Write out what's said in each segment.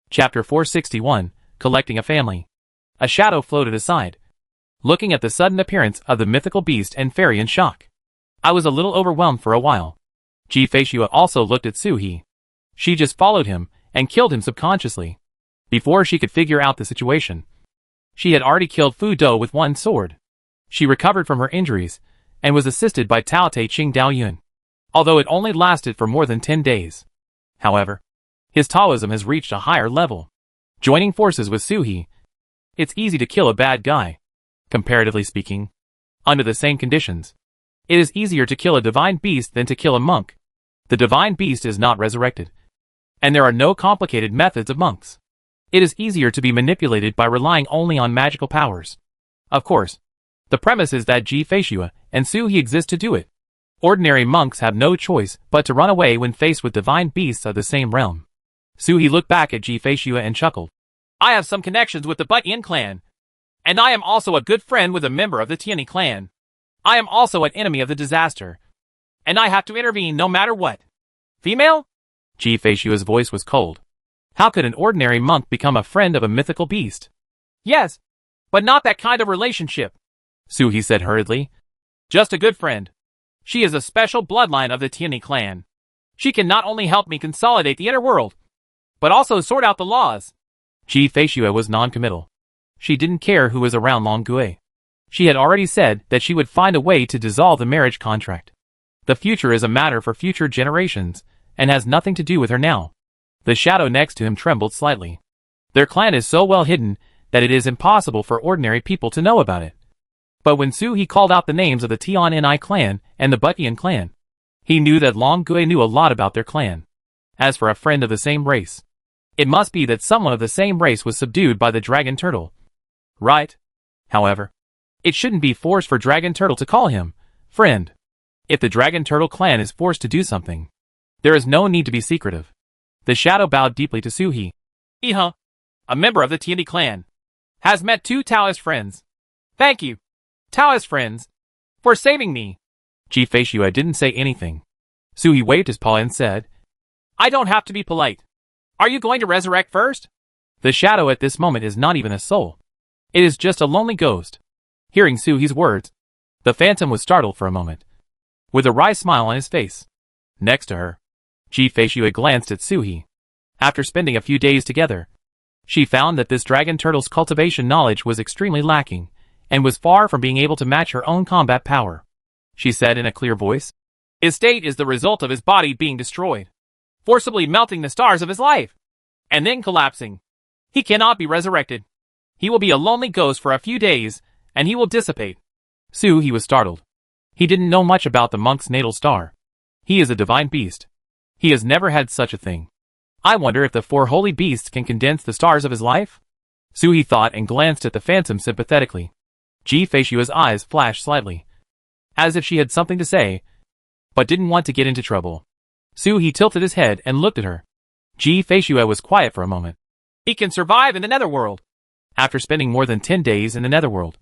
Chapter 461, Collecting a Family. A shadow floated aside, looking at the sudden appearance of the mythical beast and fairy in shock. I was a little overwhelmed for a while. Ji-Fei also looked at Su-He. She just followed him and killed him subconsciously. Before she could figure out the situation, she had already killed Fu Do with one sword. She recovered from her injuries and was assisted by Tao Te Ching Daoyun, although it only lasted for more than 10 days. However, his Taoism has reached a higher level. Joining forces with Su-He, it's easy to kill a bad guy. Comparatively speaking, under the same conditions, it is easier to kill a divine beast than to kill a monk. The divine beast is not resurrected, and there are no complicated methods of monks. It is easier to be manipulated by relying only on magical powers. Of course, the premise is that Ji-Fei and Su-He exist to do it. Ordinary monks have no choice but to run away when faced with divine beasts of the same realm. Su-He looked back at Ji-Fei and chuckled. I have some connections with the But-Yin clan, and I am also a good friend with a member of the Tianyi clan. I am also an enemy of the disaster, and I have to intervene no matter what. Female? Ji-Fei's voice was cold. How could an ordinary monk become a friend of a mythical beast? Yes, but not that kind of relationship, Su-He said hurriedly. Just a good friend. She is a special bloodline of the Tianyi clan. She can not only help me consolidate the inner world, but also sort out the laws. Ji-Fei was non-committal. She didn't care who was around Long Gui. She had already said that she would find a way to dissolve the marriage contract. The future is a matter for future generations, and has nothing to do with her now. The shadow next to him trembled slightly. Their clan is so well hidden that it is impossible for ordinary people to know about it. But when Su-He called out the names of the Tianyi clan and the But-Yin clan, he knew that Long Gui knew a lot about their clan. As for a friend of the same race, it must be that someone of the same race was subdued by the dragon turtle. Right? However, it shouldn't be forced for Dragon Turtle to call him friend. If the Dragon Turtle clan is forced to do something, there is no need to be secretive. The shadow bowed deeply to Su-He. Iha, a member of the Tianyi clan, has met 2 Taoist friends. Thank you, Taoist friends, for saving me. Ji-Fei didn't say anything. Su-He waved his paw and said, I don't have to be polite. Are you going to resurrect first? The shadow at this moment is not even a soul. It is just a lonely ghost. Hearing Su-He's words, the phantom was startled for a moment, with a wry smile on his face. Next to her, Ji-Fei glanced at Su-He. After spending a few days together, she found that this dragon turtle's cultivation knowledge was extremely lacking, and was far from being able to match her own combat power. She said in a clear voice, His state is the result of his body being destroyed, forcibly melting the stars of his life, and then collapsing. He cannot be resurrected. He will be a lonely ghost for a few days, and he will dissipate. Su-He was startled. He didn't know much about the monk's natal star. He is a divine beast. He has never had such a thing. I wonder if the 4 holy beasts can condense the stars of his life? Su-He thought and glanced at the phantom sympathetically. Ji-Fei's eyes flashed slightly, as if she had something to say, but didn't want to get into trouble. Su-He tilted his head and looked at her. Ji-Fei was quiet for a moment. He can survive in the netherworld. After spending more than 10 days in the netherworld,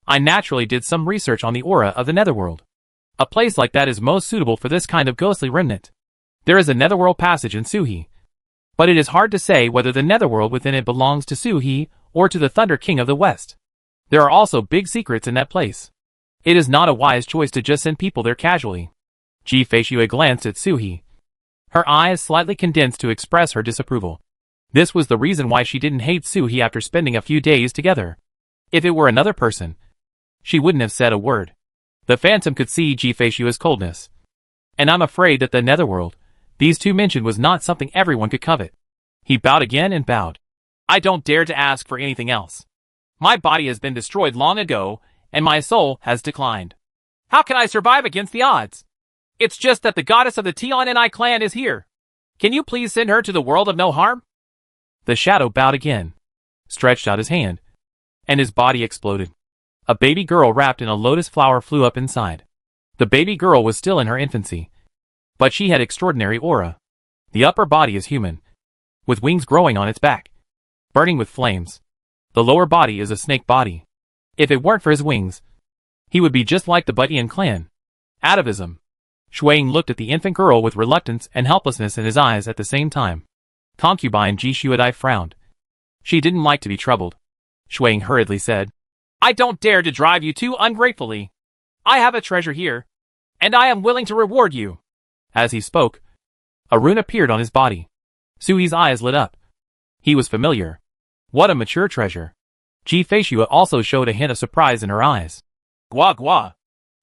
I naturally did some research on the aura of the netherworld. A place like that is most suitable for this kind of ghostly remnant. There is a netherworld passage in Su-He, but it is hard to say whether the netherworld within it belongs to Su-He or to the Thunder King of the West. There are also big secrets in that place. It is not a wise choice to just send people there casually. Ji-Fei glanced at Su-He. Her eyes slightly condensed to express her disapproval. This was the reason why she didn't hate Su-He after spending a few days together. If it were another person, she wouldn't have said a word. The phantom could see Ji-Fei's coldness. And I'm afraid that the netherworld these 2 mentioned was not something everyone could covet. He bowed again and bowed. I don't dare to ask for anything else. My body has been destroyed long ago, and my soul has declined. How can I survive against the odds? It's just that the goddess of the Tianyi clan is here. Can you please send her to the world of no harm? The shadow bowed again, stretched out his hand, and his body exploded. A baby girl wrapped in a lotus flower flew up inside. The baby girl was still in her infancy, but she had extraordinary aura. The upper body is human, with wings growing on its back, burning with flames. The lower body is a snake body. If it weren't for his wings, he would be just like the But-Yin clan. Atavism. Shuang looked at the infant girl with reluctance and helplessness in his eyes at the same time. Concubine Ji Shuadai frowned. She didn't like to be troubled. Shuang hurriedly said, I don't dare to drive you too ungratefully. I have a treasure here, and I am willing to reward you. As he spoke, a rune appeared on his body. Sui's eyes lit up. He was familiar. What a mature treasure. Ji Feishua also showed a hint of surprise in her eyes. Gua Gua.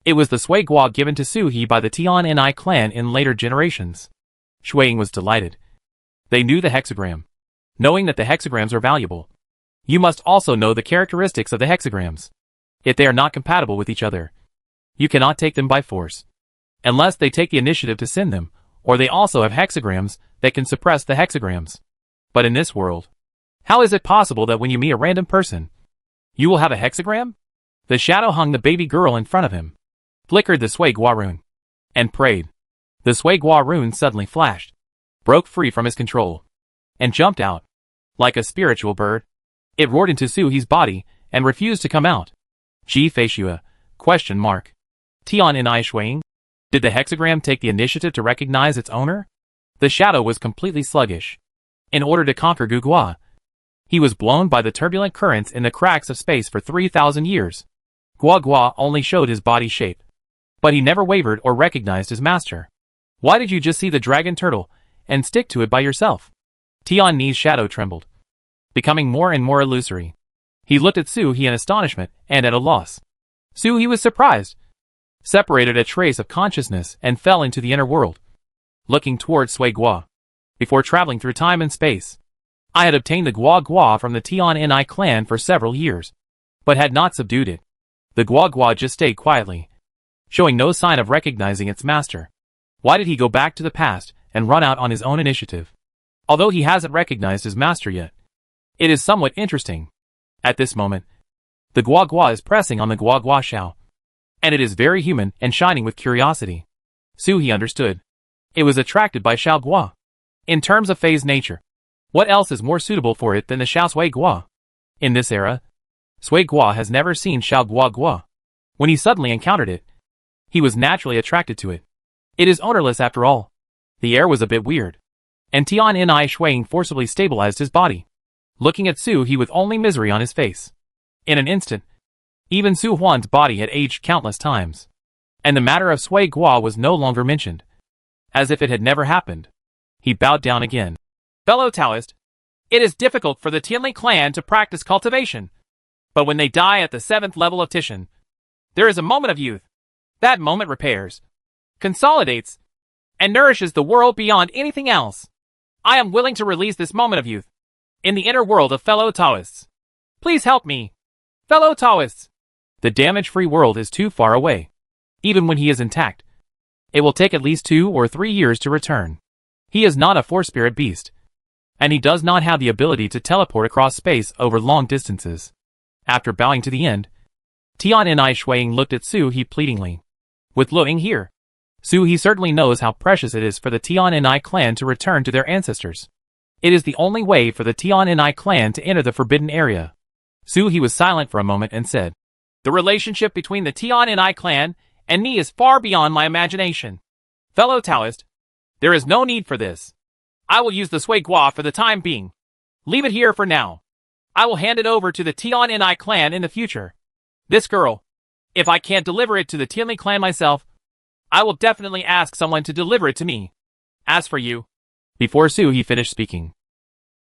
It was the Sui Gua given to Suhi by the Tian Ni clan in later generations. Shuang was delighted. They knew the hexagram. Knowing that the hexagrams are valuable, you must also know the characteristics of the hexagrams. If they are not compatible with each other, you cannot take them by force. Unless they take the initiative to send them, or they also have hexagrams that can suppress the hexagrams. But in this world, how is it possible that when you meet a random person, you will have a hexagram? The shadow hung the baby girl in front of him, flickered the Sui Gua rune, and prayed. The Sui Gua rune suddenly flashed, broke free from his control, and jumped out. Like a spiritual bird, it roared into Suhi's body and refused to come out. Ji Feishua? Question mark. Tian Ni Shuang? Did the hexagram take the initiative to recognize its owner? The shadow was completely sluggish. In order to conquer Gu Gua, he was blown by the turbulent currents in the cracks of space for 3,000 years. Gua Gua only showed his body shape, but he never wavered or recognized his master. Why did you just see the dragon turtle and stick to it by yourself? Tian Ni's shadow trembled, becoming more and more illusory. He looked at Suhi in astonishment and at a loss. Suhi was surprised, separated a trace of consciousness and fell into the inner world, looking towards Sui Gua. Before traveling through time and space, I had obtained the Gua Gua from the Tian Ni clan for several years, but had not subdued it. The Gua Gua just stayed quietly, showing no sign of recognizing its master. Why did he go back to the past and run out on his own initiative? Although he hasn't recognized his master yet, it is somewhat interesting. At this moment, the Gua Gua is pressing on the Gua Gua Shao, and it is very human and shining with curiosity. Suhi understood. It was attracted by Shao Gua. In terms of phase nature, what else is more suitable for it than the Shao Sui Gua? In this era, Sui Gua has never seen Shao Gua Gua. When he suddenly encountered it, he was naturally attracted to it. It is ownerless after all. The air was a bit weird, and Tian Ni Shuang forcibly stabilized his body, looking at Suhi with only misery on his face. In an instant, even Su Huan's body had aged countless times, and the matter of Sui Gua was no longer mentioned, as if it had never happened. He bowed down again. Fellow Taoist, it is difficult for the Tianli clan to practice cultivation, but when they die at the 7th level of Tishan, there is a moment of youth. That moment repairs, consolidates, and nourishes the world beyond anything else. I am willing to release this moment of youth in the inner world of fellow Taoists. Please help me, fellow Taoists. The damage-free world is too far away. Even when he is intact, it will take at least 2 or 3 years to return. He is not a force-spirit beast, and he does not have the ability to teleport across space over long distances. After bowing to the end, Tian Ni Shuang looked at Suhi pleadingly. With Luing here, Suhi certainly knows how precious it is for the Tian Ni clan to return to their ancestors. It is the only way for the Tian Ni clan to enter the forbidden area. Suhi was silent for a moment and said, The relationship between the Tian Ni clan and me is far beyond my imagination. Fellow Taoist, there is no need for this. I will use the Sui Gua for the time being. Leave it here for now. I will hand it over to the Tian Ni clan in the future. This girl, if I can't deliver it to the Tianli clan myself, I will definitely ask someone to deliver it to me. As for you. Before Suhi finished speaking,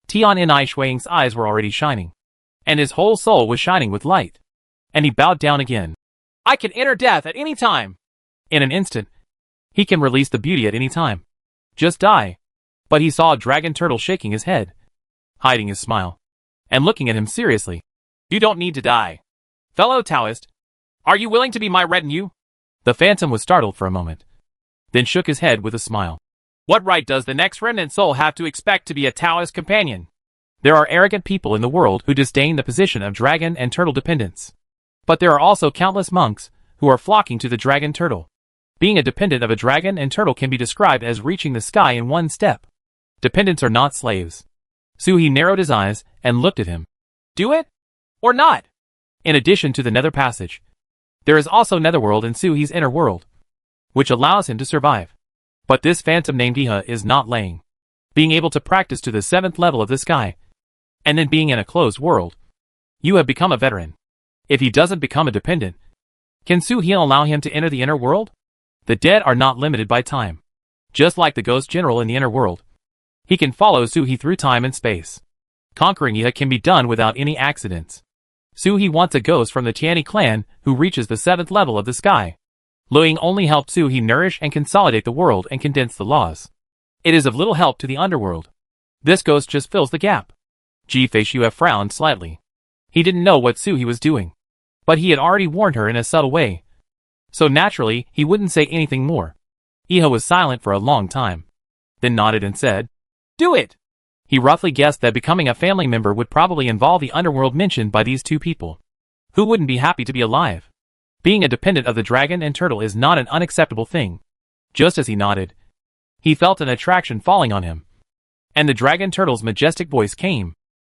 Tian Ni Shuang's eyes were already shining, and his whole soul was shining with light, and he bowed down again. I can enter death at any time. In an instant, he can release the beauty at any time. Just die. But he saw a dragon turtle shaking his head, hiding his smile, and looking at him seriously. You don't need to die. Fellow Taoist, are you willing to be my retinue? The phantom was startled for a moment, then shook his head with a smile. What right does the next remnant soul have to expect to be a Taoist companion? There are arrogant people in the world who disdain the position of dragon and turtle dependents. But there are also countless monks who are flocking to the dragon turtle. Being a dependent of a dragon and turtle can be described as reaching the sky in one step. Dependents are not slaves. Suhi narrowed his eyes and looked at him. Do it? Or not? In addition to the nether passage, there is also netherworld in Suhi's inner world, which allows him to survive. But this phantom named Iha is not laying. being able to practice to the 7th level of the sky, and then being in a closed world. You have become a veteran. If he doesn't become a dependent, can Soo-hee allow him to enter the inner world? The dead are not limited by time. Just like the ghost general in the inner world, he can follow Soo-hee through time and space. Conquering Iha can be done without any accidents. Soo-hee wants a ghost from the Tiani clan who reaches the 7th level of the sky. Luing only helps Soo-hee nourish and consolidate the world and condense the laws. It is of little help to the underworld. This ghost just fills the gap. Ji-Fei-Shue frowned slightly. He didn't know what Soo-hee was doing, but he had already warned her in a subtle way. So naturally, he wouldn't say anything more. Iha was silent for a long time, then nodded and said, "Do it!" He roughly guessed that becoming a family member would probably involve the underworld mentioned by these two people. Who wouldn't be happy to be alive? Being a dependent of the dragon and turtle is not an unacceptable thing. Just as he nodded, he felt an attraction falling on him. And the dragon turtle's majestic voice came.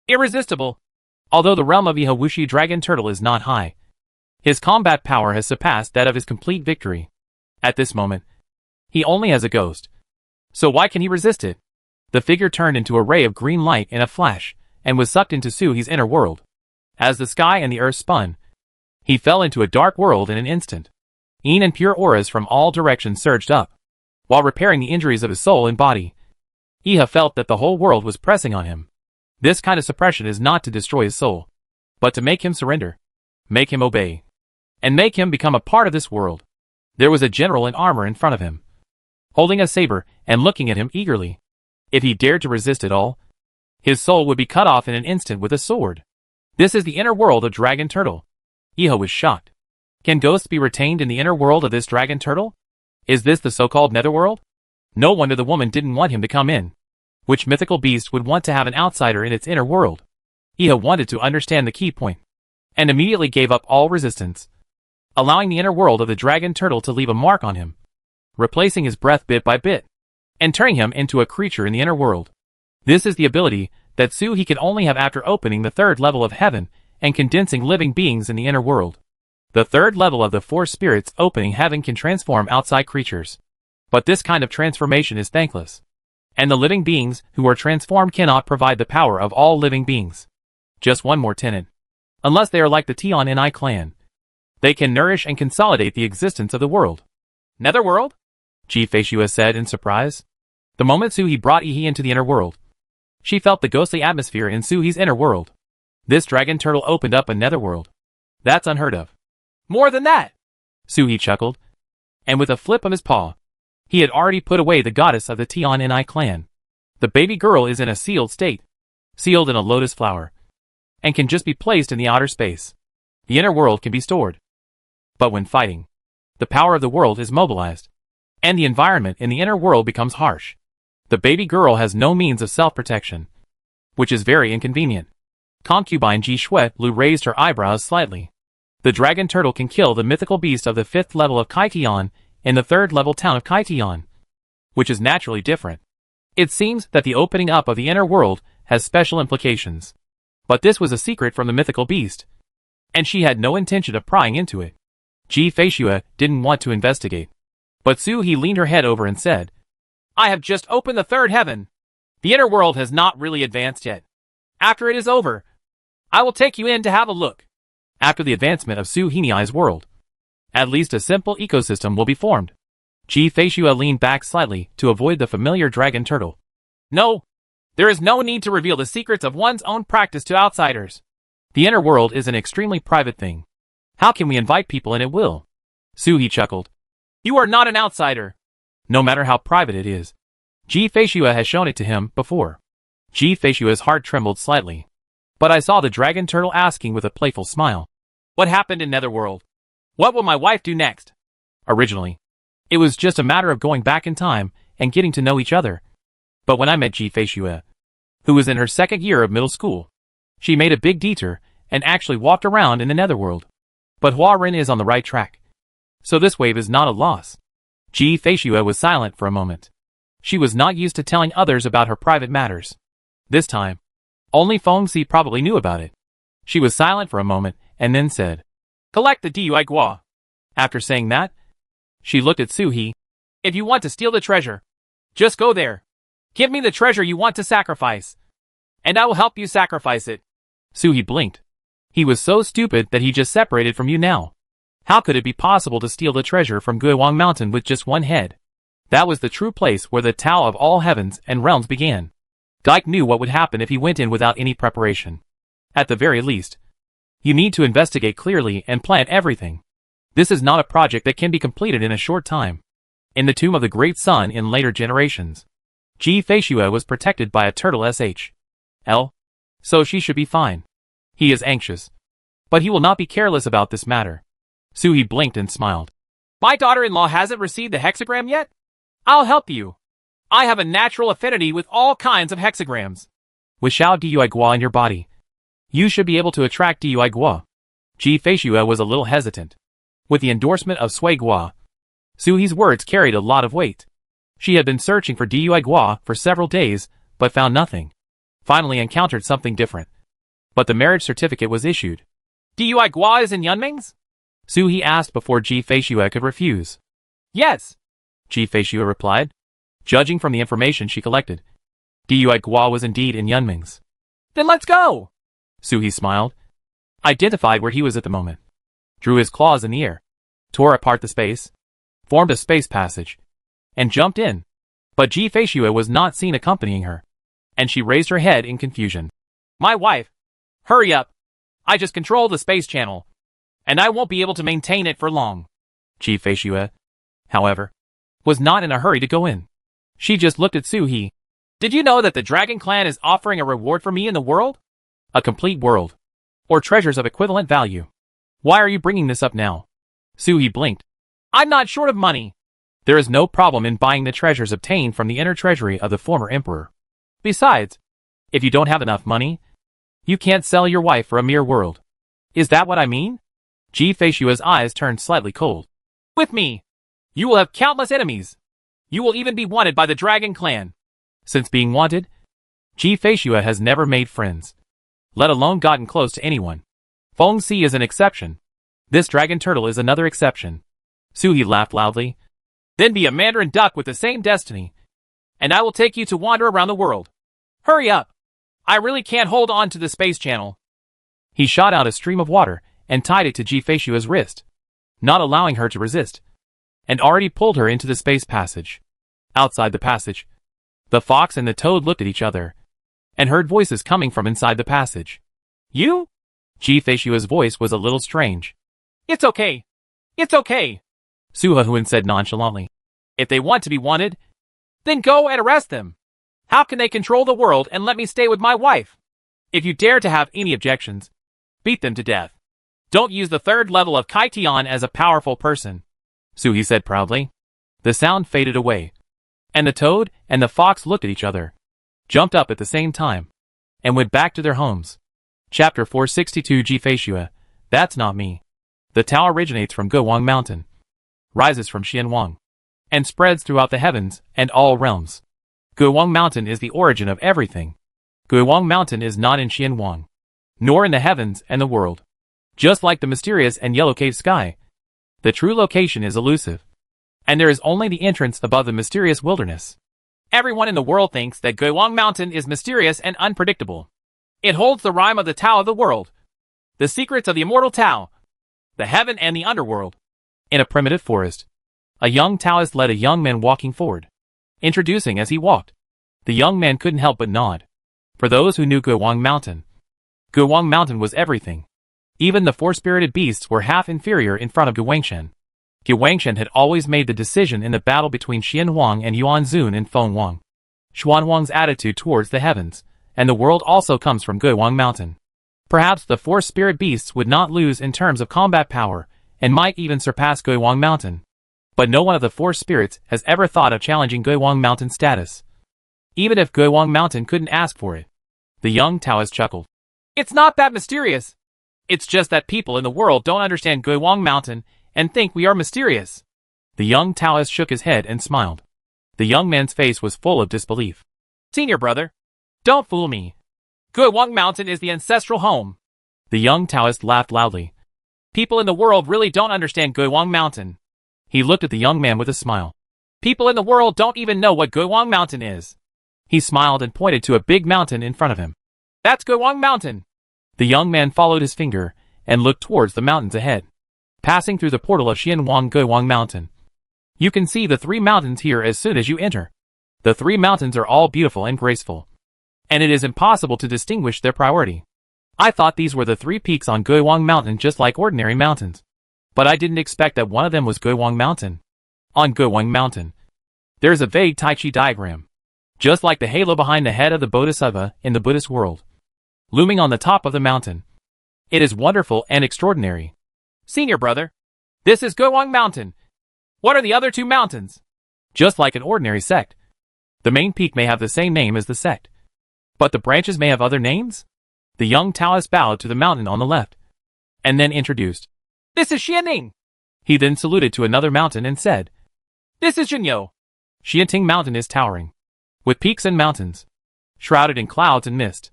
Irresistible! Although the realm of Iha Wuxi dragon turtle is not high, his combat power has surpassed that of his complete victory. At this moment, he only has a ghost. So why can he resist it? The figure turned into a ray of green light in a flash, and was sucked into Soo-hee's inner world. As the sky and the earth spun, he fell into a dark world in an instant. Yin and pure auras from all directions surged up. While repairing the injuries of his soul and body, Iha felt that the whole world was pressing on him. This kind of suppression is not to destroy his soul, but to make him surrender, make him obey, and make him become a part of this world. There was a general in armor in front of him, holding a saber and looking at him eagerly. If he dared to resist at all, his soul would be cut off in an instant with a sword. This is the inner world of Dragon Turtle. Iha was shocked. Can ghosts be retained in the inner world of this Dragon Turtle? Is this the so-called netherworld? No wonder the woman didn't want him to come in. Which mythical beast would want to have an outsider in its inner world? Iha wanted to understand the key point, and immediately gave up all resistance, allowing the inner world of the Dragon Turtle to leave a mark on him, replacing his breath bit by bit, and turning him into a creature in the inner world. This is the ability that Soo-hee could only have after opening the 3rd level of heaven and condensing living beings in the inner world. The 3rd level of the 4 spirits opening heaven can transform outside creatures. But this kind of transformation is thankless. And the living beings who are transformed cannot provide the power of all living beings. Just one more tenet. Unless they are like the Tian clan, they can nourish and consolidate the existence of the world. Netherworld? Ji-Fei-Shue said in surprise. The moment Soo-hee brought Ihi into the inner world, she felt the ghostly atmosphere in Soo-hee's inner world. This dragon turtle opened up a netherworld. That's unheard of. More than that! Soo-hee chuckled, and with a flip of his paw, he had already put away the goddess of the Tian clan. The baby girl is in a sealed state, sealed in a lotus flower, and can just be placed in the outer space. The inner world can be stored. But when fighting, the power of the world is mobilized, and the environment in the inner world becomes harsh. The baby girl has no means of self-protection, which is very inconvenient. Concubine Ji Shui-Lu raised her eyebrows slightly. The dragon turtle can kill the mythical beast of the 5th level of Kaitian in the 3rd level town of Kaitian, which is naturally different. It seems that the opening up of the inner world has special implications. But this was a secret from the mythical beast, and she had no intention of prying into it. Ji-Fei-Shue didn't want to investigate, but Soo-hee leaned her head over and said, I have just opened the 3rd heaven. The inner world has not really advanced yet. After it is over, I will take you in to have a look. After the advancement of Soo-hee-Ni's world, at least a simple ecosystem will be formed. Ji-Fei-Shue leaned back slightly to avoid the familiar dragon turtle. No, there is no need to reveal the secrets of one's own practice to outsiders. The inner world is an extremely private thing. How can we invite people in at will? Soo-hee chuckled. You are not an outsider. No matter how private it is. Ji-Fei-Shue has shown it to him before. Ji-Fei-Shue's heart trembled slightly. But I saw the dragon turtle asking with a playful smile. What happened in Netherworld? What will my wife do next? Originally, it was just a matter of going back in time and getting to know each other. But when I met Ji-Fei-Shue, who was in her 2nd year of middle school, she made a big detour and actually walked around in the Netherworld. But Hua Ren is on the right track. So this wave is not a loss. Ji-Fei-Shue was silent for a moment. She was not used to telling others about her private matters. This time, only Feng Si probably knew about it. She was silent for a moment and then said, Collect the Dui Gua. After saying that, she looked at Soo-hee. If you want to steal the treasure, just go there. Give me the treasure you want to sacrifice, and I will help you sacrifice it. Suhi blinked. He was so stupid that he just separated from you now. How could it be possible to steal the treasure from Guiwang Mountain with just one head? That was the true place where the Tao of all heavens and realms began. Dike knew what would happen if he went in without any preparation. At the very least, you need to investigate clearly and plan everything. This is not a project that can be completed in a short time. In the tomb of the Great Sun in later generations, Ji Feishue was protected by a turtle SHL. So she should be fine. He is anxious. But he will not be careless about this matter. Suhi blinked and smiled. My daughter-in-law hasn't received the hexagram yet? I'll help you. I have a natural affinity with all kinds of hexagrams. With Xiao Diyue Gua in your body, you should be able to attract Diyue Gua. Ji Feishue was a little hesitant. With the endorsement of Sui Gua, Suhi's words carried a lot of weight. She had been searching for Diyue Gua for several days, but found nothing. Finally encountered something different. But the marriage certificate was issued. Diyue Gua is in Yunming's? Suhi asked before Ji Feishue could refuse. Yes, Ji Feishue replied. Judging from the information she collected, Diyue Gua was indeed in Yunming's. Then let's go! Suhi smiled, identified where he was at the moment, drew his claws in the air, tore apart the space, formed a space passage, and jumped in. But Ji Feishue was not seen accompanying her, and she raised her head in confusion. My wife! Hurry up! I just control the space channel, and I won't be able to maintain it for long. Ji Feishue, however, was not in a hurry to go in. She just looked at Suhi. Did you know that the Dragon Clan is offering a reward for me in the world? A complete world. Or treasures of equivalent value. Why are you bringing this up now? Suhi blinked. I'm not short of money. There is no problem in buying the treasures obtained from the inner treasury of the former emperor. Besides, if you don't have enough money, you can't sell your wife for a mere world. Is that what I mean? Ji Feishue's eyes turned slightly cold. With me, you will have countless enemies. You will even be wanted by the Dragon Clan. Since being wanted, Ji Feishue has never made friends, let alone gotten close to anyone. Feng Si is an exception. This dragon turtle is another exception. Suhi laughed loudly. Then be a mandarin duck with the same destiny, and I will take you to wander around the world. Hurry up! I really can't hold on to the space channel. He shot out a stream of water and tied it to Ji Feishue's wrist, not allowing her to resist, and already pulled her into the space passage. Outside the passage, the fox and the toad looked at each other, and heard voices coming from inside the passage. You? Ji Feishue's voice was a little strange. It's okay. It's okay, Su Huan said nonchalantly. If they want to be wanted, then go and arrest them. How can they control the world and let me stay with my wife? If you dare to have any objections, beat them to death. Don't use the third level of Kai Tian as a powerful person, Suhi said proudly. The sound faded away, and the toad and the fox looked at each other, jumped up at the same time, and went back to their homes. Chapter 462 Ji Feishue, That's Not Me. The Tao originates from Guiwang Mountain, rises from Xianwang, and spreads throughout the heavens and all realms. Guiwang Mountain is the origin of everything. Guiwang Mountain is not in Xianwang, nor in the heavens and the world. Just like the mysterious and yellow cave sky, the true location is elusive, and there is only the entrance above the mysterious wilderness. Everyone in the world thinks that Guiwang Mountain is mysterious and unpredictable. It holds the rhyme of the Tao of the world, the secrets of the immortal Tao, the heaven and the underworld. In a primitive forest, a young Taoist led a young man walking forward, introducing as he walked. The young man couldn't help but nod. For those who knew Guiwang Mountain was everything. Even the four-spirited beasts were half inferior in front of Guiwangshen. Guiwangshen had always made the decision in the battle between Xianhuang and Yuanzun in Fengwang. Xuanhuang's attitude towards the heavens and the world also comes from Guiwang Mountain. Perhaps the four-spirit beasts would not lose in terms of combat power and might even surpass Guiwang Mountain. But no one of the four spirits has ever thought of challenging Guiwang Mountain's status, even if Guiwang Mountain couldn't ask for it. The young Taoist chuckled. It's not that mysterious. It's just that people in the world don't understand Guiwang Mountain and think we are mysterious. The young Taoist shook his head and smiled. The young man's face was full of disbelief. Senior brother, don't fool me. Guiwang Mountain is the ancestral home. The young Taoist laughed loudly. People in the world really don't understand Guiwang Mountain. He looked at the young man with a smile. People in the world don't even know what Guiwang Mountain is. He smiled and pointed to a big mountain in front of him. That's Guowang Mountain. The young man followed his finger and looked towards the mountains ahead. Passing through the portal of Xianwang Guowang Mountain. You can see the 3 mountains here as soon as you enter. The 3 mountains are all beautiful and graceful, and it is impossible to distinguish their priority. I thought these were the 3 peaks on Guowang Mountain just like ordinary mountains. But I didn't expect that one of them was Guowang Mountain. On Guowang Mountain, there is a vague Tai Chi diagram, just like the halo behind the head of the Bodhisattva in the Buddhist world, looming on the top of the mountain. It is wonderful and extraordinary. Senior brother, this is Guowang Mountain. What are the other 2 mountains? Just like an ordinary sect, the main peak may have the same name as the sect, but the branches may have other names? The young Taoist bowed to the mountain on the left, and then introduced. This is Xianing. He then saluted to another mountain and said, This is Jinyou. Xianting Mountain is towering, with peaks and mountains, shrouded in clouds and mist.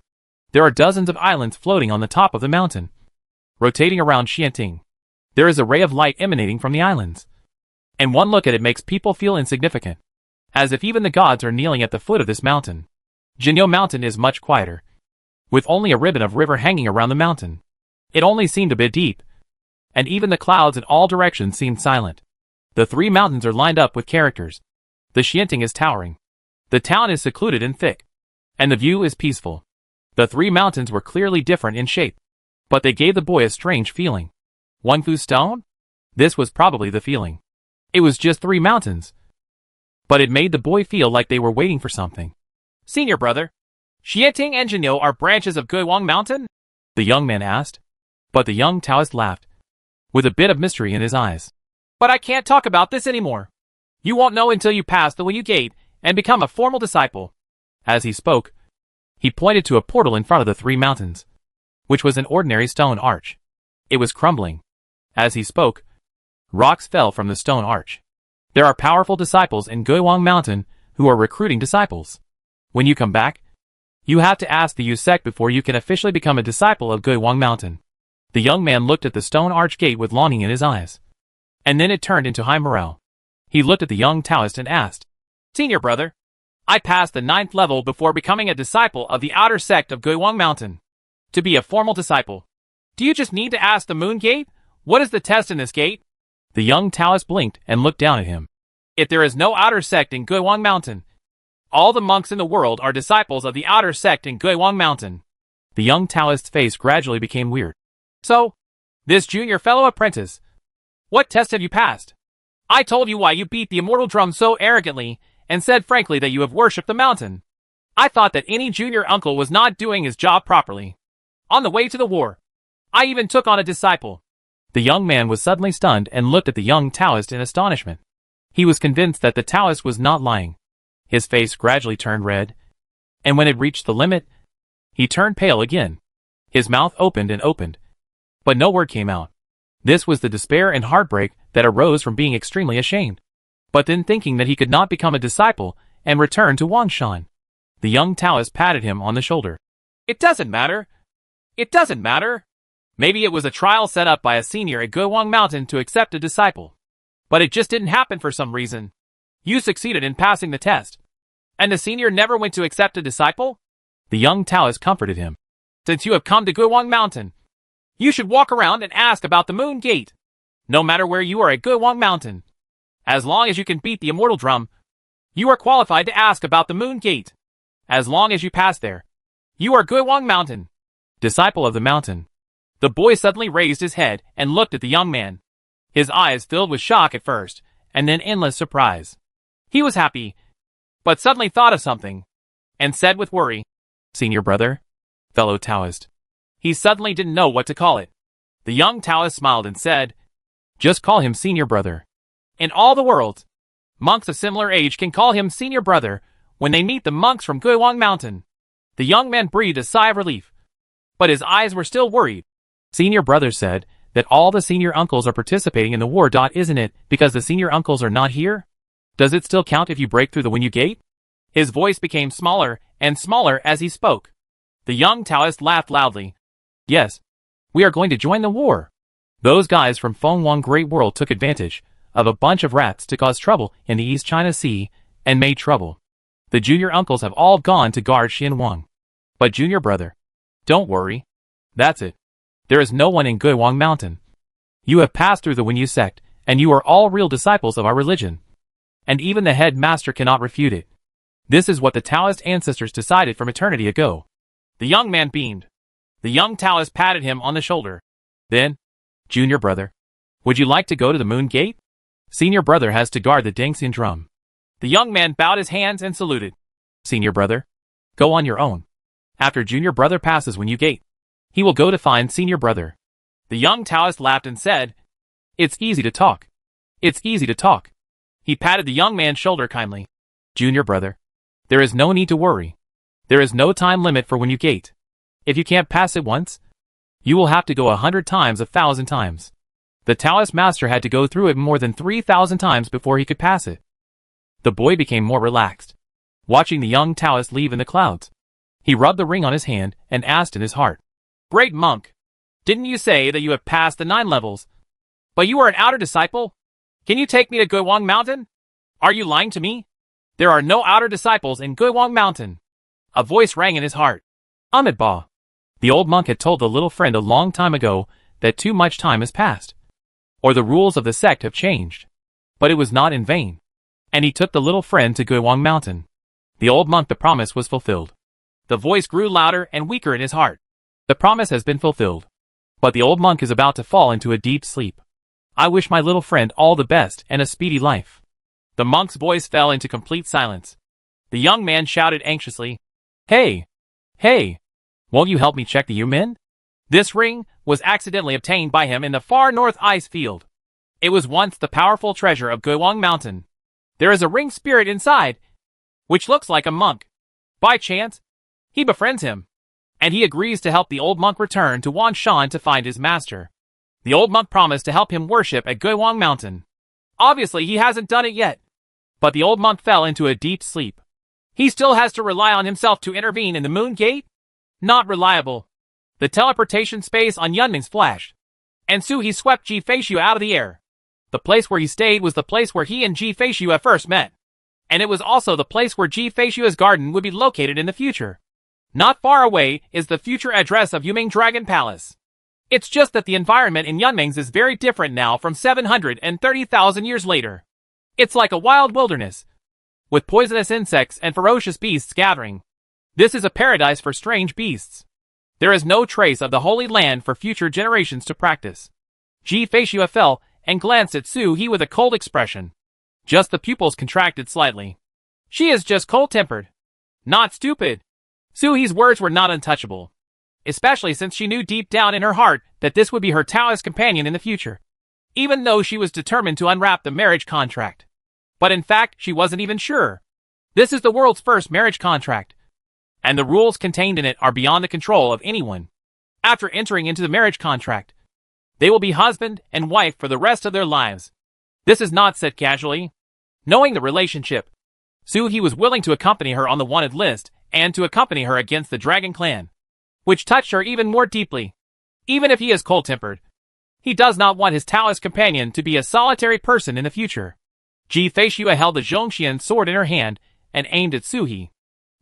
There are dozens of islands floating on the top of the mountain, rotating around Xianting. There is a ray of light emanating from the islands, and one look at it makes people feel insignificant, as if even the gods are kneeling at the foot of this mountain. Jinyou Mountain is much quieter, with only a ribbon of river hanging around the mountain. It only seemed a bit deep, and even the clouds in all directions seemed silent. The 3 mountains are lined up with characters. The Xianting is towering. The town is secluded and thick, and the view is peaceful. The 3 mountains were clearly different in shape, but they gave the boy a strange feeling. Wangfu Stone? This was probably the feeling. It was just 3 mountains, but it made the boy feel like they were waiting for something. Senior brother, Xianting and Jinyou are branches of Guowang Mountain? The young man asked, but the young Taoist laughed, with a bit of mystery in his eyes. But I can't talk about this anymore. You won't know until you pass the Wu Gate and become a formal disciple. As he spoke, he pointed to a portal in front of the 3 mountains, which was an ordinary stone arch. It was crumbling. As he spoke, rocks fell from the stone arch. There are powerful disciples in Guowang Mountain who are recruiting disciples. When you come back, you have to ask the Yu sect before you can officially become a disciple of Guowang Mountain. The young man looked at the stone arch gate with longing in his eyes, and then it turned into high morale. He looked at the young Taoist and asked, Senior brother, I passed the 9th level before becoming a disciple of the outer sect of Guowang Mountain. To be a formal disciple, do you just need to ask the Moon Gate? What is the test in this gate? The young Taoist blinked and looked down at him. If there is no outer sect in Guowang Mountain, all the monks in the world are disciples of the outer sect in Guowang Mountain. The young Taoist's face gradually became weird. So, this junior fellow apprentice, what test have you passed? I told you why you beat the immortal drum so arrogantly, and said frankly that you have worshipped the mountain. I thought that any junior uncle was not doing his job properly. On the way to the war, I even took on a disciple. The young man was suddenly stunned and looked at the young Taoist in astonishment. He was convinced that the Taoist was not lying. His face gradually turned red, and when it reached the limit, he turned pale again. His mouth opened and opened, but no word came out. This was the despair and heartbreak that arose from being extremely ashamed, but then thinking that he could not become a disciple and return to Wangshan. The young Taoist patted him on the shoulder. It doesn't matter. It doesn't matter. Maybe it was a trial set up by a senior at Guowang Mountain to accept a disciple, but it just didn't happen for some reason. You succeeded in passing the test, and the senior never went to accept a disciple? The young Taoist comforted him. Since you have come to Guowang Mountain, you should walk around and ask about the Moon Gate. No matter where you are at Guowang Mountain, as long as you can beat the immortal drum, you are qualified to ask about the Moon Gate. As long as you pass there, you are Guowang Mountain, disciple of the mountain. The boy suddenly raised his head and looked at the young man. His eyes filled with shock at first, and then endless surprise. He was happy, but suddenly thought of something, and said with worry, Senior brother, fellow Taoist. He suddenly didn't know what to call it. The young Taoist smiled and said, Just call him senior brother. In all the world, monks of similar age can call him senior brother when they meet the monks from Guowang Mountain. The young man breathed a sigh of relief, but his eyes were still worried. Senior brother said that all the senior uncles are participating in the war. Isn't it because the senior uncles are not here? Does it still count if you break through the Wu Gate? His voice became smaller and smaller as he spoke. The young Taoist laughed loudly. Yes, we are going to join the war. Those guys from Fengwang Great World took advantage of a bunch of rats to cause trouble in the East China Sea and made trouble. The junior uncles have all gone to guard Xin Wang. But junior brother, don't worry. That's it. There is no one in Guiwang Mountain. You have passed through the Wenyu sect, and you are all real disciples of our religion. And even the headmaster cannot refute it. This is what the Taoist ancestors decided from eternity ago. The young man beamed. The young Taoist patted him on the shoulder. Then, junior brother, would you like to go to the Moon Gate? Senior brother has to guard the Dengxian drum. The young man bowed his hands and saluted. Senior brother, go on your own. After junior brother passes Wenyu Gate, he will go to find senior brother. The young Taoist laughed and said, It's easy to talk. It's easy to talk. He patted the young man's shoulder kindly. Junior brother, there is no need to worry. There is no time limit for Wenyu Gate. If you can't pass it once, you will have to go 100 times, 1,000 times. The Taoist master had to go through it more than 3,000 times before he could pass it. The boy became more relaxed, watching the young Taoist leave in the clouds. He rubbed the ring on his hand and asked in his heart, Great monk, didn't you say that you have passed the 9 levels? But you are an outer disciple? Can you take me to Guiwang Mountain? Are you lying to me? There are no outer disciples in Guiwang Mountain. A voice rang in his heart. Amitabha. The old monk had told the little friend a long time ago that too much time has passed, or the rules of the sect have changed. But it was not in vain, and he took the little friend to Guiwang Mountain. The old monk, the promise was fulfilled. The voice grew louder and weaker in his heart. The promise has been fulfilled. But the old monk is about to fall into a deep sleep. I wish my little friend all the best and a speedy life. The monk's voice fell into complete silence. The young man shouted anxiously, Hey! Hey! Won't you help me check the Yumin? This ring was accidentally obtained by him in the far north ice field. It was once the powerful treasure of Guiwang Mountain. There is a ring spirit inside, which looks like a monk. By chance, he befriends him, and he agrees to help the old monk return to Wanshan to find his master. The old monk promised to help him worship at Guiwang Mountain. Obviously, he hasn't done it yet. But the old monk fell into a deep sleep. He still has to rely on himself to intervene in the Moon Gate? Not reliable. The teleportation space on Yunming's flashed, and He swept Ji Feishu out of the air. The place where he stayed was the place where he and Ji Feishu had first met, and it was also the place where Ji Feishu's garden would be located in the future. Not far away is the future address of Yuming Dragon Palace. It's just that the environment in Yunming's is very different now from 730,000 years later. It's like a wild wilderness, with poisonous insects and ferocious beasts gathering. This is a paradise for strange beasts. There is no trace of the Holy Land for future generations to practice. Ji Feishu fell and glanced at He with a cold expression. Just the pupils contracted slightly. She is just cold-tempered, not stupid. He's words were not untouchable, especially since she knew deep down in her heart that this would be her Taoist companion in the future, even though she was determined to unwrap the marriage contract. But in fact, she wasn't even sure. This is the world's first marriage contract, and the rules contained in it are beyond the control of anyone. After entering into the marriage contract, they will be husband and wife for the rest of their lives. This is not said casually. Knowing the relationship, He was willing to accompany her on the wanted list and to accompany her against the Dragon Clan, which touched her even more deeply. Even if he is cold-tempered, he does not want his Taoist companion to be a solitary person in the future. Ji Feishu held the Zhongxian sword in her hand and aimed at Suhi.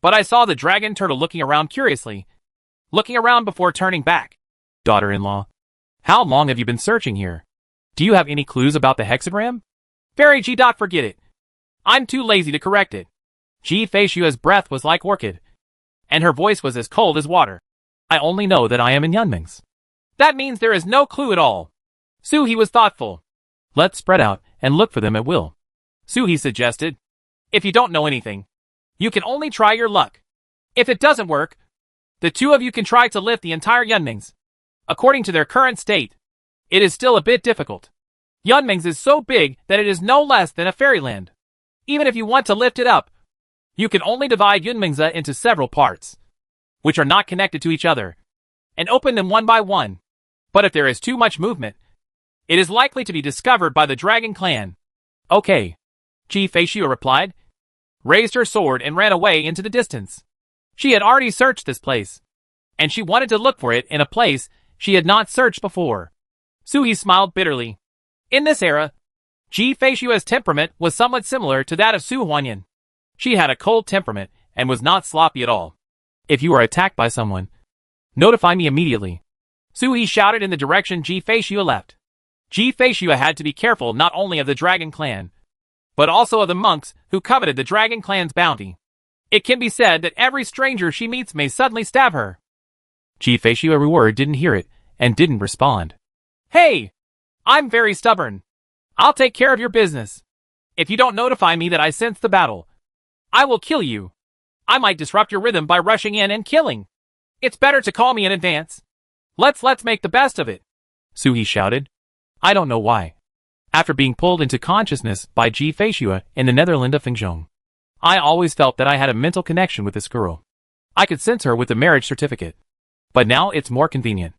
But I saw the dragon turtle looking around curiously, looking around before turning back. Daughter-in-law, how long have you been searching here? Do you have any clues about the hexagram? Fairy Ji. Forget it. I'm too lazy to correct it. Ji Feishu's breath was like orchid, and her voice was as cold as water. I only know that I am in Yunming's. That means there is no clue at all. He was thoughtful. Let's spread out and look for them at will. He suggested. If you don't know anything, you can only try your luck. If it doesn't work, the two of you can try to lift the entire Yunming's. According to their current state, it is still a bit difficult. Yunming's is so big that it is no less than a fairyland. Even if you want to lift it up, you can only divide Yunming's into several parts, which are not connected to each other, and open them one by one. But if there is too much movement, it is likely to be discovered by the Dragon Clan. Okay, Ji Feishu replied, raised her sword and ran away into the distance. She had already searched this place, and she wanted to look for it in a place she had not searched before. He smiled bitterly. In this era, Ji Feishu's temperament was somewhat similar to that of Su Huanyan. She had a cold temperament and was not sloppy at all. If you are attacked by someone, notify me immediately. Suhi shouted in the direction Ji-Fei-Shua left. Ji-Fei-Shua had to be careful not only of the Dragon Clan, but also of the monks who coveted the Dragon Clan's bounty. It can be said that every stranger she meets may suddenly stab her. Ji-Fei-Shua didn't hear it and didn't respond. Hey! I'm very stubborn. I'll take care of your business. If you don't notify me that I sense the battle, I will kill you. I might disrupt your rhythm by rushing in and killing. It's better to call me in advance. Let's make the best of it, Suhi shouted. I don't know why. After being pulled into consciousness by Ji-Fei-Shua in the Netherland of Fengzhong, I always felt that I had a mental connection with this girl. I could sense her with the marriage certificate. But now it's more convenient.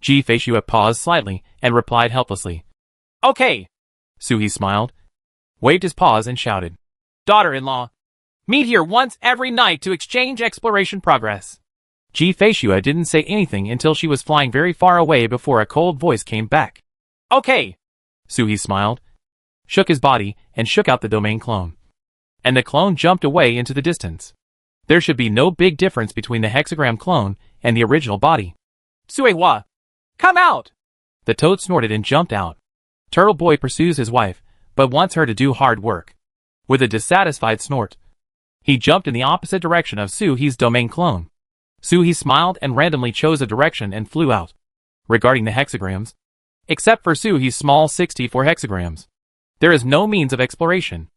Ji-Fei-Shua paused slightly and replied helplessly. Okay. Suhi smiled, waved his paws and shouted. Daughter-in-law, meet here once every night to exchange exploration progress. Ji-Fei-Shua didn't say anything until she was flying very far away before a cold voice came back. Okay. Suhi smiled, shook his body, and shook out the domain clone. And the clone jumped away into the distance. There should be no big difference between the hexagram clone and the original body. Suihua, come out! The toad snorted and jumped out. Turtle Boy pursues his wife, but wants her to do hard work. With a dissatisfied snort, he jumped in the opposite direction of Suhi's domain clone. Suhi smiled and randomly chose a direction and flew out. Regarding the hexagrams, except for Suhi's small 64 hexagrams, there is no means of exploration.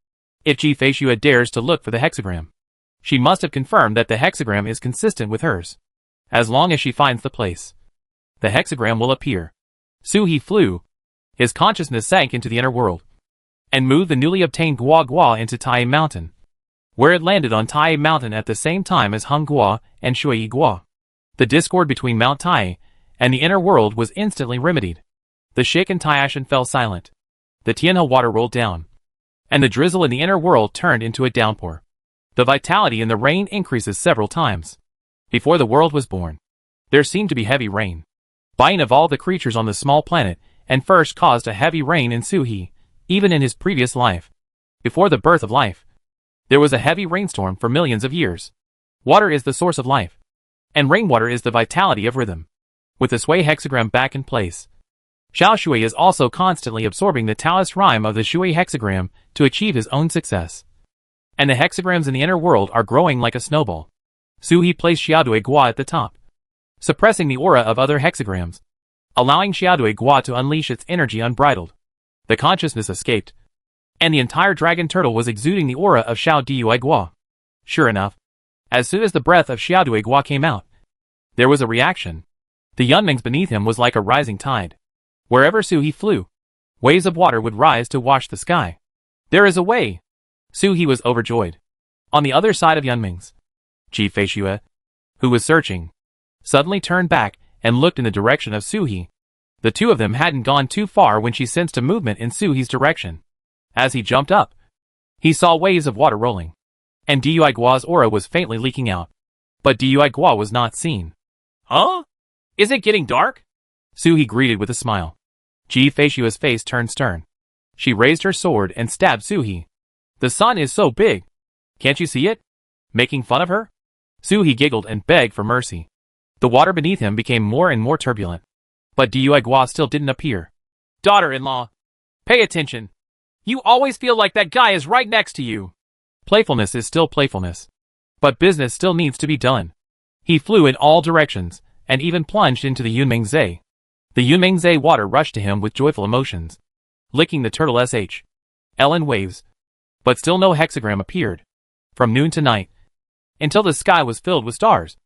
If Ji-Fei-Shua dares to look for the hexagram, she must have confirmed that the hexagram is consistent with hers. As long as she finds the place, the hexagram will appear. Suhi flew. His consciousness sank into the inner world, and moved the newly obtained Gua Gua into Tai Mountain, where it landed on Tai Mountain at the same time as Hung Gua and Shui Gua. The discord between Mount Tai and the inner world was instantly remedied. The Shik and Taishan fell silent. The Tianhe water rolled down, and the drizzle in the inner world turned into a downpour. The vitality in the rain increases several times. Before the world was born, there seemed to be heavy rain. Bain evolved the creatures on the small planet and first caused a heavy rain in Suhi, even in his previous life. Before the birth of life, there was a heavy rainstorm for millions of years. Water is the source of life, and rainwater is the vitality of rhythm. With the Sui hexagram back in place, Xiao Shui is also constantly absorbing the Taoist rhyme of the Shui hexagram to achieve his own success. And the hexagrams in the inner world are growing like a snowball. Suhi placed Xiaodui Gua at the top, suppressing the aura of other hexagrams, allowing Xiaodui Gua to unleash its energy unbridled. The consciousness escaped, and the entire dragon turtle was exuding the aura of Xiao Dui Gua. Sure enough, as soon as the breath of Xiaodui Gua came out, there was a reaction. The Yunmings beneath him was like a rising tide. Wherever Suhi flew, waves of water would rise to wash the sky. There is a way! Suhi was overjoyed. On the other side of Yunmings, Ji-Fei-Shua, who was searching, suddenly turned back and looked in the direction of Suhi. The two of them hadn't gone too far when she sensed a movement in Suhi's direction. As he jumped up, he saw waves of water rolling, and Dui Gua's aura was faintly leaking out. But Dui Gua was not seen. Huh? Is it getting dark? Suhi greeted with a smile. Ji-Fei-Shua's face turned stern. She raised her sword and stabbed Suhi. The sun is so big. Can't you see it? Making fun of her? Suhi giggled and begged for mercy. The water beneath him became more and more turbulent. But Dui Gua still didn't appear. Daughter-in-law, pay attention. You always feel like that guy is right next to you. Playfulness is still playfulness. But business still needs to be done. He flew in all directions, and even plunged into the Yunming-Zhe. The Yunming-Zhe water rushed to him with joyful emotions, licking the turtle L in waves. But still no hexagram appeared. From noon to night, until the sky was filled with stars,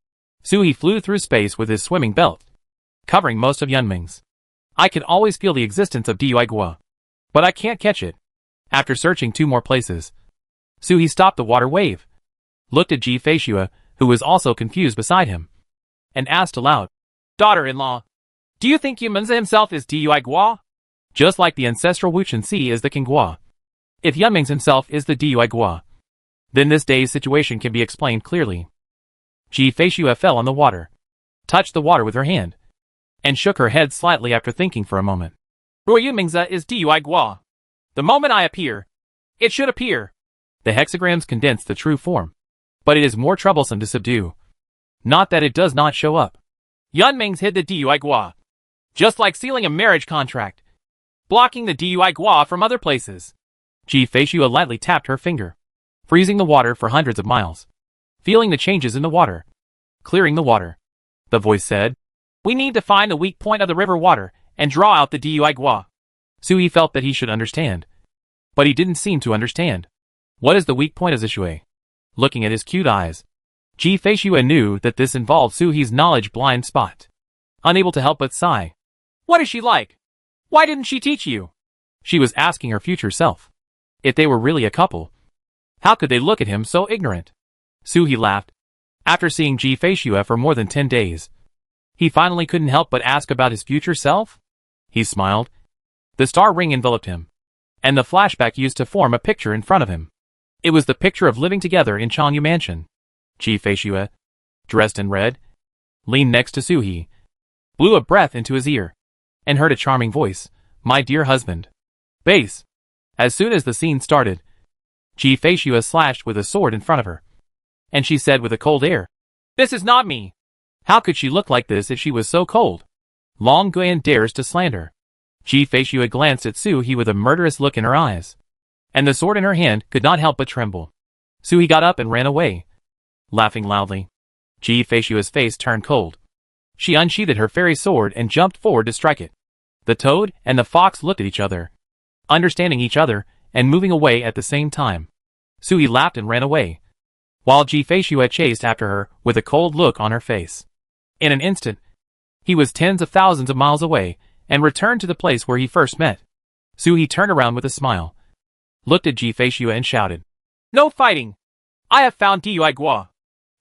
Suhi flew through space with his swimming belt, covering most of Yunming's. I can always feel the existence of Dui Gua, but I can't catch it. After searching 2 more places, Suhi stopped the water wave, looked at Ji-Fei-Shua, who was also confused beside him, and asked aloud, Daughter-in-law, do you think Yumenza himself is Dui Gua? Just like the ancestral Wuchen Si is the King Gua. If Yunmings himself is the Dui Gua, then this day's situation can be explained clearly. Ji-Fei-Shua fell on the water, touched the water with her hand, and shook her head slightly after thinking for a moment. Yunmingza is Dui Gua. The moment I appear, it should appear. The hexagrams condense the true form, but it is more troublesome to subdue. Not that it does not show up. Yunming's hid the DUI Gua, just like sealing a marriage contract, blocking the DUI Gua from other places. Ji Feishua lightly tapped her finger, freezing the water for hundreds of miles. Feeling the changes in the water. Clearing the water. The voice said, "We need to find the weak point of the river water and draw out the DUI Gua." Sui felt that he should understand, but he didn't seem to understand. What is the weak point of Zishui? Looking at his cute eyes, Ji Feishua knew that this involved Suhi's knowledge blind spot. Unable to help but sigh. What is she like? Why didn't she teach you? She was asking her future self. If they were really a couple, how could they look at him so ignorant? Suhi laughed. After seeing Ji Feishua for more than 10 days, he finally couldn't help but ask about his future self. He smiled. The star ring enveloped him, and the flashback used to form a picture in front of him. It was the picture of living together in Changyu Mansion. Ji Feishua, dressed in red, leaned next to Suhi, blew a breath into his ear, and heard a charming voice, "My dear husband." Base. As soon as the scene started, Ji Feishua slashed with a sword in front of her, and she said with a cold air, "This is not me." How could she look like this if she was so cold? Long Guan dares to slander. Ji Feishua glanced at Suhi with a murderous look in her eyes, and the sword in her hand could not help but tremble. Suhi got up and ran away, laughing loudly. Ji Feishua's face turned cold. She unsheathed her fairy sword and jumped forward to strike it. The toad and the fox looked at each other, understanding each other and moving away at the same time. Suhi laughed and ran away, while Ji Feishua chased after her with a cold look on her face. In an instant, he was tens of thousands of miles away and returned to the place where he first met. Suhi turned around with a smile, looked at Ji Feishua and shouted, "No fighting! I have found DUI Gua."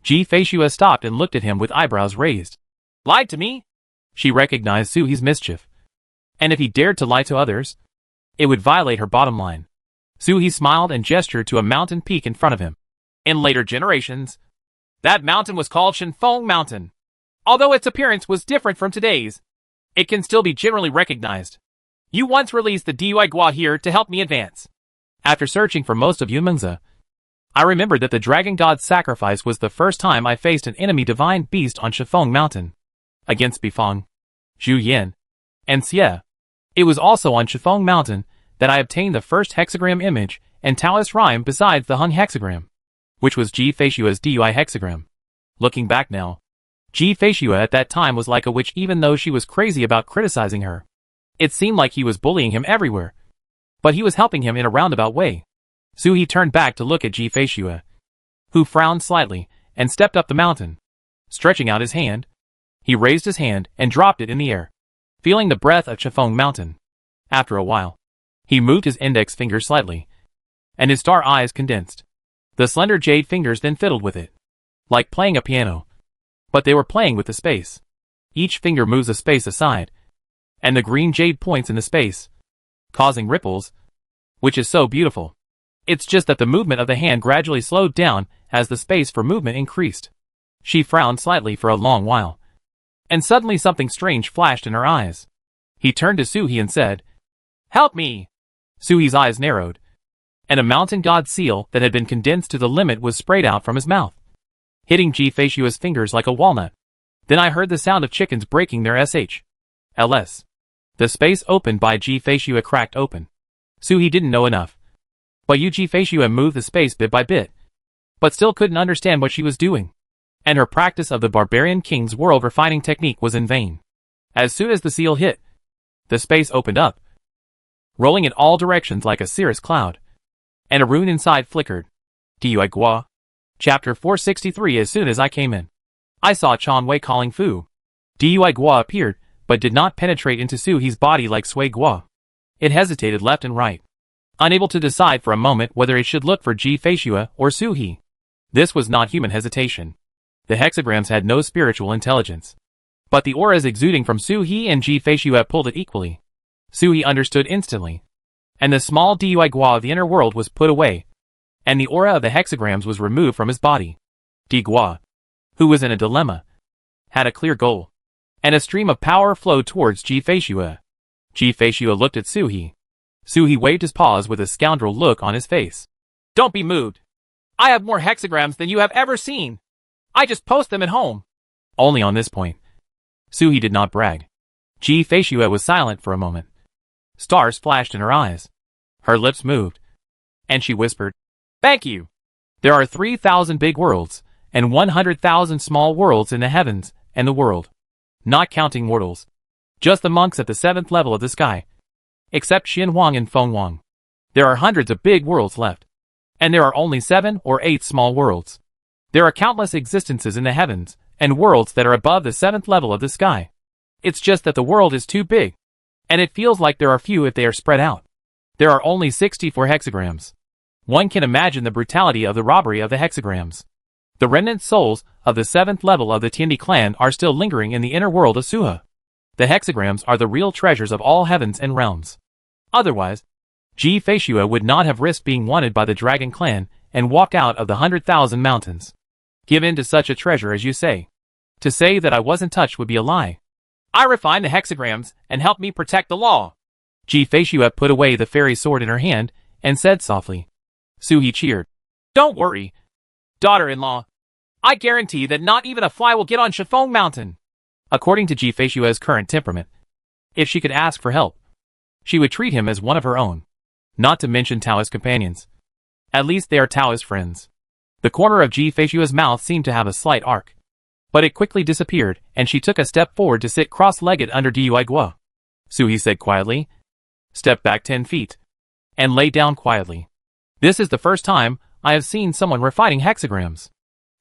Ji Feishua stopped and looked at him with eyebrows raised. Lied to me? She recognized Suhi's mischief. And if he dared to lie to others, it would violate her bottom line. Suhi smiled and gestured to a mountain peak in front of him. In later generations, that mountain was called Shenfeng Mountain. Although its appearance was different from today's, it can still be generally recognized. You once released the DUI Gua here to help me advance. After searching for most of Yunmengzi, I remembered that the dragon god's sacrifice was the first time I faced an enemy divine beast on Shifeng Mountain. Against Bifeng, Zhu Yan, and Xie. It was also on Shifeng Mountain that I obtained the first hexagram image and Taoist rhyme besides the Hung hexagram, which was Ji Feishua's DUI hexagram. Looking back now, Ji Feishua at that time was like a witch even though she was crazy about criticizing her. It seemed like he was bullying him everywhere, but he was helping him in a roundabout way. Suhi turned back to look at Ji Feishua, who frowned slightly and stepped up the mountain. Stretching out his hand, he raised his hand and dropped it in the air, feeling the breath of Shifeng Mountain. After a while, he moved his index finger slightly, and his star eyes condensed. The slender jade fingers then fiddled with it, like playing a piano. But they were playing with the space. Each finger moves a space aside, and the green jade points in the space, causing ripples, which is so beautiful. It's just that the movement of the hand gradually slowed down as the space for movement increased. She frowned slightly for a long while, and suddenly something strange flashed in her eyes. He turned to Suhi and said, "Help me!" Suhi's eyes narrowed, and a mountain god seal that had been condensed to the limit was sprayed out from his mouth, hitting Ji Feishua's fingers like a walnut. Then I heard the sound of chickens breaking their LS. The space opened by Ji Feishua cracked open. Suhi didn't know enough, but Ji Feishua moved the space bit by bit, but still couldn't understand what she was doing, and her practice of the barbarian king's world refining technique was in vain. As soon as the seal hit, the space opened up, rolling in all directions like a cirrus cloud, and a rune inside flickered. Dui Gua. Chapter 463. As soon as I came in, I saw Chan Wei calling Fu. Dui Gua appeared, but did not penetrate into Suhi's body like Sui Gua. It hesitated left and right, unable to decide for a moment whether it should look for Ji Feishua or Suhi. This was not human hesitation. The hexagrams had no spiritual intelligence, but the auras exuding from Suhi and Ji Feishua pulled it equally. Suhi understood instantly, and the small Dui Gua of the inner world was put away, and the aura of the hexagrams was removed from his body. Di Gua, who was in a dilemma, had a clear goal, and a stream of power flowed towards Ji Feishua. Ji Feishua looked at Suhi. Suhi waved his paws with a scoundrel look on his face. Don't be moved. I have more hexagrams than you have ever seen. I just post them at home. Only on this point. Suhi did not brag. Ji Feishue was silent for a moment. Stars flashed in her eyes. Her lips moved. And she whispered, "Thank you. There are 3,000 big worlds, and 100,000 small worlds in the heavens and the world. Not counting mortals. Just the monks at the 7th level of the sky. Except Xin Huang and Feng Wang. There are hundreds of big worlds left. And there are only 7 or 8 small worlds. There are countless existences in the heavens, and worlds that are above the 7th level of the sky. It's just that the world is too big. And it feels like there are few if they are spread out. There are only 64 hexagrams. One can imagine the brutality of the robbery of the hexagrams. The remnant souls of the 7th level of the Tiandi clan are still lingering in the inner world of Suha. The hexagrams are the real treasures of all heavens and realms. Otherwise, Ji Feishue would not have risked being wanted by the Dragon Clan and walk out of the 100,000 mountains. Give in to such a treasure as you say. To say that I wasn't touched would be a lie. I refined the hexagrams and helped me protect the law. Ji Feishue put away the fairy sword in her hand and said softly. Suhi cheered. Don't worry, daughter-in-law. I guarantee that not even a fly will get on Shifeng Mountain. According to Ji Feishue's current temperament, if she could ask for help, she would treat him as one of her own. Not to mention Taoist companions. At least they are Taoist friends. The corner of Ji Feishue's mouth seemed to have a slight arc. But it quickly disappeared, and she took a step forward to sit cross-legged under Dui Gua. Suhi said quietly. Step back 10 feet. And lay down quietly. This is the first time I have seen someone refining hexagrams.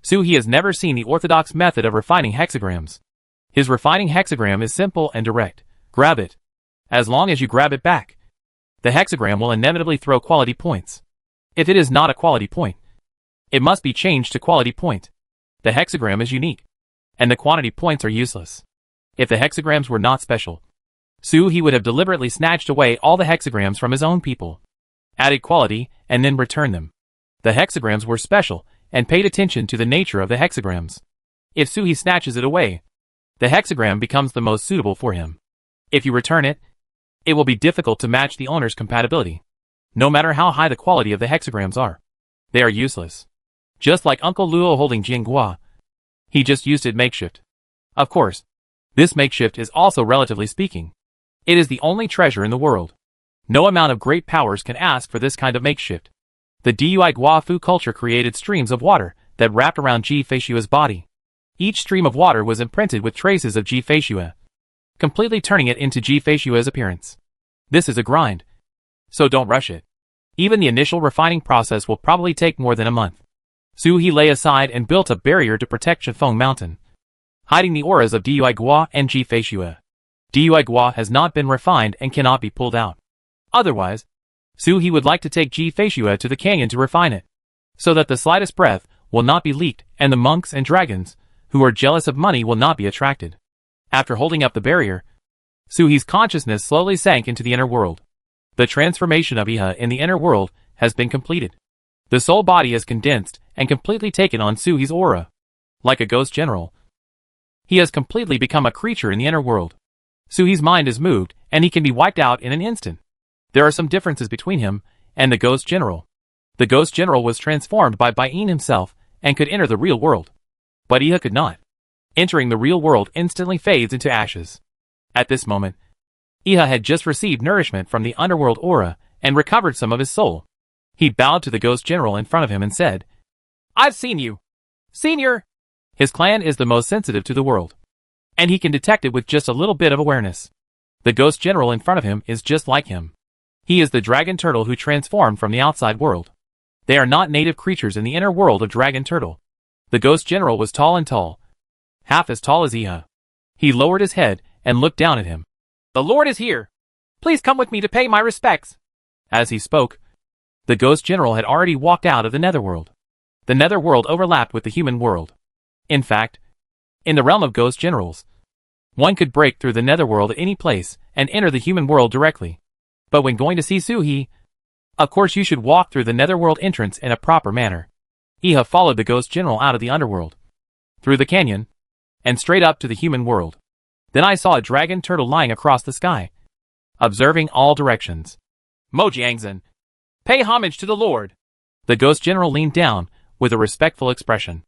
Suhi has never seen the orthodox method of refining hexagrams. His refining hexagram is simple and direct. Grab it. As long as you grab it back, the hexagram will inevitably throw quality points. If it is not a quality point, it must be changed to quality point. The hexagram is unique, and the quantity points are useless. If the hexagrams were not special, Suhi would have deliberately snatched away all the hexagrams from his own people, added quality, and then returned them. The hexagrams were special, and paid attention to the nature of the hexagrams. If Suhi snatches it away, the hexagram becomes the most suitable for him. If you return it, it will be difficult to match the owner's compatibility. No matter how high the quality of the hexagrams are, they are useless. Just like Uncle Luo holding Jinghua, he just used it makeshift. Of course, this makeshift is also relatively speaking. It is the only treasure in the world. No amount of great powers can ask for this kind of makeshift. The Dui Gua Fu culture created streams of water that wrapped around Ji Feishue's body. Each stream of water was imprinted with traces of Ji Feishue, completely turning it into Ji Feishue's appearance. This is a grind, so don't rush it. Even the initial refining process will probably take more than a month. Suhi lay aside and built a barrier to protect Shifeng Mountain, hiding the auras of Dui Gua and Ji Feishue. Dui Gua has not been refined and cannot be pulled out. Otherwise, Suhi would like to take Ji Feishue to the canyon to refine it, so that the slightest breath will not be leaked and the monks and dragons, who are jealous of money, will not be attracted. After holding up the barrier, Suhi's consciousness slowly sank into the inner world. The transformation of Iha in the inner world has been completed. The soul body is condensed and completely taken on Suhi's aura. Like a ghost general, he has completely become a creature in the inner world. Suhi's mind is moved, and he can be wiped out in an instant. There are some differences between him and the ghost general. The ghost general was transformed by Baiyin himself and could enter the real world. But Iha could not. Entering the real world instantly fades into ashes. At this moment, Iha had just received nourishment from the underworld aura and recovered some of his soul. He bowed to the ghost general in front of him and said, I've seen you, Senior. His clan is the most sensitive to the world, and he can detect it with just a little bit of awareness. The ghost general in front of him is just like him. He is the dragon turtle who transformed from the outside world. They are not native creatures in the inner world of dragon turtle. The ghost general was tall and tall, half as tall as Iha. He lowered his head and looked down at him. The Lord is here. Please come with me to pay my respects. As he spoke, the ghost general had already walked out of the netherworld. The netherworld overlapped with the human world. In fact, in the realm of ghost generals, one could break through the netherworld at any place and enter the human world directly. But when going to see Suhi, of course you should walk through the netherworld entrance in a proper manner. Iha followed the ghost general out of the underworld, through the canyon, and straight up to the human world. Then I saw a dragon turtle lying across the sky, observing all directions. Mojiangzhen, pay homage to the Lord. The ghost general leaned down, with a respectful expression.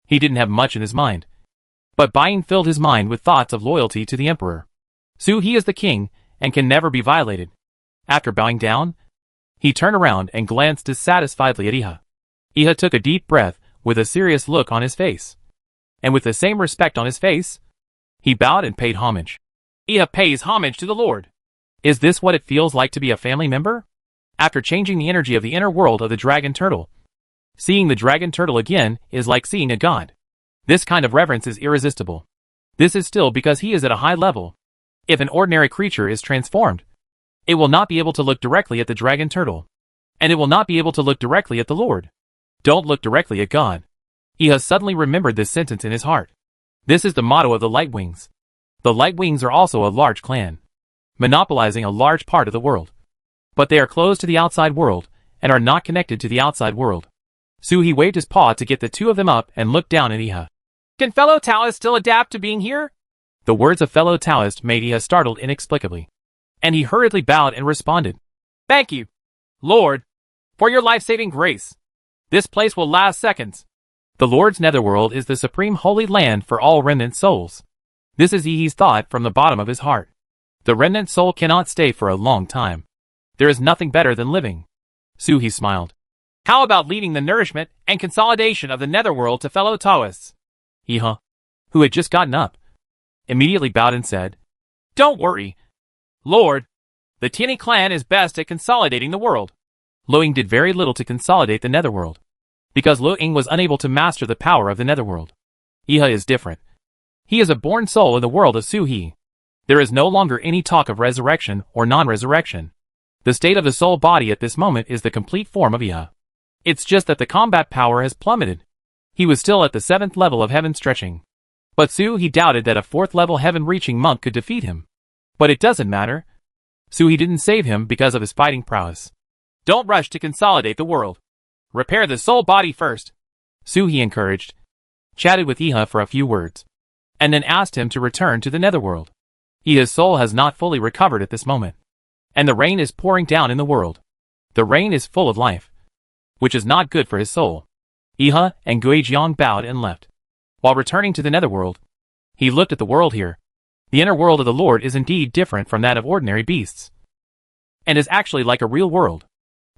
He didn't have much in his mind. But buying filled his mind with thoughts of loyalty to the emperor. Su He is the king, and can never be violated. After bowing down, he turned around and glanced dissatisfiedly at Iha. Iha took a deep breath, with a serious look on his face. And with the same respect on his face, he bowed and paid homage. Iha pays homage to the Lord. Is this what it feels like to be a family member? After changing the energy of the inner world of the dragon turtle, seeing the dragon turtle again is like seeing a god. This kind of reverence is irresistible. This is still because he is at a high level. If an ordinary creature is transformed, it will not be able to look directly at the dragon turtle. And it will not be able to look directly at the Lord. Don't look directly at God. Iha suddenly remembered this sentence in his heart. This is the motto of the Light Wings. The Light Wings are also a large clan, monopolizing a large part of the world. But they are closed to the outside world, and are not connected to the outside world. Su He waved his paw to get the two of them up and looked down at Iha. Can fellow Taoists still adapt to being here? The words of fellow Taoist made Iha startled inexplicably. And he hurriedly bowed and responded. Thank you, Lord, for your life-saving grace. This place will last seconds. The Lord's netherworld is the supreme holy land for all remnant souls. This is Ihi's thought from the bottom of his heart. The remnant soul cannot stay for a long time. There is nothing better than living. Su He smiled. How about leading the nourishment and consolidation of the netherworld to fellow Taoists? Iha, who had just gotten up, immediately bowed and said, Don't worry, Lord. The Tianyi clan is best at consolidating the world. Luoying did very little to consolidate the netherworld, because Luoying was unable to master the power of the netherworld. Iha is different. He is a born soul in the world of Su He. There is no longer any talk of resurrection or non-resurrection. The state of the soul body at this moment is the complete form of Iha. It's just that the combat power has plummeted. He was still at the 7th level of heaven stretching. But Su He doubted that a 4th level heaven reaching monk could defeat him. But it doesn't matter. Su He didn't save him because of his fighting prowess. Don't rush to consolidate the world. Repair the soul body first. Su He encouraged, chatted with Iha for a few words, and then asked him to return to the netherworld. Iha's soul has not fully recovered at this moment, and the rain is pouring down in the world. The rain is full of life, which is not good for his soul. Iha and Guijiang bowed and left. While returning to the netherworld, he looked at the world here. The inner world of the Lord is indeed different from that of ordinary beasts, and is actually like a real world.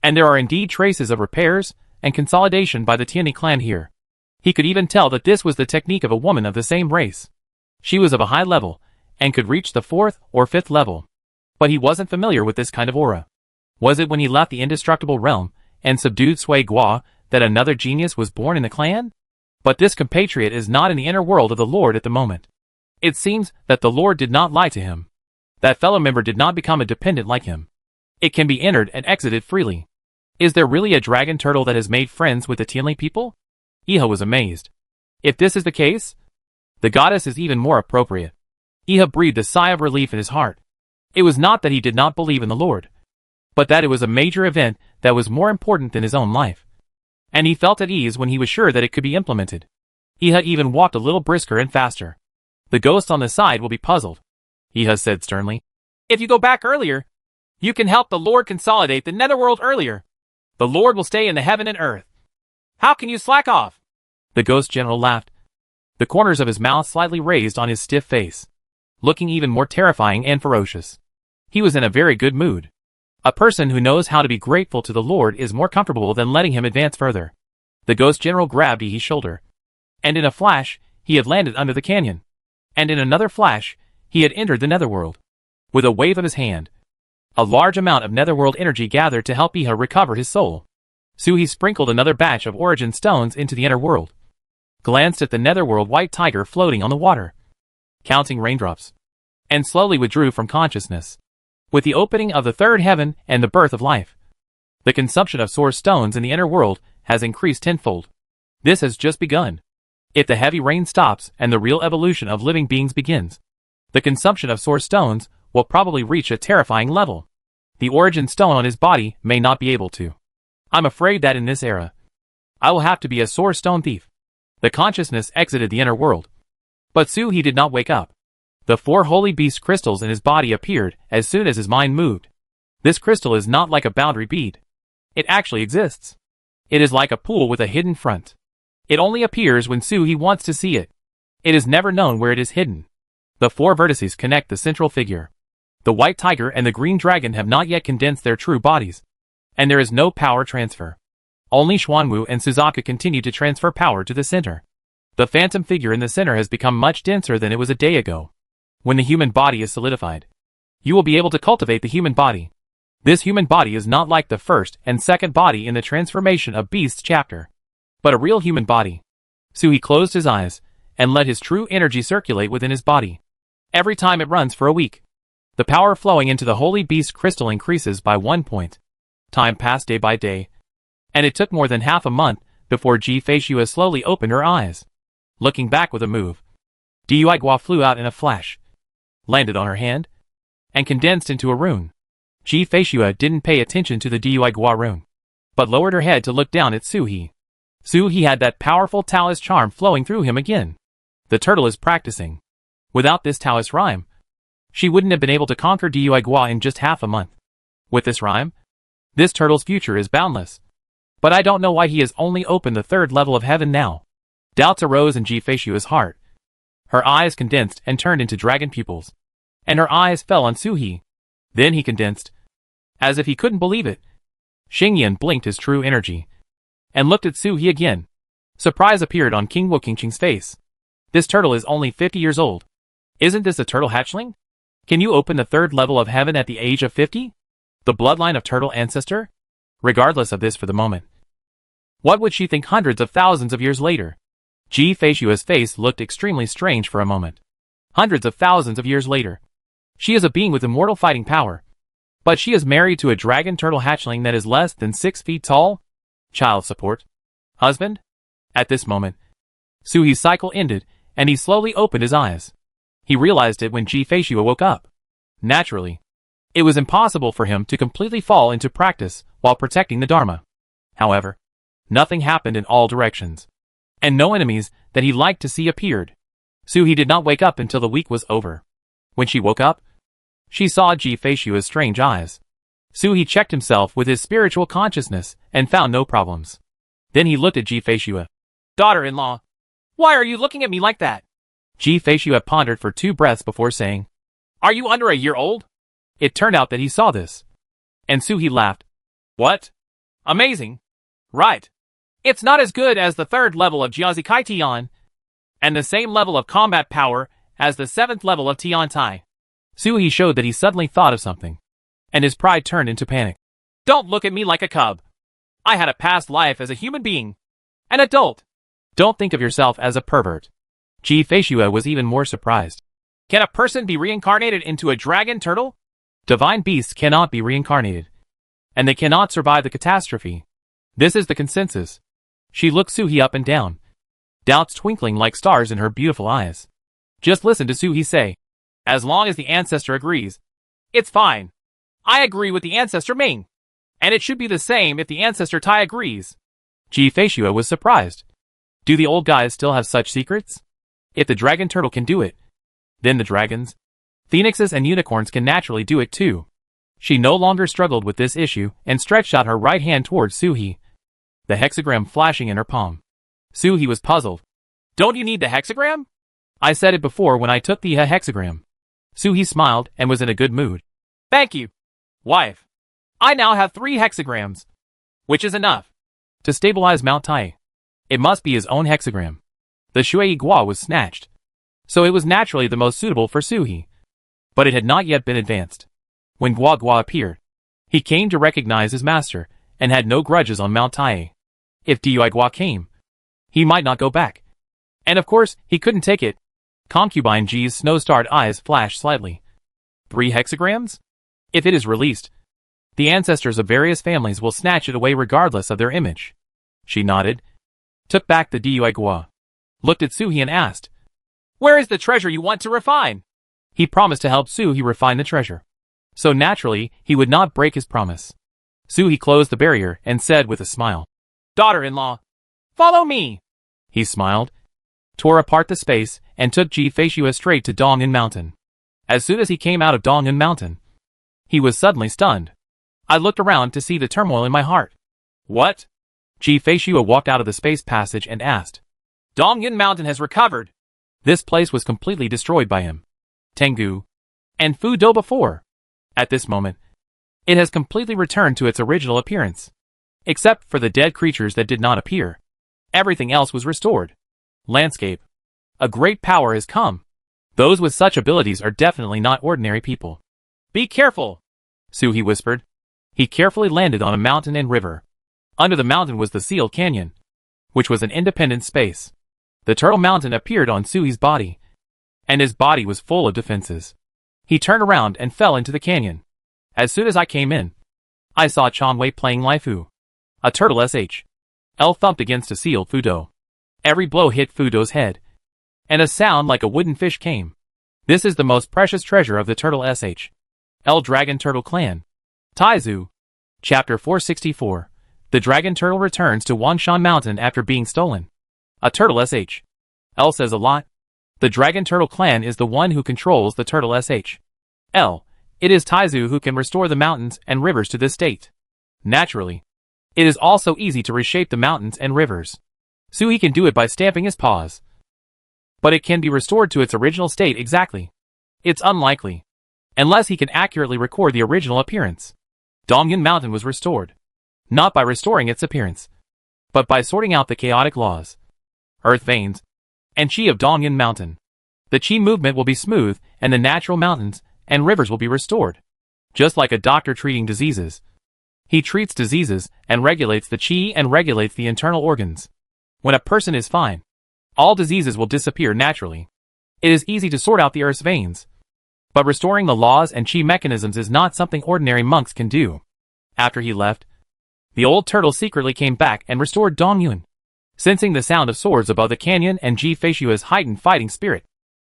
And there are indeed traces of repairs and consolidation by the Tianyi clan here. He could even tell that this was the technique of a woman of the same race. She was of a high level, and could reach the 4th or 5th level. But he wasn't familiar with this kind of aura. Was it when he left the indestructible realm, and subdued Sui Gua, that another genius was born in the clan? But this compatriot is not in the inner world of the Lord at the moment. It seems that the Lord did not lie to him. That fellow member did not become a dependent like him. It can be entered and exited freely. Is there really a dragon turtle that has made friends with the Tianyi people? Iha was amazed. If this is the case, the goddess is even more appropriate. Iha breathed a sigh of relief in his heart. It was not that he did not believe in the Lord, but that it was a major event that was more important than his own life. And he felt at ease when he was sure that it could be implemented. Iha even walked a little brisker and faster. The ghosts on the side will be puzzled. Iha said sternly. If you go back earlier, you can help the Lord consolidate the netherworld earlier. The Lord will stay in the heaven and earth. How can you slack off? The ghost general laughed, the corners of his mouth slightly raised on his stiff face, looking even more terrifying and ferocious. He was in a very good mood. A person who knows how to be grateful to the Lord is more comfortable than letting him advance further. The ghost general grabbed Ihi's shoulder, and in a flash, he had landed under the canyon. And in another flash, he had entered the netherworld. With a wave of his hand, a large amount of netherworld energy gathered to help Iha recover his soul. Su He sprinkled another batch of origin stones into the inner world, glanced at the netherworld white tiger floating on the water, counting raindrops, and slowly withdrew from consciousness. With the opening of the 3rd heaven and the birth of life, the consumption of source stones in the inner world has increased tenfold. This has just begun. If the heavy rain stops and the real evolution of living beings begins, the consumption of source stones will probably reach a terrifying level. The origin stone on his body may not be able to. I'm afraid that in this era, I will have to be a source stone thief. The consciousness exited the inner world. But Su He did not wake up. The 4 holy beast crystals in his body appeared as soon as his mind moved. This crystal is not like a boundary bead. It actually exists. It is like a pool with a hidden front. It only appears when Suhi wants to see it. It is never known where it is hidden. The 4 vertices connect the central figure. The white tiger and the green dragon have not yet condensed their true bodies, and there is no power transfer. Only Xuanwu and Suzuka continue to transfer power to the center. The phantom figure in the center has become much denser than it was a day ago. When the human body is solidified, you will be able to cultivate the human body. This human body is not like the first and second body in the Transformation of Beasts chapter, but a real human body. Suhi closed his eyes and let his true energy circulate within his body. Every time it runs for a week, the power flowing into the holy beast crystal increases by 1 point. Time passed day by day, and it took more than half a month before Ji Feishua slowly opened her eyes. Looking back with a move, Dui Gua flew out in a flash, landed on her hand, and condensed into a rune. Ji Feishua didn't pay attention to the Dui Gua rune, but lowered her head to look down at Suhi. Suhi had that powerful Taoist charm flowing through him again. The turtle is practicing. Without this Taoist rhyme, she wouldn't have been able to conquer Dui Gua in just half a month. With this rhyme, this turtle's future is boundless. But I don't know why he has only opened the 3rd level of heaven now. Doubts arose in Ji Feishua's heart. Her eyes condensed and turned into dragon pupils, and her eyes fell on Suhi. Then he condensed, as if he couldn't believe it. Xingyan blinked his true energy, and looked at Suhi again. Surprise appeared on King Wukingqing's face. This turtle is only 50 years old. Isn't this a turtle hatchling? Can you open the 3rd level of heaven at the age of 50? The bloodline of turtle ancestor? Regardless of this for the moment, what would she think hundreds of thousands of years later? Ji Feishua's face looked extremely strange for a moment. Hundreds of thousands of years later. She is a being with immortal fighting power, but she is married to a dragon turtle hatchling that is less than 6 feet tall? Child support? Husband? At this moment, Suhi's cycle ended, and he slowly opened his eyes. He realized it when Ji Feishua woke up. Naturally, it was impossible for him to completely fall into practice while protecting the Dharma. However, nothing happened in all directions, and no enemies that he liked to see appeared. Suhi did not wake up until the week was over. When she woke up, she saw Ji Feishua's strange eyes. Suhi checked himself with his spiritual consciousness and found no problems. Then he looked at Ji Feishua. Daughter-in-law, why are you looking at me like that? Ji Feishua pondered for 2 breaths before saying, Are you under a year old? It turned out that he saw this, and Suhi laughed. What? Amazing. Right. It's not as good as the 3rd level of Jiazikai Tian, and the same level of combat power as the 7th level of Tian Tai. Suhi showed that he suddenly thought of something, and his pride turned into panic. Don't look at me like a cub. I had a past life as a human being, an adult. Don't think of yourself as a pervert. Ji Feishua was even more surprised. Can a person be reincarnated into a dragon turtle? Divine beasts cannot be reincarnated, and they cannot survive the catastrophe. This is the consensus. She looked Suhi up and down, doubts twinkling like stars in her beautiful eyes. Just listen to Suhi say, As long as the ancestor agrees, it's fine. I agree with the ancestor Ming, and it should be the same if the ancestor Tai agrees. Ji Feishua was surprised. Do the old guys still have such secrets? If the dragon turtle can do it, then the dragons, phoenixes and unicorns can naturally do it too. She no longer struggled with this issue and stretched out her right hand towards Suhi, the hexagram flashing in her palm. Suhi was puzzled. Don't you need the hexagram? I said it before when I took the hexagram. Suhi smiled and was in a good mood. Thank you, wife. I now have 3 hexagrams, which is enough to stabilize Mount Tai. It must be his own hexagram. The Shui Gua was snatched, so it was naturally the most suitable for Suhi. But it had not yet been advanced. When Gua Gua appeared, he came to recognize his master, and had no grudges on Mount Tai. If Dui Gua came, he might not go back. And of course, he couldn't take it. Concubine Ji's snow-starred eyes flashed slightly. 3 hexagrams? If it is released, the ancestors of various families will snatch it away regardless of their image. She nodded, took back the Dui Gua, looked at Suhi and asked, Where is the treasure you want to refine? He promised to help Suhi refine the treasure, so naturally he would not break his promise. Suhi closed the barrier and said with a smile, Daughter-in-law, follow me. He smiled, tore apart the space, and took Ji Feishua straight to Dongyun Mountain. As soon as he came out of Dongyun Mountain, he was suddenly stunned. I looked around to see the turmoil in my heart. What? Feishua walked out of the space passage and asked. Dongyun Mountain has recovered. This place was completely destroyed by him, Tengu, and Fu Do before. At this moment, it has completely returned to its original appearance. Except for the dead creatures that did not appear. Everything else was restored. Landscape. A great power has come. Those with such abilities are definitely not ordinary people. Be careful, Suhi whispered. He carefully landed on a mountain and river. Under the mountain was the sealed canyon, which was an independent space. The turtle mountain appeared on Suhi's body, and his body was full of defenses. He turned around and fell into the canyon. As soon as I came in, I saw Chanwei playing Laifu. A turtle sh. L thumped against a sealed Fudo. Every blow hit Fudo's head, and a sound like a wooden fish came. This is the most precious treasure of the turtle sh. L Dragon Turtle Clan. Taizu. Chapter 464. The Dragon Turtle returns to Wanshan Mountain after being stolen. A turtle sh. L says a lot. The Dragon Turtle Clan is the one who controls the turtle sh. L. It is Taizu who can restore the mountains and rivers to this state. Naturally, it is also easy to reshape the mountains and rivers. Suhi can do it by stamping his paws. But it can be restored to its original state exactly. It's unlikely. Unless he can accurately record the original appearance. Dongyun Mountain was restored. Not by restoring its appearance, but by sorting out the chaotic laws, earth veins, and chi of Dongyun Mountain. The chi movement will be smooth, and the natural mountains and rivers will be restored. Just like a doctor treating diseases. He treats diseases and regulates the chi and regulates the internal organs. When a person is fine, all diseases will disappear naturally. It is easy to sort out the earth's veins. But restoring the laws and chi mechanisms is not something ordinary monks can do. After he left, the old turtle secretly came back and restored Dongyun. Sensing the sound of swords above the canyon and Feishua's heightened fighting spirit,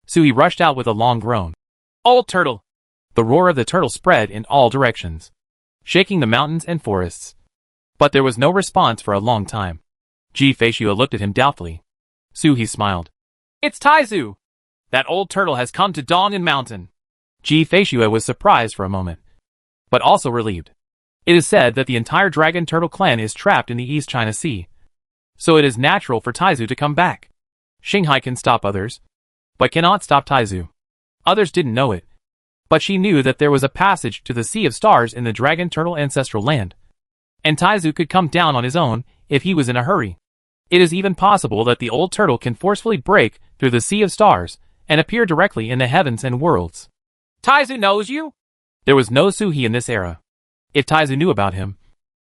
Suhi rushed out with a long groan. Old turtle! The roar of the turtle spread in all directions, shaking the mountains and forests. But there was no response for a long time. Feishua looked at him doubtfully. Suhi smiled. It's Taizu! That old turtle has come to Dongyun Mountain. Feishua was surprised for a moment, but also relieved. It is said that the entire Dragon Turtle clan is trapped in the East China Sea, so it is natural for Taizu to come back. Xinghai can stop others, but cannot stop Taizu. Others didn't know it, but she knew that there was a passage to the Sea of Stars in the Dragon Turtle ancestral land, and Taizu could come down on his own if he was in a hurry. It is even possible that the old turtle can forcefully break through the Sea of Stars and appear directly in the heavens and worlds. Taizu knows you? There was no Suhi in this era. If Taizu knew about him,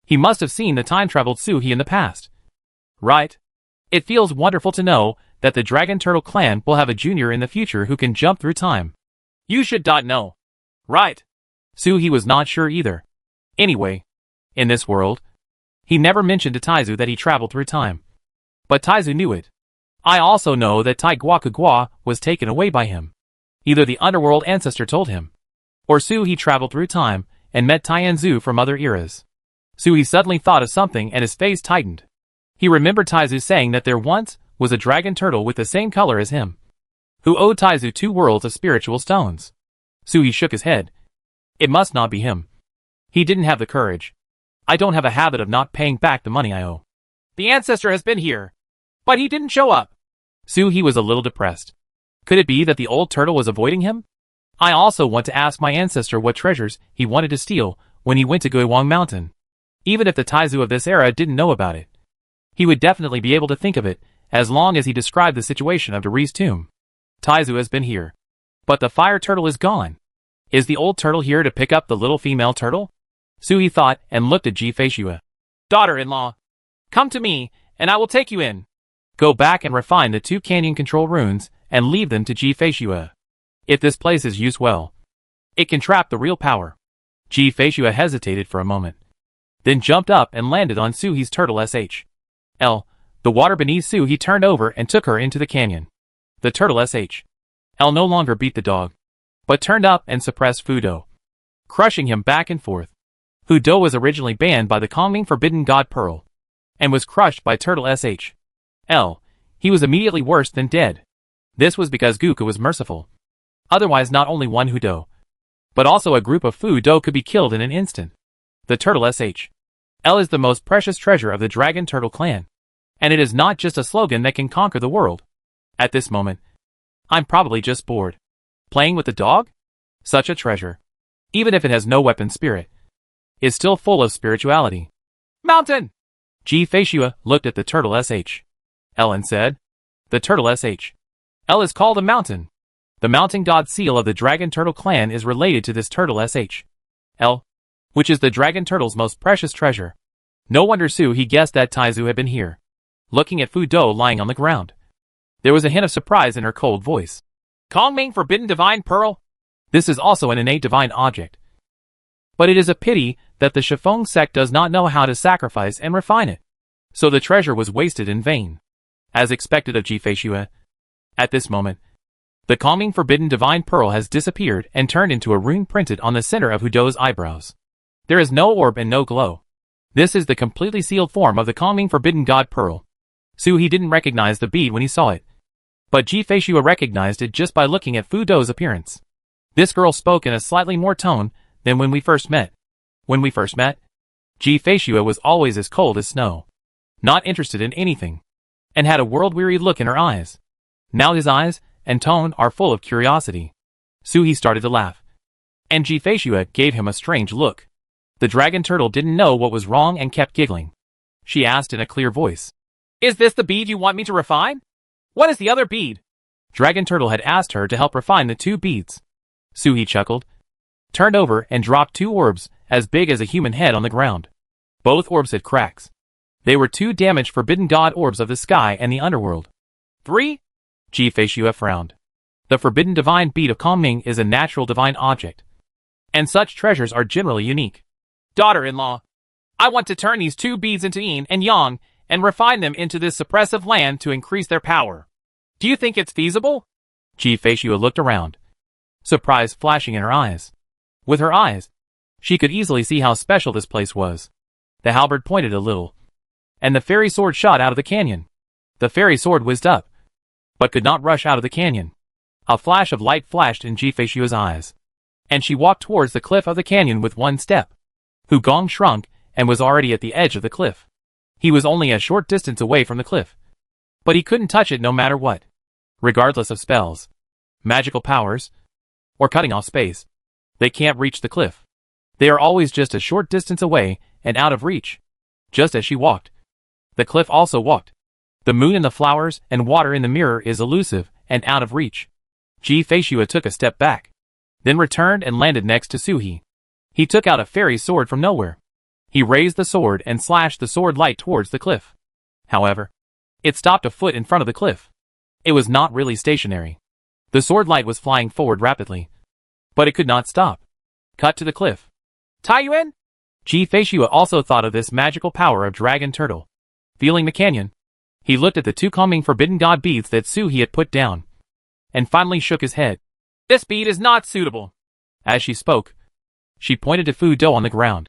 he must have seen the time-traveled Suhi in the past. Right? It feels wonderful to know that the Dragon Turtle clan will have a junior in the future who can jump through time. You should not know. Right? Suhi was not sure either. Anyway, in this world, he never mentioned to Taizu that he traveled through time. But Taizu knew it. I also know that Tai Guakugua was taken away by him. Either the underworld ancestor told him, or Suhi traveled through time and met Tianzu from other eras. Suhi suddenly thought of something and his face tightened. He remembered Taizu saying that there once was a dragon turtle with the same color as him, who owed Taizu 2 worlds of spiritual stones. Suhi shook his head. It must not be him. He didn't have the courage. I don't have a habit of not paying back the money I owe. The ancestor has been here, but he didn't show up. Suhi was a little depressed. Could it be that the old turtle was avoiding him? I also want to ask my ancestor what treasures he wanted to steal when he went to Guiwang Mountain. Even if the Taizu of this era didn't know about it, he would definitely be able to think of it, as long as he described the situation of Dari's tomb. Taizu has been here, but the fire turtle is gone. Is the old turtle here to pick up the little female turtle? Suhi thought and looked at Feishua. Daughter-in-law, come to me, and I will take you in. Go back and refine the 2 canyon control runes, and leave them to Feishua. If this place is used well, it can trap the real power. Feishua hesitated for a moment, then jumped up and landed on Suhi's turtle sh. L. The water beneath Suhi turned over and took her into the canyon. The turtle sh. L no longer beat the dog, but turned up and suppressed Fudo, crushing him back and forth. Fudo was originally banned by the Kongming Forbidden God Pearl, and was crushed by turtle sh. L. He was immediately worse than dead. This was because Guka was merciful. Otherwise not only one Fudo, but also a group of Fudo could be killed in an instant. The turtle sh. L is the most precious treasure of the Dragon Turtle clan. And it is not just a slogan that can conquer the world. At this moment, I'm probably just bored. Playing with the dog? Such a treasure. Even if it has no weapon spirit, is still full of spirituality. Mountain! G. Feishua looked at the turtle sh. L and said, the turtle sh. L is called a mountain. The mountain god seal of the Dragon Turtle clan is related to this turtle sh. L, which is the Dragon Turtle's most precious treasure. No wonder He guessed that Taizu had been here. Looking at Fu Do lying on the ground, there was a hint of surprise in her cold voice. Kongming Forbidden Divine Pearl? This is also an innate divine object. But it is a pity that the Shifeng sect does not know how to sacrifice and refine it. So the treasure was wasted in vain. As expected of Ji Feishua. At this moment, the Kongming Forbidden Divine Pearl has disappeared and turned into a rune printed on the center of Hudo's eyebrows. There is no orb and no glow. This is the completely sealed form of the Kongming Forbidden God Pearl. He didn't recognize the bead when he saw it. But Ji Feishua recognized it just by looking at Fu Do's appearance. This girl spoke in a slightly more tone than when we first met. When we first met, Ji Feishua was always as cold as snow. Not interested in anything. And had a world-weary look in her eyes. Now his eyes and tone are full of curiosity. He started to laugh. And Ji Feishua gave him a strange look. The dragon turtle didn't know what was wrong and kept giggling. She asked in a clear voice, is this the bead you want me to refine? What is the other bead? Dragon Turtle had asked her to help refine the two beads. He chuckled, turned over and dropped two orbs as big as a human head on the ground. Both orbs had cracks. They were two damaged forbidden god orbs of the sky and the underworld. 3? Ji Feishua frowned. The forbidden divine bead of Kongming is a natural divine object. And such treasures are generally unique. Daughter-in-law, I want to turn these two beads into yin and yang and refine them into this suppressive land to increase their power. Do you think it's feasible? Ji Feishua looked around, surprise flashing in her eyes. With her eyes, she could easily see how special this place was. The halberd pointed a little, and the fairy sword shot out of the canyon. The fairy sword whizzed up, but could not rush out of the canyon. A flash of light flashed in Ji Feishua's eyes, and she walked towards the cliff of the canyon with one step. Hu Gong shrunk and was already at the edge of the cliff. He was only a short distance away from the cliff, but he couldn't touch it no matter what. Regardless of spells, magical powers, or cutting off space, they can't reach the cliff. They are always just a short distance away and out of reach. Just as she walked, the cliff also walked. The moon and the flowers and water in the mirror is elusive and out of reach. Ji Feishua took a step back, then returned and landed next to Suhi. He took out a fairy sword from nowhere. He raised the sword and slashed the sword light towards the cliff. However, it stopped a foot in front of the cliff. It was not really stationary. The sword light was flying forward rapidly, but it could not stop. Cut to the cliff. Taiyuan? Ji Feishua also thought of this magical power of Dragon Turtle. Feeling the canyon, he looked at the two calming forbidden god beads that Suhi had put down, and finally shook his head. This bead is not suitable. As she spoke, she pointed to Fu Do on the ground.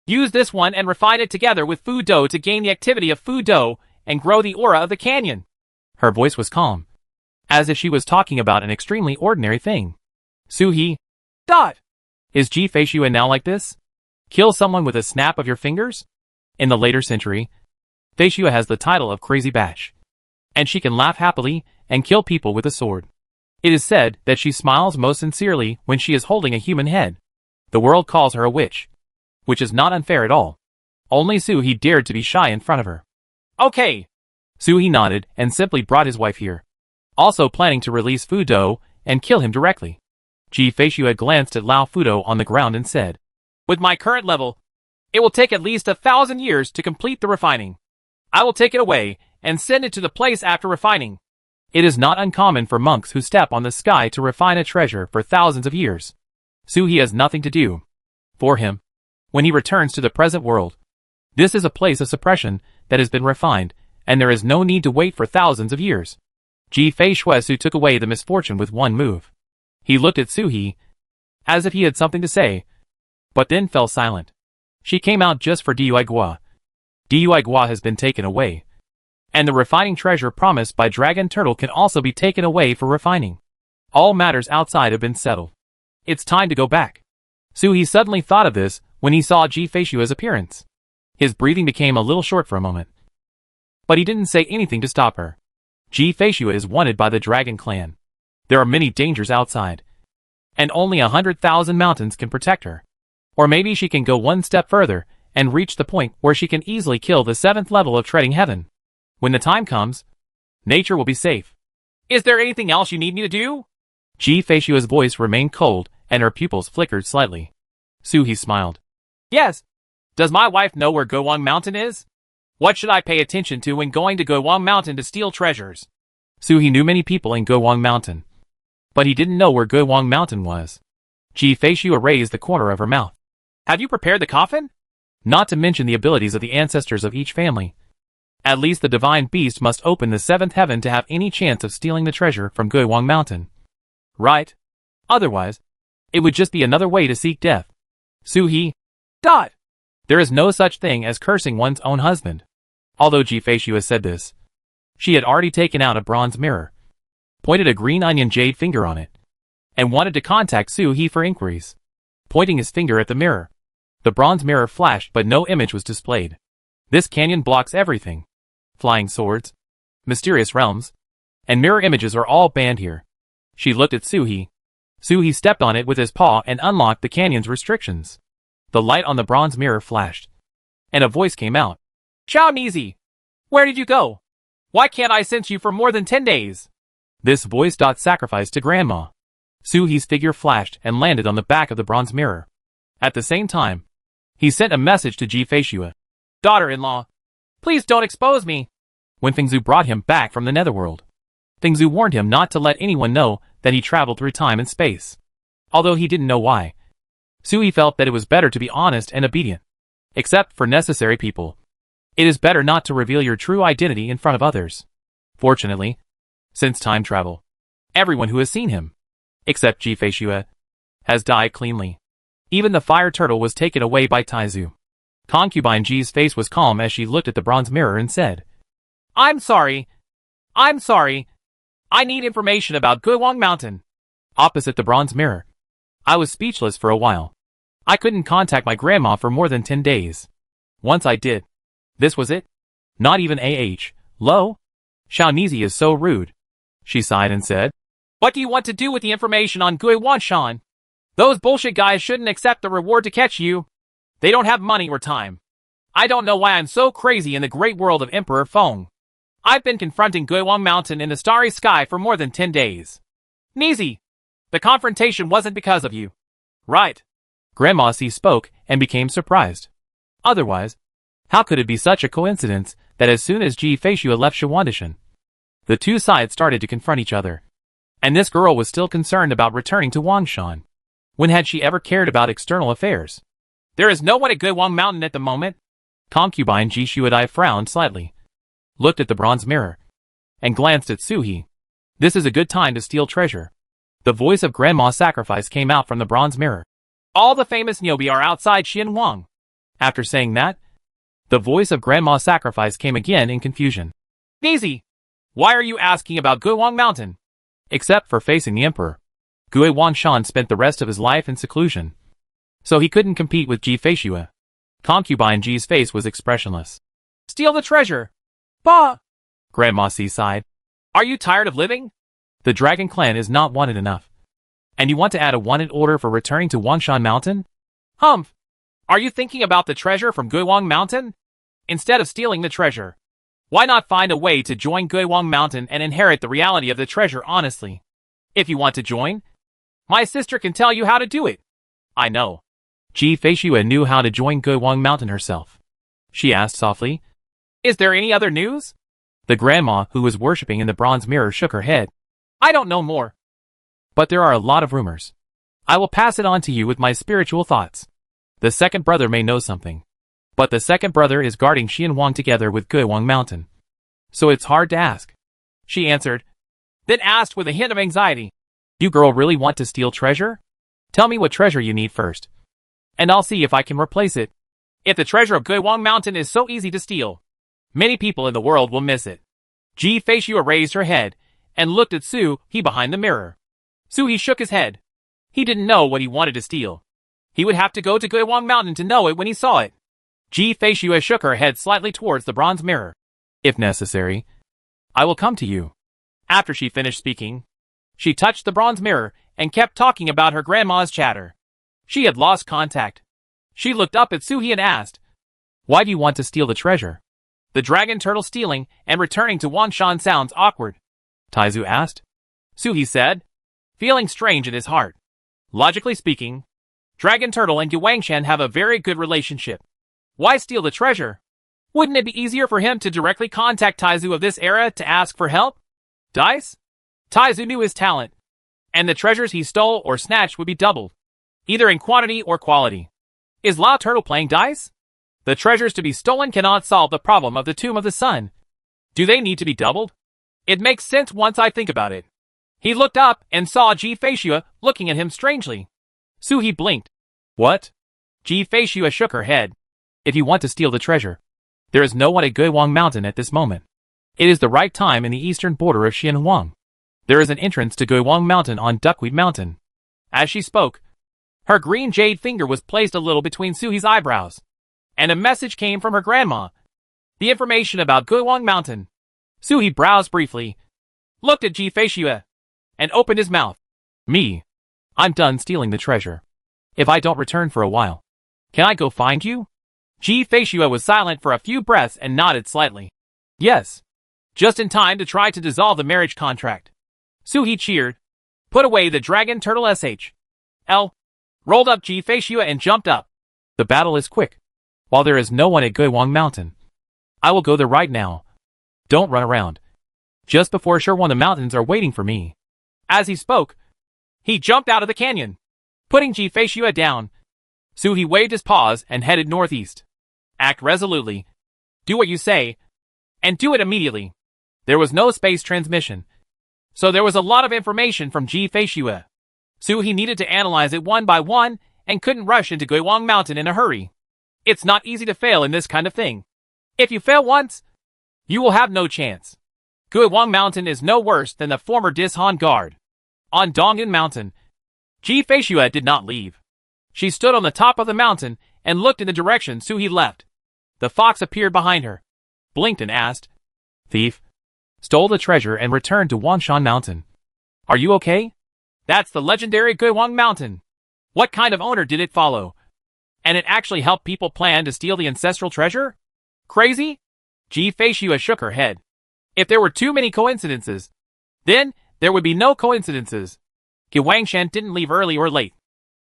Use this one and refine it together with Fu Do to gain the activity of Fu Do and grow the aura of the canyon. Her voice was calm, as if she was talking about an extremely ordinary thing. Suhi. Dot. Is Ji Feishua now like this? Kill someone with a snap of your fingers? In the later century, Feishua has the title of Crazy Bash, and she can laugh happily and kill people with a sword. It is said that she smiles most sincerely when she is holding a human head. The world calls her a witch, which is not unfair at all. Only Suhi dared to be shy in front of her. Okay. Suhi nodded and simply brought his wife here, also planning to release Fu Do and kill him directly. Ji Feishua glanced at Lao Fudo on the ground and said, with my current level, it will take at least 1,000 years to complete the refining. I will take it away and send it to the place after refining. It is not uncommon for monks who step on the sky to refine a treasure for thousands of years. Suhi has nothing to do for him when he returns to the present world. This is a place of suppression that has been refined, and there is no need to wait for thousands of years. Ji Feishua took away the misfortune with one move. He looked at Suhi, as if he had something to say, but then fell silent. She came out just for Dui Gua. Dui Gua has been taken away, and the refining treasure promised by Dragon Turtle can also be taken away for refining. All matters outside have been settled. It's time to go back. Suhi suddenly thought of this when he saw Ji Feishua's appearance. His breathing became a little short for a moment. But he didn't say anything to stop her. Ji-Feishua is wanted by the Dragon Clan. There are many dangers outside. And only 100,000 mountains can protect her. Or maybe she can go one step further and reach the point where she can easily kill the 7th level of treading heaven. When the time comes, nature will be safe. Is there anything else you need me to do? Ji-Feishua's voice remained cold and her pupils flickered slightly. Suhi smiled. Yes. Does my wife know where Guowang Mountain is? What should I pay attention to when going to Guowang Mountain to steal treasures? Suhi knew many people in Guowang Mountain. But he didn't know where Guowang Mountain was. Ji-Feishua raised the corner of her mouth. Have you prepared the coffin? Not to mention the abilities of the ancestors of each family. At least the divine beast must open the 7th heaven to have any chance of stealing the treasure from Guowang Mountain. Right. Otherwise, it would just be another way to seek death. Suhi. There is no such thing as cursing one's own husband. Although Ji-Feishua said this, she had already taken out a bronze mirror, pointed a green onion jade finger on it, and wanted to contact Suhi for inquiries. Pointing his finger at the mirror, the bronze mirror flashed but no image was displayed. This canyon blocks everything. Flying swords, mysterious realms, and mirror images are all banned here. She looked at Suhi. Suhi stepped on it with his paw and unlocked the canyon's restrictions. The light on the bronze mirror flashed, and a voice came out. Xiao Nizi, where did you go? Why can't I sense you for more than 10 days? This voice sacrificed to Grandma. Suhi's figure flashed and landed on the back of the bronze mirror. At the same time, he sent a message to Ji-Feishua. Daughter-in-law, please don't expose me. When Fengzu brought him back from the netherworld, Fengzu warned him not to let anyone know that he traveled through time and space. Although he didn't know why, Suhi felt that it was better to be honest and obedient. Except for necessary people. It is better not to reveal your true identity in front of others. Fortunately, since time travel, everyone who has seen him, except Ji-Feishua, has died cleanly. Even the fire turtle was taken away by Taizu. Concubine Ji's face was calm as she looked at the bronze mirror and said, I'm sorry. I need information about Guowang Mountain. Opposite the bronze mirror, I was speechless for a while. I couldn't contact my grandma for more than 10 days. Once I did. This was it? Not even Lo? Xiao Nizi is so rude. She sighed and said, What do you want to do with the information on Guowang Shan? Those bullshit guys shouldn't accept the reward to catch you. They don't have money or time. I don't know why I'm so crazy in the great world of Emperor Feng. I've been confronting Guowang Mountain in the starry sky for more than 10 days. Nizi, the confrontation wasn't because of you. Right. Grandma C spoke and became surprised. Otherwise, how could it be such a coincidence that as soon as Ji-Feishua left Shawandishan, the two sides started to confront each other? And this girl was still concerned about returning to Wangshan. When had she ever cared about external affairs? There is no one at Guowang Mountain at the moment. Concubine Ji Shuadai frowned slightly, looked at the bronze mirror, and glanced at Suhi. This is a good time to steal treasure. The voice of Grandma Sacrifice came out from the bronze mirror. All the famous Nyobi are outside Xianwang. After saying that, the voice of Grandma Sacrifice came again in confusion. Nizi, why are you asking about Guowang Mountain? Except for facing the Emperor, Guowang Shan spent the rest of his life in seclusion, so he couldn't compete with Ji-Feishua. Concubine Ji's face was expressionless. Steal the treasure! Bah! Grandma C sighed. Are you tired of living? The Dragon Clan is not wanted enough. And you want to add a wanted order for returning to Wangshan Mountain? Humph! Are you thinking about the treasure from Guowang Mountain? Instead of stealing the treasure, why not find a way to join Guowang Mountain and inherit the reality of the treasure honestly? If you want to join, my sister can tell you how to do it. I know. Ji-Feishua knew how to join Guowang Mountain herself. She asked softly, Is there any other news? The grandma who was worshipping in the bronze mirror shook her head. I don't know more. But there are a lot of rumors. I will pass it on to you with my spiritual thoughts. The second brother may know something. But the second brother is guarding Xianwang together with Guowang Mountain. So it's hard to ask. She answered, then asked with a hint of anxiety. You girl really want to steal treasure? Tell me what treasure you need first. And I'll see if I can replace it. If the treasure of Guowang Mountain is so easy to steal, many people in the world will miss it. Ji-Feishua raised her head and looked at Suhi behind the mirror. Suhi shook his head. He didn't know what he wanted to steal. He would have to go to Guowang Mountain to know it when he saw it. Ji Feishue shook her head slightly towards the bronze mirror. If necessary, I will come to you. After she finished speaking, she touched the bronze mirror and kept talking about her grandma's chatter. She had lost contact. She looked up at Suhi and asked, "Why do you want to steal the treasure?" The dragon turtle stealing and returning to Wanshan sounds awkward, Taizu asked. Suhi said, feeling strange in his heart. Logically speaking, Dragon Turtle and Yuangshan have a very good relationship. Why steal the treasure? Wouldn't it be easier for him to directly contact Taizu of this era to ask for help? Dice? Taizu knew his talent, and the treasures he stole or snatched would be doubled, either in quantity or quality. Is Lao Turtle playing dice? The treasures to be stolen cannot solve the problem of the Tomb of the Sun. Do they need to be doubled? It makes sense once I think about it. He looked up and saw Ji Feishue looking at him strangely. Suhi blinked. What? Ji Feishue shook her head. If you want to steal the treasure, there is no one at Guiwang Mountain at this moment. It is the right time in the eastern border of Xianhuang. There is an entrance to Guiwang Mountain on Duckweed Mountain. As she spoke, her green jade finger was placed a little between Suhi's eyebrows, and a message came from her grandma. The information about Guiwang Mountain. Suhi browsed briefly, looked at Ji Feishue, and opened his mouth. Me. I'm done stealing the treasure. If I don't return for a while, can I go find you? Ji Feishue was silent for a few breaths and nodded slightly. Yes. Just in time to try to dissolve the marriage contract. Suhi cheered, put away the dragon turtle SHL, rolled up Ji Feishue and jumped up. The battle is quick. While there is no one at Guiwang Mountain, I will go there right now. Don't run around. Just before Shirwan the mountains are waiting for me. As he spoke, he jumped out of the canyon, putting Ji Feishue down. Suhi waved his paws and headed northeast. Act resolutely. Do what you say, and do it immediately. There was no space transmission, so there was a lot of information from Ji Feishue. Suhi needed to analyze it one by one and couldn't rush into Guiwang Mountain in a hurry. It's not easy to fail in this kind of thing. If you fail once, you will have no chance. Guiwang Mountain is no worse than the former Dishan Guard. On Dong'an Mountain, Ji Feishue did not leave. She stood on the top of the mountain and looked in the direction Suhi left. The fox appeared behind her, blinked and asked, "Thief, stole the treasure and returned to Wanshan Mountain. Are you okay?" That's the legendary Guiwang Mountain. What kind of owner did it follow? And it actually helped people plan to steal the ancestral treasure? Crazy? Ji Feishue shook her head. If there were too many coincidences, then there would be no coincidences. Guiwangshan didn't leave early or late,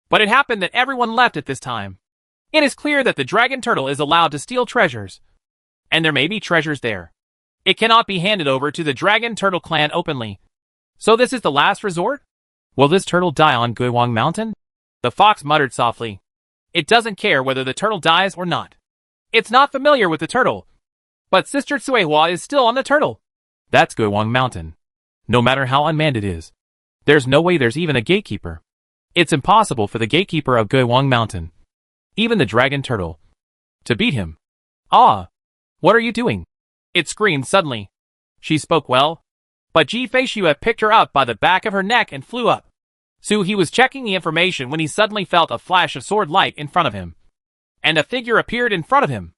but it happened that everyone left at this time. It is clear that the dragon turtle is allowed to steal treasures, and there may be treasures there. It cannot be handed over to the dragon turtle clan openly. So this is the last resort? Will this turtle die on Guiwang Mountain? The fox muttered softly. It doesn't care whether the turtle dies or not. It's not familiar with the turtle, but Sister Tsuehua is still on the turtle. That's Guiwang Mountain. No matter how unmanned it is, there's no way there's even a gatekeeper. It's impossible for the gatekeeper of Guiwang Mountain, even the dragon turtle, to beat him. Ah! What are you doing? It screamed suddenly. She spoke well, but Ji Feishue picked her up by the back of her neck and flew up. He was checking the information when he suddenly felt a flash of sword light in front of him, and a figure appeared in front of him.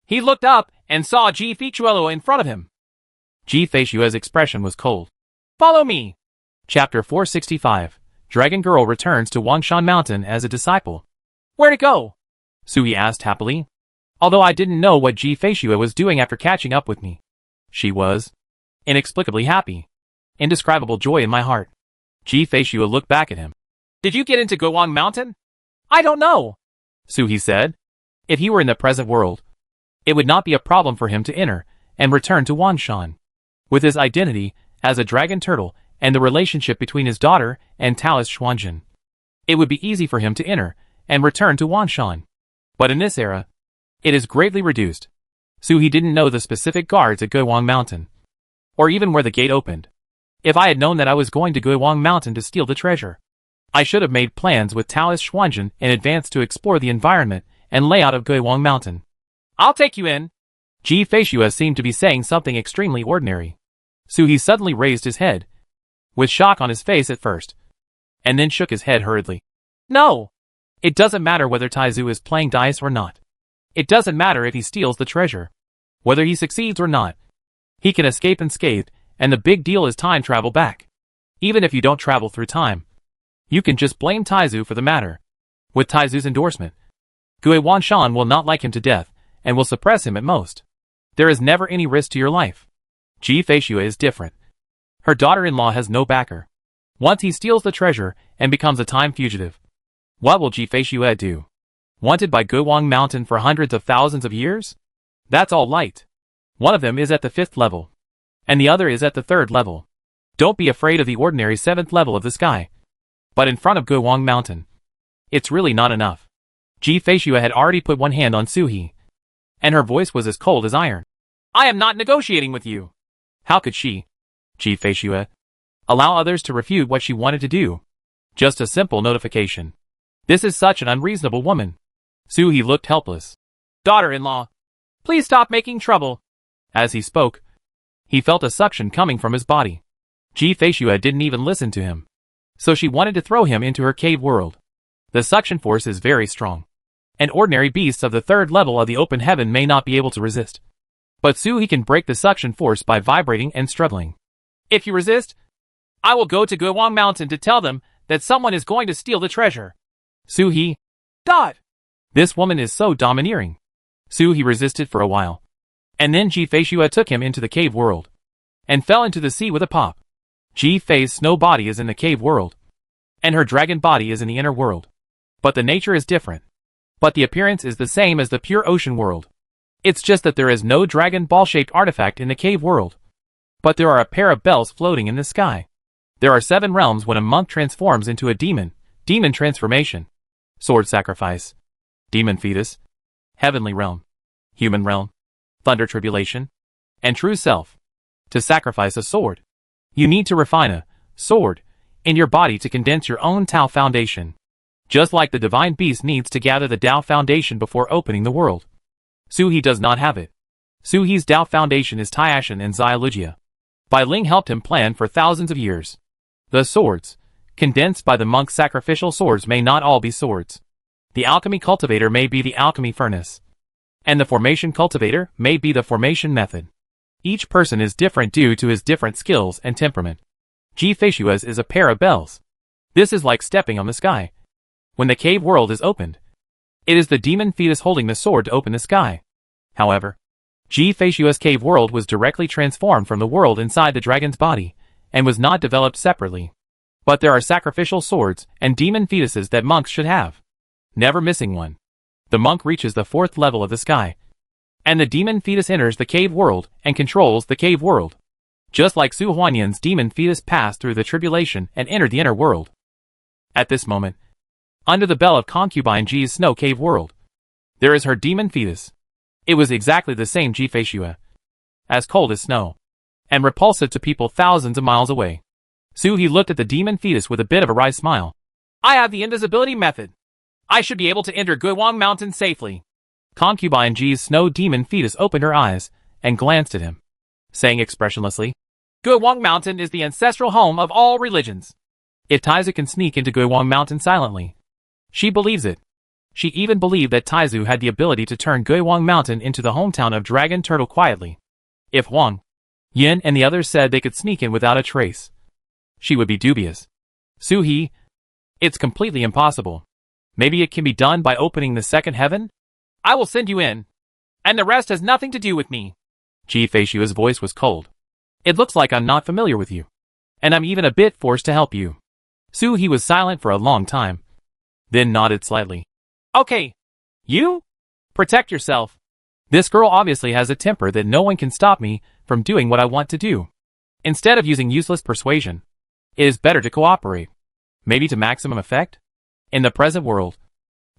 He looked up and saw Ji Feishue in front of him. Ji Feishue's expression was cold. Follow me! Chapter 465. Dragon Girl returns to Wangshan Mountain as a disciple. Where to go? Suhi asked happily. Although I didn't know what Ji Feishue was doing after catching up with me. She was inexplicably happy. Indescribable joy in my heart. Ji Feishue looked back at him. Did you get into Guiwang Mountain? I don't know, Suhi said. If he were in the present world, it would not be a problem for him to enter and return to Wanshan. With his identity as a dragon turtle and the relationship between his daughter and Taoist Xuanjun, it would be easy for him to enter and return to Wanshan. But in this era, it is greatly reduced. Suhi didn't know the specific guards at Guiwang Mountain, or even where the gate opened. If I had known that I was going to Guiwang Mountain to steal the treasure, I should have made plans with Taoist Xuanjun in advance to explore the environment and layout of Guiwang Mountain. I'll take you in. Ji Feishue seemed to be saying something extremely ordinary. Suhi suddenly raised his head, with shock on his face at first, and then shook his head hurriedly. No! It doesn't matter whether Taizu is playing dice or not. It doesn't matter if he steals the treasure. Whether he succeeds or not, he can escape unscathed, and the big deal is time travel back. Even if you don't travel through time, you can just blame Taizu for the matter. With Taizu's endorsement, Gui Wanshan will not like him to death, and will suppress him at most. There is never any risk to your life. Ji Feishue is different. Her daughter-in-law has no backer. Once he steals the treasure and becomes a time fugitive, what will Ji Feishue do? Wanted by Guiwang Mountain for hundreds of thousands of years? That's all light. One of them is at the 5th level, and the other is at the 3rd level. Don't be afraid of the ordinary 7th level of the sky. But in front of Guiwang Mountain, it's really not enough. Ji Feishue had already put one hand on Suhi, and her voice was as cold as iron. I am not negotiating with you. How could she, Ji Feishue, allow others to refute what she wanted to do? Just a simple notification. This is such an unreasonable woman. Suhi looked helpless. Daughter-in-law, please stop making trouble. As he spoke, he felt a suction coming from his body. Ji Feishue didn't even listen to him, so she wanted to throw him into her cave world. The suction force is very strong, and ordinary beasts of the 3rd level of the open heaven may not be able to resist. But Suhi can break the suction force by vibrating and struggling. If you resist, I will go to Guiwang Mountain to tell them that someone is going to steal the treasure. Suhi, Dot! This woman is so domineering. Suhi resisted for a while, and then Ji Feishue took him into the cave world, and fell into the sea with a pop. Ji Fei's snow body is in the cave world, and her dragon body is in the inner world. But the nature is different. But the appearance is the same as the pure ocean world. It's just that there is no dragon ball-shaped artifact in the cave world. But there are a pair of bells floating in the sky. There are 7 realms when a monk transforms into a demon. Demon transformation. Sword sacrifice. Demon fetus. Heavenly realm. Human realm. Thunder tribulation. And true self. To sacrifice a sword, you need to refine a sword in your body to condense your own Tao foundation. Just like the divine beast needs to gather the Tao foundation before opening the world. Suhi does not have it. Suhi's Tao foundation is Tiashan and Xiaolugia. Bai Ling helped him plan for thousands of years. The swords, condensed by the monk's sacrificial swords, may not all be swords. The alchemy cultivator may be the alchemy furnace, and the formation cultivator may be the formation method. Each person is different due to his different skills and temperament. Ji Feishue's is a pair of bells. This is like stepping on the sky. When the cave world is opened, it is the demon fetus holding the sword to open the sky. However, Ji Feishue's cave world was directly transformed from the world inside the dragon's body, and was not developed separately. But there are sacrificial swords and demon fetuses that monks should have. Never missing one. The monk reaches the 4th level of the sky, and the demon fetus enters the cave world and controls the cave world. Just like Su Huanyan's demon fetus passed through the tribulation and entered the inner world. At this moment, under the bell of concubine Ji's snow cave world, there is her demon fetus. It was exactly the same Ji Feishue, as cold as snow, and repulsive to people thousands of miles away. Suhi looked at the demon fetus with a bit of a wry smile. I have the invisibility method. I should be able to enter Guiwang Mountain safely. Concubine Ji's snow demon fetus opened her eyes and glanced at him, saying expressionlessly, Guiwang Mountain is the ancestral home of all religions. If Taizu can sneak into Guiwang Mountain silently, she believes it. She even believed that Taizu had the ability to turn Guiwang Mountain into the hometown of Dragon Turtle quietly. If Huang, Yin and the others said they could sneak in without a trace, she would be dubious. Suhi, it's completely impossible. Maybe it can be done by opening the 2nd heaven? I will send you in, and the rest has nothing to do with me. Ji Feishue's voice was cold. It looks like I'm not familiar with you, and I'm even a bit forced to help you. Suhi was silent for a long time, then nodded slightly. Okay. You? Protect yourself. This girl obviously has a temper that no one can stop me from doing what I want to do. Instead of using useless persuasion, it is better to cooperate. Maybe to maximum effect? In the present world,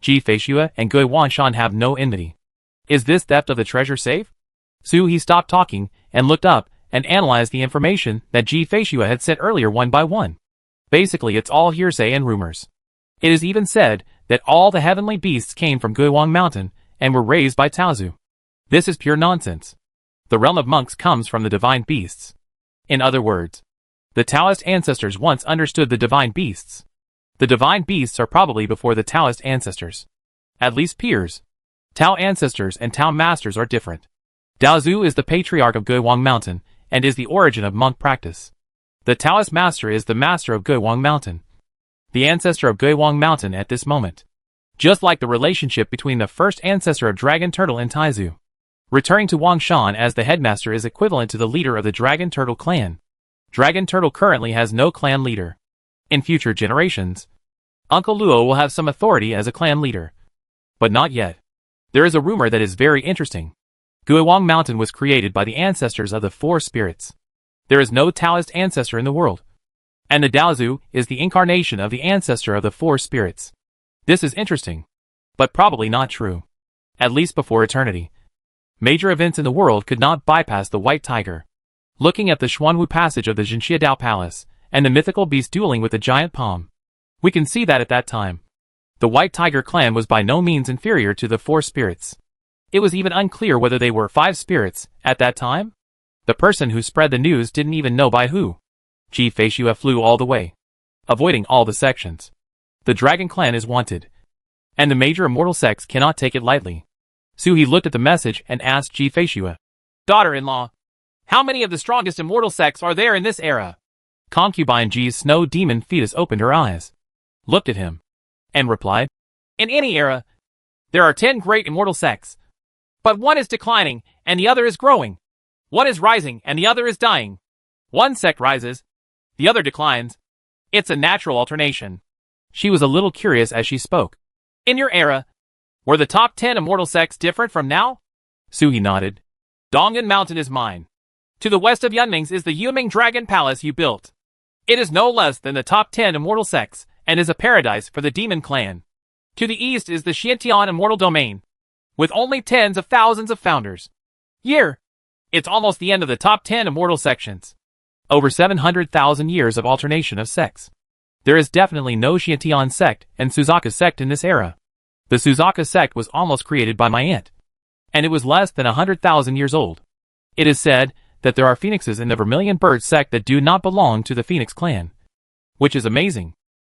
Ji Feishue and Gui Wanshan have no enmity. Is this theft of the treasure safe? Suhi stopped talking and looked up and analyzed the information that Ji Feishue had said earlier one by one. Basically, it's all hearsay and rumors. It is even said that all the heavenly beasts came from Guiwang Mountain and were raised by Taozu. This is pure nonsense. The realm of monks comes from the divine beasts. In other words, the Taoist ancestors once understood the divine beasts. The divine beasts are probably before the Taoist ancestors. At least peers. Tao ancestors and Tao masters are different. Daozu is the patriarch of Guiwang Mountain, and is the origin of monk practice. The Taoist master is the master of Guiwang Mountain, the ancestor of Guiwang Mountain at this moment. Just like the relationship between the first ancestor of Dragon Turtle and Taizu. Returning to Wang Shan as the headmaster is equivalent to the leader of the Dragon Turtle clan. Dragon Turtle currently has no clan leader. In future generations, Uncle Luo will have some authority as a clan leader. But not yet. There is a rumor that is very interesting. Guiwang Mountain was created by the ancestors of the four spirits. There is no Taoist ancestor in the world. And the Daozu is the incarnation of the ancestor of the four spirits. This is interesting. But probably not true. At least before eternity. Major events in the world could not bypass the White Tiger. Looking at the Xuanwu passage of the Jinxia Dao Palace, and the mythical beast dueling with the giant palm, we can see that at that time, the White Tiger clan was by no means inferior to the four spirits. It was even unclear whether they were five spirits at that time. The person who spread the news didn't even know by who. Ji Feishue flew all the way, avoiding all the sections. The Dragon Clan is wanted, and the major immortal sects cannot take it lightly. Suhi looked at the message and asked Ji Feishue, "Daughter-in-law, how many of the strongest immortal sects are there in this era?" Concubine Ji's snow demon fetus opened her eyes, looked at him, and replied, "In any era, there are 10 great immortal sects. But one is declining, and the other is growing. One is rising, and the other is dying. One sect rises, the other declines. It's a natural alternation." She was a little curious as she spoke. "In your era, were the top 10 immortal sects different from now?" Suhi nodded. "Dongyan Mountain is mine. To the west of Yunming's is the Yuming Dragon Palace you built. It is no less than the top 10 immortal sects, and is a paradise for the Demon Clan. To the east is the Xiantian Immortal Domain, with only tens of thousands of founders. It's almost the end of the top 10 immortal sections. Over 700,000 years of alternation of sects. There is definitely no Xiantian sect and Suzaka sect in this era. The Suzaka sect was almost created by my aunt, and it was less than 100,000 years old. It is said that there are phoenixes in the Vermilion Bird sect that do not belong to the Phoenix clan. Which is amazing.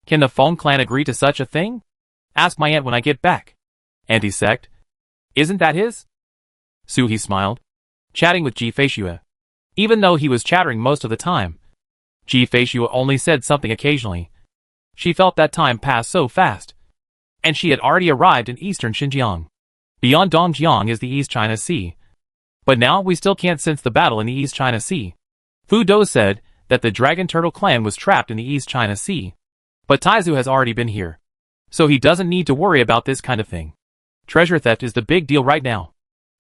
Can the Feng clan agree to such a thing? Ask my aunt when I get back. Anti-sect? Isn't that his? Suhi smiled, chatting with Ji Feishue. Even though he was chattering most of the time, Ji Feishue only said something occasionally. She felt that time passed so fast. And she had already arrived in eastern Xinjiang. Beyond Dongjiang is the East China Sea. But now we still can't sense the battle in the East China Sea. Fu Dou said that the Dragon Turtle clan was trapped in the East China Sea. But Taizu has already been here. So he doesn't need to worry about this kind of thing. Treasure theft is the big deal right now.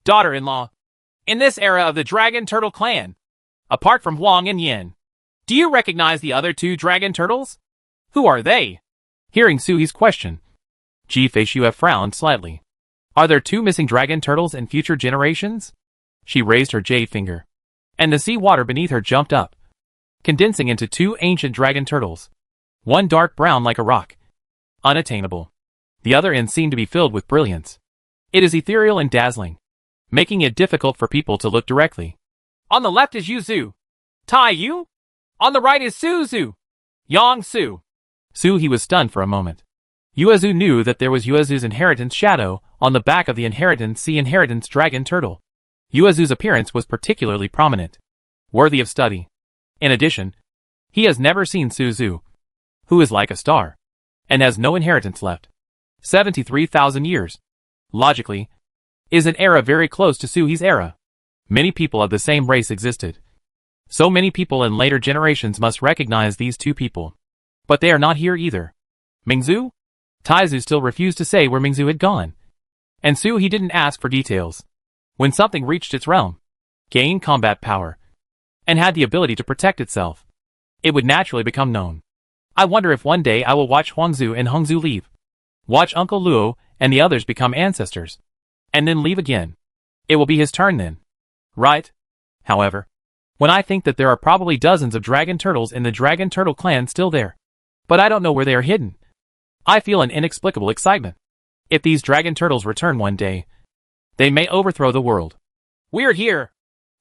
Daughter-in-law, in this era of the Dragon Turtle clan, apart from Huang and Yin, do you recognize the other 2 Dragon Turtles? Who are they? Hearing Suhi's question, Ji Feishue frowned slightly. Are there 2 missing Dragon Turtles in future generations? She raised her jade finger, and the sea water beneath her jumped up, condensing into 2 ancient Dragon Turtles. One dark brown like a rock, unattainable. The other end seemed to be filled with brilliance. It is ethereal and dazzling, making it difficult for people to look directly. On the left is Yuzu, Tai Yu. On the right is Suzu, Yang Su. He was stunned for a moment. Yuezu knew that there was Yuezu's inheritance shadow on the back of the inheritance sea inheritance dragon turtle. Yuezu's appearance was particularly prominent, worthy of study. In addition, he has never seen Suzu, who is like a star, and has no inheritance left. 73,000 years, logically, is an era very close to Suhi's era. Many people of the same race existed. So many people in later generations must recognize these 2 people. But they are not here either. Mingzu? Taizu still refused to say where Mingzu had gone. And Suhi didn't ask for details. When something reached its realm, gained combat power, and had the ability to protect itself, it would naturally become known. I wonder if one day I will watch Huangzu and Hongzu leave. Watch Uncle Luo and the others become ancestors. And then leave again. It will be his turn then. Right? However, when I think that there are probably dozens of dragon turtles in the Dragon Turtle clan still there. But I don't know where they are hidden. I feel an inexplicable excitement. If these dragon turtles return one day, they may overthrow the world. We're here!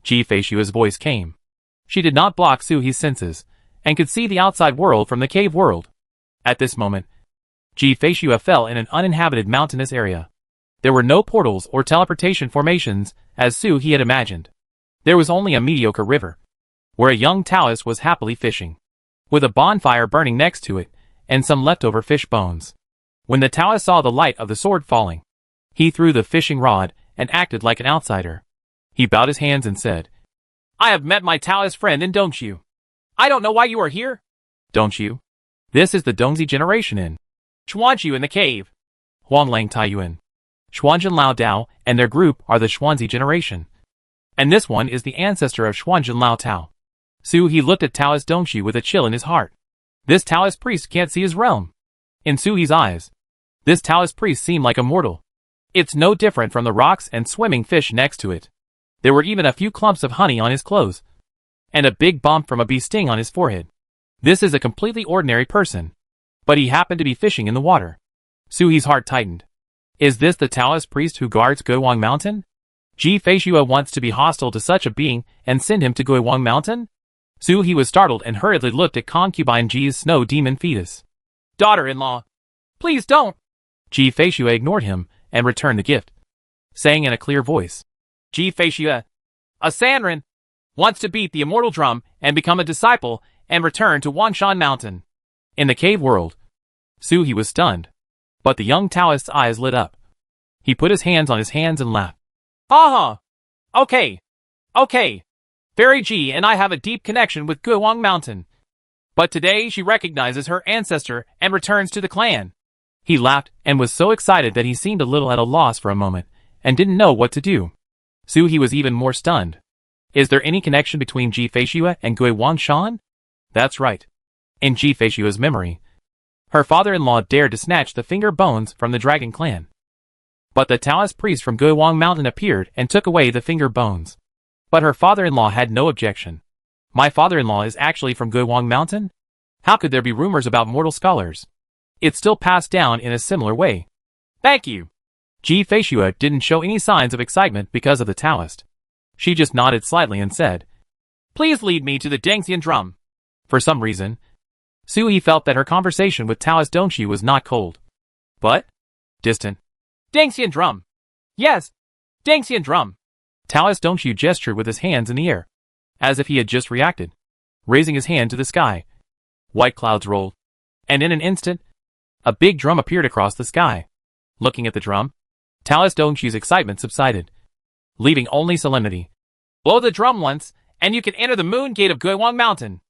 Ji Feishue's voice came. She did not block Suhi's senses, and could see the outside world from the cave world. At this moment, Ji Feishue fell in an uninhabited mountainous area. There were no portals or teleportation formations, as he had imagined. There was only a mediocre river, where a young Taoist was happily fishing, with a bonfire burning next to it, and some leftover fish bones. When the Taoist saw the light of the sword falling, he threw the fishing rod and acted like an outsider. He bowed his hands and said, "I have met my Taoist friend, and don't you? I don't know why you are here. Don't you? This is the Dongzi generation in Xuanzhu in the cave. Huanglang Taiyuan, Xuanzhen Lao Dao, and their group are the Xuanzi generation. And this one is the ancestor of Xuanzhen Lao Tao." He looked at Taoist Dongxi with a chill in his heart. This Taoist priest can't see his realm. In He's eyes, this Taoist priest seemed like a mortal. It's no different from the rocks and swimming fish next to it. There were even a few clumps of honey on his clothes, and a big bump from a bee sting on his forehead. This is a completely ordinary person. But he happened to be fishing in the water. He's heart tightened. Is this the Taoist priest who guards Guiwang Mountain? Ji Feishua wants to be hostile to such a being and send him to Guiwang Mountain? He was startled and hurriedly looked at concubine Ji's snow demon fetus. "Daughter-in-law, please don't." Ji Feishua ignored him and returned the gift, saying in a clear voice, "Ji Feishua, a Sanren, wants to beat the immortal drum and become a disciple and return to Wanshan Mountain." In the cave world, he was stunned, but the young Taoist's eyes lit up. He put his hands on his hands and laughed. "Aha! Okay. Fairy Ji and I have a deep connection with Guiwang Mountain. But today she recognizes her ancestor and returns to the clan." He laughed and was so excited that he seemed a little at a loss for a moment and didn't know what to do. He was even more stunned. Is there any connection between Ji Feishua and Guiwang Shan? That's right. In Ji Feishua's memory, her father-in-law dared to snatch the finger bones from the dragon clan. But the Taoist priest from Guiwang Mountain appeared and took away the finger bones. But her father-in-law had no objection. "My father-in-law is actually from Guiwang Mountain? How could there be rumors about mortal scholars? It's still passed down in a similar way." "Thank you." Ji Feishua didn't show any signs of excitement because of the Taoist. She just nodded slightly and said, "Please lead me to the Dengxian drum." For some reason, he felt that her conversation with Taoist Dongxi was not cold, but distant. "Dengxian drum. Yes, Dengxian drum." Taoist Dongxi gestured with his hands in the air, as if he had just reacted, raising his hand to the sky. White clouds rolled, and in an instant, a big drum appeared across the sky. Looking at the drum, Taoist Dongxi's excitement subsided, leaving only solemnity. "Blow the drum once, and you can enter the moon gate of Guiwang Mountain.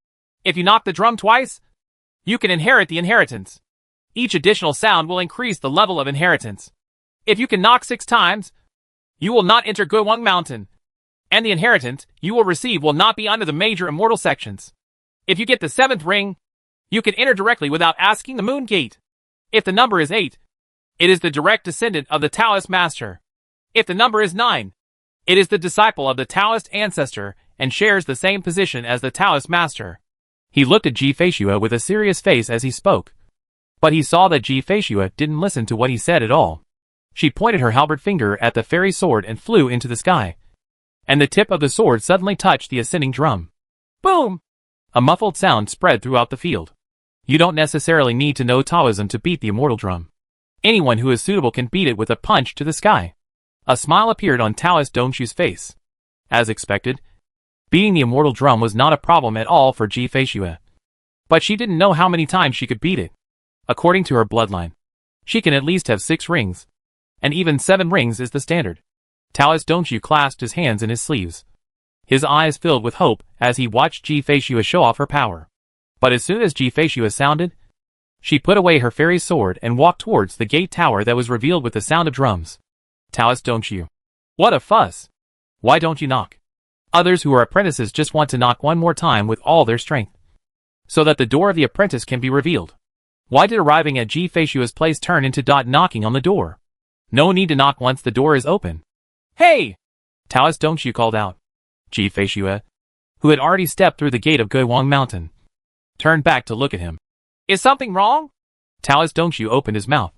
If you knock the drum twice, you can inherit the inheritance. Each additional sound will increase the level of inheritance. If you can knock 6 times, you will not enter Guiwang Mountain, and the inheritance you will receive will not be under the major immortal sections. If you get the 7th ring, you can enter directly without asking the moon gate. If the number is 8, it is the direct descendant of the Taoist master. If the number is 9, it is the disciple of the Taoist ancestor and shares the same position as the Taoist master." He looked at Ji Feishua with a serious face as he spoke, but he saw that Ji Feishua didn't listen to what he said at all. She pointed her halberd finger at the fairy sword and flew into the sky, and the tip of the sword suddenly touched the ascending drum. Boom! A muffled sound spread throughout the field. You don't necessarily need to know Taoism to beat the immortal drum. Anyone who is suitable can beat it with a punch to the sky. A smile appeared on Taoist Dongxi's face. As expected, beating the immortal drum was not a problem at all for Ji Feishua. But she didn't know how many times she could beat it. According to her bloodline, she can at least have 6 rings, and even 7 rings is the standard. Taoist Dongxi clasped his hands in his sleeves. His eyes filled with hope as he watched Ji Feishua show off her power. But as soon as Ji Feishua sounded, she put away her fairy sword and walked towards the gate tower that was revealed with the sound of drums. Taoist Dongxi. What a fuss! Why don't you knock? Others who are apprentices just want to knock one more time with all their strength, so that the door of the apprentice can be revealed. Why did arriving at Ji Feishua's place turn into knocking on the door? No need to knock once the door is open. Hey! Taoist Dongxi called out. Ji Feishua, who had already stepped through the gate of Guiwang Mountain, turned back to look at him. Is something wrong? Taoist Dongxi opened his mouth,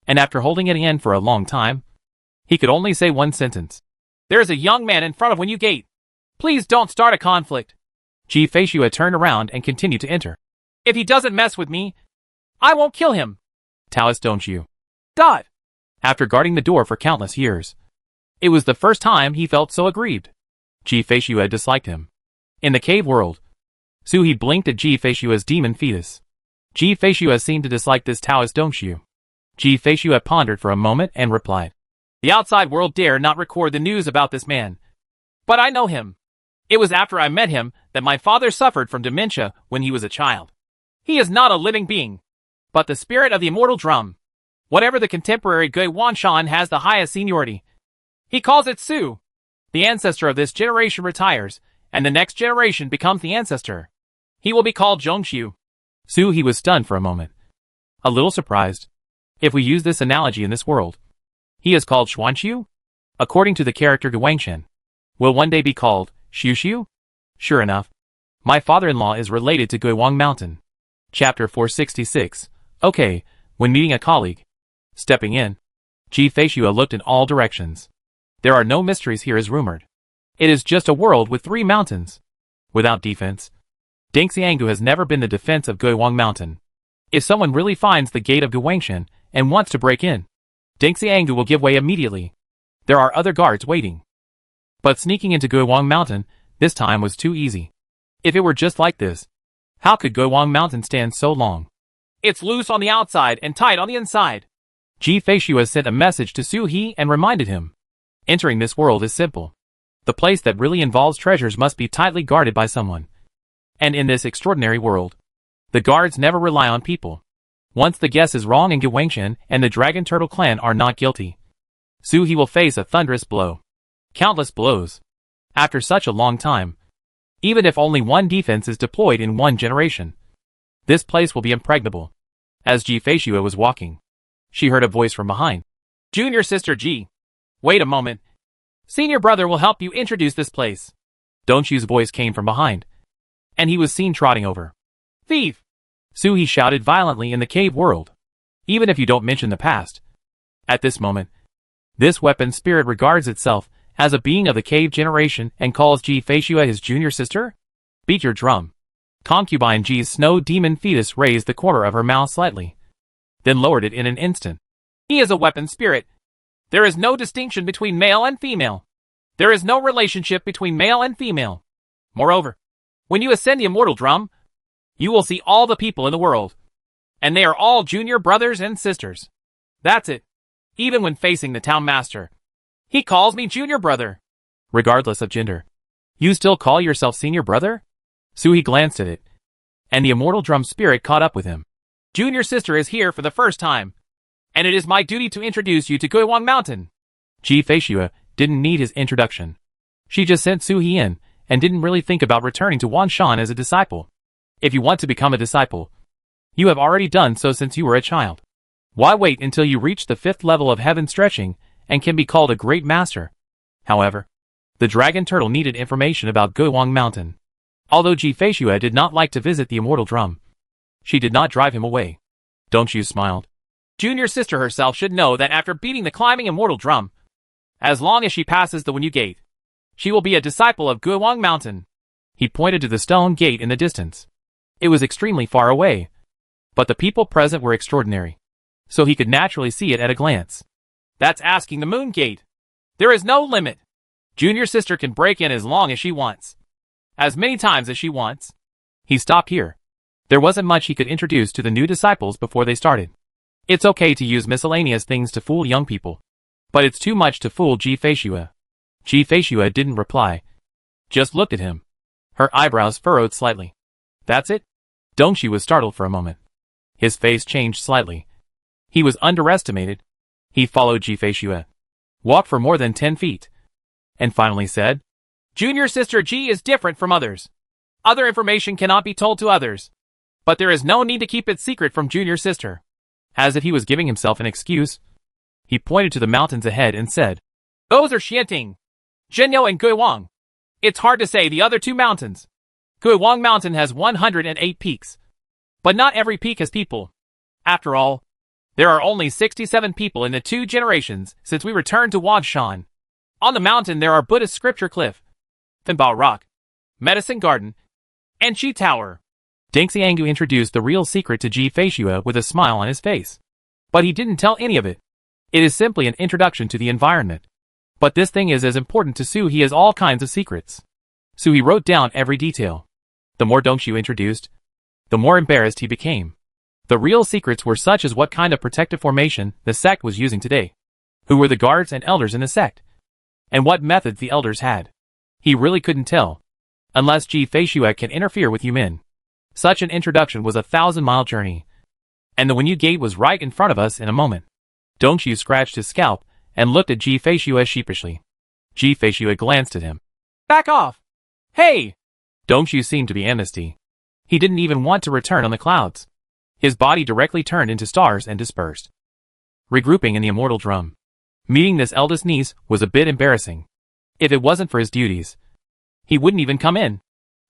and after holding it in for a long time, he could only say one sentence. There is a young man in front of when you gate. Please don't start a conflict. Ji Feishua turned around and continued to enter. If he doesn't mess with me, I won't kill him. Taoist Dongxi. after guarding the door for countless years. It was the first time he felt so aggrieved. Ji Feishue disliked him. In the cave world, Su-He blinked at Ji Feishue's demon fetus. Ji Feishue seemed to dislike this Taoist Dongshu. Ji Feishue pondered for a moment and replied, "The outside world dare not record the news about this man. But I know him. It was after I met him that my father suffered from dementia when he was a child. He is not a living being, but the spirit of the immortal drum. Whatever the contemporary Gui Wanshan has the highest seniority. He calls it Su. The ancestor of this generation retires, and the next generation becomes the ancestor. He will be called Zhongshu." Su-He was stunned for a moment, a little surprised. If we use this analogy in this world, he is called Xuanxiu, according to the character Guangshan. Will one day be called Xiuxiu? Sure enough, my father-in-law is related to Guiwang Mountain. Chapter 466. Okay, when meeting a colleague. Stepping in, Ji Feishue looked in all directions. There are no mysteries here as rumored. It is just a world with 3 mountains. Without defense. Deng Xianggu has never been the defense of Guiwang Mountain. If someone really finds the gate of Guangshan and wants to break in, Deng Xianggu will give way immediately. There are other guards waiting. But sneaking into Guiwang Mountain this time was too easy. If it were just like this, how could Guiwang Mountain stand so long? It's loose on the outside and tight on the inside. Ji Feishue sent a message to Su-He and reminded him. Entering this world is simple. The place that really involves treasures must be tightly guarded by someone. And in this extraordinary world, the guards never rely on people. Once the guess is wrong and Guangshan and the Dragon Turtle clan are not guilty, Su-He will face a thunderous blow. Countless blows. After such a long time, even if only one defense is deployed in one generation, this place will be impregnable. As Ji Feishue was walking, she heard a voice from behind. "Junior sister Ji. Wait a moment. Senior brother will help you introduce this place." Dongshu's voice came from behind, and he was seen trotting over. "Thief!" Su-He shouted violently in the cave world. Even if you don't mention the past. At this moment, this weapon spirit regards itself as a being of the cave generation and calls Ji Feishue his junior sister? Beat your drum. Concubine Ji's snow demon fetus raised the corner of her mouth slightly, then lowered it in an instant. "He is a weapon spirit. There is no distinction between male and female. There is no relationship between male and female. Moreover, when you ascend the immortal drum, you will see all the people in the world. And they are all junior brothers and sisters. That's it. Even when facing the town master, he calls me junior brother. Regardless of gender. You still call yourself senior brother?" Su-He glanced at it, and the immortal drum spirit caught up with him. "Junior sister is here for the first time, and it is my duty to introduce you to Guiwang Mountain." Ji Feishue didn't need his introduction. She just sent Su-He in, and didn't really think about returning to Wanshan as a disciple. If you want to become a disciple, you have already done so since you were a child. Why wait until you reach the 5th level of heaven stretching, and can be called a great master? However, the Dragon Turtle needed information about Guiwang Mountain. Although Ji Feishue did not like to visit the immortal drum, she did not drive him away. Dongshu smiled. "Junior sister herself should know that after beating the climbing immortal drum, as long as she passes the Wenyu gate, she will be a disciple of Guiwang Mountain." He pointed to the stone gate in the distance. It was extremely far away, but the people present were extraordinary, so he could naturally see it at a glance. "That's asking the moon gate. There is no limit. Junior sister can break in as long as she wants. As many times as she wants." He stopped here. There wasn't much he could introduce to the new disciples before they started. It's okay to use miscellaneous things to fool young people, but it's too much to fool Ji Feishue. Ji Feishue didn't reply, just looked at him. Her eyebrows furrowed slightly. "That's it?" Dongshu was startled for a moment. His face changed slightly. He was underestimated. He followed Ji Feishue, walked for more than 10 feet, and finally said, "Junior sister Ji is different from others. Other information cannot be told to others, but there is no need to keep it secret from junior sister." As if he was giving himself an excuse, he pointed to the mountains ahead and said, "Those are Xianting, Zhenyou and Guiwang. It's hard to say the other 2 mountains. Guiwang Mountain has 108 peaks, but not every peak has people. After all, there are only 67 people in the 2 generations since we returned to Wanshan. On the mountain there are Buddhist scripture cliff, Finbao Rock, Medicine Garden, and Qi Tower." Deng Xianggu introduced the real secret to Ji Feishue with a smile on his face. But he didn't tell any of it. It is simply an introduction to the environment. But this thing is as important to Suhi as all kinds of secrets. Suhi wrote down every detail. The more Dongshu introduced, the more embarrassed he became. The real secrets were such as what kind of protective formation the sect was using today, who were the guards and elders in the sect, and what methods the elders had. He really couldn't tell, unless Ji Feishue can interfere with Yumin. Such an introduction was a 1,000-mile journey, and the Wenyu Gate was right in front of us in a moment. Dongshu scratched his scalp and looked at Ji Feishue sheepishly. Ji Feishue glanced at him. Back off! Hey! Dongshu seemed to be amnesty. He didn't even want to return on the clouds. His body directly turned into stars and dispersed, regrouping in the immortal drum. Meeting this eldest niece was a bit embarrassing. If it wasn't for his duties, he wouldn't even come in.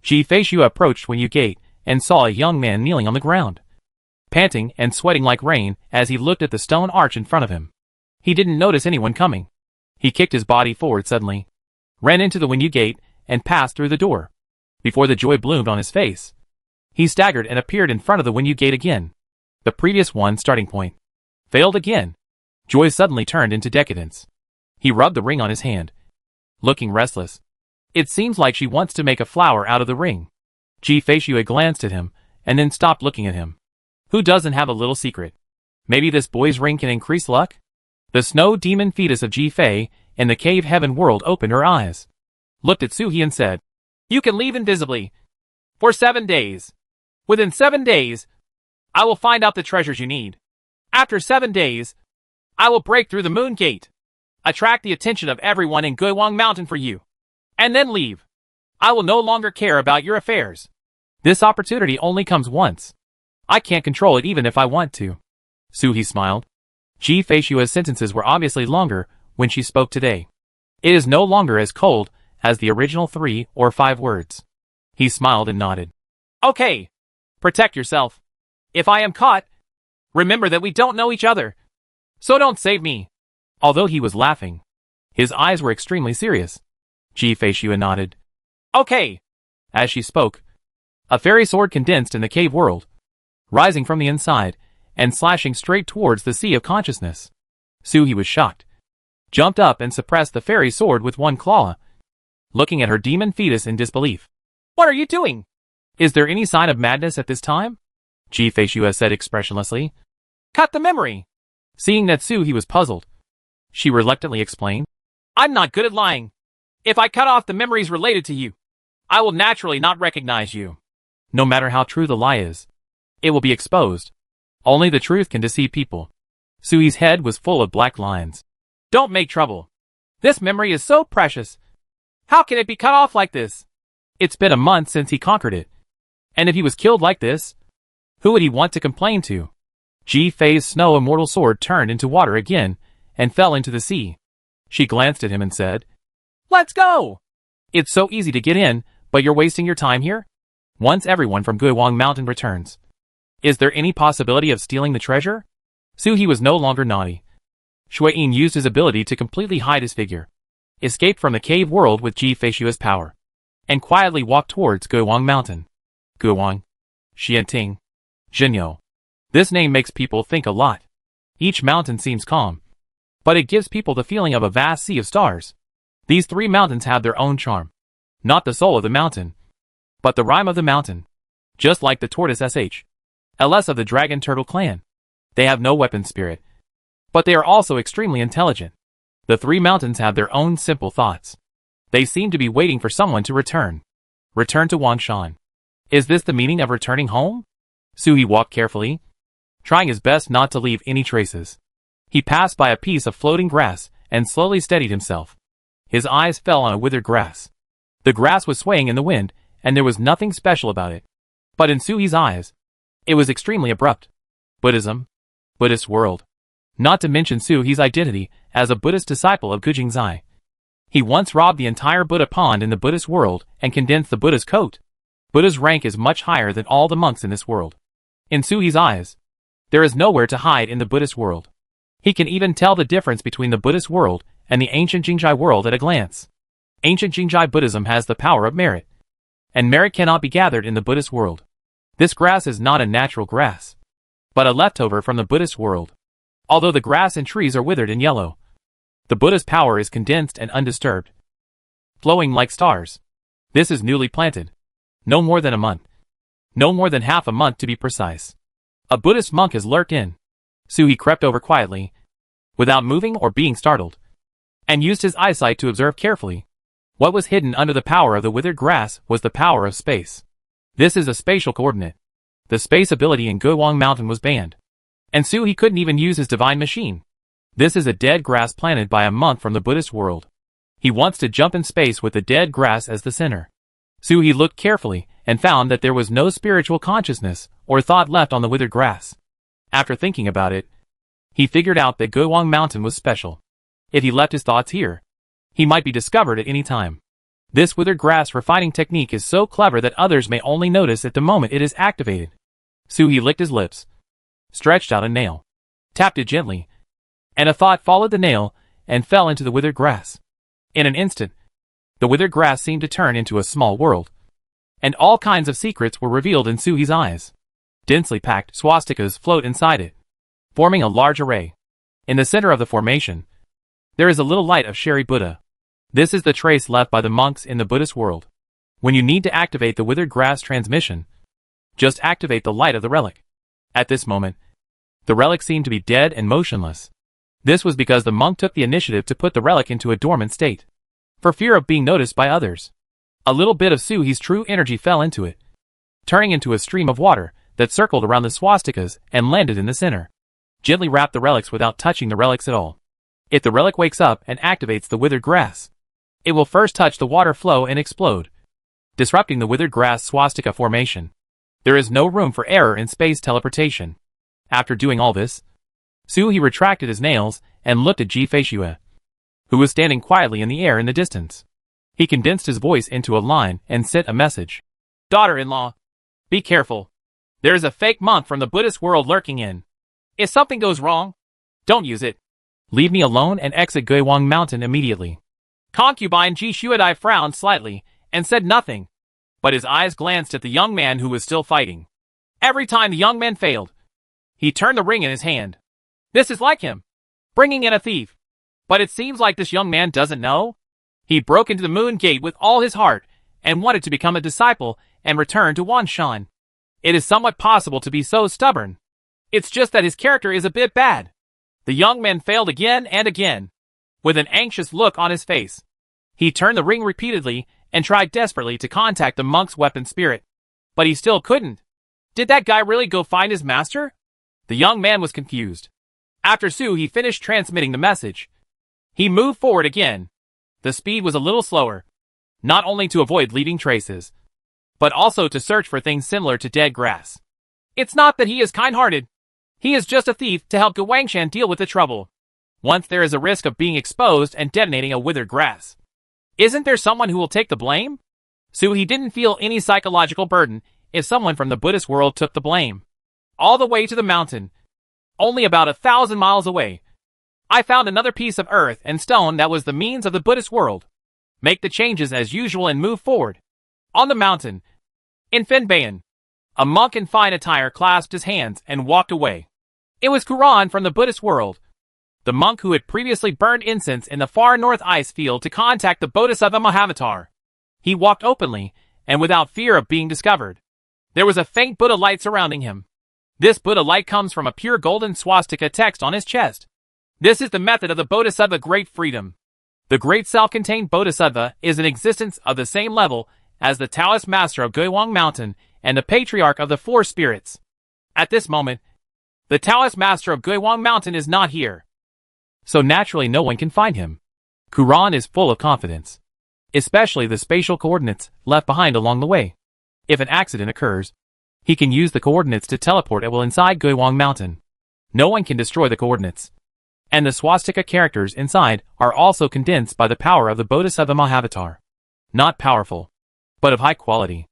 Ji Feishue approached Wenyu Gate and saw a young man kneeling on the ground, panting and sweating like rain as he looked at the stone arch in front of him. He didn't notice anyone coming. He kicked his body forward suddenly, ran into the Wenyu Gate, and passed through the door. Before the joy bloomed on his face, he staggered and appeared in front of the Wenyu Gate again. The previous one starting point failed again. Joy suddenly turned into decadence. He rubbed the ring on his hand, looking restless. It seems like she wants to make a flower out of the ring. Ji Feishue glanced at him, and then stopped looking at him. Who doesn't have a little secret? Maybe this boy's ring can increase luck? The snow demon fetus of Ji Fei in the cave heaven world opened her eyes, looked at Suhi and said, "You can leave invisibly. For 7 days. Within 7 days, I will find out the treasures you need. After 7 days, I will break through the moon gate, attract the attention of everyone in Guiwang Mountain for you, and then leave. I will no longer care about your affairs. This opportunity only comes once. I can't control it even if I want to." Suhi smiled. Ji Feishue's sentences were obviously longer when she spoke today. It is no longer as cold as the original 3 or 5 words. He smiled and nodded. Okay. Protect yourself. If I am caught, remember that we don't know each other. So don't save me. Although he was laughing, his eyes were extremely serious. Ji Feishue nodded. Okay. As she spoke, a fairy sword condensed in the cave world, rising from the inside and slashing straight towards the sea of consciousness. Suhi was shocked, jumped up and suppressed the fairy sword with one claw, looking at her demon fetus in disbelief. What are you doing? Is there any sign of madness at this time? Ji Feishue said expressionlessly. Cut the memory. Seeing that Suhi was puzzled, she reluctantly explained. I'm not good at lying. If I cut off the memories related to you, I will naturally not recognize you. No matter how true the lie is, it will be exposed. Only the truth can deceive people. Suhi's head was full of black lines. Don't make trouble. This memory is so precious. How can it be cut off like this? It's been a month since he conquered it. And if he was killed like this, who would he want to complain to? Ji Fei's snow immortal sword turned into water again and fell into the sea. She glanced at him and said, Let's go! It's so easy to get in, but you're wasting your time here? Once everyone from Guiwang Mountain returns, is there any possibility of stealing the treasure? Suhi was no longer naughty. Shuiyin used his ability to completely hide his figure, escaped from the cave world with Ji Feishue's power, and quietly walked towards Guiwang Mountain. Guiwang, Xianting, Zhenyou. This name makes people think a lot. Each mountain seems calm, but it gives people the feeling of a vast sea of stars. These 3 mountains have their own charm. Not the soul of the mountain, but the rhyme of the mountain. Just like the tortoise LS of the dragon turtle clan. They have no weapon spirit, but they are also extremely intelligent. The 3 mountains have their own simple thoughts. They seem to be waiting for someone to return. Return to Wangshan. Is this the meaning of returning home? Suhi walked carefully, trying his best not to leave any traces. He passed by a piece of floating grass and slowly steadied himself. His eyes fell on a withered grass. The grass was swaying in the wind, and there was nothing special about it. But in Suhi's eyes, it was extremely abrupt. Buddhism. Buddhist world. Not to mention Suhi's identity as a Buddhist disciple of Gujingzai. He once robbed the entire Buddha pond in the Buddhist world and condensed the Buddha's coat. Buddha's rank is much higher than all the monks in this world. In Suhi's eyes, there is nowhere to hide in the Buddhist world. He can even tell the difference between the Buddhist world and the ancient Jingjai world at a glance. Ancient Jingjai Buddhism has the power of merit, and merit cannot be gathered in the Buddhist world. This grass is not a natural grass, but a leftover from the Buddhist world. Although the grass and trees are withered and yellow, the Buddha's power is condensed and undisturbed, flowing like stars. This is newly planted. No more than a month. No more than half a month to be precise. A Buddhist monk has lurked in. Suhi crept over quietly, without moving or being startled, and used his eyesight to observe carefully. What was hidden under the power of the withered grass was the power of space. This is a spatial coordinate. The space ability in Guiwang Mountain was banned, and Suhi couldn't even use his divine machine. This is a dead grass planted by a monk from the Buddhist world. He wants to jump in space with the dead grass as the center. Suhi looked carefully and found that there was no spiritual consciousness or thought left on the withered grass. After thinking about it, he figured out that Guiwang Mountain was special. If he left his thoughts here, he might be discovered at any time. This withered grass refining technique is so clever that others may only notice at the moment it is activated. Suhi licked his lips, stretched out a nail, tapped it gently, and a thought followed the nail and fell into the withered grass. In an instant, the withered grass seemed to turn into a small world, and all kinds of secrets were revealed in Suhi's eyes. Densely packed swastikas float inside it, forming a large array. In the center of the formation, there is a little light of Sherry Buddha. This is the trace left by the monks in the Buddhist world. When you need to activate the withered grass transmission, just activate the light of the relic. At this moment, the relic seemed to be dead and motionless. This was because the monk took the initiative to put the relic into a dormant state, for fear of being noticed by others. A little bit of Suhi's true energy fell into it, turning into a stream of water that circled around the swastikas and landed in the center. Gently wrap the relics without touching the relics at all. If the relic wakes up and activates the withered grass, it will first touch the water flow and explode, disrupting the withered grass swastika formation. There is no room for error in space teleportation. After doing all this, Suhi retracted his nails and looked at Ji-Fei-Xue, who was standing quietly in the air in the distance. He condensed his voice into a line and sent a message. Daughter-in-law, be careful. There is a fake monk from the Buddhist world lurking in. If something goes wrong, don't use it. Leave me alone and exit Guiwang Mountain immediately. Concubine Ji Shuadai frowned slightly and said nothing, but his eyes glanced at the young man who was still fighting. Every time the young man failed, he turned the ring in his hand. This is like him, bringing in a thief. But it seems like this young man doesn't know. He broke into the Moon Gate with all his heart and wanted to become a disciple and return to Wanshan. It is somewhat possible to be so stubborn. It's just that his character is a bit bad. The young man failed again and again, with an anxious look on his face. He turned the ring repeatedly and tried desperately to contact the monk's weapon spirit, but he still couldn't. Did that guy really go find his master? The young man was confused. After Suhi finished transmitting the message, he moved forward again. The speed was a little slower, not only to avoid leaving traces, but also to search for things similar to dead grass. It's not that he is kind-hearted. He is just a thief to help Guwangshan deal with the trouble. Once there is a risk of being exposed and detonating a withered grass, isn't there someone who will take the blame? Suhi didn't feel any psychological burden if someone from the Buddhist world took the blame. All the way to the mountain, only about 1,000 miles away, I found another piece of earth and stone that was the means of the Buddhist world. Make the changes as usual and move forward. On the mountain, in Finbayan, a monk in fine attire clasped his hands and walked away. It was Kuran from the Buddhist world, the monk who had previously burned incense in the far north ice field to contact the Bodhisattva Mahavatar. He walked openly and without fear of being discovered. There was a faint Buddha light surrounding him. This Buddha light comes from a pure golden swastika text on his chest. This is the method of the Bodhisattva Great Freedom. The Great Self-Contained Bodhisattva is an existence of the same level as the Taoist Master of Guiwang Mountain and the Patriarch of the Four Spirits. At this moment, the Taoist Master of Guiwang Mountain is not here, so naturally no one can find him. Kuran is full of confidence, especially the spatial coordinates left behind along the way. If an accident occurs, he can use the coordinates to teleport at will inside Guiwang Mountain. No one can destroy the coordinates, and the swastika characters inside are also condensed by the power of the Bodhisattva Mahavatar. Not powerful, but of high quality.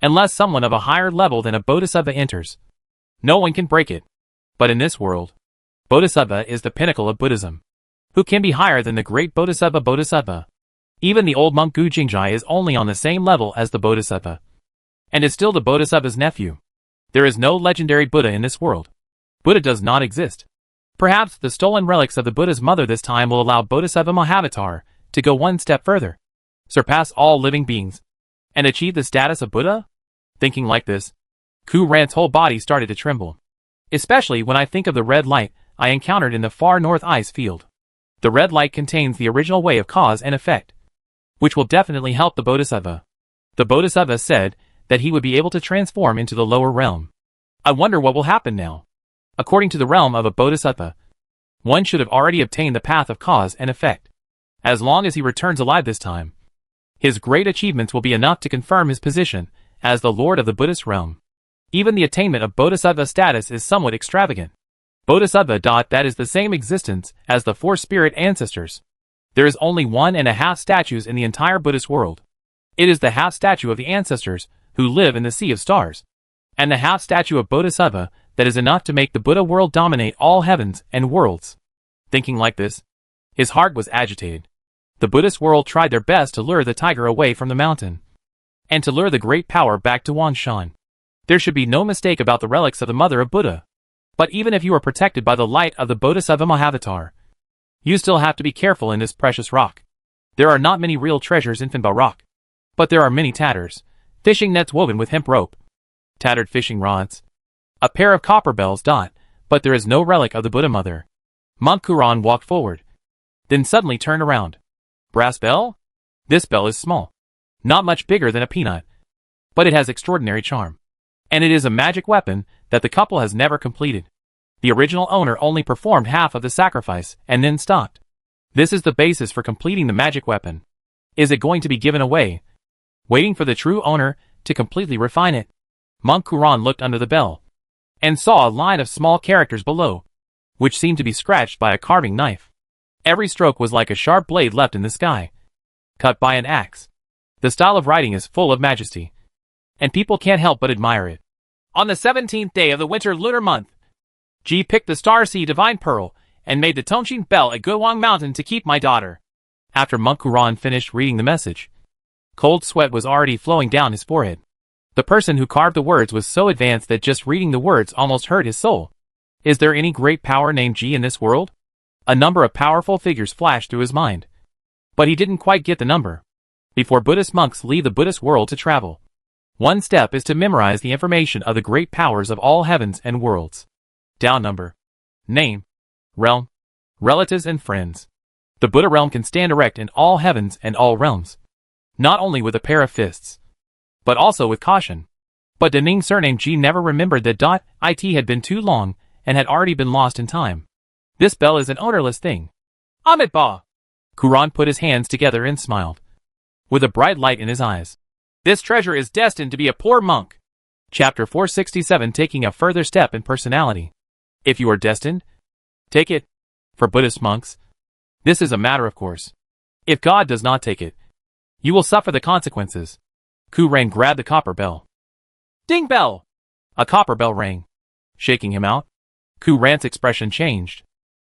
Unless someone of a higher level than a Bodhisattva enters, no one can break it. But in this world, Bodhisattva is the pinnacle of Buddhism. Who can be higher than the great Bodhisattva? Even the old monk Gu Jingjai is only on the same level as the Bodhisattva, and is still the Bodhisattva's nephew. There is no legendary Buddha in this world. Buddha does not exist. Perhaps the stolen relics of the Buddha's mother this time will allow Bodhisattva Mahavatar to go one step further, surpass all living beings, and achieve the status of Buddha? Thinking like this, Ku Ran's whole body started to tremble. Especially when I think of the red light I encountered in the far north ice field. The red light contains the original way of cause and effect, which will definitely help the Bodhisattva. The Bodhisattva said that he would be able to transform into the lower realm. I wonder what will happen now. According to the realm of a Bodhisattva, one should have already obtained the path of cause and effect. As long as he returns alive this time, his great achievements will be enough to confirm his position as the Lord of the Buddhist realm. Even the attainment of Bodhisattva status is somewhat extravagant. Bodhisattva. That is the same existence as the four spirit ancestors. There is only 1.5 statues in the entire Buddhist world. It is the half statue of the ancestors who live in the sea of stars, and the half statue of Bodhisattva that is enough to make the Buddha world dominate all heavens and worlds. Thinking like this, his heart was agitated. The Buddhist world tried their best to lure the tiger away from the mountain, and to lure the great power back to Wanshan. There should be no mistake about the relics of the mother of Buddha. But even if you are protected by the light of the Bodhisattva Mahavatar, you still have to be careful in this precious rock. There are not many real treasures in Finba rock, but there are many tatters, fishing nets woven with hemp rope, tattered fishing rods, a pair of copper bells. But there is no relic of the Buddha mother. Monk Kuran walked forward, then suddenly turned around. Brass bell? This bell is small, not much bigger than a peanut, but it has extraordinary charm. And it is a magic weapon that the couple has never completed. The original owner only performed half of the sacrifice and then stopped. This is the basis for completing the magic weapon. Is it going to be given away, waiting for the true owner to completely refine it? Monk Kuran looked under the bell and saw a line of small characters below, which seemed to be scratched by a carving knife. Every stroke was like a sharp blade left in the sky, cut by an axe. The style of writing is full of majesty, and people can't help but admire it. On the 17th day of the winter lunar month, G picked the Star Sea Divine Pearl and made the Tongshin Bell at Guiwang Mountain to keep my daughter. After Monk Kuran finished reading the message, cold sweat was already flowing down his forehead. The person who carved the words was so advanced that just reading the words almost hurt his soul. Is there any great power named G in this world? A number of powerful figures flashed through his mind, but he didn't quite get the number. Before Buddhist monks leave the Buddhist world to travel, one step is to memorize the information of the great powers of all heavens and worlds. Down number, name, realm, relatives and friends. The Buddha realm can stand erect in all heavens and all realms, not only with a pair of fists, but also with caution. But Daning surname G never remembered that it had been too long and had already been lost in time. This bell is an ownerless thing. Amit Ba! Kuran put his hands together and smiled, with a bright light in his eyes. This treasure is destined to be a poor monk. Chapter 467. Taking a further step in personality. If you are destined, take it. For Buddhist monks, this is a matter of course. If God does not take it, you will suffer the consequences. Kuran grabbed the copper bell. Ding bell! A copper bell rang, shaking him out. Kuran's expression changed.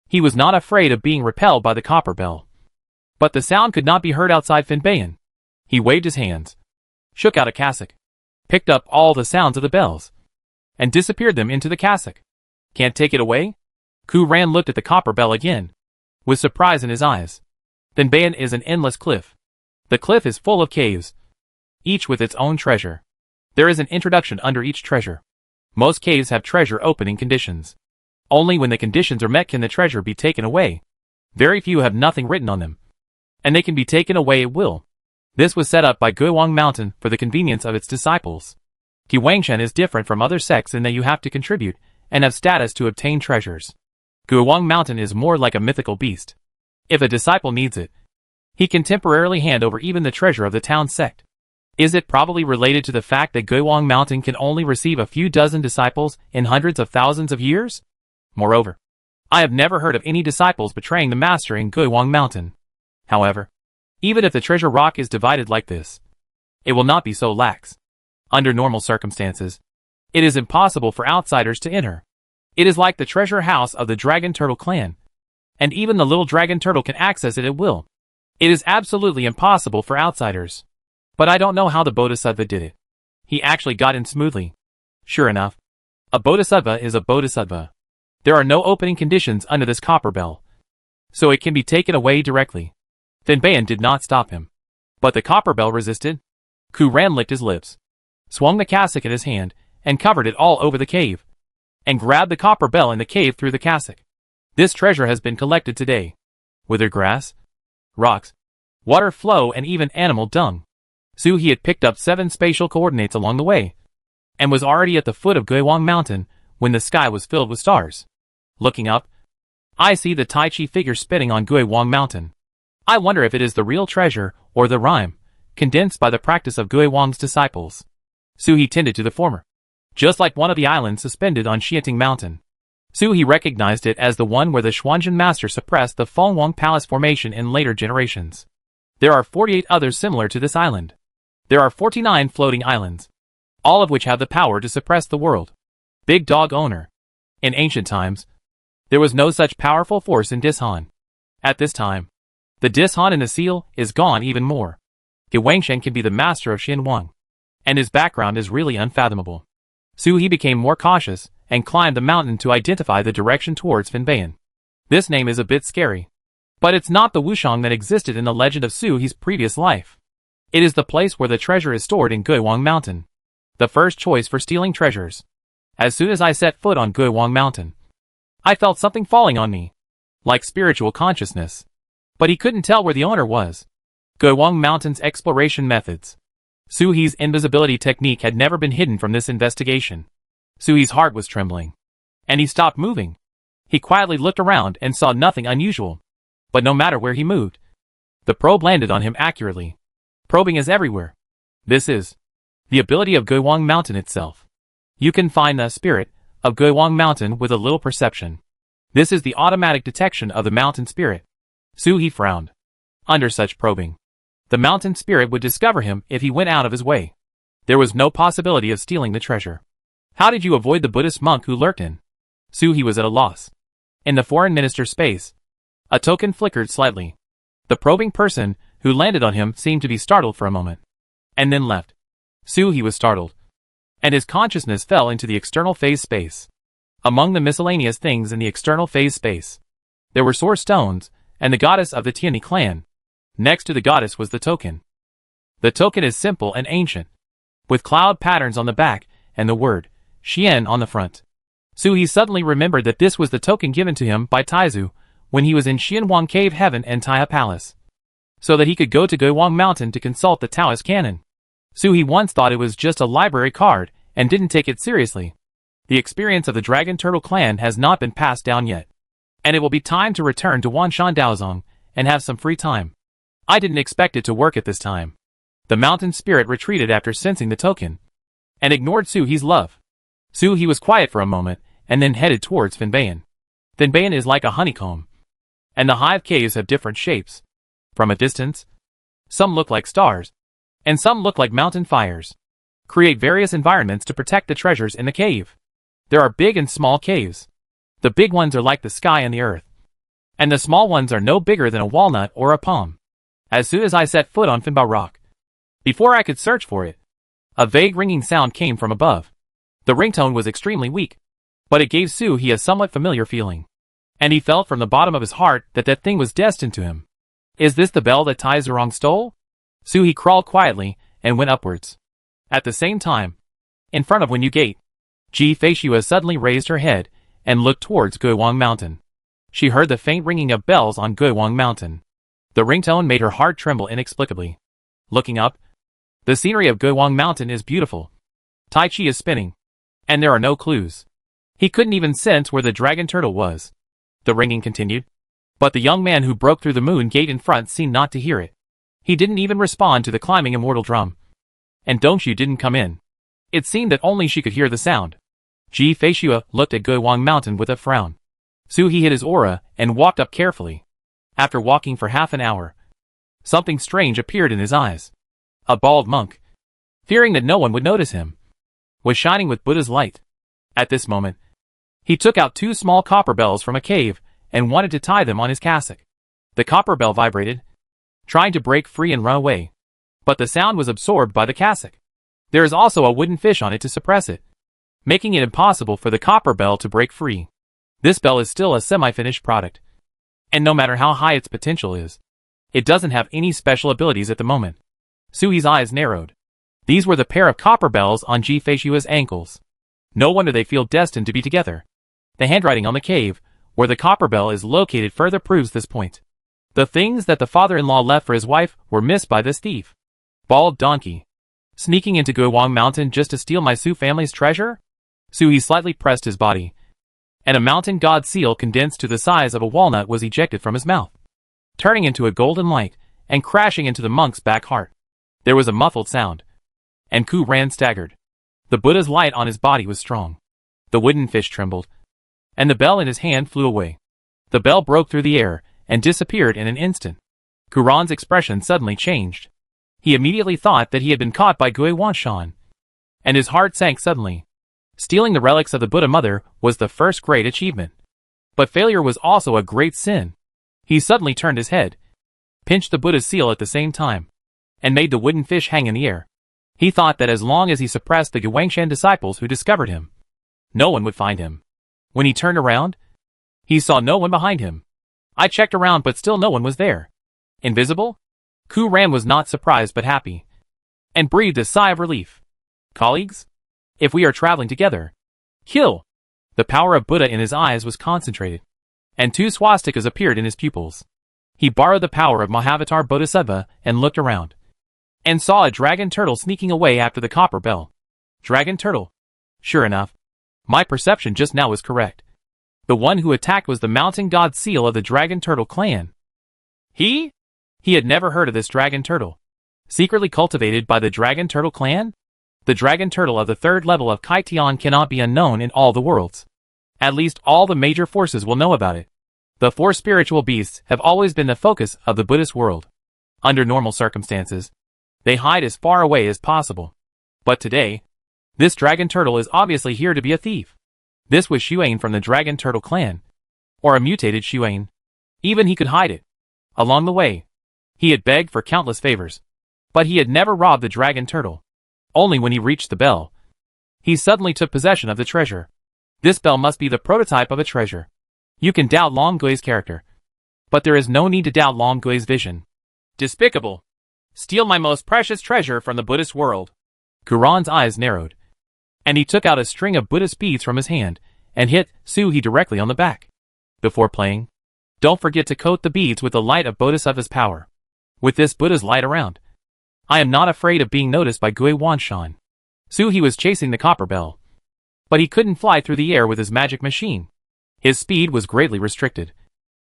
He was not afraid of being repelled by the copper bell, but the sound could not be heard outside Finbayan. He waved his hands, shook out a cassock, picked up all the sounds of the bells, and disappeared them into the cassock. Can't take it away? Kuran looked at the copper bell again, with surprise in his eyes. Finbayan is an endless cliff. The cliff is full of caves, each with its own treasure. There is an introduction under each treasure. Most caves have treasure opening conditions. Only when the conditions are met can the treasure be taken away. Very few have nothing written on them, and they can be taken away at will. This was set up by Guiwang Mountain for the convenience of its disciples. Guiwangshan is different from other sects in that you have to contribute and have status to obtain treasures. Guiwang Mountain is more like a mythical beast. If a disciple needs it, he can temporarily hand over even the treasure of the town sect. Is it probably related to the fact that Guiwang Mountain can only receive a few dozen disciples in hundreds of thousands of years? Moreover, I have never heard of any disciples betraying the master in Guiwang Mountain. However, even if the treasure rock is divided like this, it will not be so lax. Under normal circumstances, it is impossible for outsiders to enter. It is like the treasure house of the Dragon Turtle clan, and even the little Dragon Turtle can access it at will. It is absolutely impossible for outsiders. But I don't know how the Bodhisattva did it. He actually got in smoothly. Sure enough, a Bodhisattva is a Bodhisattva. There are no opening conditions under this copper bell, so it can be taken away directly. Finbayan did not stop him, but the copper bell resisted. Ku Ran licked his lips, swung the cassock in his hand, and covered it all over the cave, and grabbed the copper bell in the cave through the cassock. This treasure has been collected today. Withered grass, rocks, water flow, and even animal dung. He had picked up 7 spatial coordinates along the way, and was already at the foot of Guiwang Mountain when the sky was filled with stars. Looking up, I see the Tai Chi figure spitting on Guiwang Mountain. I wonder if it is the real treasure or the rhyme, condensed by the practice of Guiwang's disciples. He tended to the former, just like one of the islands suspended on Xianting Mountain. He recognized it as the one where the Xuanzhen master suppressed the Fengwang Palace formation in later generations. There are 48 others similar to this island. There are 49 floating islands, all of which have the power to suppress the world. Big Dog Owner. In ancient times, there was no such powerful force in Dishan. At this time, the Dishan in the seal is gone even more. Ge Wangshen can be the master of Xinhuang, and his background is really unfathomable. He became more cautious and climbed the mountain to identify the direction towards Finbayan. This name is a bit scary, but it's not the Wushang that existed in the legend of He's previous life. It is the place where the treasure is stored in Guiwang Mountain. The first choice for stealing treasures. As soon as I set foot on Guiwang Mountain, I felt something falling on me, like spiritual consciousness. But he couldn't tell where the owner was. Guiwang Mountain's exploration methods. He's invisibility technique had never been hidden from this investigation. He's heart was trembling, and he stopped moving. He quietly looked around and saw nothing unusual. But no matter where he moved, the probe landed on him accurately. Probing is everywhere. This is the ability of Guiwang Mountain itself. You can find the spirit of Guiwang Mountain with a little perception. This is the automatic detection of the mountain spirit. He frowned. Under such probing, the mountain spirit would discover him if he went out of his way. There was no possibility of stealing the treasure. How did you avoid the Buddhist monk who lurked in? He was at a loss. In the foreign minister's space, a token flickered slightly. The probing person who landed on him seemed to be startled for a moment, and then left. He was startled, and his consciousness fell into the external phase space. Among the miscellaneous things in the external phase space, there were source stones and the goddess of the Tianyi clan. Next to the goddess was the token. The token is simple and ancient, with cloud patterns on the back and the word Xian on the front. He suddenly remembered that this was the token given to him by Taizu when he was in Xianhuang Cave Heaven and Taiya Palace, so that he could go to Guiwang Mountain to consult the Taoist canon. He once thought it was just a library card and didn't take it seriously. The experience of the Dragon Turtle clan has not been passed down yet, and it will be time to return to Wanshan Daozong and have some free time. I didn't expect it to work at this time. The mountain spirit retreated after sensing the token, and ignored He's love. He was quiet for a moment, and then headed towards Finbayan. Finbayan is like a honeycomb, and the hive caves have different shapes. From a distance, some look like stars, and some look like mountain fires. Create various environments to protect the treasures in the cave. There are big and small caves. The big ones are like the sky and the earth, and the small ones are no bigger than a walnut or a palm. As soon as I set foot on Finbao Rock, before I could search for it, a vague ringing sound came from above. The ringtone was extremely weak, but it gave He a somewhat familiar feeling, and he felt from the bottom of his heart that that thing was destined to him. Is this the bell that Tai Zurong stole? He crawled quietly and went upwards. At the same time, in front of Wenyu Gate, Ji Feishua suddenly raised her head and looked towards Guiwang Mountain. She heard the faint ringing of bells on Guiwang Mountain. The ringtone made her heart tremble inexplicably. Looking up, the scenery of Guiwang Mountain is beautiful. Tai Chi is spinning, and there are no clues. He couldn't even sense where the dragon turtle was. The ringing continued, but the young man who broke through the moon gate in front seemed not to hear it. He didn't even respond to the climbing immortal drum. And Dongshu didn't come in. It seemed that only she could hear the sound. Ji Feishua looked at Guiwang Mountain with a frown. He hid his aura and walked up carefully. After walking for half an hour, something strange appeared in his eyes. A bald monk, fearing that no one would notice him, was shining with Buddha's light. At this moment, he took out 2 small copper bells from a cave and wanted to tie them on his cassock. The copper bell vibrated, trying to break free and run away, but the sound was absorbed by the cassock. There is also a wooden fish on it to suppress it, making it impossible for the copper bell to break free. This bell is still a semi-finished product. And no matter how high its potential is, it doesn't have any special abilities at the moment. Sui's eyes narrowed. These were the pair of copper bells on Ji-Feishua's ankles. No wonder they feel destined to be together. The handwriting on the cave, where the copper bell is located, further proves this point. The things that the father-in-law left for his wife were missed by this thief. Bald donkey. Sneaking into Guiwang Mountain just to steal my Su family's treasure? Sui slightly pressed his body, and a mountain god seal condensed to the size of a walnut was ejected from his mouth, turning into a golden light and crashing into the monk's back heart. There was a muffled sound, and Ku Ran staggered. The Buddha's light on his body was strong. The wooden fish trembled, and the bell in his hand flew away. The bell broke through the air and disappeared in an instant. Kuran's expression suddenly changed. He immediately thought that he had been caught by Gui Wanshan, and his heart sank suddenly. Stealing the relics of the Buddha Mother was the first great achievement. But failure was also a great sin. He suddenly turned his head, pinched the Buddha's seal at the same time, and made the wooden fish hang in the air. He thought that as long as he suppressed the Guiwangshan disciples who discovered him, no one would find him. When he turned around, he saw no one behind him. I checked around, but still no one was there. Invisible? Ku Ran was not surprised but happy, and breathed a sigh of relief. Colleagues? If we are traveling together, kill! The power of Buddha in his eyes was concentrated, and 2 swastikas appeared in his pupils. He borrowed the power of Mahavatar Bodhisattva and looked around, and saw a dragon turtle sneaking away after the copper bell. Dragon turtle. Sure enough, my perception just now was correct. The one who attacked was the mountain god seal of the dragon turtle clan. He had never heard of this dragon turtle. Secretly cultivated by the dragon turtle clan? The dragon turtle of the 3rd level of Kaitian cannot be unknown in all the worlds. At least all the major forces will know about it. The 4 spiritual beasts have always been the focus of the Buddhist world. Under normal circumstances, they hide as far away as possible. But today, this dragon turtle is obviously here to be a thief. This was Xuan from the dragon turtle clan, or a mutated Xuan. Even he could hide it. Along the way, he had begged for countless favors, but he had never robbed the dragon turtle. Only when he reached the bell, he suddenly took possession of the treasure. This bell must be the prototype of a treasure. You can doubt Long Gui's character, but there is no need to doubt Long Gui's vision. Despicable! Steal my most precious treasure from the Buddhist world. Kuran's eyes narrowed, and he took out a string of Buddhist beads from his hand and hit Suhi directly on the back. Before playing, don't forget to coat the beads with the light of Bodhisattva's power. With this Buddha's light around, I am not afraid of being noticed by Gui Wanshan. Suhi was chasing the copper bell, but he couldn't fly through the air with his magic machine. His speed was greatly restricted,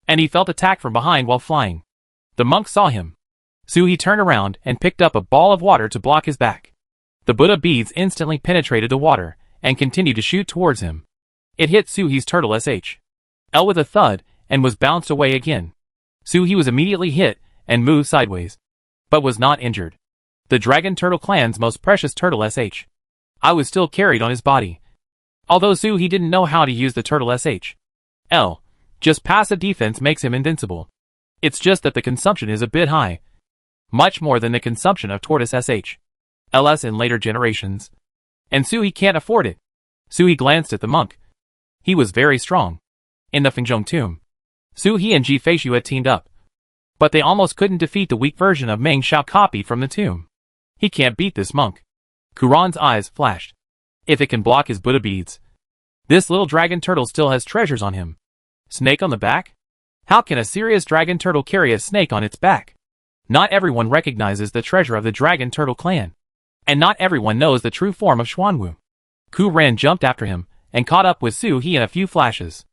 and he felt attacked from behind while flying. The monk saw him. Suhi turned around and picked up a ball of water to block his back. The Buddha beads instantly penetrated the water and continued to shoot towards him. It hit Suhi's turtle SHL with a thud and was bounced away again. Suhi was immediately hit and moved sideways, but was not injured. The dragon turtle clan's most precious turtle SHL was still carried on his body. Although Suhi didn't know how to use the turtle SHL, just passive defense makes him invincible. It's just that the consumption is a bit high. Much more than the consumption of tortoise SHLs in later generations. And Suhi can't afford it. Suhi glanced at the monk. He was very strong. In the Fengzhong tomb, Suhi and Ji-Feishua teamed up, but they almost couldn't defeat the weak version of Meng Xiao copied from the tomb. He can't beat this monk. Kuran's eyes flashed. If it can block his Buddha beads, this little dragon turtle still has treasures on him. Snake on the back? How can a serious dragon turtle carry a snake on its back? Not everyone recognizes the treasure of the dragon turtle clan, and not everyone knows the true form of Xuanwu. Ku Ran jumped after him and caught up with Suhi in a few flashes.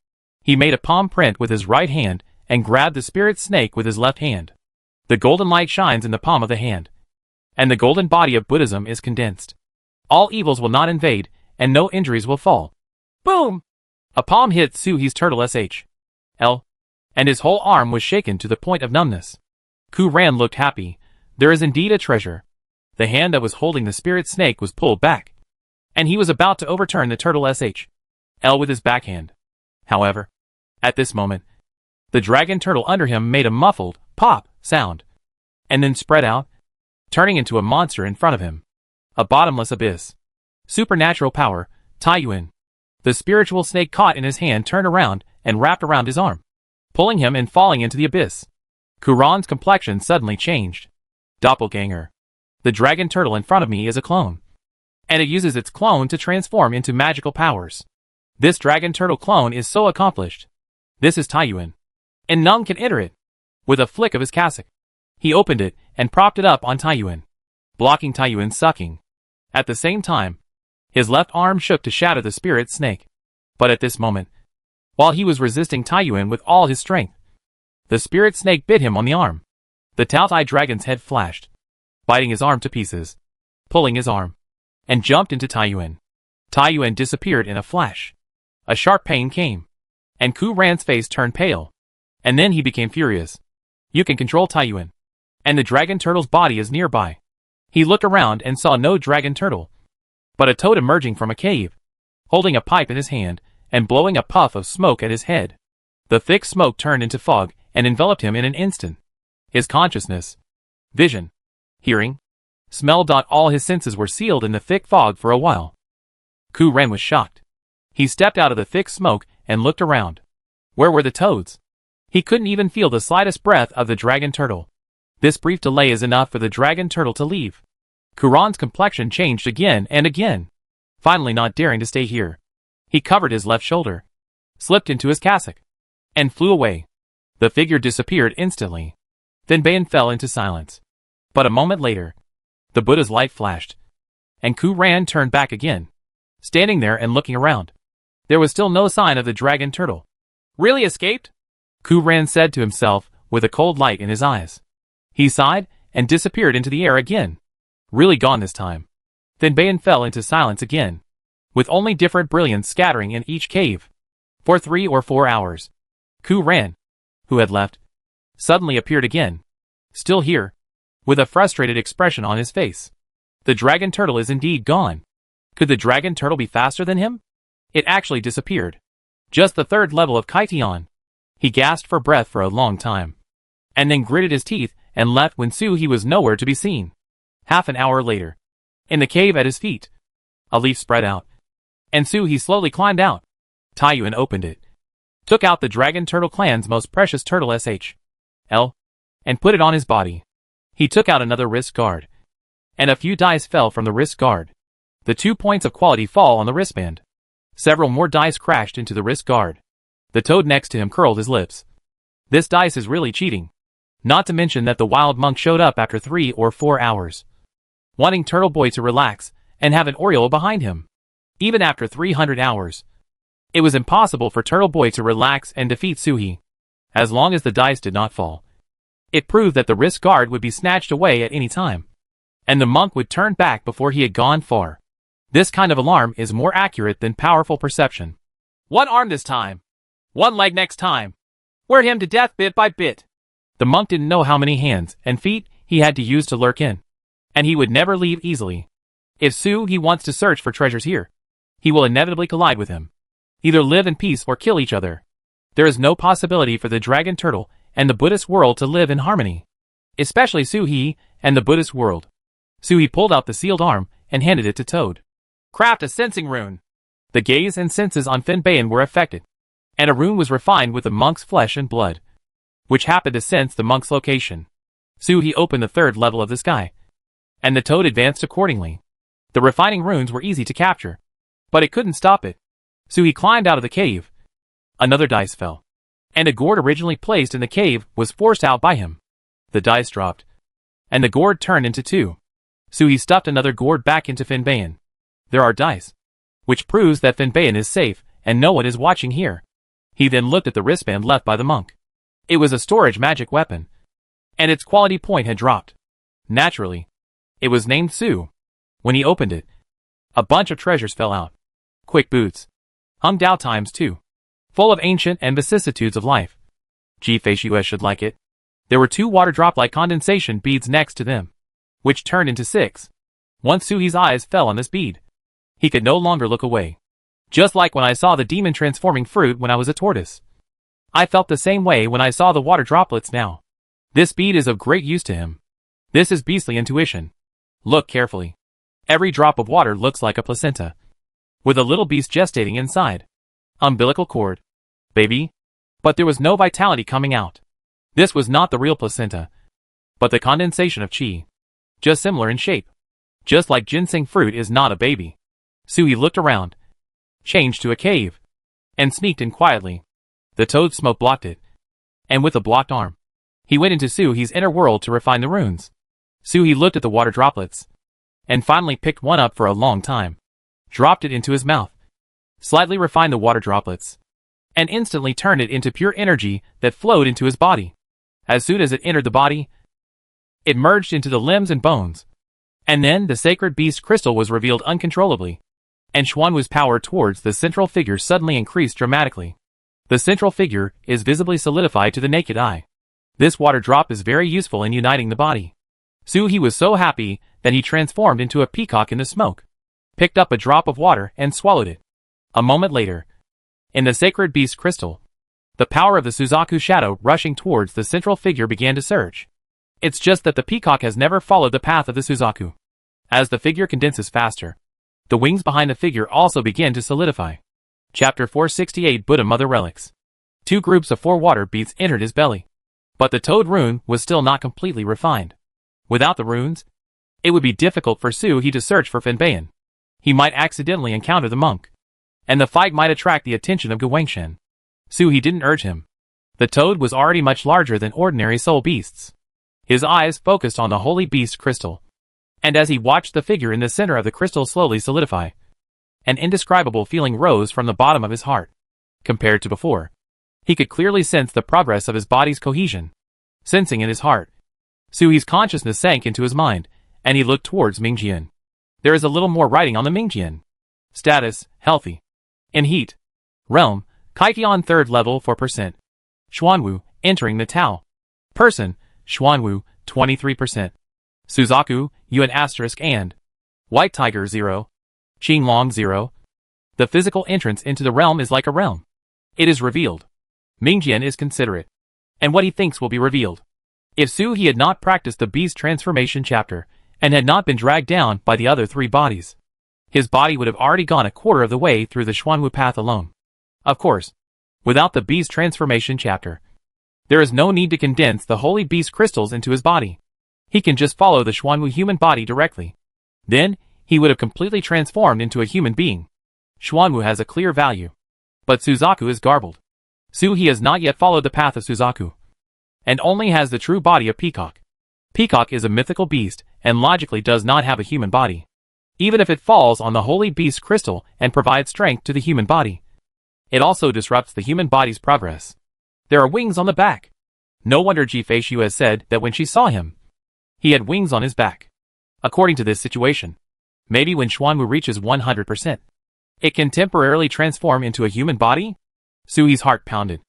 He made a palm print with his right hand and grabbed the spirit snake with his left hand. The golden light shines in the palm of the hand, and the golden body of Buddhism is condensed. All evils will not invade, and no injuries will fall. Boom! A palm hit Suhi's turtle SHL, and his whole arm was shaken to the point of numbness. Ku Ran looked happy. There is indeed a treasure. The hand that was holding the spirit snake was pulled back, and he was about to overturn the turtle SHL with his backhand. However, at this moment, the dragon turtle under him made a muffled pop sound, and then spread out, turning into a monster in front of him. A bottomless abyss. Supernatural power, Taiyuan. The spiritual snake caught in his hand turned around and wrapped around his arm, pulling him and falling into the abyss. Kuran's complexion suddenly changed. Doppelganger. The dragon turtle in front of me is a clone, and it uses its clone to transform into magical powers. This dragon turtle clone is so accomplished. This is Taiyuan, and none can enter it. With a flick of his cassock, he opened it and propped it up on Taiyuan, blocking Taiyuan's sucking. At the same time, his left arm shook to shatter the spirit snake. But at this moment, while he was resisting Taiyuan with all his strength, the spirit snake bit him on the arm. The Taotai dragon's head flashed, biting his arm to pieces, pulling his arm, and jumped into Taiyuan. Taiyuan disappeared in a flash. A sharp pain came, and Kuran's face turned pale, and then he became furious. You can control Taiyuan, and the dragon turtle's body is nearby. He looked around and saw no dragon turtle, but a toad emerging from a cave, holding a pipe in his hand and blowing a puff of smoke at his head. The thick smoke turned into fog and enveloped him in an instant. His consciousness, vision, hearing, smell. All his senses were sealed in the thick fog for a while. Kuran was shocked. He stepped out of the thick smoke and looked around. Where were the toads? He couldn't even feel the slightest breath of the dragon turtle. This brief delay is enough for the dragon turtle to leave. Kuran's complexion changed again and again. Finally, not daring to stay here, he covered his left shoulder, slipped into his cassock, and flew away. The figure disappeared instantly. Then Bayan fell into silence. But a moment later, the Buddha's light flashed, and Kuran turned back again, standing there and looking around. There was still no sign of the dragon turtle. Really escaped? Kuran said to himself with a cold light in his eyes. He sighed and disappeared into the air again. Really gone this time. Then Bayan fell into silence again, with only different brilliance scattering in each cave. For 3 or 4 hours, Kuran, who had left, suddenly appeared again, still here, with a frustrated expression on his face. The dragon turtle is indeed gone. Could the dragon turtle be faster than him? It actually disappeared. Just the 3rd level of Kaitian. He gasped for breath for a long time, and then gritted his teeth and left when Suhi was nowhere to be seen. Half an hour later, in the cave at his feet, a leaf spread out, and Suhi slowly climbed out. Taiyuan opened it, took out the dragon turtle clan's most precious turtle SHL, and put it on his body. He took out another wrist guard, and a few dice fell from the wrist guard. The 2 points of quality fall on the wristband. Several more dice crashed into the wrist guard. The toad next to him curled his lips. This dice is really cheating. Not to mention that the wild monk showed up after 3 or 4 hours, wanting Turtle Boy to relax and have an Oriole behind him. Even after 300 hours, it was impossible for Turtle Boy to relax and defeat Suhi, as long as the dice did not fall. It proved that the wrist guard would be snatched away at any time, and the monk would turn back before he had gone far. This kind of alarm is more accurate than powerful perception. 1 arm this time. 1 leg next time. Wear him to death bit by bit. The monk didn't know how many hands and feet he had to use to lurk in, and he would never leave easily. If Suhi wants to search for treasures here, he will inevitably collide with him. Either live in peace or kill each other. There is no possibility for the dragon turtle and the Buddhist world to live in harmony, especially Suhi and the Buddhist world. Suhi pulled out the sealed arm and handed it to Toad. Craft a sensing rune. The gaze and senses on Finbayan were affected, and a rune was refined with the monk's flesh and blood, which happened to sense the monk's location. Suhi opened the 3rd level of the sky, and the toad advanced accordingly. The refining runes were easy to capture, but it couldn't stop it. Suhi climbed out of the cave. Another dice fell, and a gourd originally placed in the cave was forced out by him. The dice dropped, and the gourd turned into 2. Suhi stuffed another gourd back into Finbayan. There are dice, which proves that Finbayan is safe and no one is watching here. He then looked at the wristband left by the monk. It was a storage magic weapon, and its quality point had dropped. Naturally, it was named Su. When he opened it, a bunch of treasures fell out. Quick boots, hung Dao ×2, full of ancient and vicissitudes of life. G-Facius should like it. There were 2 water drop-like condensation beads next to them, which turned into 6. Once Suhi's eyes fell on this bead, he could no longer look away. Just like when I saw the demon transforming fruit when I was a tortoise. I felt the same way when I saw the water droplets now. This bead is of great use to him. This is beastly intuition. Look carefully. Every drop of water looks like a placenta, with a little beast gestating inside. Umbilical cord. Baby, But there was no vitality coming out. This was not the real placenta, but the condensation of qi. Just similar in shape. Just like ginseng fruit is not a baby. Suhi looked around, changed to a cave, and sneaked in quietly. The toad smoke blocked it, and with a blocked arm, he went into Suhi's inner world to refine the runes. Suhi looked at the water droplets, and finally picked one up for a long time, dropped it into his mouth, slightly refined the water droplets, and instantly turned it into pure energy that flowed into his body. As soon as it entered the body, it merged into the limbs and bones. And then the sacred beast crystal was revealed uncontrollably, and Xuanwu's power towards the central figure suddenly increased dramatically. The central figure is visibly solidified to the naked eye. This water drop is very useful in uniting the body. Suhi was so happy that he transformed into a peacock in the smoke, picked up a drop of water and swallowed it. A moment later, in the sacred beast crystal, the power of the Suzaku shadow rushing towards the central figure began to surge. It's just that the peacock has never followed the path of the Suzaku. As the figure condenses faster, the wings behind the figure also begin to solidify. Chapter 468 Buddha Mother Relics. 2 groups of 4 water beads entered his belly. But the toad rune was still not completely refined. Without the runes, it would be difficult for Suhi to search for Fenbayan. He might accidentally encounter the monk, and the fight might attract the attention of Gu Wengshan. Suhi didn't urge him. The toad was already much larger than ordinary soul beasts. His eyes focused on the holy beast crystal. And as he watched the figure in the center of the crystal slowly solidify, an indescribable feeling rose from the bottom of his heart. Compared to before, he could clearly sense the progress of his body's cohesion. Sensing in his heart, Suhi's consciousness sank into his mind, and he looked towards Mingjian. There is a little more writing on the Mingjian. Status, healthy. In heat. Realm, Kaikion 3rd level 4%. Xuanwu, entering the Tao. Person, Xuanwu, 23%. Suzaku, Yuan asterisk and. White Tiger 0. Qinglong 0. The physical entrance into the realm is like a realm. It is revealed. Mingjian is considerate, and what he thinks will be revealed. If Suhi had not practiced the beast transformation chapter, and had not been dragged down by the other 3 bodies, his body would have already gone a quarter of the way through the Xuanwu path alone. Of course, without the beast transformation chapter, there is no need to condense the holy beast crystals into his body. He can just follow the Xuanwu human body directly. Then, he would have completely transformed into a human being. Xuanwu has a clear value. But Suzaku is garbled. Suhi has not yet followed the path of Suzaku, and only has the true body of Peacock. Peacock is a mythical beast, and logically does not have a human body. Even if it falls on the holy beast crystal and provides strength to the human body, it also disrupts the human body's progress. There are wings on the back. No wonder Jifeishu has said that when she saw him, he had wings on his back. According to this situation, maybe when Xuanwu reaches 100%, it can temporarily transform into a human body? Suhi's heart pounded.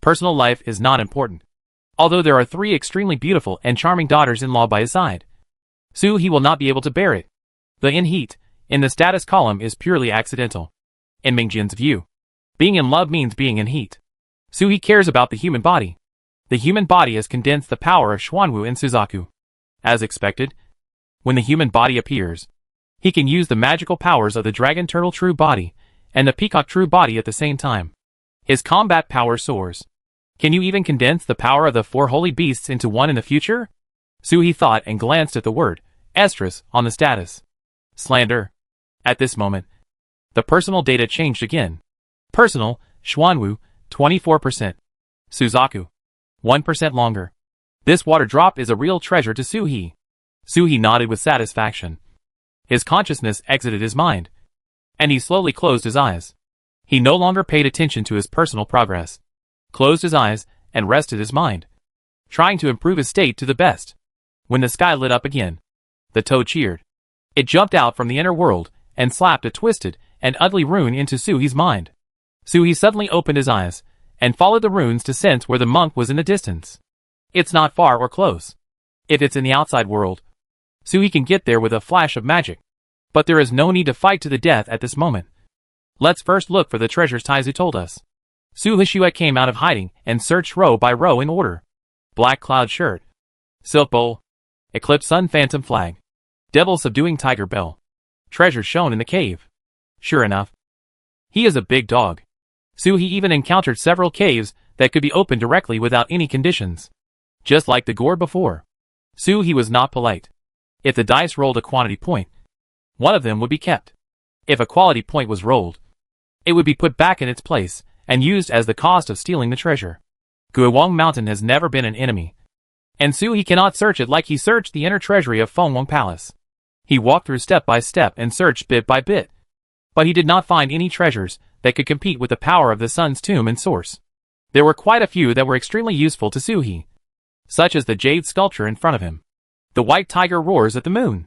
Personal life is not important. Although there are 3 extremely beautiful and charming daughters-in-law by his side, Suhi will not be able to bear it. The in heat, in the status column is purely accidental. In Mingjian's view, being in love means being in heat. Suhi cares about the human body. The human body has condensed the power of Xuanwu and Suzaku. As expected, when the human body appears, he can use the magical powers of the dragon turtle true body and the peacock true body at the same time. His combat power soars. Can you even condense the power of the 4 holy beasts into one in the future? Suhi thought and glanced at the word, estrus, on the status. Slander. At this moment, the personal data changed again. Personal, Xuanwu, 24%. Suzaku, 1% longer. This water drop is a real treasure to Suhi. Suhi nodded with satisfaction. His consciousness exited his mind, and he slowly closed his eyes. He no longer paid attention to his personal progress, closed his eyes, and rested his mind, trying to improve his state to the best. When the sky lit up again, the toad cheered. It jumped out from the inner world, and slapped a twisted and ugly rune into Suhi's mind. Suhi suddenly opened his eyes, and followed the runes to sense where the monk was in the distance. It's not far or close. If it's in the outside world, Suhi can get there with a flash of magic. But there is no need to fight to the death at this moment. Let's first look for the treasures Taizu told us. Su Hishuet came out of hiding and searched row by row in order. Black cloud shirt. Silk bowl. Eclipse sun phantom flag. Devil subduing tiger bell. Treasure shown in the cave. Sure enough, he is a big dog. He even encountered several caves that could be opened directly without any conditions. Just like the gourd before. He was not polite. If the dice rolled a quantity point, one of them would be kept. If a quality point was rolled, it would be put back in its place and used as the cost of stealing the treasure. Guowang Mountain has never been an enemy, and he cannot search it like he searched the inner treasury of Fengwang Palace. He walked through step by step and searched bit by bit, but he did not find any treasures that could compete with the power of the sun's tomb and source. There were quite a few that were extremely useful to Suhi, such as the jade sculpture in front of him. The white tiger roars at the moon.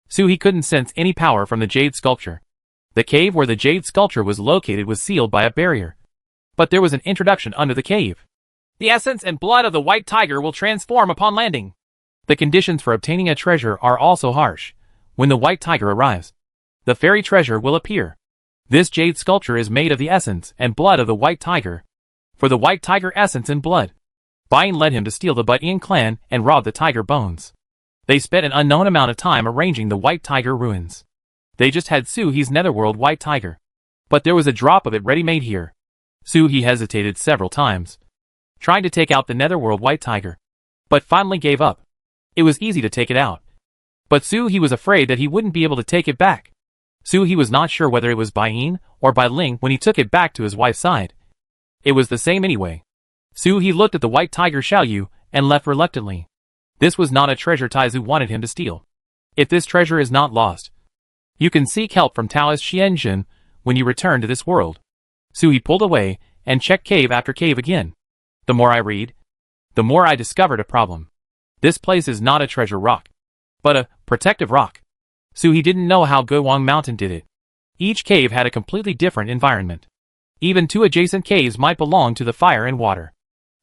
Suhi couldn't sense any power from the jade sculpture. The cave where the jade sculpture was located was sealed by a barrier, but there was an introduction under the cave. The essence and blood of the white tiger will transform upon landing. The conditions for obtaining a treasure are also harsh. When the white tiger arrives, the fairy treasure will appear. This jade sculpture is made of the essence and blood of the white tiger. For the white tiger essence and blood, Bain led him to steal the Butian clan and rob the tiger bones. They spent an unknown amount of time arranging the white tiger ruins. They just had Suhi's netherworld white tiger, but there was a drop of it ready-made here. Suhi hesitated several times, trying to take out the netherworld white tiger, but finally gave up. It was easy to take it out, but Suhi was afraid that he wouldn't be able to take it back. Suhi was not sure whether it was Bain or Bai Ling when he took it back to his wife's side. It was the same anyway. Suhi looked at the white tiger Xiaoyu and left reluctantly. This was not a treasure Taizu wanted him to steal. If this treasure is not lost, you can seek help from Taoist Xianjun when you return to this world. Suhi pulled away and checked cave after cave again. The more I read, the more I discovered a problem. This place is not a treasure rock, but a protective rock. Suhi didn't know how Guowang Mountain did it. Each cave had a completely different environment. Even two adjacent caves might belong to the fire and water,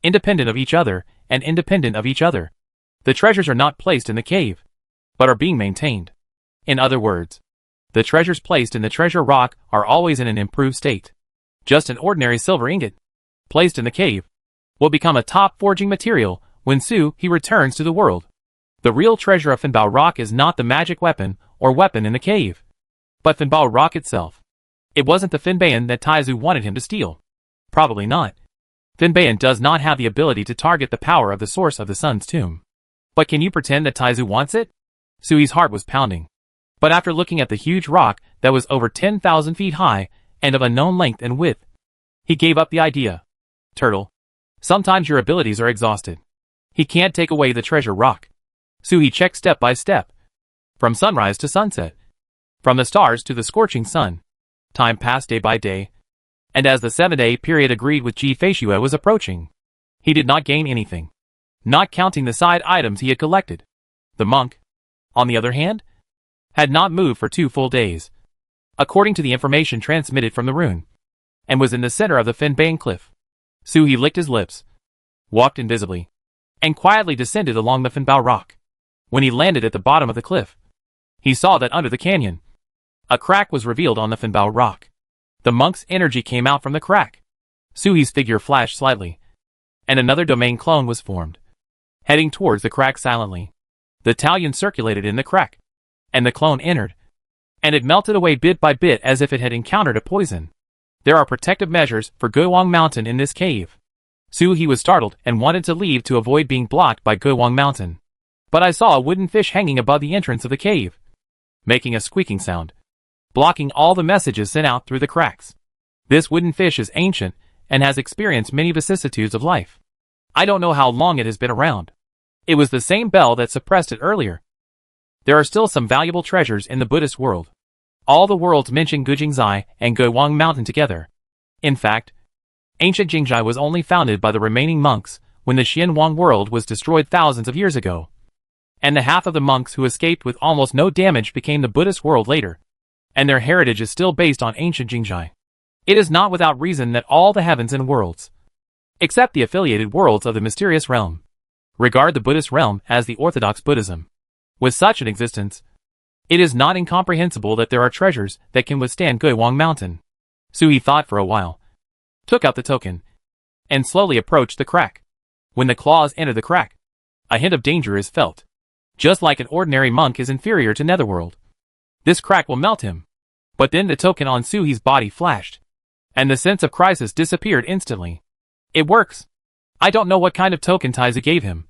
independent of each other and independent of each other. The treasures are not placed in the cave, but are being maintained. In other words, the treasures placed in the treasure rock are always in an improved state. Just an ordinary silver ingot, placed in the cave, will become a top forging material when he returns to the world. The real treasure of Finbao Rock is not the magic weapon or weapon in the cave, but Finbao Rock itself. It wasn't the Finbayan that Taizu wanted him to steal. Probably not. Finbayan does not have the ability to target the power of the source of the sun's tomb. But can you pretend that Taizu wants it? Sui's heart was pounding. But after looking at the huge rock that was over 10,000 feet high and of unknown length and width, he gave up the idea. Turtle, sometimes your abilities are exhausted. He can't take away the treasure rock. Suhi checked step by step, from sunrise to sunset, from the stars to the scorching sun. Time passed day by day, and as the 7-day period agreed with Ji Feishue was approaching, he did not gain anything, not counting the side items he had collected. The monk, on the other hand, had not moved for 2 full days, according to the information transmitted from the rune, and was in the center of the Finbayan cliff. Suhi licked his lips, walked invisibly, and quietly descended along the Finbao Rock. When he landed at the bottom of the cliff, he saw that under the canyon, a crack was revealed on the Finbao Rock. The monk's energy came out from the crack. Suhi's figure flashed slightly, and another domain clone was formed, heading towards the crack silently. The Talion circulated in the crack, and the clone entered, and it melted away bit by bit as if it had encountered a poison. There are protective measures for Guowang Mountain in this cave. Suhi was startled and wanted to leave to avoid being blocked by Guowang Mountain. But I saw a wooden fish hanging above the entrance of the cave, making a squeaking sound, blocking all the messages sent out through the cracks. This wooden fish is ancient and has experienced many vicissitudes of life. I don't know how long it has been around. It was the same bell that suppressed it earlier. There are still some valuable treasures in the Buddhist world. All the worlds mention Gujingzai and Guowang Mountain together. In fact, ancient Jingzhai was only founded by the remaining monks when the Xianwang world was destroyed thousands of years ago. And the half of the monks who escaped with almost no damage became the Buddhist world later, and their heritage is still based on ancient Jingzhai. It is not without reason that all the heavens and worlds, except the affiliated worlds of the mysterious realm, regard the Buddhist realm as the orthodox Buddhism. With such an existence, it is not incomprehensible that there are treasures that can withstand Guowang Mountain. Suhi thought for a while, took out the token, and slowly approached the crack. When the claws enter the crack, a hint of danger is felt. Just like an ordinary monk is inferior to Netherworld, this crack will melt him. But then the token on Suhi's body flashed, and the sense of crisis disappeared instantly. It works. I don't know what kind of token Taiza gave him,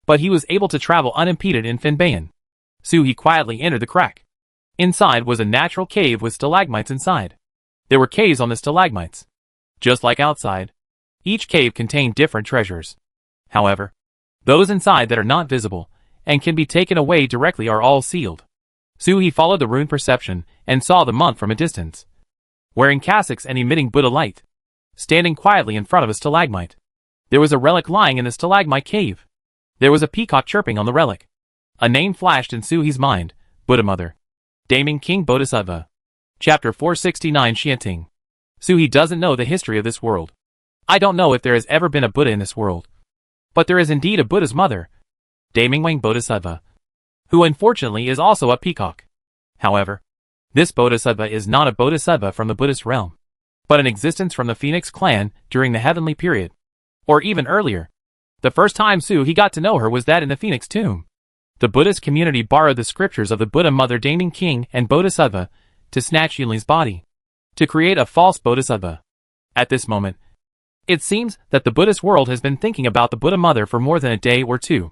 but he was able to travel unimpeded in Finbayan. He quietly entered the crack. Inside was a natural cave with stalagmites inside. There were caves on the stalagmites. Just like outside, each cave contained different treasures. However, those inside that are not visible and can be taken away directly are all sealed. He followed the rune perception and saw the monk from a distance, wearing cassocks and emitting Buddha light, standing quietly in front of a stalagmite. There was a relic lying in the stalagmite cave. There was a peacock chirping on the relic. A name flashed in Suhi's mind, Buddha Mother. Daming King Bodhisattva. Chapter 469 Xianting. Suhi doesn't know the history of this world. I don't know if there has ever been a Buddha in this world. But there is indeed a Buddha's mother, Daming Wang Bodhisattva, who unfortunately is also a peacock. However, this Bodhisattva is not a Bodhisattva from the Buddhist realm, but an existence from the Phoenix clan during the heavenly period, or even earlier. The first time Suhi got to know her was that in the Phoenix tomb. The Buddhist community borrowed the scriptures of the Buddha Mother Daming King and Bodhisattva to snatch Yunli's body, to create a false Bodhisattva. At this moment, it seems that the Buddhist world has been thinking about the Buddha Mother for more than a day or two.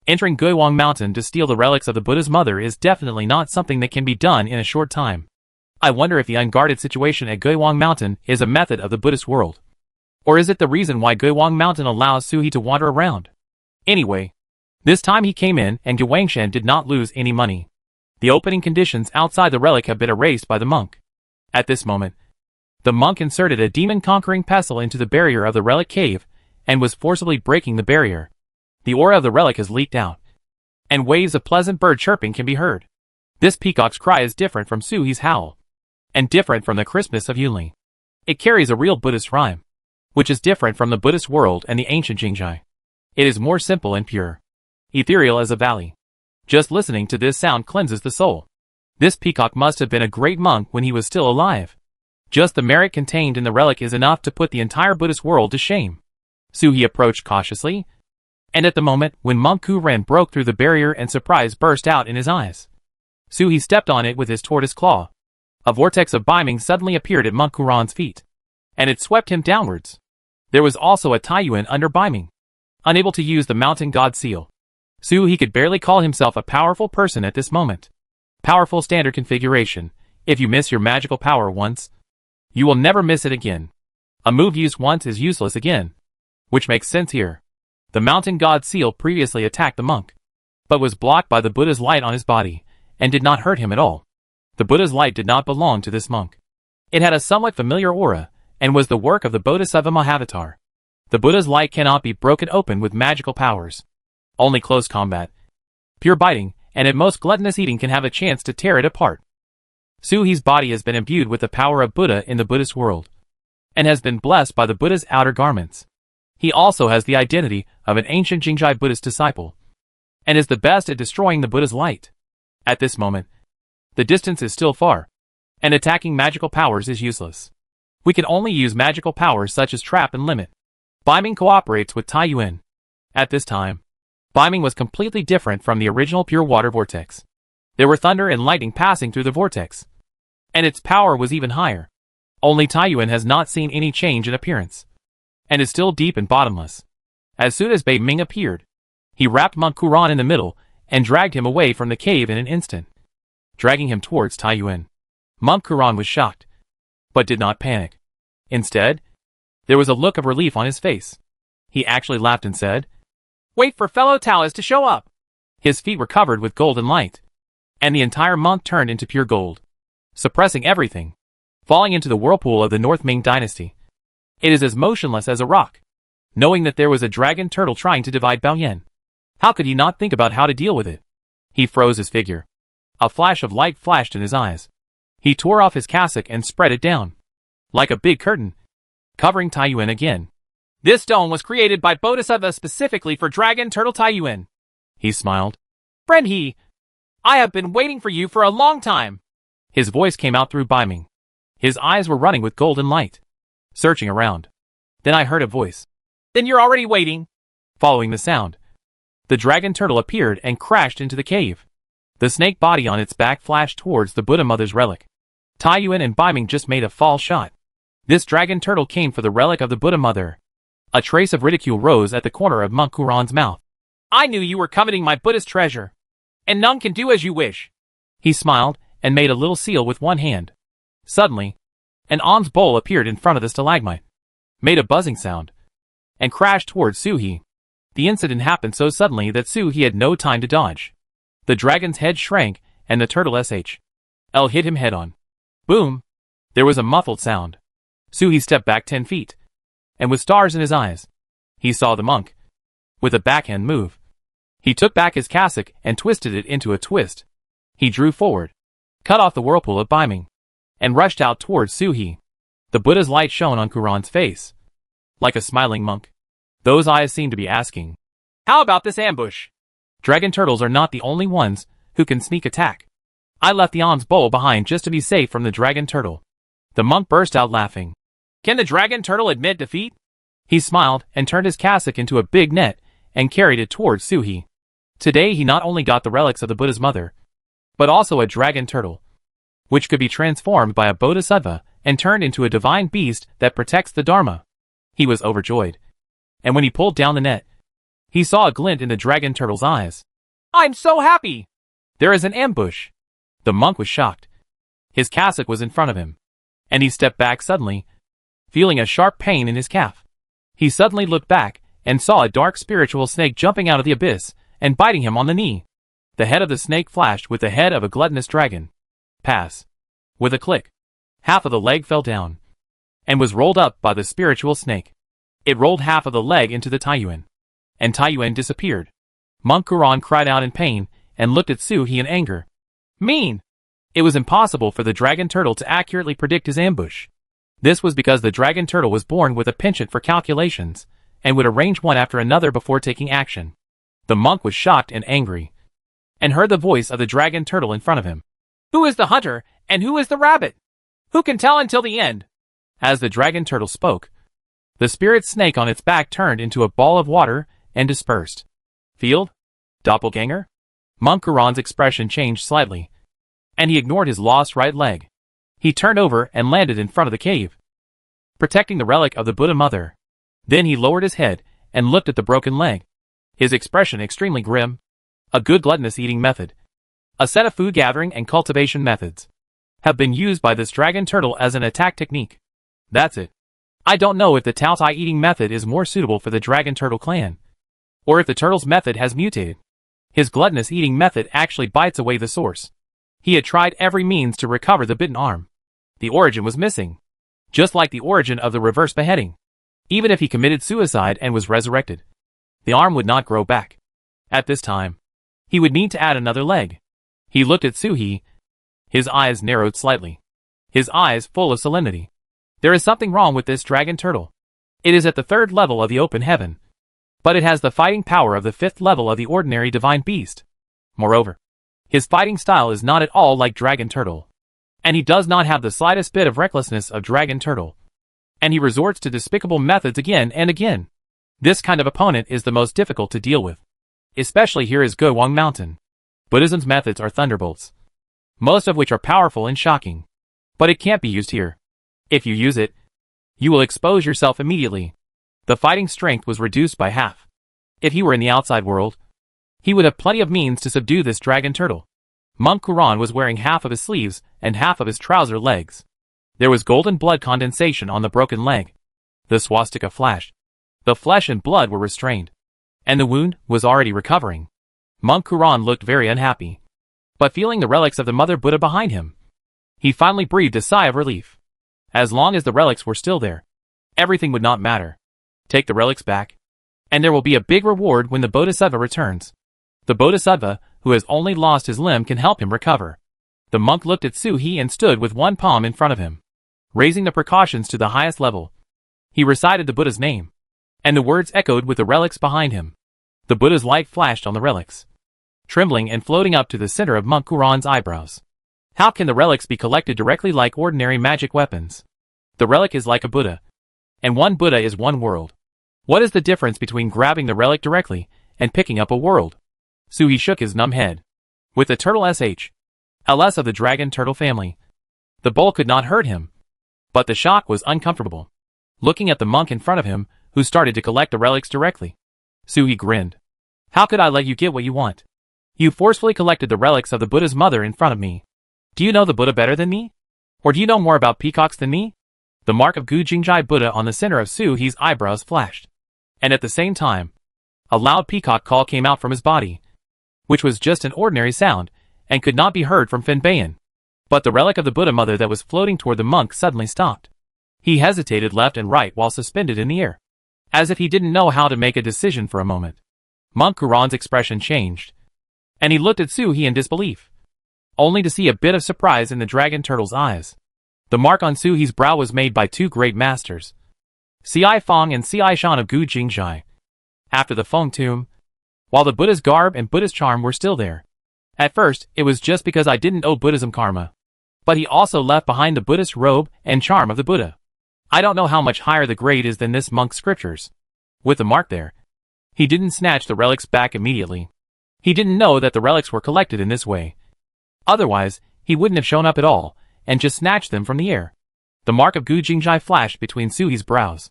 Entering Guiwang Mountain to steal the relics of the Buddha's mother is definitely not something that can be done in a short time. I wonder if the unguarded situation at Guiwang Mountain is a method of the Buddhist world. Or is it the reason why Guiwang Mountain allows Suhi to wander around? Anyway, this time he came in and Guiwangshan did not lose any money. The opening conditions outside the relic have been erased by the monk. At this moment, the monk inserted a demon-conquering pestle into the barrier of the relic cave and was forcibly breaking the barrier. The aura of the relic has leaked out, and waves of pleasant bird chirping can be heard. This peacock's cry is different from Suhi's howl, and different from the crispness of Yunli. It carries a real Buddhist rhyme, which is different from the Buddhist world and the ancient Jingjai. It is more simple and pure, ethereal as a valley. Just listening to this sound cleanses the soul. This peacock must have been a great monk when he was still alive. Just the merit contained in the relic is enough to put the entire Buddhist world to shame. Suhi approached cautiously, and at the moment when Monk Kuren broke through the barrier and surprise burst out in his eyes, Suhi stepped on it with his tortoise claw. A vortex of Biming suddenly appeared at Monk Kuran's feet, and it swept him downwards. There was also a Taiyuan under Biming. Unable to use the mountain god seal, Suhi could barely call himself a powerful person at this moment. Powerful standard configuration. If you miss your magical power once, you will never miss it again. A move used once is useless again. Which makes sense here. The mountain god seal previously attacked the monk, but was blocked by the Buddha's light on his body, and did not hurt him at all. The Buddha's light did not belong to this monk. It had a somewhat familiar aura, and was the work of the Bodhisattva Mahavatar. The Buddha's light cannot be broken open with magical powers. Only close combat, pure biting, and at most gluttonous eating can have a chance to tear it apart. Suhi's body has been imbued with the power of Buddha in the Buddhist world, and has been blessed by the Buddha's outer garments. He also has the identity of an ancient Jingjai Buddhist disciple, and is the best at destroying the Buddha's light. At this moment, the distance is still far, and attacking magical powers is useless. We can only use magical powers such as trap and limit. Biming cooperates with Taiyuan. At this time, Biming was completely different from the original pure water vortex. There were thunder and lightning passing through the vortex, and its power was even higher. Only Taiyuan has not seen any change in appearance, and is still deep and bottomless. As soon as Bei Ming appeared, he wrapped Monk Kuran in the middle, and dragged him away from the cave in an instant, dragging him towards Taiyuan. Monk Kuran was shocked, but did not panic. Instead, there was a look of relief on his face. He actually laughed and said, "Wait for fellow Taoists to show up." His feet were covered with golden light, and the entire monk turned into pure gold, suppressing everything, falling into the whirlpool of the North Ming dynasty. It is as motionless as a rock. Knowing that there was a dragon turtle trying to divide Baoyan, how could he not think about how to deal with it? He froze his figure. A flash of light flashed in his eyes. He tore off his cassock and spread it down, like a big curtain, covering Taiyuan again. "This stone was created by Bodhisattva specifically for Dragon Turtle Taiyuan." He smiled. "Friend He, I have been waiting for you for a long time." His voice came out through Biming. His eyes were running with golden light, searching around. Then I heard a voice. "Then you're already waiting." Following the sound, the dragon turtle appeared and crashed into the cave. The snake body on its back flashed towards the Buddha Mother's relic. Taiyuan and Biming just made a false shot. This dragon turtle came for the relic of the Buddha Mother. A trace of ridicule rose at the corner of Monk Kuran's mouth. I knew you were coveting my Buddhist treasure. And none can do as you wish. He smiled and made a little seal with one hand. Suddenly, an alms bowl appeared in front of the stalagmite, made a buzzing sound, and crashed towards Suhi. The incident happened so suddenly that Suhi had no time to dodge. The dragon's head shrank, and the turtle SHL hit him head-on. Boom! There was a muffled sound. Suhi stepped back 10 feet, and with stars in his eyes, he saw the monk. With a backhand move, he took back his cassock and twisted it into a twist. He drew forward, cut off the whirlpool of Biming, and rushed out towards Suhi. The Buddha's light shone on Kuran's face, like a smiling monk. Those eyes seemed to be asking, how about this ambush? Dragon turtles are not the only ones who can sneak attack. I left the alms bowl behind just to be safe from the dragon turtle. The monk burst out laughing. Can the dragon turtle admit defeat? He smiled and turned his cassock into a big net and carried it towards Suhi. Today he not only got the relics of the Buddha's mother, but also a dragon turtle, which could be transformed by a bodhisattva and turned into a divine beast that protects the Dharma. He was overjoyed. And when he pulled down the net, he saw a glint in the dragon turtle's eyes. I'm so happy! There is an ambush. The monk was shocked. His cassock was in front of him, and he stepped back suddenly, feeling a sharp pain in his calf. He suddenly looked back and saw a dark spiritual snake jumping out of the abyss and biting him on the knee. The head of the snake flashed with the head of a gluttonous dragon. Pass. With a click, half of the leg fell down and was rolled up by the spiritual snake. It rolled half of the leg into the Taiyuan, and Taiyuan disappeared. Monk Kuran cried out in pain and looked at Suhi in anger. Mean! It was impossible for the dragon turtle to accurately predict his ambush. This was because the dragon turtle was born with a penchant for calculations and would arrange one after another before taking action. The monk was shocked and angry, and heard the voice of the dragon turtle in front of him. Who is the hunter, and who is the rabbit? Who can tell until the end? As the dragon turtle spoke, the spirit snake on its back turned into a ball of water and dispersed. Field? Doppelganger? Monk Kuran's expression changed slightly, and he ignored his lost right leg. He turned over and landed in front of the cave, protecting the relic of the Buddha mother. Then he lowered his head and looked at the broken leg, his expression extremely grim. A good gluttonous eating method, a set of food gathering and cultivation methods, have been used by this dragon turtle as an attack technique. That's it. I don't know if the Taotai eating method is more suitable for the dragon turtle clan, or if the turtle's method has mutated. His gluttonous eating method actually bites away the source. He had tried every means to recover the bitten arm. The origin was missing, just like the origin of the reverse beheading. Even if he committed suicide and was resurrected, the arm would not grow back. At this time, he would need to add another leg. He looked at Suhi. His eyes narrowed slightly, his eyes full of solemnity. There is something wrong with this dragon turtle. It is at the 3rd level of the open heaven, but it has the fighting power of the 5th level of the ordinary divine beast. Moreover, his fighting style is not at all like dragon turtle, and he does not have the slightest bit of recklessness of dragon turtle, and he resorts to despicable methods again and again. This kind of opponent is the most difficult to deal with. Especially here is Gowang Mountain. Buddhism's methods are thunderbolts, most of which are powerful and shocking. But it can't be used here. If you use it, you will expose yourself immediately. The fighting strength was reduced by half. If he were in the outside world, he would have plenty of means to subdue this dragon turtle. Monk Kuran was wearing half of his sleeves and half of his trouser legs. There was golden blood condensation on the broken leg. The swastika flashed. The flesh and blood were restrained, and the wound was already recovering. Monk Kuran looked very unhappy, but feeling the relics of the Mother Buddha behind him, he finally breathed a sigh of relief. As long as the relics were still there, everything would not matter. Take the relics back, and there will be a big reward when the Bodhisattva returns. The Bodhisattva, who has only lost his limb, can help him recover. The monk looked at Suhi and stood with one palm in front of him, raising the precautions to the highest level. He recited the Buddha's name, and the words echoed with the relics behind him. The Buddha's light flashed on the relics, trembling and floating up to the center of Monk Kuran's eyebrows. How can the relics be collected directly like ordinary magic weapons? The relic is like a Buddha, and one Buddha is one world. What is the difference between grabbing the relic directly and picking up a world? Suhi shook his numb head. With the turtle LS of the dragon turtle family, the bowl could not hurt him, but the shock was uncomfortable. Looking at the monk in front of him, who started to collect the relics directly. Suhi grinned. How could I let you get what you want? You forcefully collected the relics of the Buddha's mother in front of me. Do you know the Buddha better than me? Or do you know more about peacocks than me? The mark of Gu Jingjai Buddha on the center of Suhi's eyebrows flashed. And at the same time, a loud peacock call came out from his body, which was just an ordinary sound, and could not be heard from Finbayan. But the relic of the Buddha mother that was floating toward the monk suddenly stopped. He hesitated left and right while suspended in the air, as if he didn't know how to make a decision for a moment. Monk Kuran's expression changed, and he looked at Suhi in disbelief, only to see a bit of surprise in the dragon turtle's eyes. The mark on Suhi's brow was made by two great masters, Ci Fong and Ci Shan of Gu Jingjai. After the Feng tomb, while the Buddha's garb and Buddha's charm were still there. At first, it was just because I didn't owe Buddhism karma. But he also left behind the Buddhist robe and charm of the Buddha. I don't know how much higher the grade is than this monk's scriptures. With the mark there, he didn't snatch the relics back immediately. He didn't know that the relics were collected in this way. Otherwise, he wouldn't have shown up at all, and just snatched them from the air. The mark of Gu Jingjai flashed between Suhi's brows,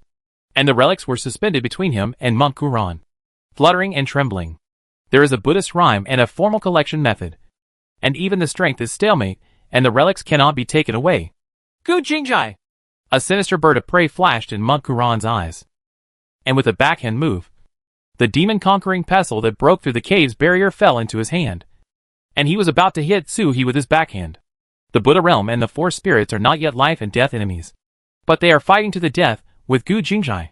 and the relics were suspended between him and Monk Kuran, fluttering and trembling. There is a Buddhist rhyme and a formal collection method, and even the strength is stalemate, and the relics cannot be taken away. Gu Jingjai! A sinister bird of prey flashed in Monk Kuran's eyes, and with a backhand move, the demon-conquering pestle that broke through the cave's barrier fell into his hand, and he was about to hit Suhi with his backhand. The Buddha realm and the four spirits are not yet life and death enemies, but they are fighting to the death with Gu Jingjai.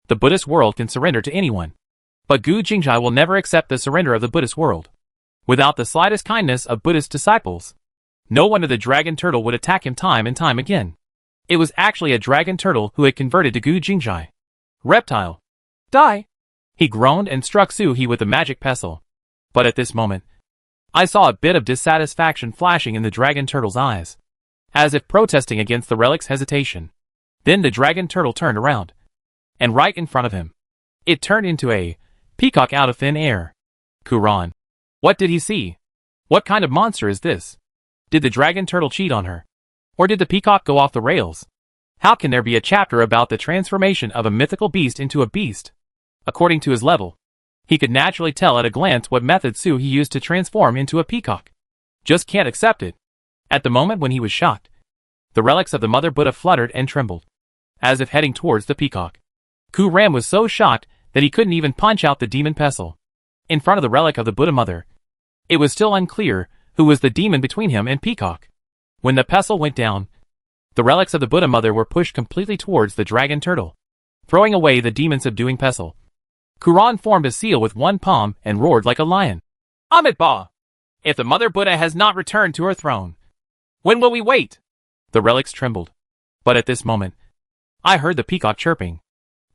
The Buddhist world can surrender to anyone, but Gu Jingjai will never accept the surrender of the Buddhist world without the slightest kindness of Buddhist disciples. No wonder the dragon turtle would attack him time and time again. It was actually a dragon turtle who had converted to Gu Jingjai. Reptile! Die! He groaned and struck Suhi with the magic pestle. But at this moment, I saw a bit of dissatisfaction flashing in the dragon turtle's eyes, as if protesting against the relic's hesitation. Then the dragon turtle turned around, and right in front of him, it turned into a peacock out of thin air. Kuran. What did he see? What kind of monster is this? Did the dragon turtle cheat on her? Or did the peacock go off the rails? How can there be a chapter about the transformation of a mythical beast into a beast? According to his level, he could naturally tell at a glance what method Suhi used to transform into a peacock. Just can't accept it. At the moment when he was shocked, the relics of the Mother Buddha fluttered and trembled, as if heading towards the peacock. Kuran was so shocked that he couldn't even punch out the demon pestle in front of the relic of the Buddha Mother. It was still unclear who was the demon between him and peacock. When the pestle went down, the relics of the Buddha Mother were pushed completely towards the dragon turtle, throwing away the demon-subduing pestle. Kuran formed a seal with one palm and roared like a lion. Amitabha! If the Mother Buddha has not returned to her throne, when will we wait? The relics trembled. But at this moment, I heard the peacock chirping.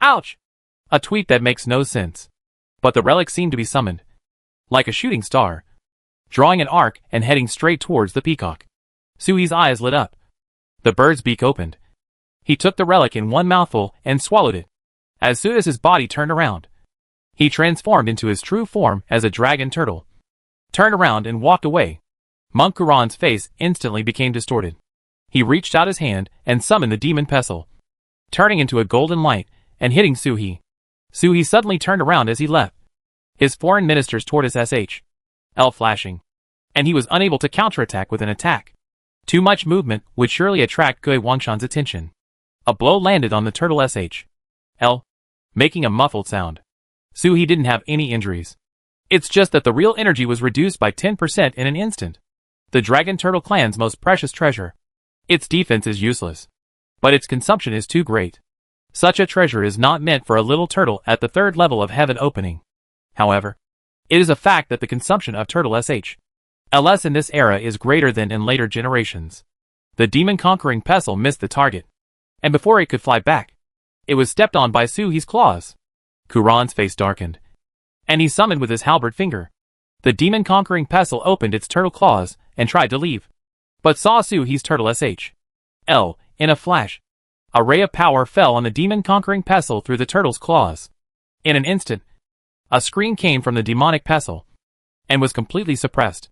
Ouch! A tweet that makes no sense. But the relic seemed to be summoned, like a shooting star, drawing an arc and heading straight towards the peacock. Suhi's eyes lit up. The bird's beak opened. He took the relic in one mouthful and swallowed it. As soon as his body turned around, he transformed into his true form as a dragon turtle, turned around and walked away. Monk Kuran's face instantly became distorted. He reached out his hand and summoned the demon pestle, turning into a golden light and hitting Suhi. Suhi suddenly turned around as he left, his foreign minister's tortoise SHL flashing, and he was unable to counterattack with an attack. Too much movement would surely attract Gui Wangshan's attention. A blow landed on the turtle SHL, making a muffled sound. Suhi didn't have any injuries. It's just that the real energy was reduced by 10% in an instant. The dragon turtle clan's most precious treasure. Its defense is useless, but its consumption is too great. Such a treasure is not meant for a little turtle at the third level of heaven opening. However, it is a fact that the consumption of turtle SHLs in this era is greater than in later generations. The demon-conquering pestle missed the target, and before it could fly back, it was stepped on by Suhi's claws. Kuran's face darkened, and he summoned with his halberd finger. The demon-conquering pestle opened its turtle claws and tried to leave, but saw Suhi's turtle SHL. In a flash, a ray of power fell on the demon-conquering pestle through the turtle's claws. In an instant, a scream came from the demonic pestle, and was completely suppressed.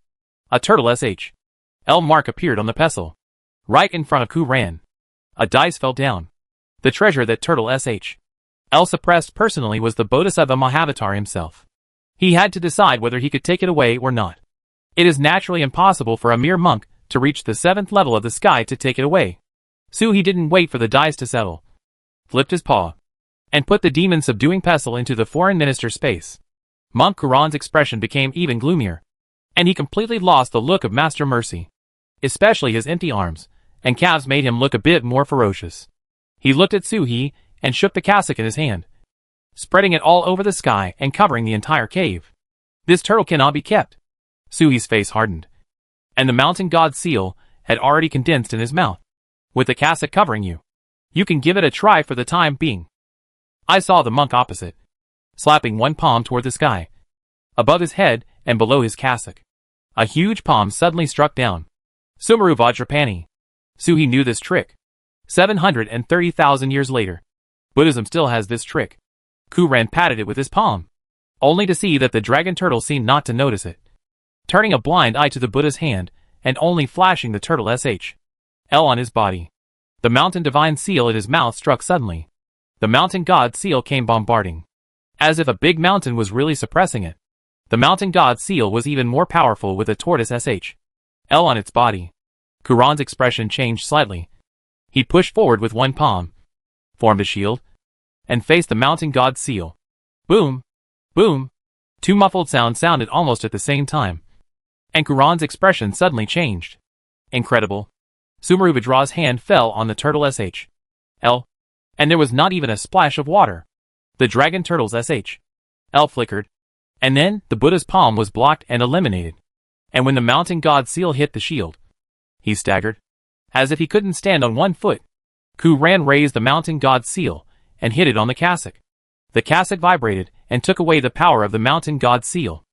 A turtle SHL mark appeared on the pestle, right in front of Kuran. A dice fell down. The treasure that turtle SHL L suppressed personally was the Bodhisattva Mahavatar himself. He had to decide whether he could take it away or not. It is naturally impossible for a mere monk to reach the 7th level of the sky to take it away. He didn't wait for the dice to settle. Flipped his paw. And put the demon-subduing pestle into the foreign minister's space. Monk Kuran's expression became even gloomier. And he completely lost the look of Master Mercy. Especially his empty arms and calves made him look a bit more ferocious. He looked at Suhi and shook the cassock in his hand, spreading it all over the sky and covering the entire cave. This turtle cannot be kept. Suhi's face hardened. And the mountain god's seal had already condensed in his mouth. With the cassock covering you, you can give it a try for the time being. I saw the monk opposite, slapping one palm toward the sky, above his head and below his cassock. A huge palm suddenly struck down. Sumeru Vajrapani. Suhi knew this trick. 730,000 years later, Buddhism still has this trick. Kuran patted it with his palm, only to see that the dragon turtle seemed not to notice it, turning a blind eye to the Buddha's hand and only flashing the turtle L on his body. The mountain divine seal at his mouth struck suddenly. The mountain god seal came bombarding, as if a big mountain was really suppressing it. The mountain god seal was even more powerful with a tortoise L on its body. Kuran's expression changed slightly. He pushed forward with one palm, formed a shield, and faced the mountain god seal. Boom! Boom! 2 muffled sounds sounded almost at the same time. And Kuran's expression suddenly changed. Incredible. Sumeru Vajra's hand fell on the turtle L. And there was not even a splash of water. The dragon turtle's L flickered. And then, the Buddha's palm was blocked and eliminated. And when the mountain god seal hit the shield, he staggered, as if he couldn't stand on one foot. Kuran raised the mountain god seal and hit it on the cassock. The cassock vibrated and took away the power of the mountain god seal.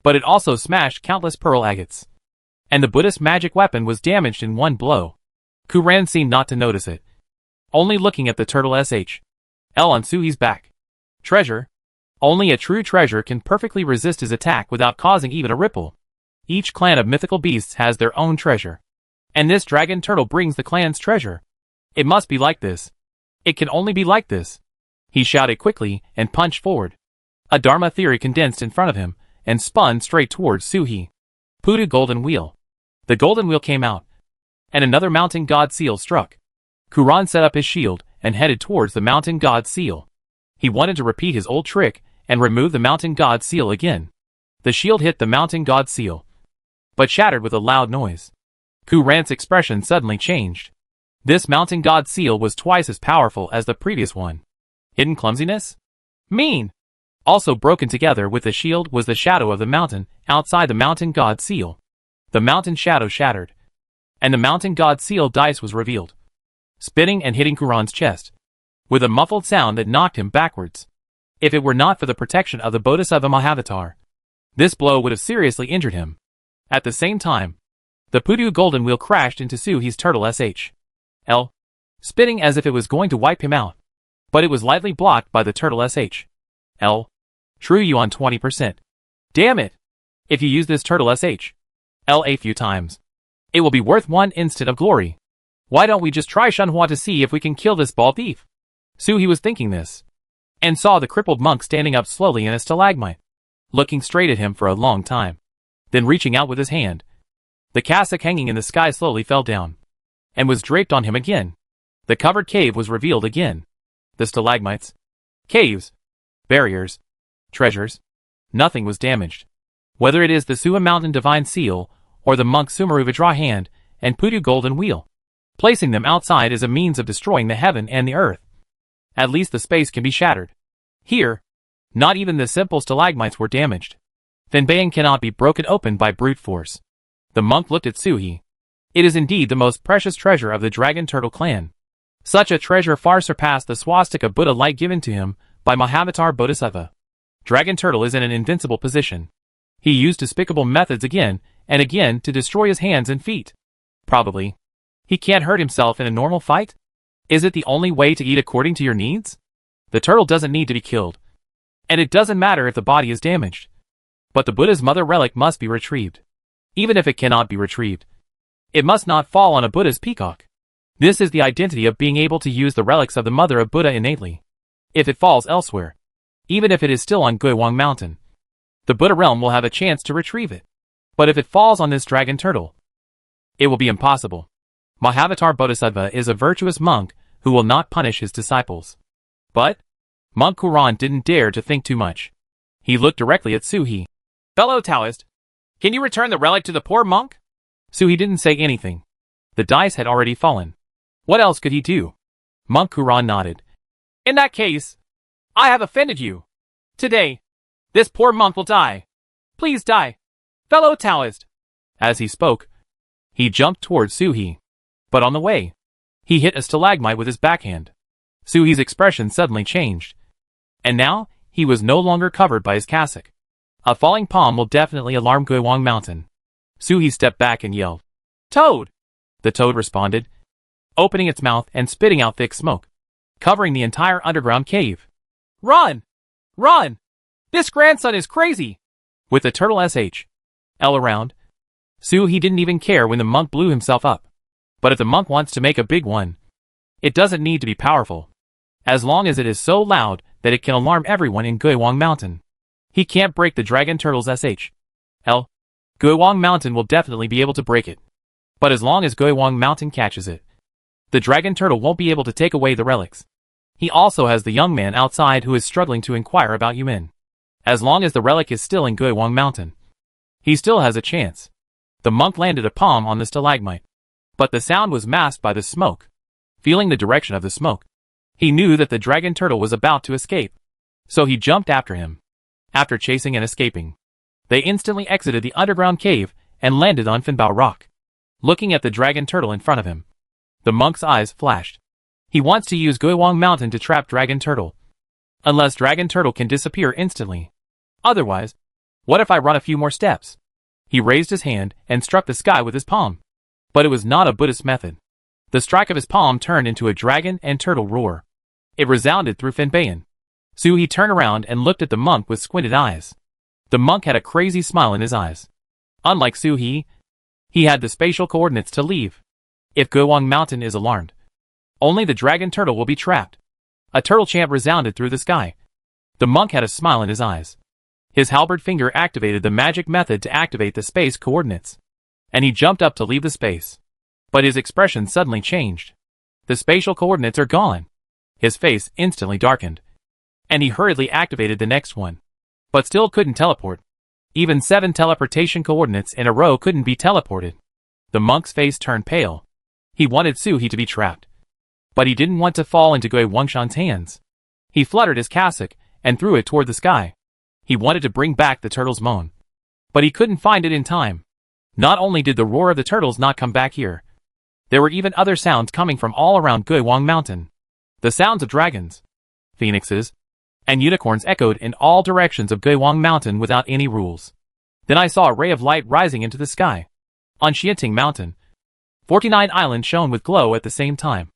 But it also smashed countless pearl agates. And the Buddhist magic weapon was damaged in one blow. Kuran seemed not to notice it, only looking at the turtle L on Suhi's back. Treasure. Only a true treasure can perfectly resist his attack without causing even a ripple. Each clan of mythical beasts has their own treasure. And this dragon turtle brings the clan's treasure. It must be like this. It can only be like this. He shouted quickly and punched forward. A Dharma theory condensed in front of him and spun straight towards Suhi. Pudu golden wheel. The golden wheel came out, and another mountain god seal struck. Kuran set up his shield and headed towards the mountain god seal. He wanted to repeat his old trick and remove the mountain god seal again. The shield hit the mountain god seal, but shattered with a loud noise. Kuran's expression suddenly changed. This mountain god seal was twice as powerful as the previous one. Hidden clumsiness? Mean! Also broken together with the shield was the shadow of the mountain outside the mountain god seal. The mountain shadow shattered, and the mountain god seal dice was revealed, spinning and hitting Kuran's chest, with a muffled sound that knocked him backwards. If it were not for the protection of the Bodhisattva Mahavatar, this blow would have seriously injured him. At the same time, the Pudu golden wheel crashed into Suhi's turtle L, spinning as if it was going to wipe him out, but it was lightly blocked by the turtle L. True Yuan 20%. Damn it! If you use this turtle L a few times, it will be worth 1 instant of glory. Why don't we just try Shenhua to see if we can kill this ball thief? Suhi was thinking this, and saw the crippled monk standing up slowly in a stalagmite, looking straight at him for a long time, then reaching out with his hand. The cassock hanging in the sky slowly fell down, and was draped on him again. The covered cave was revealed again. The stalagmites, caves, barriers, treasures, nothing was damaged. Whether it is the Suwa Mountain Divine Seal, or the monk Sumeru Vajra hand, and Pudu Golden Wheel. Placing them outside is a means of destroying the heaven and the earth. At least the space can be shattered. Here, not even the simple stalagmites were damaged. Fenbayang cannot be broken open by brute force. The monk looked at Suhi. It is indeed the most precious treasure of the Dragon Turtle clan. Such a treasure far surpassed the swastika Buddha light given to him by Mahavatar Bodhisattva. Dragon Turtle is in an invincible position. He used despicable methods again and again to destroy his hands and feet. Probably. He can't hurt himself in a normal fight? Is it the only way to eat according to your needs? The turtle doesn't need to be killed. And it doesn't matter if the body is damaged. But the Buddha's mother relic must be retrieved. Even if it cannot be retrieved, it must not fall on a Buddha's peacock. This is the identity of being able to use the relics of the mother of Buddha innately. If it falls elsewhere, even if it is still on Guiwang Mountain, the Buddha realm will have a chance to retrieve it. But if it falls on this dragon turtle, it will be impossible. Mahavatar Bodhisattva is a virtuous monk who will not punish his disciples. But Monk Kuran didn't dare to think too much. He looked directly at Suhi. "Fellow Taoist, can you return the relic to the poor monk?" Suhi didn't say anything. The dice had already fallen. What else could he do? Monk Kuran nodded. "In that case, I have offended you. Today, this poor monk will die. Please die, fellow Taoist." As he spoke, he jumped towards Suhi. But on the way, he hit a stalagmite with his backhand. Suhi's expression suddenly changed. And now, he was no longer covered by his cassock. A falling palm will definitely alarm Guiwang Mountain. Suhi stepped back and yelled, "Toad!" The toad responded, opening its mouth and spitting out thick smoke, covering the entire underground cave. "Run! Run! This grandson is crazy!" With the turtle SHL around, Suhi didn't even care when the monk blew himself up. But if the monk wants to make a big one, it doesn't need to be powerful. As long as it is so loud that it can alarm everyone in Guiwang Mountain. He can't break the dragon turtle's SHL. Guiwang Mountain will definitely be able to break it. But as long as Guiwang Mountain catches it, the dragon turtle won't be able to take away the relics. He also has the young man outside who is struggling to inquire about Yumin. As long as the relic is still in Guiwang Mountain, he still has a chance. The monk landed a palm on the stalagmite. But the sound was masked by the smoke. Feeling the direction of the smoke, he knew that the dragon turtle was about to escape. So he jumped after him. After chasing and escaping, they instantly exited the underground cave and landed on Finbao Rock. Looking at the dragon turtle in front of him, the monk's eyes flashed. He wants to use Guiwang Mountain to trap dragon turtle. Unless dragon turtle can disappear instantly. Otherwise, what if I run a few more steps? He raised his hand and struck the sky with his palm. But it was not a Buddhist method. The strike of his palm turned into a dragon and turtle roar. It resounded through Finbayan. Suhi turned around and looked at the monk with squinted eyes. The monk had a crazy smile in his eyes. Unlike Suhi, he had the spatial coordinates to leave. If Guiwang Mountain is alarmed, only the dragon turtle will be trapped. A turtle chant resounded through the sky. The monk had a smile in his eyes. His halberd finger activated the magic method to activate the space coordinates. And he jumped up to leave the space. But his expression suddenly changed. The spatial coordinates are gone. His face instantly darkened. And he hurriedly activated the next one. But still couldn't teleport. Even 7 teleportation coordinates in a row couldn't be teleported. The monk's face turned pale. He wanted Suhi to be trapped. But he didn't want to fall into Gui Wangshan's hands. He fluttered his cassock and threw it toward the sky. He wanted to bring back the turtle's moan. But he couldn't find it in time. Not only did the roar of the turtles not come back here, there were even other sounds coming from all around Guiwang Mountain. The sounds of dragons, phoenixes, and unicorns echoed in all directions of Guiwang Mountain without any rules. Then I saw a ray of light rising into the sky. On Xianting Mountain, 49 islands shone with glow at the same time,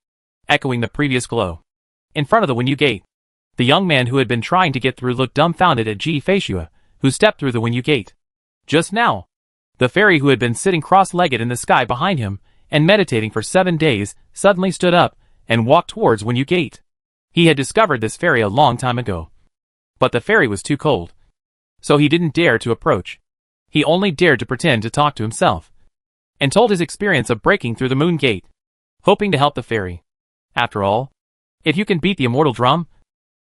echoing the previous glow. In front of the Wenyu Gate, the young man who had been trying to get through looked dumbfounded at Ji Feishua, who stepped through the Wenyu Gate. Just now, the fairy who had been sitting cross-legged in the sky behind him and meditating for 7 days suddenly stood up and walked towards Wenyu Gate. He had discovered this fairy a long time ago. But the fairy was too cold. So he didn't dare to approach. He only dared to pretend to talk to himself. And told his experience of breaking through the Moon Gate, hoping to help the fairy. After all, if you can beat the immortal drum,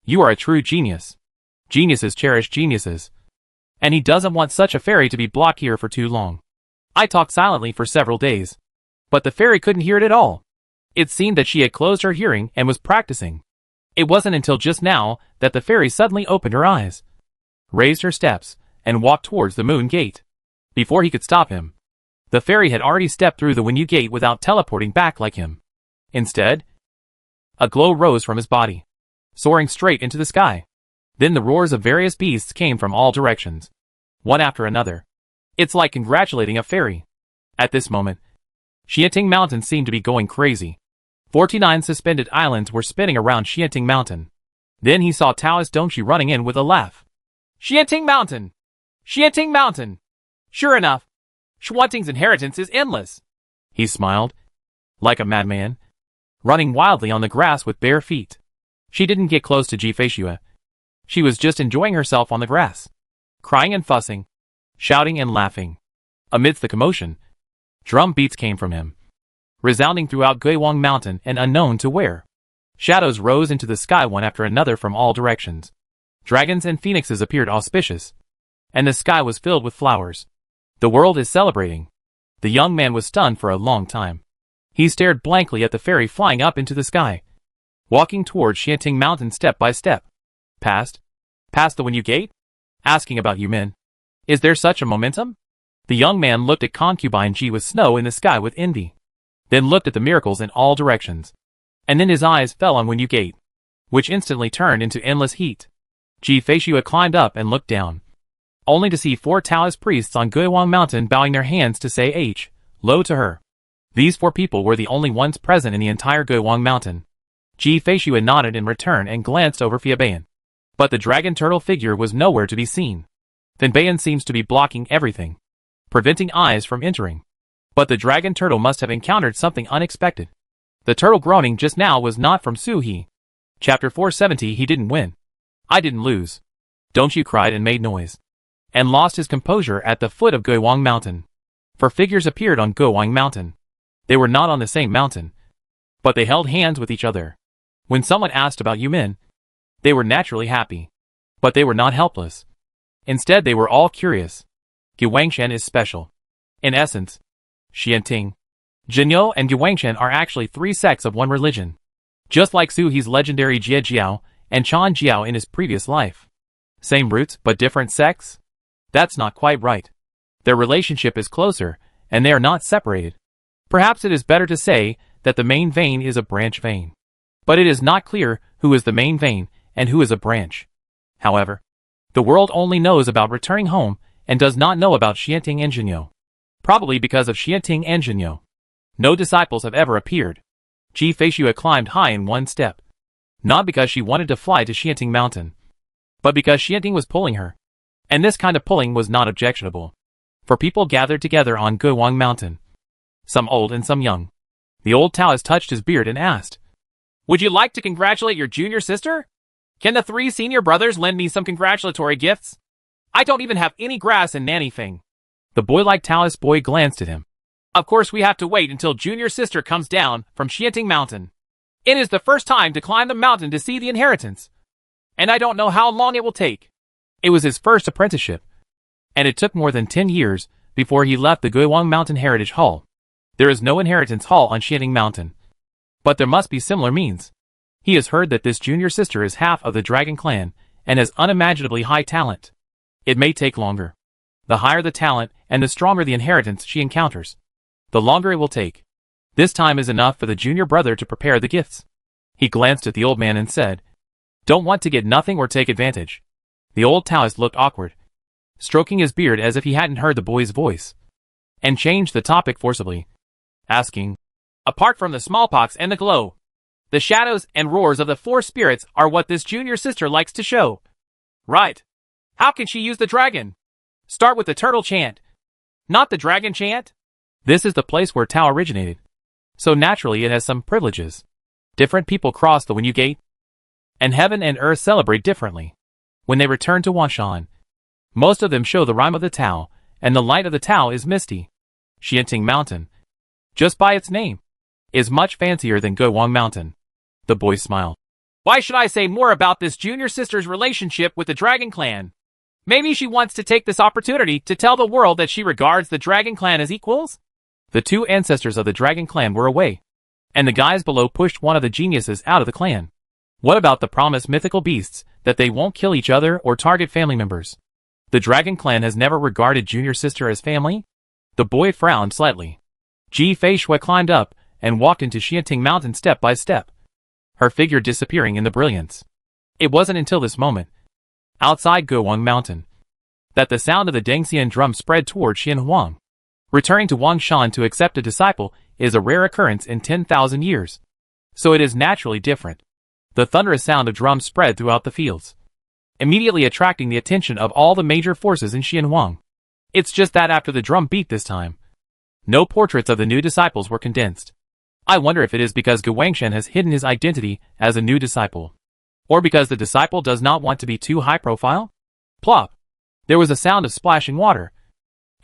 you are a true genius. Geniuses cherish geniuses. And he doesn't want such a fairy to be blocked here for too long. I talked silently for several days. But the fairy couldn't hear it at all. It seemed that she had closed her hearing and was practicing. It wasn't until just now that the fairy suddenly opened her eyes, raised her steps, and walked towards the Moon Gate. Before he could stop him, the fairy had already stepped through the Wenyu Gate without teleporting back like him. Instead, a glow rose from his body, soaring straight into the sky. Then the roars of various beasts came from all directions, one after another. It's like congratulating a fairy. At this moment, Xianting Mountain seemed to be going crazy. 49 suspended islands were spinning around Xianting Mountain. Then he saw Taoist Dongxi running in with a laugh. "Xianting Mountain! Xianting Mountain! Sure enough, Xuanting's inheritance is endless." He smiled, like a madman, running wildly on the grass with bare feet. She didn't get close to Ji Feishue. She was just enjoying herself on the grass, crying and fussing, shouting and laughing. Amidst the commotion, drum beats came from him, resounding throughout Guiwang Mountain and unknown to where. Shadows rose into the sky one after another from all directions. Dragons and phoenixes appeared auspicious, and the sky was filled with flowers. The world is celebrating. The young man was stunned for a long time. He stared blankly at the fairy flying up into the sky, walking towards Xianting Mountain step by step. Past the Wenyu Gate? Asking about Yumin. Is there such a momentum? The young man looked at concubine Ji with snow in the sky with envy, then looked at the miracles in all directions. And then his eyes fell on Wenyu Gate, which instantly turned into endless heat. Ji Feishue climbed up and looked down, only to see 4 Taoist priests on Guiwang Mountain bowing their hands to say H, low to her. These 4 people were the only ones present in the entire Guiwang Mountain. Ji Feishue nodded in return and glanced over Fiabayan. But the dragon turtle figure was nowhere to be seen. Then Bayan seems to be blocking everything, preventing eyes from entering. But the dragon turtle must have encountered something unexpected. The turtle groaning just now was not from Su He. Chapter 470. He didn't win. I didn't lose. Don't you? Cried and made noise, and lost his composure at the foot of Guiwang Mountain. For figures appeared on Guiwang Mountain. They were not on the same mountain, but they held hands with each other. When someone asked about Yumin, they were naturally happy. But they were not helpless. Instead they were all curious. Guiwangshan is special. In essence, Xianting, Jinyo and Guiwangshan are actually 3 sects of one religion. Just like Su He's legendary Jie Jiao and Chan Jiao in his previous life. Same roots but different sects? That's not quite right. Their relationship is closer, and they are not separated. Perhaps it is better to say that the main vein is a branch vein. But it is not clear who is the main vein and who is a branch. However, the world only knows about returning home and does not know about Xianting and Jinyo. Probably because of Xianting and Jinyo, no disciples have ever appeared. Ji Feishue climbed high in one step. Not because she wanted to fly to Xianting Mountain, but because Xianting was pulling her. And this kind of pulling was not objectionable. For people gathered together on Guiwang Mountain, some old and some young. The old Taoist touched his beard and asked, "Would you like to congratulate your junior sister? Can the 3 senior brothers lend me some congratulatory gifts? I don't even have any grass in Nannyfeng." The boy-like Taoist boy glanced at him. "Of course we have to wait until junior sister comes down from Xianting Mountain. It is the first time to climb the mountain to see the inheritance, and I don't know how long it will take." It was his first apprenticeship, and it took more than 10 years before he left the Guiwang Mountain Heritage Hall. There is no inheritance hall on Xianting Mountain, but there must be similar means. He has heard that this junior sister is half of the Dragon Clan and has unimaginably high talent. It may take longer. The higher the talent and the stronger the inheritance she encounters, the longer it will take. This time is enough for the junior brother to prepare the gifts. He glanced at the old man and said, "Don't want to get nothing or take advantage." The old Taoist looked awkward, stroking his beard as if he hadn't heard the boy's voice, and changed the topic forcibly, asking, "Apart from the smallpox and the glow, the shadows and roars of the 4 spirits are what this junior sister likes to show. Right. How can she use the dragon? Start with the turtle chant, not the dragon chant?" This is the place where Tao originated, so naturally it has some privileges. Different people cross the Wenyu Gate, and heaven and earth celebrate differently. When they return to Wanshan, most of them show the rime of the Tao, and the light of the Tao is misty. Xianting Mountain, just by its name, is much fancier than Guiwang Mountain. The boy smiled. "Why should I say more about this junior sister's relationship with the Dragon Clan? Maybe she wants to take this opportunity to tell the world that she regards the Dragon Clan as equals?" The 2 ancestors of the Dragon Clan were away, and the guys below pushed one of the geniuses out of the clan. What about the promised mythical beasts that they won't kill each other or target family members? The Dragon Clan has never regarded junior sister as family? The boy frowned slightly. Ji Feishue climbed up and walked into Xianting Mountain step by step, her figure disappearing in the brilliance. It wasn't until this moment, outside Guiwang Mountain, that the sound of the Dengxian drum spread toward Xianhuang. Returning to Wangshan to accept a disciple is a rare occurrence in 10,000 years, so it is naturally different. The thunderous sound of drums spread throughout the fields, immediately attracting the attention of all the major forces in Xianhuang. It's just that after the drum beat this time, no portraits of the new disciples were condensed. I wonder if it is because Guiwangshan has hidden his identity as a new disciple. Or because the disciple does not want to be too high profile? Plop! There was a sound of splashing water.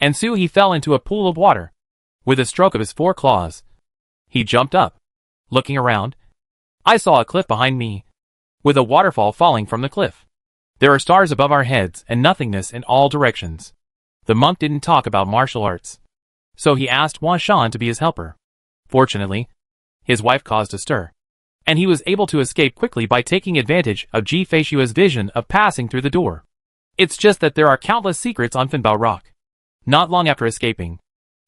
And Suhi fell into a pool of water. With a stroke of his 4 claws. He jumped up. Looking around, I saw a cliff behind me, with a waterfall falling from the cliff. There are stars above our heads and nothingness in all directions. The monk didn't talk about martial arts, so he asked Wan Shan to be his helper. Fortunately, his wife caused a stir, and he was able to escape quickly by taking advantage of Ji Feishua's vision of passing through the door. It's just that there are countless secrets on Finbao Rock. Not long after escaping,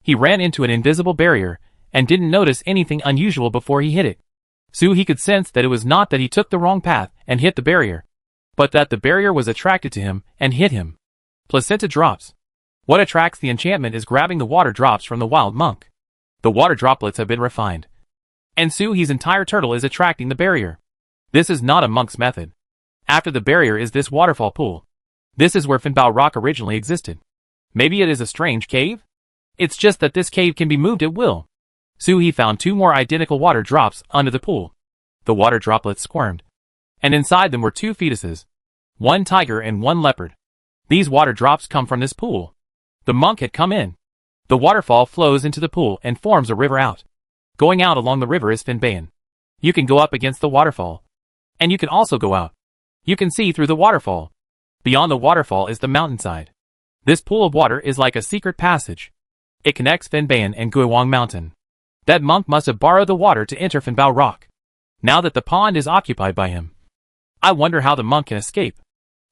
he ran into an invisible barrier and didn't notice anything unusual before he hit it. So he could sense that it was not that he took the wrong path and hit the barrier, but that the barrier was attracted to him and hit him. Placenta drops. What attracts the enchantment is grabbing the water drops from the wild monk. The water droplets have been refined, and Suhi's entire turtle is attracting the barrier. This is not a monk's method. After the barrier is this waterfall pool. This is where Finbao Rock originally existed. Maybe it is a strange cave? It's just that this cave can be moved at will. Suhi found 2 more identical water drops under the pool. The water droplets squirmed, and inside them were 2 fetuses, 1 tiger and 1 leopard. These water drops come from this pool. The monk had come in. The waterfall flows into the pool and forms a river out. Going out along the river is Finbayan. You can go up against the waterfall, and you can also go out. You can see through the waterfall. Beyond the waterfall is the mountainside. This pool of water is like a secret passage. It connects Finbayan and Guiwang Mountain. That monk must have borrowed the water to enter Finbao Rock. Now that the pond is occupied by him, I wonder how the monk can escape.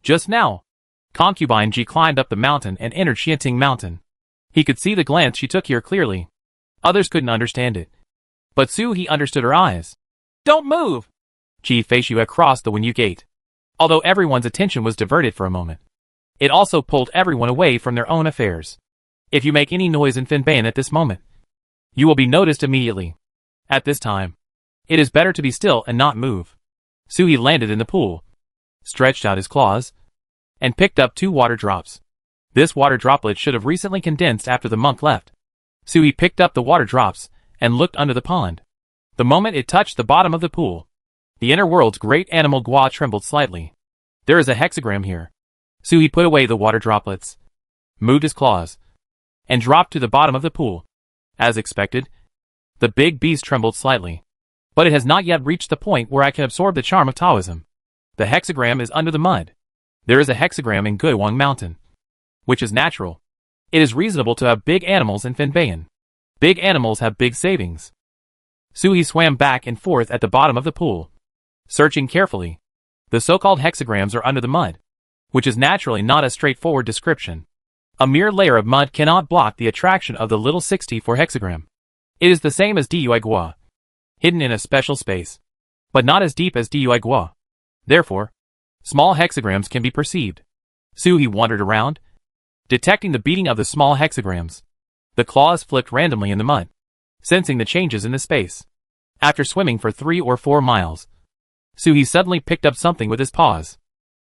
Just now, concubine Ji climbed up the mountain and entered Xianting Mountain. He could see the glance she took here clearly. Others couldn't understand it, but Suhi understood her eyes. Don't move! Ji Feishua crossed the Wenyu Gate. Although everyone's attention was diverted for a moment, it also pulled everyone away from their own affairs. If you make any noise in Finbayan at this moment, you will be noticed immediately. At this time, it is better to be still and not move. Suhi landed in the pool, stretched out his claws, and picked up 2 water drops. This water droplet should have recently condensed after the monk left. Suhi picked up the water drops and looked under the pond. The moment it touched the bottom of the pool, the inner world's great animal Gua trembled slightly. There is a hexagram here. Suhi put away the water droplets, moved his claws, and dropped to the bottom of the pool. As expected, the big beast trembled slightly. But it has not yet reached the point where I can absorb the charm of Taoism. The hexagram is under the mud. There is a hexagram in Guiwang Mountain, which is natural. It is reasonable to have big animals in Finbayan. Big animals have big savings. Suhi swam back and forth at the bottom of the pool, searching carefully. The so-called hexagrams are under the mud, which is naturally not a straightforward description. A mere layer of mud cannot block the attraction of the little 64 hexagram. It is the same as Dui Gua, hidden in a special space, but not as deep as Dui Gua. Therefore, small hexagrams can be perceived. Suhi wandered around, detecting the beating of the small hexagrams. The claws flipped randomly in the mud, sensing the changes in the space. After swimming for 3 or 4 miles, Suhi suddenly picked up something with his paws.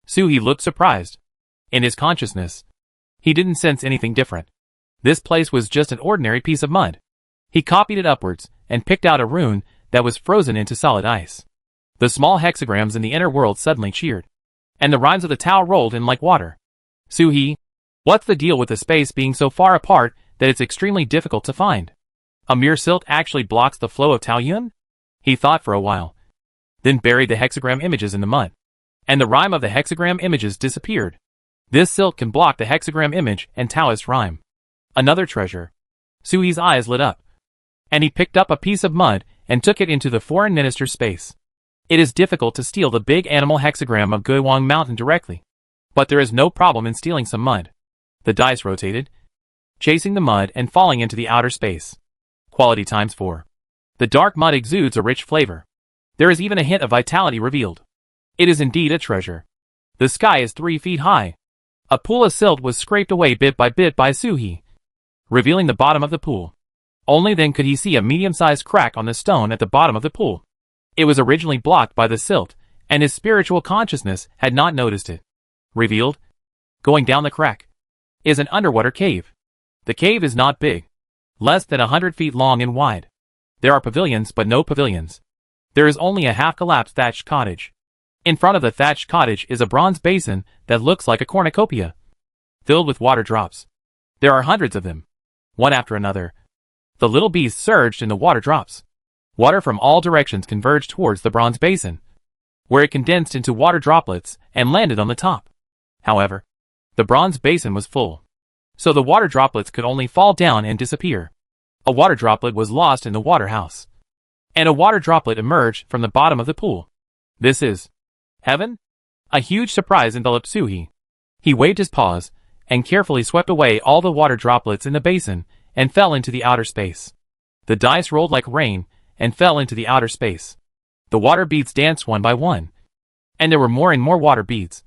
Suhi looked surprised. In his consciousness, he didn't sense anything different. This place was just an ordinary piece of mud. He copied it upwards and picked out a rune that was frozen into solid ice. The small hexagrams in the inner world suddenly cheered, and the rhymes of the Tao rolled in like water. Suhi, what's the deal with the space being so far apart that it's extremely difficult to find? A mere silt actually blocks the flow of Tao Yun? He thought for a while, then buried the hexagram images in the mud, and the rhyme of the hexagram images disappeared. This silt can block the hexagram image and Taoist rhyme. Another treasure. Suhi's eyes lit up, and he picked up a piece of mud and took it into the foreign minister's space. It is difficult to steal the big animal hexagram of Guiwang Mountain directly, but there is no problem in stealing some mud. The dice rotated, chasing the mud and falling into the outer space. Quality times 4. The dark mud exudes a rich flavor. There is even a hint of vitality revealed. It is indeed a treasure. The sky is 3 feet high. A pool of silt was scraped away bit by Suhi, revealing the bottom of the pool. Only then could he see a medium-sized crack on the stone at the bottom of the pool. It was originally blocked by the silt, and his spiritual consciousness had not noticed it. Revealed, going down the crack, is an underwater cave. The cave is not big, less than 100 feet long and wide. There are pavilions but no pavilions. There is only a half-collapsed thatched cottage. In front of the thatched cottage is a bronze basin that looks like a cornucopia, filled with water drops. There are hundreds of them, one after another. The little beast surged in the water drops. Water from all directions converged towards the bronze basin, where it condensed into water droplets and landed on the top. However, the bronze basin was full, so the water droplets could only fall down and disappear. A water droplet was lost in the water house, and a water droplet emerged from the bottom of the pool. This is heaven? A huge surprise enveloped Suhi. He waved his paws and carefully swept away all the water droplets in the basin and fell into the outer space. The dice rolled like rain and fell into the outer space. The water beads danced one by one, and there were more and more water beads,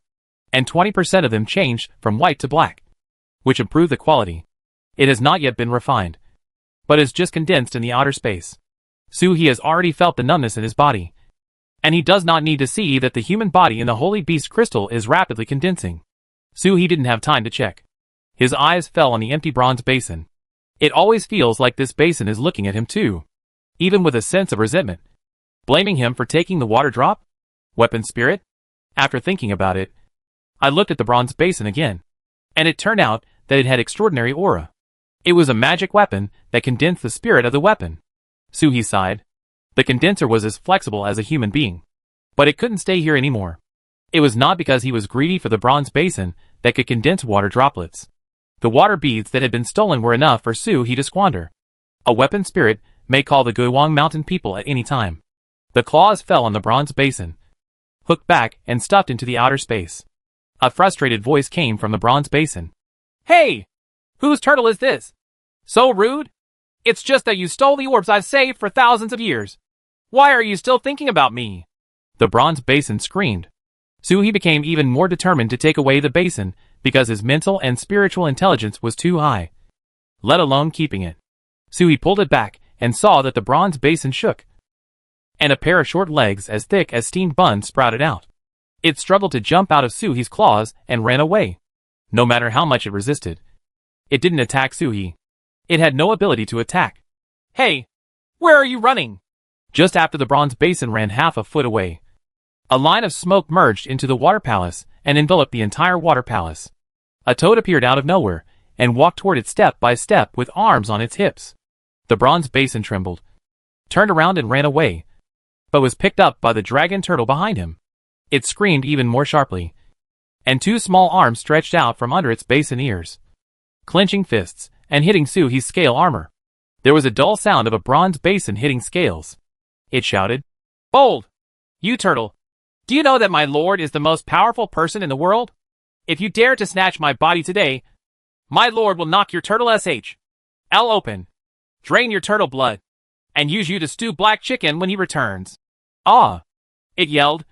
and 20% of them changed from white to black, which improved the quality. It has not yet been refined, but is just condensed in the outer space. Suhi has already felt the numbness in his body, and he does not need to see that the human body in the holy beast crystal is rapidly condensing. Suhi didn't have time to check. His eyes fell on the empty bronze basin. It always feels like this basin is looking at him too, even with a sense of resentment. Blaming him for taking the water drop? Weapon spirit? After thinking about it, I looked at the bronze basin again, and it turned out that it had extraordinary aura. It was a magic weapon that condensed the spirit of the weapon. Suhi sighed. The condenser was as flexible as a human being, but it couldn't stay here anymore. It was not because he was greedy for the bronze basin that could condense water droplets. The water beads that had been stolen were enough for Suhi to squander. A weapon spirit may call the Guiwang Mountain people at any time. The claws fell on the bronze basin, hooked back and stuffed into the outer space. A frustrated voice came from the bronze basin. Hey! Whose turtle is this? So rude? It's just that you stole the orbs I've saved for thousands of years. Why are you still thinking about me? The bronze basin screamed. Suhi became even more determined to take away the basin because his mental and spiritual intelligence was too high, let alone keeping it. Suhi pulled it back and saw that the bronze basin shook, and a pair of short legs as thick as steamed buns sprouted out. It struggled to jump out of Suhi's claws and ran away. No matter how much it resisted, it didn't attack Suhi. It had no ability to attack. Hey! Where are you running? Just after the bronze basin ran half a foot away, a line of smoke merged into the water palace and enveloped the entire water palace. A toad appeared out of nowhere and walked toward it step by step with arms on its hips. The bronze basin trembled, turned around and ran away, but was picked up by the dragon turtle behind him. It screamed even more sharply, and two small arms stretched out from under its basin ears, clenching fists and hitting Suhi's scale armor. There was a dull sound of a bronze basin hitting scales. It shouted, "Bold! You turtle! Do you know that my lord is the most powerful person in the world? If you dare to snatch my body today, my lord will knock your turtle L open, drain your turtle blood, and use you to stew black chicken when he returns." "Ah!" it yelled,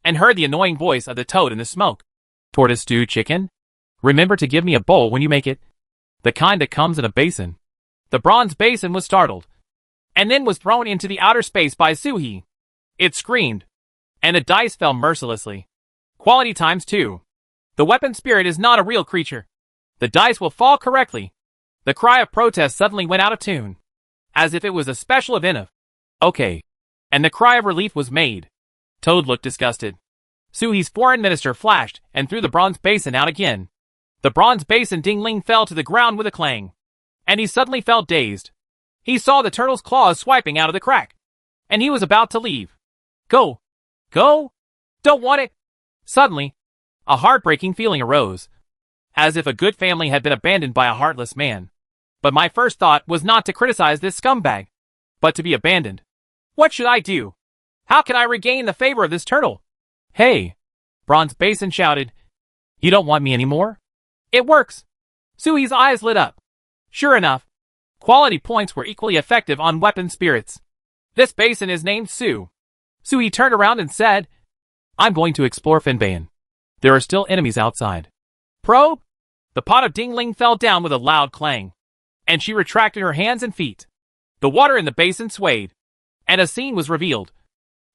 and heard the annoying voice of the toad in the smoke. "Tortoise stewed chicken? Remember to give me a bowl when you make it. The kind that comes in a basin." The bronze basin was startled, and then was thrown into the outer space by Suhi. It screamed, and the dice fell mercilessly. Quality times 2. The weapon spirit is not a real creature. The dice will fall correctly. The cry of protest suddenly went out of tune, as if it was a special event of, "Okay." And the cry of relief was made. Toad looked disgusted. Suhi's foreign minister flashed and threw the bronze basin out again. The bronze basin ding-ling fell to the ground with a clang, and he suddenly felt dazed. He saw the turtle's claws swiping out of the crack, and he was about to leave. Go! Go! Don't want it! Suddenly, a heartbreaking feeling arose, as if a good family had been abandoned by a heartless man. But my first thought was not to criticize this scumbag, but to be abandoned. What should I do? How can I regain the favor of this turtle? "Hey!" Bronze Basin shouted. "You don't want me anymore?" "It works!" Suhi's eyes lit up. Sure enough, quality points were equally effective on weapon spirits. "This basin is named Su." Suhi turned around and said, "I'm going to explore Finbayan. There are still enemies outside." "Probe?" The pot of dingling fell down with a loud clang, and she retracted her hands and feet. The water in the basin swayed, and a scene was revealed,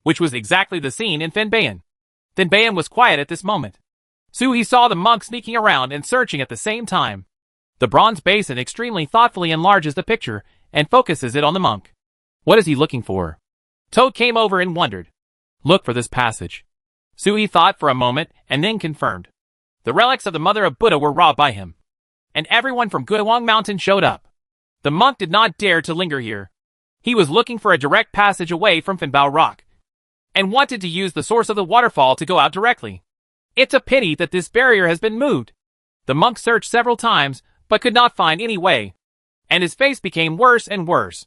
which was exactly the scene in Finbayan. Finbayan was quiet at this moment. Suhi saw the monk sneaking around and searching at the same time. The bronze basin extremely thoughtfully enlarges the picture and focuses it on the monk. What is he looking for? Toad came over and wondered. Look for this passage. Suhi thought for a moment and then confirmed. The relics of the mother of Buddha were robbed by him. And everyone from Guiwang Mountain showed up. The monk did not dare to linger here. He was looking for a direct passage away from Finbao Rock, and wanted to use the source of the waterfall to go out directly. It's a pity that this barrier has been moved. The monk searched several times, but could not find any way, and his face became worse and worse,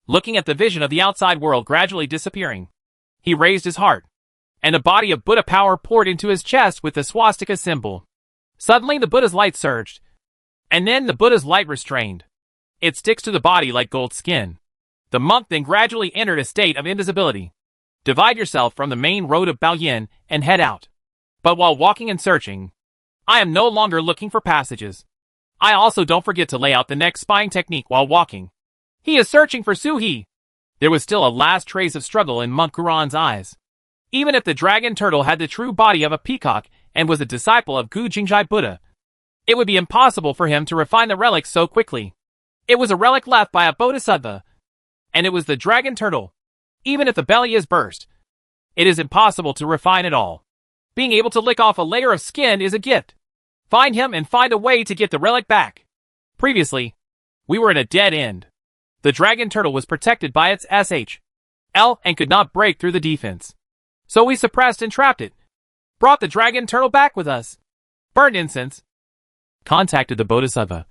looking at the vision of the outside world gradually disappearing. He raised his heart, and a body of Buddha power poured into his chest with the swastika symbol. Suddenly the Buddha's light surged, and then the Buddha's light restrained. It sticks to the body like gold skin. The monk then gradually entered a state of invisibility. Divide yourself from the main road of Baoyin and head out. But while walking and searching, I am no longer looking for passages. I also don't forget to lay out the next spying technique while walking. He is searching for Suhi. There was still a last trace of struggle in Monk Guran's eyes. Even if the dragon turtle had the true body of a peacock and was a disciple of Gu Jingjai Buddha, it would be impossible for him to refine the relic so quickly. It was a relic left by a bodhisattva, and it was the dragon turtle. Even if the belly is burst, it is impossible to refine it all. Being able to lick off a layer of skin is a gift. Find him and find a way to get the relic back. Previously, we were in a dead end. The dragon turtle was protected by its SHL and could not break through the defense. So we suppressed and trapped it. Brought the dragon turtle back with us. Burned incense. Contacted the bodhisattva,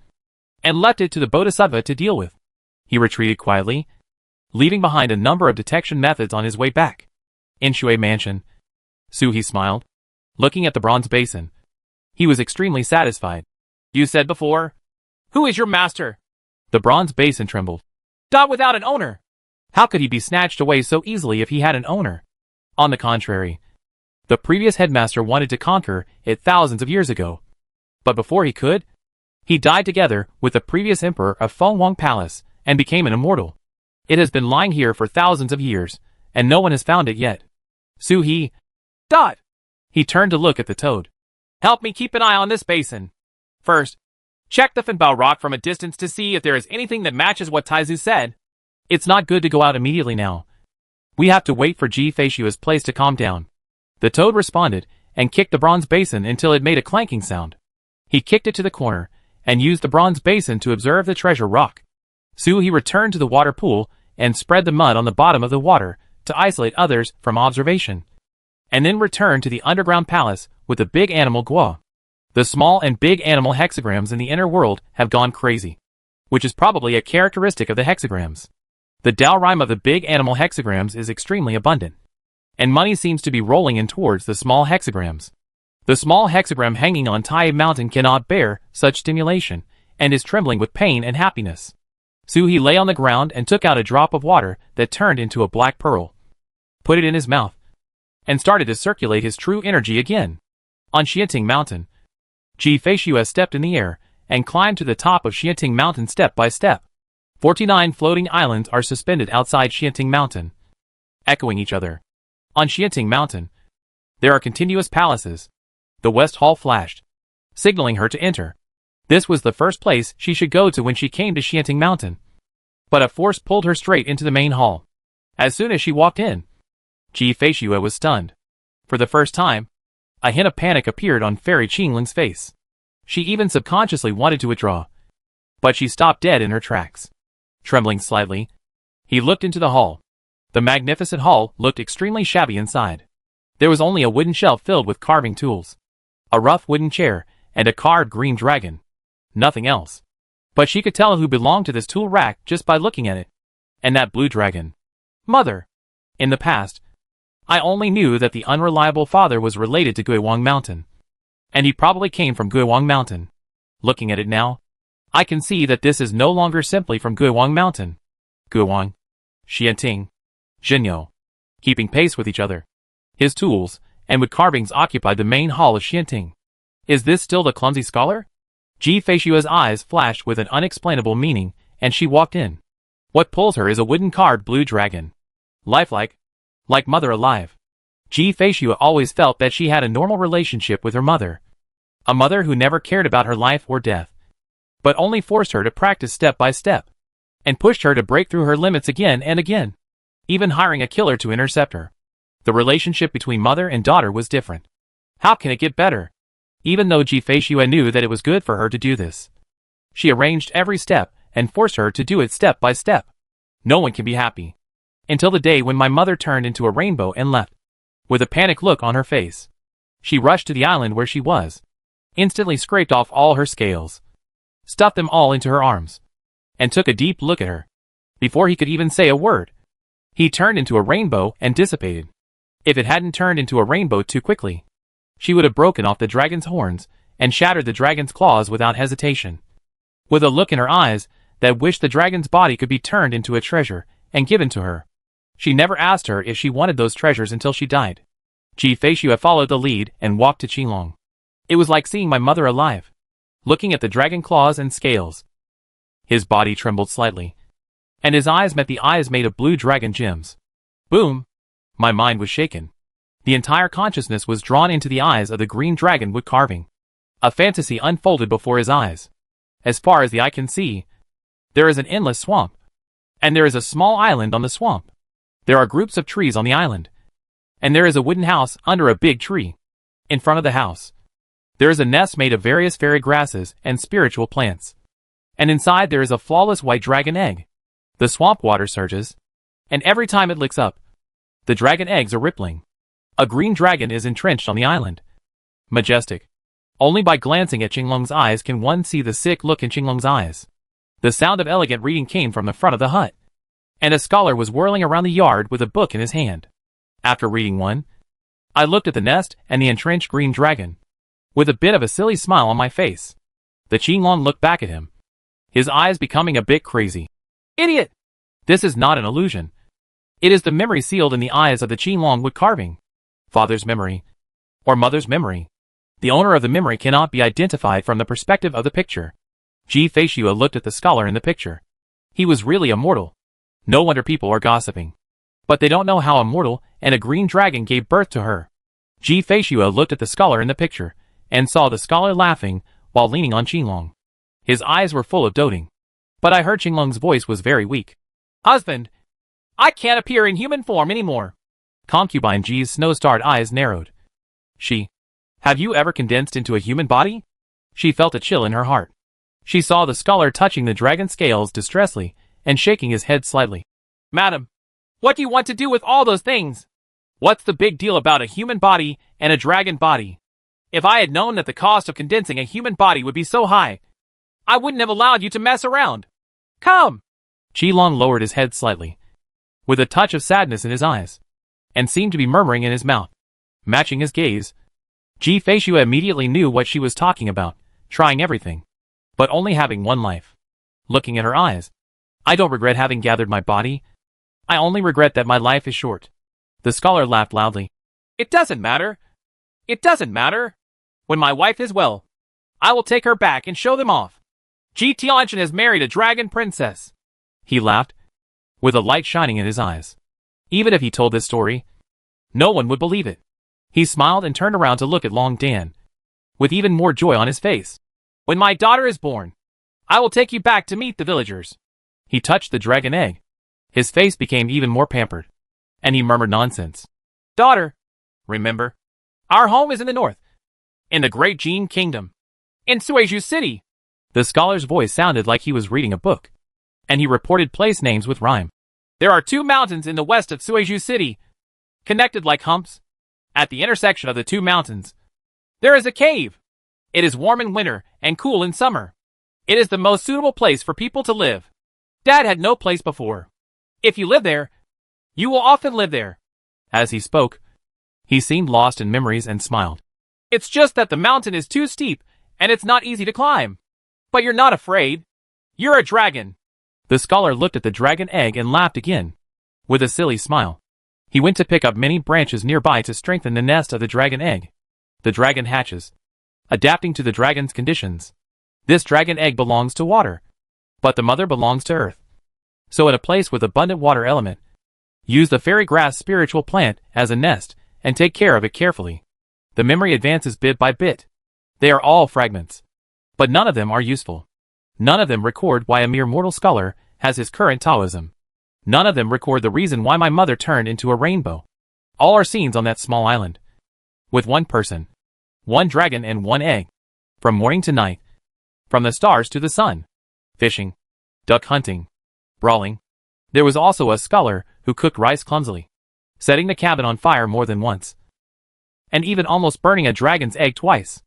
and left it to the bodhisattva to deal with. He retreated quietly, leaving behind a number of detection methods on his way back. In Shui Mansion, Suhi smiled, looking at the bronze basin. He was extremely satisfied. You said before, who is your master? The bronze basin trembled. Not without an owner. How could he be snatched away so easily if he had an owner? On the contrary, the previous headmaster wanted to conquer it thousands of years ago. But before he could, he died together with the previous emperor of Fengwang Palace and became an immortal. It has been lying here for thousands of years, and no one has found it yet. Suhi. Dot. He turned to look at the toad. Help me keep an eye on this basin. First, check the Finbao rock from a distance to see if there is anything that matches what Taizu said. It's not good to go out immediately now. We have to wait for Ji Feishua's place to calm down. The toad responded and kicked the bronze basin until it made a clanking sound. He kicked it to the corner and used the bronze basin to observe the treasure rock. Suhi returned to the water pool and spread the mud on the bottom of the water to isolate others from observation, and then returned to the underground palace with the big animal Guo. The small and big animal hexagrams in the inner world have gone crazy, which is probably a characteristic of the hexagrams. The Dao rhyme of the big animal hexagrams is extremely abundant, and money seems to be rolling in towards the small hexagrams. The small hexagram hanging on Tai Mountain cannot bear such stimulation, and is trembling with pain and happiness. Suhi lay on the ground and took out a drop of water that turned into a black pearl, put it in his mouth, and started to circulate his true energy again. On Xianting Mountain, Ji Feishua stepped in the air and climbed to the top of Xianting Mountain step by step. 49 floating islands are suspended outside Xianting Mountain, echoing each other. On Xianting Mountain, there are continuous palaces. The West Hall flashed, signaling her to enter. This was the first place she should go to when she came to Xianting Mountain. But a force pulled her straight into the main hall. As soon as she walked in, Ji Feishua was stunned. For the first time, a hint of panic appeared on Fairy Qingling's face. She even subconsciously wanted to withdraw, but she stopped dead in her tracks. Trembling slightly, he looked into the hall. The magnificent hall looked extremely shabby inside. There was only a wooden shelf filled with carving tools, a rough wooden chair, and a carved green dragon. Nothing else. But she could tell who belonged to this tool rack just by looking at it. And that blue dragon. Mother. In the past, I only knew that the unreliable father was related to Guiwang Mountain, and he probably came from Guiwang Mountain. Looking at it now, I can see that this is no longer simply from Guiwang Mountain. Guiwang, Xianting, Zhenyo, keeping pace with each other. His tools and wood carvings occupied the main hall of Xianting. Is this still the clumsy scholar? Ji Feishua's eyes flashed with an unexplainable meaning, and she walked in. What pulls her is a wooden carved blue dragon. Lifelike, like mother alive. Ji Feishua always felt that she had a normal relationship with her mother. A mother who never cared about her life or death, but only forced her to practice step by step, and pushed her to break through her limits again and again, even hiring a killer to intercept her. The relationship between mother and daughter was different. How can it get better? Even though Ji-Fei knew that it was good for her to do this, she arranged every step and forced her to do it step by step. No one can be happy. Until the day when my mother turned into a rainbow and left. With a panicked look on her face, she rushed to the island where she was, instantly scraped off all her scales, stuffed them all into her arms, and took a deep look at her. Before he could even say a word, he turned into a rainbow and dissipated. If it hadn't turned into a rainbow too quickly, she would have broken off the dragon's horns and shattered the dragon's claws without hesitation. With a look in her eyes that wished the dragon's body could be turned into a treasure and given to her. She never asked her if she wanted those treasures until she died. Ji-Fei followed the lead and walked to Qinglong. It was like seeing my mother alive, looking at the dragon claws and scales. His body trembled slightly, and his eyes met the eyes made of blue dragon gems. Boom! My mind was shaken. The entire consciousness was drawn into the eyes of the green dragon wood carving. A fantasy unfolded before his eyes. As far as the eye can see, there is an endless swamp, and there is a small island on the swamp. There are groups of trees on the island, and there is a wooden house under a big tree. In front of the house, there is a nest made of various fairy grasses and spiritual plants. And inside there is a flawless white dragon egg. The swamp water surges, and every time it licks up, the dragon eggs are rippling. A green dragon is entrenched on the island. Majestic. Only by glancing at Qinglong's eyes can one see the sick look in Qinglong's eyes. The sound of elegant reading came from the front of the hut, and a scholar was whirling around the yard with a book in his hand. After reading one, I looked at the nest and the entrenched green dragon, with a bit of a silly smile on my face. The Qinglong looked back at him, his eyes becoming a bit crazy. Idiot! This is not an illusion. It is the memory sealed in the eyes of the Qinglong wood carving. Father's memory, or mother's memory. The owner of the memory cannot be identified from the perspective of the picture. Ji-Fei looked at the scholar in the picture. He was really immortal. No wonder people are gossiping. But they don't know how a mortal and a green dragon gave birth to her. Ji-Fei looked at the scholar in the picture, and saw the scholar laughing while leaning on Qinglong. His eyes were full of doting. But I heard Qinglong's voice was very weak. Husband, I can't appear in human form anymore. Concubine Ji's snow-starred eyes narrowed. Have you ever condensed into a human body? She felt a chill in her heart. She saw the scholar touching the dragon scales distressfully and shaking his head slightly. Madam, what do you want to do with all those things? What's the big deal about a human body and a dragon body? If I had known that the cost of condensing a human body would be so high, I wouldn't have allowed you to mess around. Come! Qinglong lowered his head slightly, with a touch of sadness in his eyes, and seemed to be murmuring in his mouth. Matching his gaze, Ji-Fei immediately knew what she was talking about, trying everything, but only having one life. Looking at her eyes, I don't regret having gathered my body. I only regret that my life is short. The scholar laughed loudly. It doesn't matter. It doesn't matter. When my wife is well, I will take her back and show them off. Ji Tianchen has married a dragon princess. He laughed, with a light shining in his eyes. Even if he told this story, no one would believe it. He smiled and turned around to look at Long Dan, with even more joy on his face. When my daughter is born, I will take you back to meet the villagers. He touched the dragon egg. His face became even more pampered, and he murmured nonsense. Daughter, remember, our home is in the north, in the great Jin kingdom, in Suizhou City. The scholar's voice sounded like he was reading a book, and he reported place names with rhyme. There are 2 mountains in the west of Suizhou City, connected like humps. At the intersection of the 2 mountains, there is a cave. It is warm in winter and cool in summer. It is the most suitable place for people to live. Dad had no place before. If you live there, you will often live there. As he spoke, he seemed lost in memories and smiled. It's just that the mountain is too steep and it's not easy to climb. But you're not afraid. You're a dragon. The scholar looked at the dragon egg and laughed again, with a silly smile. He went to pick up many branches nearby to strengthen the nest of the dragon egg. The dragon hatches, adapting to the dragon's conditions. This dragon egg belongs to water, but the mother belongs to earth. So in a place with abundant water element, use the fairy grass spiritual plant as a nest and take care of it carefully. The memory advances bit by bit. They are all fragments, but none of them are useful. None of them record why a mere mortal scholar has his current Taoism. None of them record the reason why my mother turned into a rainbow. All are scenes on that small island. With one person, one dragon and one egg. From morning to night. From the stars to the sun. Fishing. Duck hunting. Brawling. There was also a scholar who cooked rice clumsily, setting the cabin on fire more than once, and even almost burning a dragon's egg twice.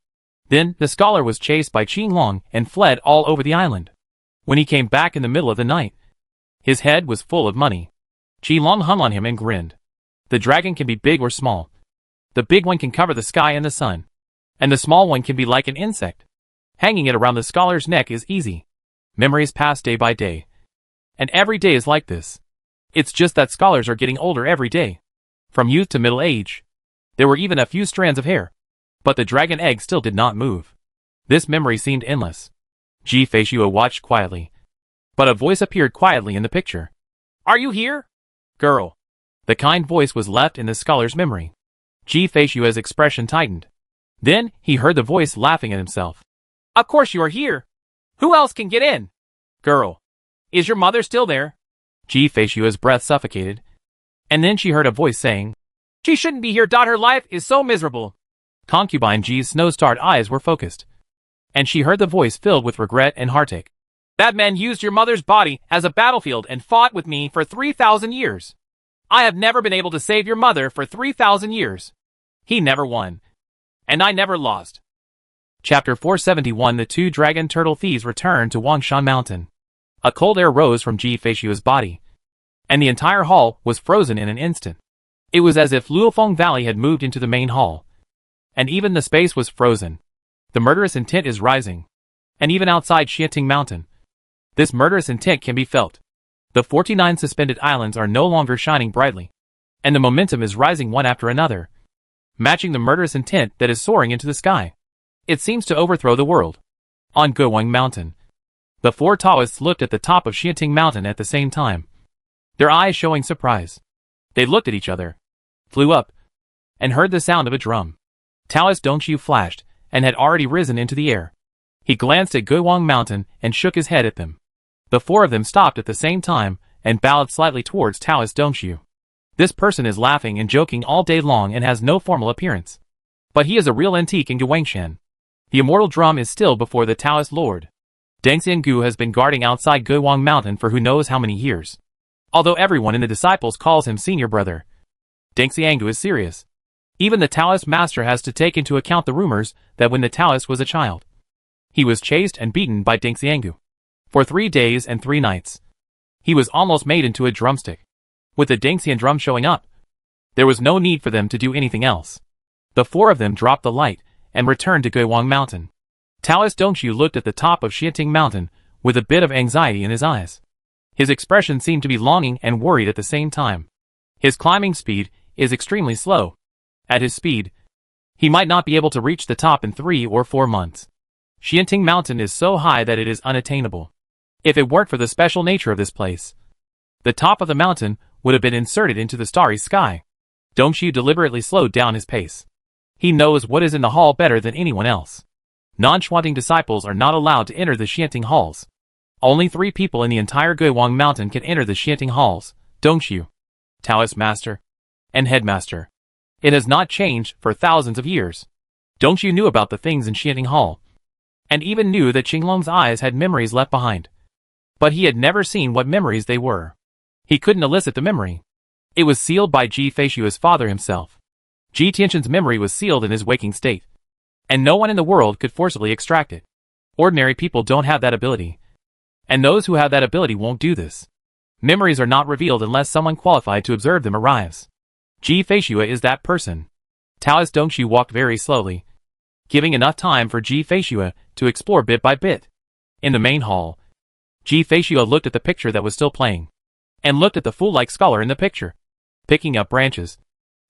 Then, the scholar was chased by Qinglong and fled all over the island. When he came back in the middle of the night, his head was full of money. Qinglong hung on him and grinned. The dragon can be big or small. The big one can cover the sky and the sun, and the small one can be like an insect. Hanging it around the scholar's neck is easy. Memories pass day by day. And every day is like this. It's just that scholars are getting older every day. From youth to middle age. There were even a few strands of hair. But the dragon egg still did not move. This memory seemed endless. Ji Feishua watched quietly. But a voice appeared quietly in the picture. "Are you here? Girl." The kind voice was left in the scholar's memory. Ji Feishua's expression tightened. Then, he heard the voice laughing at himself. "Of course you are here. Who else can get in? Girl. Is your mother still there?" Ji Feishua's breath suffocated. And then she heard a voice saying, "She shouldn't be here. Her life is so miserable." Concubine Ji's snow-starred eyes were focused. And she heard the voice filled with regret and heartache. "That man used your mother's body as a battlefield and fought with me for 3,000 years. I have never been able to save your mother for 3,000 years. He never won. And I never lost." Chapter 471. The two dragon turtle thieves returned to Wangshan Mountain. A cold air rose from Ji Feishua's body, and the entire hall was frozen in an instant. It was as if Luofeng Valley had moved into the main hall. And even the space was frozen. The murderous intent is rising. And even outside Xiating Mountain, this murderous intent can be felt. The 49 suspended islands are no longer shining brightly. And the momentum is rising one after another, matching the murderous intent that is soaring into the sky. It seems to overthrow the world. On Guowang Mountain, the four Taoists looked at the top of Xiating Mountain at the same time, their eyes showing surprise. They looked at each other, flew up, and heard the sound of a drum. Taoist Dongxiu flashed, and had already risen into the air. He glanced at Guowang Mountain and shook his head at them. The four of them stopped at the same time, and bowed slightly towards Taoist Dongxiu. This person is laughing and joking all day long and has no formal appearance. But he is a real antique in Guwangshan. The immortal drum is still before the Taoist lord. Deng Xiangu has been guarding outside Guowang Mountain for who knows how many years. Although everyone in the disciples calls him senior brother, Deng Xiangu is serious. Even the Taoist master has to take into account the rumors that when the Taoist was a child, he was chased and beaten by Deng Xiangu. For 3 days and 3 nights, he was almost made into a drumstick. With the Dengxian drum showing up, there was no need for them to do anything else. The four of them dropped the light and returned to Guowang Mountain. Taoist Dongxiu looked at the top of Xiating Mountain with a bit of anxiety in his eyes. His expression seemed to be longing and worried at the same time. His climbing speed is extremely slow. At his speed, he might not be able to reach the top in 3 or 4 months. Xiating Mountain is so high that it is unattainable. If it weren't for the special nature of this place, the top of the mountain would have been inserted into the starry sky. Dongxiu deliberately slowed down his pace. He knows what is in the hall better than anyone else. Non-Xuanting disciples are not allowed to enter the Xiating halls. Only 3 people in the entire Guowang Mountain can enter the Xiating halls: Dongxiu, Taoist master, and headmaster. It has not changed for thousands of years. Dongxiu knew about the things in Xiating hall, and even knew that Qinglong's eyes had memories left behind. But he had never seen what memories they were. He couldn't elicit the memory. It was sealed by Ji Feishua's father himself. Ji Tianxin's memory was sealed in his waking state, and no one in the world could forcibly extract it. Ordinary people don't have that ability, and those who have that ability won't do this. Memories are not revealed unless someone qualified to observe them arrives. Ji Feishua is that person. Taoist Dongxiu walked very slowly, giving enough time for Ji Feishua to explore bit by bit. In the main hall, Ji Feishua looked at the picture that was still playing, and looked at the fool-like scholar in the picture, picking up branches,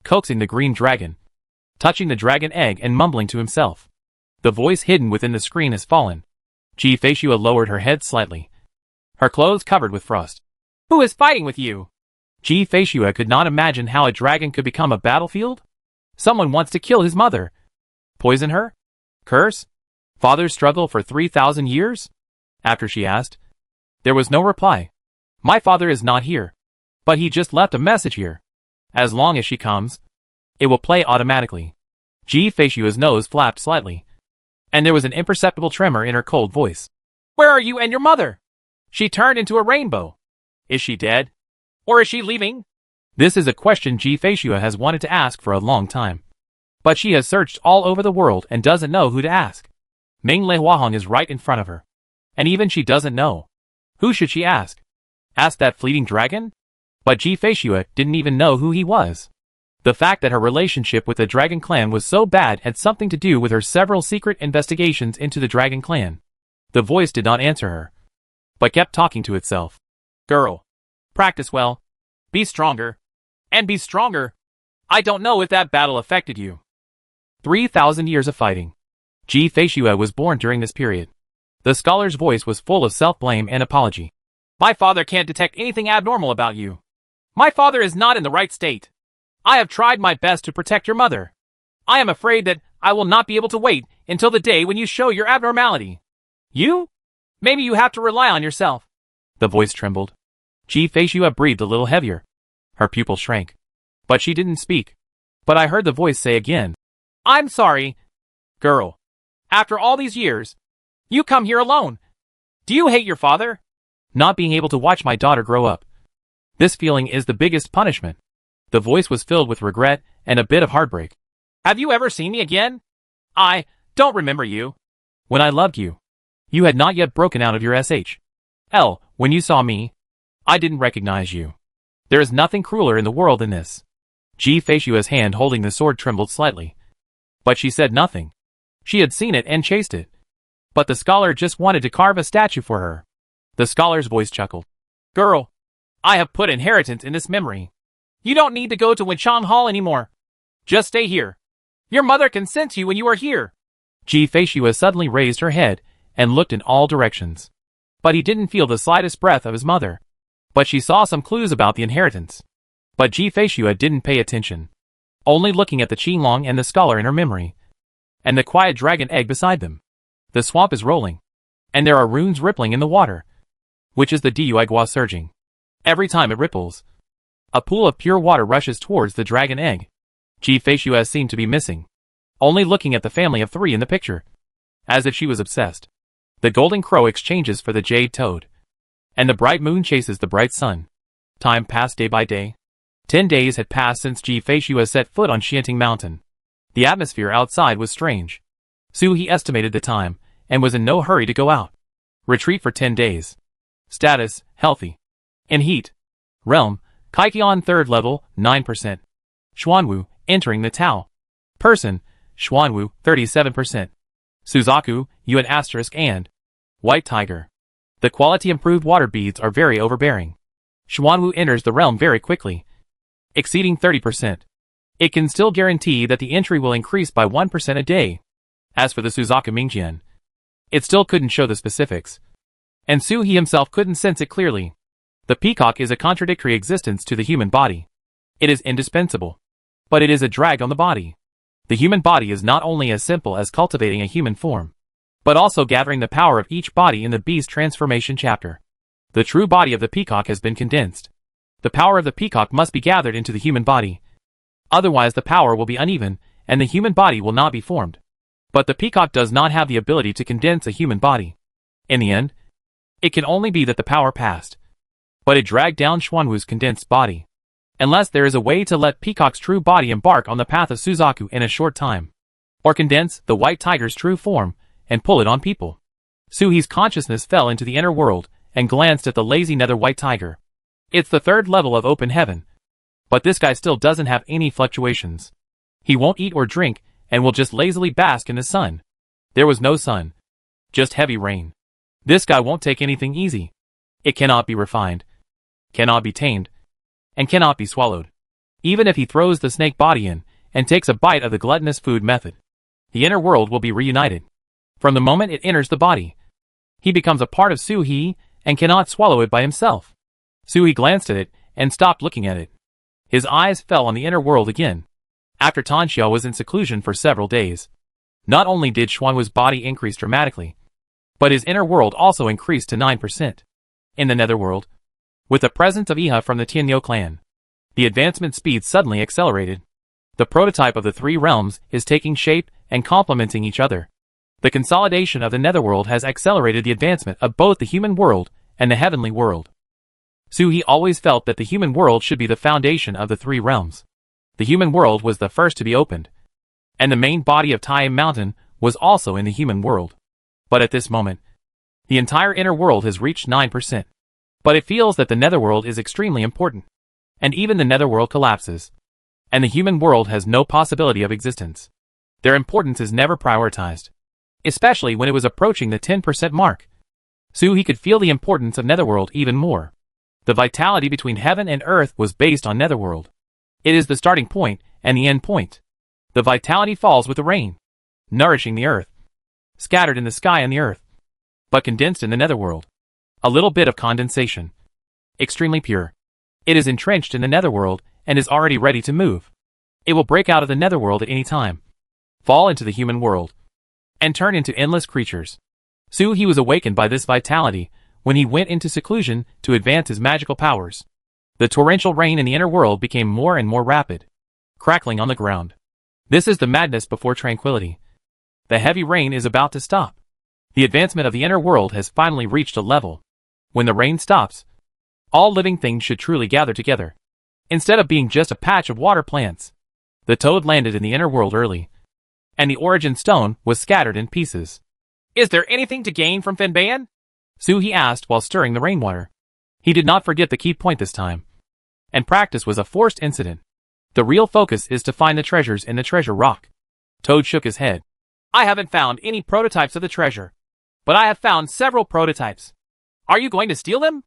coaxing the green dragon, touching the dragon egg and mumbling to himself. The voice hidden within the screen has fallen. Ji Feishua lowered her head slightly, her clothes covered with frost. "Who is fighting with you?" Ji Feishua could not imagine how a dragon could become a battlefield. Someone wants to kill his mother. Poison her? Curse? Father's struggle for 3,000 years? After she asked, there was no reply. My father is not here, but he just left a message here. As long as she comes, It will play automatically. Ji Feishua's nose flapped slightly, and there was an imperceptible tremor in her cold voice. Where are you and your mother? She turned into a rainbow. Is she dead? Or is she leaving? This is a question Ji Feishua has wanted to ask for a long time. But she has searched all over the world and doesn't know who to ask. Ming Le Huahong is right in front of her. And even she doesn't know. Who should she ask? Ask that fleeting dragon? But Ji Feishua didn't even know who he was. The fact that her relationship with the Dragon Clan was so bad had something to do with her several secret investigations into the Dragon Clan. The voice did not answer her, but kept talking to itself. Girl, practice well. Be stronger. And be stronger. I don't know if that battle affected you. 3,000 years of fighting. Ji Feishua was born during this period. The scholar's voice was full of self-blame and apology. My father can't detect anything abnormal about you. My father is not in the right state. I have tried my best to protect your mother. I am afraid that I will not be able to wait until the day when you show your abnormality. You? Maybe you have to rely on yourself. The voice trembled. Ji Feishua breathed a little heavier. Her pupil shrank. But she didn't speak. But I heard the voice say again. I'm sorry. Girl. After all these years, you come here alone. Do you hate your father? Not being able to watch my daughter grow up. This feeling is the biggest punishment. The voice was filled with regret and a bit of heartbreak. Have you ever seen me again? I don't remember you. When I loved you, you had not yet broken out of your SHL. When you saw me, I didn't recognize you. There is nothing crueler in the world than this. Ji Feishua's hand holding the sword trembled slightly. But she said nothing. She had seen it and chased it. But the scholar just wanted to carve a statue for her. The scholar's voice chuckled. Girl, I have put inheritance in this memory. You don't need to go to Wenchang Hall anymore. Just stay here. Your mother can sense you when you are here. Ji Feishua suddenly raised her head and looked in all directions. But he didn't feel the slightest breath of his mother. But she saw some clues about the inheritance. But Ji Feishua didn't pay attention. Only looking at the Qinglong and the scholar in her memory. And the quiet dragon egg beside them. The swamp is rolling. And there are runes rippling in the water. Which is the Diuigua surging. Every time it ripples, a pool of pure water rushes towards the dragon egg. Ji Feishua seemed to be missing. Only looking at the family of three in the picture. As if she was obsessed. The golden crow exchanges for the jade toad. And the bright moon chases the bright sun. Time passed day by day. 10 days had passed since Ji Feishua set foot on Xianting Mountain. The atmosphere outside was strange. Su He estimated the time, and was in no hurry to go out. Retreat for 10 days. Status, healthy. In heat. Realm, Kaikion 3rd level, 9%. Xuanwu, entering the Tao. Person, Xuanwu, 37%. Suzaku, Yuan asterisk and White Tiger. The quality improved water beads are very overbearing. Xuanwu enters the realm very quickly, exceeding 30%. It can still guarantee that the entry will increase by 1% a day. As for the Suzaku Mingjian, it still couldn't show the specifics. And Su He himself couldn't sense it clearly. The peacock is a contradictory existence to the human body. It is indispensable. But it is a drag on the body. The human body is not only as simple as cultivating a human form, but also gathering the power of each body in the beast transformation chapter. The true body of the peacock has been condensed. The power of the peacock must be gathered into the human body. Otherwise the power will be uneven, and the human body will not be formed. But the peacock does not have the ability to condense a human body. In the end, it can only be that the power passed. But it dragged down Xuanwu's condensed body. Unless there is a way to let Peacock's true body embark on the path of Suzaku in a short time. Or condense the white tiger's true form, and pull it on people. Su He's consciousness fell into the inner world, and glanced at the lazy nether white tiger. It's the 3rd level of open heaven. But this guy still doesn't have any fluctuations. He won't eat or drink, and will just lazily bask in the sun. There was no sun. Just heavy rain. This guy won't take anything easy. It cannot be refined. Cannot be tamed. And cannot be swallowed. Even if he throws the snake body in, and takes a bite of the gluttonous food method. The inner world will be reunited. From the moment it enters the body, he becomes a part of Su He, and cannot swallow it by himself. Su He glanced at it, and stopped looking at it. His eyes fell on the inner world again. After Tan Xiao was in seclusion for several days, not only did Xuanwu's body increase dramatically, but his inner world also increased to 9%. In the netherworld, with the presence of Iha from the Tianyou clan, the advancement speed suddenly accelerated. The prototype of the three realms is taking shape and complementing each other. The consolidation of the netherworld has accelerated the advancement of both the human world and the heavenly world. Suhi always felt that the human world should be the foundation of the three realms. The human world was the first to be opened, and the main body of Tai Mountain was also in the human world. But at this moment, the entire inner world has reached 9%. But it feels that the netherworld is extremely important, and even the netherworld collapses, and the human world has no possibility of existence. Their importance is never prioritized, especially when it was approaching the 10% mark. Suhi could feel the importance of netherworld even more. The vitality between heaven and earth was based on netherworld. It is the starting point and the end point. The vitality falls with the rain, nourishing the earth, scattered in the sky and the earth, but condensed in the netherworld. A little bit of condensation. Extremely pure. It is entrenched in the netherworld and is already ready to move. It will break out of the netherworld at any time, fall into the human world, and turn into endless creatures. Suhi was awakened by this vitality when he went into seclusion to advance his magical powers. The torrential rain in the inner world became more and more rapid, crackling on the ground. This is the madness before tranquility. The heavy rain is about to stop. The advancement of the inner world has finally reached a level. When the rain stops, all living things should truly gather together, instead of being just a patch of water plants. The toad landed in the inner world early, and the origin stone was scattered in pieces. Is there anything to gain from Finban? Suhi asked while stirring the rainwater. He did not forget the key point this time, and practice was a forced incident. The real focus is to find the treasures in the treasure rock. Toad shook his head. I haven't found any prototypes of the treasure, but I have found several prototypes. Are you going to steal them?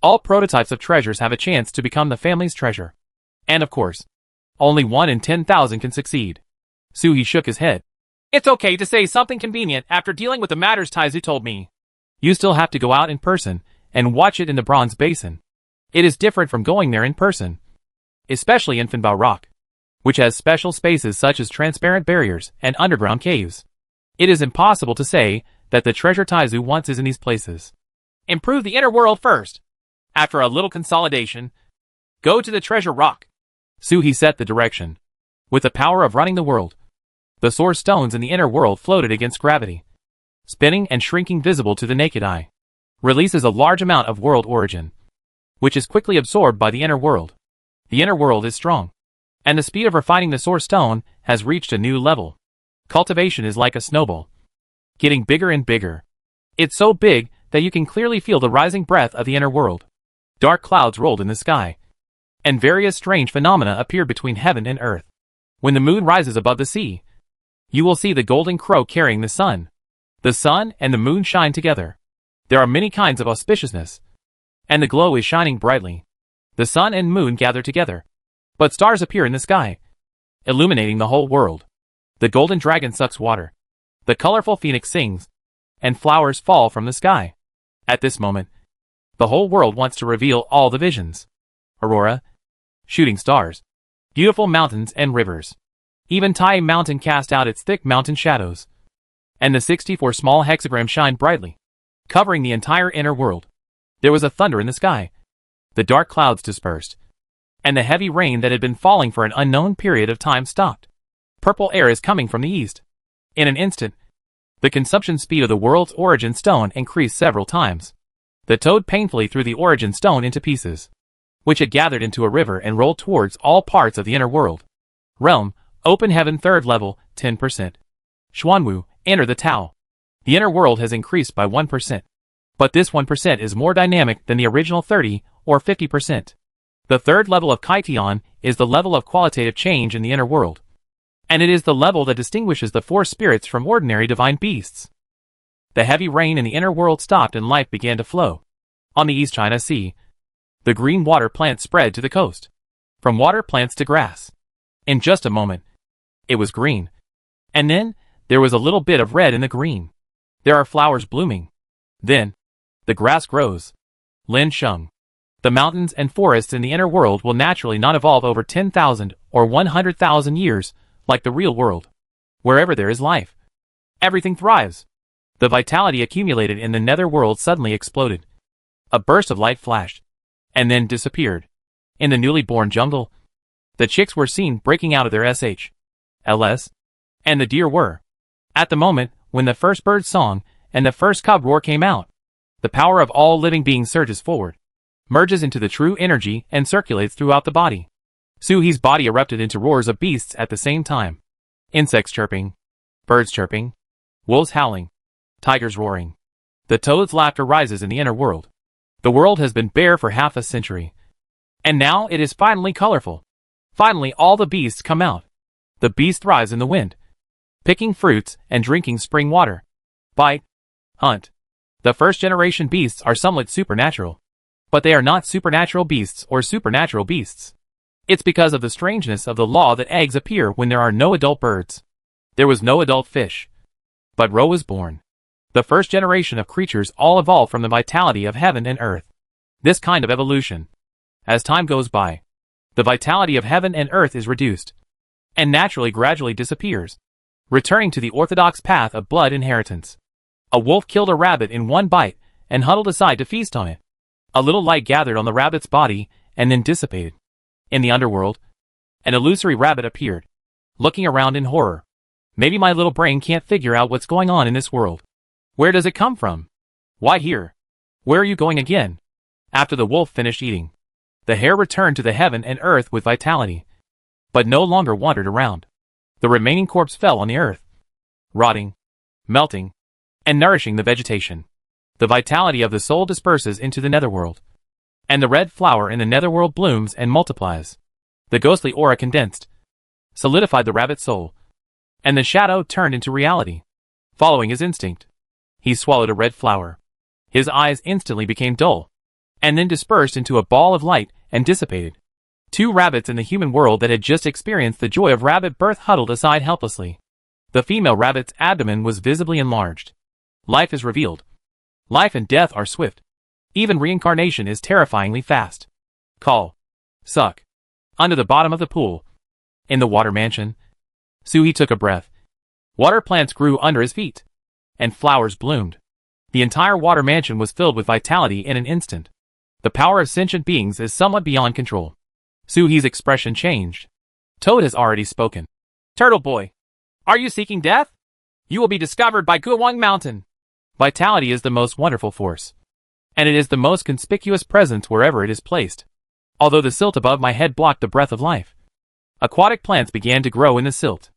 All prototypes of treasures have a chance to become the family's treasure. And of course, only 1 in 10,000 can succeed. Suhi shook his head. It's okay to say something convenient after dealing with the matters Taizu told me. You still have to go out in person and watch it in the bronze basin. It is different from going there in person, especially in Finbao Rock, which has special spaces such as transparent barriers and underground caves. It is impossible to say that the treasure Taizu wants is in these places. Improve the inner world first. After a little consolidation, go to the treasure rock. Suhi set the direction. With the power of running the world, the source stones in the inner world floated against gravity, spinning and shrinking visible to the naked eye. Releases a large amount of world origin, which is quickly absorbed by the inner world. The inner world is strong, and the speed of refining the source stone has reached a new level. Cultivation is like a snowball, getting bigger and bigger. It's so big that you can clearly feel the rising breath of the inner world. Dark clouds rolled in the sky, and various strange phenomena appeared between heaven and earth. When the moon rises above the sea, you will see the golden crow carrying the sun. The sun and the moon shine together. There are many kinds of auspiciousness, and the glow is shining brightly. The sun and moon gather together, but stars appear in the sky, illuminating the whole world. The golden dragon sucks water. The colorful phoenix sings, and flowers fall from the sky. At this moment, the whole world wants to reveal all the visions. Aurora, shooting stars, beautiful mountains and rivers. Even Tai Mountain cast out its thick mountain shadows, and the 64 small hexagrams shine brightly, covering the entire inner world. There was a thunder in the sky. The dark clouds dispersed, and the heavy rain that had been falling for an unknown period of time stopped. Purple air is coming from the east. In an instant, the consumption speed of the world's origin stone increased several times. The toad painfully threw the origin stone into pieces, which had gathered into a river and rolled towards all parts of the inner world. Realm, Open Heaven 3rd level, 10%. Xuanwu, enter the Tao. The inner world has increased by 1%. But this 1% is more dynamic than the original 30 or 50%. The 3rd level of Kaitian is the level of qualitative change in the inner world, and it is the level that distinguishes the 4 spirits from ordinary divine beasts. The heavy rain in the inner world stopped and life began to flow. On the East China Sea, the green water plants spread to the coast, from water plants to grass. In just a moment, it was green, and then there was a little bit of red in the green. There are flowers blooming. Then, the grass grows. Lin Sheng. The mountains and forests in the inner world will naturally not evolve over 10,000 or 100,000 years like the real world. Wherever there is life, everything thrives. The vitality accumulated in the nether world suddenly exploded. A burst of light flashed, and then disappeared. In the newly born jungle, The chicks were seen breaking out of their LS, and the deer were. At the moment, when the first bird song and the first cub roar came out, the power of all living beings surges forward, merges into the true energy and circulates throughout the body. Suhi's body erupted into roars of beasts at the same time. Insects chirping, birds chirping, wolves howling, tigers roaring. The toad's laughter rises in the inner world. The world has been bare for half a century. And now it is finally colorful. Finally all the beasts come out. The beasts thrive in the wind, picking fruits and drinking spring water. Bite, hunt. The first generation beasts are somewhat supernatural. But they are not supernatural beasts or supernatural beasts. It's because of the strangeness of the law that eggs appear when there are no adult birds. There was no adult fish. But Ro was born. The first generation of creatures all evolved from the vitality of heaven and earth. This kind of evolution. As time goes by, the vitality of heaven and earth is reduced, and naturally gradually disappears, returning to the orthodox path of blood inheritance. A wolf killed a rabbit in one bite and huddled aside to feast on it. A little light gathered on the rabbit's body and then dissipated. In the underworld, an illusory rabbit appeared, looking around in horror. Maybe my little brain can't figure out what's going on in this world. Where does it come from? Why here? Where are you going again? After the wolf finished eating, the hare returned to the heaven and earth with vitality, but no longer wandered around. The remaining corpse fell on the earth, rotting, melting, and nourishing the vegetation. The vitality of the soul disperses into the netherworld, and the red flower in the netherworld blooms and multiplies. The ghostly aura condensed, solidified the rabbit's soul, and the shadow turned into reality. Following his instinct, he swallowed a red flower. His eyes instantly became dull, and then dispersed into a ball of light and dissipated. Two rabbits in the human world that had just experienced the joy of rabbit birth huddled aside helplessly. The female rabbit's abdomen was visibly enlarged. Life is revealed. Life and death are swift. Even reincarnation is terrifyingly fast. Call. Suck. Under the bottom of the pool. In the water mansion. Suhi took a breath. Water plants grew under his feet, and flowers bloomed. The entire water mansion was filled with vitality in an instant. The power of sentient beings is somewhat beyond control. Suhi's expression changed. Toad has already spoken. Turtle boy, are you seeking death? You will be discovered by Guwang Mountain. Vitality is the most wonderful force, and it is the most conspicuous presence wherever it is placed. Although the silt above my head blocked the breath of life, aquatic plants began to grow in the silt.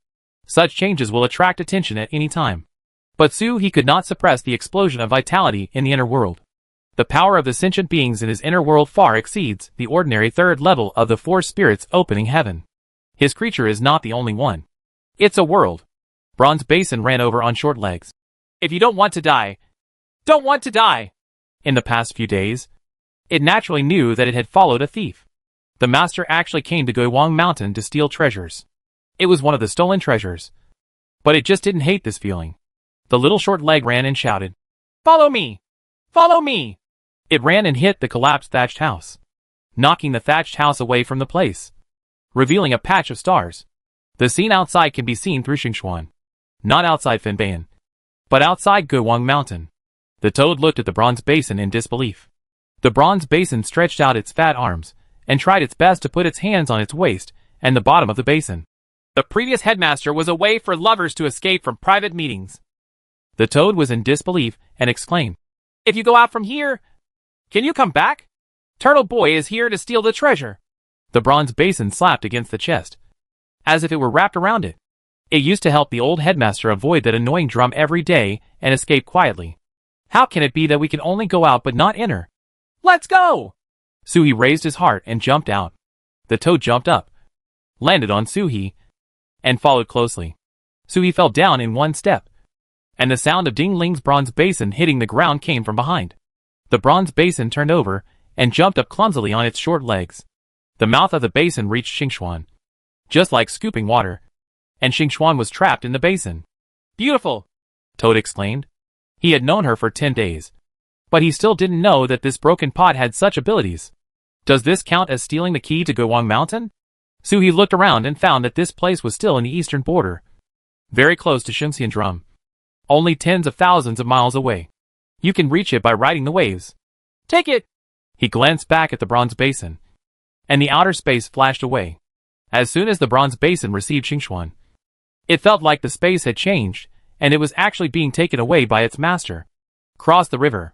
Such changes will attract attention at any time. But Suhi could not suppress the explosion of vitality in the inner world. The power of the sentient beings in his inner world far exceeds the ordinary third level of the four spirits opening heaven. His creature is not the only one. It's a world. Bronze Basin ran over on short legs. If you don't want to die, don't want to die. In the past few days, it naturally knew that it had followed a thief. The master actually came to Guwang Mountain to steal treasures. It was one of the stolen treasures. But it just didn't hate this feeling. The little short leg ran and shouted, "Follow me! Follow me!" It ran and hit the collapsed thatched house, knocking the thatched house away from the place, revealing a patch of stars. The scene outside can be seen through Xingchuan. Not outside Finbayan, but outside Guwang Mountain. The toad looked at the bronze basin in disbelief. The bronze basin stretched out its fat arms and tried its best to put its hands on its waist and the bottom of the basin. The previous headmaster was a way for lovers to escape from private meetings. The toad was in disbelief and exclaimed, "If you go out from here, can you come back? Turtle Boy is here to steal the treasure." The bronze basin slapped against the chest, as if it were wrapped around it. It used to help the old headmaster avoid that annoying drum every day and escape quietly. How can it be that we can only go out but not enter? Let's go! Suhi raised his heart and jumped out. The toad jumped up, landed on Suhi, and followed closely. Suhi fell down in one step, and the sound of Ding Ling's bronze basin hitting the ground came from behind. The bronze basin turned over and jumped up clumsily on its short legs. The mouth of the basin reached Xingchuan, just like scooping water, and Xingchuan was trapped in the basin. "Beautiful!" Toad exclaimed. He had known her for 10 days, but he still didn't know that this broken pot had such abilities. Does this count as stealing the key to Guwang Mountain? Suhi looked around and found that this place was still in the eastern border, very close to Shengxian Drum, only tens of thousands of miles away. You can reach it by riding the waves. Take it! He glanced back at the bronze basin, and the outer space flashed away. As soon as the bronze basin received Xingxuan, it felt like the space had changed, and it was actually being taken away by its master. Cross the river.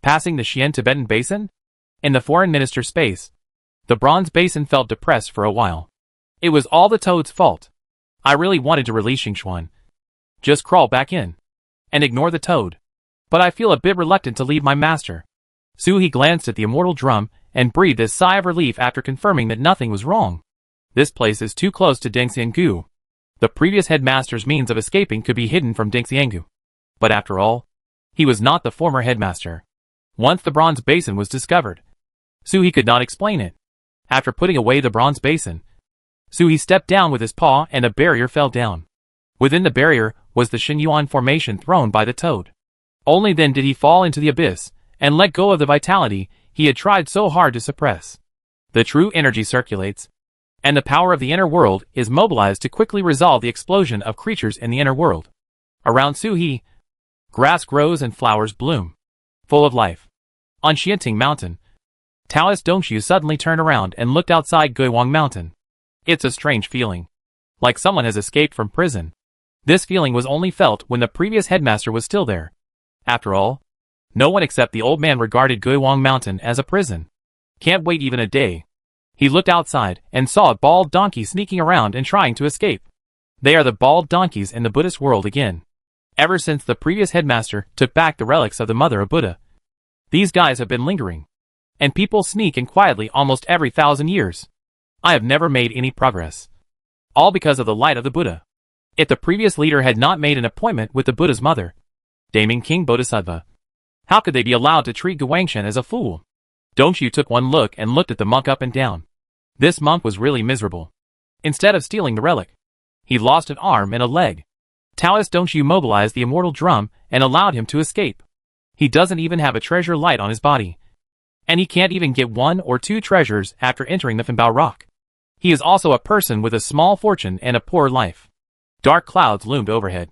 Passing the Xian Tibetan Basin? In the foreign minister's space, the bronze basin felt depressed for a while. It was all the toad's fault. I really wanted to release Xingxuan. Just crawl back in. And ignore the toad. But I feel a bit reluctant to leave my master. Suhi glanced at the immortal drum and breathed a sigh of relief after confirming that nothing was wrong. This place is too close to Dengxiangu. The previous headmaster's means of escaping could be hidden from Dengxiangu. But after all, he was not the former headmaster. Once the bronze basin was discovered, Suhi could not explain it. After putting away the bronze basin, Suhi stepped down with his paw and a barrier fell down. Within the barrier was the Xinyuan formation thrown by the toad. Only then did he fall into the abyss and let go of the vitality he had tried so hard to suppress. The true energy circulates, and the power of the inner world is mobilized to quickly resolve the explosion of creatures in the inner world. Around Suhi, grass grows and flowers bloom, full of life. On Xianting Mountain, Taoist Dongxiu suddenly turned around and looked outside Guiwang Mountain. It's a strange feeling. Like someone has escaped from prison. This feeling was only felt when the previous headmaster was still there. After all, no one except the old man regarded Guiwang Mountain as a prison. Can't wait even a day. He looked outside and saw a bald donkey sneaking around and trying to escape. They are the bald donkeys in the Buddhist world again. Ever since the previous headmaster took back the relics of the mother of Buddha, these guys have been lingering. And people sneak in quietly almost every 1,000 years. I have never made any progress. All because of the light of the Buddha. If the previous leader had not made an appointment with the Buddha's mother, Daming King Bodhisattva, how could they be allowed to treat Guangshan as a fool? Dongxiu took one look and looked at the monk up and down. This monk was really miserable. Instead of stealing the relic, he lost an arm and a leg. Taoist Dongxiu mobilized the immortal drum and allowed him to escape. He doesn't even have a treasure light on his body. And he can't even get 1 or 2 treasures after entering the Finbao Rock. He is also a person with a small fortune and a poor life. Dark clouds loomed overhead,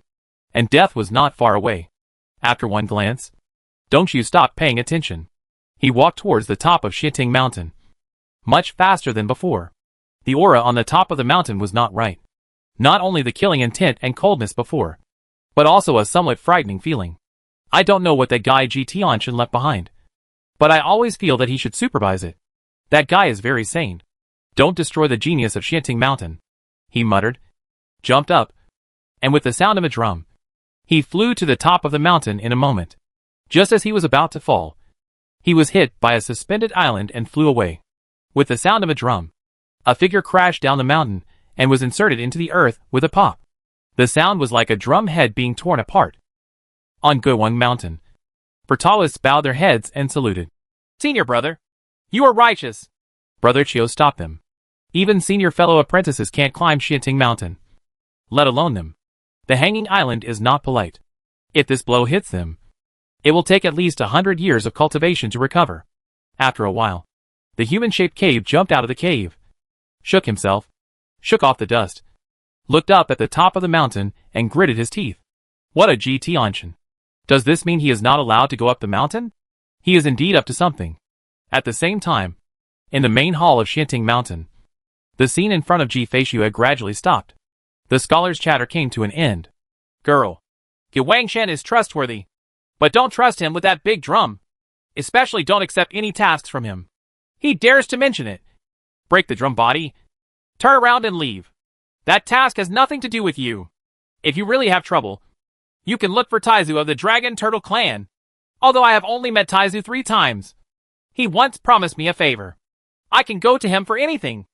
and death was not far away. After one glance, Dongxiu stopped paying attention. He walked towards the top of Xiting Mountain. Much faster than before. The aura on the top of the mountain was not right. Not only the killing intent and coldness before, but also a somewhat frightening feeling. I don't know what that guy Ji Tianxin left behind, but I always feel that he should supervise it. That guy is very sane. Don't destroy the genius of Xianting Mountain, he muttered, jumped up, and with the sound of a drum, he flew to the top of the mountain in a moment. Just as he was about to fall, he was hit by a suspended island and flew away. With the sound of a drum, a figure crashed down the mountain and was inserted into the earth with a pop. The sound was like a drum head being torn apart. On Guiwang Mountain, Taoists bowed their heads and saluted. Senior brother, you are righteous. Brother Chiu stopped them. Even senior fellow apprentices can't climb Xianting Mountain, let alone them. The hanging island is not polite. If this blow hits them, it will take at least 100 years of cultivation to recover. After a while, the human-shaped cave jumped out of the cave, shook himself, shook off the dust, looked up at the top of the mountain and gritted his teeth. What a Ji Tianxin. Does this mean he is not allowed to go up the mountain? He is indeed up to something. At the same time, in the main hall of Xianting Mountain, the scene in front of Ji Feishu had gradually stopped. The scholar's chatter came to an end. Girl, Guangshan is trustworthy, but don't trust him with that big drum. Especially don't accept any tasks from him. He dares to mention it. Break the drum body. Turn around and leave. That task has nothing to do with you. If you really have trouble, you can look for Taizu of the Dragon Turtle Clan. Although I have only met Taizu 3 times. He once promised me a favor. I can go to him for anything.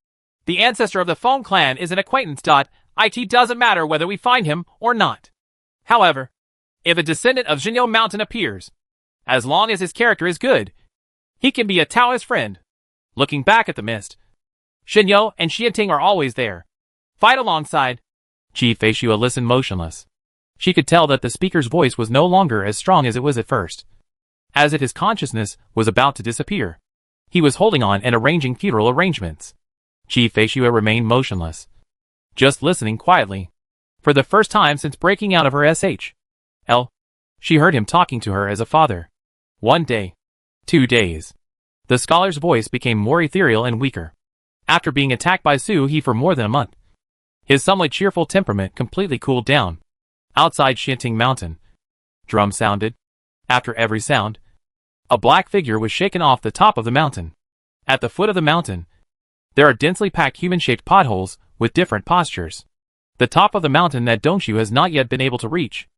The ancestor of the Feng clan is an acquaintance. It doesn't matter whether we find him or not. However, if a descendant of Jinyo Mountain appears, as long as his character is good, he can be a Taoist friend. Looking back at the mist, Shinyo and Xianting are always there. Fight alongside. Ji Feishu listened motionless. She could tell that the speaker's voice was no longer as strong as it was at first. As if his consciousness was about to disappear. He was holding on and arranging funeral arrangements. Ji Feishu remained motionless, just listening quietly. For the first time since breaking out of her SHL, she heard him talking to her as a father. 1 day. 2 days. The scholar's voice became more ethereal and weaker. After being attacked by Su-hee for more than a month, his somewhat cheerful temperament completely cooled down. Outside Shinting Mountain, drum sounded. After every sound, a black figure was shaken off the top of the mountain. At the foot of the mountain, there are densely packed human-shaped potholes with different postures. The top of the mountain that Dongshu has not yet been able to reach.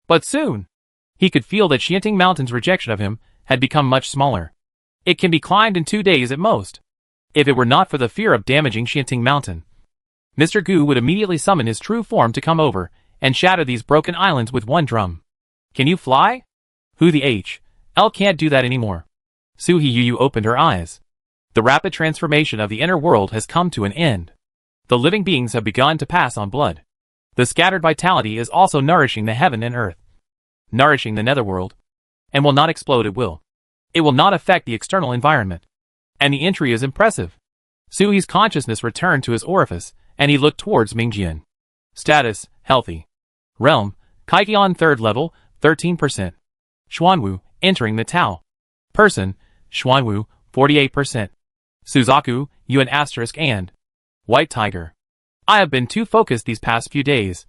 But soon, he could feel that Shinting Mountain's rejection of him had become much smaller. It can be climbed in 2 days at most. If it were not for the fear of damaging Shinting Mountain, Mr. Gu would immediately summon his true form to come over and shatter these broken islands with one drum. Can you fly? Who the H? L can't do that anymore. Su-hee Yu opened her eyes. The rapid transformation of the inner world has come to an end. The living beings have begun to pass on blood. The scattered vitality is also nourishing the heaven and earth, nourishing the netherworld, and will not explode. It will not affect the external environment. And the entry is impressive. Su-hee's consciousness returned to his orifice, and he looked towards Mingjian. Status, healthy. Realm, Kaikion 3rd level, 13%. Xuanwu, entering the Tao. Person, Xuanwu, 48%. Suzaku, Yuan asterisk and White Tiger. I have been too focused these past few days,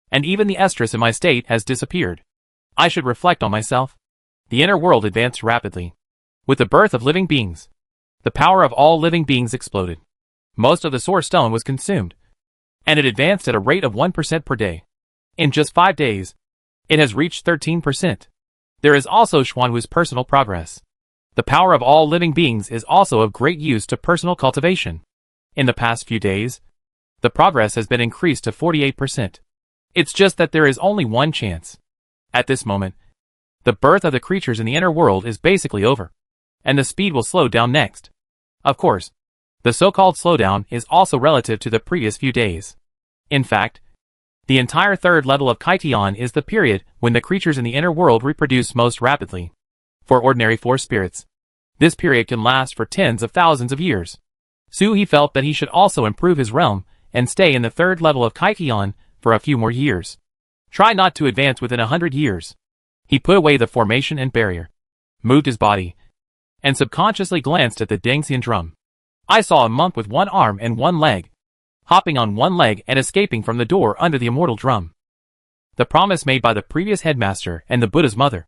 and even the estrus in my state has disappeared. I should reflect on myself. The inner world advanced rapidly. With the birth of living beings, the power of all living beings exploded. Most of the source stone was consumed, and it advanced at a rate of 1% per day. In just 5 days, it has reached 13%. There is also Xuanwu's personal progress. The power of all living beings is also of great use to personal cultivation. In the past few days, the progress has been increased to 48%. It's just that there is only one chance. At this moment, the birth of the creatures in the inner world is basically over, and the speed will slow down next. Of course, the so-called slowdown is also relative to the previous few days. In fact, the entire 3rd level of Kaikion is the period when the creatures in the inner world reproduce most rapidly. For ordinary force spirits, this period can last for tens of thousands of years. Su-hee felt that he should also improve his realm and stay in the 3rd level of Kaikion for a few more years. Try not to advance within 100 years. He put away the formation and barrier, moved his body, and subconsciously glanced at the Dangxian drum. I saw a monk with one arm and one leg, hopping on one leg and escaping from the door under the immortal drum. The promise made by the previous headmaster and the Buddha's mother,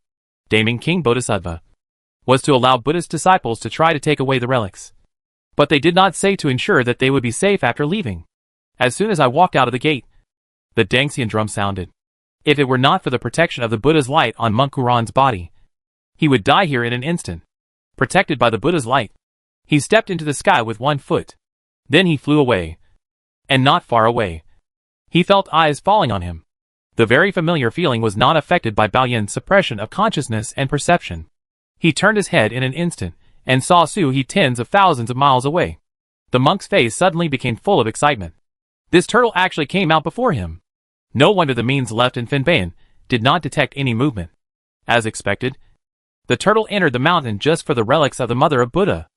Daming King Bodhisattva, was to allow Buddha's disciples to try to take away the relics. But they did not say to ensure that they would be safe after leaving. As soon as I walked out of the gate, the Dangxian drum sounded. If it were not for the protection of the Buddha's light on Monk Kuran's body, he would die here in an instant. Protected by the Buddha's light, he stepped into the sky with one foot. Then he flew away. And not far away, he felt eyes falling on him. The very familiar feeling was not affected by Baoyan's suppression of consciousness and perception. He turned his head in an instant, and saw Su-hee tens of thousands of miles away. The monk's face suddenly became full of excitement. This turtle actually came out before him. No wonder the means left in Finbayan did not detect any movement. As expected, the turtle entered the mountain just for the relics of the mother of Buddha.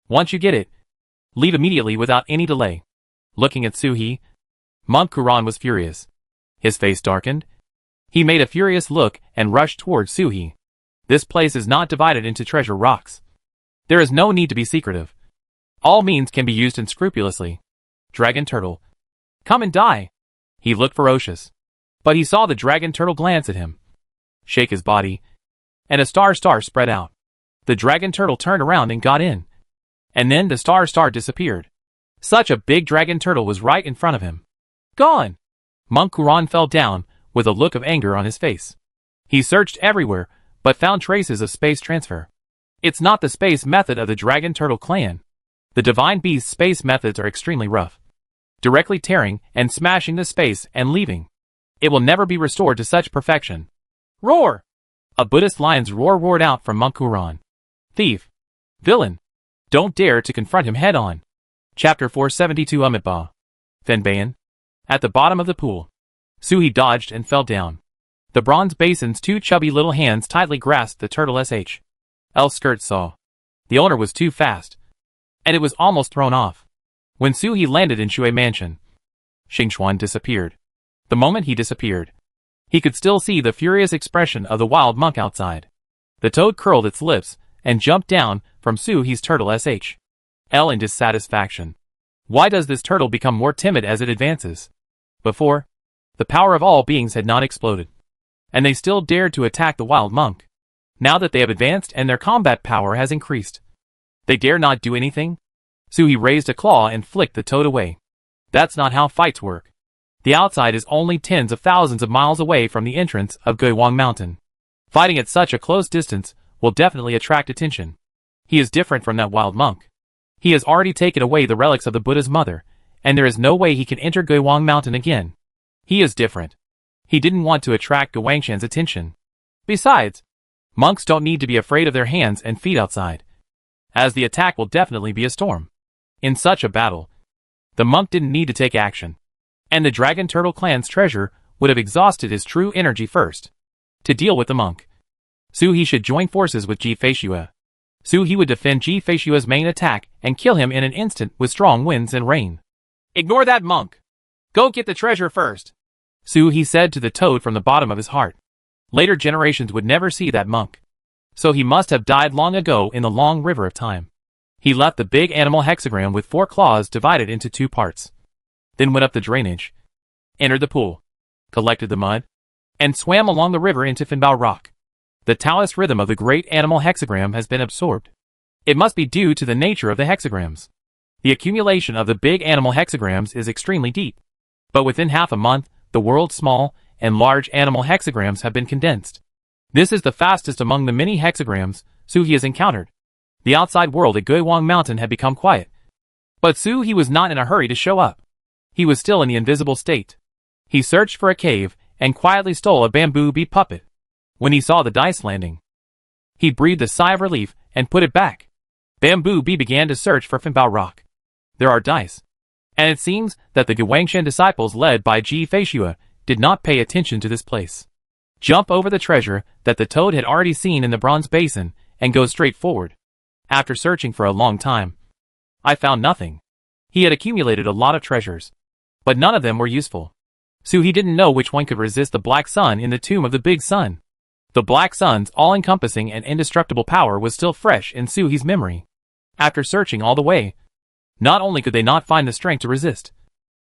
Once you get it, leave immediately without any delay. Looking at Su-hee, Monk Kuran was furious. His face darkened. He made a furious look and rushed towards Su-hee. This place is not divided into treasure rocks. There is no need to be secretive. All means can be used unscrupulously. Dragon turtle, come and die. He looked ferocious, but he saw the dragon turtle glance at him, shake his body, and a star spread out. The dragon turtle turned around and got in, and then the star disappeared. Such a big dragon turtle was right in front of him. Gone! Monk Kuran fell down with a look of anger on his face. He searched everywhere, but found traces of space transfer. It's not the space method of the dragon turtle clan. The divine beast's space methods are extremely rough, directly tearing and smashing the space and leaving. It will never be restored to such perfection. Roar! A Buddhist lion's roar roared out from Monk Kuran. Thief! Villain! Don't dare to confront him head on. Chapter 472 Amitabha. Finbayan. At the bottom of the pool, Su-hee dodged and fell down. The bronze basin's two chubby little hands tightly grasped the turtle SH.L skirt saw. The owner was too fast, and it was almost thrown off. When Su-hee landed in Shui Mansion, Xingxuan disappeared. The moment he disappeared, he could still see the furious expression of the wild monk outside. The toad curled its lips and jumped down from Su-hee's turtle SH.L in dissatisfaction. Why does this turtle become more timid as it advances? Before, the power of all beings had not exploded, and they still dared to attack the wild monk. Now that they have advanced and their combat power has increased, they dare not do anything? Suhi raised a claw and flicked the toad away. That's not how fights work. The outside is only tens of thousands of miles away from the entrance of Guiwang Mountain. Fighting at such a close distance will definitely attract attention. He is different from that wild monk. He has already taken away the relics of the Buddha's mother, and there is no way he can enter Guiwang Mountain again. He is different. He didn't want to attract Guiwangshan's attention. Besides, monks don't need to be afraid of their hands and feet outside, as the attack will definitely be a storm. In such a battle, the monk didn't need to take action, and the Dragon Turtle clan's treasure would have exhausted his true energy first. To deal with the monk, Suhi should join forces with Ji-Feishue. Suhi would defend Ji-Feishue's main attack and kill him in an instant with strong winds and rain. Ignore that monk. Go get the treasure first, Suhi said to the toad from the bottom of his heart. Later generations would never see that monk, so he must have died long ago in the long river of time. He left the big animal hexagram with 4 claws divided into 2 parts, then went up the drainage, entered the pool, collected the mud, and swam along the river into Finbao Rock. The Taoist rhythm of the great animal hexagram has been absorbed. It must be due to the nature of the hexagrams. The accumulation of the big animal hexagrams is extremely deep, but within half a month, the world's small and large animal hexagrams have been condensed. This is the fastest among the many hexagrams Suhi has encountered. The outside world at Guiwang Mountain had become quiet, but Suhi was not in a hurry to show up. He was still in the invisible state. He searched for a cave and quietly stole a bamboo bead puppet. When he saw the dice landing, he breathed a sigh of relief and put it back. Bamboo Bee began to search for Finbao Rock. There are dice, and it seems that the Guiwangshan disciples led by Ji-Feishue did not pay attention to this place. Jump over the treasure that the toad had already seen in the bronze basin and go straight forward. After searching for a long time, I found nothing. He had accumulated a lot of treasures, but none of them were useful. Suhi didn't know which one could resist the black sun in the tomb of the big sun. The Black Sun's all-encompassing and indestructible power was still fresh in Suhi's memory. After searching all the way, not only could they not find the strength to resist,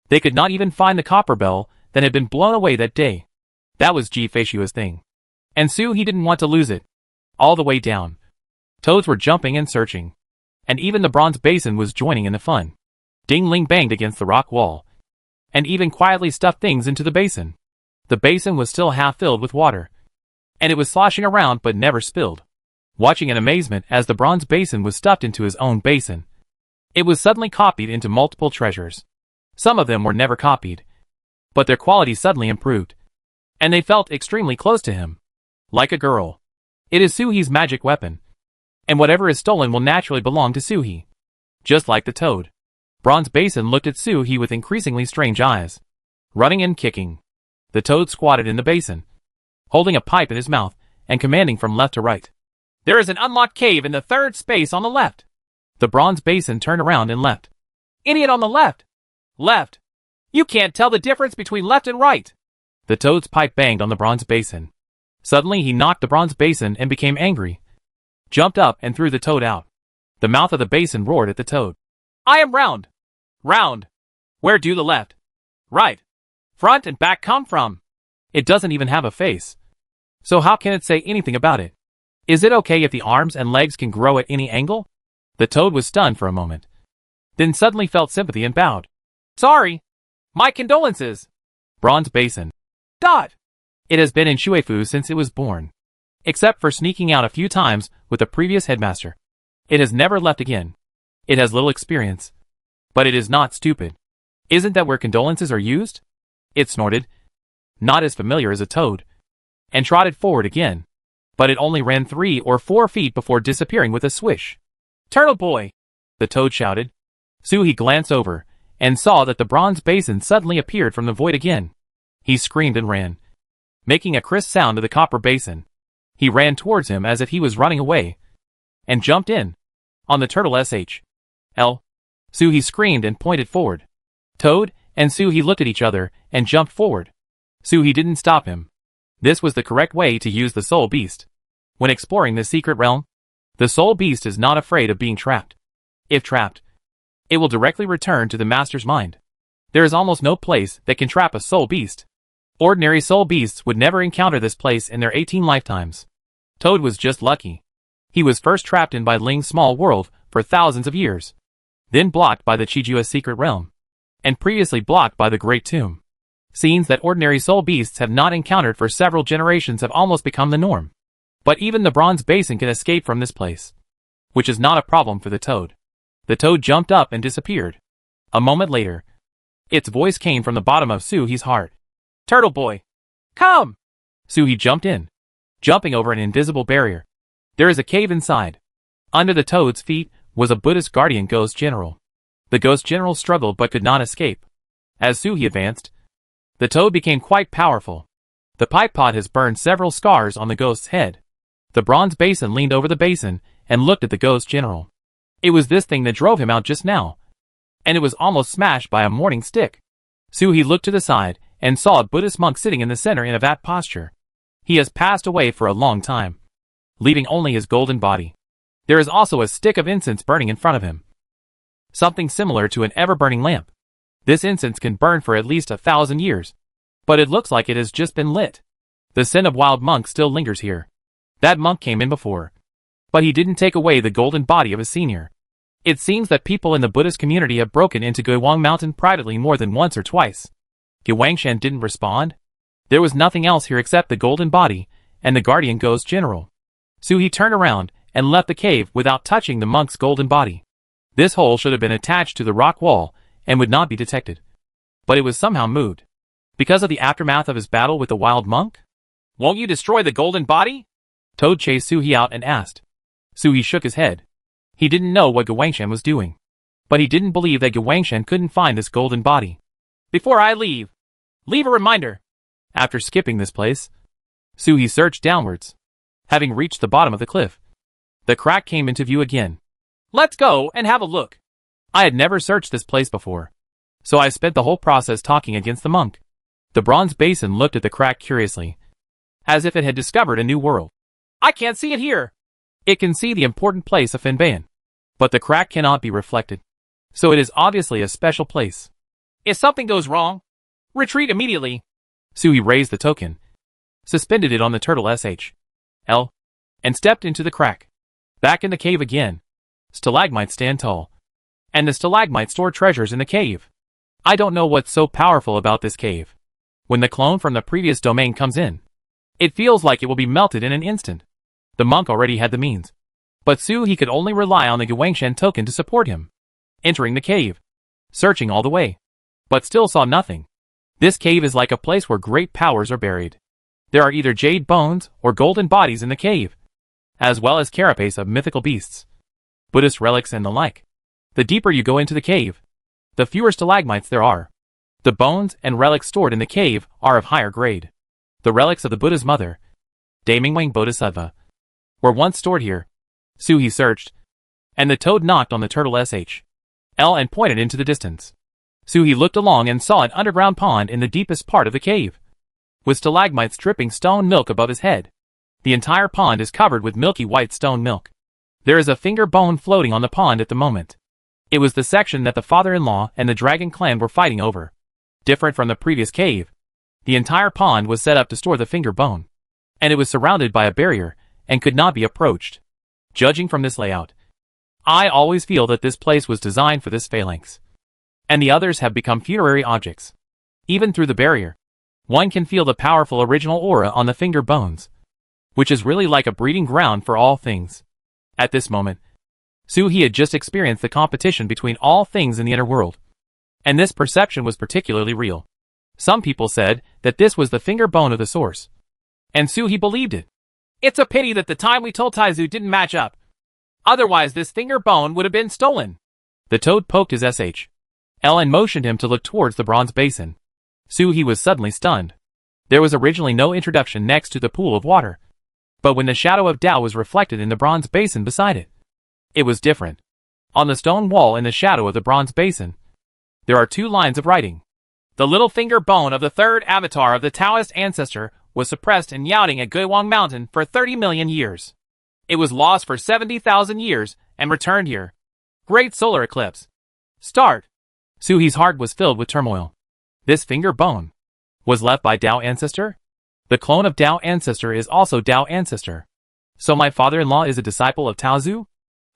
they could not even find the copper bell that had been blown away that day. That was Ji-Feishue's thing, and Suhi didn't want to lose it. All the way down, toads were jumping and searching, and even the bronze basin was joining in the fun. Ding-ling banged against the rock wall, and even quietly stuffed things into the basin. The basin was still half filled with water, and it was sloshing around but never spilled. Watching in amazement as the bronze basin was stuffed into his own basin, it was suddenly copied into multiple treasures. Some of them were never copied, but their quality suddenly improved, and they felt extremely close to him. Like a girl. It is Suhi's magic weapon, and whatever is stolen will naturally belong to Suhi. Just like the toad, Bronze Basin looked at Suhi with increasingly strange eyes. Running and kicking, the toad squatted in the basin, holding a pipe in his mouth and commanding from left to right. There is an unlocked cave in the 3rd space on the left. The bronze basin turned around and left. Idiot on the left! Left! You can't tell the difference between left and right! The toad's pipe banged on the bronze basin. Suddenly he knocked the bronze basin and became angry, jumped up and threw the toad out. The mouth of the basin roared at the toad. I am round! Round! Where do the left, right, front and back come from? It doesn't even have a face, so how can it say anything about it? Is it okay if the arms and legs can grow at any angle? The toad was stunned for a moment, then suddenly felt sympathy and bowed. Sorry. My condolences. Bronze Basin. Dot. It has been in Shuefu since it was born. Except for sneaking out a few times with the previous headmaster, it has never left again. It has little experience, but it is not stupid. Isn't that where condolences are used? It snorted, not as familiar as a toad, and trotted forward again, but it only ran 3 or 4 feet before disappearing with a swish. Turtle boy! The toad shouted. Suhi glanced over and saw that the bronze basin suddenly appeared from the void again. He screamed and ran, making a crisp sound to the copper basin. He ran towards him as if he was running away, and jumped in on the turtle SHL. Suhi screamed and pointed forward. Toad and Suhi looked at each other and jumped forward. Suhi didn't stop him. This was the correct way to use the soul beast. When exploring the secret realm, the soul beast is not afraid of being trapped. If trapped, it will directly return to the master's mind. There is almost no place that can trap a soul beast. Ordinary soul beasts would never encounter this place in their 18 lifetimes. Toad was just lucky. He was first trapped in by Ling's small world for thousands of years, then blocked by the Chijua's secret realm, and previously blocked by the Great Tomb. Scenes that ordinary soul beasts have not encountered for several generations have almost become the norm. But even the bronze basin can escape from this place, which is not a problem for the toad. The toad jumped up and disappeared. A moment later, its voice came from the bottom of Suhi's heart. "Turtle boy, come!" Suhi jumped in, jumping over an invisible barrier. There is a cave inside. Under the toad's feet was a Buddhist guardian ghost general. The ghost general struggled but could not escape. As Suhi advanced, the toad became quite powerful. The pipe pot has burned several scars on the ghost's head. The bronze basin leaned over the basin and looked at the ghost general. It was this thing that drove him out just now, and it was almost smashed by a morning stick. Suhi looked to the side and saw a Buddhist monk sitting in the center in a vat posture. He has passed away for a long time, leaving only his golden body. There is also a stick of incense burning in front of him, something similar to an ever-burning lamp. This incense can burn for at least 1,000 years, but it looks like it has just been lit. The scent of wild monk still lingers here. That monk came in before, but he didn't take away the golden body of his senior. It seems that people in the Buddhist community have broken into Guiwang Mountain privately more than once or twice. Guiwangshan didn't respond. There was nothing else here except the golden body and the guardian ghost general. Suhi turned around and left the cave without touching the monk's golden body. This hole should have been attached to the rock wall and would not be detected. But it was somehow moved. Because of the aftermath of his battle with the wild monk? "Won't you destroy the golden body?" Toad chased Suhi out and asked. Suhi shook his head. He didn't know what Guiwangshan was doing, but he didn't believe that Guiwangshan couldn't find this golden body. "Before I leave a reminder." After skipping this place, Suhi searched downwards. Having reached the bottom of the cliff, the crack came into view again. "Let's go and have a look." I had never searched this place before, so I spent the whole process talking against the monk. The bronze basin looked at the crack curiously, as if it had discovered a new world. "I can't see it here." It can see the important place of Finbayan, but the crack cannot be reflected, so it is obviously a special place. "If something goes wrong, retreat immediately." Suhi raised the token, suspended it on the turtle SHL, and stepped into the crack. Back in the cave again. Stalagmites stand tall, and the stalagmites store treasures in the cave. I don't know what's so powerful about this cave. When the clone from the previous domain comes in, it feels like it will be melted in an instant. The monk already had the means, but Suhi could only rely on the Guiwangshan token to support him. Entering the cave, searching all the way, but still saw nothing. This cave is like a place where great powers are buried. There are either jade bones or golden bodies in the cave, as well as carapace of mythical beasts, Buddhist relics and the like. The deeper you go into the cave, the fewer stalagmites there are. The bones and relics stored in the cave are of higher grade. The relics of the Buddha's mother, Damingwang Bodhisattva, were once stored here. Suhi searched, and the toad knocked on the turtle SHL and pointed into the distance. Suhi looked along and saw an underground pond in the deepest part of the cave, with stalagmites dripping stone milk above his head. The entire pond is covered with milky white stone milk. There is a finger bone floating on the pond at the moment. It was the section that the father-in-law and the dragon clan were fighting over. Different from the previous cave, the entire pond was set up to store the finger bone, and it was surrounded by a barrier and could not be approached. Judging from this layout, I always feel that this place was designed for this phalanx, and the others have become funerary objects. Even through the barrier, one can feel the powerful original aura on the finger bones, which is really like a breeding ground for all things. At this moment, Suhi had just experienced the competition between all things in the inner world, and this perception was particularly real. Some people said that this was the finger bone of the source, and Suhi believed it. "It's a pity that the time we told Taizu didn't match up. Otherwise this finger bone would have been stolen." The toad poked his SHL and motioned him to look towards the bronze basin. Suhi was suddenly stunned. There was originally no introduction next to the pool of water, but when the shadow of Tao was reflected in the bronze basin beside it, it was different. On the stone wall in the shadow of the bronze basin, there are 2 lines of writing. "The little finger bone of the third avatar of the Taoist ancestor was suppressed in Yaoting at Guiwang Mountain for 30 million years. It was lost for 70,000 years and returned here. Great solar eclipse. Start! Suhi's heart was filled with turmoil. This finger bone was left by Tao Ancestor? The clone of Tao Ancestor is also Tao Ancestor. So my father-in-law is a disciple of Taozu?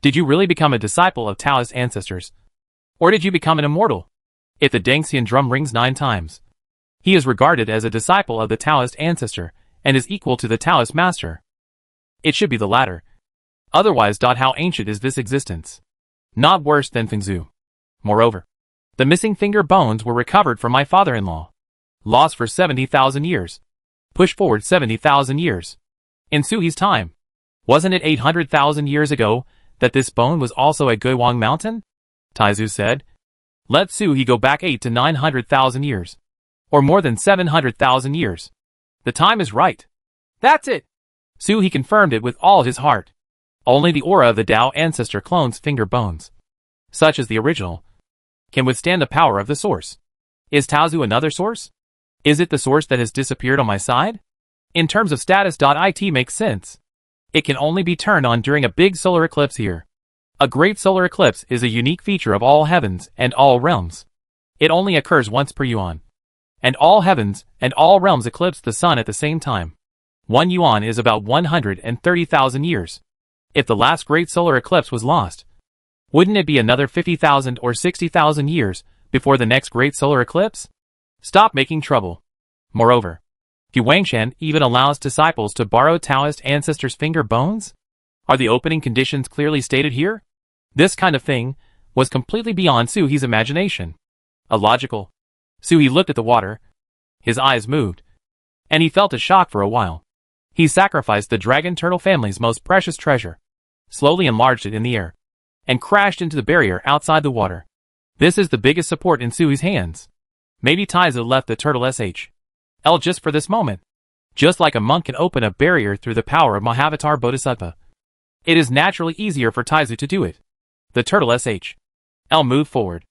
Did you really become a disciple of Taoist ancestors? Or did you become an immortal? If the Dengxian drum rings 9 times, he is regarded as a disciple of the Taoist ancestor and is equal to the Taoist master. It should be the latter. Otherwise, how ancient is this existence? Not worse than Fengzu. Moreover, the missing finger bones were recovered from my father-in-law. Lost for 70,000 years. Push forward 70,000 years. In Suhi's time. Wasn't it 800,000 years ago that this bone was also at Guiwang Mountain? Taizu said. Let Suhi go back 8 to 900,000 years. Or more than 700,000 years. The time is right. That's it. Suhi confirmed it with all his heart. Only the aura of the Tao Ancestor clone's finger bones, such as the original, can withstand the power of the source. Is Taozu another source? Is it the source that has disappeared on my side? In terms of status, it makes sense. It can only be turned on during a big solar eclipse here. A great solar eclipse is a unique feature of all heavens and all realms. It only occurs once per yuan. And all heavens and all realms eclipse the sun at the same time. 1 yuan is about 130,000 years. If the last great solar eclipse was lost, wouldn't it be another 50,000 or 60,000 years before the next great solar eclipse? Stop making trouble. Moreover, Huangshan even allows disciples to borrow Taoist ancestors' finger bones? Are the opening conditions clearly stated here? This kind of thing was completely beyond Suhi's imagination. Illogical. Suhi looked at the water. His eyes moved. And he felt a shock for a while. He sacrificed the dragon turtle family's most precious treasure, slowly enlarged it in the air, and crashed into the barrier outside the water. This is the biggest support in Sui's hands. Maybe Taizu left the turtle SH.L just for this moment. Just like a monk can open a barrier through the power of Mahavatar Bodhisattva. It is naturally easier for Taizu to do it. The turtle SH.L moved forward,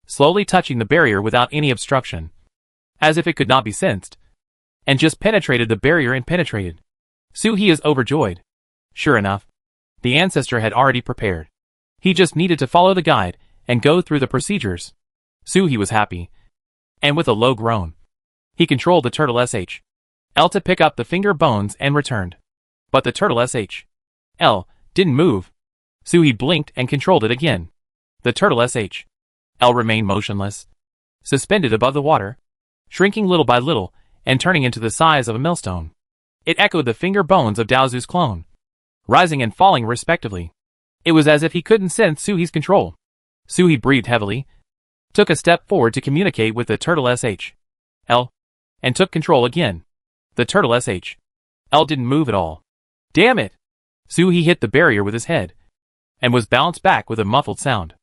slowly touching the barrier without any obstruction, as if it could not be sensed, and just penetrated the barrier and penetrated. Suhi is overjoyed. Sure enough, the ancestor had already prepared. He just needed to follow the guide and go through the procedures. Suhi was happy. And with a low groan, he controlled the turtle SH.L to pick up the finger bones and returned. But the turtle SH.L didn't move. Suhi blinked and controlled it again. The turtle SH.L remained motionless, suspended above the water, shrinking little by little and turning into the size of a millstone. It echoed the finger bones of Daozu's clone, rising and falling respectively. It was as if he couldn't sense Suhi's control. Suhi breathed heavily, took a step forward to communicate with the turtle SH.L, and took control again. The turtle SH.L didn't move at all. Damn it! Suhi hit the barrier with his head, and was bounced back with a muffled sound.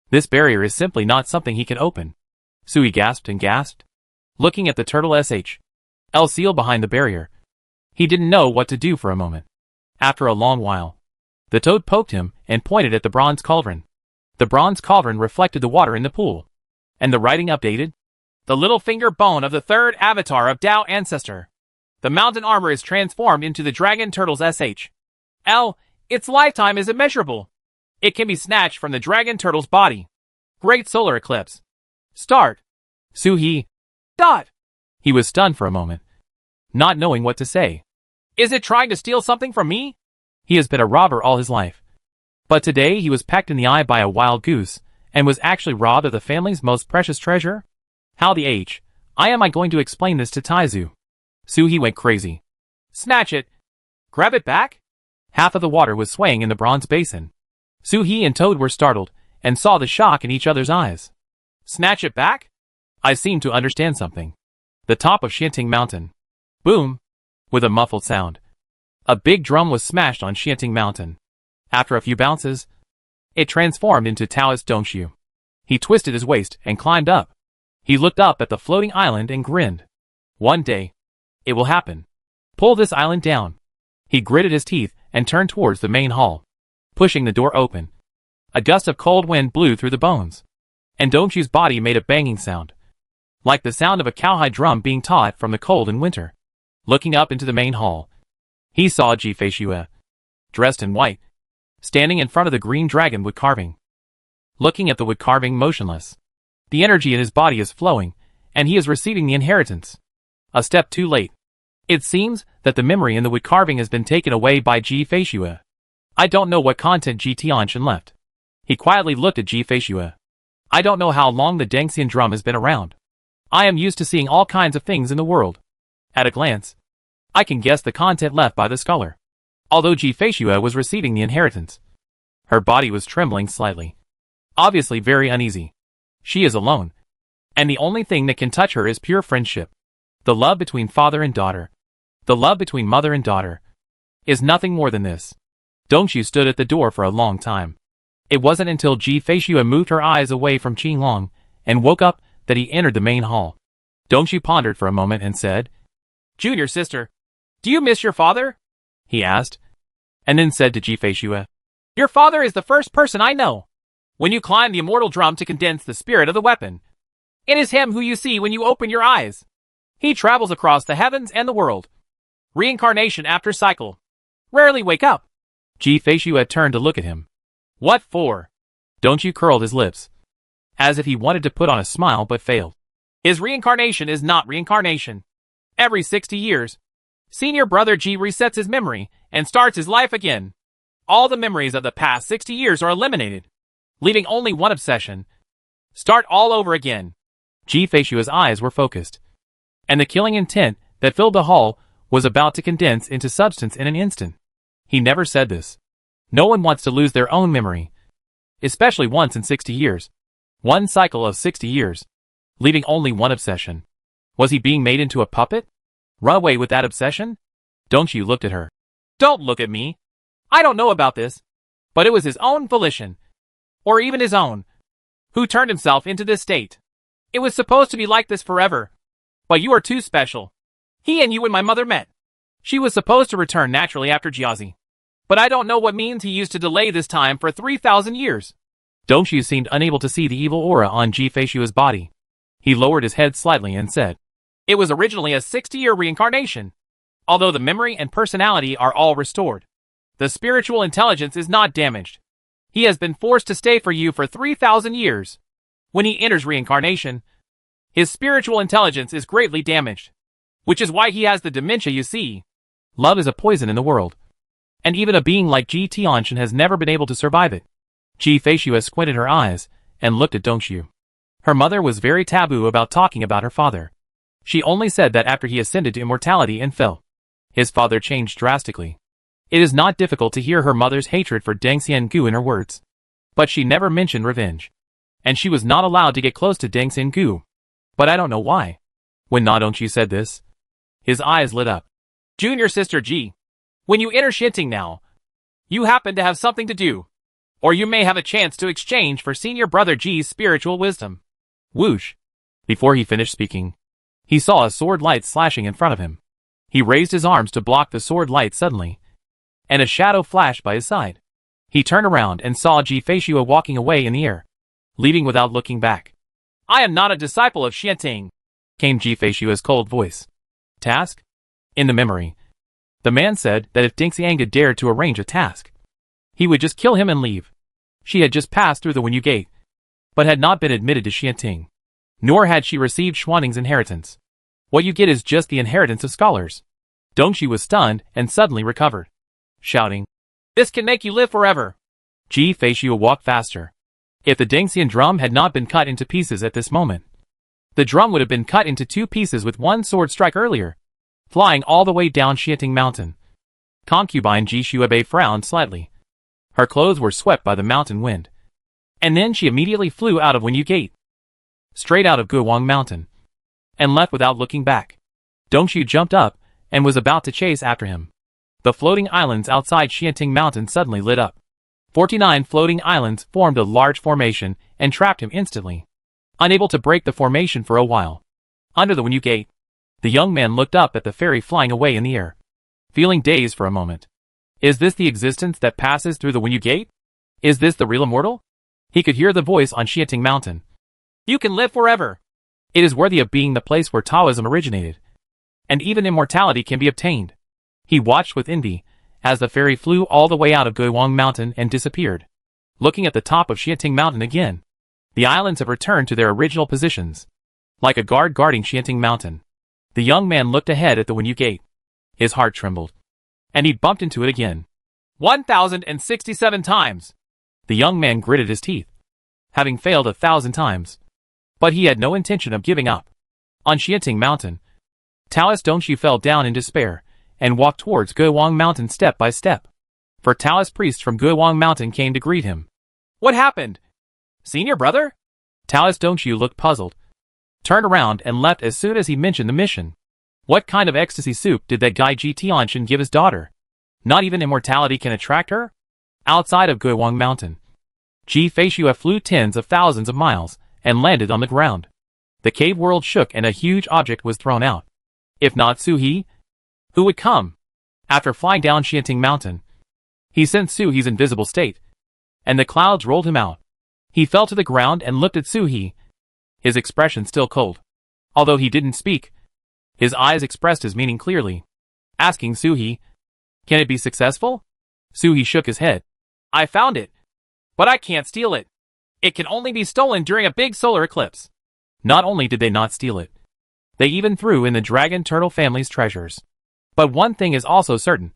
This barrier is simply not something he can open. Suhi gasped and gasped, looking at the turtle SH.L seal behind the barrier. He didn't know what to do for a moment. After a long while, the toad poked him and pointed at the bronze cauldron. The bronze cauldron reflected the water in the pool. And the writing updated. The little finger bone of the third avatar of Tao Ancestor. The mountain armor is transformed into the dragon turtle's SH.L. Its lifetime is immeasurable. It can be snatched from the dragon turtle's body. Great solar eclipse. Start. Suhi. He was stunned for a moment, not knowing what to say. Is it trying to steal something from me? He has been a robber all his life. But today he was pecked in the eye by a wild goose, and was actually robbed of the family's most precious treasure? How the I am I going to explain this to Taizu? Suhi went crazy. Snatch it! Grab it back? Half of the water was swaying in the bronze basin. Suhi and Toad were startled, and saw the shock in each other's eyes. Snatch it back? I seem to understand something. The top of Xianting Mountain. Boom! With a muffled sound. A big drum was smashed on Xianting Mountain. After a few bounces, it transformed into Taoist Dongshu. He twisted his waist and climbed up. He looked up at the floating island and grinned. One day, it will happen. Pull this island down. He gritted his teeth and turned towards the main hall, pushing the door open. A gust of cold wind blew through the bones, and Dongshu's body made a banging sound, like the sound of a cowhide drum being taut from the cold in winter. Looking up into the main hall, he saw Ji-Fei Xue, dressed in white, standing in front of the green dragon wood carving. looking at the wood carving motionless. The energy in his body is flowing, and he is receiving the inheritance. A step too late. It seems that the memory in the wood carving has been taken away by Ji Feishue. I don't know what content Ji Tianxin left. He quietly looked at Ji Feishue. I don't know how long the Dengxian drum has been around. I am used to seeing all kinds of things in the world. At a glance, I can guess the content left by the scholar. Although Ji Feishue was receiving the inheritance, her body was trembling slightly. Obviously very uneasy. She is alone. And the only thing that can touch her is pure friendship. The love between father and daughter. The love between mother and daughter. Is nothing more than this. Dongxu stood at the door for a long time. It wasn't until Ji Feishue moved her eyes away from Qinglong and woke up that he entered the main hall. Dongxu pondered for a moment and said, "Junior sister, do you miss your father?" he asked, and then said to Ji Feishue, "Your father is the first person I know. When you climb the immortal drum to condense the spirit of the weapon, it is him who you see when you open your eyes. He travels across the heavens and the world. Reincarnation after cycle. Rarely wake up." Ji Feishue turned to look at him. "What for?" Dongxu curled his lips, as if he wanted to put on a smile but failed. "His reincarnation is not reincarnation. Every 60 years, senior brother Ji resets his memory and starts his life again. All the memories of the past 60 years are eliminated, leaving only one obsession. Start all over again." Ji Feishue's eyes were focused, and the killing intent that filled the hall was about to condense into substance in an instant. He never said this. No one wants to lose their own memory, especially once in 60 years. One cycle of 60 years, leaving only one obsession. Was he being made into a puppet? Run away with that obsession? Dongxu looked at her. "Don't look at me. I don't know about this, but it was his own volition, or even his own, who turned himself into this state. It was supposed to be like this forever, but you are too special. He and you and my mother met. She was supposed to return naturally after Jiazi, but I don't know what means he used to delay this time for 3,000 years. Dongxu seemed unable to see the evil aura on Ji Feishue's body. He lowered his head slightly and said, "It was originally a 60-year reincarnation. Although the memory and personality are all restored, the spiritual intelligence is not damaged. He has been forced to stay for you for 3,000 years. When he enters reincarnation, his spiritual intelligence is greatly damaged, which is why he has the dementia you see. Love is a poison in the world, and even a being like Ji Tianxin has never been able to survive it." Ji Feishue squinted her eyes and looked at Dongxu. Her mother was very taboo about talking about her father. She only said that after he ascended to immortality and fell, his father changed drastically. It is not difficult to hear her mother's hatred for Deng Xiangu in her words. But she never mentioned revenge. And she was not allowed to get close to Deng Xiangu. But I don't know why. When Na Dongxu said this, his eyes lit up. "Junior sister Ji, when you enter Xinting now, you happen to have something to do. Or you may have a chance to exchange for senior brother Ji's spiritual wisdom." Whoosh. Before he finished speaking, he saw a sword light slashing in front of him. He raised his arms to block the sword light suddenly, and a shadow flashed by his side. He turned around and saw Ji Feishue walking away in the air, leaving without looking back. "I am not a disciple of Xianting," came Ji Feishue's cold voice. "Task?" In the memory, the man said that if Deng Xianga dared to arrange a task, he would just kill him and leave. She had just passed through the Wenyu Gate, but had not been admitted to Xianting. Nor had she received Xuanning's inheritance. What you get is just the inheritance of scholars. Dongxu was stunned and suddenly recovered, shouting, "This can make you live forever." Ji Feishue walked faster. If the Dengxian drum had not been cut into pieces at this moment, the drum would have been cut into 2 pieces with one sword strike earlier, flying all the way down Xianting Mountain. Concubine Ji Xuebe frowned slightly. Her clothes were swept by the mountain wind. And then she immediately flew out of Wenyu Gate, straight out of Guowang Mountain, and left without looking back. Dongxu jumped up and was about to chase after him. The floating islands outside Xianting Mountain suddenly lit up. 49 floating islands formed a large formation and trapped him instantly, unable to break the formation for a while. Under the Wenyu Gate, the young man looked up at the ferry flying away in the air, feeling dazed for a moment. Is this the existence that passes through the Wenyu Gate? Is this the real immortal? He could hear the voice on Xianting Mountain. "You can live forever. It is worthy of being the place where Taoism originated, and even immortality can be obtained." He watched with envy as the ferry flew all the way out of Guowang Mountain and disappeared. looking at the top of Xianting Mountain again. The islands have returned to their original positions. Like a guard guarding Xianting Mountain. The young man looked ahead at the Wenyu Gate. His heart trembled. And he bumped into it again. 1,067 times! The young man gritted his teeth. Having failed 1,000 times. But he had no intention of giving up. On Xianting Mountain, Taoist Dongxu fell down in despair, and walked towards Guiwang Mountain step by step. For Taoist priests from Guiwang Mountain came to greet him. What happened? Seen your brother? Taoist Dongxu looked puzzled. Turned around and left as soon as he mentioned the mission. What kind of ecstasy soup did that guy Ji Tianxin give his daughter? Not even immortality can attract her? Outside of Guiwang Mountain, Ji Feishua flew tens of thousands of miles, and landed on the ground. The cave world shook and a huge object was thrown out. If not Su He, who would come? After flying down Xianting Mountain, he sensed Su He's invisible state, and the clouds rolled him out. He fell to the ground and looked at Su He, his expression still cold. Although he didn't speak, his eyes expressed his meaning clearly. Asking Su He, can it be successful? Su He shook his head. I found it. But I can't steal it. It can only be stolen during a big solar eclipse. Not only did they not steal it, they even threw in the dragon turtle family's treasures. But one thing is also certain.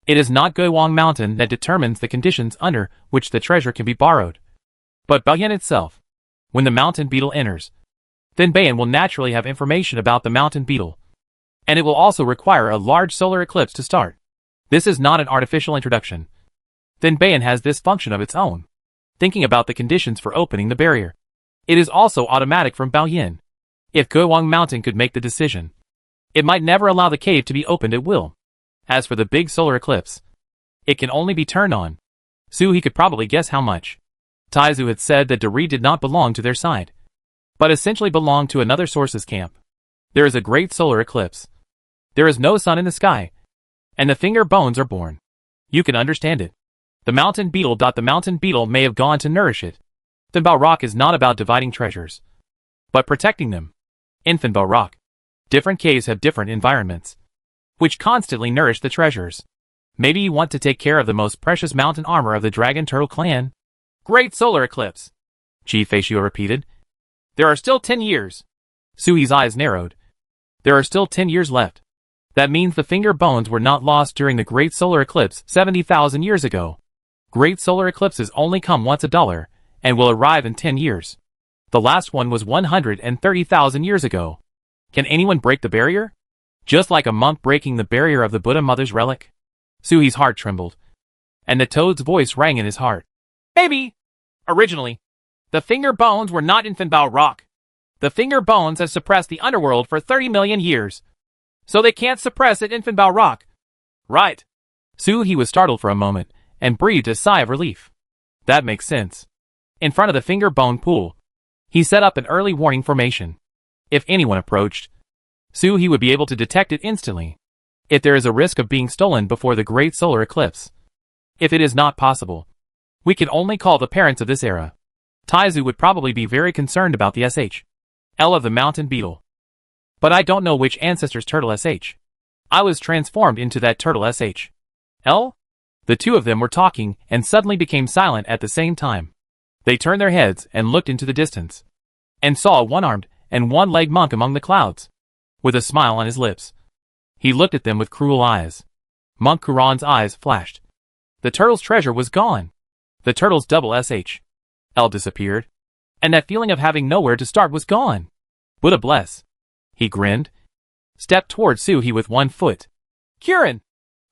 It is not Guiwang Mountain that determines the conditions under which the treasure can be borrowed, but Baoyan itself. When the mountain beetle enters, then Baoyan will naturally have information about the mountain beetle. And it will also require a large solar eclipse to start. This is not an artificial introduction. Then Baoyan has this function of its own. Thinking about the conditions for opening the barrier. It is also automatic from Baoyan. If Guiwang Mountain could make the decision, it might never allow the cave to be opened at will. As for the big solar eclipse, it can only be turned on. Su He could probably guess how much. Taizu had said that Deri did not belong to their side, but essentially belonged to another source's camp. There is a great solar eclipse. There is no sun in the sky, and the finger bones are born. You can understand it. The mountain beetle may have gone to nourish it. Finbao Rock is not about dividing treasures, but protecting them. In Finbao Rock, different caves have different environments, which constantly nourish the treasures. Maybe you want to take care of the most precious mountain armor of the Dragon Turtle clan? Great solar eclipse, Ji Feishua repeated. There are still 10 years. Su He's eyes narrowed. There are still 10 years left. That means the finger bones were not lost during the Great Solar Eclipse 70,000 years ago. Great solar eclipses only come once $1, and will arrive in 10 years. The last one was 130,000 years ago. Can anyone break the barrier? Just like a monk breaking the barrier of the Buddha Mother's relic? Su He's heart trembled, and the toad's voice rang in his heart. Maybe. Originally, the finger bones were not in Finbao Rock. The finger bones have suppressed the underworld for 30 million years. So they can't suppress it in Finbao Rock. Right. Su He was startled for a moment, and breathed a sigh of relief. That makes sense. In front of the finger bone pool, he set up an early warning formation. If anyone approached, Su He would be able to detect it instantly. If there is a risk of being stolen before the great solar eclipse. If it is not possible, we can only call the parents of this era. Taizu would probably be very concerned about the SHL of the mountain beetle. But I don't know which ancestor's turtle SH. I was transformed into that turtle SHL? The two of them were talking and suddenly became silent at the same time. They turned their heads and looked into the distance, and saw a one-armed and one-legged monk among the clouds. With a smile on his lips, he looked at them with cruel eyes. Monk Kuran's eyes flashed. The turtle's treasure was gone. The turtle's double SHL disappeared, and that feeling of having nowhere to start was gone. Buddha bless. He grinned, stepped towards Su He with one foot. Kirin!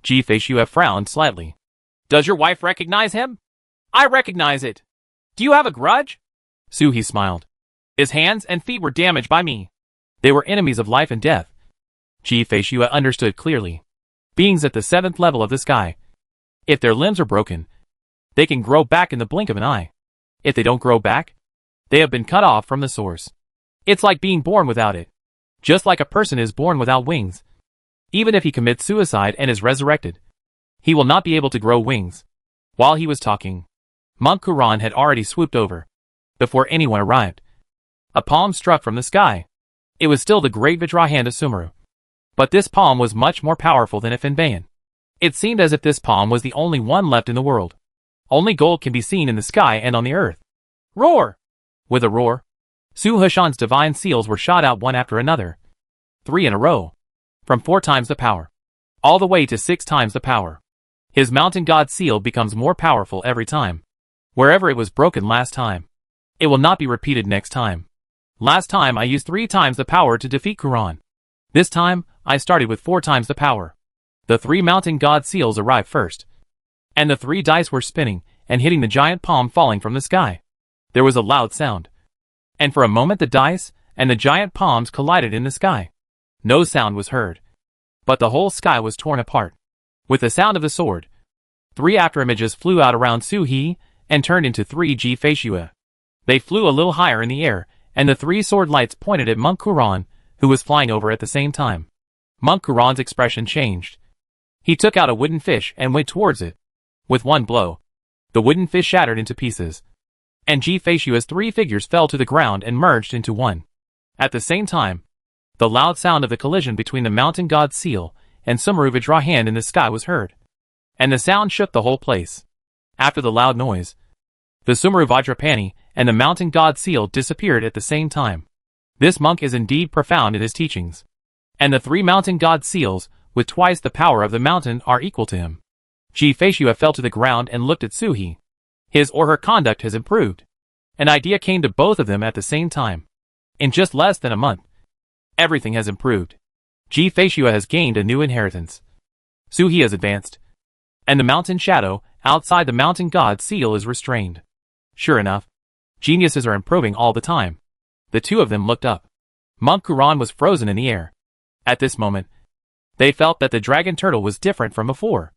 Ji Feishua frowned slightly. Does your wife recognize him? I recognize it. Do you have a grudge? Su He smiled. His hands and feet were damaged by me. They were enemies of life and death. Ji Feishua understood clearly. Beings at the 7th level of the sky. If their limbs are broken, they can grow back in the blink of an eye. If they don't grow back, they have been cut off from the source. It's like being born without it. Just like a person is born without wings. Even if he commits suicide and is resurrected, he will not be able to grow wings. While he was talking, Monk Kuran had already swooped over. Before anyone arrived, a palm struck from the sky. It was still the great Vajrahand of Sumeru. But this palm was much more powerful than Finbayan. It seemed as if this palm was the only one left in the world. Only gold can be seen in the sky and on the earth. Roar! With a roar, Su Hushan's divine seals were shot out one after another. 3 in a row. From 4 times the power. All the way to 6 times the power. His mountain god seal becomes more powerful every time. Wherever it was broken last time, it will not be repeated next time. Last time I used 3 times the power to defeat Quran. This time, I started with 4 times the power. The 3 mountain god seals arrived first. And the 3 dice were spinning and hitting the giant palm falling from the sky. There was a loud sound. And for a moment the dice and the giant palms collided in the sky. No sound was heard. But the whole sky was torn apart. With the sound of the sword, 3 afterimages flew out around Su He and turned into 3 Ji-Feishue. They flew a little higher in the air, and the 3 sword lights pointed at Monk Quran, who was flying over at the same time. Monk Quran's expression changed. He took out a wooden fish and went towards it. With one blow, the wooden fish shattered into pieces, and Ji-Feishue's 3 figures fell to the ground and merged into one. At the same time, the loud sound of the collision between the mountain god's seal and Sumeru Vajra hand in the sky was heard, and the sound shook the whole place. After the loud noise, the Sumeru Vajrapani and the mountain god seal disappeared at the same time. This monk is indeed profound in his teachings. And the 3 mountain god seals, with twice the power of the mountain, are equal to him. Ji-Feishue fell to the ground and looked at Su He. His or her conduct has improved. An idea came to both of them at the same time. In just less than a month, everything has improved. Ji-Feishue has gained a new inheritance. Su He has advanced. And the mountain shadow, outside the mountain god seal, is restrained. Sure enough, geniuses are improving all the time. The 2 of them looked up. Monk Quran was frozen in the air. At this moment, they felt that the dragon turtle was different from before.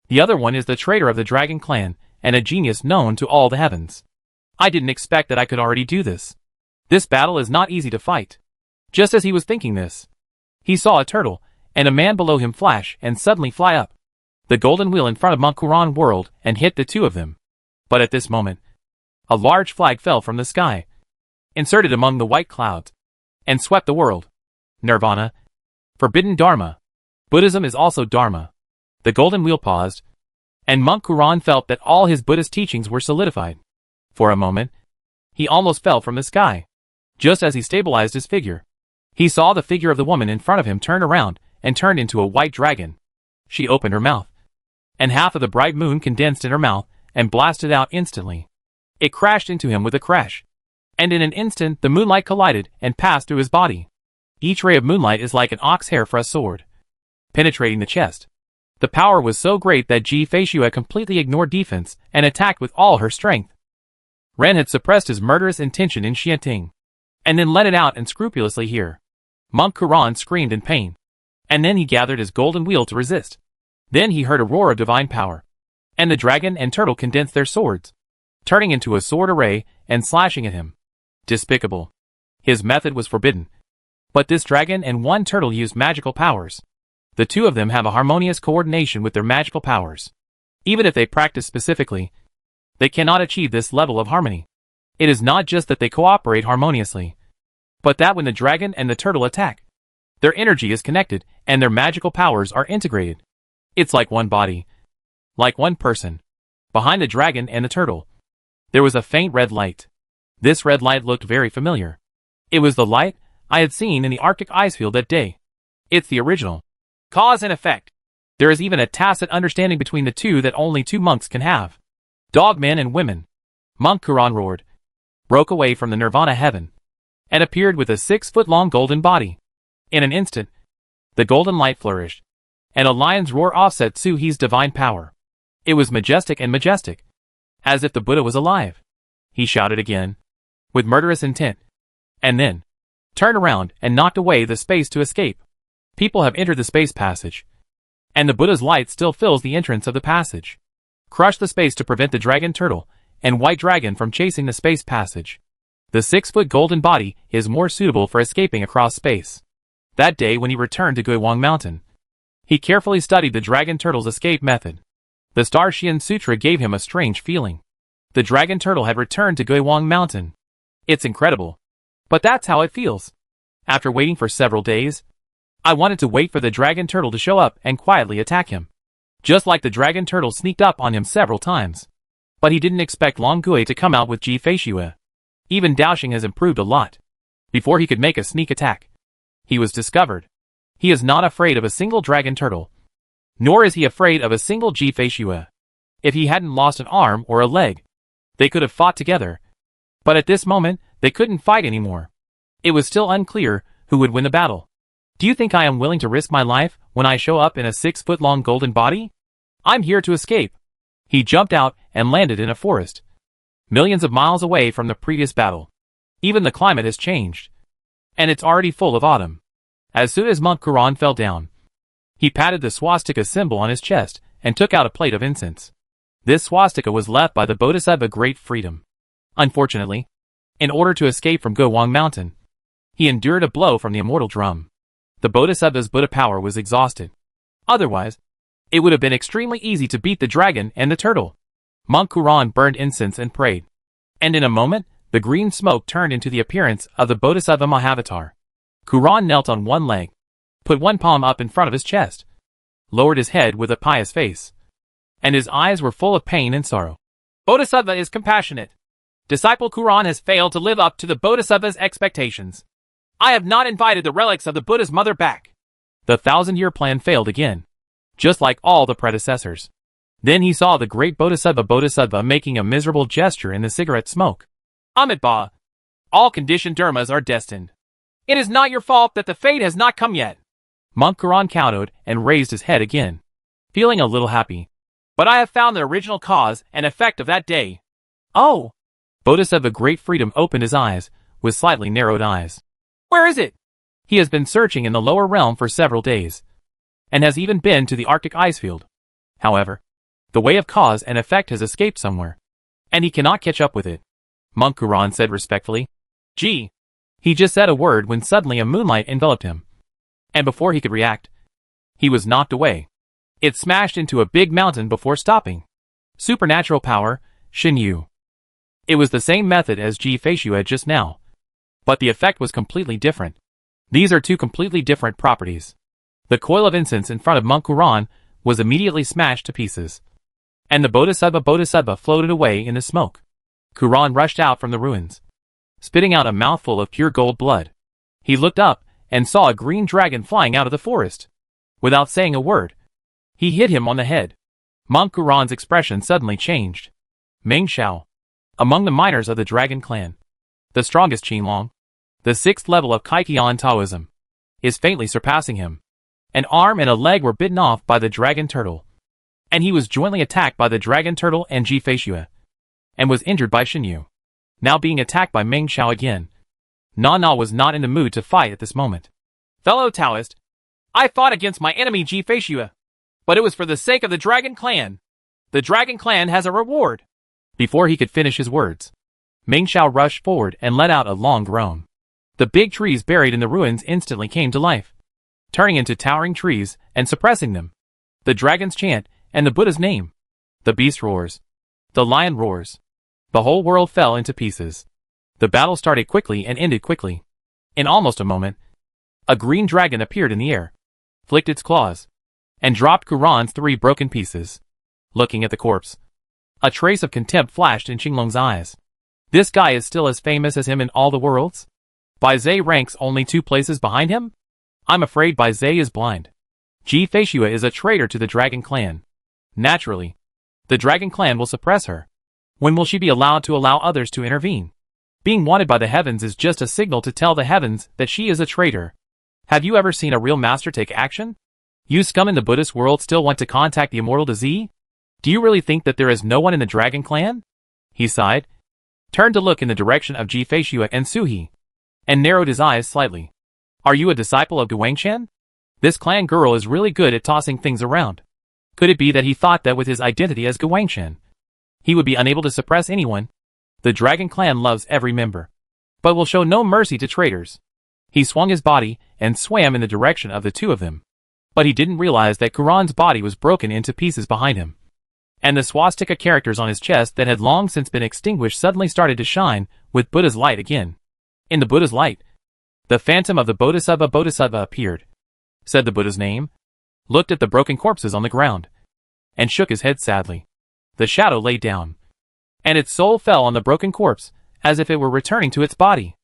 The other one is the traitor of the dragon clan, and a genius known to all the heavens. I didn't expect that I could already do this. This battle is not easy to fight. Just as he was thinking this, he saw a turtle, and a man below him flash and suddenly fly up. The golden wheel in front of Monk Quran whirled and hit the 2 of them. But at this moment, a large flag fell from the sky, inserted among the white clouds, and swept the world. Nirvana. Forbidden Dharma. Buddhism is also Dharma. The golden wheel paused, and Monk Quran felt that all his Buddhist teachings were solidified. For a moment, he almost fell from the sky. Just as he stabilized his figure, he saw the figure of the woman in front of him turn around and turned into a white dragon. She opened her mouth, and half of the bright moon condensed in her mouth and blasted out instantly. It crashed into him with a crash, and in an instant the moonlight collided and passed through his body. Each ray of moonlight is like an ox hair for a sword, penetrating the chest. The power was so great that Ji-Feishue completely ignored defense and attacked with all her strength. Ren had suppressed his murderous intention in Xianting, and then let it out and scrupulously here. Monk Quran screamed in pain, and then he gathered his golden wheel to resist. Then he heard a roar of divine power, and the dragon and turtle condensed their swords, turning into a sword array and slashing at him. Despicable. His method was forbidden. But this dragon and one turtle used magical powers. The 2 of them have a harmonious coordination with their magical powers. Even if they practice specifically, they cannot achieve this level of harmony. It is not just that they cooperate harmoniously, but that when the dragon and the turtle attack, their energy is connected and their magical powers are integrated. It's like one body, like one person. Behind the dragon and the turtle, there was a faint red light. This red light looked very familiar. It was the light I had seen in the Arctic ice field that day. It's the original. Cause and effect. There is even a tacit understanding between the 2 that only 2 monks can have. Dog men and women. Monk Quran roared, broke away from the nirvana heaven, and appeared with a 6-foot-long golden body. In an instant, the golden light flourished, and a lion's roar offset Su He's divine power. It was majestic and majestic, as if the Buddha was alive. He shouted again, with murderous intent, and then turned around and knocked away the space to escape. People have entered the space passage, and the Buddha's light still fills the entrance of the passage. Crush the space to prevent the dragon turtle and white dragon from chasing the space passage. The 6-foot golden body is more suitable for escaping across space. That day when he returned to Guiwang Mountain, he carefully studied the dragon turtle's escape method. The Star Xian Sutra gave him a strange feeling. The dragon turtle had returned to Guiwang Mountain. It's incredible. But that's how it feels. After waiting for several days, I wanted to wait for the dragon turtle to show up and quietly attack him. Just like the dragon turtle sneaked up on him several times. But he didn't expect Long Gui to come out with Ji Feishui. Even Daoxing has improved a lot. Before he could make a sneak attack, he was discovered. He is not afraid of a single dragon turtle. Nor is he afraid of a single Ji Feishui. If he hadn't lost an arm or a leg, they could have fought together. But at this moment, they couldn't fight anymore. It was still unclear who would win the battle. Do you think I am willing to risk my life when I show up in a 6-foot-long golden body? I'm here to escape. He jumped out and landed in a forest, millions of miles away from the previous battle. Even the climate has changed, and it's already full of autumn. As soon as Monk Quran fell down, he patted the swastika symbol on his chest and took out a plate of incense. This swastika was left by the Bodhisattva Great Freedom. Unfortunately, in order to escape from Gowang Mountain, he endured a blow from the immortal drum. The Bodhisattva's Buddha power was exhausted. Otherwise, it would have been extremely easy to beat the dragon and the turtle. Monk Quran burned incense and prayed. And in a moment, the green smoke turned into the appearance of the Bodhisattva Mahavatar. Quran knelt on one leg, put one palm up in front of his chest, lowered his head with a pious face, and his eyes were full of pain and sorrow. Bodhisattva is compassionate. Disciple Quran has failed to live up to the Bodhisattva's expectations. I have not invited the relics of the Buddha's mother back. The 1,000-year plan failed again, just like all the predecessors. Then he saw the great Bodhisattva making a miserable gesture in the cigarette smoke. Amitabha, all conditioned dharmas are destined. It is not your fault that the fate has not come yet. Monk Quran kowtowed and raised his head again, feeling a little happy. But I have found the original cause and effect of that day. Oh! Bodhisattva Great Freedom opened his eyes, with slightly narrowed eyes. Where is it? He has been searching in the lower realm for several days, and has even been to the Arctic ice field. However, the way of cause and effect has escaped somewhere, and he cannot catch up with it. Monk Quran said respectfully. Gee! He just said a word when suddenly a moonlight enveloped him. And before he could react, he was knocked away. It smashed into a big mountain before stopping. Supernatural power, Shin Yu. It was the same method as Ji Feishui had just now, but the effect was completely different. These are two completely different properties. The coil of incense in front of Monk Quran was immediately smashed to pieces, and the Bodhisattva floated away in the smoke. Quran rushed out from the ruins, spitting out a mouthful of pure gold blood. He looked up and saw a green dragon flying out of the forest. Without saying a word, he hit him on the head. Monk Quran's expression suddenly changed. Meng Shao, among the miners of the Dragon Clan, the strongest Qinglong, the 6th level of Kaikian Taoism, is faintly surpassing him. An arm and a leg were bitten off by the dragon turtle, and he was jointly attacked by the dragon turtle and Ji Feishui, and was injured by Shin Yu, now being attacked by Meng Shao again. Na was not in the mood to fight at this moment. Fellow Taoist, I fought against my enemy Ji Feishui, but it was for the sake of the Dragon Clan. The Dragon Clan has a reward. Before he could finish his words, Meng Shao rushed forward and let out a long groan. The big trees buried in the ruins instantly came to life, turning into towering trees and suppressing them. The dragons chant and the Buddha's name. The beast roars. The lion roars. The whole world fell into pieces. The battle started quickly and ended quickly. In almost a moment, a green dragon appeared in the air, flicked its claws, and dropped Quran's 3 broken pieces. Looking at the corpse, a trace of contempt flashed in Qinglong's eyes. This guy is still as famous as him in all the worlds? Bai Zai ranks only 2 places behind him? I'm afraid Bai Zai is blind. Ji Feishui is a traitor to the Dragon Clan. Naturally, the Dragon Clan will suppress her. When will she be allowed to allow others to intervene? Being wanted by the heavens is just a signal to tell the heavens that she is a traitor. Have you ever seen a real master take action? You scum in the Buddhist world still want to contact the immortal Dzi? Do you really think that there is no one in the Dragon Clan? He sighed, turned to look in the direction of Ji Feishui and Suhi, and narrowed his eyes slightly. Are you a disciple of Guangshan? This clan girl is really good at tossing things around. Could it be that he thought that with his identity as Guangshan, he would be unable to suppress anyone? The Dragon Clan loves every member, but will show no mercy to traitors. He swung his body and swam in the direction of the 2 of them. But he didn't realize that Quran's body was broken into pieces behind him, and the swastika characters on his chest that had long since been extinguished suddenly started to shine with Buddha's light again. In the Buddha's light, the phantom of the Bodhisattva appeared, said the Buddha's name, looked at the broken corpses on the ground, and shook his head sadly. The shadow lay down, and its soul fell on the broken corpse, as if it were returning to its body.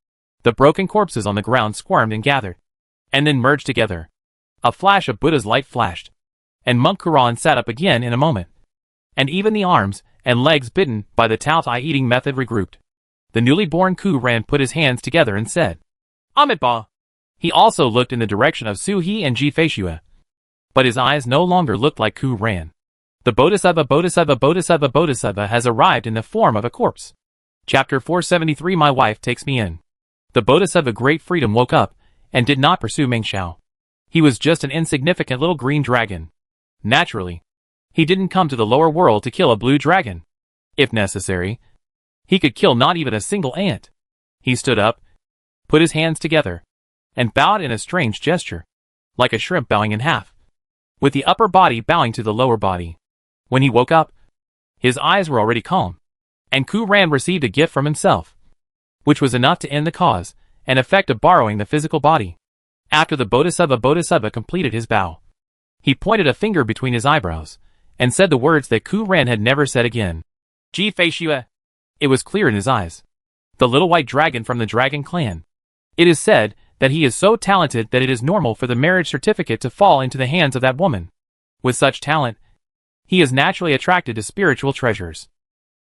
The broken corpses on the ground squirmed and gathered, and then merged together. A flash of Buddha's light flashed, and Monk Kuran sat up again in a moment. And even the arms and legs bitten by the Tao-Tai-eating method regrouped. The newly born Ku Ran put his hands together and said, Amitabha. He also looked in the direction of Su He and Ji Feishue. But his eyes no longer looked like Ku Ran. The Bodhisattva has arrived in the form of a corpse. Chapter 473 My wife takes me in. The Bodhisattva Great Freedom woke up, and did not pursue Meng Xiao. He was just an insignificant little green dragon. Naturally, he didn't come to the lower world to kill a blue dragon. If necessary, he could kill not even a single ant. He stood up, put his hands together, and bowed in a strange gesture, like a shrimp bowing in half, with the upper body bowing to the lower body. When he woke up, his eyes were already calm, and Ku Ran received a gift from himself, which was enough to end the cause and effect of borrowing the physical body. After the Bodhisattva completed his bow, he pointed a finger between his eyebrows, and said the words that Ku Ran had never said again. Ji Feishue. It was clear in his eyes. The little white dragon from the dragon clan. It is said that he is so talented that it is normal for the marriage certificate to fall into the hands of that woman. With such talent, he is naturally attracted to spiritual treasures.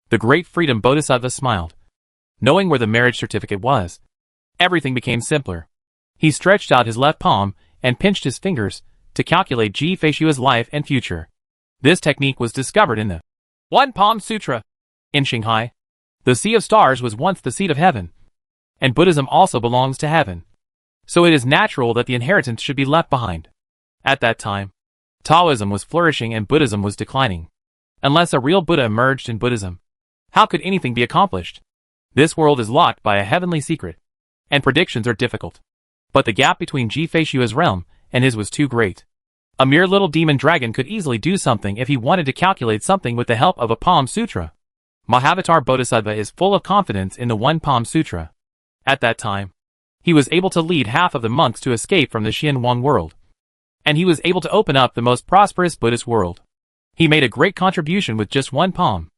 The Great Freedom Bodhisattva smiled. Knowing where the marriage certificate was, everything became simpler. He stretched out his left palm and pinched his fingers to calculate Ji Feishue's life and future. This technique was discovered in the One Palm Sutra. In Shanghai, the Sea of Stars was once the seat of heaven, and Buddhism also belongs to heaven. So it is natural that the inheritance should be left behind. At that time, Taoism was flourishing and Buddhism was declining. Unless a real Buddha emerged in Buddhism, how could anything be accomplished? This world is locked by a heavenly secret, and predictions are difficult. But the gap between Ji Feishue's realm and his was too great. A mere little demon dragon could easily do something if he wanted to calculate something with the help of a Palm Sutra. Mahavatar Bodhisattva is full of confidence in the One Palm Sutra. At that time, he was able to lead half of the monks to escape from the Xianwang world. And he was able to open up the most prosperous Buddhist world. He made a great contribution with just one palm.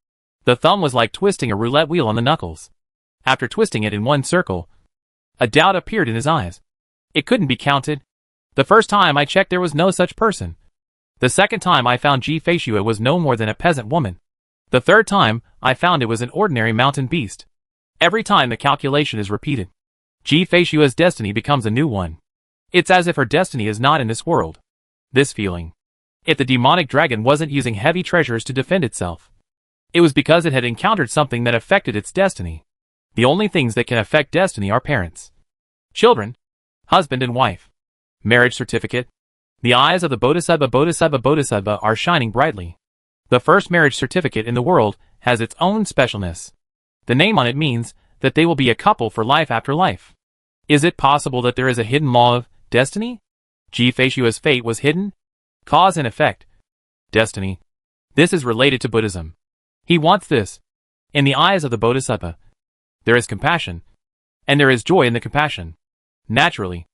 The thumb was like twisting a roulette wheel on the knuckles. After twisting it in one circle, a doubt appeared in his eyes. It couldn't be counted. The first time I checked there was no such person. The second time I found Ji Feishue was no more than a peasant woman. The third time I found it was an ordinary mountain beast. Every time the calculation is repeated, Ji Feishue's destiny becomes a new one. It's as if her destiny is not in this world. This feeling. If the demonic dragon wasn't using heavy treasures to defend itself, it was because it had encountered something that affected its destiny. The only things that can affect destiny are parents, children, husband and wife. Marriage certificate. The eyes of the Bodhisattva are shining brightly. The first marriage certificate in the world has its own specialness. The name on it means that they will be a couple for life after life. Is it possible that there is a hidden law of destiny? Ji Feishue's fate was hidden. Cause and effect. Destiny. This is related to Buddhism. He wants this. In the eyes of the Bodhisattva, there is compassion, and there is joy in the compassion. Naturally,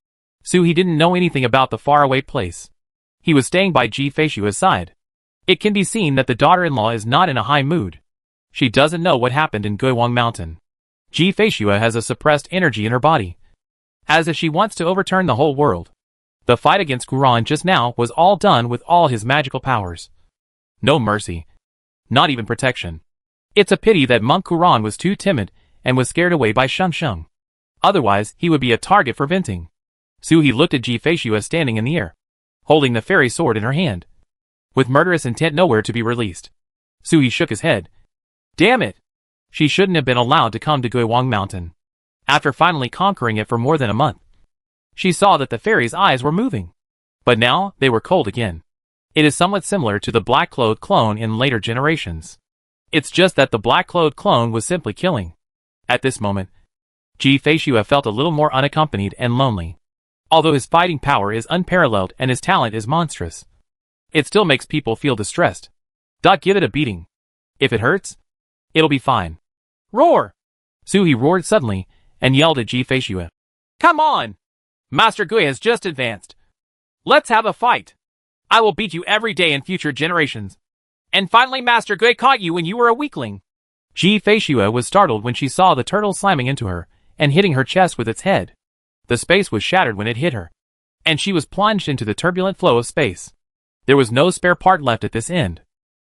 Su He didn't know anything about the faraway place. He was staying by Ji Feishue's side. It can be seen that the daughter-in-law is not in a high mood. She doesn't know what happened in Guiwang Mountain. Ji Feishue has a suppressed energy in her body, as if she wants to overturn the whole world. The fight against Kuran just now was all done with all his magical powers. No mercy. Not even protection. It's a pity that Monk Kuran was too timid and was scared away by Sheng Sheng. Otherwise, he would be a target for venting. Su He looked at Ji Feishue standing in the air, holding the fairy sword in her hand, with murderous intent nowhere to be released. Su He shook his head. Damn it! She shouldn't have been allowed to come to Guiwang Mountain. After finally conquering it for more than a month, she saw that the fairy's eyes were moving. But now, they were cold again. It is somewhat similar to the black-clothed clone in later generations. It's just that the black-clothed clone was simply killing. At this moment, Ji Feishue felt a little more unaccompanied and lonely. Although his fighting power is unparalleled and his talent is monstrous, it still makes people feel distressed. Give it a beating. If it hurts, it'll be fine. Roar! Su He roared suddenly and yelled at Ji Feishue. Come on! Master Gui has just advanced. Let's have a fight. I will beat you every day in future generations. And finally Master Gui caught you when you were a weakling. Ji Feishue was startled when she saw the turtle slamming into her and hitting her chest with its head. The space was shattered when it hit her, and she was plunged into the turbulent flow of space. There was no spare part left at this end.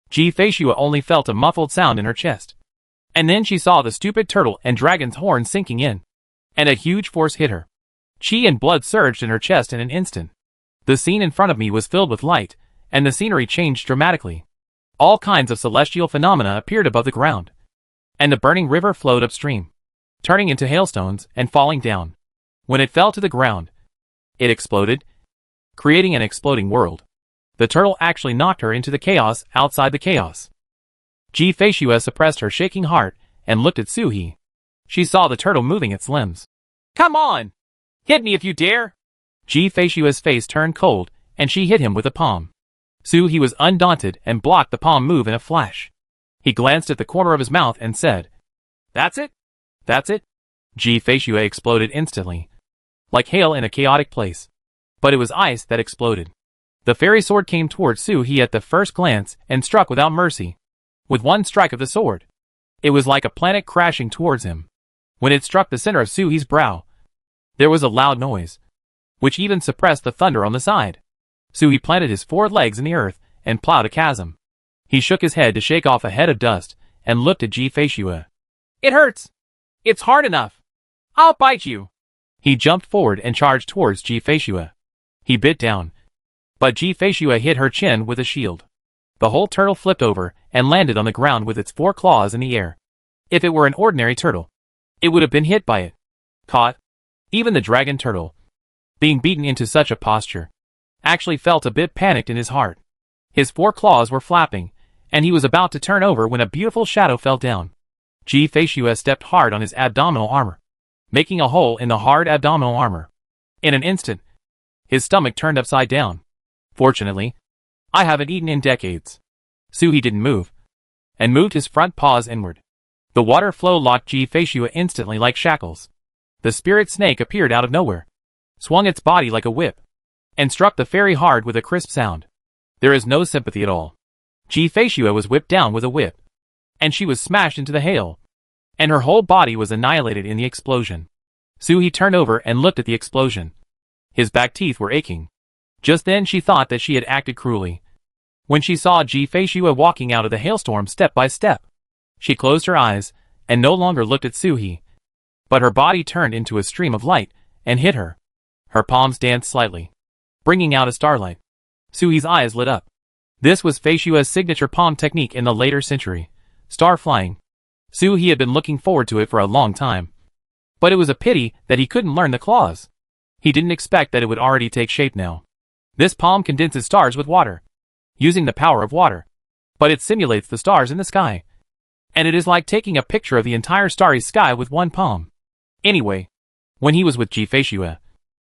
Ji Feishue only felt a muffled sound in her chest. And then she saw the stupid turtle and dragon's horn sinking in, and a huge force hit her. Chi and blood surged in her chest in an instant. The scene in front of me was filled with light, and the scenery changed dramatically. All kinds of celestial phenomena appeared above the ground, and the burning river flowed upstream, turning into hailstones and falling down. When it fell to the ground, it exploded, creating an exploding world. The turtle actually knocked her into the chaos outside the chaos. Ji Feishue suppressed her shaking heart and looked at Suhi. She saw the turtle moving its limbs. "Come on! Hit me if you dare!" Ji Feishue's face turned cold, and she hit him with a palm. Suhi was undaunted and blocked the palm move in a flash. He glanced at the corner of his mouth and said, "That's it? That's it?" Ji Feishue exploded instantly, like hail in a chaotic place. But it was ice that exploded. The fairy sword came towards Suhi at the first glance and struck without mercy. With one strike of the sword, it was like a planet crashing towards him. When it struck the center of Suhi's brow, there was a loud noise, which even suppressed the thunder on the side. Suhi planted his 4 legs in the earth and plowed a chasm. He shook his head to shake off a head of dust and looked at Ji Feishue. "It hurts! It's hard enough! I'll bite you!" He jumped forward and charged towards Ji Feishue. He bit down, but Ji Feishue hit her chin with a shield. The whole turtle flipped over and landed on the ground with its 4 claws in the air. If it were an ordinary turtle, it would have been hit by it. Caught. Even the dragon turtle, being beaten into such a posture, actually felt a bit panicked in his heart. His 4 claws were flapping, and he was about to turn over when a beautiful shadow fell down. Ji Feishue stepped hard on his abdominal armor, making a hole in the hard abdominal armor. In an instant, his stomach turned upside down. Fortunately, I haven't eaten in decades. Suhi didn't move, and moved his front paws inward. The water flow locked Ji Feishue instantly like shackles. The spirit snake appeared out of nowhere, swung its body like a whip, and struck the fairy hard with a crisp sound. There is no sympathy at all. Ji Feishue was whipped down with a whip, and she was smashed into the hail, and her whole body was annihilated in the explosion. Suhi turned over and looked at the explosion. His back teeth were aching. Just then she thought that she had acted cruelly, when she saw Ji Feishue walking out of the hailstorm step by step. She closed her eyes and no longer looked at Suhi, but her body turned into a stream of light and hit her. Her palms danced slightly, bringing out a starlight. Suhi's eyes lit up. This was Feishue's signature palm technique in the later century, star flying. Suhi had been looking forward to it for a long time, but it was a pity that he couldn't learn the claws. He didn't expect that it would already take shape now. This palm condenses stars with water, using the power of water, but it simulates the stars in the sky, and it is like taking a picture of the entire starry sky with one palm. Anyway, when he was with Ji Feishue,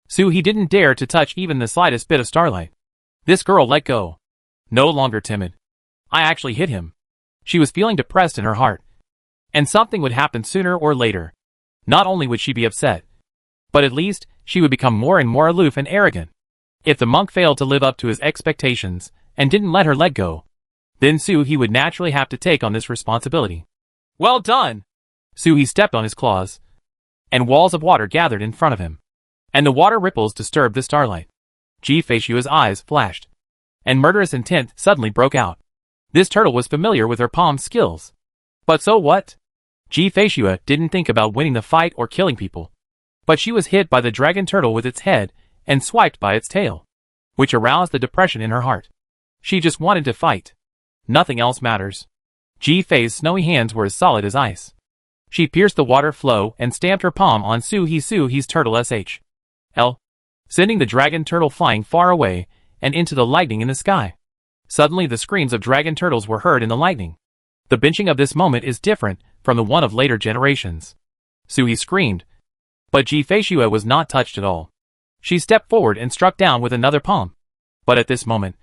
Suhi didn't dare to touch even the slightest bit of starlight. This girl let go. No longer timid. I actually hit him. She was feeling depressed in her heart, and something would happen sooner or later. Not only would she be upset, but at least she would become more and more aloof and arrogant. If the monk failed to live up to his expectations and didn't let her let go, then Suhi would naturally have to take on this responsibility. "Well done!" Suhi stepped on his claws, and walls of water gathered in front of him, and the water ripples disturbed the starlight. Ji Feishue's eyes flashed, and murderous intent suddenly broke out. This turtle was familiar with her palm skills. But so what? Ji Feishue didn't think about winning the fight or killing people. But she was hit by the dragon turtle with its head and swiped by its tail, which aroused the depression in her heart. She just wanted to fight. Nothing else matters. Ji Fei's snowy hands were as solid as ice. She pierced the water flow and stamped her palm on Suhi's turtle SHL, sending the dragon turtle flying far away and into the lightning in the sky. Suddenly the screams of dragon turtles were heard in the lightning. The benching of this moment is different from the one of later generations. Suhi screamed, but Ji Feishue was not touched at all. She stepped forward and struck down with another palm. But at this moment,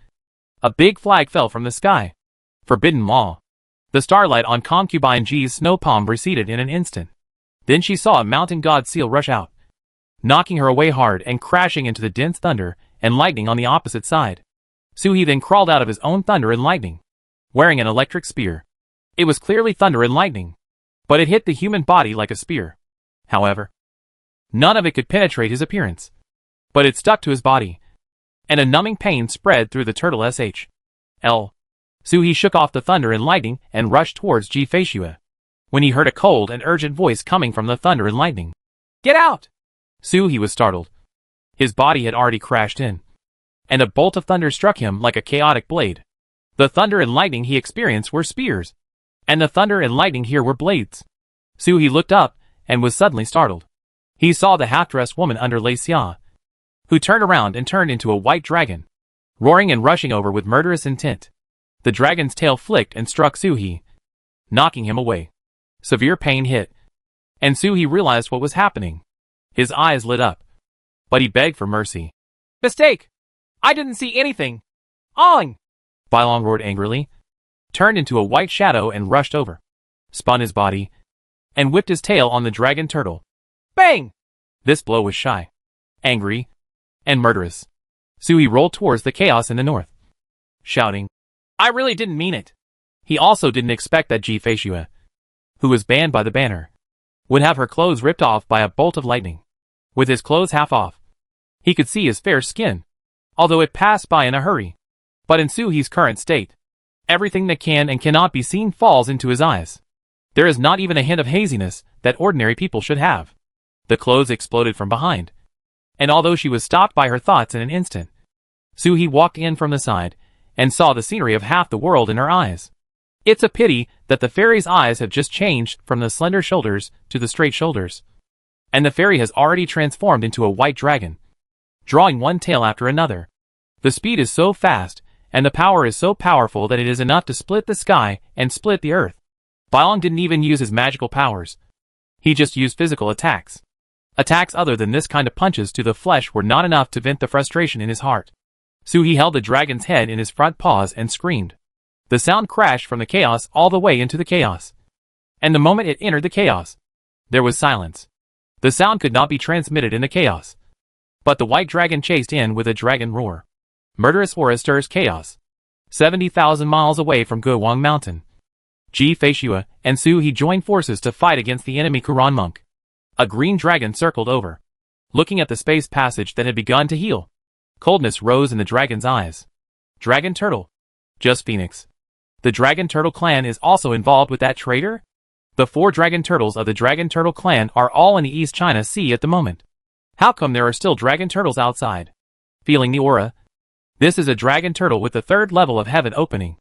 a big flag fell from the sky. Forbidden law. The starlight on concubine Ji's snow palm receded in an instant. Then she saw a mountain god seal rush out, knocking her away hard and crashing into the dense thunder and lightning on the opposite side. Suhi then crawled out of his own thunder and lightning, wearing an electric spear. It was clearly thunder and lightning. but it hit the human body like a spear. However, none of it could penetrate his appearance, but it stuck to his body, and a numbing pain spread through the turtle SHL. Suhi shook off the thunder and lightning and rushed towards Ji-Feishue, when he heard a cold and urgent voice coming from the thunder and lightning. "Get out!" Suhi was startled. His body had already crashed in, and a bolt of thunder struck him like a chaotic blade. The thunder and lightning he experienced were spears, and the thunder and lightning here were blades. Suhi looked up and was suddenly startled. He saw the half-dressed woman under Lei Xia, who turned around and turned into a white dragon, roaring and rushing over with murderous intent. The dragon's tail flicked and struck Suhi, knocking him away. Severe pain hit, and Suhi realized what was happening. His eyes lit up, but he begged for mercy. "Mistake! I didn't see anything! Ong!" Bailong roared angrily, turned into a white shadow and rushed over, spun his body, and whipped his tail on the dragon turtle. Bang! This blow was shy, angry, and murderous. Suhi rolled towards the chaos in the north, shouting, "I really didn't mean it." He also didn't expect that Ji-Feishue, who was banned by the banner, would have her clothes ripped off by a bolt of lightning. With his clothes half off, he could see his fair skin, although it passed by in a hurry. But in Suhi's current state, everything that can and cannot be seen falls into his eyes. There is not even a hint of haziness that ordinary people should have. The clothes exploded from behind, and although she was stopped by her thoughts in an instant, Suhi walked in from the side and saw the scenery of half the world in her eyes. It's a pity that the fairy's eyes have just changed from the slender shoulders to the straight shoulders, and the fairy has already transformed into a white dragon, drawing one tail after another. The speed is so fast, and the power is so powerful that it is enough to split the sky and split the earth. Bailong didn't even use his magical powers. He just used physical attacks. Attacks other than this kind of punches to the flesh were not enough to vent the frustration in his heart. Suhi held the dragon's head in his front paws and screamed. The sound crashed from the chaos all the way into the chaos, and the moment it entered the chaos, there was silence. The sound could not be transmitted in the chaos, but the white dragon chased in with a dragon roar. Murderous aura stirs chaos. 70,000 miles away from Guowang Mountain, Ji-Feishue and Suhi joined forces to fight against the enemy Quran monk. A green dragon circled over, looking at the space passage that had begun to heal. Coldness rose in the dragon's eyes. Dragon turtle. Just Phoenix. The dragon turtle clan is also involved with that traitor? The 4 dragon turtles of the dragon turtle clan are all in the East China Sea at the moment. How come there are still dragon turtles outside? Feeling the aura? This is a dragon turtle with the 3rd level of heaven opening.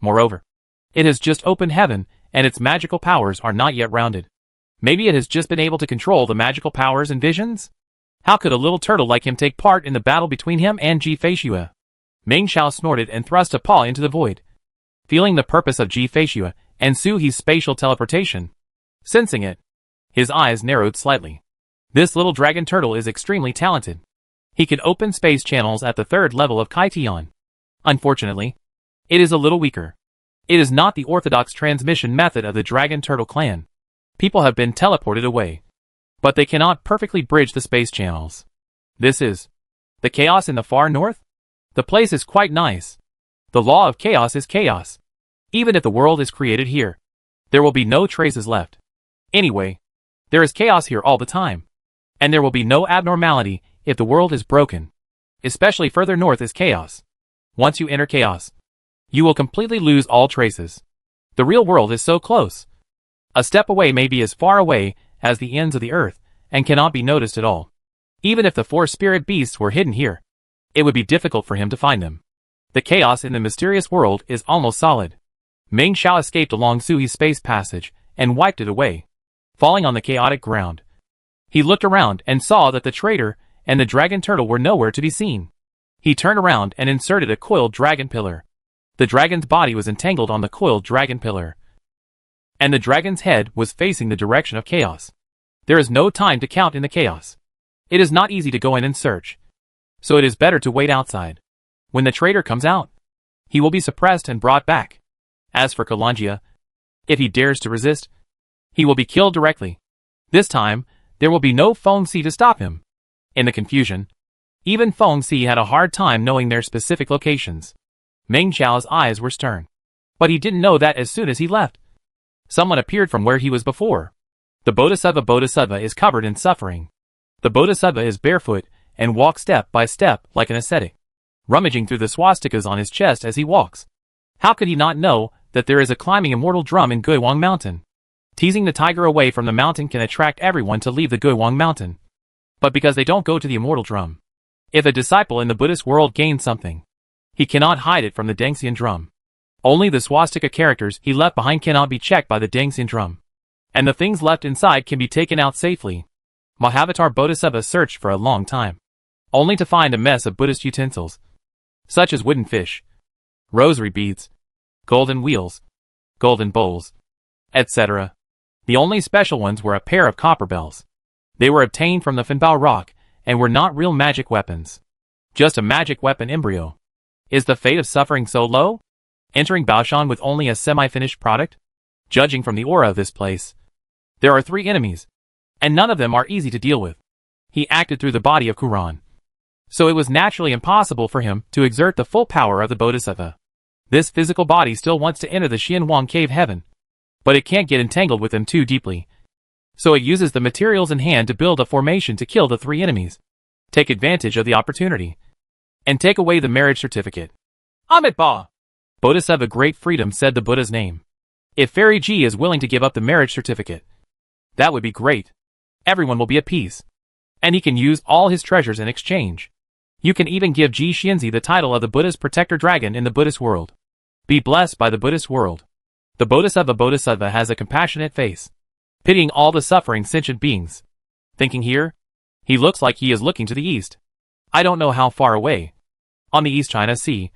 Moreover, it has just opened heaven, and its magical powers are not yet rounded. Maybe it has just been able to control the magical powers and visions? How could a little turtle like him take part in the battle between him and Ji-Feishue? Meng Xiao snorted and thrust a paw into the void, feeling the purpose of Ji-Feishue and Suhi's spatial teleportation. Sensing it, his eyes narrowed slightly. This little dragon turtle is extremely talented. He can open space channels at the 3rd level of Kaitian. Unfortunately, it is a little weaker. It is not the orthodox transmission method of the dragon turtle clan. People have been teleported away, but they cannot perfectly bridge the space channels. This is the chaos in the far north? The place is quite nice. The law of chaos is chaos. Even if the world is created here, there will be no traces left. Anyway, there is chaos here all the time, and there will be no abnormality if the world is broken. Especially further north is chaos. Once you enter chaos, you will completely lose all traces. The real world is so close. A step away may be as far away as the ends of the earth and cannot be noticed at all. Even if the 4 spirit beasts were hidden here, it would be difficult for him to find them. The chaos in the mysterious world is almost solid. Meng Xiao escaped along Suhi's space passage and wiped it away, falling on the chaotic ground. He looked around and saw that the traitor and the dragon turtle were nowhere to be seen. He turned around and inserted a coiled dragon pillar. The dragon's body was entangled on the coiled dragon pillar, and the dragon's head was facing the direction of chaos. There is no time to count in the chaos. It is not easy to go in and search, so it is better to wait outside. When the traitor comes out, he will be suppressed and brought back. As for Kalangia, if he dares to resist, he will be killed directly. This time, there will be no Feng Si to stop him. In the confusion, even Feng Si had a hard time knowing their specific locations. Meng Xiao's eyes were stern, but he didn't know that as soon as he left. Someone appeared from where he was before. The Bodhisattva is covered in suffering. The Bodhisattva is barefoot and walks step by step like an ascetic, rummaging through the swastikas on his chest as he walks. How could he not know that there is a climbing immortal drum in Guiwang Mountain? Teasing the tiger away from the mountain can attract everyone to leave the Guiwang Mountain. But because they don't go to the immortal drum. If a disciple in the Buddhist world gains something, he cannot hide it from the Dengxian drum. Only the swastika characters he left behind cannot be checked by the Dengxian drum. And the things left inside can be taken out safely. Mahavatar Bodhisattva searched for a long time, only to find a mess of Buddhist utensils, such as wooden fish, rosary beads, golden wheels, golden bowls, etc. The only special ones were a pair of copper bells. They were obtained from the Fanbao rock, and were not real magic weapons. Just a magic weapon embryo. Is the fate of suffering so low? Entering Baoshan with only a semi-finished product? Judging from the aura of this place, there are 3 enemies, and none of them are easy to deal with. He acted through the body of Quran, so it was naturally impossible for him to exert the full power of the Bodhisattva. This physical body still wants to enter the Xianwang cave heaven, but it can't get entangled with them too deeply. So it uses the materials in hand to build a formation to kill the 3 enemies, take advantage of the opportunity, and take away the marriage certificate. Amit Ba! Bodhisattva Great Freedom said the Buddha's name. If Fairy Ji is willing to give up the marriage certificate, that would be great. Everyone will be at peace. And he can use all his treasures in exchange. You can even give Ji Xianzi the title of the Buddha's protector dragon in the Buddhist world. Be blessed by the Buddhist world. The Bodhisattva has a compassionate face, pitying all the suffering sentient beings. Thinking here, he looks like he is looking to the east. I don't know how far away. On the East China Sea,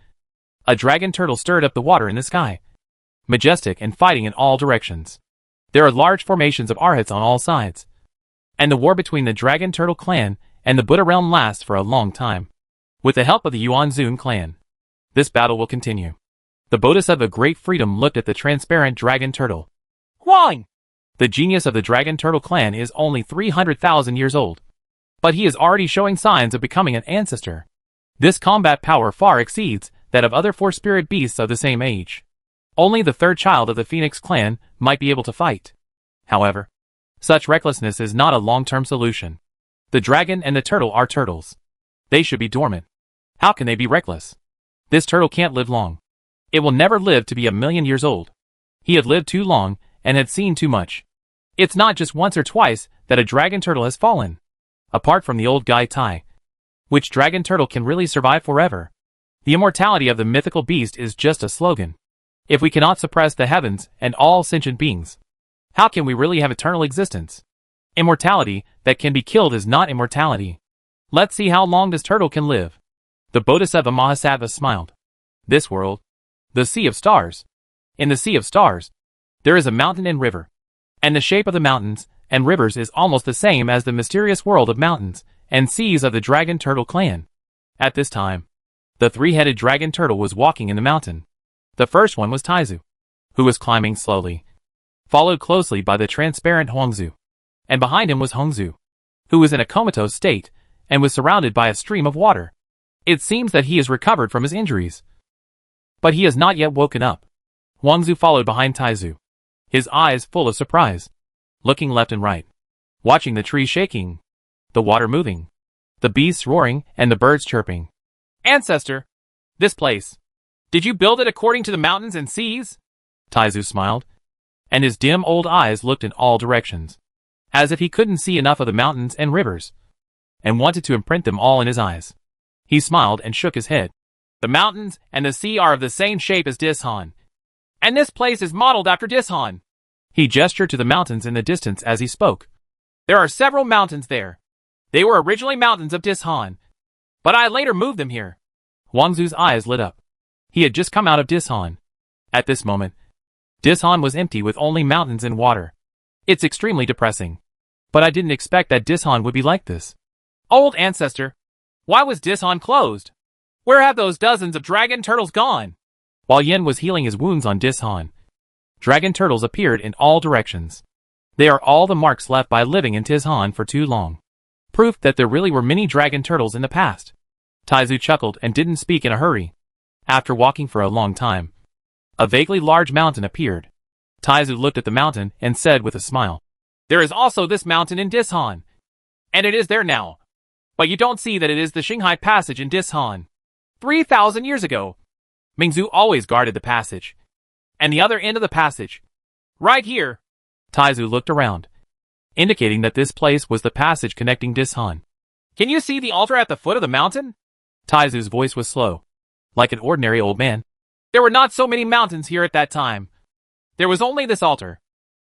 a dragon turtle stirred up the water in the sky, majestic and fighting in all directions. There are large formations of arhats on all sides, and the war between the Dragon Turtle clan and the Buddha realm lasts for a long time. With the help of the Yuan Zun clan, this battle will continue. The Bodhisattva Great Freedom looked at the transparent Dragon Turtle. Huang! The genius of the Dragon Turtle clan is only 300,000 years old, but he is already showing signs of becoming an ancestor. This combat power far exceeds that of other 4 spirit beasts of the same age. Only the 3rd child of the Phoenix clan might be able to fight. However, such recklessness is not a long-term solution. The dragon and the turtle are turtles. They should be dormant. How can they be reckless? This turtle can't live long. It will never live to be 1,000,000 years old. He had lived too long and had seen too much. It's not just once or twice that a dragon turtle has fallen. Apart from the old Gai Tai, which dragon turtle can really survive forever? The immortality of the mythical beast is just a slogan. If we cannot suppress the heavens and all sentient beings, how can we really have eternal existence? Immortality that can be killed is not immortality. Let's see how long this turtle can live. The Bodhisattva Mahasattva smiled. This world, the sea of stars. In the sea of stars, there is a mountain and river, and the shape of the mountains and rivers is almost the same as the mysterious world of mountains and seas of the Dragon Turtle clan. At this time, the 3-headed dragon turtle was walking in the mountain. The first one was Taizu, who was climbing slowly, followed closely by the transparent Huangzu, and behind him was Hongzu, who was in a comatose state and was surrounded by a stream of water. It seems that he has recovered from his injuries, but he has not yet woken up. Huangzu followed behind Taizu, his eyes full of surprise, looking left and right, watching the trees shaking, the water moving, the beasts roaring, and the birds chirping. Ancestor! This place! Did you build it according to the mountains and seas? Taizu smiled, and his dim old eyes looked in all directions, as if he couldn't see enough of the mountains and rivers, and wanted to imprint them all in his eyes. He smiled and shook his head. The mountains and the sea are of the same shape as Dishan, and this place is modeled after Dishan. He gestured to the mountains in the distance as he spoke. There are several mountains there. They were originally mountains of Dishan, but I later moved them here. Huangzu's eyes lit up. He had just come out of Dishan. At this moment, Dishan was empty with only mountains and water. It's extremely depressing. But I didn't expect that Dishan would be like this. Old ancestor, why was Dishan closed? Where have those dozens of dragon turtles gone? While Yin was healing his wounds on Dishan, dragon turtles appeared in all directions. They are all the marks left by living in Dishan for too long. Proof that there really were many dragon turtles in the past. Taizu chuckled and didn't speak in a hurry. After walking for a long time, a vaguely large mountain appeared. Taizu looked at the mountain and said with a smile, "There is also this mountain in Dishan. And it is there now. But you don't see that it is the Qinghai Passage in Dishan. 3,000 years ago, Mingzhu always guarded the passage. And the other end of the passage, right here." Taizu looked around, indicating that this place was the passage connecting Dishan. "Can you see the altar at the foot of the mountain?" Taizu's voice was slow, like an ordinary old man. "There were not so many mountains here at that time. There was only this altar.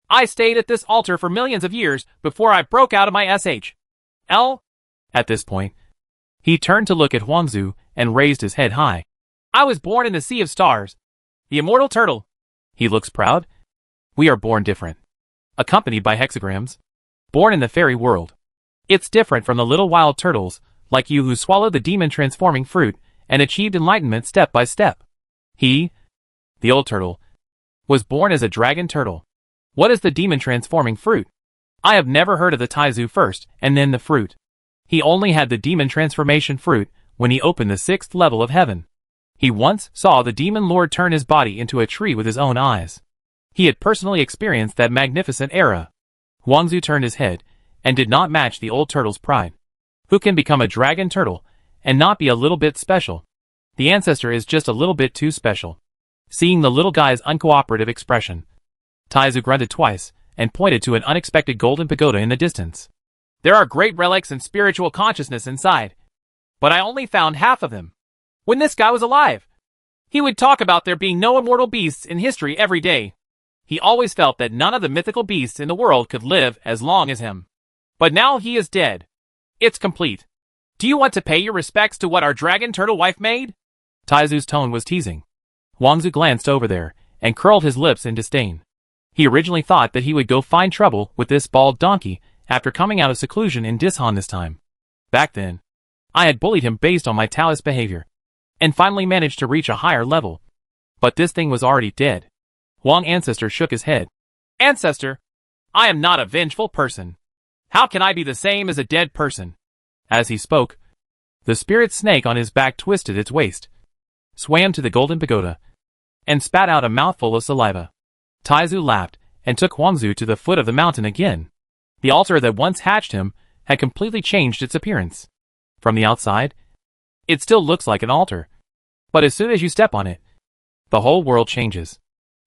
I stayed at this altar for millions of years before I broke out of my SHL." At this point, he turned to look at Huangzu and raised his head high. "I was born in the Sea of Stars. The immortal turtle." He looks proud. "We are born different. Accompanied by hexagrams. Born in the fairy world. It's different from the little wild turtles, like you who swallowed the demon-transforming fruit and achieved enlightenment step by step. He, the old turtle, was born as a dragon turtle. What is the demon-transforming fruit? I have never heard of the Taizu first and then the fruit. He only had the demon transformation fruit when he opened the 6th level of heaven. He once saw the demon lord turn his body into a tree with his own eyes. He had personally experienced that magnificent era." Huangzu turned his head and did not match the old turtle's pride. Who can become a dragon turtle and not be a little bit special? The ancestor is just a little bit too special. Seeing the little guy's uncooperative expression, Taizu grunted twice and pointed to an unexpected golden pagoda in the distance. "There are great relics and spiritual consciousness inside, but I only found half of them. When this guy was alive, he would talk about there being no immortal beasts in history every day. He always felt that none of the mythical beasts in the world could live as long as him. But now he is dead. It's complete. Do you want to pay your respects to what our dragon turtle wife made?" Taizu's tone was teasing. Huangzu glanced over there and curled his lips in disdain. He originally thought that he would go find trouble with this bald donkey after coming out of seclusion in Dishan this time. Back then, I had bullied him based on my Taoist behavior, and finally managed to reach a higher level. But this thing was already dead. Huang Ancestor shook his head. "Ancestor, I am not a vengeful person. How can I be the same as a dead person?" As he spoke, the spirit snake on his back twisted its waist, swam to the golden pagoda, and spat out a mouthful of saliva. Taizu laughed and took Huangzu to the foot of the mountain again. The altar that once hatched him had completely changed its appearance. From the outside, it still looks like an altar. But as soon as you step on it, the whole world changes.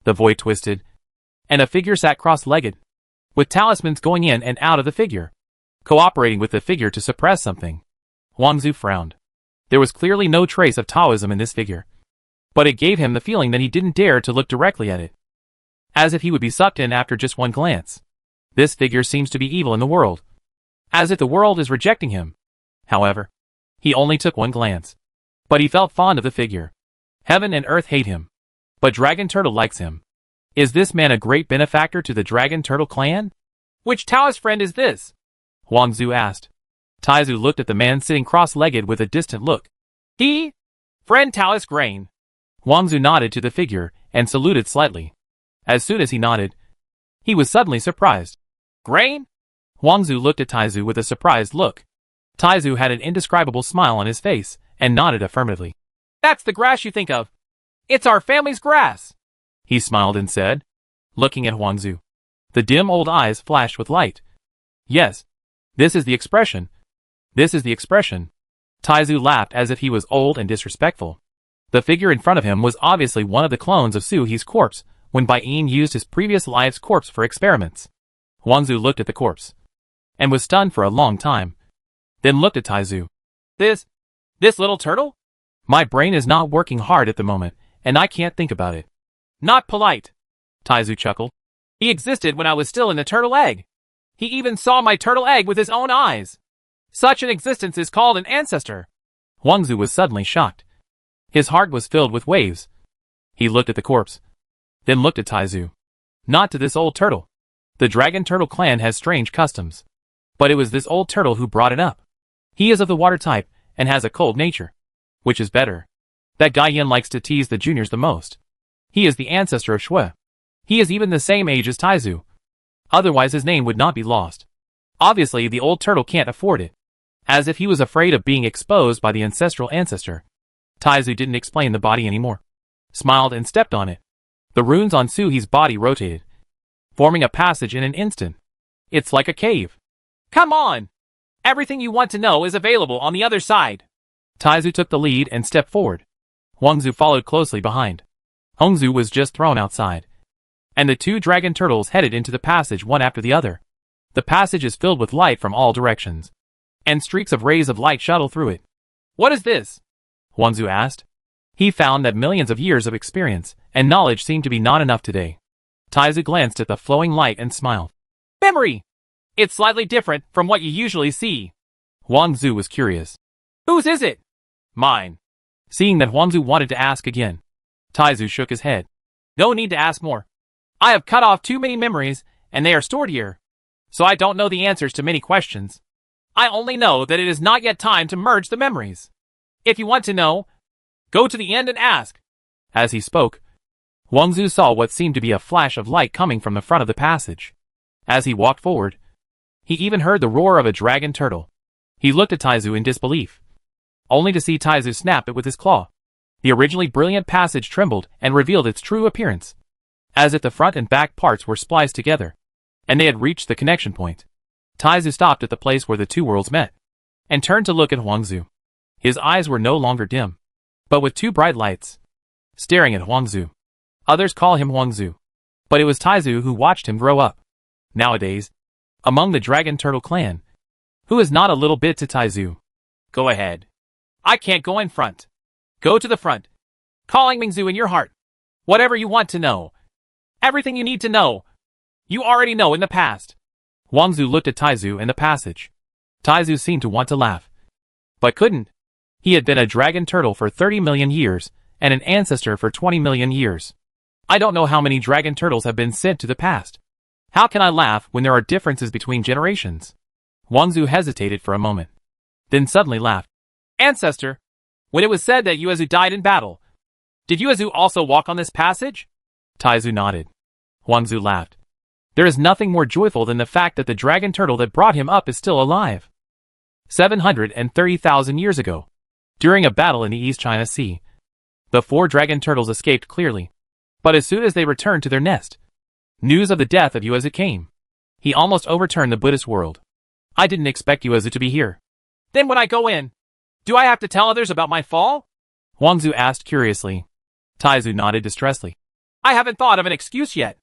The void twisted, and a figure sat cross-legged, with talismans going in and out of the figure, cooperating with the figure to suppress something. Huangzu frowned. There was clearly no trace of Taoism in this figure, but it gave him the feeling that he didn't dare to look directly at it, as if he would be sucked in after just one glance. This figure seems to be evil in the world, as if the world is rejecting him. However, he only took one glance, but he felt fond of the figure. Heaven and earth hate him, but Dragon Turtle likes him. Is this man a great benefactor to the Dragon Turtle clan? "Which Taoist friend is this?" Huangzu asked. Taizu looked at the man sitting cross-legged with a distant look. "He? Friend Taoist Grain." Huangzu nodded to the figure and saluted slightly. As soon as he nodded, he was suddenly surprised. "Grain?" Huangzu looked at Taizu with a surprised look. Taizu had an indescribable smile on his face and nodded affirmatively. "That's the grass you think of. It's our family's grass," he smiled and said, looking at Huangzu. The dim old eyes flashed with light. "Yes, this is the expression. This is the expression." Taizu laughed as if he was old and disrespectful. The figure in front of him was obviously one of the clones of Su He's corpse when Bai Yin used his previous life's corpse for experiments. Huangzu looked at the corpse and was stunned for a long time, then looked at Taizu. This little turtle? My brain is not working hard at the moment, and I can't think about it." "Not polite," Taizu chuckled. "He existed when I was still in the turtle egg. He even saw my turtle egg with his own eyes. Such an existence is called an ancestor." Huangzu was suddenly shocked. His heart was filled with waves. He looked at the corpse, then looked at Taizu. Not to this old turtle. The Dragon Turtle clan has strange customs, but it was this old turtle who brought it up. He is of the water type and has a cold nature. Which is better? That guy Yin likes to tease the juniors the most. He is the ancestor of Shui. He is even the same age as Taizu. Otherwise his name would not be lost. Obviously the old turtle can't afford it. As if he was afraid of being exposed by the ancestral ancestor. Taizu didn't explain the body anymore. Smiled and stepped on it. The runes on Su He's body rotated, forming a passage in an instant. It's like a cave. Come on! Everything you want to know is available on the other side. Taizu took the lead and stepped forward. Huangzu followed closely behind. Hongzu was just thrown outside, and the two dragon turtles headed into the passage one after the other. The passage is filled with light from all directions, and streaks of rays of light shuttle through it. What is this? Huangzu asked. He found that millions of years of experience and knowledge seemed to be not enough today. Taizu glanced at the flowing light and smiled. Memory! It's slightly different from what you usually see. Huangzu was curious. Whose is it? Mine. Seeing that Huangzu wanted to ask again, Taizu shook his head. No need to ask more. I have cut off too many memories, and they are stored here. So I don't know the answers to many questions. I only know that it is not yet time to merge the memories. If you want to know, go to the end and ask. As he spoke, Huangzu saw what seemed to be a flash of light coming from the front of the passage. As he walked forward, he even heard the roar of a dragon turtle. He looked at Taizu in disbelief, only to see Taizu snap it with his claw. The originally brilliant passage trembled and revealed its true appearance, as if the front and back parts were spliced together, and they had reached the connection point. Taizu stopped at the place where the two worlds met, and turned to look at Huangzu. His eyes were no longer dim, but with two bright lights, staring at Huangzu. Others call him Huangzu, but it was Taizu who watched him grow up. Nowadays, among the Dragon Turtle clan, who is not a little bit to Taizu. Go ahead. I can't go in front. Go to the front, calling Mingzu in your heart. Whatever you want to know. Everything you need to know. You already know in the past. Huangzu looked at Taizu in the passage. Taizu seemed to want to laugh, but couldn't. He had been a dragon turtle for 30 million years, and an ancestor for 20 million years. I don't know how many dragon turtles have been sent to the past. How can I laugh when there are differences between generations? Huangzu hesitated for a moment, then suddenly laughed. Ancestor, when it was said that Yuezu died in battle, did Yuezu also walk on this passage? Taizu nodded. Huangzu laughed. There is nothing more joyful than the fact that the dragon turtle that brought him up is still alive. 730,000 years ago, during a battle in the East China Sea, the 4 dragon turtles escaped clearly. But as soon as they returned to their nest, news of the death of Yuezu came. He almost overturned the Buddhist world. I didn't expect Yuezu to be here. Then when I go in, do I have to tell others about my fall? Huangzu asked curiously. Taizu nodded distressfully. I haven't thought of an excuse yet.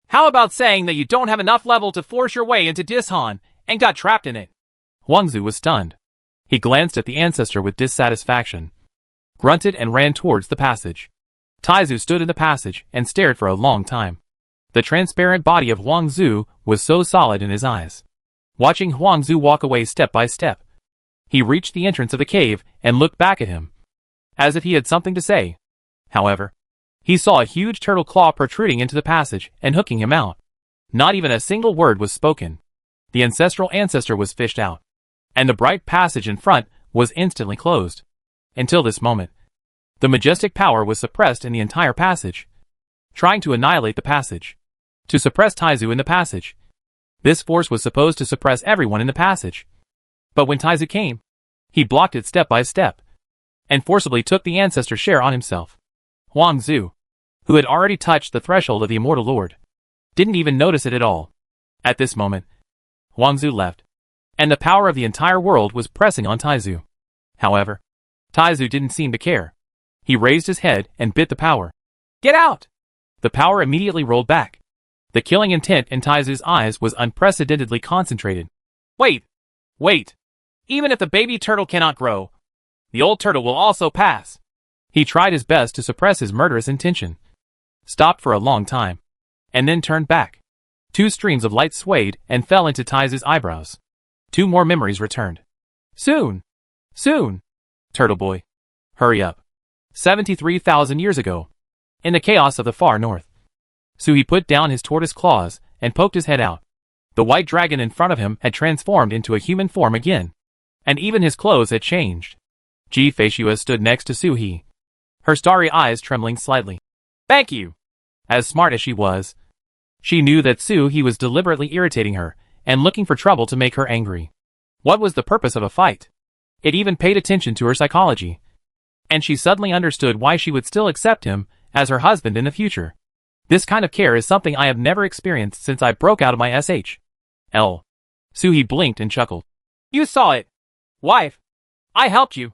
How about saying that you don't have enough level to force your way into Dishan and got trapped in it? Huangzu was stunned. He glanced at the ancestor with dissatisfaction, grunted and ran towards the passage. Taizu stood in the passage and stared for a long time. The transparent body of Huangzu was so solid in his eyes. Watching Huangzu walk away step by step, he reached the entrance of the cave and looked back at him, as if he had something to say. However, he saw a huge turtle claw protruding into the passage and hooking him out. Not even a single word was spoken. The ancestral ancestor was fished out, and the bright passage in front was instantly closed. Until this moment, the majestic power was suppressed in the entire passage, trying to annihilate the passage, to suppress Taizu in the passage. This force was supposed to suppress everyone in the passage. But when Taizu came, he blocked it step by step, and forcibly took the ancestor's share on himself. Huangzu, who had already touched the threshold of the Immortal Lord, didn't even notice it at all. At this moment, Huangzu left, and the power of the entire world was pressing on Taizu. However, Taizu didn't seem to care. He raised his head and bit the power. Get out! The power immediately rolled back. The killing intent in Taizu's eyes was unprecedentedly concentrated. Wait! Wait! Even if the baby turtle cannot grow, the old turtle will also pass. He tried his best to suppress his murderous intention, stopped for a long time, and then turned back. 2 streams of light swayed and fell into Taizu's eyebrows. 2 more memories returned. Soon! Soon! Turtle boy. Hurry up. 73,000 years ago, in the chaos of the far north, Suhi put down his tortoise claws and poked his head out. The white dragon in front of him had transformed into a human form again, and even his clothes had changed. Ji-Feishua stood next to Suhi, her starry eyes trembling slightly. Thank you! As smart as she was, she knew that Suhi was deliberately irritating her and looking for trouble to make her angry. What was the purpose of a fight? It even paid attention to her psychology, and she suddenly understood why she would still accept him as her husband in the future. This kind of care is something I have never experienced since I broke out of my SHL. Suhee blinked and chuckled. You saw it. Wife. I helped you.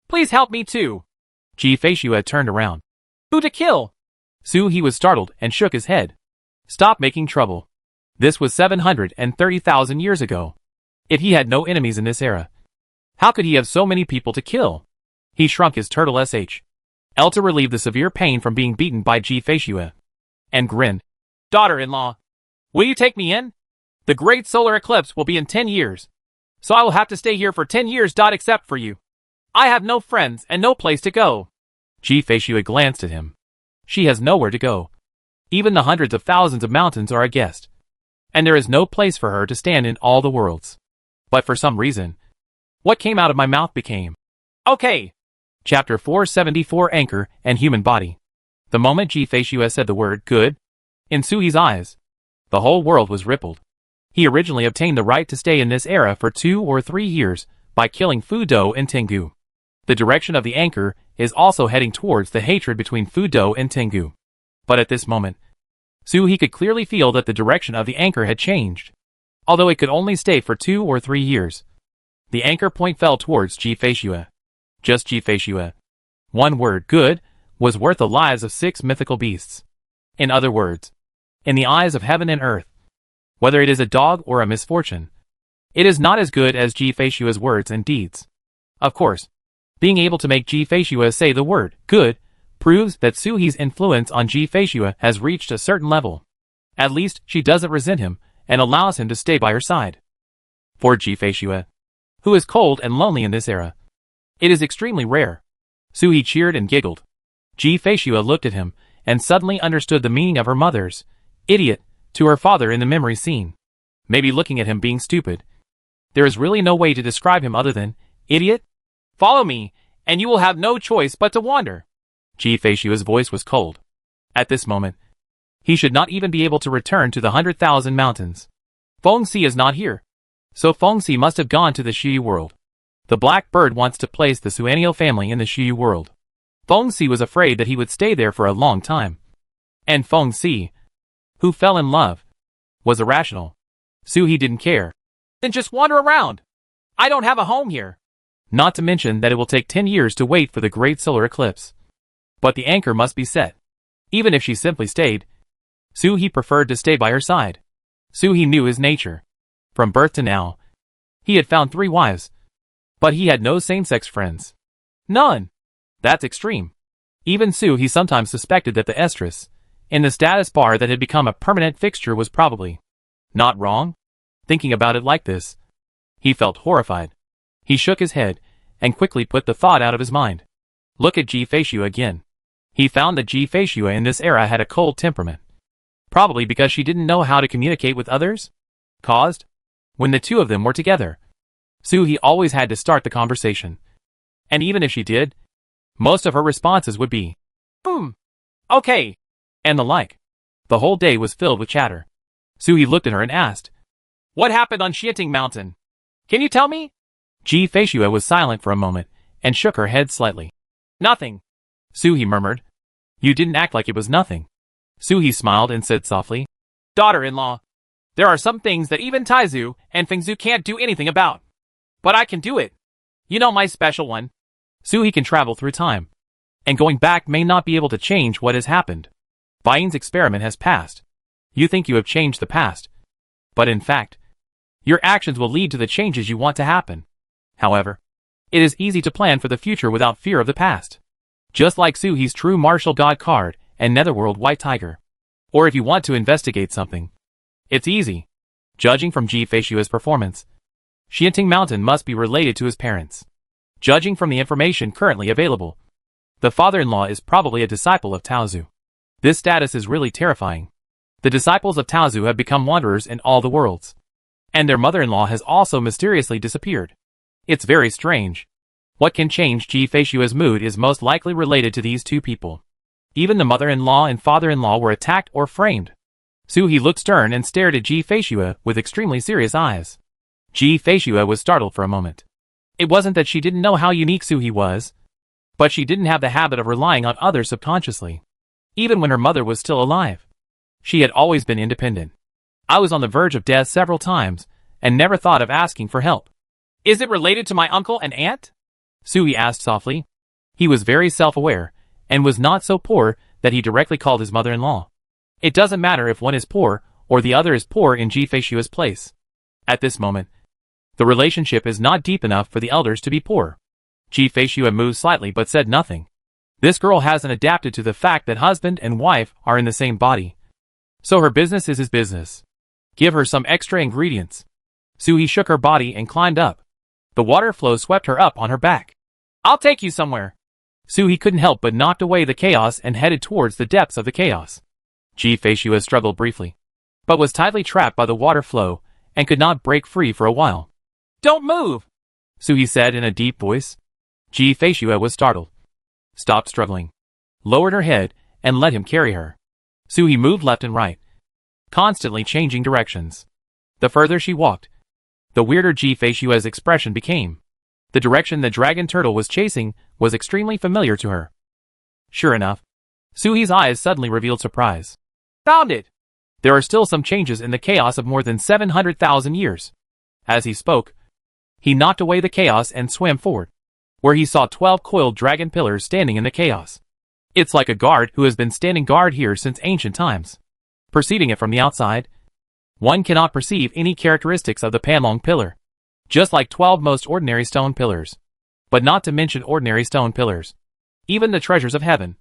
Please help me too. Ji Feishue turned around. Who to kill? Suhee was startled and shook his head. Stop making trouble. This was 730,000 years ago. If he had no enemies in this era, how could he have so many people to kill? He shrunk his turtle SHL to relieve the severe pain from being beaten by Ji Feishue, and grinned. Daughter-in-law, will you take me in? The great solar eclipse will be in 10 years, so I will have to stay here for 10 years. Except for you. I have no friends and no place to go. Ji Feishue glanced at him. She has nowhere to go. Even the hundreds of thousands of mountains are a guest, and there is no place for her to stand in all the worlds. But for some reason, what came out of my mouth became, okay. Chapter 474 Anchor and Human Body. The moment Ji Feishue said the word good, in Suhee's eyes, the whole world was rippled. He originally obtained the right to stay in this era for 2 or 3 years by killing Fu Do and Tengu. The direction of the anchor is also heading towards the hatred between Fu Do and Tengu. But at this moment, Suhee could clearly feel that the direction of the anchor had changed. Although it could only stay for 2 or 3 years, the anchor point fell towards Ji Feishue. Just Ji Feishue. One word, good, was worth the lives of 6 mythical beasts. In other words, in the eyes of heaven and earth, whether it is a dog or a misfortune, it is not as good as Ji Feishue's words and deeds. Of course, being able to make Ji Feishue say the word good proves that Suhee's influence on Ji Feishue has reached a certain level. At least she doesn't resent him and allows him to stay by her side. For Ji Feishue, who is cold and lonely in this era, it is extremely rare. Suhee cheered and giggled. Ji Feishue looked at him and suddenly understood the meaning of her mother's idiot to her father in the memory scene. Maybe looking at him being stupid. There is really no way to describe him other than idiot. Follow me, and you will have no choice but to wander. Ji Feishue's voice was cold. At this moment, he should not even be able to return to the 100,000 mountains. Fengxi is not here, so Fengxi must have gone to the Xiyu world. The black bird wants to place the Suanio family in the Xiyu world. Fengxi was afraid that he would stay there for a long time. And Fengxi, who fell in love, was irrational. Suhee didn't care. Then just wander around. I don't have a home here. Not to mention that it will take 10 years to wait for the great solar eclipse. But the anchor must be set. Even if she simply stayed, Suhee preferred to stay by her side. Suhee knew his nature. From birth to now, he had found 3 wives. But he had no same-sex friends. None. That's extreme. Even Suhee sometimes suspected that the estrus in the status bar that had become a permanent fixture was probably not wrong. Thinking about it like this, he felt horrified. He shook his head and quickly put the thought out of his mind. Look at Ji Feishue again. He found that Ji Feishue in this era had a cold temperament. Probably because she didn't know how to communicate with others. Caused, when the two of them were together, Suhee always had to start the conversation. And even if she did, most of her responses would be, okay, and the like. The whole day was filled with chatter. Suhee looked at her and asked, what happened on Xianting Mountain? Can you tell me? Ji Feishue was silent for a moment and shook her head slightly. Nothing. Suhee murmured. You didn't act like it was nothing. Suhee smiled and said softly, daughter-in-law, there are some things that even Taizu and Fengxu can't do anything about. But I can do it. You know my special one. Suhee can travel through time, and going back may not be able to change what has happened. Baian's experiment has passed. You think you have changed the past, but in fact, your actions will lead to the changes you want to happen. However, it is easy to plan for the future without fear of the past. Just like Suhee's true martial god card and Netherworld White Tiger. Or if you want to investigate something, it's easy. Judging from Ji Feishue's performance, Xianting Mountain must be related to his parents. Judging from the information currently available, the father-in-law is probably a disciple of Taozu. This status is really terrifying. The disciples of Taozu have become wanderers in all the worlds. And their mother-in-law has also mysteriously disappeared. It's very strange. What can change Ji Feishue's mood is most likely related to these two people. Even the mother-in-law and father-in-law were attacked or framed. Suhee looked stern and stared at Ji Feishue with extremely serious eyes. Ji Feishue was startled for a moment. It wasn't that she didn't know how unique Suhee was, but she didn't have the habit of relying on others subconsciously, even when her mother was still alive. She had always been independent. I was on the verge of death several times, and never thought of asking for help. Is it related to my uncle and aunt? Sui asked softly. He was very self-aware, and was not so poor that he directly called his mother-in-law. It doesn't matter if one is poor, or the other is poor in Ji-Feishua's place. At this moment, the relationship is not deep enough for the elders to be poor. Ji-Feishua moved slightly but said nothing. This girl hasn't adapted to the fact that husband and wife are in the same body. So her business is his business. Give her some extra ingredients. Sui shook her body and climbed up. The water flow swept her up on her back. I'll take you somewhere. Sui couldn't help but knocked away the chaos and headed towards the depths of the chaos. Ji-Feishua struggled briefly, but was tightly trapped by the water flow and could not break free for a while. Don't move, Sui said in a deep voice. Ji-Feishua was startled, stopped struggling, lowered her head, and let him carry her. Sui moved left and right, constantly changing directions. The further she walked, the weirder Ji-Feishua's expression became. The direction the dragon turtle was chasing was extremely familiar to her. Sure enough, Sui's eyes suddenly revealed surprise. Found it! There are still some changes in the chaos of more than 700,000 years. As he spoke, he knocked away the chaos and swam forward, where he saw 12 coiled dragon pillars standing in the chaos. It's like a guard who has been standing guard here since ancient times. Perceiving it from the outside, one cannot perceive any characteristics of the Panlong pillar, just like 12 most ordinary stone pillars. But not to mention ordinary stone pillars. Even the treasures of heaven,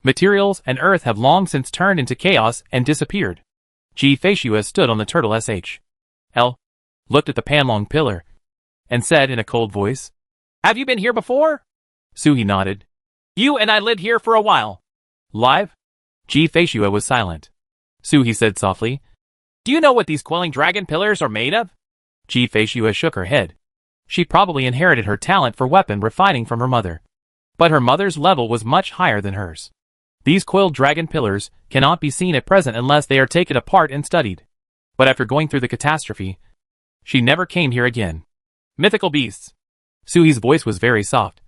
materials, and earth have long since turned into chaos and disappeared. Ji-Feishua stood on the turtle SHL, looked at the Panlong pillar, and said in a cold voice, Have you been here before? Sui nodded. You and I lived here for a while. Live? Ji-Feishua was silent. Sui said softly, Do you know what these quelling dragon pillars are made of? Ji-Feishua shook her head. She probably inherited her talent for weapon refining from her mother. But her mother's level was much higher than hers. These coiled dragon pillars cannot be seen at present unless they are taken apart and studied. But after going through the catastrophe, she never came here again. Mythical beasts. Sui's voice was very soft,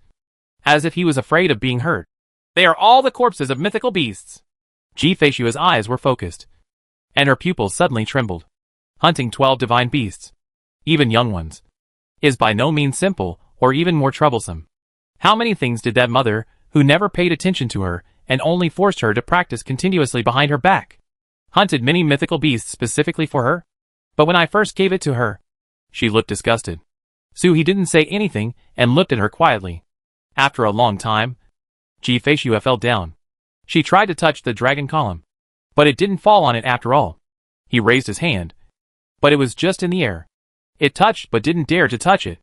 as if he was afraid of being hurt. They are all the corpses of mythical beasts. Ji-Feishua's eyes were focused, and her pupils suddenly trembled. Hunting 12 divine beasts, even young ones, is by no means simple or even more troublesome. How many things did that mother, who never paid attention to her and only forced her to practice continuously behind her back, hunted many mythical beasts specifically for her? But when I first gave it to her, she looked disgusted. Sui didn't say anything and looked at her quietly. After a long time, Ji-Feishua fell down. She tried to touch the dragon column, but it didn't fall on it after all. He raised his hand, but it was just in the air. It touched but didn't dare to touch it.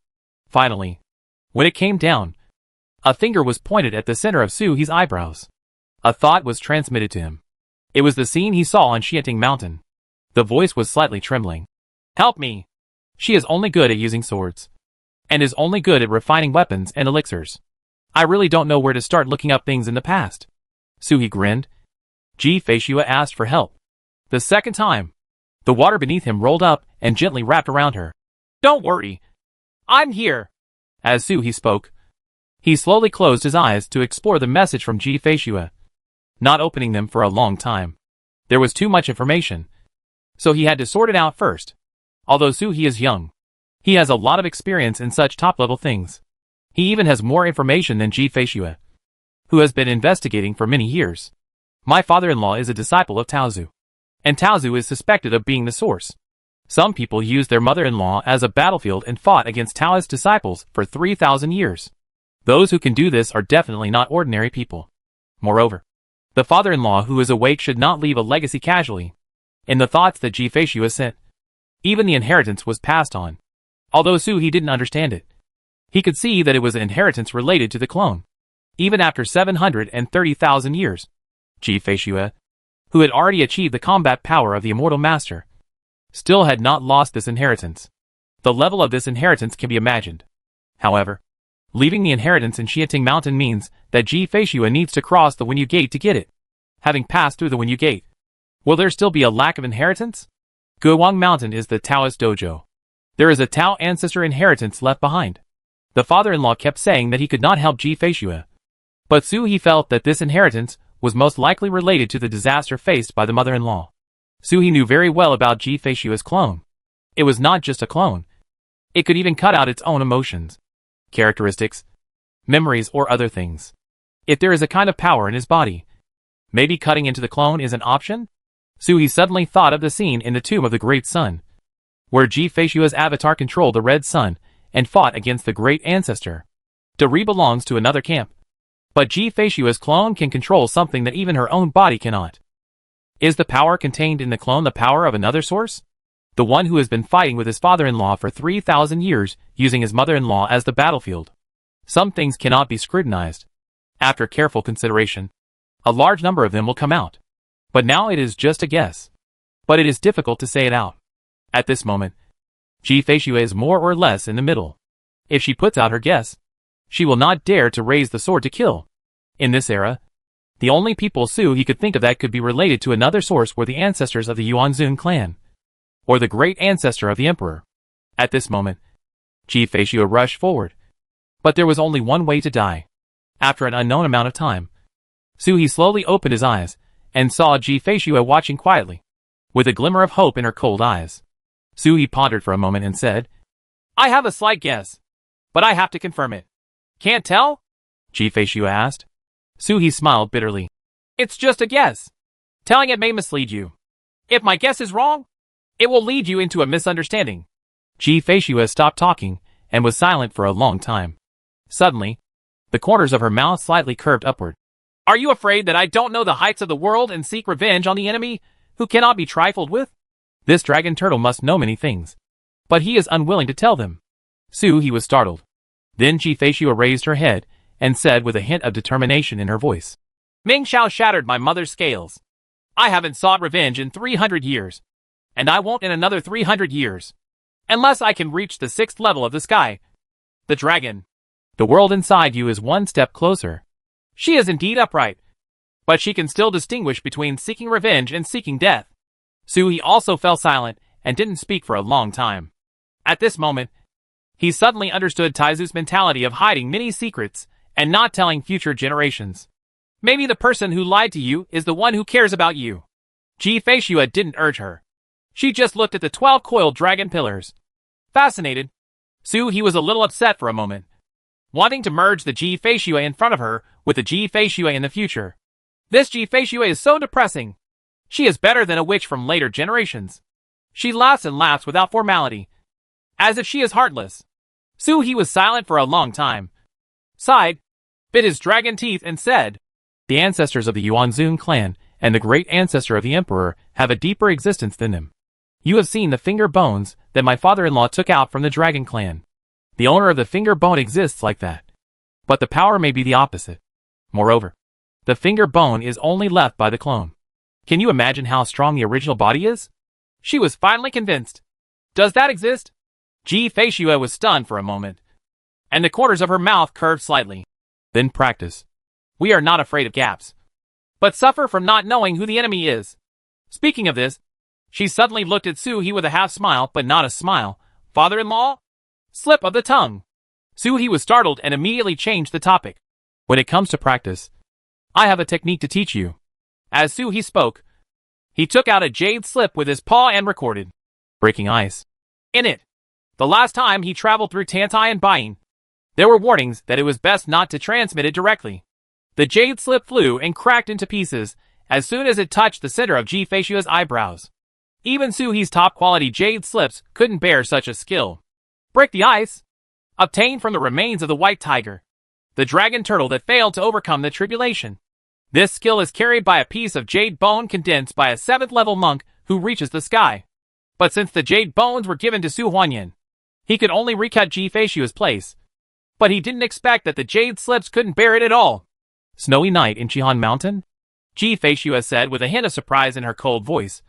Finally, when it came down, a finger was pointed at the center of Sui's eyebrows. A thought was transmitted to him. It was the scene he saw on Xianting Mountain. The voice was slightly trembling. Help me! She is only good at using swords, and is only good at refining weapons and elixirs. I really don't know where to start looking up things in the past. Sui grinned. Ji-Feishua asked for help. The second time, the water beneath him rolled up and gently wrapped around her. Don't worry. I'm here. As Sui spoke, he slowly closed his eyes to explore the message from Ji-Feishua, not opening them for a long time. There was too much information, so he had to sort it out first. Although Sui is young, he has a lot of experience in such top-level things. He even has more information than Ji-Feishua, who has been investigating for many years. My father-in-law is a disciple of Taozu, and Taozu is suspected of being the source. Some people used their mother-in-law as a battlefield and fought against Taoist disciples for 3,000 years. Those who can do this are definitely not ordinary people. Moreover, the father-in-law who is awake should not leave a legacy casually. In the thoughts that Ji-Feishua sent, even the inheritance was passed on. Although Sui didn't understand it, he could see that it was an inheritance related to the clone. Even after 730,000 years, Ji-Feishua, who had already achieved the combat power of the immortal master, still had not lost this inheritance. The level of this inheritance can be imagined. However, leaving the inheritance in Xianting Mountain means that Ji-Feishua needs to cross the Wenyu Gate to get it. Having passed through the Wenyu Gate, will there still be a lack of inheritance? Guowang Mountain is the Taoist dojo. There is a Tao ancestor inheritance left behind. The father-in-law kept saying that he could not help Ji-Feishua, but Sui felt that this inheritance was most likely related to the disaster faced by the mother-in-law. Suhi knew very well about Ji Feishua's clone. It was not just a clone. It could even cut out its own emotions, characteristics, memories, or other things. If there is a kind of power in his body, maybe cutting into the clone is an option? Suhi suddenly thought of the scene in the Tomb of the Great Sun, where Ji Feishua's avatar controlled the Red Sun and fought against the Great Ancestor. Deri belongs to another camp, but Ji Feishua's clone can control something that even her own body cannot. Is the power contained in the clone the power of another source? The one who has been fighting with his father-in-law for 3,000 years, using his mother-in-law as the battlefield. Some things cannot be scrutinized. After careful consideration, a large number of them will come out. But now it is just a guess. But it is difficult to say it out. At this moment, Ji Feishua is more or less in the middle. If she puts out her guess, she will not dare to raise the sword to kill. In this era, the only people Suhi could think of that could be related to another source were the ancestors of the Yuanzun clan, or the great ancestor of the emperor. At this moment, Ji Feishua rushed forward. But there was only one way to die. After an unknown amount of time, Suhi slowly opened his eyes, and saw Ji Feishua watching quietly, with a glimmer of hope in her cold eyes. Suhi pondered for a moment and said, "I have a slight guess, but I have to confirm it." "Can't tell?" Ji Feishua asked. Suhi smiled bitterly. "It's just a guess. Telling it may mislead you. If my guess is wrong, it will lead you into a misunderstanding." Ji Feishua stopped talking and was silent for a long time. Suddenly, the corners of her mouth slightly curved upward. "Are you afraid that I don't know the heights of the world and seek revenge on the enemy who cannot be trifled with?" This dragon turtle must know many things, but he is unwilling to tell them. Suhi was startled. Then Ji Feishua raised her head and said with a hint of determination in her voice, "Ming Shao shattered my mother's scales. I haven't sought revenge in 300 years, and I won't in another 300 years, unless I can reach the 6th level of the sky. The dragon. The world inside you is one step closer. She is indeed upright, but she can still distinguish between seeking revenge and seeking death." Suhi also fell silent and didn't speak for a long time. At this moment, he suddenly understood Taizu's mentality of hiding many secrets and not telling future generations. Maybe the person who lied to you is the one who cares about you. Ji Feishua didn't urge her. She just looked at the 12 coiled dragon pillars. Fascinated, Suhi was a little upset for a moment, wanting to merge the Ji Feishua in front of her with the Ji Feishua in the future. This Ji Feishua is so depressing. She is better than a witch from later generations. She laughs and laughs without formality, as if she is heartless. Suhi was silent for a long time, sighed, bit his dragon teeth and said, "The ancestors of the Yuanzun clan and the great ancestor of the emperor have a deeper existence than them. You have seen the finger bones that my father-in-law took out from the dragon clan. The owner of the finger bone exists like that. But the power may be the opposite. Moreover, the finger bone is only left by the clone. Can you imagine how strong the original body is?" She was finally convinced. "Does that exist?" Ji Feishua was stunned for a moment, and the corners of her mouth curved slightly. "Then practice. We are not afraid of gaps, but suffer from not knowing who the enemy is." Speaking of this, she suddenly looked at Suhi with a half smile but not a smile. "Father-in-law?" Slip of the tongue. Suhi was startled and immediately changed the topic. "When it comes to practice, I have a technique to teach you." As Suhi spoke, he took out a jade slip with his paw and recorded, "Breaking ice." In it, the last time he traveled through Tantai and Bain, there were warnings that it was best not to transmit it directly. The jade slip flew and cracked into pieces as soon as it touched the center of Ji Feishua's eyebrows. Even Suhi's top-quality jade slips couldn't bear such a skill. Break the ice. Obtained from the remains of the white tiger, the dragon turtle that failed to overcome the tribulation. This skill is carried by a piece of jade bone condensed by a 7th-level monk who reaches the sky. But since the jade bones were given to Su Huanyan, he could only recut Ji Feishua's place. But he didn't expect that the jade slips couldn't bear it at all. "Snowy night in Chihan Mountain?" Ji Feishua said with a hint of surprise in her cold voice,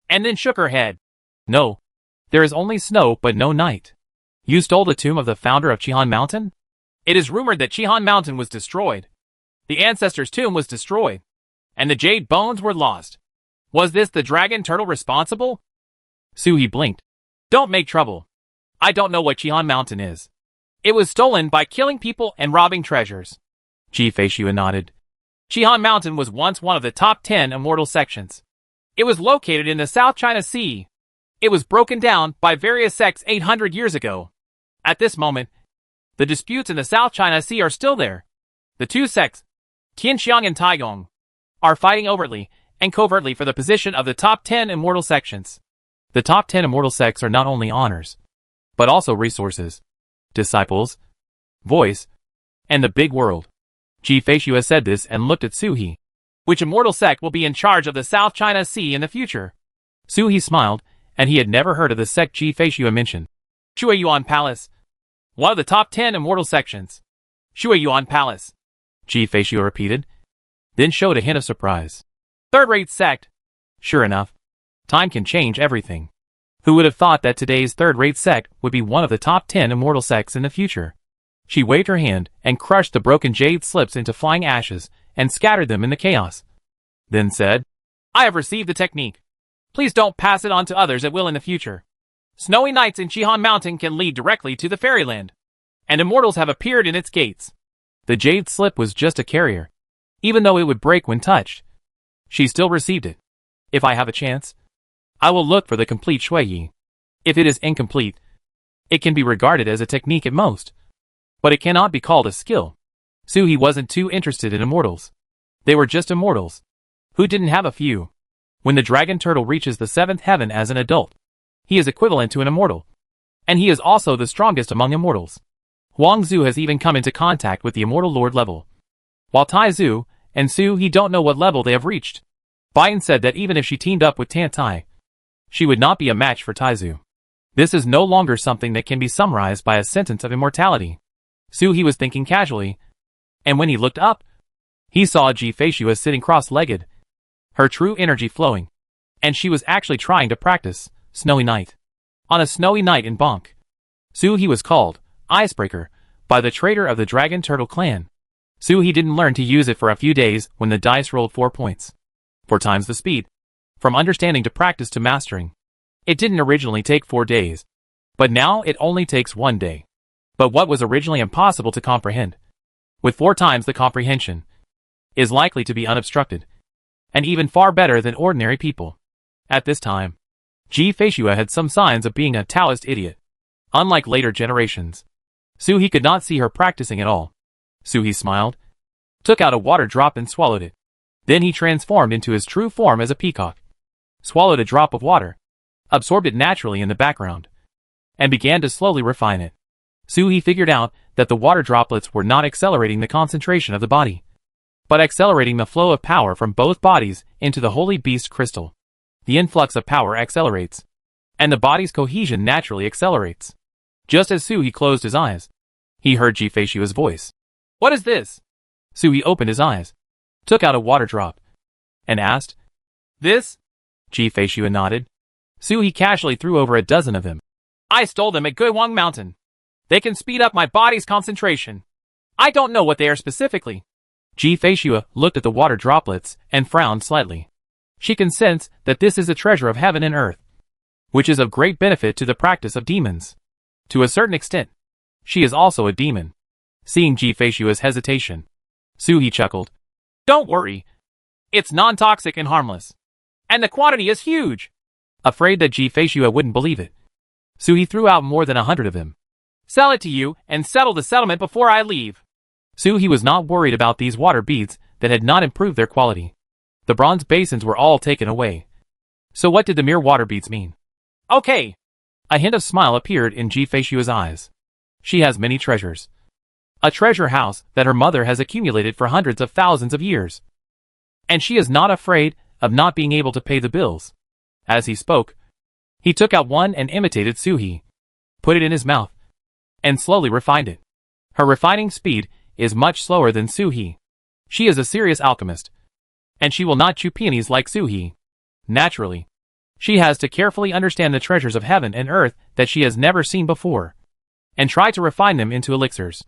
and then shook her head. "No, there is only snow but no night. You stole the tomb of the founder of Chihan Mountain?" "It is rumored that Chihan Mountain was destroyed. The ancestor's tomb was destroyed, and the jade bones were lost. Was this the dragon turtle responsible?" Suhi blinked. "Don't make trouble. I don't know what Chihan Mountain is. It was stolen by killing people and robbing treasures." Ji Feishua nodded. Chihan Mountain was once one of the top 10 immortal sections. It was located in the South China Sea. It was broken down by various sects 800 years ago. At this moment, the disputes in the South China Sea are still there. The two sects, Tianxiang and Taigong, are fighting overtly and covertly for the position of the top 10 immortal sections. The top 10 immortal sects are not only honors, but also resources, disciples, voice, and the big world. Ji Feishua said this and looked at Su He. Which immortal sect will be in charge of the South China Sea in the future? Su He smiled, and he had never heard of the sect Ji Feishua mentioned. Shui Yuan Palace. One of the top 10 immortal sections. Shui Yuan Palace. Ji Feishua repeated, then showed a hint of surprise. Third-rate sect. Sure enough, time can change everything. Who would have thought that today's third-rate sect would be one of the top 10 immortal sects in the future? She waved her hand and crushed the broken jade slips into flying ashes and scattered them in the chaos. Then said, I have received the technique. Please don't pass it on to others at will in the future. Snowy nights in Chihan Mountain can lead directly to the fairyland, and immortals have appeared in its gates. The jade slip was just a carrier. Even though it would break when touched, she still received it. If I have a chance, I will look for the complete Shui Yi. If it is incomplete, it can be regarded as a technique at most, but it cannot be called a skill. Su He wasn't too interested in immortals. They were just immortals. Who didn't have a few? When the dragon turtle reaches the 7th heaven as an adult, he is equivalent to an immortal. And he is also the strongest among immortals. Huang Zhu has even come into contact with the immortal lord level. While Tai Zhu and Su He don't know what level they have reached. Baiyan said that even if she teamed up with Tan Tai, she would not be a match for Tai Zhu. This is no longer something that can be summarized by a sentence of immortality. Su He was thinking casually, and when he looked up, he saw Ji Feishua sitting cross-legged, her true energy flowing, and she was actually trying to practice Snowy Night. On a snowy night in Bonk, Su He was called Icebreaker by the traitor of the Dragon Turtle clan. Su He didn't learn to use it for a few days when the dice rolled 4 points. 4 times the speed. From understanding to practice to mastering. It didn't originally take 4 days, but now it only takes 1 day. But what was originally impossible to comprehend, with 4 times the comprehension, is likely to be unobstructed, and even far better than ordinary people. At this time, Ji Feishua had some signs of being a Taoist idiot. Unlike later generations, Su He could not see her practicing at all. Su He smiled, took out a water drop and swallowed it. Then he transformed into his true form as a peacock, swallowed a drop of water, absorbed it naturally in the background, and began to slowly refine it. Su He figured out that the water droplets were not accelerating the concentration of the body, but accelerating the flow of power from both bodies into the holy beast crystal. The influx of power accelerates, and the body's cohesion naturally accelerates. Just as Su He closed his eyes, he heard Ji Feishua's voice. What is this? Su He opened his eyes, took out a water drop, and asked, This? Ji Feishua nodded. Su He casually threw over a dozen of them. I stole them at Guiwang Mountain. They can speed up my body's concentration. I don't know what they are specifically. Ji Feishua looked at the water droplets and frowned slightly. She can sense that this is a treasure of heaven and earth, which is of great benefit to the practice of demons. To a certain extent, she is also a demon. Seeing Ji Feishua's hesitation, Su He chuckled. Don't worry. It's non-toxic and harmless. And the quantity is huge. Afraid that Ji Feishua wouldn't believe it, Su He threw out more than 100 of them. Sell it to you and settle the settlement before I leave. Su He was not worried about these water beads that had not improved their quality. The bronze basins were all taken away. So what did the mere water beads mean? Okay. A hint of smile appeared in Ji Feishua's eyes. She has many treasures. A treasure house that her mother has accumulated for hundreds of thousands of years. And she is not afraid of not being able to pay the bills. As he spoke, he took out one and imitated Su He, put it in his mouth, and slowly refined it. Her refining speed is much slower than Su He. She is a serious alchemist, and she will not chew peonies like Su He. Naturally, she has to carefully understand the treasures of heaven and earth that she has never seen before, and try to refine them into elixirs.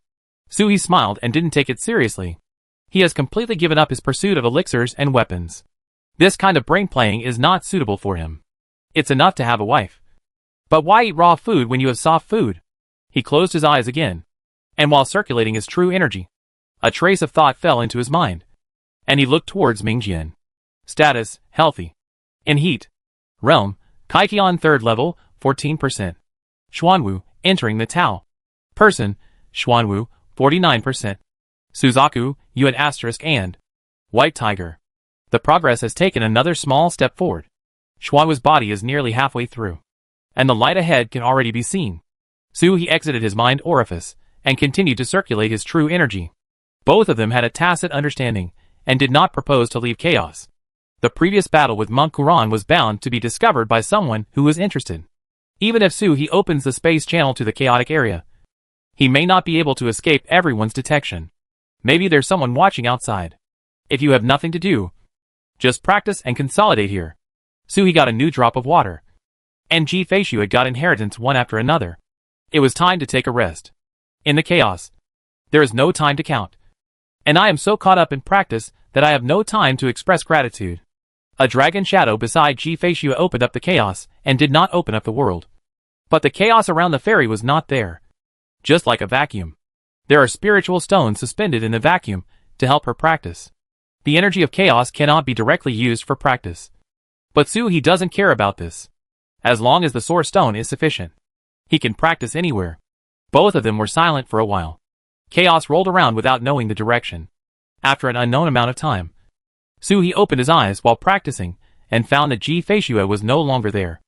Su He smiled and didn't take it seriously. He has completely given up his pursuit of elixirs and weapons. This kind of brain playing is not suitable for him. It's enough to have a wife. But why eat raw food when you have soft food? He closed his eyes again, and while circulating his true energy, a trace of thought fell into his mind, and he looked towards Mingjian. Status, healthy. In Heat Realm, Kaikion 3rd level, 14%. Xuanwu, entering the Tao. Person, Xuanwu, 49%. Suzaku, Yuan asterisk and White Tiger. The progress has taken another small step forward. Xuanwu's body is nearly halfway through, and the light ahead can already be seen. He exited his mind orifice, and continued to circulate his true energy. Both of them had a tacit understanding, and did not propose to leave chaos. The previous battle with Monk Kuran was bound to be discovered by someone who was interested. Even if He opens the space channel to the chaotic area, he may not be able to escape everyone's detection. Maybe there's someone watching outside. If you have nothing to do, just practice and consolidate here. He got a new drop of water, and Ji Feishu had got inheritance one after another. It was time to take a rest. In the chaos, there is no time to count. And I am so caught up in practice that I have no time to express gratitude. A dragon shadow beside Ji Feishu opened up the chaos, and did not open up the world. But the chaos around the fairy was not there. Just like a vacuum, there are spiritual stones suspended in the vacuum to help her practice. The energy of chaos cannot be directly used for practice. But he doesn't care about this. As long as the source stone is sufficient, he can practice anywhere. Both of them were silent for a while. Chaos rolled around without knowing the direction. After an unknown amount of time, he opened his eyes while practicing, and found that Ji Feishu was no longer there.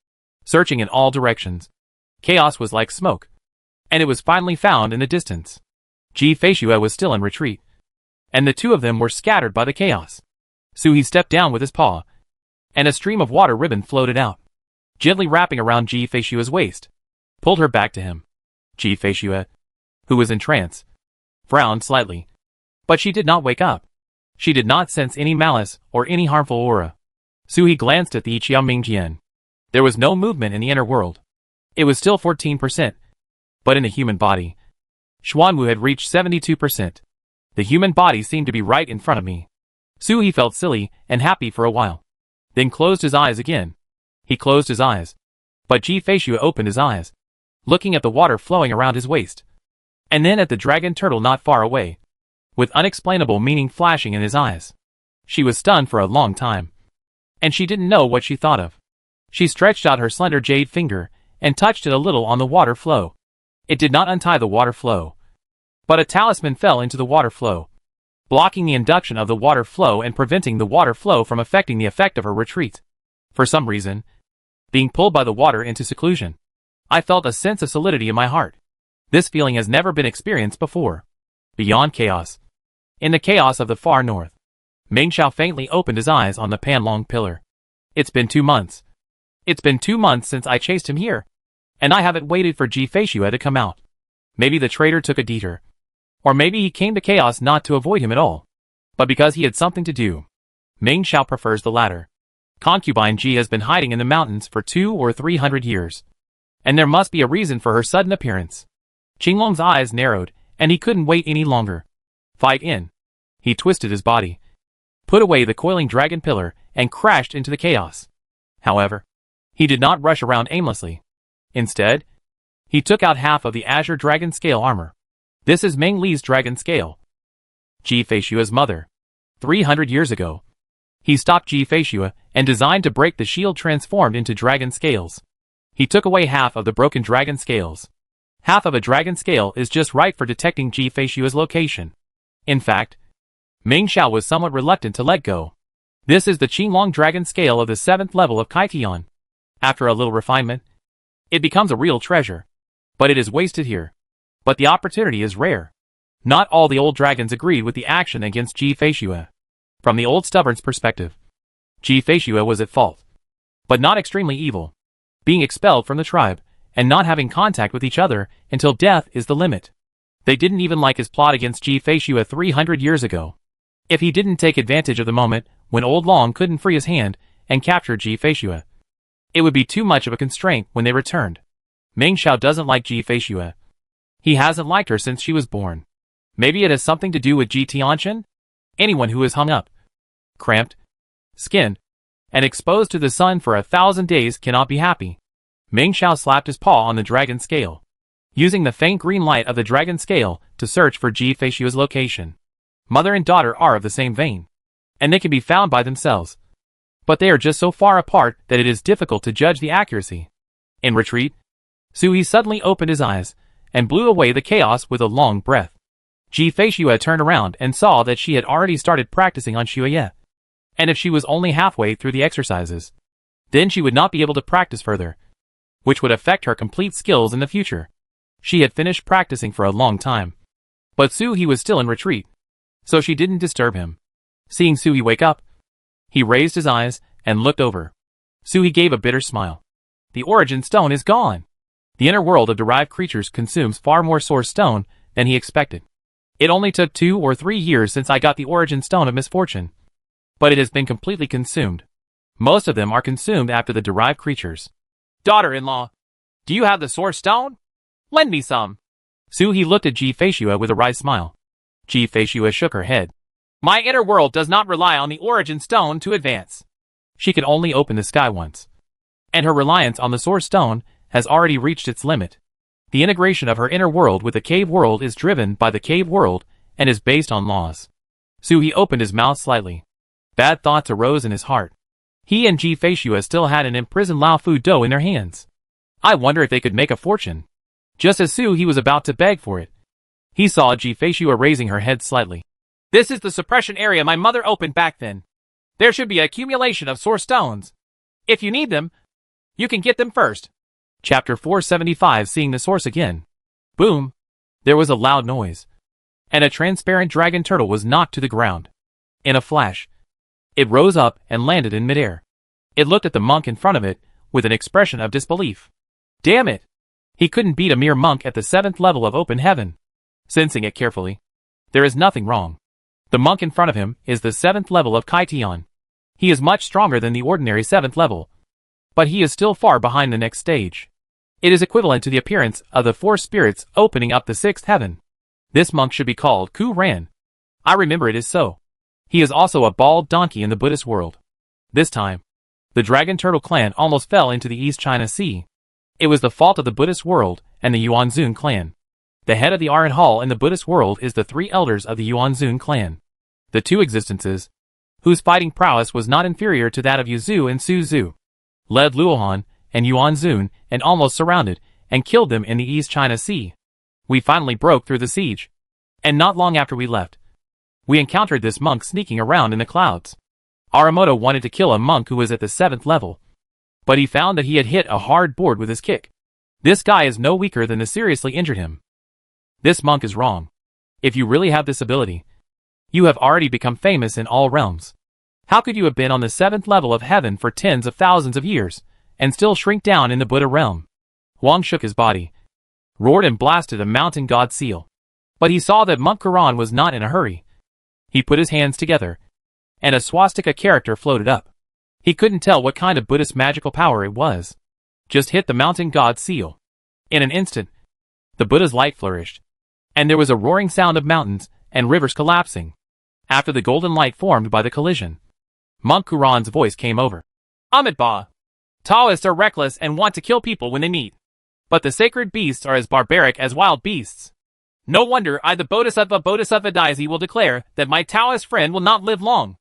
Searching in all directions, chaos was like smoke, and it was finally found in the distance. Ji Feishu was still in retreat, and the two of them were scattered by the chaos. He stepped down with his paw, and a stream of water ribbon floated out, gently wrapping around Ji Feishu's waist, pulled her back to him. Ji Feishu, who was in trance, frowned slightly, but she did not wake up. She did not sense any malice or any harmful aura. He glanced at the Qiaomingjian. There was no movement in the inner world. It was still 14%, but in the human body, Xuanwu had reached 72%. The human body seemed to be right in front of me. He felt silly and happy for a while, then closed his eyes again. He closed his eyes, but Ji Feishu opened his eyes, looking at the water flowing around his waist, and then at the dragon turtle not far away, with unexplainable meaning flashing in his eyes. She was stunned for a long time, and she didn't know what she thought of. She stretched out her slender jade finger, and touched it a little on the water flow. It did not untie the water flow, but a talisman fell into the water flow, blocking the induction of the water flow and preventing the water flow from affecting the effect of her retreat. For some reason, being pulled by the water into seclusion, I felt a sense of solidity in my heart. This feeling has never been experienced before. Beyond chaos, in the chaos of the far north, Meng Xiao faintly opened his eyes on the Panlong pillar. It's been 2 months. It's been 2 months since I chased him here, and I haven't waited for Ji Feishu to come out. Maybe the traitor took a detour. Or maybe he came to chaos not to avoid him at all, but because he had something to do. Meng Xiao prefers the latter. Concubine Ji has been hiding in the mountains for 200 or 300 years, and there must be a reason for her sudden appearance. Qinglong's eyes narrowed, and he couldn't wait any longer. Fight in. He twisted his body, put away the coiling dragon pillar, and crashed into the chaos. However, he did not rush around aimlessly. Instead, he took out half of the azure dragon scale armor. This is Meng Li's dragon scale, Ji Feishua's mother. 300 years ago, he stopped Ji Feishu and designed to break the shield transformed into dragon scales. He took away half of the broken dragon scales. Half of a dragon scale is just right for detecting Ji Feishua's location. In fact, Meng Xiao was somewhat reluctant to let go. This is the Qinglong dragon scale of the 7th level of Kaikion. After a little refinement, it becomes a real treasure. But it is wasted here. But the opportunity is rare. Not all the old dragons agreed with the action against Ji Feishu. From the old stubborn's perspective, Ji Feishu was at fault, but not extremely evil. Being expelled from the tribe, and not having contact with each other until death is the limit. They didn't even like his plot against Ji Feishu 300 years ago. If he didn't take advantage of the moment when Old Long couldn't free his hand and capture Ji Feishu, it would be too much of a constraint when they returned. Meng Xiao doesn't like Ji Feishu. He hasn't liked her since she was born. Maybe it has something to do with Ji Tianchen? Anyone who is hung up, cramped, skinned, and exposed to the sun for 1,000 days cannot be happy. Meng Xiao slapped his paw on the dragon scale, using the faint green light of the dragon scale to search for Ji Feishua's location. Mother and daughter are of the same vein, and they can be found by themselves. but they are just so far apart that it is difficult to judge the accuracy. In retreat, Sui suddenly opened his eyes and blew away the chaos with a long breath. Ji Feishue turned around and saw that she had already started practicing on Xueye. And if she was only halfway through the exercises, then she would not be able to practice further, which would affect her complete skills in the future. She had finished practicing for a long time. But Sui was still in retreat, so she didn't disturb him. Seeing Sui wake up, he raised his eyes and looked over. Sui gave a bitter smile. The origin stone is gone. The inner world of derived creatures consumes far more source stone than he expected. It only took 2 or 3 years since I got the origin stone of misfortune, but it has been completely consumed. Most of them are consumed after the derived creatures. Daughter-in-law, do you have the source stone? Lend me some. Sui looked at Ji Feishue with a wry smile. Ji Feishue shook her head. My inner world does not rely on the origin stone to advance. She could only open the sky once, and her reliance on the source stone has already reached its limit. The integration of her inner world with the cave world is driven by the cave world and is based on laws. Sui opened his mouth slightly. Bad thoughts arose in his heart. He and Ji Feishue still had an imprisoned Lao Fu dough in their hands. I wonder if they could make a fortune. Just as Sui was about to beg for it, he saw Ji Feishue raising her head slightly. This is the suppression area my mother opened back then. There should be an accumulation of source stones. If you need them, you can get them first. Chapter 475. Seeing the source again. Boom! There was a loud noise, and a transparent dragon turtle was knocked to the ground. In a flash, it rose up and landed in midair. It looked at the monk in front of it with an expression of disbelief. Damn it! He couldn't beat a mere monk at the 7th level of open heaven. Sensing it carefully, there is nothing wrong. The monk in front of him is the 7th level of Kaitian. He is much stronger than the ordinary 7th level, but he is still far behind the next stage. It is equivalent to the appearance of the 4 spirits opening up the 6th heaven. This monk should be called Ku Ran. I remember it is so. He is also a bald donkey in the Buddhist world. This time, the Dragon Turtle clan almost fell into the East China Sea. It was the fault of the Buddhist world and the Yuanzun clan. The head of the Aran Hall in the Buddhist world is the 3 elders of the Yuanzun clan. The 2 existences, whose fighting prowess was not inferior to that of Yuzu and Suzu, led Luohan and Yuanzun and almost surrounded and killed them in the East China Sea. We finally broke through the siege, and not long after we left, we encountered this monk sneaking around in the clouds. Aramoto wanted to kill a monk who was at the 7th level, but he found that he had hit a hard board with his kick. This guy is no weaker than the seriously injured him. This monk is wrong. If you really have this ability, you have already become famous in all realms. How could you have been on the 7th level of heaven for tens of thousands of years, and still shrink down in the Buddha realm? Wang shook his body, roared and blasted a mountain god seal. But he saw that Monk Quran was not in a hurry. He put his hands together, and a swastika character floated up. He couldn't tell what kind of Buddhist magical power it was. Just hit the mountain god seal. In an instant, the Buddha's light flourished, and there was a roaring sound of mountains and rivers collapsing. After the golden light formed by the collision, Monk Quran's voice came over. Amitabha. Taoists are reckless and want to kill people when they meet. But the sacred beasts are as barbaric as wild beasts. No wonder I, the Bodhisattva Daisy, will declare that my Taoist friend will not live long.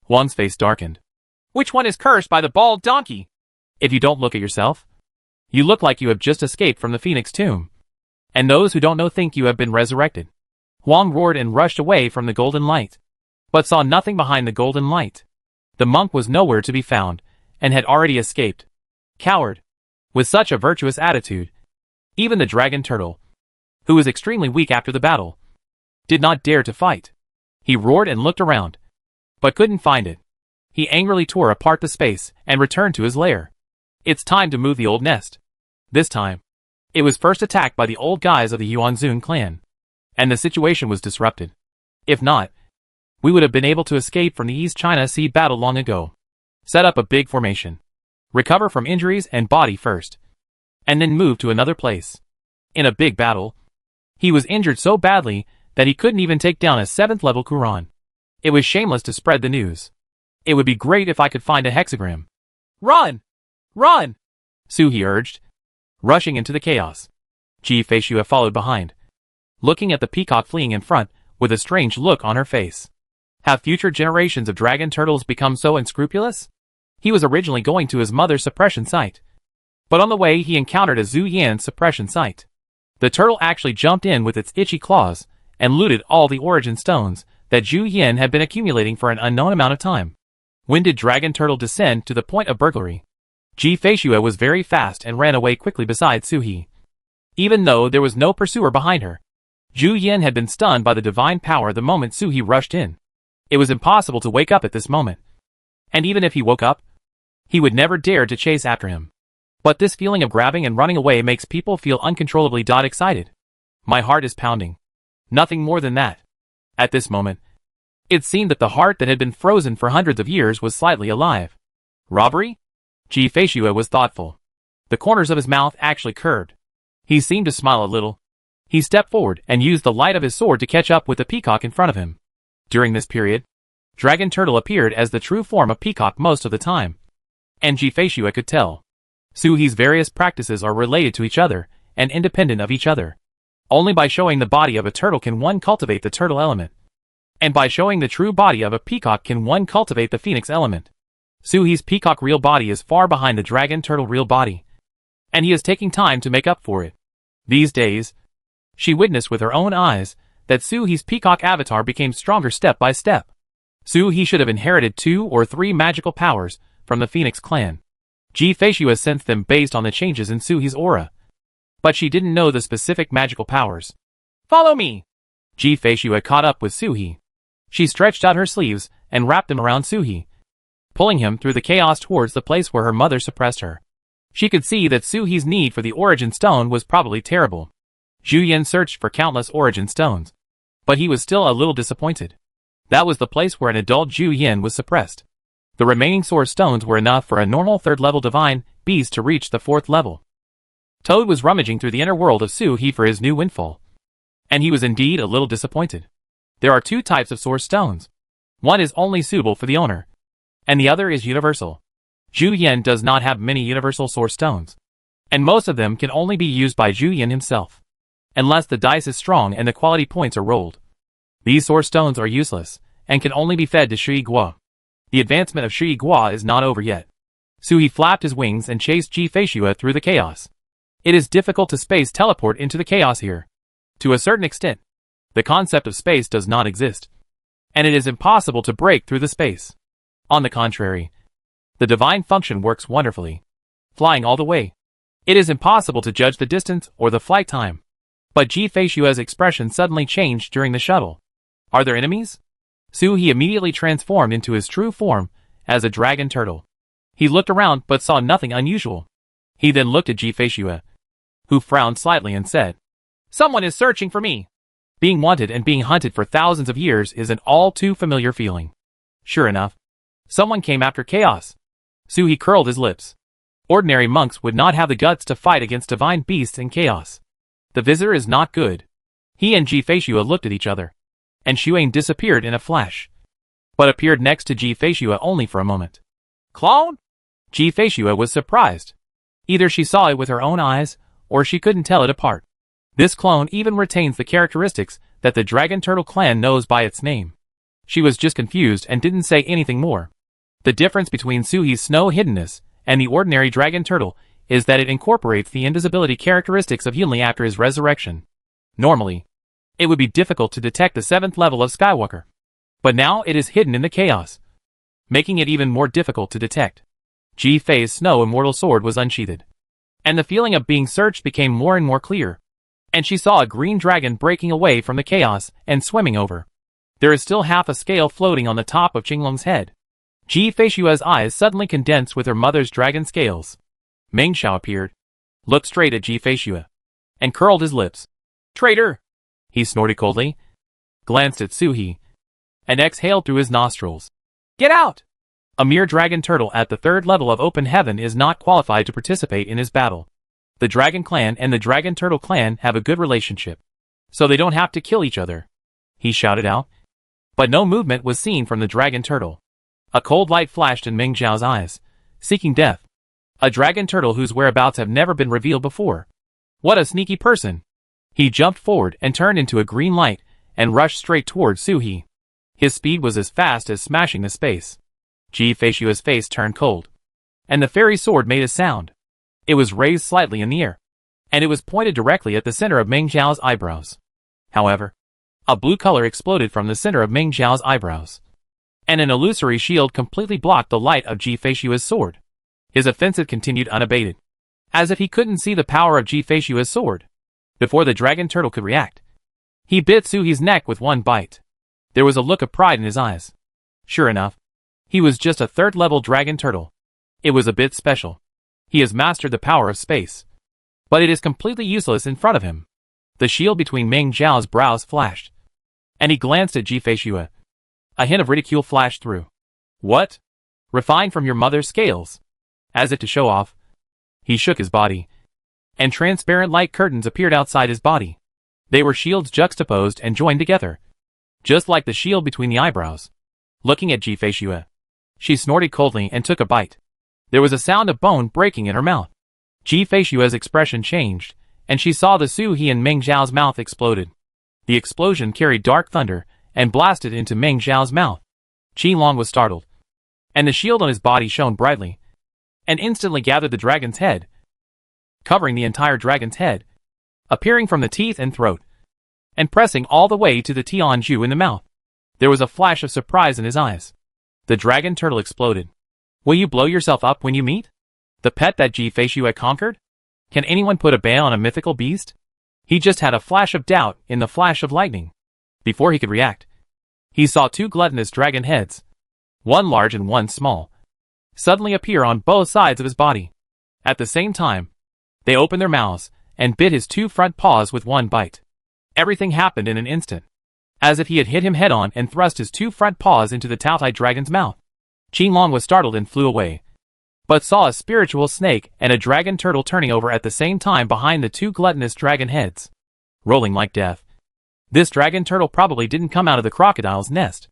Wang's face darkened. Which one is cursed by the bald donkey? If you don't look at yourself, you look like you have just escaped from the Phoenix tomb. And those who don't know think you have been resurrected. Wang roared and rushed away from the golden light, but saw nothing behind the golden light. The monk was nowhere to be found, and had already escaped. Coward. With such a virtuous attitude, even the dragon turtle, who was extremely weak after the battle, did not dare to fight. He roared and looked around, but couldn't find it. He angrily tore apart the space and returned to his lair. It's time to move the old nest. This time, it was first attacked by the old guys of the Yuanzun clan, and the situation was disrupted. If not, we would have been able to escape from the East China Sea battle long ago. Set up a big formation. Recover from injuries and body first, and then move to another place. In a big battle, he was injured so badly that he couldn't even take down a 7th level Quran. It was shameless to spread the news. It would be great if I could find a hexagram. Run! Run! Suhi urged, rushing into the chaos. Ji Feishue followed behind, looking at the peacock fleeing in front with a strange look on her face. Have future generations of dragon turtles become so unscrupulous? He was originally going to his mother's suppression site, but on the way he encountered a Zhu Yan's suppression site. The turtle actually jumped in with its itchy claws and looted all the origin stones that Zhu Yan had been accumulating for an unknown amount of time. When did Dragon Turtle descend to the point of burglary? Ji Feishue was very fast and ran away quickly beside Su He. Even though there was no pursuer behind her, Zhu Yan had been stunned by the divine power the moment Su He rushed in. It was impossible to wake up at this moment. And even if he woke up, he would never dare to chase after him. But this feeling of grabbing and running away makes people feel uncontrollably excited. My heart is pounding. Nothing more than that. At this moment, it seemed that the heart that had been frozen for hundreds of years was slightly alive. Robbery? Ji Feishue was thoughtful. The corners of his mouth actually curved. He seemed to smile a little. He stepped forward and used the light of his sword to catch up with the peacock in front of him. During this period, Dragon Turtle appeared as the true form of peacock most of the time. And Ji Feishue could tell. Su He's various practices are related to each other and independent of each other. Only by showing the body of a turtle can one cultivate the turtle element. And by showing the true body of a peacock can one cultivate the phoenix element. Su He's peacock real body is far behind the dragon turtle real body. And he is taking time to make up for it. These days, she witnessed with her own eyes that Su He's peacock avatar became stronger step by step. Su He should have inherited 2 or 3 magical powers from the Phoenix clan. Ji Feishue sensed them based on the changes in Su He's aura. But she didn't know the specific magical powers. Follow me! Ji Feishue caught up with Su He. She stretched out her sleeves and wrapped them around Su He, pulling him through the chaos towards the place where her mother suppressed her. She could see that Su He's need for the origin stone was probably terrible. Zhu Yan searched for countless origin stones, but he was still a little disappointed. That was the place where an adult Zhu Yan was suppressed. The remaining source stones were enough for a normal 3rd-level divine beast to reach the 4th level. Toad was rummaging through the inner world of Su He for his new windfall. And he was indeed a little disappointed. There are 2 types of source stones. One is only suitable for the owner, and the other is universal. Zhu Yan does not have many universal source stones, and most of them can only be used by Zhu Yan himself, unless the dice is strong and the quality points are rolled. These source stones are useless, and can only be fed to Shi Guo. The advancement of Shi Guo is not over yet. Su He flapped his wings and chased Ji Feishue through the chaos. It is difficult to space teleport into the chaos here. To a certain extent, the concept of space does not exist, and it is impossible to break through the space. On the contrary, the divine function works wonderfully, flying all the way. It is impossible to judge the distance or the flight time. But Ji Feishue's expression suddenly changed during the shuttle. Are there enemies? Su He immediately transformed into his true form as a dragon turtle. He looked around but saw nothing unusual. He then looked at Ji Feishue, who frowned slightly and said, "Someone is searching for me." Being wanted and being hunted for thousands of years is an all too familiar feeling. Sure enough, someone came after chaos. Su He curled his lips. Ordinary monks would not have the guts to fight against divine beasts in chaos. The visitor is not good. He and Ji Feishue looked at each other, and Xuan disappeared in a flash, but appeared next to Ji Feishue only for a moment. Clone? Ji Feishue was surprised. Either she saw it with her own eyes, or she couldn't tell it apart. This clone even retains the characteristics that the Dragon Turtle clan knows by its name. She was just confused and didn't say anything more. The difference between Su He's snow hiddenness and the ordinary Dragon Turtle is that it incorporates the invisibility characteristics of Yunli after his resurrection. Normally, it would be difficult to detect the 7th level of Skywalker. But now it is hidden in the chaos, making it even more difficult to detect. Ji Fei's snow immortal sword was unsheathed, and the feeling of being searched became more and more clear. And she saw a green dragon breaking away from the chaos and swimming over. There is still half a scale floating on the top of Qinglong's head. Ji Feishue's eyes suddenly condensed with her mother's dragon scales. Meng Xiao appeared, looked straight at Ji Feishue, and curled his lips. Traitor! He snorted coldly, glanced at Su He, and exhaled through his nostrils. Get out! A mere dragon turtle at the 3rd level of open heaven is not qualified to participate in his battle. The Dragon Clan and the Dragon Turtle Clan have a good relationship, so they don't have to kill each other. He shouted out. But no movement was seen from the Dragon Turtle. A cold light flashed in Meng Zhao's eyes, seeking death. A dragon turtle whose whereabouts have never been revealed before. What a sneaky person! He jumped forward and turned into a green light and rushed straight towards Su He. His speed was as fast as smashing the space. Ji Feishua's face turned cold, and the fairy's sword made a sound. It was raised slightly in the air, and it was pointed directly at the center of Meng Zhao's eyebrows. However, a blue color exploded from the center of Meng Zhao's eyebrows, and an illusory shield completely blocked the light of Ji Feishua's sword. His offensive continued unabated, as if he couldn't see the power of Ji Feishua's sword. Before the dragon turtle could react, he bit Suhi's neck with one bite. There was a look of pride in his eyes. Sure enough, he was just a third-level dragon turtle. It was a bit special. He has mastered the power of space, but it is completely useless in front of him. The shield between Meng Zhao's brows flashed, and he glanced at Ji Feishua. A hint of ridicule flashed through. What? Refined from your mother's scales? As if to show off, he shook his body, and transparent light curtains appeared outside his body. They were shields juxtaposed and joined together, just like the shield between the eyebrows. Looking at Ji Feishua, she snorted coldly and took a bite. There was a sound of bone breaking in her mouth. Ji Feishua's expression changed, and she saw the Suhi in Meng Zhao's mouth exploded. The explosion carried dark thunder and blasted into Meng Zhao's mouth. Qilong was startled, and the shield on his body shone brightly, and instantly gathered the dragon's head, covering the entire dragon's head, appearing from the teeth and throat, and pressing all the way to the Tianju in the mouth. There was a flash of surprise in his eyes. The dragon turtle exploded. Will you blow yourself up when you meet the pet that Ji Feishua conquered? Can anyone put a ban on a mythical beast? He just had a flash of doubt in the flash of lightning. Before he could react, he saw two gluttonous dragon heads, one large and one small, suddenly appear on both sides of his body. At the same time, they opened their mouths and bit his two front paws with one bite. Everything happened in an instant, as if he had hit him head-on and thrust his two front paws into the Taotai dragon's mouth. Qilong was startled and flew away, but saw a spiritual snake and a dragon turtle turning over at the same time behind the two gluttonous dragon heads, rolling like death. This dragon turtle probably didn't come out of the crocodile's nest.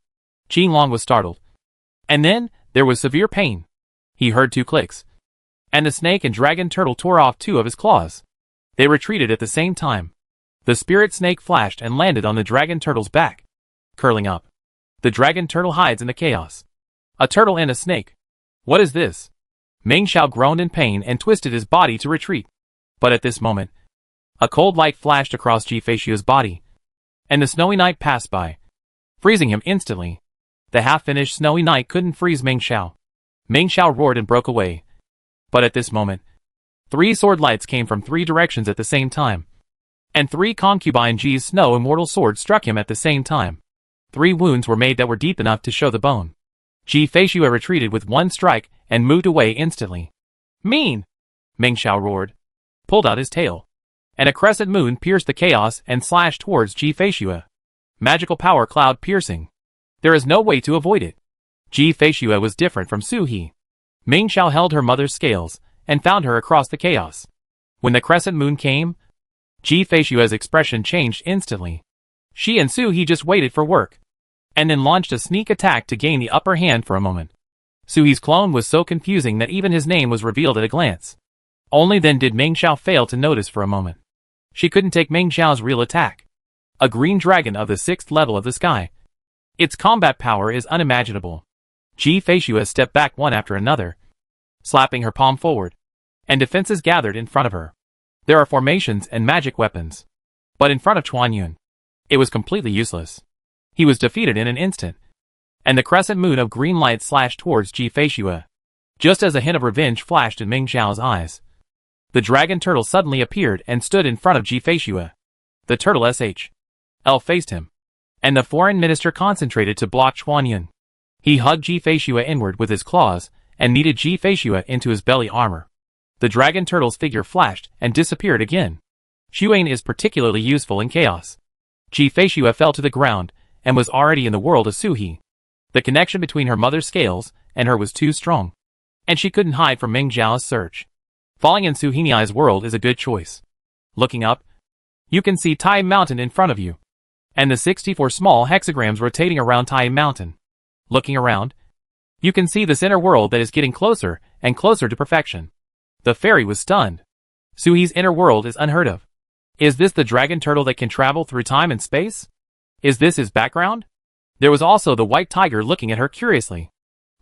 Qilong was startled, and then there was severe pain. He heard two clicks, and the snake and dragon turtle tore off two of his claws. They retreated at the same time. The spirit snake flashed and landed on the dragon turtle's back, curling up. The dragon turtle hides in the chaos. A turtle and a snake. What is this? Meng Zhao groaned in pain and twisted his body to retreat. But at this moment, a cold light flashed across Ji Feishua's body, and the snowy night passed by, freezing him instantly. The half-finished snowy night couldn't freeze Meng Zhao. Meng Zhao roared and broke away. But at this moment, 3 sword lights came from 3 directions at the same time, and 3 concubine Ji's snow immortal sword struck him at the same time. 3 wounds were made that were deep enough to show the bone. Ji Feishua retreated with 1 strike and moved away instantly. Mean! Meng Zhao roared, pulled out his tail, and a crescent moon pierced the chaos and slashed towards Ji Feishua. Magical power cloud piercing. There is no way to avoid it. Ji Feishua was different from Suhi. Meng Zhao held her mother's scales and found her across the chaos. When the crescent moon came, Ji Feishua's expression changed instantly. She and Suhi just waited for work, and then launched a sneak attack to gain the upper hand for a moment. Suhi's clone was so confusing that even his name was revealed at a glance. Only then did Meng Zhao fail to notice for a moment. She couldn't take Meng Zhao's real attack. A green dragon of the 6th level of the sky. Its combat power is unimaginable. Ji Feishua stepped back one after another, slapping her palm forward, and defenses gathered in front of her. There are formations and magic weapons, but in front of Chuan Yun, it was completely useless. He was defeated in an instant, and the crescent moon of green light slashed towards Ji Feishua. Just as a hint of revenge flashed in Meng Zhao's eyes, the dragon turtle suddenly appeared and stood in front of Ji Feishua. The turtle SH.L faced him, and the foreign minister concentrated to block Chuan Yun. He hugged Ji Feishua inward with his claws and kneaded Ji Feishua into his belly armor. The dragon turtle's figure flashed and disappeared again. Xuan is particularly useful in chaos. Ji Feishua fell to the ground and was already in the world of Suhi. The connection between her mother's scales and her was too strong, and she couldn't hide from Meng Zhao's search. Falling in Suhiniai's world is a good choice. Looking up, you can see Tai Mountain in front of you, and the 64 small hexagrams rotating around Tai Mountain. Looking around, you can see this inner world that is getting closer and closer to perfection. The fairy was stunned. Suhi's inner world is unheard of. Is this the dragon turtle that can travel through time and space? Is this his background? There was also the white tiger looking at her curiously.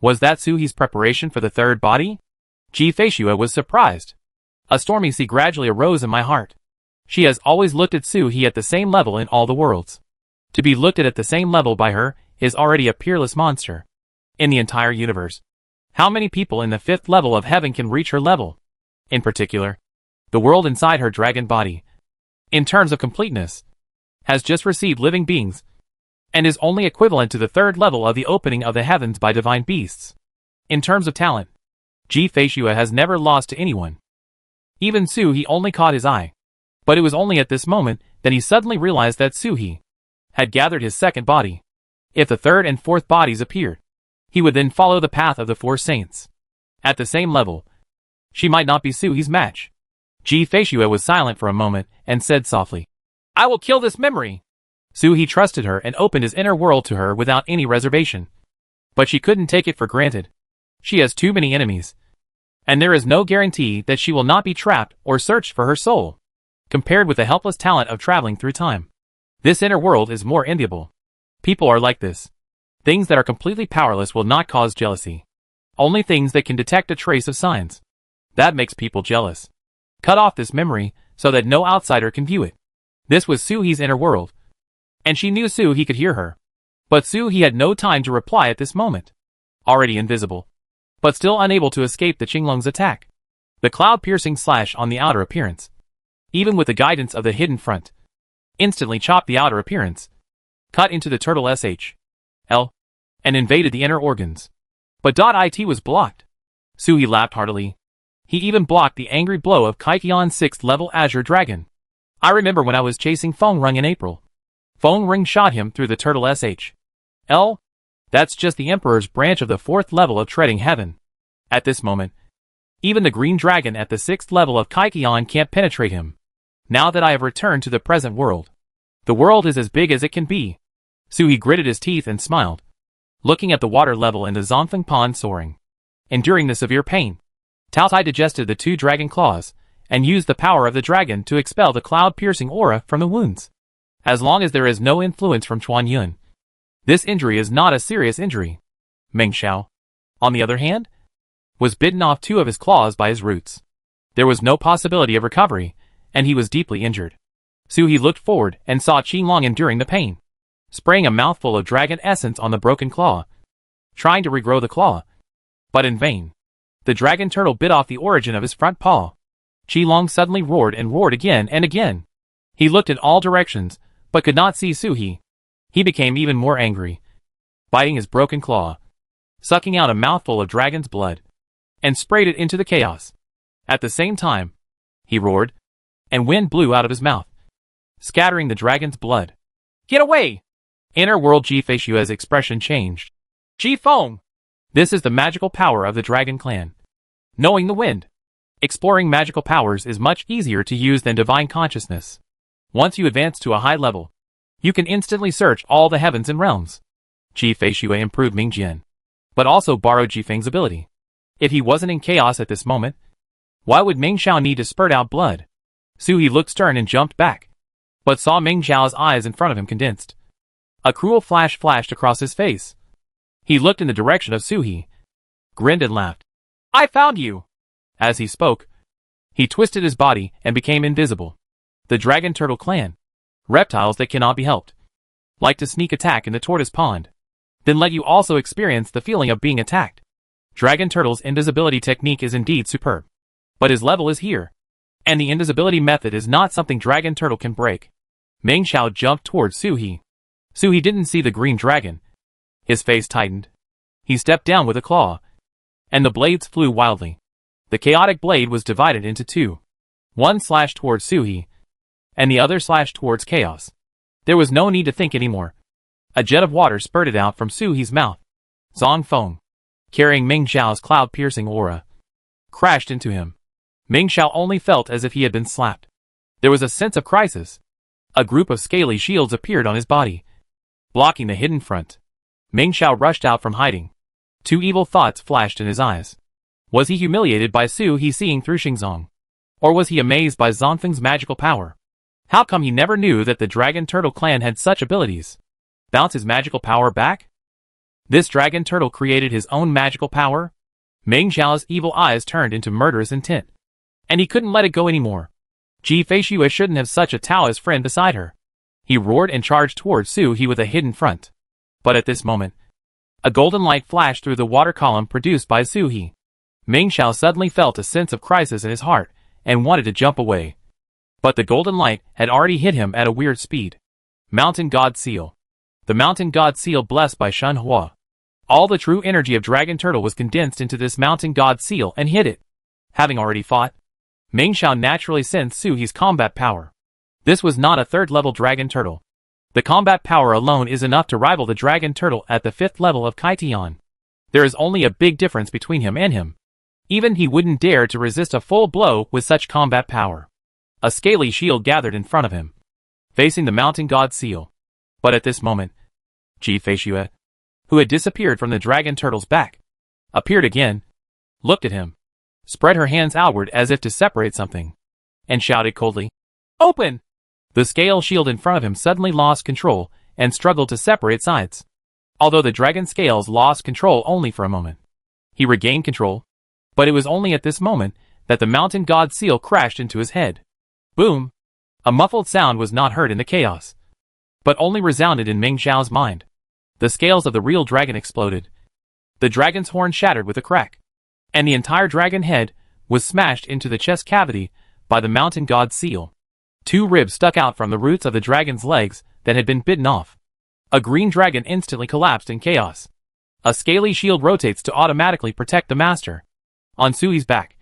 Was that Suhi's preparation for the third body? Ji Feishua was surprised. A stormy sea gradually arose in my heart. She has always looked at Suhi at the same level in all the worlds. To be looked at the same level by her is already a peerless monster. In the entire universe, how many people in the fifth level of heaven can reach her level? In particular, the world inside her dragon body, in terms of completeness, has just received living beings, and is only equivalent to the third level of the opening of the heavens by divine beasts. In terms of talent, Ji Feishua has never lost to anyone. Even Suhi only caught his eye. But it was only at this moment that he suddenly realized that Suhi had gathered his second body. If the third and fourth bodies appeared, he would then follow the path of the four saints. At the same level, she might not be Suhi's match. Ji Feishua was silent for a moment and said softly, "I will kill this memory." Suhi trusted her and opened his inner world to her without any reservation. But she couldn't take it for granted. She has too many enemies. And there is no guarantee that she will not be trapped or searched for her soul. Compared with the helpless talent of traveling through time, this inner world is more enviable. People are like this. Things that are completely powerless will not cause jealousy. Only things that can detect a trace of signs. That makes people jealous. Cut off this memory so that no outsider can view it. This was Suhi's inner world. And she knew Suhi could hear her. But Suhi had no time to reply at this moment. Already invisible, but still unable to escape the Qinglong's attack. The cloud-piercing slash on the outer appearance, even with the guidance of the hidden front, instantly chopped the outer appearance, cut into the turtle SHL, and invaded the inner organs. But .it was blocked. Suhi laughed heartily. He even blocked the angry blow of Kaikion's 6th level Azure Dragon. I remember when I was chasing Feng Rung in April. Feng Rung shot him through the turtle SHL. That's just the Emperor's branch of the 4th level of treading heaven. At this moment, even the green dragon at the 6th level of Kaikion can't penetrate him. Now that I have returned to the present world, the world is as big as it can be. Suhi gritted his teeth and smiled, looking at the water level in the Zonfeng pond soaring. Enduring the severe pain, Tao Tai digested the 2 dragon claws, and used the power of the dragon to expel the cloud-piercing aura from the wounds. As long as there is no influence from Chuan Yun, this injury is not a serious injury. Meng Xiao, on the other hand, was bitten off 2 of his claws by his roots. There was no possibility of recovery, and he was deeply injured. Suhi looked forward and saw Qinglong enduring the pain, spraying a mouthful of dragon essence on the broken claw, trying to regrow the claw. But in vain. The dragon turtle bit off the origin of his front paw. Qinglong suddenly roared and roared again and again. He looked in all directions, but could not see Suhi. He became even more angry, biting his broken claw, sucking out a mouthful of dragon's blood, and sprayed it into the chaos. At the same time, he roared, and wind blew out of his mouth, scattering the dragon's blood. "Get away!" Inner world Ji Feishua's expression changed. "Ji Feng! This is the magical power of the dragon clan. Knowing the wind. Exploring magical powers is much easier to use than divine consciousness. Once you advance to a high level, you can instantly search all the heavens and realms." Ji Feishua improved Ming Jian, but also borrowed Ji Feng's ability. If he wasn't in chaos at this moment, why would Ming Xiao need to spurt out blood? Suhi looked stern and jumped back, but saw Ming Xiao's eyes in front of him condensed. A cruel flash flashed across his face. He looked in the direction of Suhi, grinned and laughed. "I found you!" As he spoke, he twisted his body and became invisible. The dragon turtle clan, reptiles that cannot be helped, like to sneak attack in the tortoise pond, then let you also experience the feeling of being attacked. Dragon turtle's invisibility technique is indeed superb, but his level is here, and the invisibility method is not something dragon turtle can break. Ming Xiao jumped towards Suhi. Suhi didn't see the green dragon. His face tightened. He stepped down with a claw, and the blades flew wildly. The chaotic blade was divided into 2. One slashed towards Suhi, and the other slashed towards chaos. There was no need to think anymore. A jet of water spurted out from Suhi's mouth. Zong Feng, carrying Ming Xiao's cloud-piercing aura, crashed into him. Ming Xiao only felt as if he had been slapped. There was a sense of crisis. A group of scaly shields appeared on his body, blocking the hidden front. Ming Xiao rushed out from hiding. 2 evil thoughts flashed in his eyes. Was he humiliated by Suhi seeing through Xingzong? Or was he amazed by Zonfeng's magical power? How come he never knew that the dragon turtle clan had such abilities? Bounce his magical power back? This dragon turtle created his own magical power? Meng Xiao's evil eyes turned into murderous intent. And he couldn't let it go anymore. Ji Feishui shouldn't have such a Taoist friend beside her. He roared and charged towards Su He with a hidden front. But at this moment, a golden light flashed through the water column produced by Su He. Meng Xiao suddenly felt a sense of crisis in his heart and wanted to jump away. But the golden light had already hit him at a weird speed. Mountain God Seal. The Mountain God Seal blessed by Shen Hua. All the true energy of Dragon Turtle was condensed into this Mountain God Seal and hit it. Having already fought, Meng Xiao naturally sensed Su He's combat power. This was not a third-level Dragon Turtle. The combat power alone is enough to rival the Dragon Turtle at the 5th level of Kaitian. There is only a big difference between him and him. Even he wouldn't dare to resist a full blow with such combat power. A scaly shield gathered in front of him, facing the Mountain God Seal. But at this moment, Ji Feishui, who had disappeared from the Dragon Turtle's back, appeared again, looked at him, spread her hands outward as if to separate something, and shouted coldly, "Open!" The scale shield in front of him suddenly lost control and struggled to separate sides. Although the dragon scales lost control only for a moment. He regained control, but it was only at this moment that the Mountain God Seal crashed into his head. Boom! A muffled sound was not heard in the chaos, but only resounded in Meng Xiao's mind. The scales of the real dragon exploded. The dragon's horn shattered with a crack, and the entire dragon head was smashed into the chest cavity by the Mountain God Seal. 2 ribs stuck out from the roots of the dragon's legs that had been bitten off. A green dragon instantly collapsed in chaos. A scaly shield rotates to automatically protect the master. On Sui's back,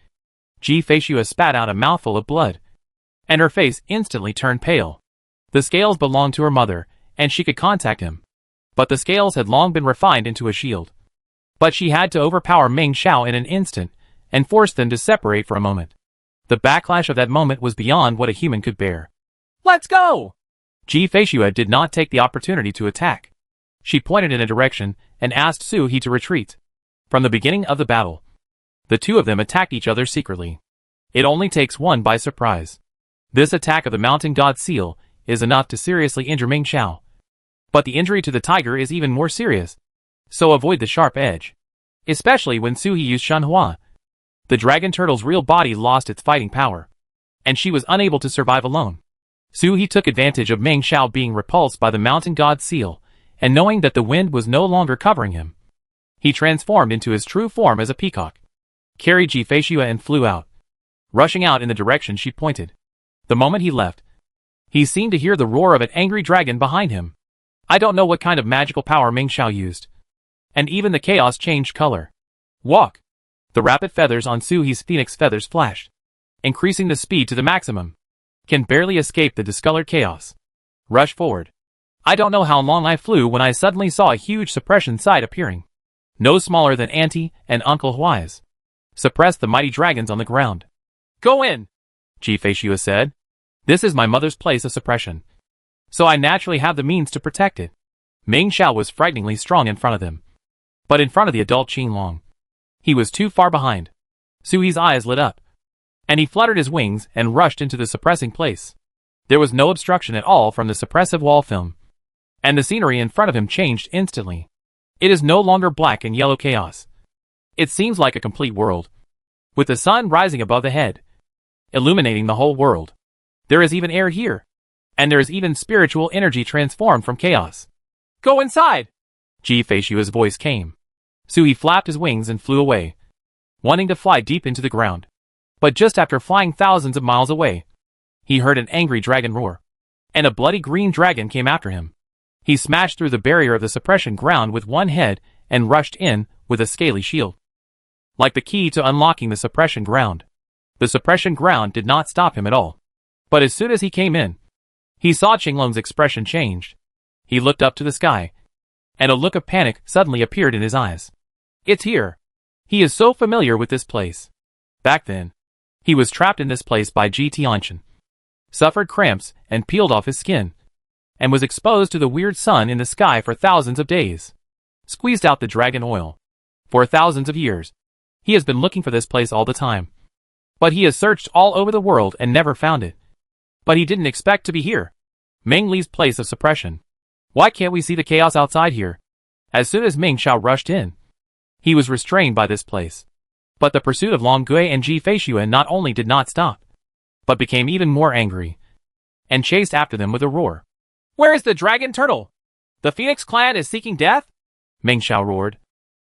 Ji Feishui spat out a mouthful of blood, and her face instantly turned pale. The scales belonged to her mother, and she could contact him. But the scales had long been refined into a shield. But she had to overpower Meng Xiao in an instant, and force them to separate for a moment. The backlash of that moment was beyond what a human could bear. "Let's go!" Ji Feishui did not take the opportunity to attack. She pointed in a direction and asked Su He to retreat. From the beginning of the battle, the two of them attacked each other secretly. It only takes one by surprise. This attack of the Mountain God Seal is enough to seriously injure Meng Xiao. But the injury to the tiger is even more serious. So avoid the sharp edge. Especially when Su He used Shen Hua. The dragon turtle's real body lost its fighting power, and she was unable to survive alone. Su He took advantage of Meng Xiao being repulsed by the Mountain God Seal, and knowing that the wind was no longer covering him, he transformed into his true form as a peacock, carried Ji Feishui and flew out, rushing out in the direction she pointed. The moment he left, he seemed to hear the roar of an angry dragon behind him. I don't know what kind of magical power Meng Xiao used. And even the chaos changed color. Walk! The rapid feathers on Su He's phoenix feathers flashed, increasing the speed to the maximum. Can barely escape the discolored chaos. Rush forward. I don't know how long I flew when I suddenly saw a huge suppression sight appearing. No smaller than Auntie and Uncle Huai's. Suppressed the mighty dragons on the ground. Go in! Ji Feishui said. This is my mother's place of suppression, so I naturally have the means to protect it. Meng Xiao was frighteningly strong in front of them, but in front of the adult Qinglong, he was too far behind. Su He's eyes lit up, and he fluttered his wings and rushed into the suppressing place. There was no obstruction at all from the suppressive wall film, and the scenery in front of him changed instantly. It is no longer black and yellow chaos. It seems like a complete world, with the sun rising above the head, illuminating the whole world. There is even air here, and there is even spiritual energy transformed from chaos. Go inside! Ji Feishui's voice came. Su He flapped his wings and flew away, wanting to fly deep into the ground. But just after flying thousands of miles away, he heard an angry dragon roar, and a bloody green dragon came after him. He smashed through the barrier of the suppression ground with one head and rushed in with a scaly shield. Like the key to unlocking the suppression ground. The suppression ground did not stop him at all. But as soon as he came in, he saw Qinglong's expression changed. He looked up to the sky, and a look of panic suddenly appeared in his eyes. It's here. He is so familiar with this place. Back then, he was trapped in this place by Ji Tianchen, suffered cramps and peeled off his skin, and was exposed to the weird sun in the sky for thousands of days. Squeezed out the dragon oil. For thousands of years, he has been looking for this place all the time. But he has searched all over the world and never found it. But he didn't expect to be here. Meng Li's place of suppression. Why can't we see the chaos outside here? As soon as Ming Xiao rushed in, he was restrained by this place. But the pursuit of Long Gui and Ji Feishuan not only did not stop, but became even more angry, and chased after them with a roar. "Where is the dragon turtle? The Phoenix clan is seeking death?" Ming Xiao roared,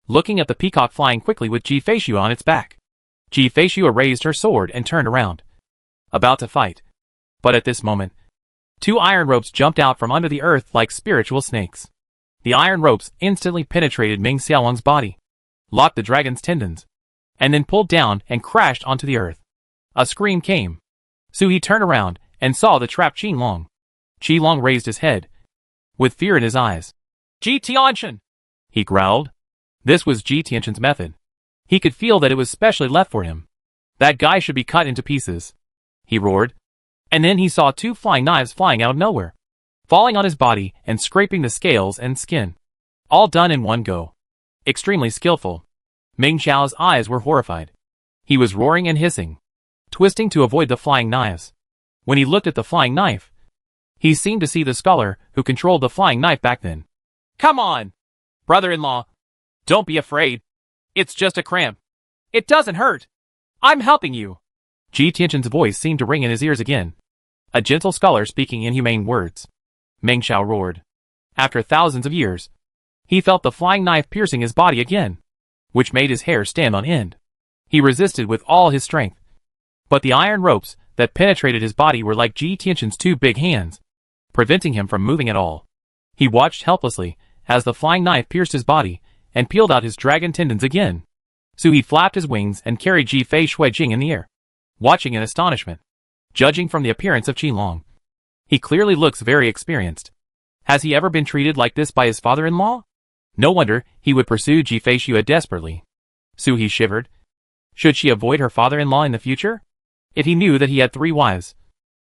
looking at the peacock flying quickly with Ji Feishua on its back. Ji Feishua raised her sword and turned around, about to fight. But at this moment, 2 iron ropes jumped out from under the earth like spiritual snakes. The iron ropes instantly penetrated Ming Xiaolong's body, locked the dragon's tendons, and then pulled down and crashed onto the earth. A scream came. He turned around and saw the trapped Qinglong. Qinglong raised his head, with fear in his eyes. "Ji Tianchen!" he growled. This was Ji Tianchen's method. He could feel that it was specially left for him. "That guy should be cut into pieces," he roared. And then he saw 2 flying knives flying out of nowhere, falling on his body and scraping the scales and skin. All done in one go. Extremely skillful. Ming Xiao's eyes were horrified. He was roaring and hissing, twisting to avoid the flying knives. When he looked at the flying knife, he seemed to see the scholar who controlled the flying knife back then. "Come on, brother-in-law. Don't be afraid. It's just a cramp. It doesn't hurt. I'm helping you." Ji Tianchen's voice seemed to ring in his ears again. A gentle scholar speaking inhumane words. Ming Xiao roared. After thousands of years, he felt the flying knife piercing his body again, which made his hair stand on end. He resisted with all his strength. But the iron ropes that penetrated his body were like Ji Tianchen's 2 big hands, preventing him from moving at all. He watched helplessly as the flying knife pierced his body and peeled out his dragon tendons again. He flapped his wings and carried Ji Fei Shuijing in the air, watching in astonishment. Judging from the appearance of Qinglong, he clearly looks very experienced. Has he ever been treated like this by his father-in-law? No wonder he would pursue Ji Feishua desperately. He shivered. Should she avoid her father-in-law in the future? If he knew that he had 3 wives,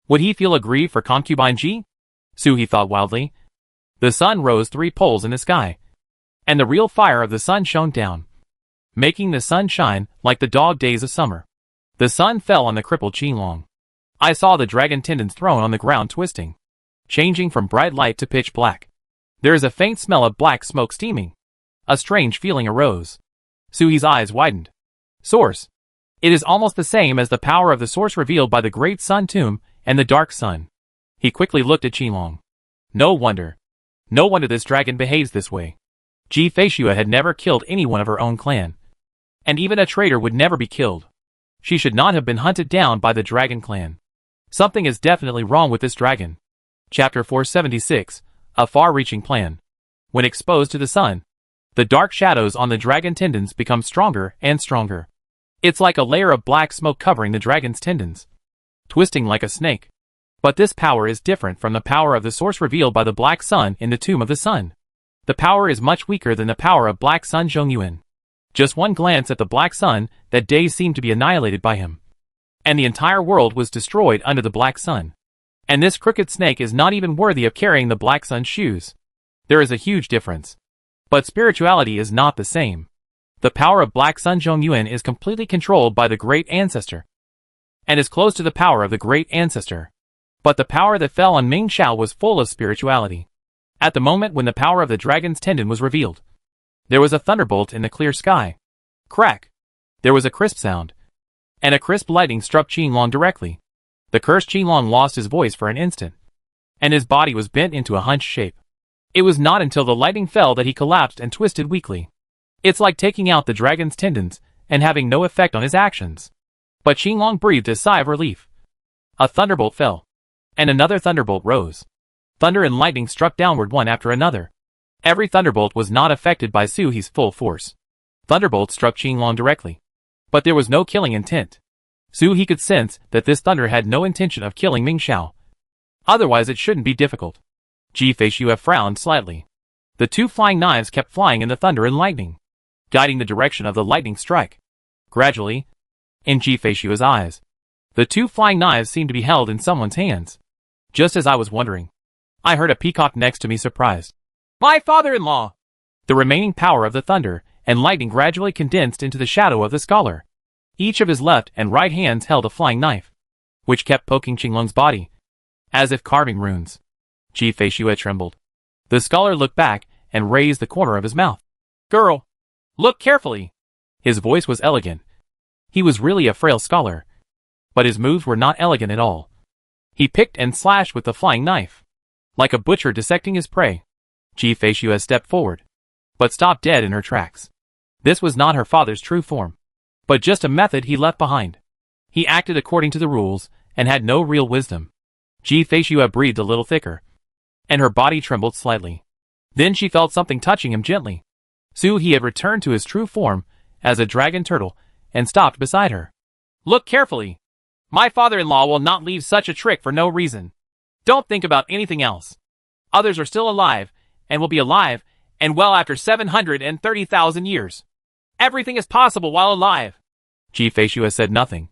would he feel aggrieved for concubine Ji? He thought wildly. The sun rose 3 poles in the sky, and the real fire of the sun shone down, making the sun shine like the dog days of summer. The sun fell on the crippled Qinglong. I saw the dragon tendons thrown on the ground twisting, changing from bright light to pitch black. There is a faint smell of black smoke steaming. A strange feeling arose. Sui's eyes widened. Source. It is almost the same as the power of the source revealed by the Great Sun Tomb and the Dark Sun. He quickly looked at Qinglong. No wonder. No wonder this dragon behaves this way. Ji Feishua had never killed anyone of her own clan. And even a traitor would never be killed. She should not have been hunted down by the dragon clan. Something is definitely wrong with this dragon. Chapter 476, A Far-Reaching Plan. When exposed to the sun, the dark shadows on the dragon tendons become stronger and stronger. It's like a layer of black smoke covering the dragon's tendons, twisting like a snake. But this power is different from the power of the source revealed by the Black Sun in the Tomb of the Sun. The power is much weaker than the power of Black Sun Zhongyuan. Just one glance at the Black Sun, that day seemed to be annihilated by him, and the entire world was destroyed under the Black Sun. And this crooked snake is not even worthy of carrying the Black Sun's shoes. There is a huge difference. But spirituality is not the same. The power of Black Sun Zhongyuan is completely controlled by the Great Ancestor, and is close to the power of the Great Ancestor. But the power that fell on Ming Xiao was full of spirituality. At the moment when the power of the dragon's tendon was revealed, there was a thunderbolt in the clear sky. Crack! There was a crisp sound, and a crisp lightning struck Qinglong directly. The cursed Qinglong lost his voice for an instant, and his body was bent into a hunched shape. It was not until the lightning fell that he collapsed and twisted weakly. It's like taking out the dragon's tendons and having no effect on his actions. But Qinglong breathed a sigh of relief. A thunderbolt fell, and another thunderbolt rose. Thunder and lightning struck downward one after another. Every thunderbolt was not affected by Sui's full force. Thunderbolt struck Qinglong directly, but there was no killing intent. He could sense that this thunder had no intention of killing Ming Xiao. Otherwise it shouldn't be difficult. Ji Feishua frowned slightly. The 2 flying knives kept flying in the thunder and lightning, guiding the direction of the lightning strike. Gradually, in Ji Feishua's eyes, the 2 flying knives seemed to be held in someone's hands. Just as I was wondering, I heard a peacock next to me surprised. My father-in-law! The remaining power of the thunder and lightning gradually condensed into the shadow of the scholar. Each of his left and right hands held a flying knife, which kept poking Qinglong's body, as if carving runes. Ji Feishua trembled. The scholar looked back and raised the corner of his mouth. Girl, look carefully. His voice was elegant. He was really a frail scholar. But his moves were not elegant at all. He picked and slashed with the flying knife. Like a butcher dissecting his prey. Ji-Fei-Xue stepped forward, but stopped dead in her tracks. This was not her father's true form, but just a method he left behind. He acted according to the rules, and had no real wisdom. Ji-Fei-Xue breathed a little thicker, and her body trembled slightly. Then she felt something touching him gently. Su He had returned to his true form, as a dragon turtle, and stopped beside her. Look carefully. My father-in-law will not leave such a trick for no reason. Don't think about anything else. Others are still alive, and will be alive, and well after 730,000 years. Everything is possible while alive. Ji-Fei-Xue said nothing,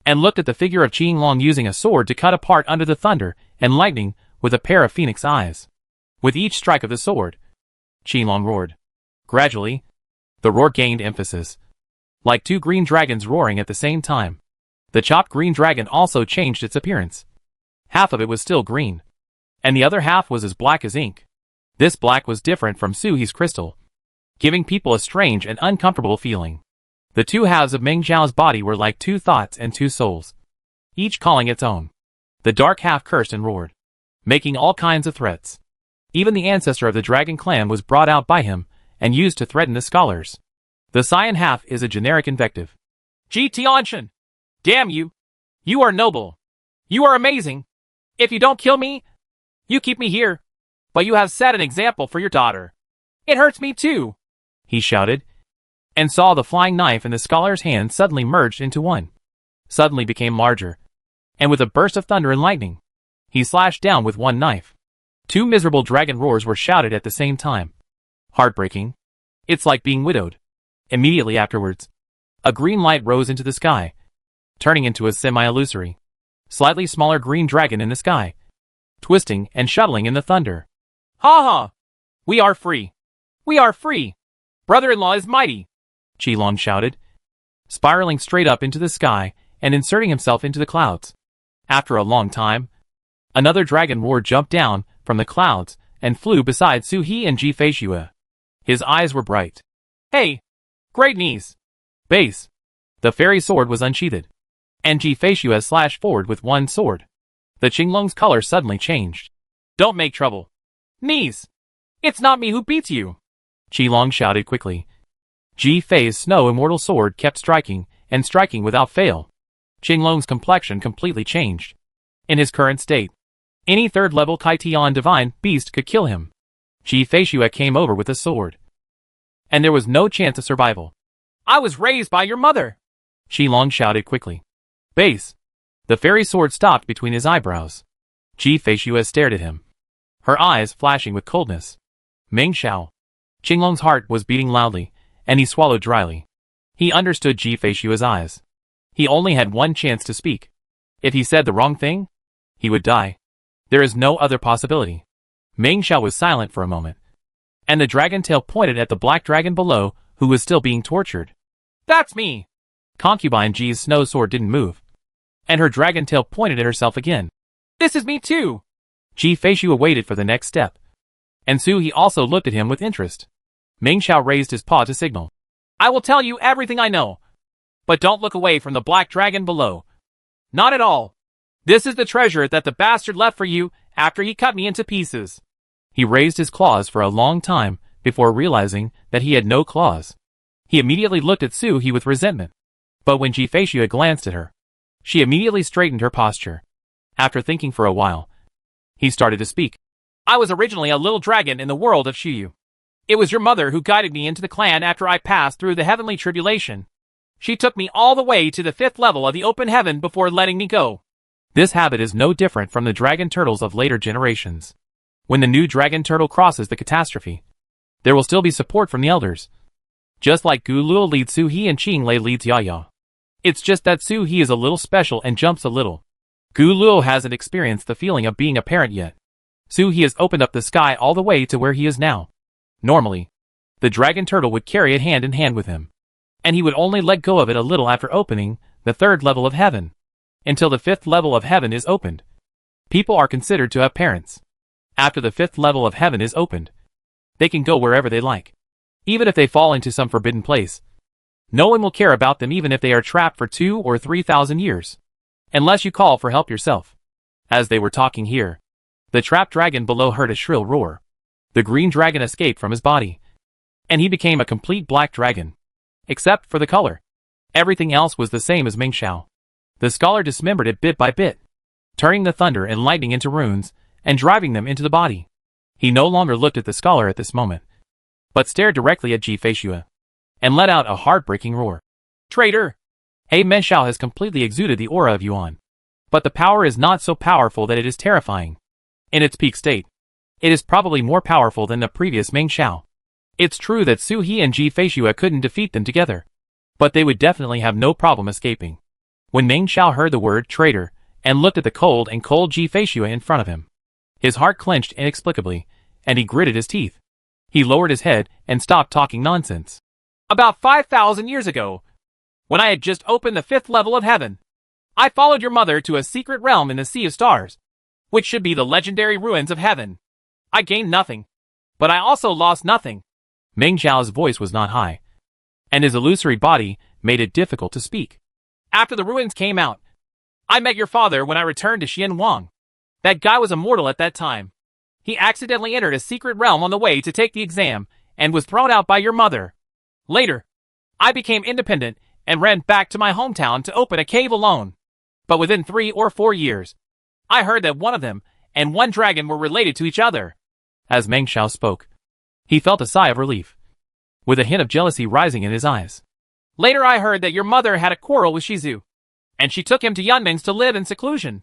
and looked at the figure of Qinglong using a sword to cut apart under the thunder and lightning with a pair of phoenix eyes. With each strike of the sword, Qinglong roared. Gradually, the roar gained emphasis, like two green dragons roaring at the same time. The chopped green dragon also changed its appearance. Half of it was still green, and the other half was as black as ink. This black was different from Su He's crystal, giving people a strange and uncomfortable feeling. The two halves of Meng Zhao's body were like two thoughts and two souls, each calling its own. The dark half cursed and roared, making all kinds of threats. Even the ancestor of the dragon clan was brought out by him and used to threaten the scholars. The cyan half is a generic invective. Ji Tianshan! Damn you! You are noble! You are amazing! If you don't kill me, you keep me here. But you have set an example for your daughter. It hurts me too, he shouted, and saw the flying knife in the scholar's hand suddenly merged into one. Suddenly became larger, and with a burst of thunder and lightning, he slashed down with one knife. Two miserable dragon roars were shouted at the same time. Heartbreaking. It's like being widowed. Immediately afterwards, a green light rose into the sky, turning into a semi-illusory, slightly smaller green dragon in the sky, twisting and shuttling in the thunder. Ha ha! We are free! We are free! Brother-in-law is mighty! Qilong shouted, spiraling straight up into the sky and inserting himself into the clouds. After a long time, another dragon roar jumped down from the clouds and flew beside Su He and Ji-Fei-Xue. His eyes were bright. Hey! Great knees! Base! The fairy sword was unsheathed, and Ji-Fei-Xue slashed forward with one sword. The Qinglong's color suddenly changed. Don't make trouble. Knees! It's not me who beats you! Qilong shouted quickly. Ji-Fei's snow immortal sword kept striking and striking without fail. Qinglong's complexion completely changed. In his current state, any third-level Kaitian divine beast could kill him. Ji-Fei-Xue came over with a sword, and there was no chance of survival. I was raised by your mother! Qilong shouted quickly. Base! The fairy sword stopped between his eyebrows. Ji-Fei-Xue stared at him, her eyes flashing with coldness. Meng Zhao. Qinglong's heart was beating loudly, and he swallowed dryly. He understood Ji-Fei-Xue's eyes. He only had one chance to speak. If he said the wrong thing, he would die. There is no other possibility. Meng Zhao was silent for a moment, and the dragon tail pointed at the black dragon below, who was still being tortured. That's me! Concubine Ji's snow sword didn't move, and her dragon tail pointed at herself again. This is me too! Ji-Fei-Xue waited for the next step, and Su He also looked at him with interest. Meng Zhao raised his paw to signal. I will tell you everything I know, but don't look away from the black dragon below. Not at all. This is the treasure that the bastard left for you after he cut me into pieces. He raised his claws for a long time before realizing that he had no claws. He immediately looked at Su He with resentment. But when Ji-Fei-Xue glanced at her, she immediately straightened her posture. After thinking for a while, he started to speak. I was originally a little dragon in the world of Shuyu. It was your mother who guided me into the clan after I passed through the heavenly tribulation. She took me all the way to the 5th level of the open heaven before letting me go. This habit is no different from the dragon turtles of later generations. When the new dragon turtle crosses the catastrophe, there will still be support from the elders. Just like Gu Luo leads Su He and Qing Lei leads Yaya. It's just that Su He is a little special and jumps a little. Gu Luo hasn't experienced the feeling of being a parent yet. Su He has opened up the sky all the way to where he is now. Normally, the dragon turtle would carry it hand in hand with him, and he would only let go of it a little after opening the 3rd level of heaven. Until the 5th level of heaven is opened, people are considered to have parents. After the 5th level of heaven is opened, They can go wherever they like. Even if they fall into some forbidden place, no one will care about them even if they are trapped for 2,000 or 3,000 years. Unless you call for help yourself. As they were talking here, the trapped dragon below heard a shrill roar. The green dragon escaped from his body, and he became a complete black dragon. Except for the color. Everything else was the same as Ming Xiao. The scholar dismembered it bit by bit, turning the thunder and lightning into runes, and driving them into the body. He no longer looked at the scholar at this moment, but stared directly at Ji Feishui, and let out a heartbreaking roar. Traitor! Hey, Meng Xiao has completely exuded the aura of Yuan. But the power is not so powerful that it is terrifying. In its peak state, it is probably more powerful than the previous Meng Xiao. It's true that Su He and Ji Feishui couldn't defeat them together, but they would definitely have no problem escaping. When Meng Xiao heard the word traitor, and looked at the cold Ji Feishui in front of him, his heart clenched inexplicably, and he gritted his teeth. He lowered his head and stopped talking nonsense. About 5,000 years ago, when I had just opened the 5th level of heaven, I followed your mother to a secret realm in the Sea of Stars, which should be the legendary ruins of heaven. I gained nothing, but I also lost nothing. Meng Xiao's voice was not high, and his illusory body made it difficult to speak. After the ruins came out, I met your father when I returned to Xian Wang. That guy was immortal at that time. He accidentally entered a secret realm on the way to take the exam, and was thrown out by your mother. Later, I became independent and ran back to my hometown to open a cave alone. But within 3 or 4 years, I heard that one of them and one dragon were related to each other. As Meng Xiao spoke, he felt a sigh of relief, with a hint of jealousy rising in his eyes. Later I heard that your mother had a quarrel with Shizu, and she took him to Yunming's to live in seclusion.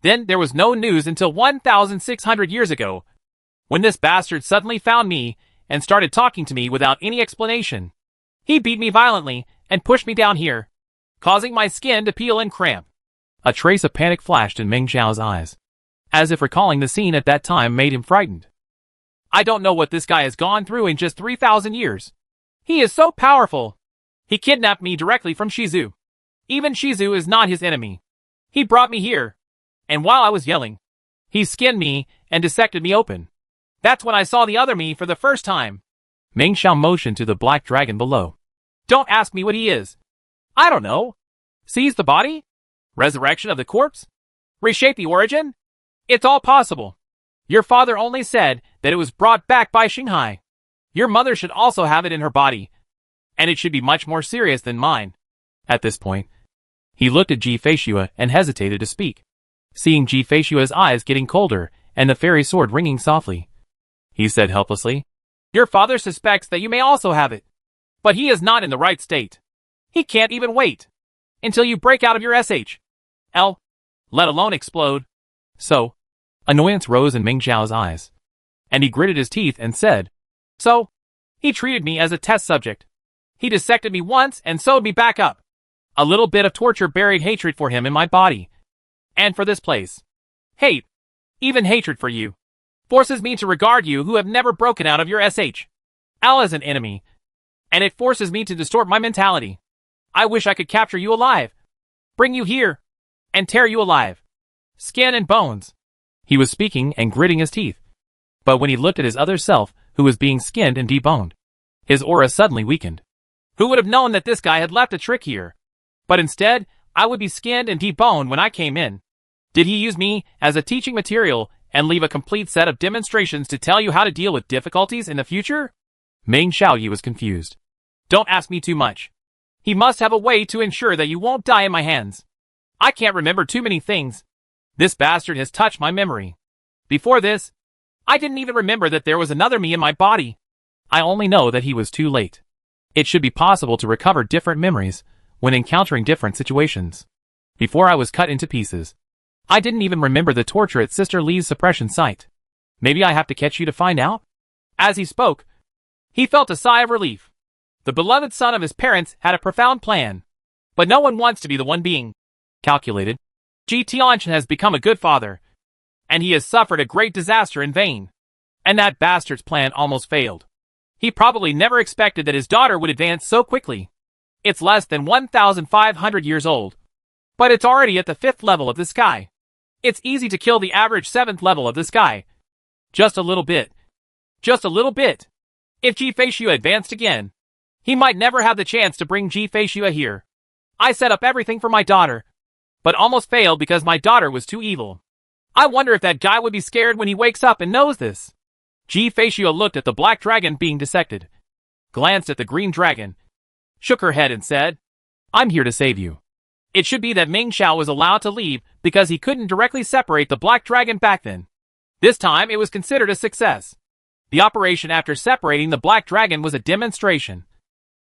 Then there was no news until 1,600 years ago, when this bastard suddenly found me and started talking to me without any explanation. He beat me violently and pushed me down here, causing my skin to peel and cramp. A trace of panic flashed in Meng Xiao's eyes, as if recalling the scene at that time made him frightened. I don't know what this guy has gone through in just 3,000 years. He is so powerful. He kidnapped me directly from Shizu. Even Shizu is not his enemy. He brought me here, and while I was yelling, he skinned me and dissected me open. That's when I saw the other me for the first time. Meng Xiao motioned to the black dragon below. Don't ask me what he is. I don't know. Seize the body? Resurrection of the corpse? Reshape the origin? It's all possible. Your father only said that it was brought back by Xinghai. Your mother should also have it in her body, and it should be much more serious than mine. At this point, he looked at Ji Feishui and hesitated to speak. Seeing Ji Feishui's eyes getting colder and the fairy sword ringing softly, he said helplessly, Your father suspects that you may also have it, but he is not in the right state. He can't even wait until you break out of your SHL, let alone explode. So, annoyance rose in Meng Xiao's eyes, and he gritted his teeth and said, So, he treated me as a test subject. He dissected me once and sewed me back up. A little bit of torture buried hatred for him in my body. And for this place. Hate, even hatred for you, forces me to regard you who have never broken out of your SHL as an enemy. And it forces me to distort my mentality. I wish I could capture you alive, bring you here, and tear you alive. Skin and bones. He was speaking and gritting his teeth. But when he looked at his other self, who was being skinned and deboned, his aura suddenly weakened. Who would have known that this guy had left a trick here? But instead, I would be skinned and deboned when I came in. Did he use me as a teaching material and leave a complete set of demonstrations to tell you how to deal with difficulties in the future? Meng Xiaoyi was confused. Don't ask me too much. He must have a way to ensure that you won't die in my hands. I can't remember too many things. This bastard has touched my memory. Before this, I didn't even remember that there was another me in my body. I only know that he was too late. It should be possible to recover different memories when encountering different situations. Before I was cut into pieces, I didn't even remember the torture at Sister Lee's suppression site. Maybe I have to catch you to find out? As he spoke, he felt a sigh of relief. The beloved son of his parents had a profound plan, but no one wants to be the one being calculated. Ji Tianchen has become a good father, and he has suffered a great disaster in vain. And that bastard's plan almost failed. He probably never expected that his daughter would advance so quickly. It's less than 1,500 years old, but it's already at the 5th level of the sky. It's easy to kill the average 7th level of the sky. Just a little bit. Just a little bit. If Ji-Fei advanced again, he might never have the chance to bring Ji-Fei here. I set up everything for my daughter, but almost failed because my daughter was too evil. I wonder if that guy would be scared when he wakes up and knows this. Ji-Fei looked at the black dragon being dissected, glanced at the green dragon, shook her head and said, I'm here to save you. It should be that Ming Xiao was allowed to leave because he couldn't directly separate the black dragon back then. This time it was considered a success. The operation after separating the black dragon was a demonstration,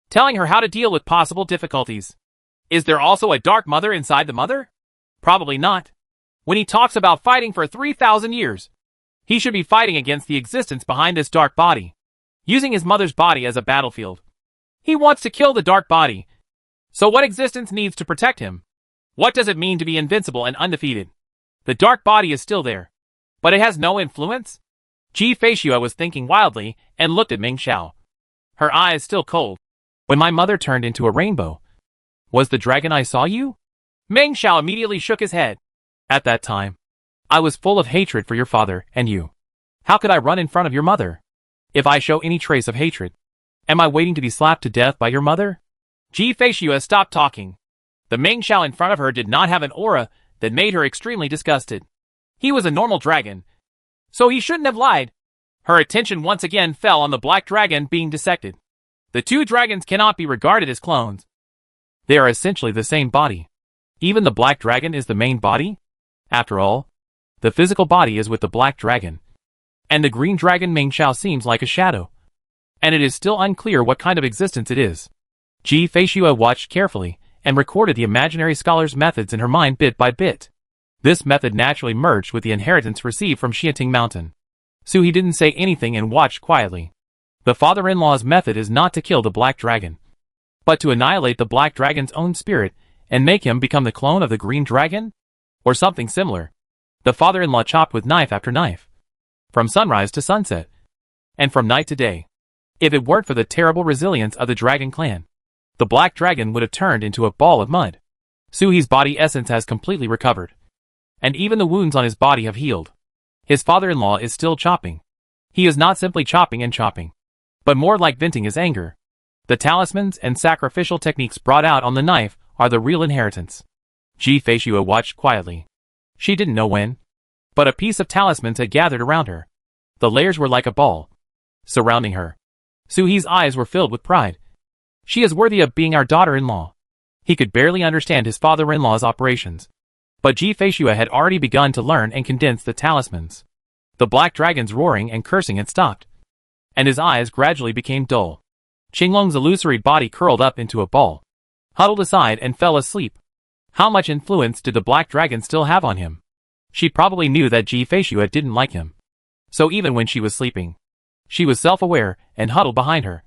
telling her how to deal with possible difficulties. Is there also a dark mother inside the mother? Probably not. When he talks about fighting for 3,000 years, he should be fighting against the existence behind this dark body, using his mother's body as a battlefield. He wants to kill the dark body. So what existence needs to protect him? What does it mean to be invincible and undefeated? The dark body is still there, but it has no influence? Ji-Fei was thinking wildly and looked at Ming Xiao, her eyes still cold. When my mother turned into a rainbow, was the dragon I saw you? Ming Xiao immediately shook his head. At that time, I was full of hatred for your father and you. How could I run in front of your mother? If I show any trace of hatred, am I waiting to be slapped to death by your mother? Ji-Fei stopped talking. The Ming Xiao in front of her did not have an aura that made her extremely disgusted. He was a normal dragon, so he shouldn't have lied. Her attention once again fell on the black dragon being dissected. The two dragons cannot be regarded as clones. They are essentially the same body. Even the black dragon is the main body. After all, the physical body is with the black dragon, and the green dragon Ming Xiao seems like a shadow, and it is still unclear what kind of existence it is. Ji-Fei watched carefully and recorded the imaginary scholar's methods in her mind bit by bit. This method naturally merged with the inheritance received from Xiating Mountain. So he didn't say anything and watched quietly. The father-in-law's method is not to kill the black dragon, but to annihilate the black dragon's own spirit and make him become the clone of the green dragon? Or something similar. The father-in-law chopped with knife after knife, from sunrise to sunset, and from night to day. If it weren't for the terrible resilience of the dragon clan, the black dragon would have turned into a ball of mud. Suhi's body essence has completely recovered, and even the wounds on his body have healed. His father-in-law is still chopping. He is not simply chopping and chopping, but more like venting his anger. The talismans and sacrificial techniques brought out on the knife are the real inheritance. Ji-Fei watched quietly. She didn't know when, but a piece of talismans had gathered around her. The layers were like a ball, surrounding her. Suhi's eyes were filled with pride. She is worthy of being our daughter-in-law. He could barely understand his father-in-law's operations, but Ji-Fei had already begun to learn and condense the talismans. The black dragon's roaring and cursing had stopped, and his eyes gradually became dull. Qinglong's illusory body curled up into a ball, huddled aside and fell asleep. How much influence did the black dragon still have on him? She probably knew that Ji-Fei didn't like him. So even when she was sleeping, she was self-aware and huddled behind her,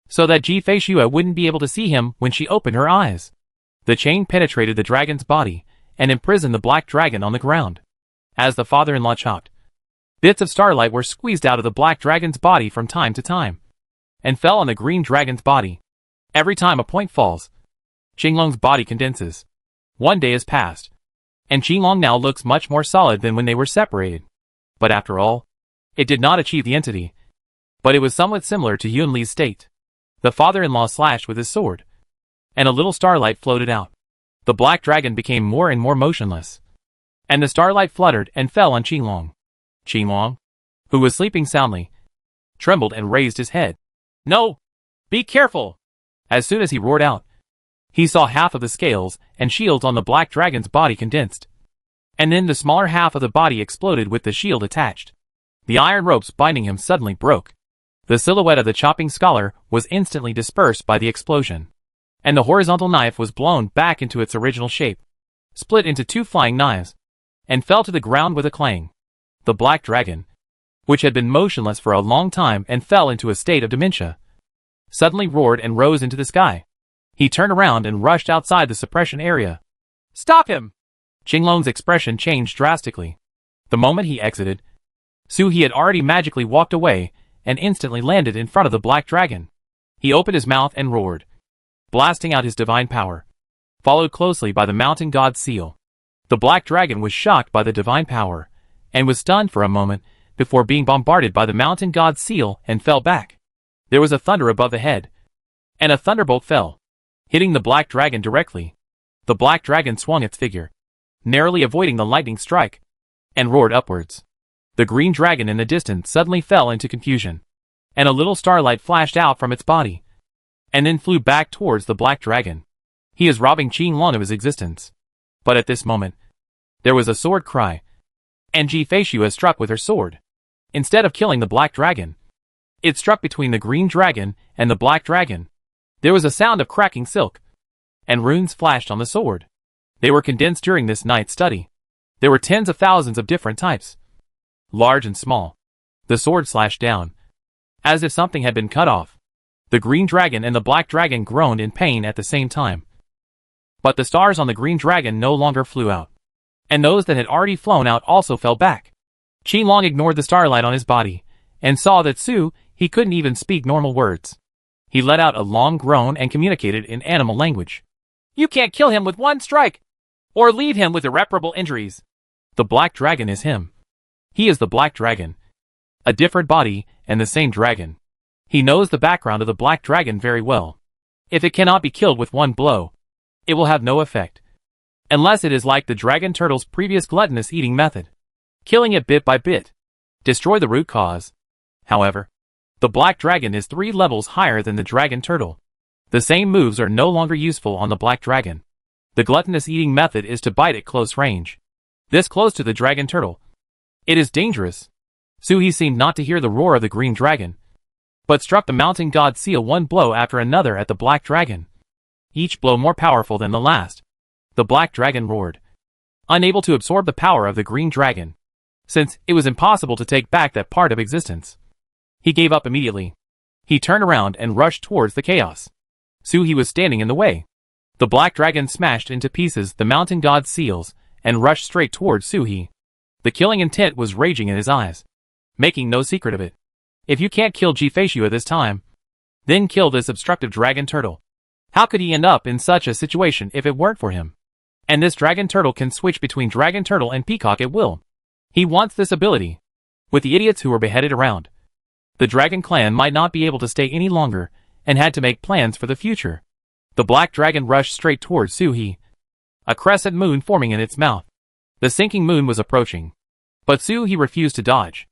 so that Ji-Fei wouldn't be able to see him when she opened her eyes. The chain penetrated the dragon's body and imprisoned the black dragon on the ground. As the father-in-law chopped, bits of starlight were squeezed out of the black dragon's body from time to time, and fell on the green dragon's body. Every time a point falls, Qinglong's body condenses. One day has passed, and Qinglong now looks much more solid than when they were separated. But after all, it did not achieve the entity, but it was somewhat similar to Yunli's state. The father-in-law slashed with his sword, and a little starlight floated out. The black dragon became more and more motionless, and the starlight fluttered and fell on Qinglong. Qinglong, who was sleeping soundly, trembled and raised his head. No! Be careful! As soon as he roared out, he saw half of the scales and shields on the black dragon's body condensed, and then the smaller half of the body exploded with the shield attached. The iron ropes binding him suddenly broke. The silhouette of the chopping scholar was instantly dispersed by the explosion, and the horizontal knife was blown back into its original shape, split into two flying knives, and fell to the ground with a clang. The black dragon, which had been motionless for a long time and fell into a state of dementia, suddenly roared and rose into the sky. He turned around and rushed outside the suppression area. Stop him! Qinglong's expression changed drastically. The moment he exited, Suhi had already magically walked away and instantly landed in front of the black dragon. He opened his mouth and roared, blasting out his divine power, followed closely by the mountain god's seal. The black dragon was shocked by the divine power, and was stunned for a moment before being bombarded by the mountain god's seal and fell back. There was a thunder above the head, and a thunderbolt fell, hitting the black dragon directly. The black dragon swung its figure, narrowly avoiding the lightning strike, and roared upwards. The green dragon in the distance suddenly fell into confusion, and a little starlight flashed out from its body, and then flew back towards the black dragon. He is robbing Qinglong of his existence. But at this moment, there was a sword cry, and Ji Feishu struck with her sword. Instead of killing the black dragon, it struck between the green dragon and the black dragon. There was a sound of cracking silk, and runes flashed on the sword. They were condensed during this night's study. There were tens of thousands of different types, large and small. The sword slashed down, as if something had been cut off. The green dragon and the black dragon groaned in pain at the same time. But the stars on the green dragon no longer flew out, and those that had already flown out also fell back. Qinglong ignored the starlight on his body, and saw that he couldn't even speak normal words. He let out a long groan and communicated in animal language. "You can't kill him with one strike, or leave him with irreparable injuries. The black dragon is him. He is the black dragon. A different body, and the same dragon. He knows the background of the black dragon very well. If it cannot be killed with one blow, it will have no effect. Unless it is like the dragon turtle's previous gluttonous eating method, killing it bit by bit. Destroy the root cause. However, the black dragon is 3 levels higher than the dragon turtle. The same moves are no longer useful on the black dragon. The gluttonous eating method is to bite at close range. This close to the dragon turtle. It is dangerous." He seemed not to hear the roar of the green dragon, but struck the mountain god seal one blow after another at the black dragon, each blow more powerful than the last. The black dragon roared, unable to absorb the power of the green dragon, since it was impossible to take back that part of existence. He gave up immediately. He turned around and rushed towards the chaos. He was standing in the way. The black dragon smashed into pieces the mountain god's seals and rushed straight towards Suhi. The killing intent was raging in his eyes, making no secret of it. If you can't kill Ji Feishu at this time, then kill this obstructive dragon turtle. How could he end up in such a situation if it weren't for him? And this dragon turtle can switch between dragon turtle and peacock at will. He wants this ability. With the idiots who were beheaded around, the dragon clan might not be able to stay any longer and had to make plans for the future. The black dragon rushed straight towards Suhi, a crescent moon forming in its mouth. The sinking moon was approaching, but Suhi refused to dodge.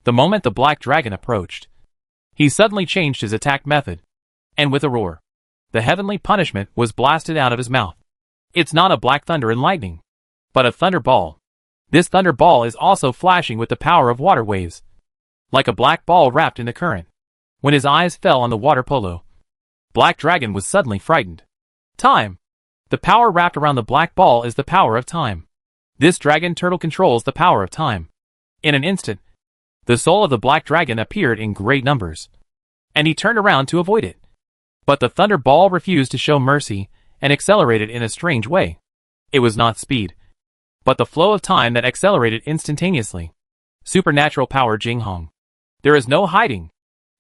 The moment the black dragon approached, he suddenly changed his attack method, and with a roar, the heavenly punishment was blasted out of his mouth. It's not a black thunder and lightning, but a thunder ball. This thunder ball is also flashing with the power of water waves, like a black ball wrapped in the current. When his eyes fell on the water polo, Black Dragon was suddenly frightened. Time. The power wrapped around the black ball is the power of time. This dragon turtle controls the power of time. In an instant, the soul of the black dragon appeared in great numbers, and he turned around to avoid it. But the thunder ball refused to show mercy and accelerated in a strange way. It was not speed, but the flow of time that accelerated instantaneously. Supernatural power Jinghong. There is no hiding.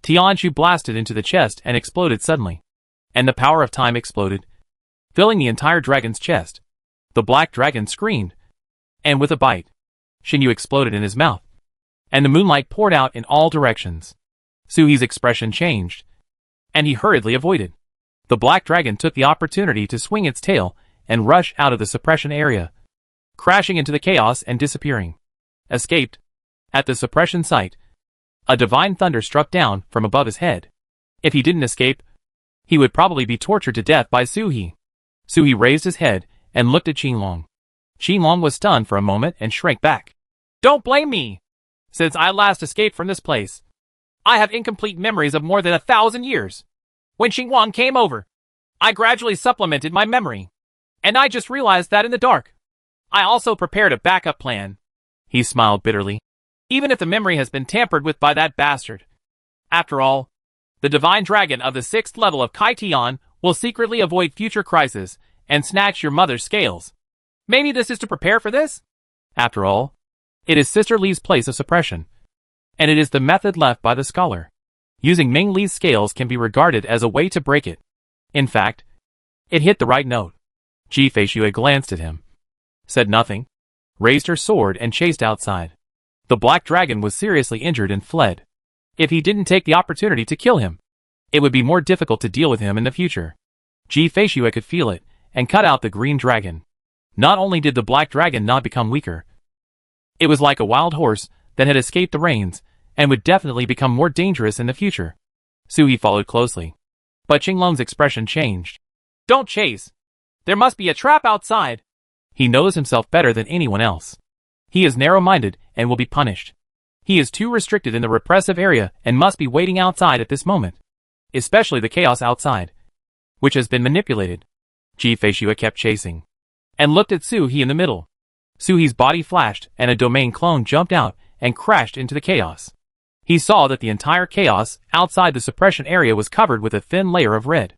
Tianchu blasted into the chest and exploded suddenly, and the power of time exploded, filling the entire dragon's chest. The black dragon screamed, and with a bite, Xinyu exploded in his mouth, and the moonlight poured out in all directions. Suhi's expression changed, and he hurriedly avoided. The black dragon took the opportunity to swing its tail and rush out of the suppression area, crashing into the chaos and disappearing. Escaped. At the suppression site, a divine thunder struck down from above his head. If he didn't escape, he would probably be tortured to death by Suhi. Suhi raised his head and looked at Qinglong. Qinglong was stunned for a moment and shrank back. Don't blame me! Since I last escaped from this place, I have incomplete memories of more than 1,000 years. When Xinguang came over, I gradually supplemented my memory, and I just realized that in the dark. I also prepared a backup plan. He smiled bitterly. Even if the memory has been tampered with by that bastard. After all, the divine dragon of the 6th level of Kaitian will secretly avoid future crises and snatch your mother's scales. Maybe this is to prepare for this? After all, it is Sister Li's place of suppression, and it is the method left by the scholar. Using Ming Li's scales can be regarded as a way to break it. In fact, it hit the right note. Ji Feishu glanced at him, said nothing, raised her sword and chased outside. The black dragon was seriously injured and fled. If he didn't take the opportunity to kill him, it would be more difficult to deal with him in the future. Ji-Fei could feel it, and cut out the green dragon. Not only did the black dragon not become weaker, it was like a wild horse that had escaped the reins, and would definitely become more dangerous in the future. Suhi followed closely. But Qinglong's expression changed. Don't chase. There must be a trap outside. He knows himself better than anyone else. He is narrow-minded and will be punished. He is too restricted in the repressive area and must be waiting outside at this moment. Especially the chaos outside, which has been manipulated. Ji-Fei kept chasing, and looked at Suhi in the middle. Suhi's body flashed and a domain clone jumped out and crashed into the chaos. He saw that the entire chaos outside the suppression area was covered with a thin layer of red.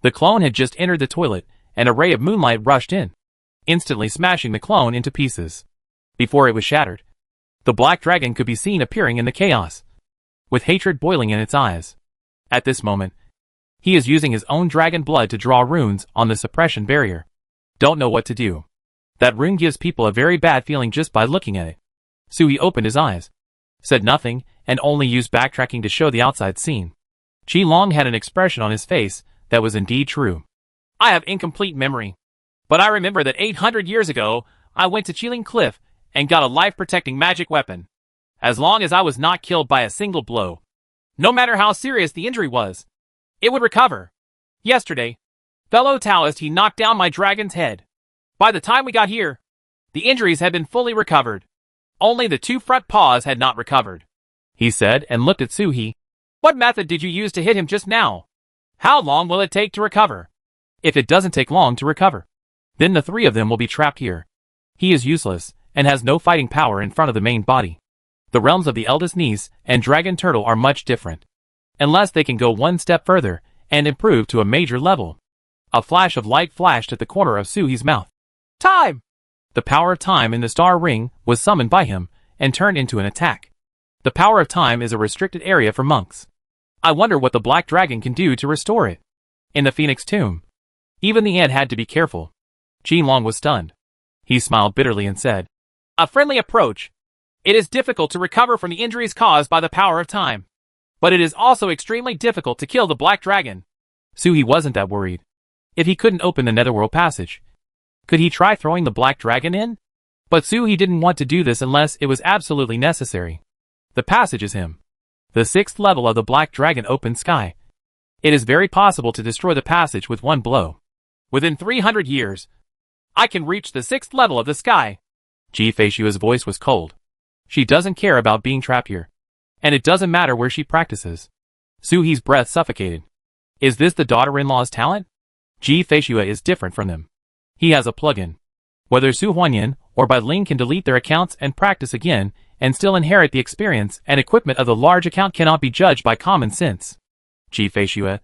The clone had just entered the toilet, and a ray of moonlight rushed in, instantly smashing the clone into pieces. Before it was shattered, the black dragon could be seen appearing in the chaos, with hatred boiling in its eyes. At this moment, he is using his own dragon blood to draw runes on the suppression barrier. Don't know what to do. That rune gives people a very bad feeling just by looking at it. Suhi opened his eyes, said nothing, and only used backtracking to show the outside scene. Qinglong had an expression on his face that was indeed true. I have incomplete memory, but I remember that 800 years ago, I went to Qiling Cliff and got a life-protecting magic weapon. As long as I was not killed by a single blow, no matter how serious the injury was, it would recover. Yesterday, fellow Taoist, he knocked down my dragon's head. By the time we got here, the injuries had been fully recovered. Only the two front paws had not recovered, he said and looked at Suhi. What method did you use to hit him just now? How long will it take to recover? If it doesn't take long to recover, then the three of them will be trapped here. He is useless and has no fighting power in front of the main body. The realms of the eldest niece and dragon turtle are much different, unless they can go one step further and improve to a major level. A flash of light flashed at the corner of Suhi's mouth. Time! The power of time in the star ring was summoned by him and turned into an attack. The power of time is a restricted area for monks. I wonder what the black dragon can do to restore it. In the Phoenix tomb, even the ant had to be careful. Qinglong was stunned. He smiled bitterly and said, A friendly approach. It is difficult to recover from the injuries caused by the power of time, but it is also extremely difficult to kill the black dragon. Suhi wasn't that worried. If he couldn't open the netherworld passage, could he try throwing the black dragon in? But Suhi didn't want to do this unless it was absolutely necessary. The passage is him. The 6th level of the black dragon open sky. It is very possible to destroy the passage with one blow. Within 300 years, I can reach the 6th level of the sky. Ji-Fei's voice was cold. She doesn't care about being trapped here, and it doesn't matter where she practices. Suhi's breath suffocated. Is this the daughter-in-law's talent? Ji-Fei is different from them. He has a plug-in. Whether Su Huanyan or Bai Ling can delete their accounts and practice again, and still inherit the experience and equipment of the large account cannot be judged by common sense. Ji-Fei,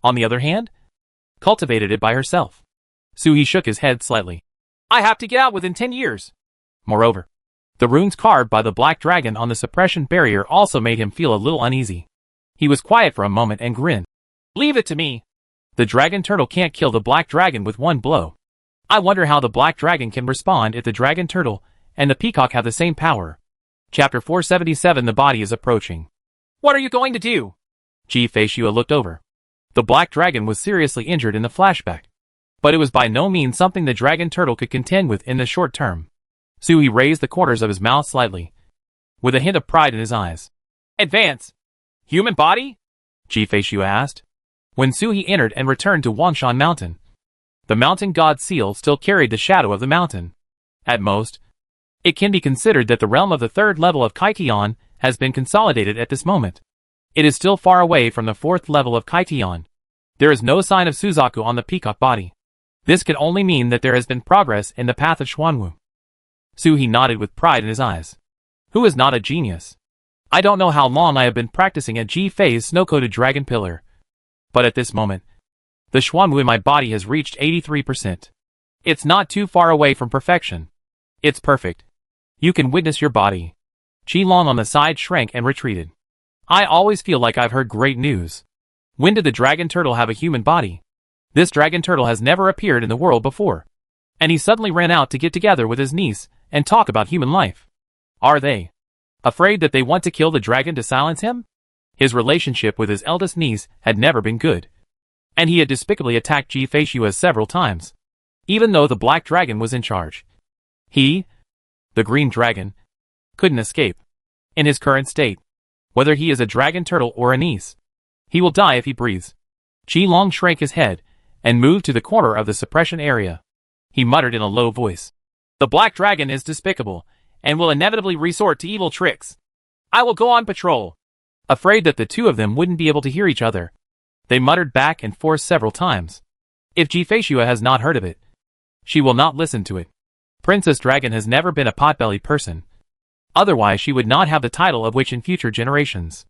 on the other hand, cultivated it by herself. Suhi shook his head slightly. I have to get out within 10 years. Moreover, the runes carved by the black dragon on the suppression barrier also made him feel a little uneasy. He was quiet for a moment and grinned. Leave it to me. The dragon turtle can't kill the black dragon with one blow. I wonder how the black dragon can respond if the dragon turtle and the peacock have the same power. Chapter 477. The body is approaching. What are you going to do? Ji-Fei looked over. The black dragon was seriously injured in the flashback, but it was by no means something the dragon turtle could contend with in the short term. Suhi raised the corners of his mouth slightly, with a hint of pride in his eyes. Advance! Human body? Ji-Fei asked. When Suhi entered and returned to Wanshan Mountain, the mountain god seal still carried the shadow of the mountain. At most, it can be considered that the realm of the 3rd level of Kaitian has been consolidated at this moment. It is still far away from the 4th level of Kaitian. There is no sign of Suzaku on the peacock body. This could only mean that there has been progress in the path of Xuanwu. Suhi nodded with pride in his eyes. Who is not a genius? I don't know how long I have been practicing at Ji-Fei's snow-coated dragon pillar, but at this moment, the Xuanwu in my body has reached 83%. It's not too far away from perfection. It's perfect. You can witness your body. Qinglong on the side shrank and retreated. I always feel like I've heard great news. When did the dragon turtle have a human body? This dragon turtle has never appeared in the world before. And he suddenly ran out to get together with his niece and talk about human life. Are they afraid that they want to kill the dragon to silence him? His relationship with his eldest niece had never been good, and he had despicably attacked Ji-Fei-Shua several times, even though the Black Dragon was in charge. He, the Green Dragon, couldn't escape. In his current state, whether he is a dragon turtle or a niece, he will die if he breathes. Qi-Long shrank his head and moved to the corner of the suppression area. He muttered in a low voice, "The Black Dragon is despicable, and will inevitably resort to evil tricks. I will go on patrol." Afraid that the two of them wouldn't be able to hear each other, they muttered back and forth several times. If Ji-Fei-Shua has not heard of it, she will not listen to it. Princess Dragon has never been a pot-bellied person. Otherwise she would not have the title of witch in future generations.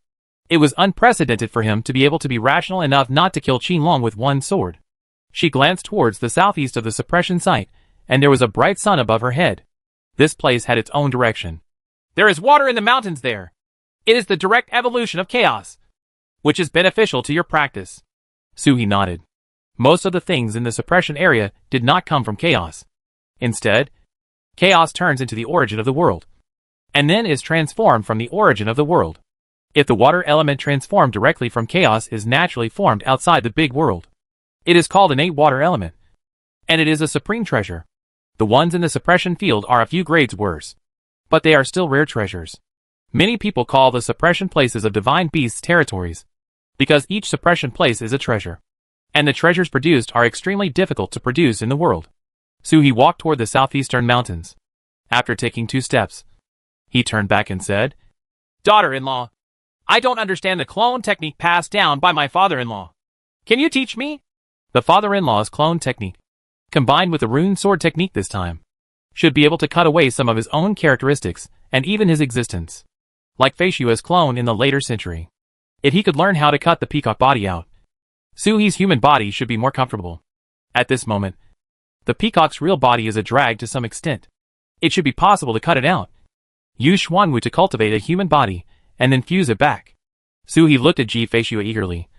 It was unprecedented for him to be able to be rational enough not to kill Qi-Long with one sword. She glanced towards the southeast of the suppression site, and there was a bright sun above her head. This place had its own direction. "There is water in the mountains there. It is the direct evolution of chaos, which is beneficial to your practice." Suhi nodded. Most of the things in the suppression area did not come from chaos. Instead, chaos turns into the origin of the world, and then is transformed from the origin of the world. If the water element transformed directly from chaos is naturally formed outside the big world, it is called an 8 water element, and it is a supreme treasure. The ones in the suppression field are a few grades worse, but they are still rare treasures. Many people call the suppression places of divine beasts territories, because each suppression place is a treasure, and the treasures produced are extremely difficult to produce in the world. Suhi walked toward the southeastern mountains. After taking 2 steps, he turned back and said, "Daughter-in-law, I don't understand the clone technique passed down by my father-in-law. Can you teach me?" The father-in-law's clone technique, combined with the rune sword technique this time, should be able to cut away some of his own characteristics and even his existence. Like Fei-Shua's clone in the later century. If he could learn how to cut the peacock body out, Suhi's human body should be more comfortable. At this moment, the peacock's real body is a drag to some extent. It should be possible to cut it out. Use Xuanwu to cultivate a human body, and then fuse it back. Suhi looked at Ji-Fei-Shua eagerly,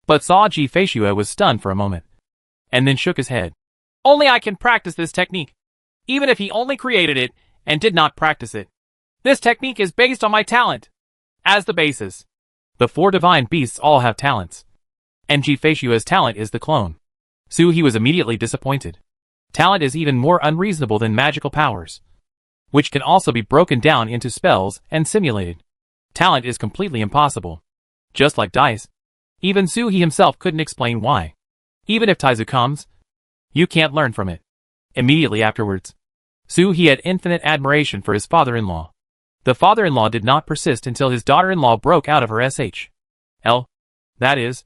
but saw Ji-Fei-Shua was stunned for a moment, and then shook his head. "Only I can practice this technique, even if he only created it and did not practice it. This technique is based on my talent as the basis." The 4 divine beasts all have talents, and Ji-Fei-Shua's talent is the clone. Suhi was immediately disappointed. Talent is even more unreasonable than magical powers, which can also be broken down into spells and simulated. Talent is completely impossible. Just like dice. Even Suhi himself couldn't explain why. Even if Taizu comes, you can't learn from it. Immediately afterwards, Suhi had infinite admiration for his father-in-law. The father-in-law did not persist until his daughter-in-law broke out of her SHL. That is,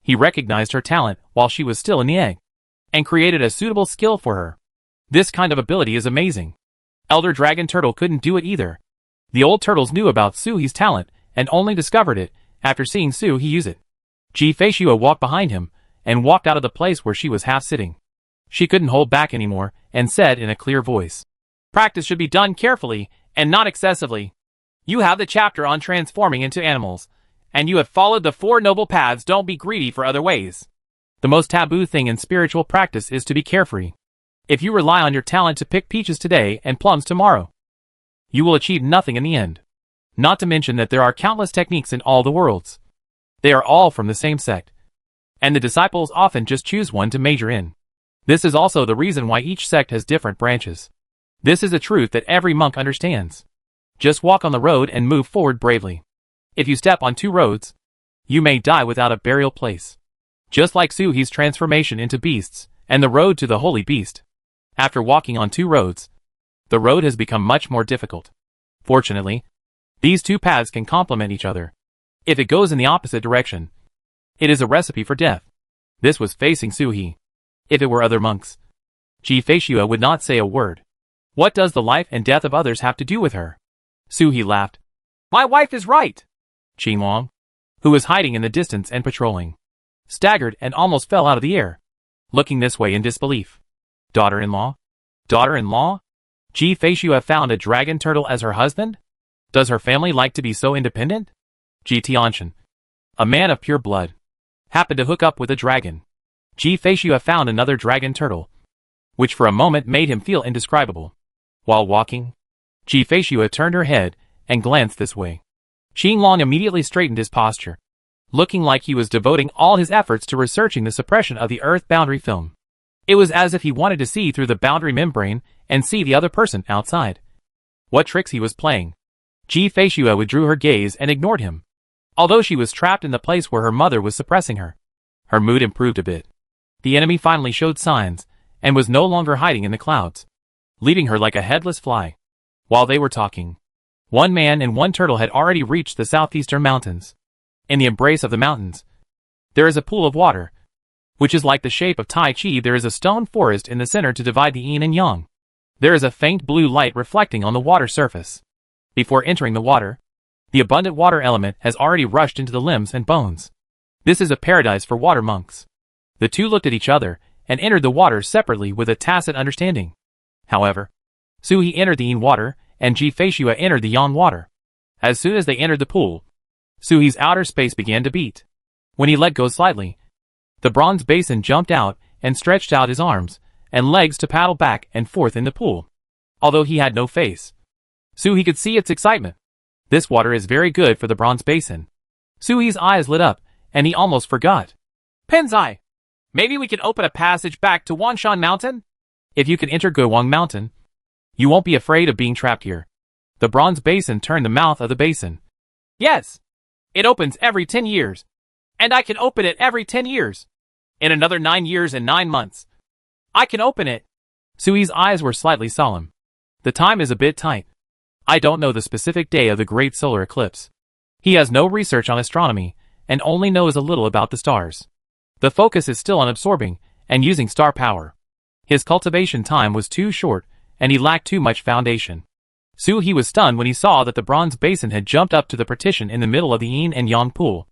he recognized her talent while she was still in the egg, and created a suitable skill for her. This kind of ability is amazing. Elder Dragon Turtle couldn't do it either. The old turtles knew about Suhi's talent and only discovered it after seeing Suhi use it. Ji-Fei-Shua walked behind him and walked out of the place where she was half sitting. She couldn't hold back anymore and said in a clear voice, "Practice should be done carefully and not excessively. You have the chapter on transforming into animals, and you have followed the 4 noble paths. Don't be greedy for other ways. The most taboo thing in spiritual practice is to be carefree. If you rely on your talent to pick peaches today and plums tomorrow, you will achieve nothing in the end. Not to mention that there are countless techniques in all the worlds. They are all from the same sect, and the disciples often just choose one to major in. This is also the reason why each sect has different branches. This is a truth that every monk understands. Just walk on the road and move forward bravely. If you step on 2 roads, you may die without a burial place. Just like Suhi's transformation into beasts, and the road to the holy beast. After walking on 2 roads, the road has become much more difficult. Fortunately, these 2 paths can complement each other. If it goes in the opposite direction, it is a recipe for death. This was facing Suhi. If it were other monks, Ji-Fei-Shua would not say a word. What does the life and death of others have to do with her? Suhi laughed. "My wife is right." Qi-Long, who was hiding in the distance and patrolling, staggered and almost fell out of the air, looking this way in disbelief. Daughter-in-law? Daughter-in-law? Ji-Fei-Shua found a dragon turtle as her husband? Does her family like to be so independent? Ji Tianxian, a man of pure blood, happened to hook up with a dragon. Ji-Fei-Shua found another dragon turtle, which for a moment made him feel indescribable. While walking, Ji-Fei-Shua turned her head and glanced this way. Xinglong immediately straightened his posture, looking like he was devoting all his efforts to researching the suppression of the Earth boundary film. It was as if he wanted to see through the boundary membrane and see the other person outside. What tricks he was playing. Ji Feishua withdrew her gaze and ignored him. Although she was trapped in the place where her mother was suppressing her, her mood improved a bit. The enemy finally showed signs, and was no longer hiding in the clouds, leaving her like a headless fly. While they were talking, one man and one turtle had already reached the southeastern mountains. In the embrace of the mountains, there is a pool of water, which is like the shape of Tai Chi. There is a stone forest in the center to divide the yin and yang. There is a faint blue light reflecting on the water surface. Before entering the water, the abundant water element has already rushed into the limbs and bones. This is a paradise for water monks. The two looked at each other and entered the water separately with a tacit understanding. However, Suhi entered the yin water and Ji Feishua entered the yang water. As soon as they entered the pool, Suhi's outer space began to beat. When he let go slightly, the bronze basin jumped out and stretched out his arms and legs to paddle back and forth in the pool. Although he had no face, Suhi could see its excitement. This water is very good for the bronze basin. Suhi's eyes lit up, and he almost forgot. Penzai, maybe we can open a passage back to Wanshan Mountain? If you can enter Guowang Mountain, you won't be afraid of being trapped here. The bronze basin turned the mouth of the basin. Yes, it opens every 10 years. And I can open it every 10 years. In another 9 years and 9 months, I can open it. Sui's eyes were slightly solemn. The time is a bit tight. I don't know the specific day of the great solar eclipse. He has no research on astronomy, and only knows a little about the stars. The focus is still on absorbing and using star power. His cultivation time was too short, and he lacked too much foundation. He was stunned when he saw that the bronze basin had jumped up to the partition in the middle of the yin and yang pool,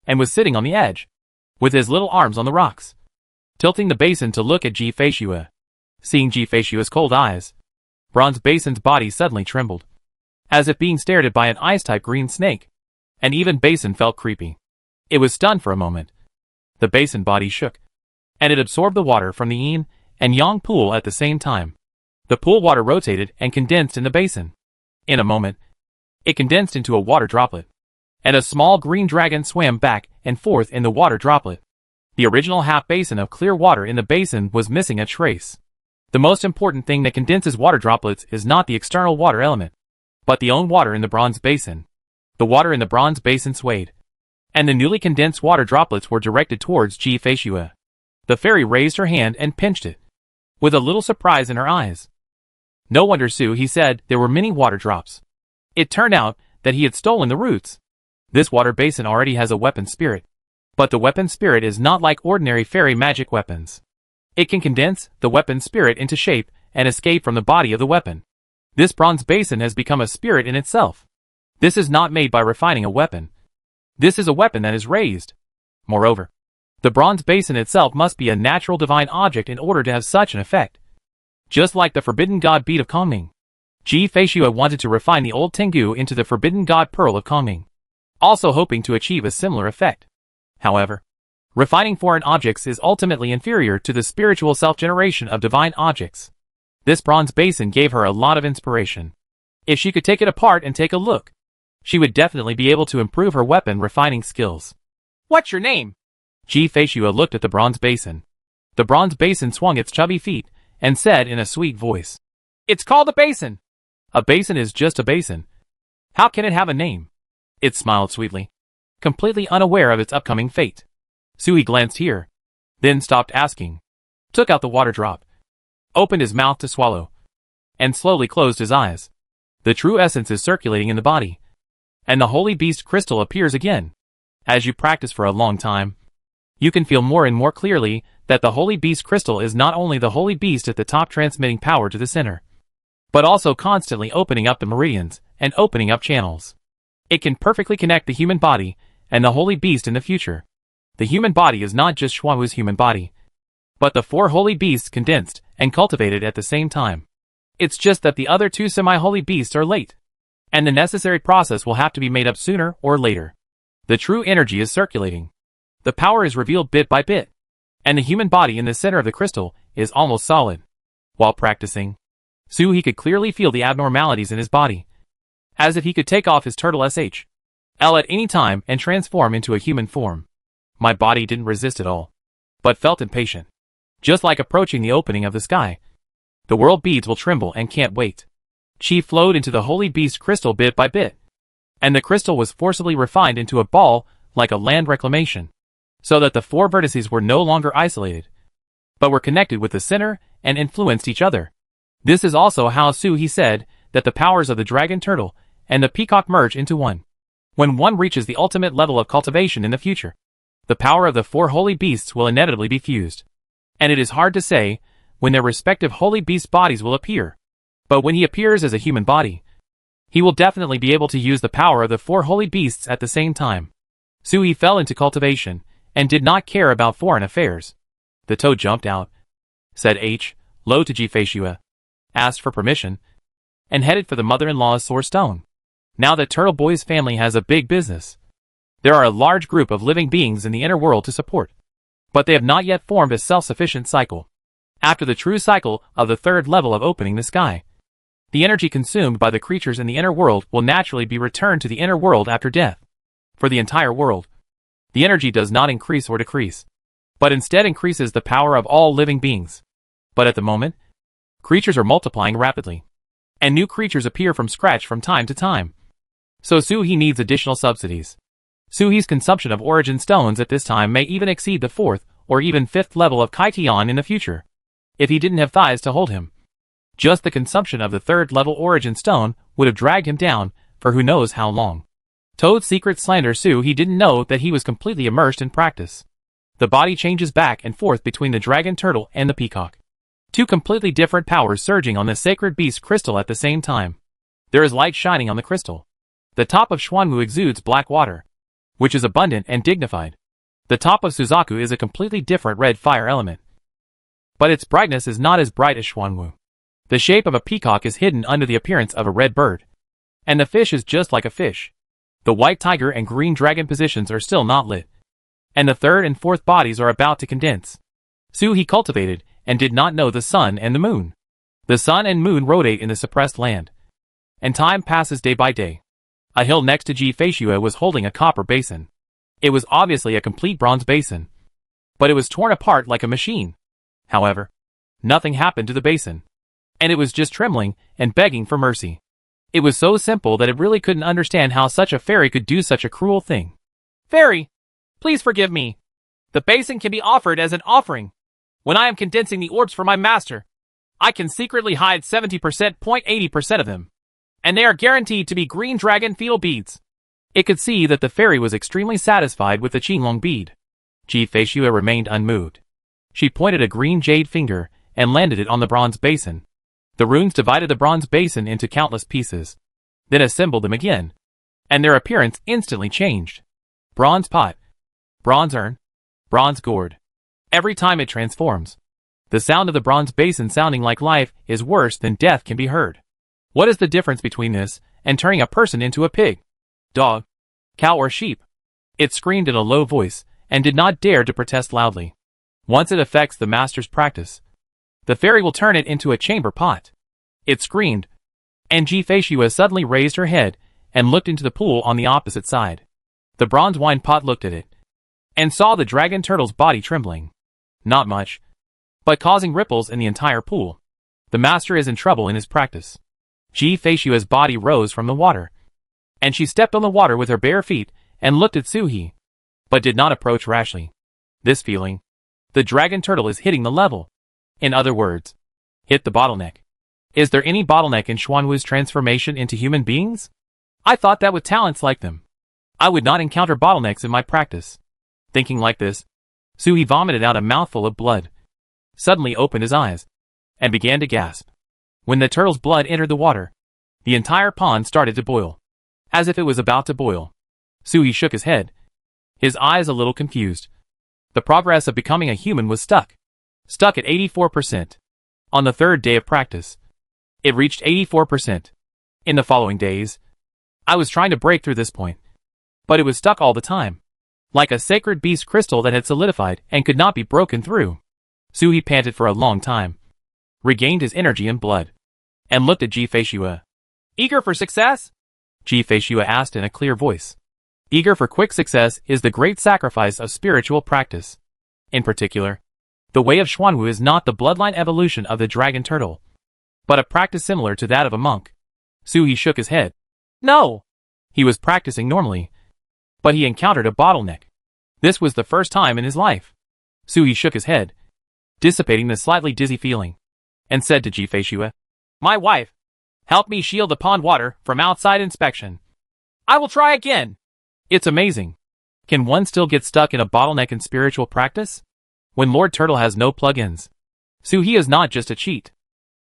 and was sitting on the edge, with his little arms on the rocks, tilting the basin to look at Ji Feishua. Seeing Ji Feishua's cold eyes, bronze basin's body suddenly trembled, as if being stared at by an ice-type green snake, and even basin felt creepy. It was stunned for a moment. The basin body shook, and it absorbed the water from the yin and yang pool at the same time. The pool water rotated and condensed in the basin. In a moment, it condensed into a water droplet, and a small green dragon swam back and forth in the water droplet. The original half basin of clear water in the basin was missing a trace. The most important thing that condenses water droplets is not the external water element, but the own water in the bronze basin. The water in the bronze basin swayed, and the newly condensed water droplets were directed towards Ji Feishua. The fairy raised her hand and pinched it, with a little surprise in her eyes. No wonder, Su, he said, there were many water drops. It turned out that he had stolen the roots. This water basin already has a weapon spirit, but the weapon spirit is not like ordinary fairy magic weapons. It can condense the weapon spirit into shape and escape from the body of the weapon. This bronze basin has become a spirit in itself. This is not made by refining a weapon. This is a weapon that is raised. Moreover, the bronze basin itself must be a natural divine object in order to have such an effect. Just like the forbidden god bead of Kongming, Ji Feishua wanted to refine the old Tengu into the forbidden god pearl of Kongming, also hoping to achieve a similar effect. However, refining foreign objects is ultimately inferior to the spiritual self-generation of divine objects. This bronze basin gave her a lot of inspiration. If she could take it apart and take a look, she would definitely be able to improve her weapon refining skills. What's your name? Ji Feishua looked at the bronze basin. The bronze basin swung its chubby feet and said in a sweet voice, It's called a basin. A basin is just a basin. How can it have a name? It smiled sweetly, completely unaware of its upcoming fate. Sui glanced here, then stopped asking, took out the water drop, opened his mouth to swallow, and slowly closed his eyes. The true essence is circulating in the body, and the holy beast crystal appears again. As you practice for a long time, you can feel more and more clearly that the holy beast crystal is not only the holy beast at the top transmitting power to the center, but also constantly opening up the meridians and opening up channels. It can perfectly connect the human body and the holy beast in the future. The human body is not just Shuahu's human body, but the 4 holy beasts condensed and cultivated at the same time. It's just that the other 2 semi-holy beasts are late, and the necessary process will have to be made up sooner or later. The true energy is circulating. The power is revealed bit by bit, and the human body in the center of the crystal is almost solid. While practicing, he could clearly feel the abnormalities in his body, as if he could take off his turtle sh. L at any time and transform into a human form. My body didn't resist at all, but felt impatient. Just like approaching the opening of the sky. The world beads will tremble and can't wait. Chi flowed into the holy beast crystal bit by bit, and the crystal was forcibly refined into a ball like a land reclamation, so that the four vertices were no longer isolated, but were connected with the center and influenced each other. This is also how Suhi said that the powers of the dragon turtle and the peacock merge into one. When one reaches the ultimate level of cultivation in the future, the power of the four holy beasts will inevitably be fused. And it is hard to say when their respective holy beast bodies will appear. But when he appears as a human body, he will definitely be able to use the power of the four holy beasts at the same time. Suhi fell into cultivation and did not care about foreign affairs. The toad jumped out, said H. low to Jifeshua, asked for permission, and headed for the mother-in-law's sore stone. Now that Turtle Boy's family has a big business, there are a large group of living beings in the inner world to support, but they have not yet formed a self-sufficient cycle. After the true cycle of the third level of opening the sky, the energy consumed by the creatures in the inner world will naturally be returned to the inner world after death. For the entire world, the energy does not increase or decrease, but instead increases the power of all living beings. But at the moment, creatures are multiplying rapidly, and new creatures appear from scratch from time to time. So Suhi needs additional subsidies. Suhi's consumption of origin stones at this time may even exceed the fourth or even fifth level of Kaitian in the future, if he didn't have thighs to hold him. Just the consumption of the third level origin stone would have dragged him down for who knows how long. Toad's secret slander Suhi didn't know that he was completely immersed in practice. The body changes back and forth between the dragon turtle and the peacock. Two completely different powers surging on the sacred beast crystal at the same time. There is light shining on the crystal. The top of Xuanwu exudes black water, which is abundant and dignified. The top of Suzaku is a completely different red fire element, but its brightness is not as bright as Xuanwu. The shape of a peacock is hidden under the appearance of a red bird, and the fish is just like a fish. The white tiger and green dragon positions are still not lit, and the third and fourth bodies are about to condense. Suhi cultivated and did not know the sun and the moon. The sun and moon rotate in the suppressed land, and time passes day by day. A hill next to Jifeshua was holding a copper basin. It was obviously a complete bronze basin, but it was torn apart like a machine. However, nothing happened to the basin, and it was just trembling and begging for mercy. It was so simple that it really couldn't understand how such a fairy could do such a cruel thing. "Fairy, please forgive me. The basin can be offered as an offering. When I am condensing the orbs for my master, I can secretly hide 70%, 80% of them, and they are guaranteed to be green dragon fetal beads." It could see that the fairy was extremely satisfied with the Qinglong bead. Jifeshua remained unmoved. She pointed a green jade finger and landed it on the bronze basin. The runes divided the bronze basin into countless pieces, then assembled them again, and their appearance instantly changed. Bronze pot, bronze urn, bronze gourd. Every time it transforms, the sound of the bronze basin sounding like life is worse than death can be heard. What is the difference between this and turning a person into a pig, dog, cow or sheep? It screamed in a low voice and did not dare to protest loudly. Once it affects the master's practice, the fairy will turn it into a chamber pot. It screamed, and Jifeshua suddenly raised her head and looked into the pool on the opposite side. The bronze wine pot looked at it, and saw the dragon turtle's body trembling. Not much, but causing ripples in the entire pool. The master is in trouble in his practice. Jifeshua's body rose from the water, and she stepped on the water with her bare feet and looked at Suhi, but did not approach rashly. This feeling, the dragon turtle is hitting the level. In other words, hit the bottleneck. Is there any bottleneck in Xuanwu's transformation into human beings? I thought that with talents like them, I would not encounter bottlenecks in my practice. Thinking like this, Suhi vomited out a mouthful of blood, suddenly opened his eyes, and began to gasp. When the turtle's blood entered the water, the entire pond started to boil, as if it was about to boil. Suhi shook his head, his eyes a little confused. The progress of becoming a human was stuck at 84%. On the third day of practice, it reached 84%. In the following days, I was trying to break through this point, but it was stuck all the time, like a sacred beast crystal that had solidified and could not be broken through. Suhi panted for a long time, regained his energy and blood, and looked at Jifeshua. "Eager for success?" Jifeshua asked in a clear voice. Eager for quick success is the great sacrifice of spiritual practice. In particular, the way of Xuanwu is not the bloodline evolution of the dragon turtle, but a practice similar to that of a monk. Suhi shook his head. No! He was practicing normally, but he encountered a bottleneck. This was the first time in his life. Suhi shook his head, dissipating the slightly dizzy feeling, and said to Ji Feishue, My wife, help me shield the pond water from outside inspection. I will try again. It's amazing. Can one still get stuck in a bottleneck in spiritual practice? When Lord Turtle has no plug-ins. Suhi is not just a cheat.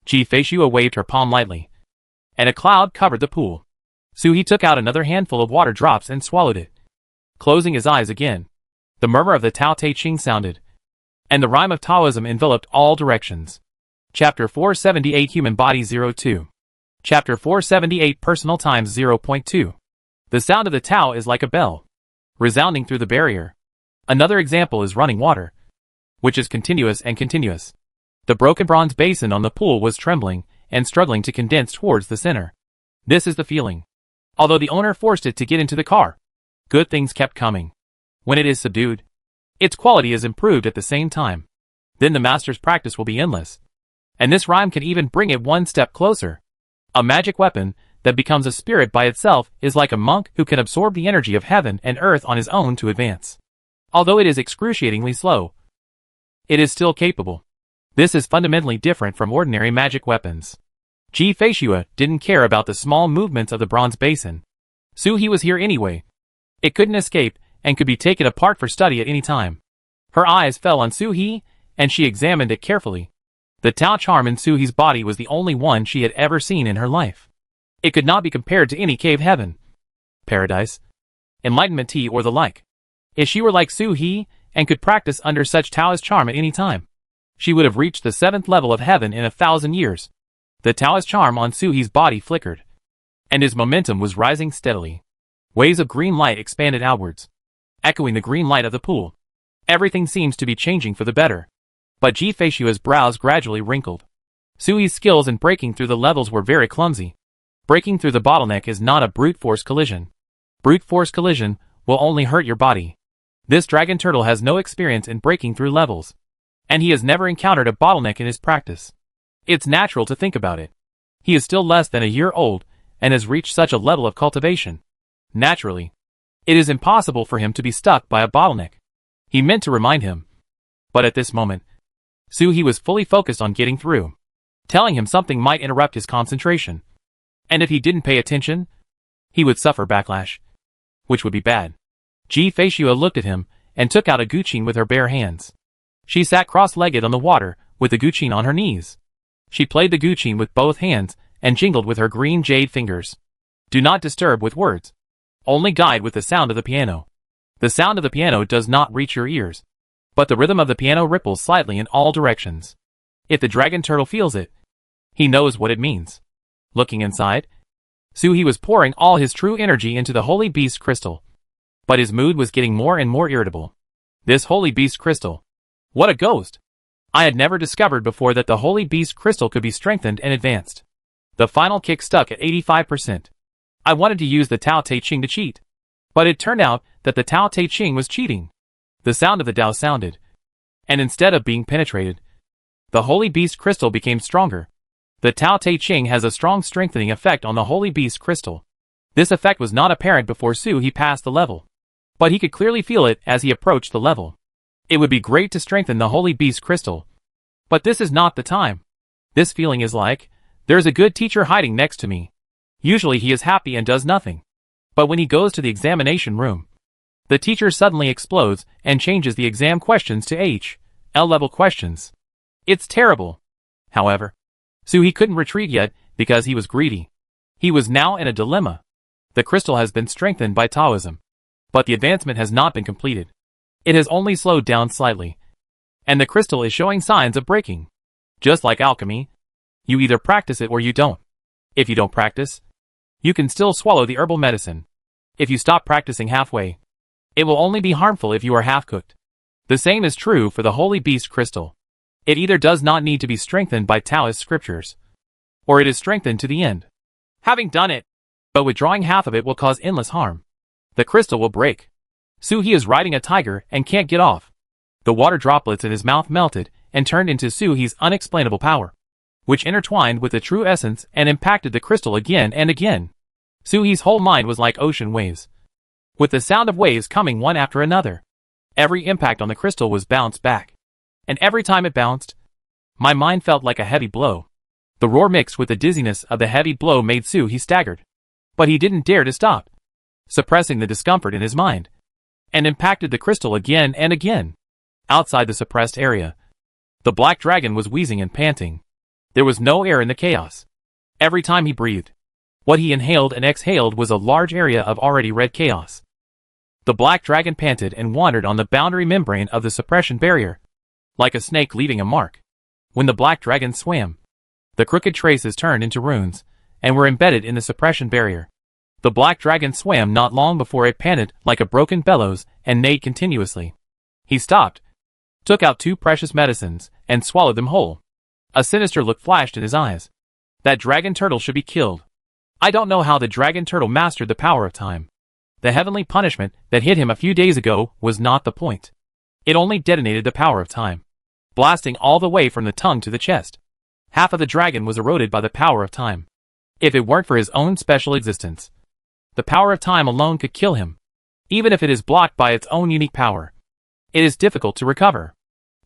Ji Feishue waved her palm lightly, and a cloud covered the pool. Suhi took out another handful of water drops and swallowed it. Closing his eyes again, the murmur of the Tao Te Ching sounded, and the rhyme of Taoism enveloped all directions. Chapter 478 Human Body 02. Chapter 478 Personal Times 0.2. The sound of the Tao is like a bell, resounding through the barrier. Another example is running water, which is continuous and continuous. The broken bronze basin on the pool was trembling and struggling to condense towards the center. This is the feeling. Although the owner forced it to get into the car, good things kept coming. When it is subdued, its quality is improved at the same time. Then the master's practice will be endless. And this rhyme can even bring it one step closer. A magic weapon that becomes a spirit by itself is like a monk who can absorb the energy of heaven and earth on his own to advance. Although it is excruciatingly slow, it is still capable. This is fundamentally different from ordinary magic weapons. Ji Feishue didn't care about the small movements of the bronze basin. Suhi was here anyway. It couldn't escape and could be taken apart for study at any time. Her eyes fell on Suhi, and she examined it carefully. The Tao charm in Suhi's body was the only one she had ever seen in her life. It could not be compared to any cave heaven, paradise, enlightenment tea or the like. If she were like Suhi and could practice under such Taoist charm at any time, she would have reached the 7th level of heaven in 1,000 years. The Taoist charm on Suhi's body flickered, and his momentum was rising steadily. Waves of green light expanded outwards, echoing the green light of the pool. Everything seems to be changing for the better. But Ji Feishue's brows gradually wrinkled. Suhi's skills in breaking through the levels were very clumsy. Breaking through the bottleneck is not a brute force collision. Brute force collision will only hurt your body. This dragon turtle has no experience in breaking through levels, and he has never encountered a bottleneck in his practice. It's natural to think about it. He is still less than a year old and has reached such a level of cultivation. Naturally, it is impossible for him to be stuck by a bottleneck. He meant to remind him, but at this moment, Suhi was fully focused on getting through. Telling him something might interrupt his concentration, and if he didn't pay attention, he would suffer backlash, which would be bad. Ji Feishue looked at him and took out a guqin with her bare hands. She sat cross-legged on the water with the guqin on her knees. She played the guqin with both hands and jingled with her green jade fingers. Do not disturb with words. Only guide with the sound of the piano. The sound of the piano does not reach your ears, but the rhythm of the piano ripples slightly in all directions. If the dragon turtle feels it, he knows what it means. Looking inside, Suhi was pouring all his true energy into the holy beast crystal. But his mood was getting more and more irritable. This holy beast crystal. What a ghost! I had never discovered before that the holy beast crystal could be strengthened and advanced. The final kick stuck at 85%. I wanted to use the Tao Te Ching to cheat, but it turned out that the Tao Te Ching was cheating. The sound of the Tao sounded, and instead of being penetrated, the holy beast crystal became stronger. The Tao Te Ching has a strong strengthening effect on the holy beast crystal. This effect was not apparent before Suhi passed the level, but he could clearly feel it as he approached the level. It would be great to strengthen the holy beast crystal, but this is not the time. This feeling is like, there's a good teacher hiding next to me. Usually he is happy and does nothing. But when he goes to the examination room, the teacher suddenly explodes and changes the exam questions to H.L. level questions. It's terrible. However, Suhi couldn't retreat yet because he was greedy. He was now in a dilemma. The crystal has been strengthened by Taoism, but the advancement has not been completed. It has only slowed down slightly, and the crystal is showing signs of breaking. Just like alchemy, you either practice it or you don't. If you don't practice, you can still swallow the herbal medicine. If you stop practicing halfway, it will only be harmful if you are half-cooked. The same is true for the holy beast crystal. It either does not need to be strengthened by Taoist scriptures, or it is strengthened to the end. Having done it, but withdrawing half of it will cause endless harm. The crystal will break. Suhi is riding a tiger and can't get off. The water droplets in his mouth melted and turned into Suhi's unexplainable power, which intertwined with the true essence and impacted the crystal again and again. Suhi's whole mind was like ocean waves, with the sound of waves coming one after another. Every impact on the crystal was bounced back, and every time it bounced, my mind felt like a heavy blow. The roar mixed with the dizziness of the heavy blow made Suhi staggered, but he didn't dare to stop, suppressing the discomfort in his mind, and impacted the crystal again and again. Outside the suppressed area, the black dragon was wheezing and panting. There was no air in the chaos. Every time he breathed, what he inhaled and exhaled was a large area of already red chaos. The black dragon panted and wandered on the boundary membrane of the suppression barrier, like a snake leaving a mark. When the black dragon swam, the crooked traces turned into runes, and were embedded in the suppression barrier. The black dragon swam not long before it panted like a broken bellows and neighed continuously. He stopped, took out 2 precious medicines, and swallowed them whole. A sinister look flashed in his eyes. That dragon turtle should be killed. I don't know how the dragon turtle mastered the power of time. The heavenly punishment that hit him a few days ago was not the point. It only detonated the power of time, blasting all the way from the tongue to the chest. Half of the dragon was eroded by the power of time. If it weren't for his own special existence, the power of time alone could kill him. Even if it is blocked by its own unique power, it is difficult to recover,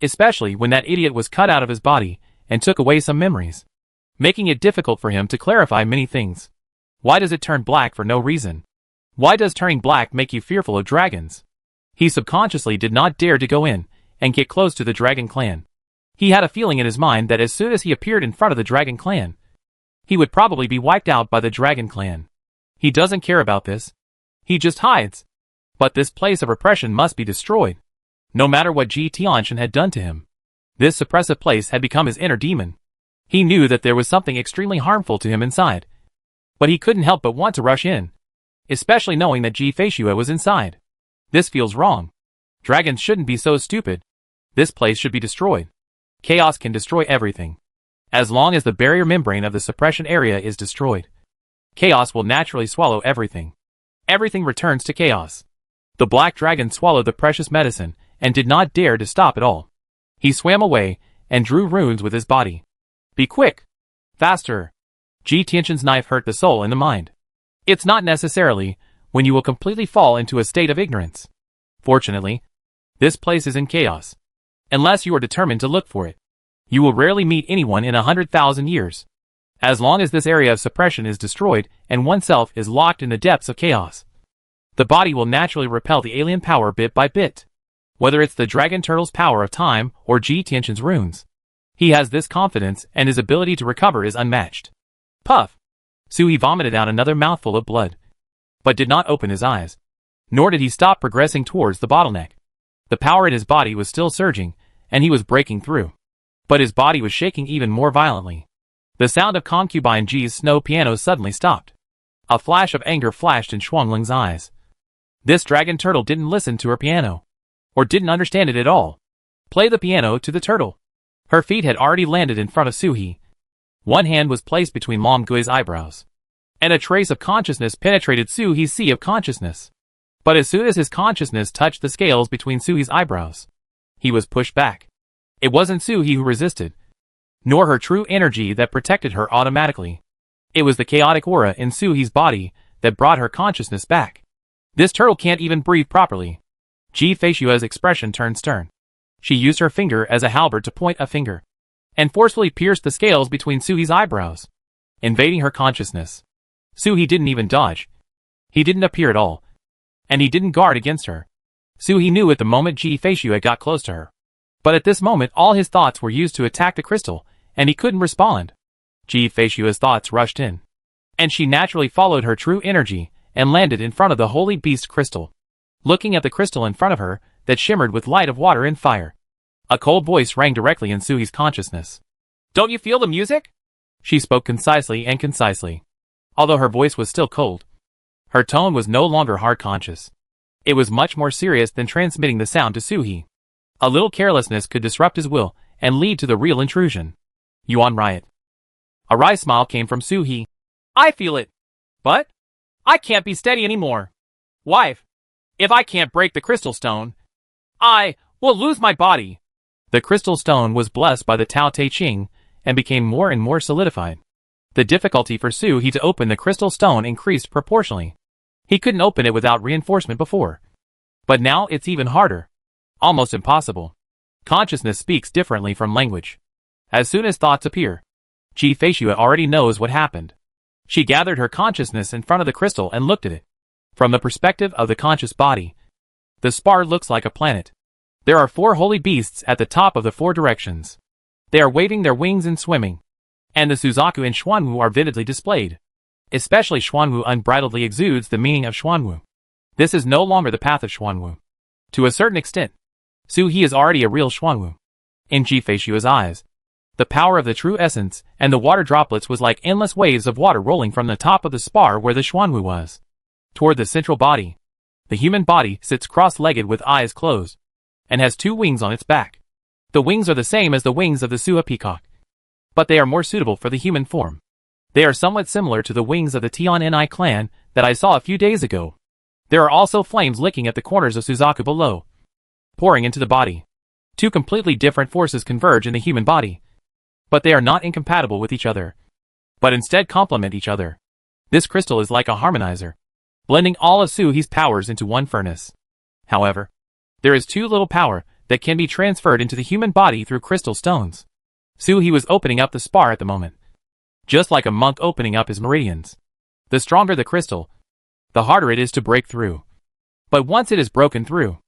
especially when that idiot was cut out of his body and took away some memories, making it difficult for him to clarify many things. Why does it turn black for no reason? Why does turning black make you fearful of dragons? He subconsciously did not dare to go in and get close to the dragon clan. He had a feeling in his mind that as soon as he appeared in front of the dragon clan, he would probably be wiped out by the dragon clan. He doesn't care about this. He just hides. But this place of repression must be destroyed, no matter what Ji Tianxin had done to him. This suppressive place had become his inner demon. He knew that there was something extremely harmful to him inside, but he couldn't help but want to rush in, especially knowing that Ji Feishuo was inside. This feels wrong. Dragons shouldn't be so stupid. This place should be destroyed. Chaos can destroy everything. As long as the barrier membrane of the suppression area is destroyed, chaos will naturally swallow everything. Everything returns to chaos. The black dragon swallowed the precious medicine and did not dare to stop at all. He swam away and drew runes with his body. Be quick! Faster! Ji Tianxin's knife hurt the soul and the mind. It's not necessarily when you will completely fall into a state of ignorance. Fortunately, this place is in chaos. Unless you are determined to look for it, you will rarely meet anyone in 100,000 years. As long as this area of suppression is destroyed and oneself is locked in the depths of chaos, the body will naturally repel the alien power bit by bit. Whether it's the dragon turtle's power of time or Ji Tianxin's runes, he has this confidence and his ability to recover is unmatched. Puff! Suhi vomited out another mouthful of blood, but did not open his eyes. Nor did he stop progressing towards the bottleneck. The power in his body was still surging, and he was breaking through. But his body was shaking even more violently. The sound of concubine Ji's snow piano suddenly stopped. A flash of anger flashed in Shuangling's eyes. This dragon turtle didn't listen to her piano, or didn't understand it at all. Play the piano to the turtle. Her feet had already landed in front of Suhi. One hand was placed between Lam Gui's eyebrows, and a trace of consciousness penetrated Suhi's sea of consciousness. But as soon as his consciousness touched the scales between Suhi's eyebrows, he was pushed back. It wasn't Suhi who resisted, nor her true energy that protected her automatically. It was the chaotic aura in Suhi's body that brought her consciousness back. This turtle can't even breathe properly. Ji Feishuo's expression turned stern. She used her finger as a halberd to point a finger, and forcefully pierced the scales between Suhi's eyebrows, invading her consciousness. Suhi didn't even dodge. He didn't appear at all, and he didn't guard against her. Suhi knew at the moment Ji Feishuo got close to her. But at this moment all his thoughts were used to attack the crystal, and he couldn't respond. Ji Feishuo's thoughts rushed in, and she naturally followed her true energy and landed in front of the holy beast crystal. Looking at the crystal in front of her that shimmered with light of water and fire, a cold voice rang directly in Suhi's consciousness. "Don't you feel the music?" She spoke concisely. Although her voice was still cold, her tone was no longer hard-conscious. It was much more serious than transmitting the sound to Suhi. A little carelessness could disrupt his will and lead to the real intrusion. Yuan riot. A wry smile came from Suhi. "I feel it. But I can't be steady anymore. Wife, if I can't break the crystal stone, I will lose my body. The crystal stone was blessed by the Tao Te Ching and became more and more solidified. The difficulty for Su He to open the crystal stone increased proportionally. He couldn't open it without reinforcement before. But now it's even harder. Almost impossible. Consciousness speaks differently from language. As soon as thoughts appear, Ji Feishue already knows what happened. She gathered her consciousness in front of the crystal and looked at it. From the perspective of the conscious body, the spar looks like a planet. There are 4 holy beasts at the top of the 4 directions. They are waving their wings and swimming. And the Suzaku and Xuanwu are vividly displayed. Especially Xuanwu unbridledly exudes the meaning of Xuanwu. This is no longer the path of Xuanwu. To a certain extent, Su He is already a real Xuanwu. In Ji Feishue's eyes, the power of the true essence and the water droplets was like endless waves of water rolling from the top of the spar where the Xuanwu was. Toward the central body, the human body sits cross-legged with eyes closed, and has 2 wings on its back. The wings are the same as the wings of the Sua peacock, but they are more suitable for the human form. They are somewhat similar to the wings of the Tian-Ni clan that I saw a few days ago. There are also flames licking at the corners of Suzaku below, pouring into the body. 2 completely different forces converge in the human body, but they are not incompatible with each other, but instead complement each other. This crystal is like a harmonizer, blending all of Su He's powers into one furnace. However, there is too little power that can be transferred into the human body through crystal stones. Su He was opening up the spar at the moment, just like a monk opening up his meridians. The stronger the crystal, the harder it is to break through. But once it is broken through,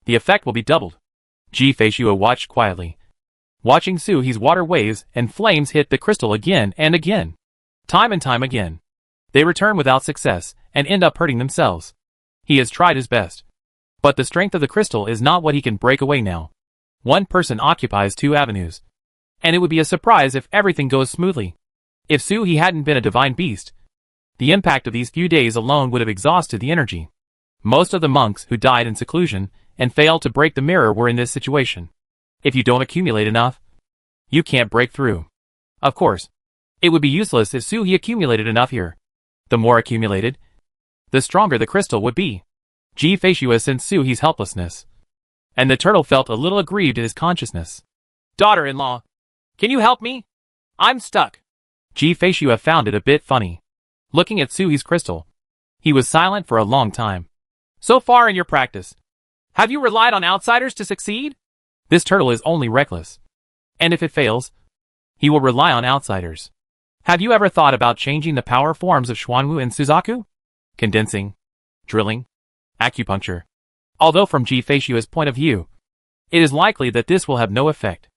the effect will be doubled. Ji Feishue watched quietly, watching Su He's water waves and flames hit the crystal again and again. Time and time again. They return without success and end up hurting themselves. He has tried his best. But the strength of the crystal is not what he can break away now. One person occupies 2 avenues. And it would be a surprise if everything goes smoothly. If Su He hadn't been a divine beast, the impact of these few days alone would have exhausted the energy. Most of the monks who died in seclusion and failed to break the mirror were in this situation. If you don't accumulate enough, you can't break through. Of course, it would be useless if Su He accumulated enough here. The more accumulated, the stronger the crystal would be. Ji Feishue sensed Su He's helplessness, and the turtle felt a little aggrieved at his consciousness. Daughter-in-law, can you help me? I'm stuck. Ji Feishue found it a bit funny. Looking at Su He's crystal, he was silent for a long time. So far in your practice, have you relied on outsiders to succeed? This turtle is only reckless. And if it fails, he will rely on outsiders. Have you ever thought about changing the power forms of Xuanwu and Suzaku? Condensing, drilling, acupuncture. Although from Ji Feishue's point of view, it is likely that this will have no effect.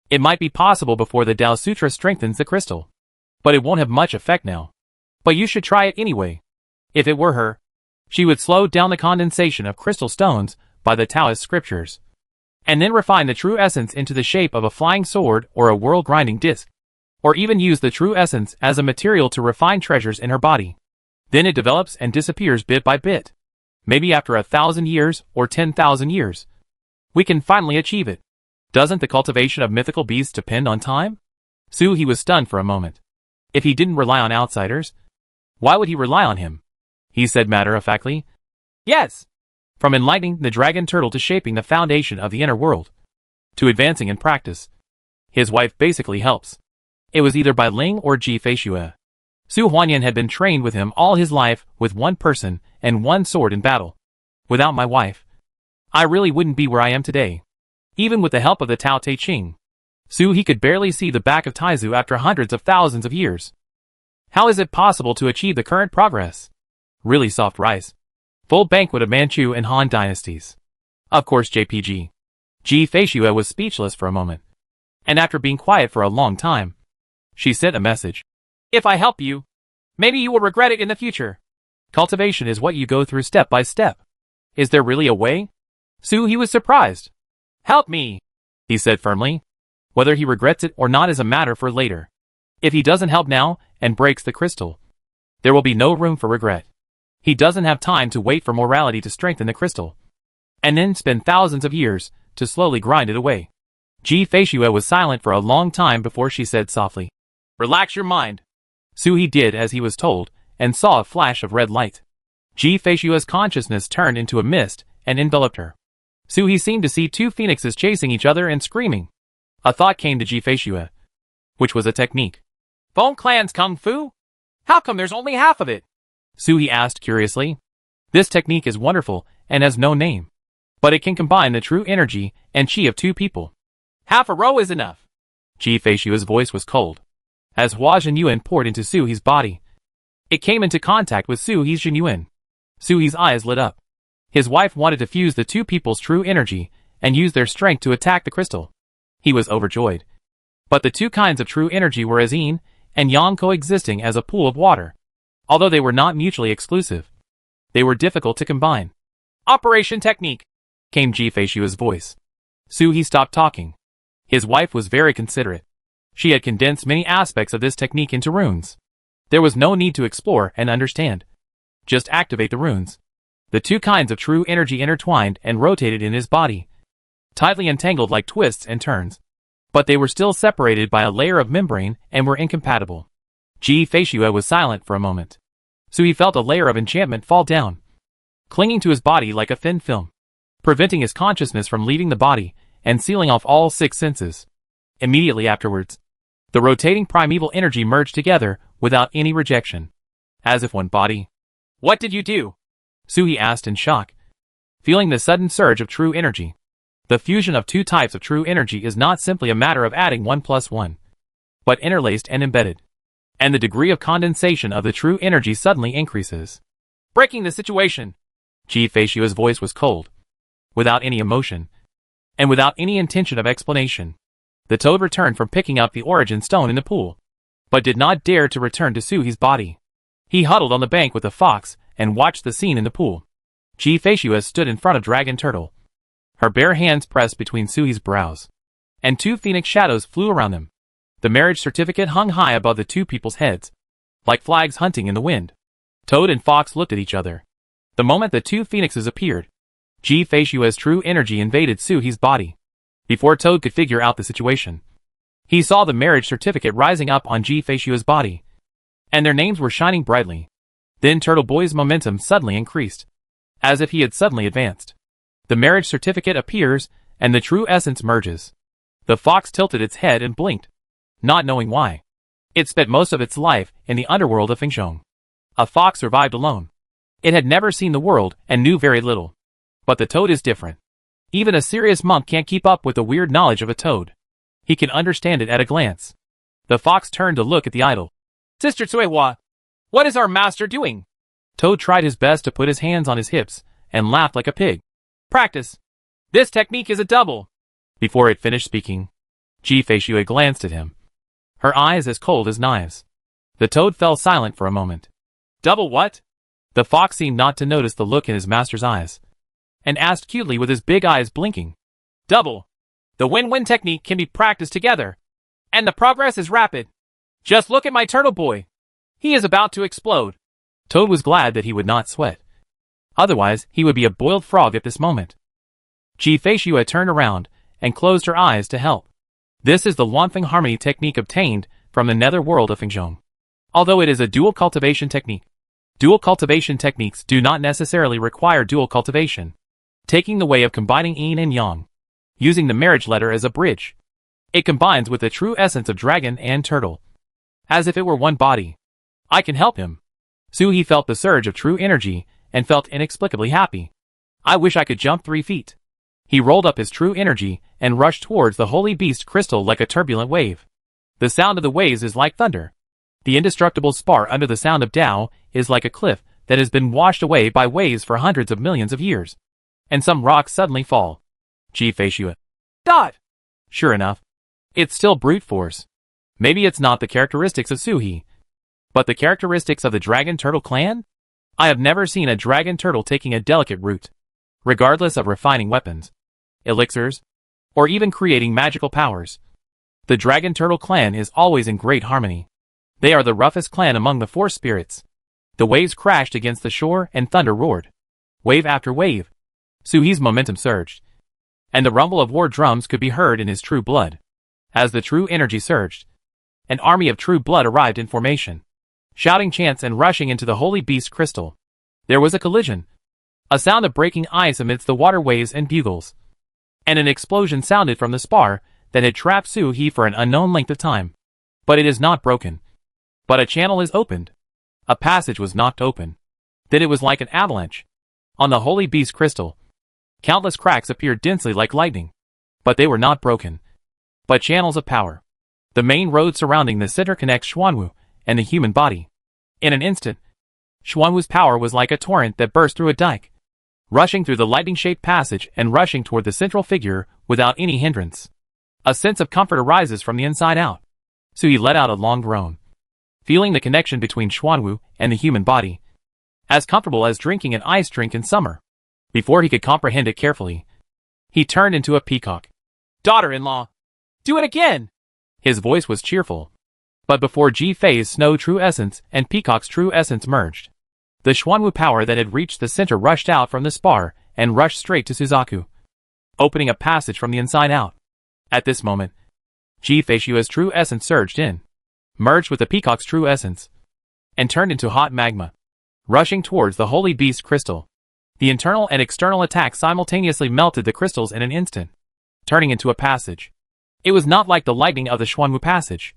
It might be possible before the Tao Sutra strengthens the crystal, but it won't have much effect now. But you should try it anyway. If it were her, she would slow down the condensation of crystal stones by the Taoist scriptures, and then refine the true essence into the shape of a flying sword or a world-grinding disc, or even use the true essence as a material to refine treasures in her body. Then it develops and disappears bit by bit. Maybe after 1,000 years or 10,000 years, we can finally achieve it. Doesn't the cultivation of mythical beasts depend on time? Su He was stunned for a moment. If he didn't rely on outsiders, why would he rely on him? He said matter-of-factly, yes. From enlightening the dragon turtle to shaping the foundation of the inner world, to advancing in practice, his wife basically helps. It was either by Ling or Ji Feishue. Su Huanyan had been trained with him all his life with one person and one sword in battle. Without my wife, I really wouldn't be where I am today. Even with the help of the Tao Te Ching, Su He could barely see the back of Taizu after hundreds of thousands of years. How is it possible to achieve the current progress? Really soft rice. Full banquet of Manchu and Han dynasties. Of course JPG. Ji Feishue was speechless for a moment. And after being quiet for a long time, she sent a message. If I help you, maybe you will regret it in the future. Cultivation is what you go through step by step. Is there really a way? Su He was surprised. Help me, he said firmly. Whether he regrets it or not is a matter for later. If he doesn't help now and breaks the crystal, there will be no room for regret. He doesn't have time to wait for morality to strengthen the crystal, and then spend thousands of years to slowly grind it away. Ji Feishue was silent for a long time before she said softly, relax your mind. Su He did as he was told, and saw a flash of red light. Ji Feishua's consciousness turned into a mist and enveloped her. Suhi seemed to see two phoenixes chasing each other and screaming. A thought came to Ji Feishua, which was a technique. Bone Clan's Kung Fu? How come there's only half of it? Suhi asked curiously. This technique is wonderful and has no name, but it can combine the true energy and chi of two people. Half a row is enough. Ji Feishua's voice was cold. As Hua Zhenyuan poured into Suhi's body, it came into contact with Suhi's Zhenyuan. Suhi's eyes lit up. His wife wanted to fuse the two people's true energy and use their strength to attack the crystal. He was overjoyed. But the two kinds of true energy were as yin and yang coexisting as a pool of water. Although they were not mutually exclusive, they were difficult to combine. Operation technique, came Ji Feishua's voice. Suhi stopped talking. His wife was very considerate. She had condensed many aspects of this technique into runes. There was no need to explore and understand. Just activate the runes. The two kinds of true energy intertwined and rotated in his body, tightly entangled like twists and turns. But they were still separated by a layer of membrane and were incompatible. Ji Feishua was silent for a moment. Suhi felt a layer of enchantment fall down, clinging to his body like a thin film, preventing his consciousness from leaving the body and sealing off all six senses. Immediately afterwards, the rotating primeval energy merged together without any rejection, as if one body. What did you do? Suhi asked in shock, feeling the sudden surge of true energy. The fusion of two types of true energy is not simply a matter of adding 1 plus 1, but interlaced and embedded. And the degree of condensation of the true energy suddenly increases. Breaking the situation. Ji Feishua's voice was cold, without any emotion, and without any intention of explanation. The toad returned from picking up the origin stone in the pool, but did not dare to return to Suhi's body. He huddled on the bank with the fox and watched the scene in the pool. Ji Feishua stood in front of Dragon Turtle, her bare hands pressed between Suhi's brows, and two phoenix shadows flew around them. The marriage certificate hung high above the two people's heads, like flags hunting in the wind. Toad and Fox looked at each other. The moment the two phoenixes appeared, Ji Feishua's true energy invaded Suhi's body. Before Toad could figure out the situation, he saw the marriage certificate rising up on Ji Feishua's body, and their names were shining brightly. Then Turtle Boy's momentum suddenly increased, as if he had suddenly advanced. The marriage certificate appears, and the true essence merges. The fox tilted its head and blinked, not knowing why. It spent most of its life in the underworld of Fengzhong. A fox survived alone. It had never seen the world and knew very little. But the toad is different. Even a serious monk can't keep up with the weird knowledge of a toad. He can understand it at a glance. The fox turned to look at the idol. Sister Tsuehua, what is our master doing? Toad tried his best to put his hands on his hips and laughed like a pig. Practice. This technique is a double. Before it finished speaking, Ji Feishua glanced at him, her eyes as cold as knives. The toad fell silent for a moment. Double what? The fox seemed not to notice the look in his master's eyes, and asked cutely with his big eyes blinking. Double. The win-win technique can be practiced together, and the progress is rapid. Just look at my turtle boy. He is about to explode. Toad was glad that he would not sweat. Otherwise, he would be a boiled frog at this moment. Ji Feishua turned around and closed her eyes to help. This is the Luanfeng harmony technique obtained from the nether world of Fengzhong. Although it is a dual cultivation technique, dual cultivation techniques do not necessarily require dual cultivation, taking the way of combining yin and yang, using the marriage letter as a bridge. It combines with the true essence of dragon and turtle, as if it were one body. I can help him. Suhi felt the surge of true energy and felt inexplicably happy. I wish I could jump 3 feet. He rolled up his true energy and rushed towards the holy beast crystal like a turbulent wave. The sound of the waves is like thunder. The indestructible spar under the sound of Tao is like a cliff that has been washed away by waves for hundreds of millions of years. And some rocks suddenly fall. Ji Feishua. Dot! Sure enough, it's still brute force. Maybe it's not the characteristics of Suhi, but the characteristics of the Dragon Turtle clan? I have never seen a dragon turtle taking a delicate route, regardless of refining weapons, elixirs, or even creating magical powers. The Dragon Turtle clan is always in great harmony. They are the roughest clan among the 4 spirits. The waves crashed against the shore and thunder roared. Wave after wave. Suhi's momentum surged, and the rumble of war drums could be heard in his true blood. As the true energy surged, an army of true blood arrived in formation, shouting chants and rushing into the holy beast crystal. There was a collision. A sound of breaking ice amidst the water waves and bugles. And an explosion sounded from the spar that had trapped Soo-hee for an unknown length of time. But it is not broken. But a channel is opened. A passage was knocked open. Then it was like an avalanche. On the holy beast crystal, countless cracks appeared densely like lightning. But they were not broken, but channels of power. The main road surrounding the center connects Xuanwu and the human body. In an instant, Xuanwu's power was like a torrent that burst through a dike, rushing through the lightning-shaped passage and rushing toward the central figure without any hindrance. A sense of comfort arises from the inside out. Soo-hee let out a long groan, feeling the connection between Xuanwu and the human body, as comfortable as drinking an ice drink in summer. Before he could comprehend it carefully, he turned into a peacock. "Daughter-in-law, do it again!" His voice was cheerful. But before Ji-Fei's snow true essence and Peacock's true essence merged, the Xuanwu power that had reached the center rushed out from the spar and rushed straight to Suzaku, opening a passage from the inside out. At this moment, Ji-Feishua's true essence surged in, merged with the Peacock's true essence, and turned into hot magma, rushing towards the holy beast crystal. The internal and external attacks simultaneously melted the crystals in an instant, turning into a passage. It was not like the lightning of the Xuanwu passage,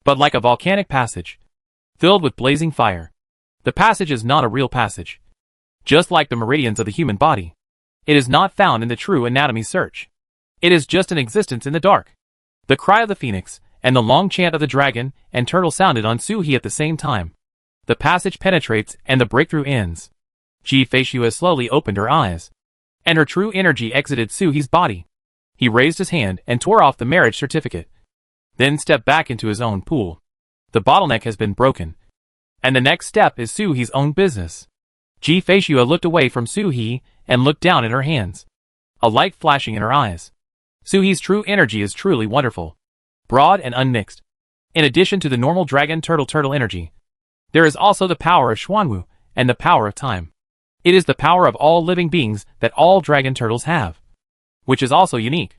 but like a volcanic passage, filled with blazing fire. The passage is not a real passage. Just like the meridians of the human body, it is not found in the true anatomy search. It is just an existence in the dark. The cry of the phoenix and the long chant of the dragon and turtle sounded on Soo-hee at the same time. The passage penetrates and the breakthrough ends. Ji-Feishua slowly opened her eyes, and her true energy exited Soo-hee's body. He raised his hand and tore off the marriage certificate, then stepped back into his own pool. The bottleneck has been broken, and the next step is Soo-hee's own business. Ji-Feishua looked away from Soo-hee and looked down at her hands, a light flashing in her eyes. Soo-hee's true energy is truly wonderful, broad and unmixed. In addition to the normal dragon turtle energy, there is also the power of Xuanwu and the power of time. It is the power of all living beings that all dragon turtles have, which is also unique.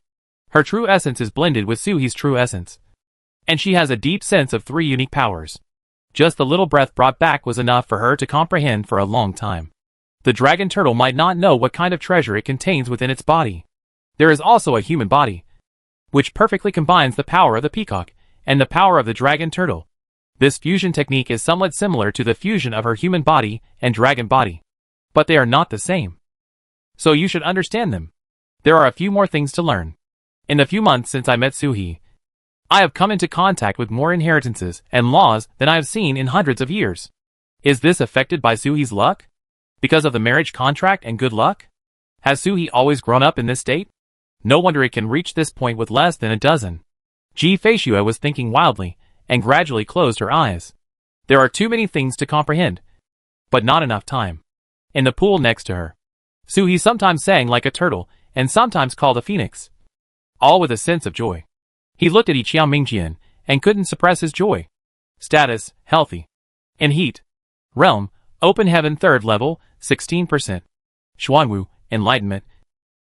Her true essence is blended with Soo-hee's true essence, and she has a deep sense of three unique powers. Just the little breath brought back was enough for her to comprehend for a long time. The dragon turtle might not know what kind of treasure it contains within its body. There is also a human body, which perfectly combines the power of the peacock and the power of the dragon turtle. This fusion technique is somewhat similar to the fusion of her human body and dragon body, but they are not the same. So you should understand them. There are a few more things to learn. In the few months since I met Soo-hee, I have come into contact with more inheritances and laws than I have seen in hundreds of years. Is this affected by Soo-hee's luck? Because of the marriage contract and good luck? Has Soo-hee always grown up in this state? No wonder it can reach this point with less than a dozen. Ji-Feishua was thinking wildly, and gradually closed her eyes. There are too many things to comprehend, but not enough time. In the pool next to her, Soo-hee sometimes sang like a turtle, and sometimes called a phoenix, all with a sense of joy. He looked at Yiqiao Mingjian, and couldn't suppress his joy. Status, healthy. In heat. Realm, open heaven 3rd level, 16%. Xuanwu, enlightenment.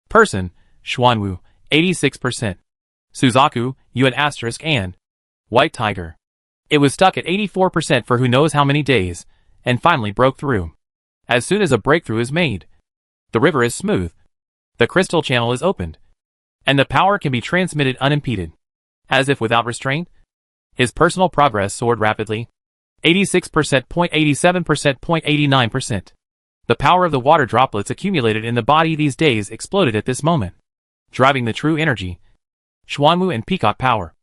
Person, Xuanwu, 86%. Suzaku, Yuan asterisk and White Tiger. It was stuck at 84% for who knows how many days, and finally broke through. As soon as a breakthrough is made, the river is smooth, the crystal channel is opened, and the power can be transmitted unimpeded. As if without restraint, his personal progress soared rapidly. 86%, 0.87%, 0.89%. The power of the water droplets accumulated in the body these days exploded at this moment, driving the true energy, Xuanwu and peacock power,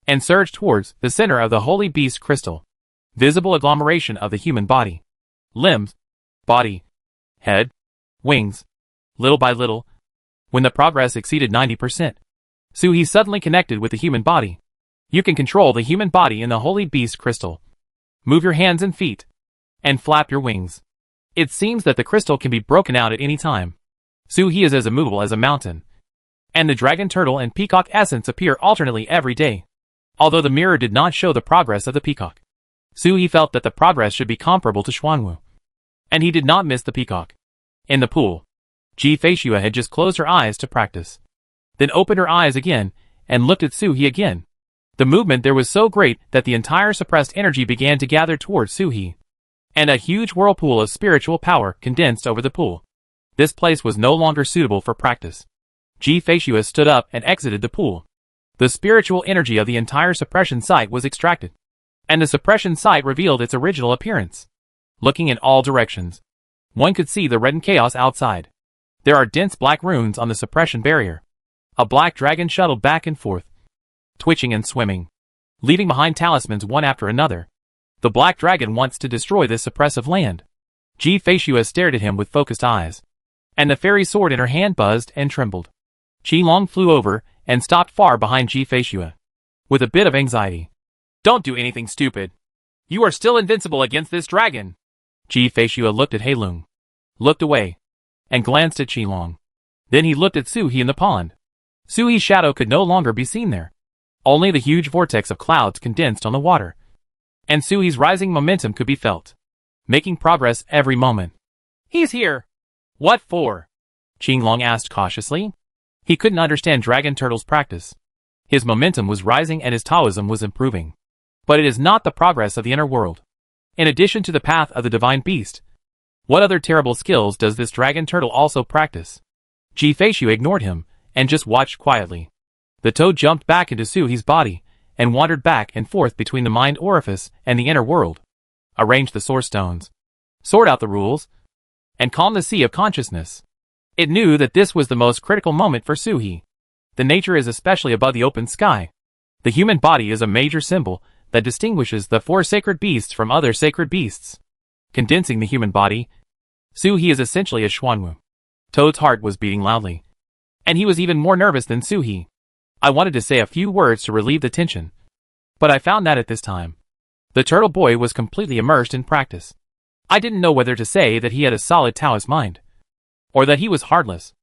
and surged towards the center of the holy beast crystal. Visible agglomeration of the human body. Limbs, body, head, wings. Little by little, when the progress exceeded 90%, Soo-hee suddenly connected with the human body. You can control the human body in the holy beast crystal. Move your hands and feet, and flap your wings. It seems that the crystal can be broken out at any time. Soo-hee is as immovable as a mountain, and the dragon turtle and peacock essence appear alternately every day. Although the mirror did not show the progress of the peacock, Soo-hee felt that the progress should be comparable to Xuanwu, and he did not miss the peacock. In the pool, Ji-Feishua had just closed her eyes to practice, then opened her eyes again and looked at Soo-hee again. The movement there was so great that the entire suppressed energy began to gather towards Soo-hee, and a huge whirlpool of spiritual power condensed over the pool. This place was no longer suitable for practice. Ji-Fei stood up and exited the pool. The spiritual energy of the entire suppression site was extracted, and the suppression site revealed its original appearance. Looking in all directions, one could see the reddened chaos outside. There are dense black runes on the suppression barrier. A black dragon shuttled back and forth, twitching and swimming, leaving behind talismans one after another. The black dragon wants to destroy this suppressive land. Ji-Fei stared at him with focused eyes, and the fairy sword in her hand buzzed and trembled. Qi-Long flew over and stopped far behind Ji-Fei with a bit of anxiety. "Don't do anything stupid. You are still invincible against this dragon." Ji-Fei looked at Heilung, looked away, and glanced at Qi-Long. Then he looked at Su-He in the pond. Su-He's shadow could no longer be seen there. Only the huge vortex of clouds condensed on the water, and Su-He's rising momentum could be felt, making progress every moment. "He's here. What for?" Qi-Long asked cautiously. He couldn't understand Dragon Turtle's practice. His momentum was rising and his Taoism was improving. But it is not the progress of the inner world. In addition to the path of the divine beast, what other terrible skills does this Dragon Turtle also practice? Ji-Fei ignored him and just watched quietly. The toad jumped back into Su-He's body and wandered back and forth between the mind orifice and the inner world. Arranged the source stones, sort out the rules, and calm the sea of consciousness. It knew that this was the most critical moment for Su-He. The nature is especially above the open sky. The human body is a major symbol that distinguishes the four sacred beasts from other sacred beasts. Condensing the human body, Su-He is essentially a Xuanwu. Toad's heart was beating loudly, and he was even more nervous than Su-He. I wanted to say a few words to relieve the tension, but I found that at this time, the turtle boy was completely immersed in practice. I didn't know whether to say that he had a solid Taoist mind, or that he was heartless.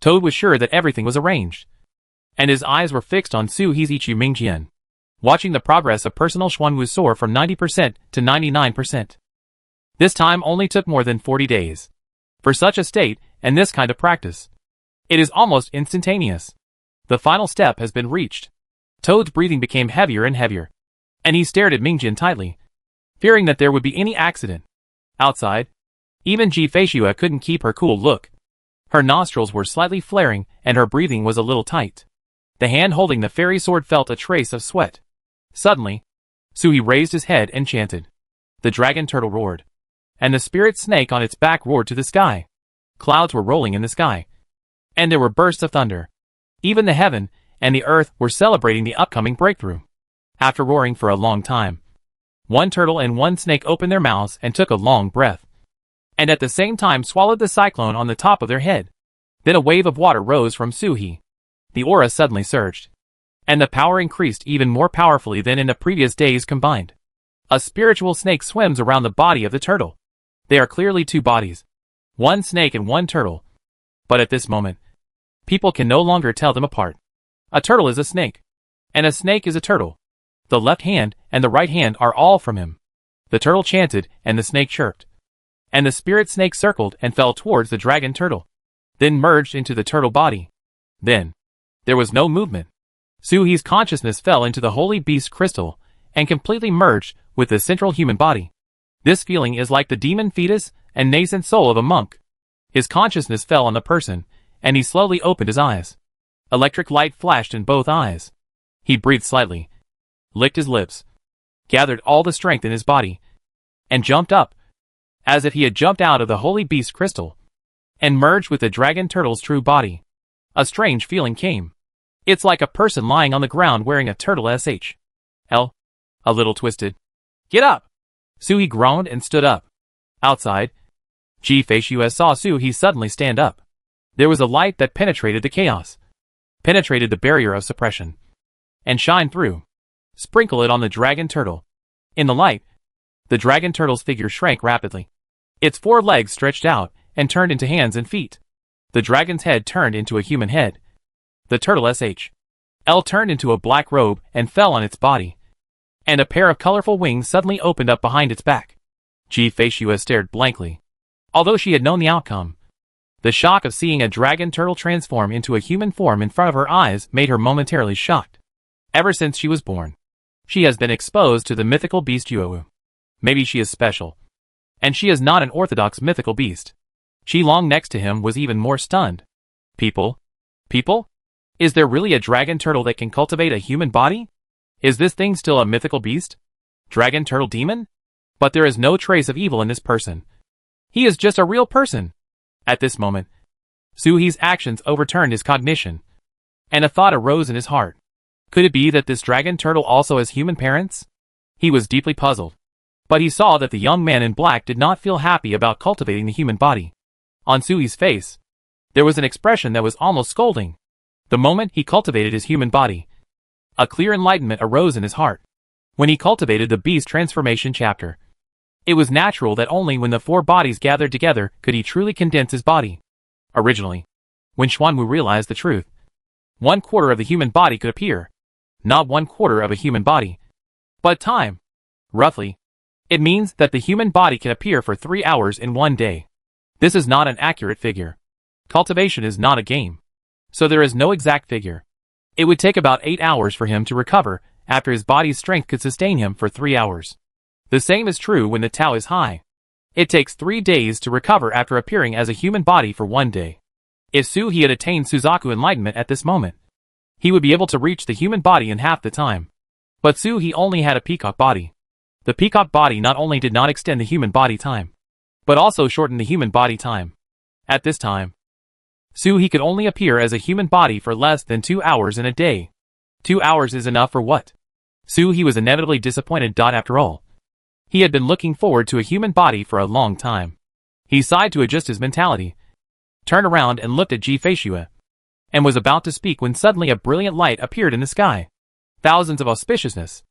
Toad was sure that everything was arranged, and his eyes were fixed on Su-He's Ichi Mingjian, watching the progress of personal Xuanwu soar from 90% to 99%. This time only took more than 40 days. For such a state, and this kind of practice, it is almost instantaneous. The final step has been reached. Toad's breathing became heavier and heavier, and he stared at Mingjian tightly, fearing that there would be any accident. Outside, even Ji-Fei couldn't keep her cool look. Her nostrils were slightly flaring and her breathing was a little tight. The hand holding the fairy sword felt a trace of sweat. Suddenly, Su-He raised his head and chanted. The dragon turtle roared, and the spirit snake on its back roared to the sky. Clouds were rolling in the sky, and there were bursts of thunder. Even the heaven and the earth were celebrating the upcoming breakthrough. After roaring for a long time, one turtle and one snake opened their mouths and took a long breath, and at the same time swallowed the cyclone on the top of their head. Then a wave of water rose from Su-He. The aura suddenly surged, and the power increased even more powerfully than in the previous days combined. A spiritual snake swims around the body of the turtle. They are clearly two bodies, one snake and one turtle. But at this moment, people can no longer tell them apart. A turtle is a snake, and a snake is a turtle. The left hand and the right hand are all from him. The turtle chanted and the snake chirped, and the spirit snake circled and fell towards the dragon turtle, then merged into the turtle body. Then, there was no movement. Su-He's consciousness fell into the holy beast crystal and completely merged with the central human body. This feeling is like the demon fetus and nascent soul of a monk. His consciousness fell on the person, and he slowly opened his eyes. Electric light flashed in both eyes. He breathed slightly, licked his lips, gathered all the strength in his body, and jumped up, as if he had jumped out of the holy beast crystal, and merged with the dragon turtle's true body. A strange feeling came. It's like a person lying on the ground wearing a turtle SHL. A little twisted. Get up! Su-He groaned and stood up. Outside, Ji-Fei saw Su-He suddenly stand up. There was a light that penetrated the chaos, penetrated the barrier of suppression, and shined through. Sprinkle it on the dragon turtle. In the light, the dragon turtle's figure shrank rapidly. Its four legs stretched out and turned into hands and feet. The dragon's head turned into a human head. The turtle SHL turned into a black robe and fell on its body, and a pair of colorful wings suddenly opened up behind its back. Ji-Fei stared blankly. Although she had known the outcome, the shock of seeing a dragon turtle transform into a human form in front of her eyes made her momentarily shocked. Ever since she was born, she has been exposed to the mythical beast Yuowu. Maybe she is special, And she is not an orthodox mythical beast. Qilong next to him was even more stunned. People? People? Is there really a dragon turtle that can cultivate a human body? Is this thing still a mythical beast? Dragon turtle demon? But there is no trace of evil in this person. He is just a real person. At this moment, Suhi's actions overturned his cognition, and a thought arose in his heart. Could it be that this dragon turtle also has human parents? He was deeply puzzled, but he saw that the young man in black did not feel happy about cultivating the human body. On Suhi's face, there was an expression that was almost scolding. The moment he cultivated his human body, a clear enlightenment arose in his heart. When he cultivated the beast transformation chapter, it was natural that only when the four bodies gathered together could he truly condense his body. Originally, when Xuanwu realized the truth, 1/4 of the human body could appear. Not 1/4 of a human body, but time. Roughly, it means that the human body can appear for 3 hours in one day. This is not an accurate figure. Cultivation is not a game, so there is no exact figure. It would take about 8 hours for him to recover after his body's strength could sustain him for 3 hours. The same is true when the Tao is high. It takes 3 days to recover after appearing as a human body for 1 day. If Suhi had attained Suzaku enlightenment at this moment, he would be able to reach the human body in half the time. But Suhi only had a peacock body. The peacock body not only did not extend the human body time, but also shortened the human body time. At this time, Suhi could only appear as a human body for less than 2 hours in a day. 2 hours is enough for what? Suhi was inevitably disappointed. After all, he had been looking forward to a human body for a long time. He sighed to adjust his mentality, turned around and looked at Ji-Feishue, and was about to speak when suddenly a brilliant light appeared in the sky. Thousands of auspiciousness.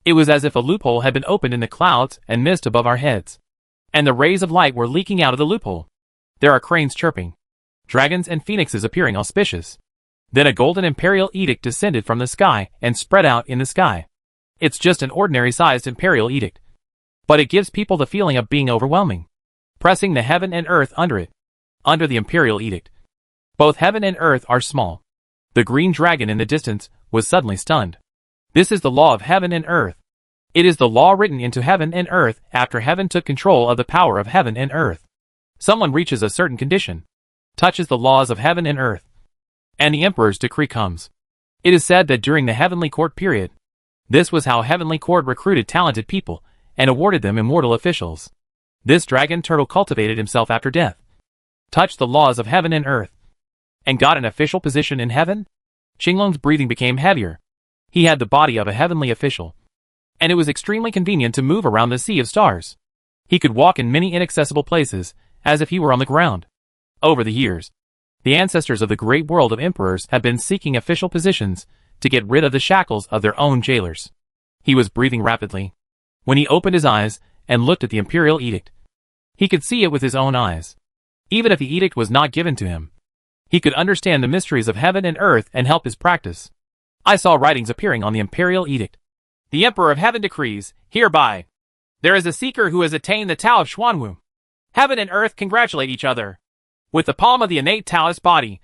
It was as if a loophole had been opened in the clouds and mist above our heads, and the rays of light were leaking out of the loophole. There are cranes chirping, dragons and phoenixes appearing auspicious. Then a golden imperial edict descended from the sky and spread out in the sky. It's just an ordinary-sized imperial edict, but it gives people the feeling of being overwhelming, pressing the heaven and earth under it. Under the imperial edict, both heaven and earth are small. The green dragon in the distance was suddenly stunned. This is the law of heaven and earth. It is the law written into heaven and earth after heaven took control of the power of heaven and earth. Someone reaches a certain condition, touches the laws of heaven and earth, and the emperor's decree comes. It is said that during the heavenly court period, this was how heavenly court recruited talented people and awarded them immortal officials. This dragon turtle cultivated himself after death, touched the laws of heaven and earth, and got an official position in heaven? Qinglong's breathing became heavier. He had the body of a heavenly official, and it was extremely convenient to move around the sea of stars. He could walk in many inaccessible places, as if he were on the ground. Over the years, the ancestors of the great world of emperors have been seeking official positions to get rid of the shackles of their own jailers. He was breathing rapidly. When he opened his eyes and looked at the imperial edict, he could see it with his own eyes. Even if the edict was not given to him, he could understand the mysteries of heaven and earth and help his practice. I saw writings appearing on the imperial edict. The Emperor of Heaven decrees, hereby, there is a seeker who has attained the Tao of Xuanwu. Heaven and earth congratulate each other. With the palm of the innate Taoist body,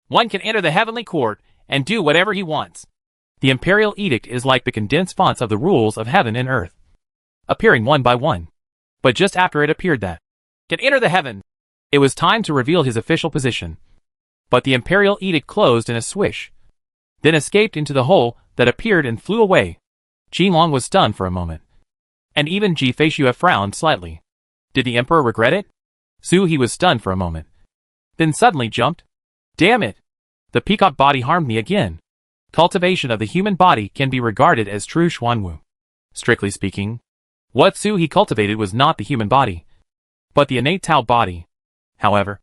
one can enter the heavenly court and do whatever he wants. The imperial edict is like the condensed fonts of the rules of heaven and earth, appearing one by one. But just after it appeared that can enter the heaven, it was time to reveal his official position. But the imperial edict closed in a swish, then escaped into the hole that appeared and flew away. Qinglong was stunned for a moment, and even Ji-Feishue frowned slightly. Did the emperor regret it? Suhi was stunned for a moment, then suddenly jumped. Damn it! The peacock body harmed me again. Cultivation of the human body can be regarded as true Xuanwu. Strictly speaking, what Suhi cultivated was not the human body, but the innate Tao body. However,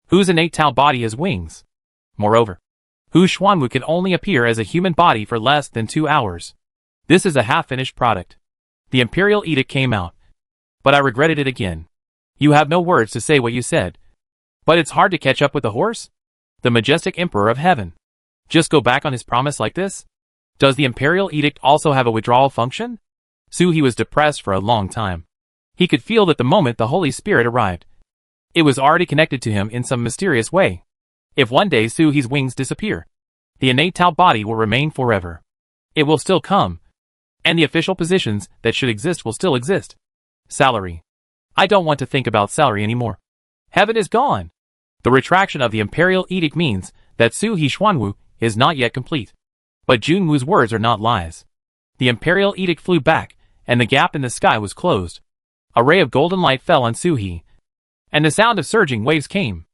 whose innate Tao body has wings? Moreover, whose Xuanwu can only appear as a human body for less than 2 hours. This is a half-finished product. The imperial edict came out, but I regretted it again. You have no words to say what you said, but it's hard to catch up with the horse? The majestic emperor of heaven. Just go back on his promise like this? Does the imperial edict also have a withdrawal function? Suhi was depressed for a long time. He could feel that the moment the Holy Spirit arrived, it was already connected to him in some mysterious way. If one day Suhi's wings disappear, the innate Tao body will remain forever. It will still come, and the official positions that should exist will still exist. Salary. I don't want to think about salary anymore. Heaven is gone. The retraction of the imperial edict means that Su He Xuanwu is not yet complete. But Junwu's words are not lies. The imperial edict flew back, and the gap in the sky was closed. A ray of golden light fell on Su He, and the sound of surging waves came.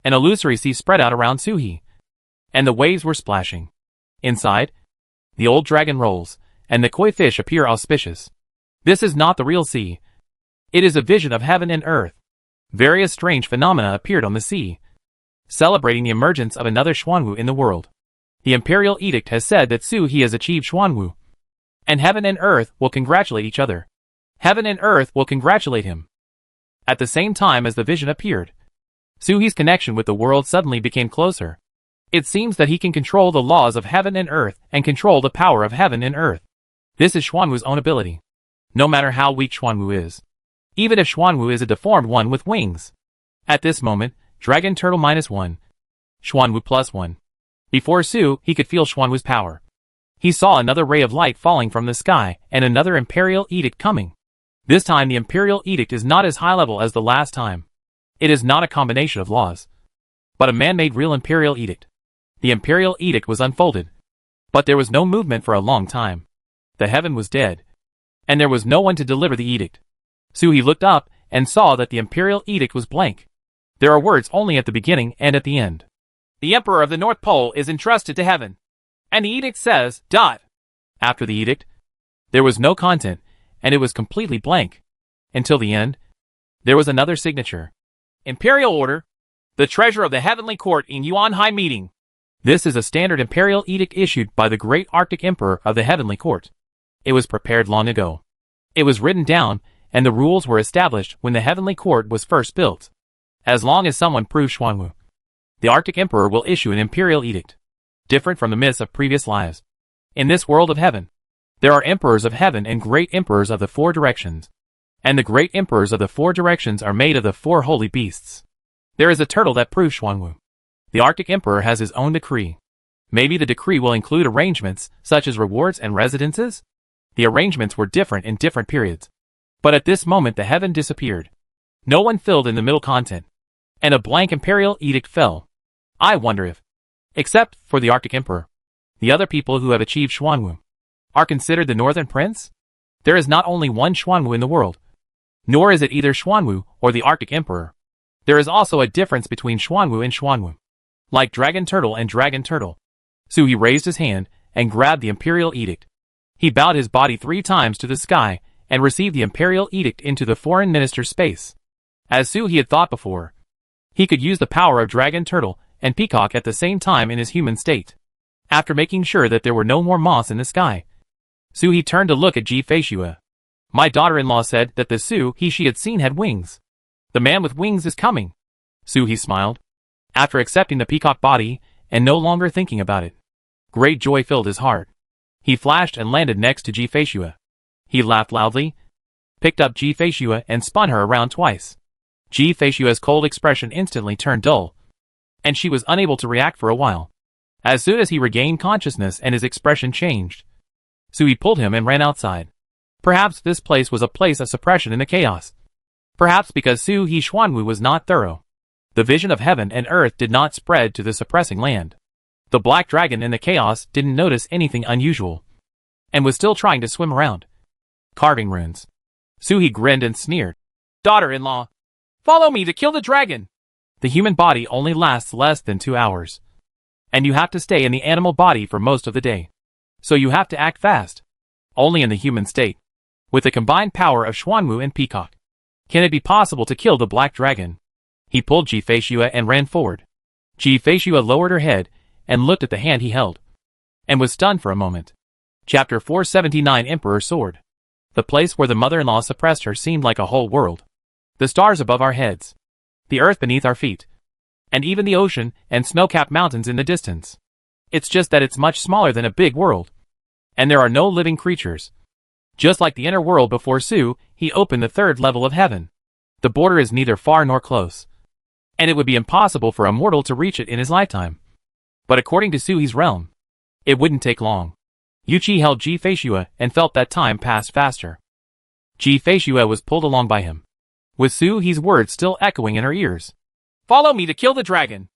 An illusory sea spread out around Su He, and the waves were splashing. Inside, the old dragon rolls, and the koi fish appear auspicious. This is not the real sea. It is a vision of heaven and earth. Various strange phenomena appeared on the sea, celebrating the emergence of another Xuanwu in the world. The imperial edict has said that Su He has achieved Xuanwu, and heaven and earth will congratulate each other. Heaven and earth will congratulate him. At the same time as the vision appeared, Su He's connection with the world suddenly became closer. It seems that he can control the laws of heaven and earth and control the power of heaven and earth. This is Xuanwu's own ability. No matter how weak Xuanwu is. Even if Xuanwu is a deformed one with wings. At this moment, Dragon Turtle -1. Xuanwu +1. Before Su, he could feel Xuanwu's power. He saw another ray of light falling from the sky and another imperial edict coming. This time the imperial edict is not as high level as the last time. It is not a combination of laws, but a man-made real imperial edict. The imperial edict was unfolded, but there was no movement for a long time. The heaven was dead, and there was no one to deliver the edict. Su He looked up and saw that the imperial edict was blank. There are words only at the beginning and at the end. The Emperor of the North Pole is entrusted to heaven. And the edict says, ... After the edict, there was no content, and it was completely blank. Until the end, there was another signature. Imperial Order. The Treasurer of the Heavenly Court in Yuan High Meeting. This is a standard imperial edict issued by the Great Arctic Emperor of the Heavenly Court. It was prepared long ago. It was written down, and the rules were established when the Heavenly Court was first built. As long as someone proves Xuanwu, the Arctic Emperor will issue an imperial edict, different from the myths of previous lives. In this world of heaven, there are emperors of heaven and great emperors of the four directions. And the great emperors of the four directions are made of the four holy beasts. There is a turtle that proves Xuanwu. The Arctic Emperor has his own decree. Maybe the decree will include arrangements, such as rewards and residences? The arrangements were different in different periods. But at this moment the heaven disappeared. No one filled in the middle content. And a blank imperial edict fell. I wonder if, except for the Arctic Emperor, the other people who have achieved Xuanwu are considered the Northern Prince? There is not only one Xuanwu in the world, nor is it either Xuanwu or the Arctic Emperor. There is also a difference between Xuanwu and Xuanwu. Like Dragon Turtle and Dragon Turtle. Su He raised his hand and grabbed the imperial edict. He bowed his body 3 times to the sky and received the imperial edict into the foreign minister's space. As Su He had thought before, he could use the power of Dragon Turtle and Peacock at the same time in his human state. After making sure that there were no more moths in the sky, Su He turned to look at Ji Feishua. My daughter-in-law said that the Su He she had seen had wings. The man with wings is coming. Su He smiled. After accepting the peacock body and no longer thinking about it, great joy filled his heart. He flashed and landed next to Ji Feishua. He laughed loudly, picked up Ji Feishua and spun her around twice. Ji Feishua's cold expression instantly turned dull, and she was unable to react for a while. As soon as he regained consciousness and his expression changed, Su He pulled him and ran outside. Perhaps this place was a place of suppression in the chaos. Perhaps because Su He Xuanwu was not thorough. The vision of heaven and earth did not spread to the suppressing land. The black dragon in the chaos didn't notice anything unusual, and was still trying to swim around. Carving runes. Su He grinned and sneered. Daughter-in-law, follow me to kill the dragon. The human body only lasts less than 2 hours. And you have to stay in the animal body for most of the day. So you have to act fast. Only in the human state, with the combined power of Xuanwu and Peacock, can it be possible to kill the black dragon. He pulled Ji Feishua and ran forward. Ji Feishua lowered her head and looked at the hand he held, and was stunned for a moment. Chapter 479 Emperor's Sword. The place where the mother-in-law suppressed her seemed like a whole world. The stars above our heads, the earth beneath our feet, and even the ocean and snow-capped mountains in the distance. It's just that it's much smaller than a big world, and there are no living creatures. Just like the inner world before Su, he opened the 3rd level of heaven. The border is neither far nor close, and it would be impossible for a mortal to reach it in his lifetime. But according to Su He's realm, it wouldn't take long. Yuchi held Ji Feishua and felt that time passed faster. Ji Feishua was pulled along by him. with Soo-hee's words still echoing in her ears. Follow me to kill the dragon.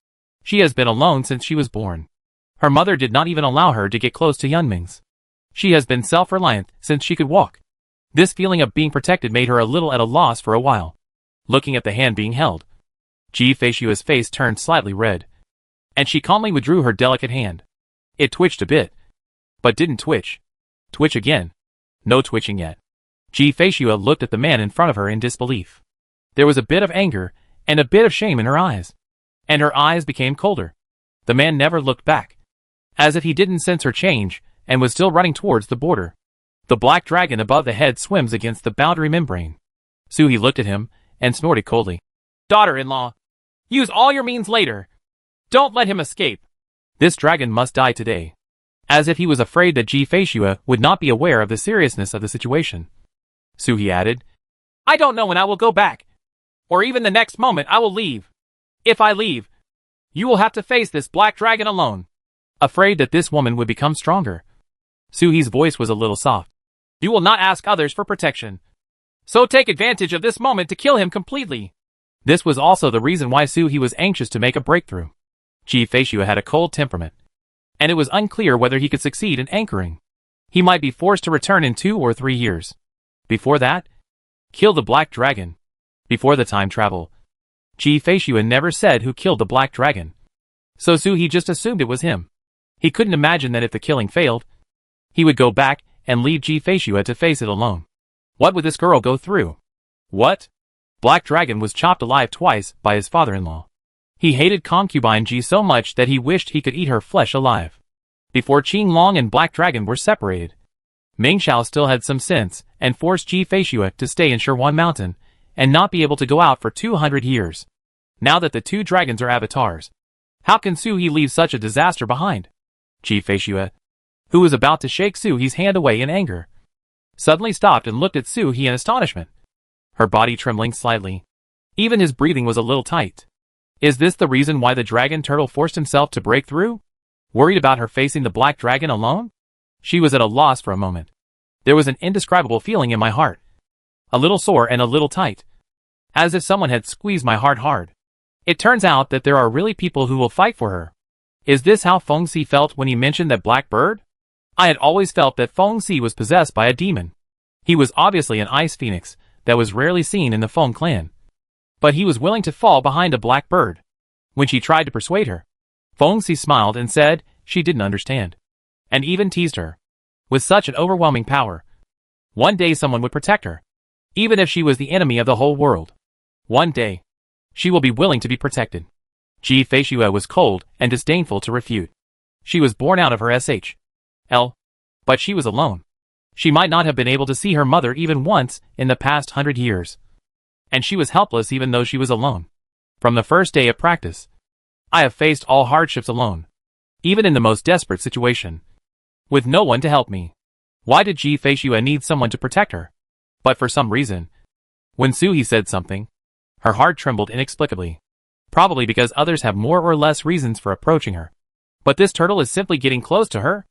She has been alone since she was born. Her mother did not even allow her to get close to Yunming's. She has been self-reliant since she could walk. This feeling of being protected made her a little at a loss for a while. Looking at the hand being held, Ji Feishua's face turned slightly red, and she calmly withdrew her delicate hand. It twitched a bit, but didn't twitch. Twitch again. No twitching yet. Ji Feishua looked at the man in front of her in disbelief. There was a bit of anger and a bit of shame in her eyes, and her eyes became colder. The man never looked back, as if he didn't sense her change and was still running towards the border. The black dragon above the head swims against the boundary membrane. Soo-hee looked at him and snorted coldly. Daughter-in-law, use all your means later. Don't let him escape. This dragon must die today. As if he was afraid that Ji Feishua would not be aware of the seriousness of the situation. Soo-hee added, I don't know when I will go back, or even the next moment I will leave. If I leave, you will have to face this black dragon alone. Afraid that this woman would become stronger. Soo-hee's voice was a little soft. You will not ask others for protection. So take advantage of this moment to kill him completely. This was also the reason why Soo-hee was anxious to make a breakthrough. Ji Feishua had a cold temperament, and it was unclear whether he could succeed in anchoring. He might be forced to return in 2 or 3 years. Before that, kill the black dragon. Before the time travel, Ji Feishua never said who killed the black dragon. So Soo-hee just assumed it was him. He couldn't imagine that if the killing failed, he would go back and leave Ji Feishua to face it alone. What would this girl go through? What? Black Dragon was chopped alive twice by his father-in-law. He hated concubine Ji so much that he wished he could eat her flesh alive. Before Qing Long and Black Dragon were separated, Ming Xiao still had some sense and forced Ji Feishua to stay in Shirwan Mountain and not be able to go out for 200 years. Now that the 2 dragons are avatars, how can Soo-hee leave such a disaster behind? Ji Feishua, who was about to shake Soo-hee's hand away in anger, suddenly stopped and looked at Soo-hee in astonishment, her body trembling slightly. Even his breathing was a little tight. Is this the reason why the dragon turtle forced himself to break through? Worried about her facing the black dragon alone? She was at a loss for a moment. There was an indescribable feeling in my heart. A little sore and a little tight. As if someone had squeezed my heart hard. It turns out that there are really people who will fight for her. Is this how Feng Si felt when he mentioned that black bird? I had always felt that Feng Si was possessed by a demon. He was obviously an ice phoenix that was rarely seen in the Feng clan. But he was willing to fall behind a black bird. When she tried to persuade her, Feng Si smiled and said she didn't understand. And even teased her. With such an overwhelming power, one day someone would protect her. Even if she was the enemy of the whole world. One day, she will be willing to be protected. Ji Feishua was cold and disdainful to refute. She was born out of her SHL. But she was alone. She might not have been able to see her mother even once in the past 100 years. And she was helpless even though she was alone. From the first day of practice, I have faced all hardships alone. Even in the most desperate situation. With no one to help me. Why did Ji Feishua need someone to protect her? But for some reason, when Soo-hee said something, her heart trembled inexplicably. Probably because others have more or less reasons for approaching her. But this turtle is simply getting close to her.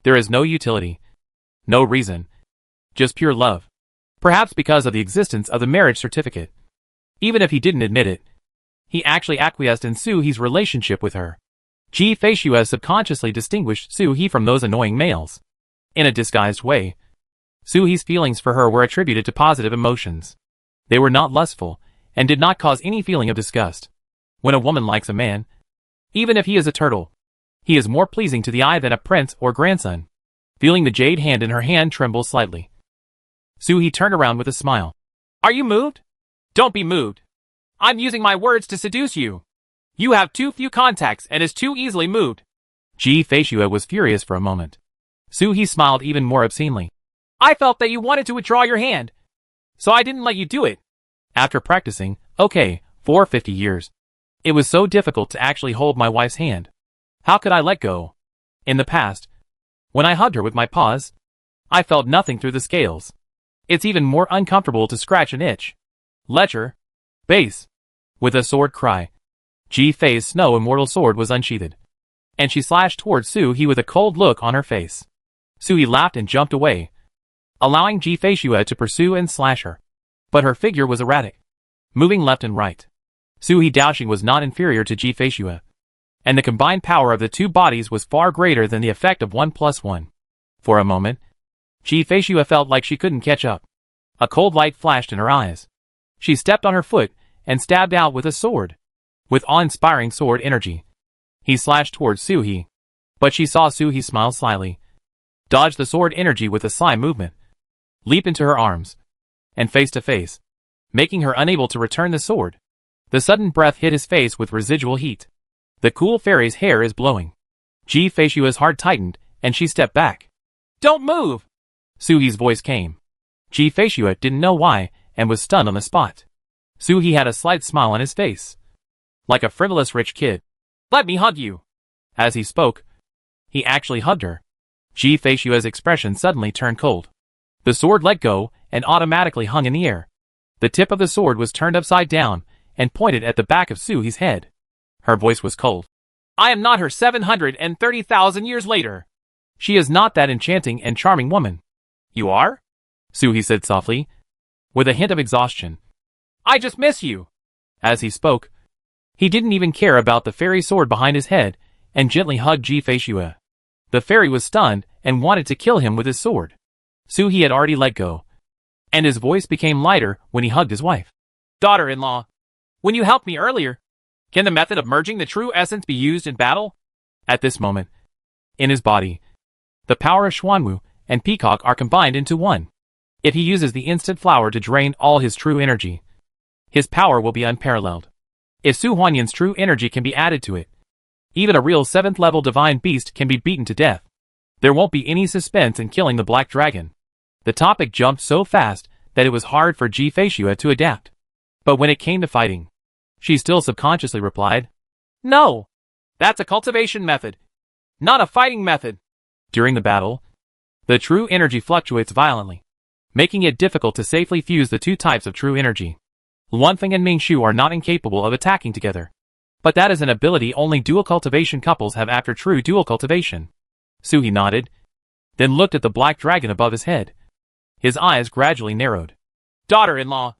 There is no utility. No reason. Just pure love. Perhaps because of the existence of the marriage certificate. Even if he didn't admit it, he actually acquiesced in Soo-hee's relationship with her. Ji Feishua subconsciously distinguished Soo-hee from those annoying males. In a disguised way, Soo-hee's feelings for her were attributed to positive emotions. They were not lustful, and did not cause any feeling of disgust. When a woman likes a man, even if he is a turtle, he is more pleasing to the eye than a prince or grandson. Feeling the jade hand in her hand tremble slightly, Soo-hee turned around with a smile. Are you moved? Don't be moved. I'm using my words to seduce you. You have too few contacts and is too easily moved. Ji Feishua was furious for a moment. Soo-hee smiled even more obscenely. I felt that you wanted to withdraw your hand, so I didn't let you do it. After practicing, for 50 years, it was so difficult to actually hold my wife's hand. How could I let go? In the past, when I hugged her with my paws, I felt nothing through the scales. It's even more uncomfortable to scratch an itch. Lecher. Base. With a sword cry, Ji Fei's snow immortal sword was unsheathed, and she slashed towards Soo-hee with a cold look on her face. Soo-hee laughed and jumped away, allowing Ji Feishua to pursue and slash her. But her figure was erratic. moving left and right. Suhi Daoxing was not inferior to Ji Feishue, and the combined power of the two bodies was far greater than the effect of 1+1. For a moment, Ji Feishue felt like she couldn't catch up. A cold light flashed in her eyes. She stepped on her foot and stabbed out with a sword. With awe-inspiring sword energy, he slashed towards Suhi, but she saw Suhi smile slyly, dodge the sword energy with a sly movement, leap into her arms, and face to face, making her unable to return the sword. The sudden breath hit his face with residual heat. The cool fairy's hair is blowing. Ji Feishue's heart tightened, and she stepped back. "Don't move!" Suhi's voice came. Ji Feishue didn't know why, and was stunned on the spot. Suhi had a slight smile on his face, like a frivolous rich kid. "Let me hug you." As he spoke, he actually hugged her. Ji Feishue's expression suddenly turned cold. The sword let go and automatically hung in the air. The tip of the sword was turned upside down and pointed at the back of Suhi's head. Her voice was cold. "I am not her 730,000 years later. She is not that enchanting and charming woman." "You are?" Suhi said softly, with a hint of exhaustion. "I just miss you." As he spoke, he didn't even care about the fairy sword behind his head and gently hugged Ji Feishue. The fairy was stunned and wanted to kill him with his sword. Suhi had already let go, and his voice became lighter when he hugged his wife. "Daughter-in-law, when you helped me earlier, can the method of merging the true essence be used in battle?" At this moment, in his body, the power of Xuanwu and Peacock are combined into one. If he uses the instant flower to drain all his true energy, his power will be unparalleled. If Su Huanyan's true energy can be added to it, even a real 7th-level divine beast can be beaten to death. There won't be any suspense in killing the Black Dragon. The topic jumped so fast that it was hard for Ji Feishue to adapt. But when it came to fighting, she still subconsciously replied, "No, that's a cultivation method, not a fighting method." During the battle, the true energy fluctuates violently, making it difficult to safely fuse the two types of true energy. Luanfeng and Mingshu are not incapable of attacking together, but that is an ability only dual cultivation couples have after true dual cultivation. Suhi nodded, then looked at the black dragon above his head. His eyes gradually narrowed. "Daughter-in-law,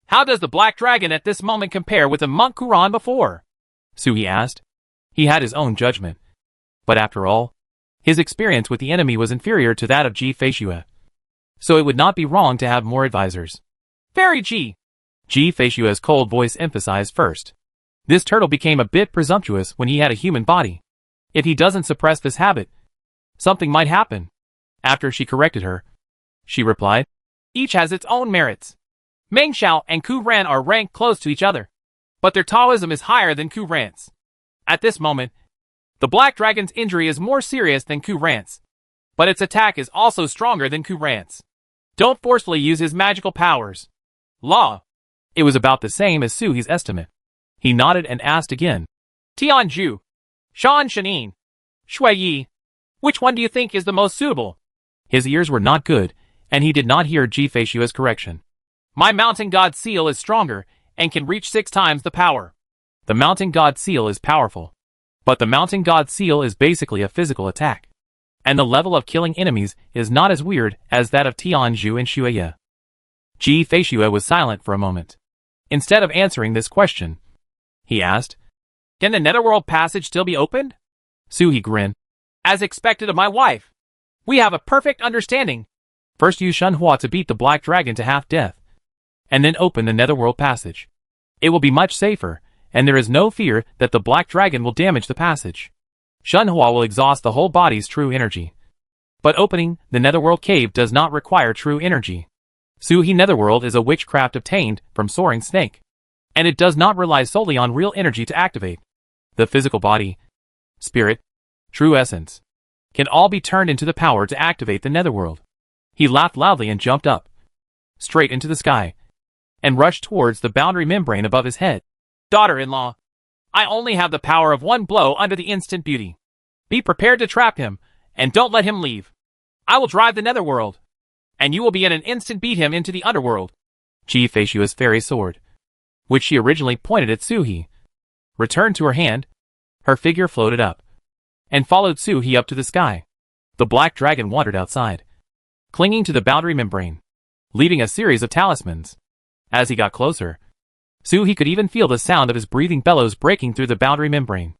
how does the black dragon at this moment compare with the monk Kuran before?" Suhi asked. He had his own judgment, but after all, his experience with the enemy was inferior to that of Ji Feishue, so it would not be wrong to have more advisors. "Fairy Ji," Ji Feishue's cold voice emphasized first. This turtle became a bit presumptuous when he had a human body. If he doesn't suppress this habit, something might happen. After she corrected her, she replied, "Each has its own merits. Meng Xiao and Ku Ran are ranked close to each other, but their Taoism is higher than Ku Ran's. At this moment, the Black Dragon's injury is more serious than Ku Ran's, but its attack is also stronger than Ku Ran's. Don't forcefully use his magical powers. Law." It was about the same as Suhi's estimate. He nodded and asked again, "Tianju, Shan Shanin, Shui Yi, which one do you think is the most suitable?" His ears were not good, and he did not hear Ji Feishue's correction. "My Mountain God Seal is stronger and can reach 6 times the power." The Mountain God Seal is powerful, but the Mountain God Seal is basically a physical attack, and the level of killing enemies is not as weird as that of Tianju and Shuiye. Ji Feishue was silent for a moment. Instead of answering this question, he asked, "Can the Netherworld Passage still be opened?" Suhi grinned. "As expected of my wife. We have a perfect understanding. First use Shenhua to beat the Black Dragon to half-death, and then open the Netherworld Passage. It will be much safer, and there is no fear that the Black Dragon will damage the passage. Shenhua will exhaust the whole body's true energy. But opening the Netherworld Cave does not require true energy. Suhi Netherworld is a witchcraft obtained from Soaring Snake, and it does not rely solely on real energy to activate. The physical body, spirit, true essence, can all be turned into the power to activate the Netherworld." He laughed loudly and jumped up, straight into the sky, and rushed towards the boundary membrane above his head. "Daughter-in-law, I only have the power of one blow under the instant beauty. Be prepared to trap him, and don't let him leave. I will drive the Netherworld, and you will be in an instant beat him into the underworld." Ji Feishue's fairy sword, which she originally pointed at Suhi, returned to her hand. Her figure floated up, and followed Suhi up to the sky. The black dragon wandered outside, clinging to the boundary membrane, leaving a series of talismans. As he got closer, He could even feel the sound of his breathing bellows breaking through the boundary membrane.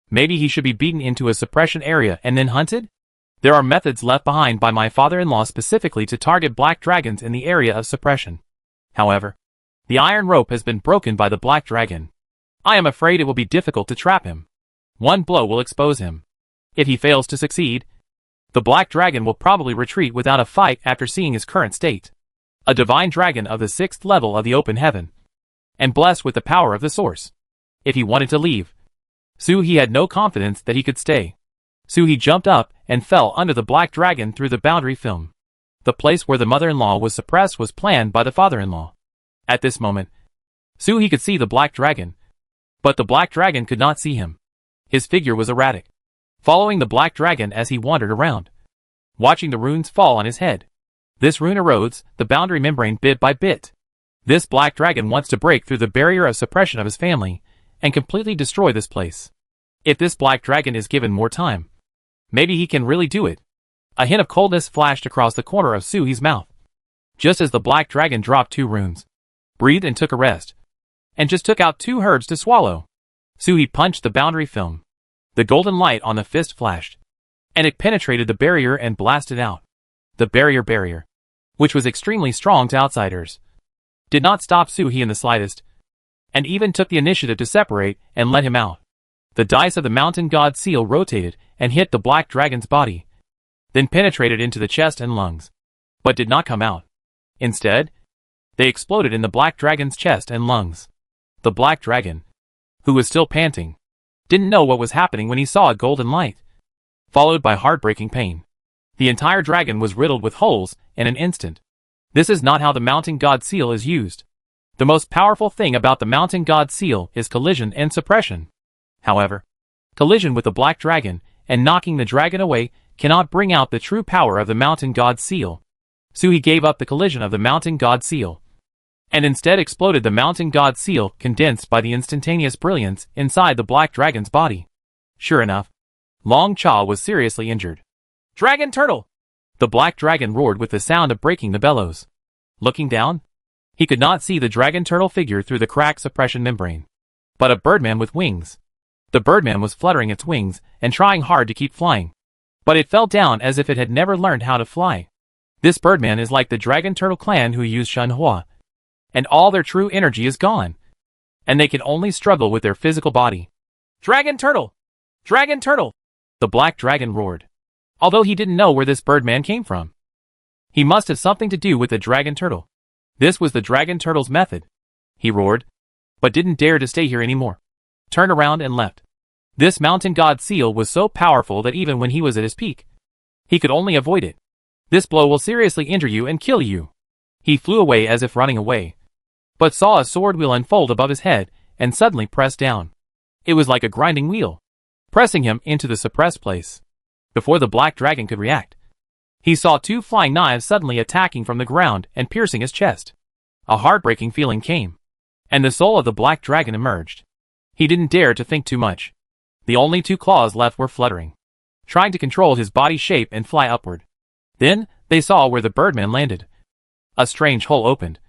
Maybe he should be beaten into a suppression area and then hunted? There are methods left behind by my father-in-law specifically to target black dragons in the area of suppression. However, the iron rope has been broken by the black dragon. I am afraid it will be difficult to trap him. One blow will expose him. If he fails to succeed, the black dragon will probably retreat without a fight after seeing his current state. A divine dragon of the 6th level of the open heaven, and blessed with the power of the source. If he wanted to leave, he had no confidence that he could stay. He jumped up and fell under the black dragon through the boundary film. The place where the mother-in-law was suppressed was planned by the father-in-law. At this moment, he could see the black dragon, but the black dragon could not see him. His figure was erratic, following the black dragon as he wandered around, watching the runes fall on his head. This rune erodes the boundary membrane bit by bit. This black dragon wants to break through the barrier of suppression of his family and completely destroy this place. If this black dragon is given more time, maybe he can really do it. A hint of coldness flashed across the corner of Suhi's mouth, just as the black dragon dropped 2 runes, breathed and took a rest, and just took out 2 herbs to swallow. Suhi punched the boundary film. The golden light on the fist flashed, and it penetrated the barrier and blasted out. The barrier, which was extremely strong to outsiders, did not stop Suhi in the slightest, and even took the initiative to separate and let him out. The dice of the mountain god seal rotated and hit the black dragon's body, then penetrated into the chest and lungs, but did not come out. Instead, they exploded in the black dragon's chest and lungs. The black dragon, who was still panting, didn't know what was happening when he saw a golden light, followed by heartbreaking pain. The entire dragon was riddled with holes in an instant. This is not how the mountain god seal is used. The most powerful thing about the mountain god seal is collision and suppression. However, collision with the black dragon and knocking the dragon away cannot bring out the true power of the mountain god seal. Suhi gave up the collision of the mountain god seal, and instead exploded the mountain god seal condensed by the instantaneous brilliance inside the black dragon's body. Sure enough, Long Cha was seriously injured. "Dragon turtle!" The black dragon roared with the sound of breaking the bellows. Looking down, he could not see the dragon turtle figure through the cracked suppression membrane, but a birdman with wings. The birdman was fluttering its wings and trying hard to keep flying, but it fell down as if it had never learned how to fly. This birdman is like the dragon turtle clan who use Shenhua, and all their true energy is gone, and they can only struggle with their physical body. "Dragon turtle! Dragon turtle!" the black dragon roared, although he didn't know where this birdman came from. He must have something to do with the dragon turtle. This was the dragon turtle's method. He roared, but didn't dare to stay here anymore. Turned around and left. This mountain god seal was so powerful that even when he was at his peak, he could only avoid it. "This blow will seriously injure you and kill you." He flew away as if running away, but saw a sword wheel unfold above his head and suddenly pressed down. It was like a grinding wheel, pressing him into the suppressed place. Before the black dragon could react, he saw 2 flying knives suddenly attacking from the ground and piercing his chest. A heartbreaking feeling came, and the soul of the black dragon emerged. He didn't dare to think too much. The only 2 claws left were fluttering, trying to control his body shape and fly upward. Then, they saw where the birdman landed. A strange hole opened,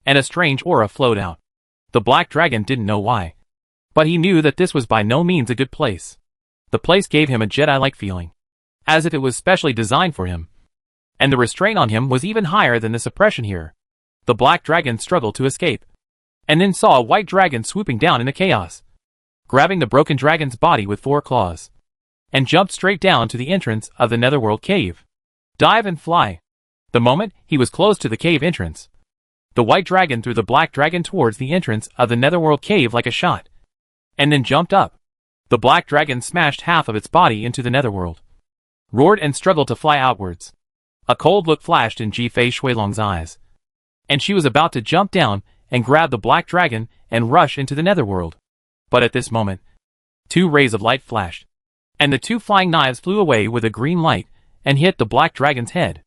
and a strange aura flowed out. The black dragon didn't know why, but he knew that this was by no means a good place. The place gave him a Jedi-like feeling, as if it was specially designed for him, and the restraint on him was even higher than the suppression here. The black dragon struggled to escape, and then saw a white dragon swooping down in the chaos, grabbing the broken dragon's body with 4 claws, and jumped straight down to the entrance of the netherworld cave. Dive and fly. The moment he was close to the cave entrance, the white dragon threw the black dragon towards the entrance of the netherworld cave like a shot, and then jumped up. The black dragon smashed half of its body into the netherworld, roared and struggled to fly outwards. A cold look flashed in Ji-Fei Shuilong's eyes, and she was about to jump down and grab the black dragon and rush into the netherworld. But at this moment, 2 rays of light flashed, and the 2 flying knives flew away with a green light and hit the black dragon's head.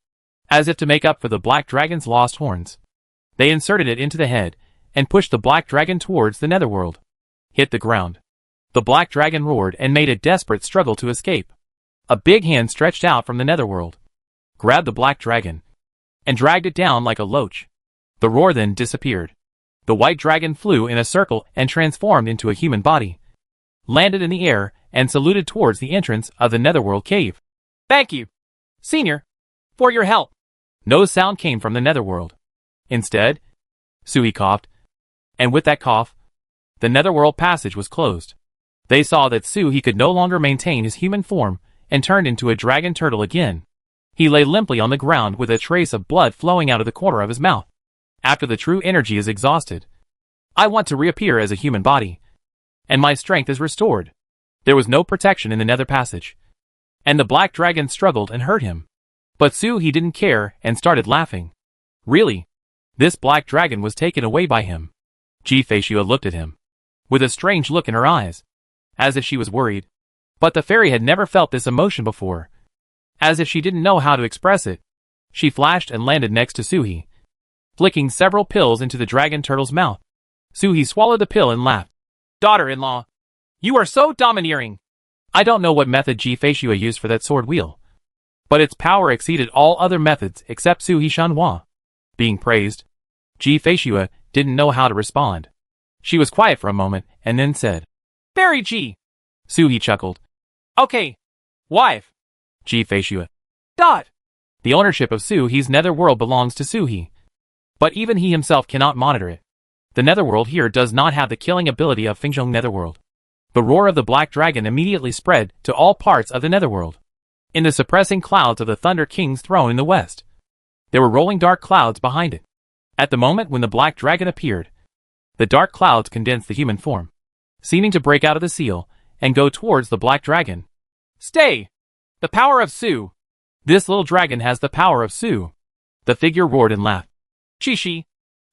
As if to make up for the black dragon's lost horns, they inserted it into the head and pushed the black dragon towards the netherworld. Hit the ground. The black dragon roared and made a desperate struggle to escape. A big hand stretched out from the netherworld, grabbed the black dragon, and dragged it down like a loach. The roar then disappeared. The white dragon flew in a circle and transformed into a human body, landed in the air, and saluted towards the entrance of the netherworld cave. "Thank you, Senior, for your help." No sound came from the netherworld. Instead, Suhi coughed, and with that cough, the netherworld passage was closed. They saw that Suhi could no longer maintain his human form and turned into a dragon turtle again. He lay limply on the ground with a trace of blood flowing out of the corner of his mouth. After the true energy is exhausted, I want to reappear as a human body, and my strength is restored. There was no protection in the nether passage, and the black dragon struggled and hurt him. But Suhi didn't care and started laughing. Really? This black dragon was taken away by him. Ji-Fei-Shua looked at him, with a strange look in her eyes, as if she was worried. But the fairy had never felt this emotion before. As if she didn't know how to express it, she flashed and landed next to Suhi, flicking several pills into the dragon turtle's mouth. Suhi swallowed the pill and laughed. "Daughter-in-law, you are so domineering." I don't know what method Ji-Fei-Shua used for that sword wheel, but its power exceeded all other methods except Suhi Shanhua. Being praised, Ji-Fei-Shua didn't know how to respond. She was quiet for a moment and then said, "Fairy Ji." Suhi chuckled. "Okay, wife." Ji-Fei-Shua. The ownership of Suhi's netherworld belongs to Suhi, but even he himself cannot monitor it. The netherworld here does not have the killing ability of Fengzhong netherworld. The roar of the black dragon immediately spread to all parts of the netherworld. In the suppressing clouds of the Thunder King's throne in the west, there were rolling dark clouds behind it. At the moment when the black dragon appeared, the dark clouds condensed the human form, seeming to break out of the seal and go towards the black dragon. "Stay! The power of Su! This little dragon has the power of Su!" The figure roared and laughed. "Chi-Chi,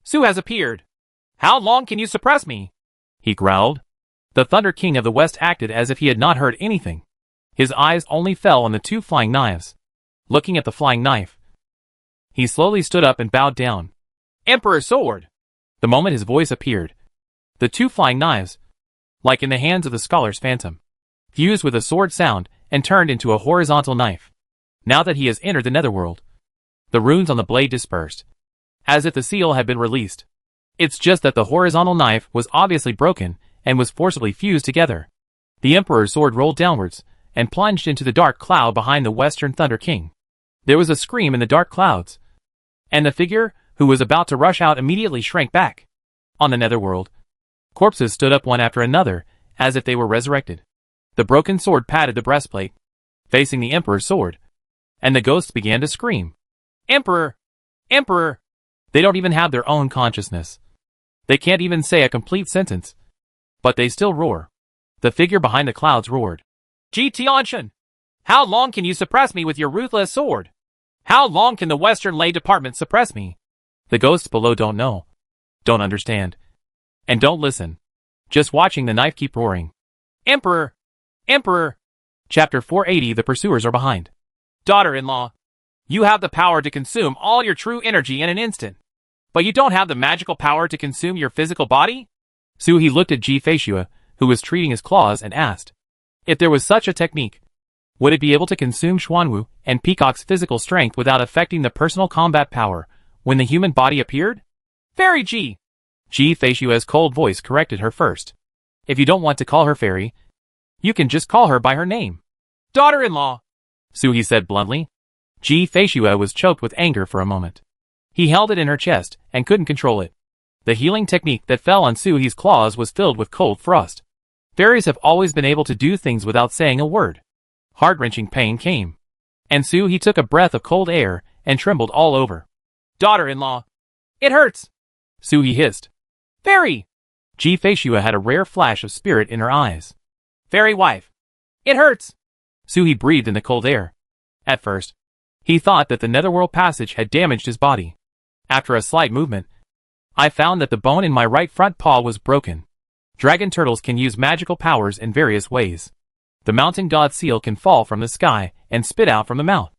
Su has appeared! How long can you suppress me?" he growled. The Thunder King of the West acted as if he had not heard anything. His eyes only fell on the two flying knives. Looking at the flying knife, he slowly stood up and bowed down. "Emperor Sword!" The moment his voice appeared, the two flying knives, like in the hands of the scholar's phantom, fused with a sword sound and turned into a horizontal knife. Now that he has entered the netherworld, the runes on the blade dispersed, as if the seal had been released. It's just that the horizontal knife was obviously broken and was forcibly fused together. The Emperor's sword rolled downwards and plunged into the dark cloud behind the Western Thunder King. There was a scream in the dark clouds, and the figure, who was about to rush out, immediately shrank back. On the netherworld, corpses stood up one after another, as if they were resurrected. The broken sword patted the breastplate, facing the Emperor's sword, and the ghosts began to scream. "Emperor! Emperor!" They don't even have their own consciousness. They can't even say a complete sentence, but they still roar. The figure behind the clouds roared. "Ji Tianxin! How long can you suppress me with your ruthless sword? How long can the Western Ley Department suppress me?" The ghosts below don't know, don't understand, and don't listen, just watching the knife keep roaring. "Emperor! Emperor!" Chapter 480. The pursuers are behind. "Daughter-in-law, you have the power to consume all your true energy in an instant, but you don't have the magical power to consume your physical body?" Suhi looked at Ji-Fei-Shua, who was treating his claws, and asked, if there was such a technique, would it be able to consume Xuanwu and Peacock's physical strength without affecting the personal combat power when the human body appeared? "Fairy Ji!" Ji-Fei-Shua's cold voice corrected her first. "If you don't want to call her fairy, you can just call her by her name." "Daughter-in-law," Suhi said bluntly. Ji-Fei-Shua was choked with anger for a moment. He held it in her chest and couldn't control it. The healing technique that fell on Suhi's claws was filled with cold frost. Fairies have always been able to do things without saying a word. Heart-wrenching pain came, and Suhi took a breath of cold air and trembled all over. "Daughter-in-law, it hurts!" Suhi hissed. "Fairy!" Ji-Fei-Shua had a rare flash of spirit in her eyes. "Fairy wife, it hurts!" Suhi breathed in the cold air. At first, he thought that the netherworld passage had damaged his body. After a slight movement, I found that the bone in my right front paw was broken. Dragon turtles can use magical powers in various ways. The mountain god seal can fall from the sky and spit out from the mouth.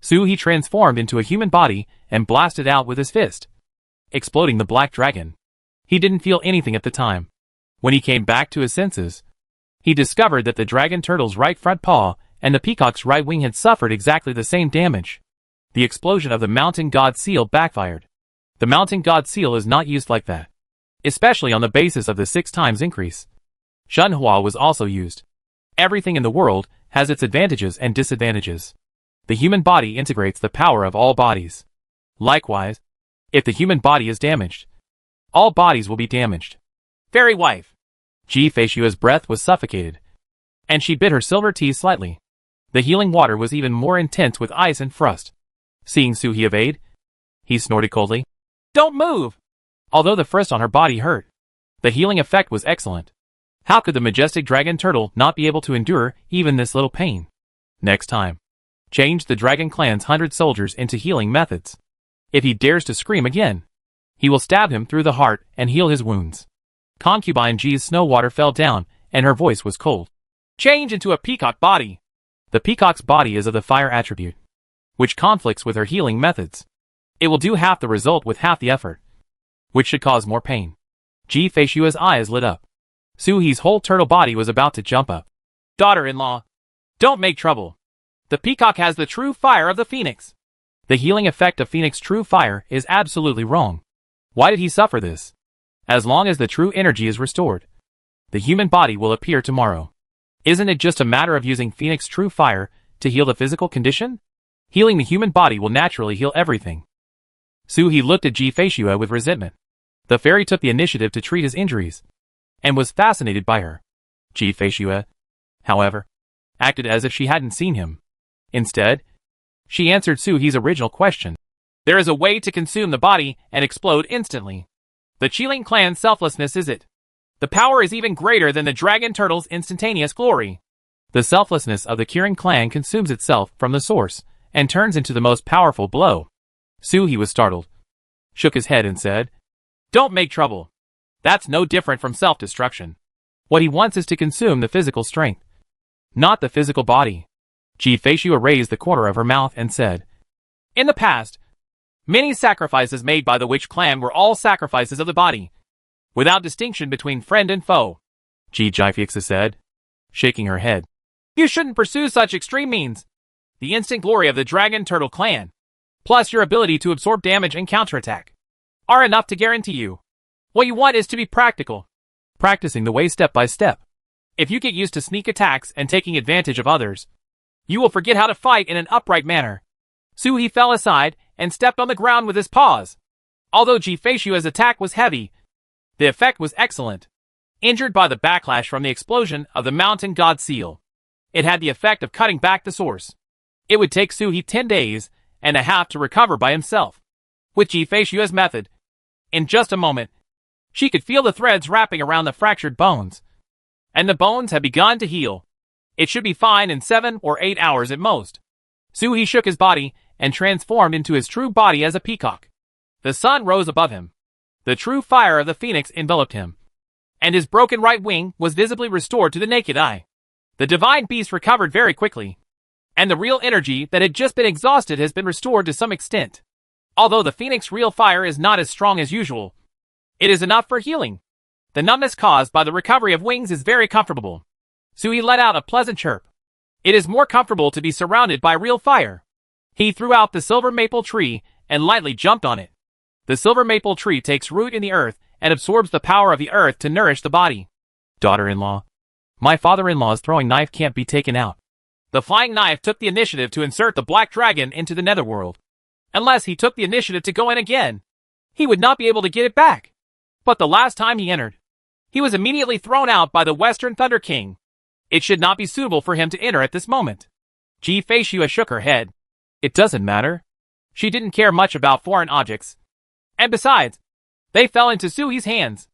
Suhi transformed into a human body and blasted out with his fist, exploding the black dragon. He didn't feel anything at the time. When he came back to his senses, he discovered that the dragon turtle's right front paw and the peacock's right wing had suffered exactly the same damage. The explosion of the mountain god seal backfired. The mountain god seal is not used like that. especially on the basis of the 6 times increase. Shunhua was also used. Everything in the world has its advantages and disadvantages. The human body integrates the power of all bodies. Likewise, if the human body is damaged, all bodies will be damaged. Fairy wife. Ji Feishua's breath was suffocated, and she bit her silver teeth slightly. The healing water was even more intense with ice and frost. Seeing Su He evade, he snorted coldly. Don't move! Although the frost on her body hurt, the healing effect was excellent. How could the majestic dragon turtle not be able to endure even this little pain? Next time, change the dragon clan's 100 soldiers into healing methods. If he dares to scream again, he will stab him through the heart and heal his wounds. Concubine Ji's snow water fell down, and her voice was cold. Change into a peacock body. The peacock's body is of the fire attribute, which conflicts with her healing methods. It will do half the result with half the effort, which should cause more pain. Ji Feishua's eyes lit up. Su He's whole turtle body was about to jump up. Daughter-in-law, don't make trouble. The peacock has the true fire of the phoenix. The healing effect of phoenix true fire is absolutely wrong. Why did he suffer this? As long as the true energy is restored, the human body will appear tomorrow. Isn't it just a matter of using phoenix true fire to heal the physical condition? Healing the human body will naturally heal everything. Su He looked at Ji Feishua with resentment. The fairy took the initiative to treat his injuries, and was fascinated by her. Ji Feishua, however, acted as if she hadn't seen him. Instead, she answered Su He's original question. There is a way to consume the body and explode instantly. The Qiling clan's selflessness is it. The power is even greater than the dragon turtle's instantaneous glory. The selflessness of the Qiling clan consumes itself from the source, and turns into the most powerful blow. Su He was startled, shook his head and said, Don't make trouble. That's no different from self-destruction. What he wants is to consume the physical strength, not the physical body. Ji Feishua raised the corner of her mouth and said, In the past, many sacrifices made by the witch clan were all sacrifices of the body, without distinction between friend and foe. Ji Feishua said, shaking her head. You shouldn't pursue such extreme means. The instant glory of the dragon turtle clan, plus your ability to absorb damage and counterattack, are enough to guarantee you. What you want is to be practical, practicing the way step by step. If you get used to sneak attacks and taking advantage of others, you will forget how to fight in an upright manner. Su He fell aside and stepped on the ground with his paws. Although Ji Feishua's attack was heavy, the effect was excellent. Injured by the backlash from the explosion of the mountain god seal, it had the effect of cutting back the source. It would take Su He 10 days and a half to recover by himself. With Ji Feishua's method, in just a moment, she could feel the threads wrapping around the fractured bones, and the bones had begun to heal. It should be fine in 7 or 8 hours at most. Su He shook his body and transformed into his true body as a peacock. The sun rose above him. The true fire of the phoenix enveloped him, and his broken right wing was visibly restored to the naked eye. The divine beast recovered very quickly, and the real energy that had just been exhausted has been restored to some extent. Although the phoenix real fire is not as strong as usual, it is enough for healing. The numbness caused by the recovery of wings is very comfortable. Su He let out a pleasant chirp. It is more comfortable to be surrounded by real fire. He threw out the silver maple tree and lightly jumped on it. The silver maple tree takes root in the earth and absorbs the power of the earth to nourish the body. Daughter-in-law, my father-in-law's throwing knife can't be taken out. The flying knife took the initiative to insert the black dragon into the netherworld. Unless he took the initiative to go in again, he would not be able to get it back. But the last time he entered, he was immediately thrown out by the Western Thunder King. It should not be suitable for him to enter at this moment. Ji Feishua shook her head. It doesn't matter. She didn't care much about foreign objects. And besides, they fell into Su He's hands.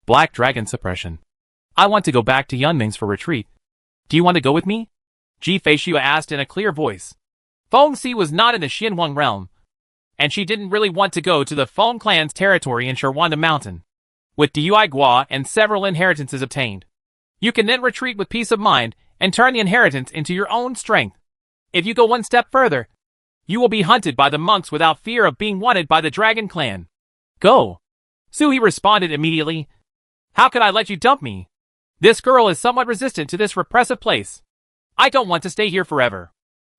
Black Dragon Suppression. I want to go back to Yunming's for retreat. Do you want to go with me? Ji Feishua asked in a clear voice. Feng Si was not in the Xinhuang realm, and she didn't really want to go to the Feng clan's territory in Shirwanda Mountain. With Dui Gua and several inheritances obtained, you can then retreat with peace of mind and turn the inheritance into your own strength. If you go one step further, you will be hunted by the monks without fear of being wanted by the Dragon Clan. Go. Su He responded immediately. How could I let you dump me? This girl is somewhat resistant to this repressive place. I don't want to stay here forever.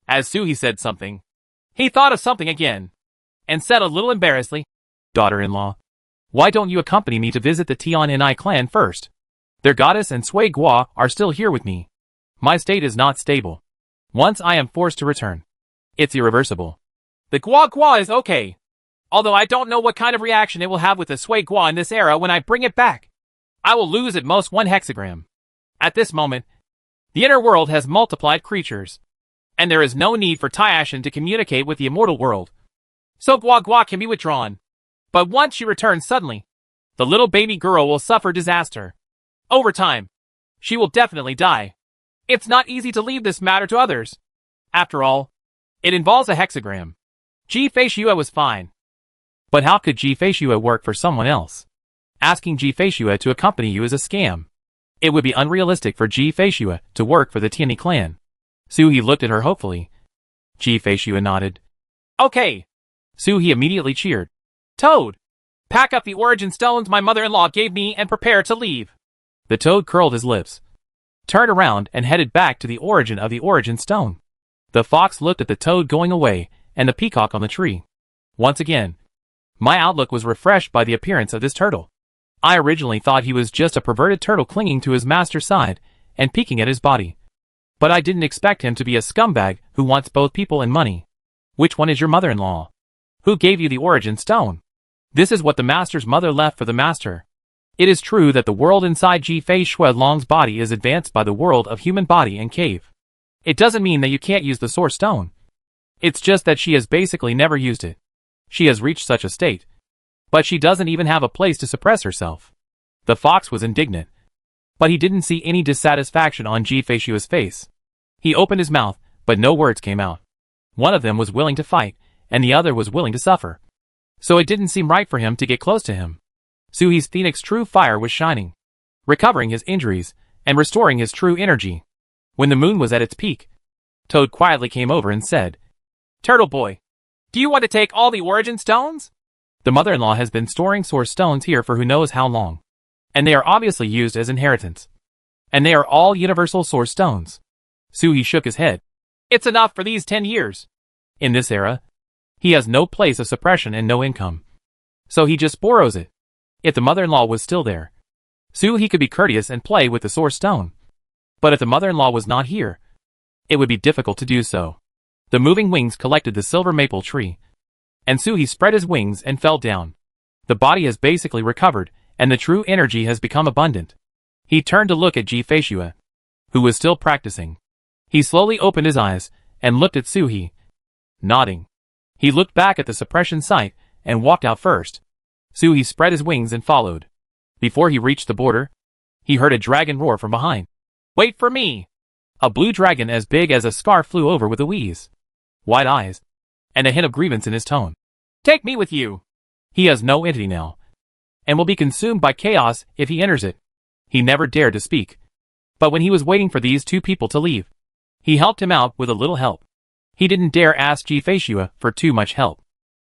As Su He said something, he thought of something again, and said a little embarrassedly, Daughter-in-law, Why don't you accompany me to visit the Tian clan first? Their goddess and Sui Gua are still here with me. My state is not stable. Once I am forced to return, it's irreversible. The Gua Gua is okay. Although I don't know what kind of reaction it will have with the Sui Gua in this era when I bring it back. I will lose at most 1 hexagram. At this moment, the inner world has multiplied creatures, and there is no need for Tyashin to communicate with the immortal world. So Gua Gua can be withdrawn. But once she returns suddenly, the little baby girl will suffer disaster. Over time, she will definitely die. It's not easy to leave this matter to others. After all, it involves a hexagram. Ji Feishue was fine. But how could Ji Feishue work for someone else? Asking Ji Feishue to accompany you is a scam. It would be unrealistic for Ji Feishue to work for the Tian clan. Suhi looked at her hopefully. Ji Feishue nodded. Okay. Suhi immediately cheered. Toad! Pack up the origin stones my mother-in-law gave me and prepare to leave. The toad curled his lips, turned around and headed back to the origin stone. The fox looked at the toad going away and the peacock on the tree. Once again, my outlook was refreshed by the appearance of this turtle. I originally thought he was just a perverted turtle clinging to his master's side and peeking at his body. But I didn't expect him to be a scumbag who wants both people and money. Which one is your mother-in-law? Who gave you the origin stone? This is what the master's mother left for the master. It is true that the world inside Ji Feishue Long's body is advanced by the world of human body and cave. It doesn't mean that you can't use the source stone. It's just that she has basically never used it. She has reached such a state. But she doesn't even have a place to suppress herself. The fox was indignant. But he didn't see any dissatisfaction on Ji Feishue's face. He opened his mouth, but no words came out. One of them was willing to fight, and the other was willing to suffer. So it didn't seem right for him to get close to him. Suhi's phoenix true fire was shining, recovering his injuries, and restoring his true energy. When the moon was at its peak, Toad quietly came over and said, Turtle boy, do you want to take all the origin stones? The mother-in-law has been storing source stones here for who knows how long. And they are obviously used as inheritance. And they are all universal source stones. Suhi shook his head. It's enough for these 10 years. In this era, he has no place of suppression and no income. So he just borrows it. If the mother-in-law was still there, Suhi could be courteous and play with the source stone. But if the mother-in-law was not here, it would be difficult to do so. The moving wings collected the silver maple tree. And Suhi spread his wings and fell down. The body has basically recovered, and the true energy has become abundant. He turned to look at Ji Feishue, who was still practicing. He slowly opened his eyes, and looked at Suhi, nodding. He looked back at the suppression site, and walked out first. Suhi spread his wings and followed. Before he reached the border, he heard a dragon roar from behind. Wait for me! A blue dragon as big as a scarf flew over with a wheeze, wide eyes, and a hint of grievance in his tone. Take me with you! He has no entity now, and will be consumed by chaos if he enters it. He never dared to speak. But when he was waiting for these two people to leave, he helped him out with a little help. He didn't dare ask Ji Feishue for too much help.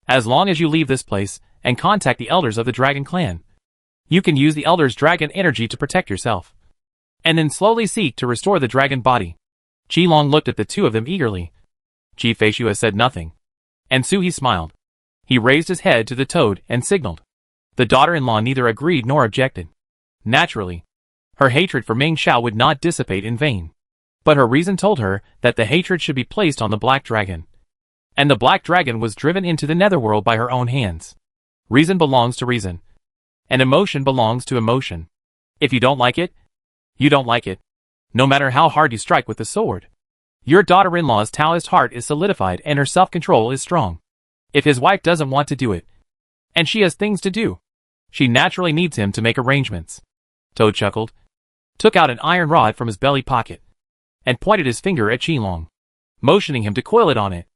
As long as you leave this place and contact the elders of the dragon clan, you can use the elders' dragon energy to protect yourself. And then slowly seek to restore the dragon body. Qilong looked at the two of them eagerly. Ji Feishue said nothing. And Suhi smiled. He raised his head to the toad and signaled. The daughter-in-law neither agreed nor objected. Naturally, her hatred for Ming Xiao would not dissipate in vain. But her reason told her that the hatred should be placed on the black dragon. And the black dragon was driven into the netherworld by her own hands. Reason belongs to reason. And emotion belongs to emotion. If you don't like it, you don't like it. No matter how hard you strike with the sword. Your daughter-in-law's Taoist heart is solidified and her self-control is strong. If his wife doesn't want to do it, and she has things to do, she naturally needs him to make arrangements. Toad chuckled, took out an iron rod from his belly pocket, and pointed his finger at Qilong, motioning him to coil it on it.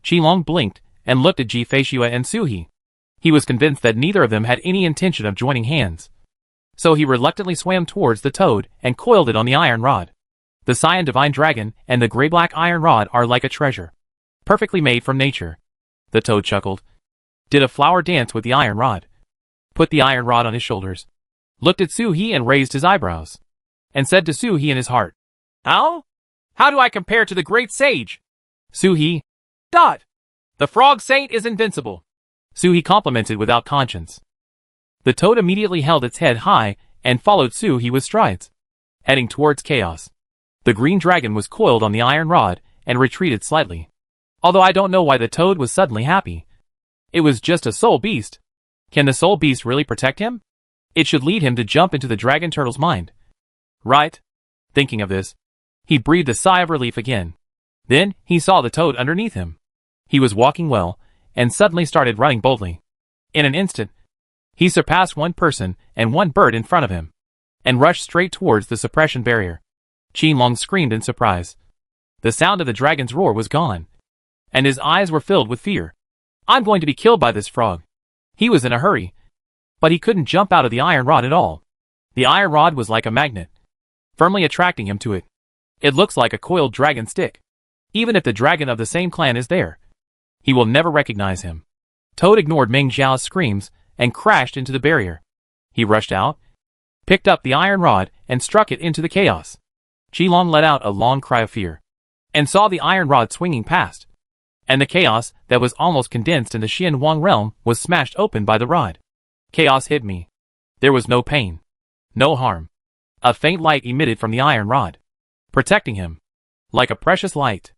Qilong blinked and looked at Ji Feishue and Suhi. He was convinced that neither of them had any intention of joining hands. So he reluctantly swam towards the toad and coiled it on the iron rod. The Cyan Divine Dragon and the gray-black iron rod are like a treasure, perfectly made from nature. The toad chuckled, did a flower dance with the iron rod, put the iron rod on his shoulders, looked at Suhi and raised his eyebrows, and said to Suhi in his heart, How? How do I compare to the great sage? Suhi. The frog saint is invincible. Suhi complimented without conscience. The toad immediately held its head high and followed Sui with strides, heading towards chaos. The green dragon was coiled on the iron rod and retreated slightly. Although I don't know why the toad was suddenly happy. It was just a soul beast. Can the soul beast really protect him? It should lead him to jump into the dragon turtle's mind. Right? Thinking of this, he breathed a sigh of relief again. Then, he saw the toad underneath him. He was walking well, and suddenly started running boldly. In an instant, he surpassed one person and one bird in front of him, and rushed straight towards the suppression barrier. Qinglong screamed in surprise. The sound of the dragon's roar was gone, and his eyes were filled with fear. I'm going to be killed by this frog. He was in a hurry, but he couldn't jump out of the iron rod at all. The iron rod was like a magnet, firmly attracting him to it. It looks like a coiled dragon stick. Even if the dragon of the same clan is there, he will never recognize him. Toad ignored Meng Zhao's screams and crashed into the barrier. He rushed out, picked up the iron rod, and struck it into the chaos. Qilong let out a long cry of fear, and saw the iron rod swinging past, and the chaos that was almost condensed in the Xian Wang realm was smashed open by the rod. Chaos hit me. There was no pain, no harm. A faint light emitted from the iron rod, protecting him, like a precious light.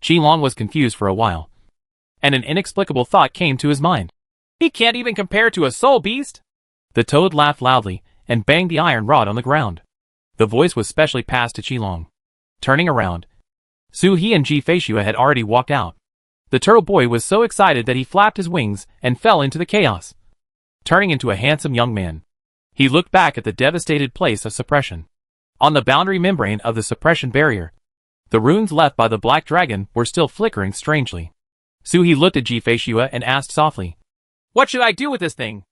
Qilong was confused for a while, and an inexplicable thought came to his mind. He can't even compare to a soul beast? The toad laughed loudly and banged the iron rod on the ground. The voice was specially passed to Qilong. Turning around, Sui and Ji Feishua had already walked out. The turtle boy was so excited that he flapped his wings and fell into the chaos, turning into a handsome young man. He looked back at the devastated place of suppression. On the boundary membrane of the suppression barrier, the runes left by the black dragon were still flickering strangely. Sui looked at Ji Feishua and asked softly, "What should I do with this thing?"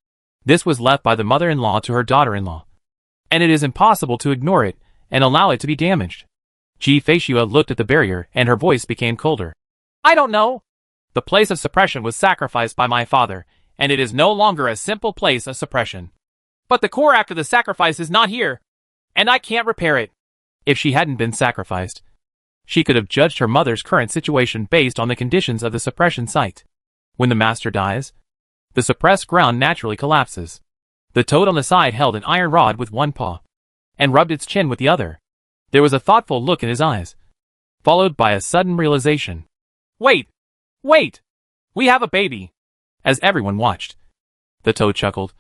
This was left by the mother-in-law to her daughter-in-law, and it is impossible to ignore it and allow it to be damaged. Ji Feishua looked at the barrier and her voice became colder. I don't know. The place of suppression was sacrificed by my father, and it is no longer a simple place of suppression. But the core after the sacrifice is not here, and I can't repair it. If she hadn't been sacrificed, she could have judged her mother's current situation based on the conditions of the suppression site. When the master dies, the suppressed ground naturally collapses. The toad on the side held an iron rod with one paw, and rubbed its chin with the other. There was a thoughtful look in his eyes, followed by a sudden realization. Wait! Wait! We have a baby! As everyone watched, the toad chuckled,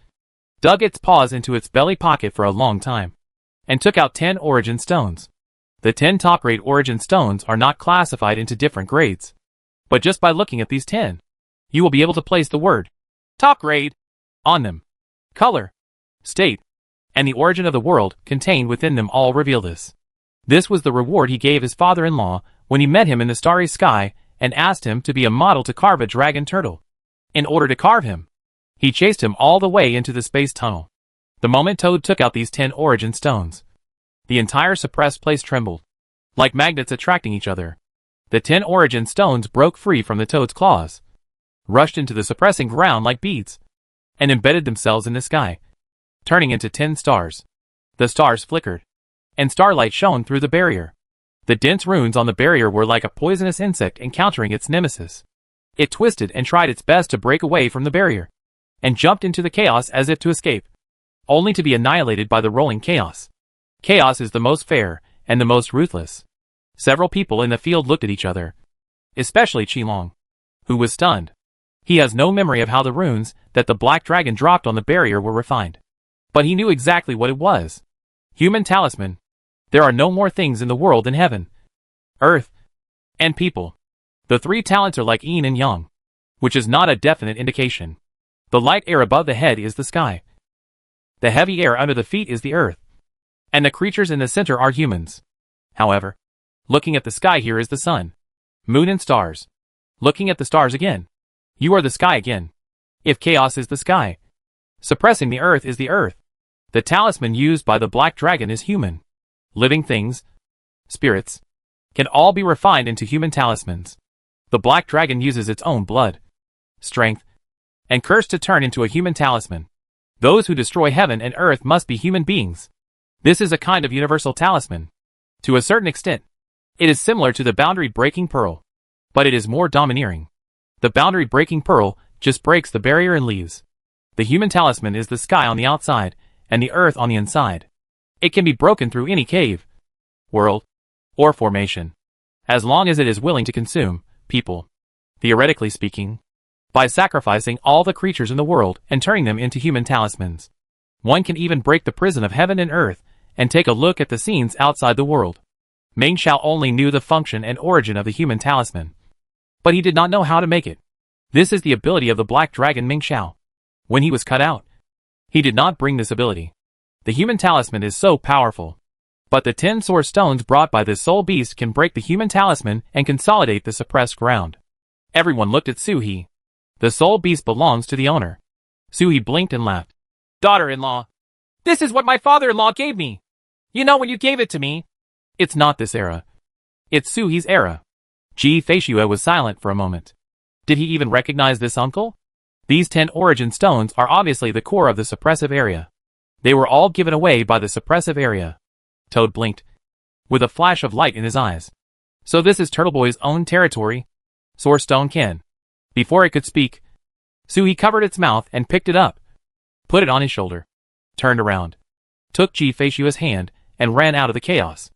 dug its paws into its belly pocket for a long time, and took out 10 origin stones. The 10 top-grade origin stones are not classified into different grades, but just by looking at these 10, you will be able to place the word top grade on them. Color, state, and the origin of the world contained within them all reveal this. This was the reward he gave his father-in-law when he met him in the starry sky and asked him to be a model to carve a dragon turtle. In order to carve him, he chased him all the way into the space tunnel. The moment Toad took out these 10 origin stones, the entire suppressed place trembled, like magnets attracting each other. The 10 origin stones broke free from the Toad's claws, rushed into the suppressing ground like beads, and embedded themselves in the sky, turning into 10 stars. The stars flickered, and starlight shone through the barrier. The dense runes on the barrier were like a poisonous insect encountering its nemesis. It twisted and tried its best to break away from the barrier, and jumped into the chaos as if to escape, only to be annihilated by the rolling chaos. Chaos is the most fair, and the most ruthless. Several people in the field looked at each other, especially Qilong, who was stunned. He has no memory of how the runes that the black dragon dropped on the barrier were refined. But he knew exactly what it was. Human talisman. There are no more things in the world than heaven, earth, and people. The 3 talents are like yin and yang, which is not a definite indication. The light air above the head is the sky. The heavy air under the feet is the earth. And the creatures in the center are humans. However, looking at the sky here is the sun, moon and stars. Looking at the stars again, you are the sky again. If chaos is the sky, suppressing the earth is the earth. The talisman used by the black dragon is human. Living things, spirits, can all be refined into human talismans. The black dragon uses its own blood, strength, and curse to turn into a human talisman. Those who destroy heaven and earth must be human beings. This is a kind of universal talisman. To a certain extent, it is similar to the boundary-breaking pearl, but it is more domineering. The boundary-breaking pearl just breaks the barrier and leaves. The human talisman is the sky on the outside, and the earth on the inside. It can be broken through any cave, world, or formation, as long as it is willing to consume people, theoretically speaking, by sacrificing all the creatures in the world and turning them into human talismans. One can even break the prison of heaven and earth and take a look at the scenes outside the world. Meng Xiao only knew the function and origin of the human talisman, but he did not know how to make it. This is the ability of the black dragon Meng Xiao. When he was cut out, he did not bring this ability. The human talisman is so powerful, but the 10 source stones brought by this soul beast can break the human talisman and consolidate the suppressed ground. Everyone looked at Su He. The soul beast belongs to the owner. Su He blinked and laughed. Daughter-in-law, this is what my father-in-law gave me. You know when you gave it to me. It's not this era. It's Su He's era. Ji Feishue was silent for a moment. Did he even recognize this uncle? These 10 origin stones are obviously the core of the suppressive area. They were all given away by the suppressive area. Toad blinked, with a flash of light in his eyes. So this is Turtle Boy's own territory? Source Stone Ken. Before it could speak, Su He covered its mouth and picked it up, put it on his shoulder, turned around, took Ji Feishua's hand, and ran out of the chaos.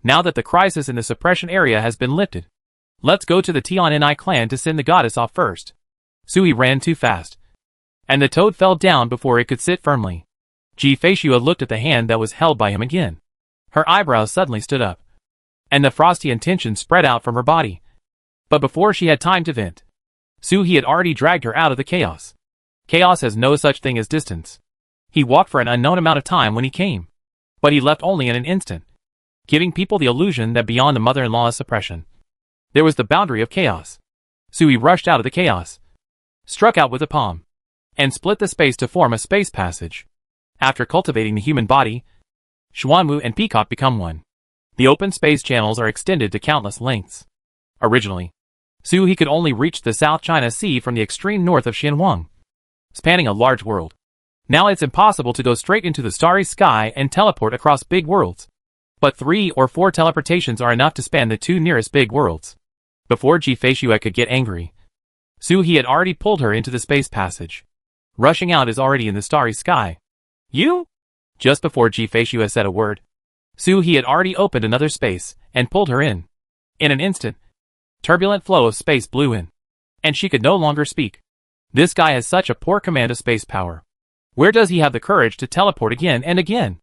Now that the crisis in the suppression area has been lifted, let's go to the Tianni clan to send the goddess off first. Su He ran too fast, and the toad fell down before it could sit firmly. Ji Feishue looked at the hand that was held by him again. Her eyebrows suddenly stood up, and the frosty intention spread out from her body. But before she had time to vent, Su He had already dragged her out of the chaos. Chaos has no such thing as distance. He walked for an unknown amount of time when he came, but he left only in an instant, giving people the illusion that beyond the mother-in-law's suppression, there was the boundary of chaos. Su He rushed out of the chaos, struck out with a palm, and split the space to form a space passage. After cultivating the human body, Xuanwu and Peacock become one. The open space channels are extended to countless lengths. Originally, Su He could only reach the South China Sea from the extreme north of Xinhuang, spanning a large world. Now it's impossible to go straight into the starry sky and teleport across big worlds. But 3 or 4 teleportations are enough to span the 2 nearest big worlds. Before Ji Feishue could get angry, Su He had already pulled her into the space passage. Rushing out is already in the starry sky. You? Just before Ji Feishue said a word, Su He had already opened another space and pulled her in. In an instant, turbulent flow of space blew in, and she could no longer speak. This guy has such a poor command of space power. Where does he have the courage to teleport again and again?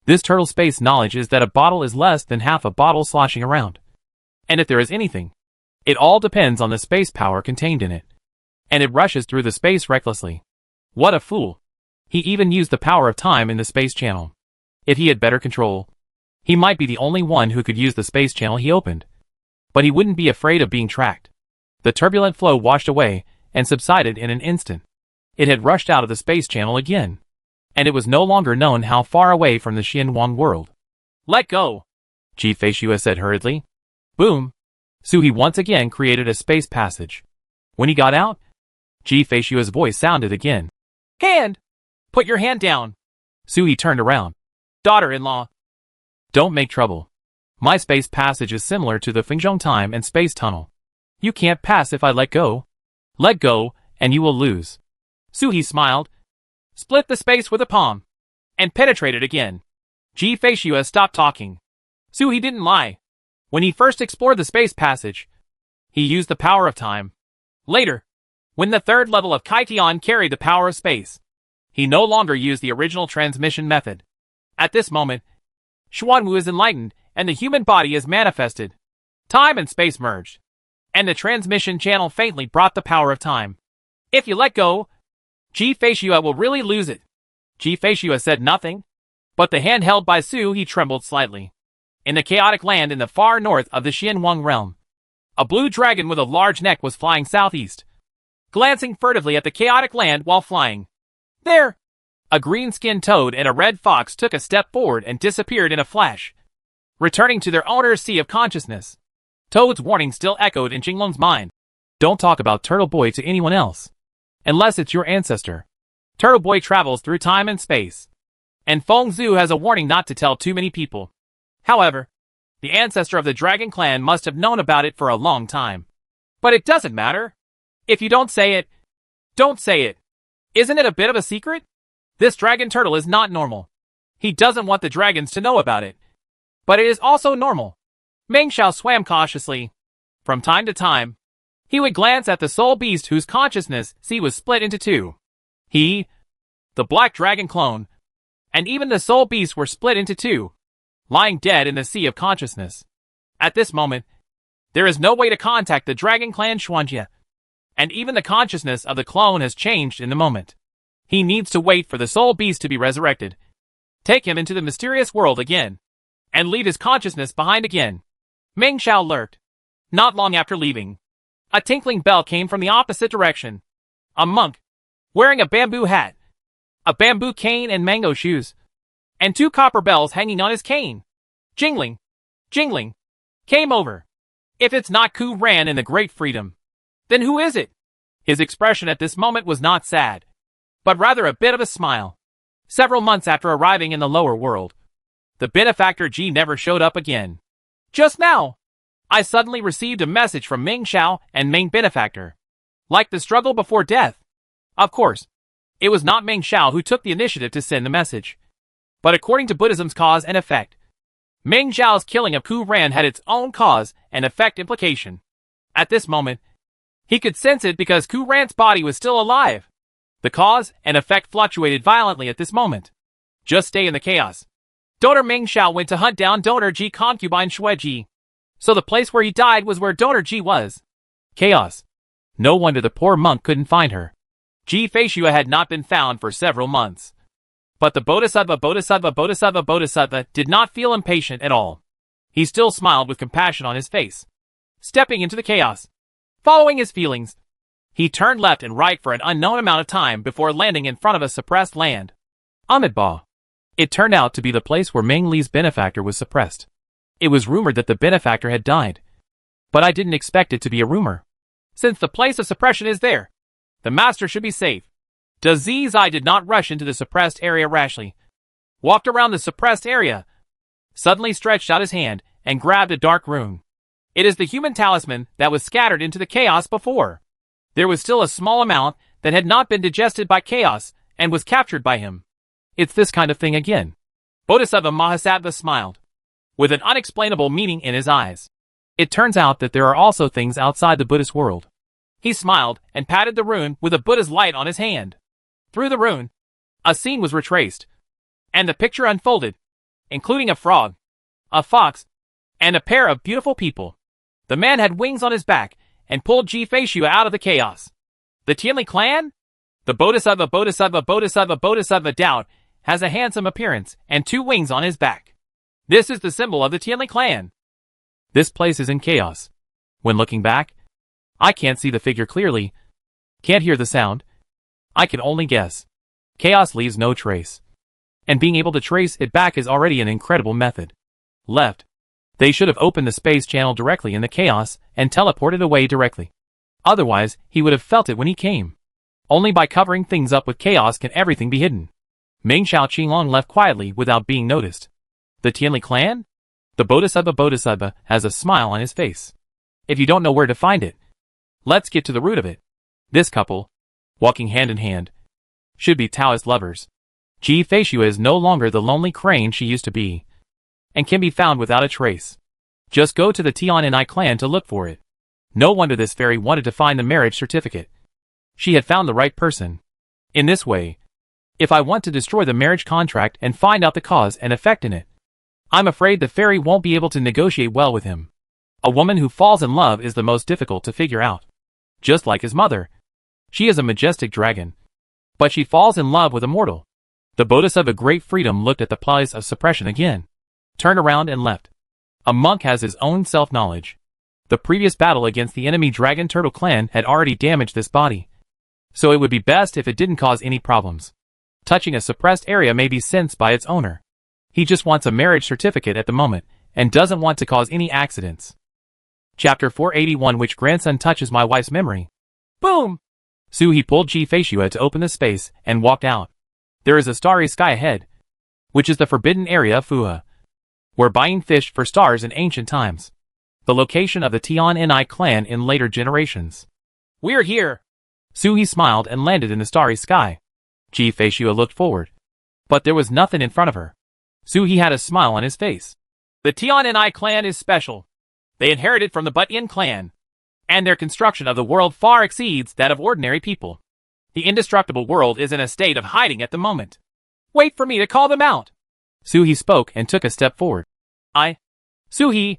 This turtle space knowledge is that a bottle is less than half a bottle sloshing around. And if there is anything, it all depends on the space power contained in it. And it rushes through the space recklessly. What a fool. He even used the power of time in the space channel. If he had better control, he might be the only one who could use the space channel he opened. But he wouldn't be afraid of being tracked. The turbulent flow washed away and subsided in an instant. It had rushed out of the space channel again, and it was no longer known how far away from the Xinhuang world. Let go, Ji Feishue said hurriedly. Boom. Su He once again created a space passage. When he got out, Ji Feishue's voice sounded again. Hand! Put your hand down. Su He turned around. Daughter-in-law, don't make trouble. My space passage is similar to the Fengzhong time and space tunnel. You can't pass if I let go. Let go, and you will lose. Su He smiled, split the space with a palm, and penetrated again. Ji Feishue stopped talking. Su He didn't lie. When he first explored the space passage, he used the power of time. Later, when the 3rd level of Kaitian carried the power of space, he no longer used the original transmission method. At this moment, Xuanwu is enlightened, and the human body is manifested. Time and space merged, and the transmission channel faintly brought the power of time. If you let go, Ji Feishue will really lose it. Ji Feishue said nothing, but the hand held by Su He trembled slightly. In the chaotic land in the far north of the Xinhuang realm, a blue dragon with a large neck was flying southeast, glancing furtively at the chaotic land while flying. There! A green-skinned toad and a red fox took a step forward and disappeared in a flash, returning to their owner's sea of consciousness. Toad's warning still echoed in Jinglong's mind. Don't talk about Turtle Boy to anyone else, unless it's your ancestor. Turtle Boy travels through time and space, and Feng Zhu has a warning not to tell too many people. However, the ancestor of the Dragon Clan must have known about it for a long time. But it doesn't matter. If you don't say it, don't say it. Isn't it a bit of a secret? This dragon turtle is not normal. He doesn't want the dragons to know about it. But it is also normal. Meng Xiao swam cautiously. From time to time, he would glance at the soul beast whose consciousness was split into two. He, the black dragon clone, and even the soul beast were split into two, lying dead in the sea of consciousness. At this moment, there is no way to contact the dragon clan Xuanjie, and even the consciousness of the clone has changed in the moment. He needs to wait for the soul beast to be resurrected, take him into the mysterious world again, and leave his consciousness behind again. Meng Xiao lurked. Not long after leaving, a tinkling bell came from the opposite direction. A monk, wearing a bamboo hat, a bamboo cane and mango shoes, and two copper bells hanging on his cane, jingling, jingling, came over. If it's not Ku Ran in the Great Freedom, then who is it? His expression at this moment was not sad, but rather a bit of a smile. Several months after arriving in the lower world, the benefactor Ji never showed up again. Just now, I suddenly received a message from Meng Xiao and Meng Benefactor. Like the struggle before death. Of course, it was not Meng Xiao who took the initiative to send the message. But according to Buddhism's cause and effect, Meng Xiao's killing of Ku Ran had its own cause and effect implication. At this moment, he could sense it because Ku Ran's body was still alive. The cause and effect fluctuated violently at this moment. Just stay in the chaos. Donor Meng Xiao went to hunt down Donor Ji concubine Shui Ji. So the place where he died was where Donor Ji was. Chaos. No wonder the poor monk couldn't find her. Ji Feishua had not been found for several months. But the Bodhisattva did not feel impatient at all. He still smiled with compassion on his face. Stepping into the chaos. Following his feelings, he turned left and right for an unknown amount of time before landing in front of a suppressed land. Amitabha. It turned out to be the place where Meng Li's benefactor was suppressed. It was rumored that the benefactor had died. But I didn't expect it to be a rumor. Since the place of suppression is there, the master should be safe. Zai did not rush into the suppressed area rashly. Walked around the suppressed area, suddenly stretched out his hand, and grabbed a dark rune. It is the human talisman that was scattered into the chaos before. There was still a small amount that had not been digested by chaos and was captured by him. It's this kind of thing again. Bodhisattva Mahasattva smiled, with an unexplainable meaning in his eyes. It turns out that there are also things outside the Buddhist world. He smiled and patted the rune with a Buddha's light on his hand. Through the rune, a scene was retraced, and the picture unfolded, including a frog, a fox, and a pair of beautiful people. The man had wings on his back and pulled Ji Feishua out of the chaos. The Tianli clan? The Bodhisattva doubt has a handsome appearance and two wings on his back. This is the symbol of the Tianli clan. This place is in chaos. When looking back, I can't see the figure clearly, can't hear the sound. I can only guess. Chaos leaves no trace. And being able to trace it back is already an incredible method. Left. They should have opened the space channel directly in the chaos and teleported away directly. Otherwise, he would have felt it when he came. Only by covering things up with chaos can everything be hidden. Meng Xiao Qinglong left quietly without being noticed. The Tianli clan? The Bodhisattva has a smile on his face. If you don't know where to find it, let's get to the root of it. This couple, walking hand in hand, should be Taoist lovers. Ji Feishua is no longer the lonely crane she used to be, and can be found without a trace. Just go to the Tianni clan to look for it. No wonder this fairy wanted to find the marriage certificate. She had found the right person. In this way, if I want to destroy the marriage contract and find out the cause and effect in it, I'm afraid the fairy won't be able to negotiate well with him. A woman who falls in love is the most difficult to figure out. Just like his mother. She is a majestic dragon, but she falls in love with a mortal. The Bodhisattva Great Freedom looked at the place of suppression again, turned around and left. A monk has his own self-knowledge. The previous battle against the enemy Dragon Turtle clan had already damaged this body, so it would be best if it didn't cause any problems. Touching a suppressed area may be sensed by its owner. He just wants a marriage certificate at the moment, and doesn't want to cause any accidents. Chapter 481 Which grandson touches my wife's memory? Boom! He pulled Ji Feishua to open the space and walked out. There is a starry sky ahead, which is the forbidden area of Fuha, where buying fished for stars in ancient times. The location of the Tianni clan in later generations. We're here! Suhi smiled and landed in the starry sky. Ji-Fei-Shua looked forward. But there was nothing in front of her. Suhi had a smile on his face. The Tian'ai clan is special. They inherited from the But-Yin clan, and their construction of the world far exceeds that of ordinary people. The indestructible world is in a state of hiding at the moment. Wait for me to call them out. Suhi spoke and took a step forward. I, Suhi,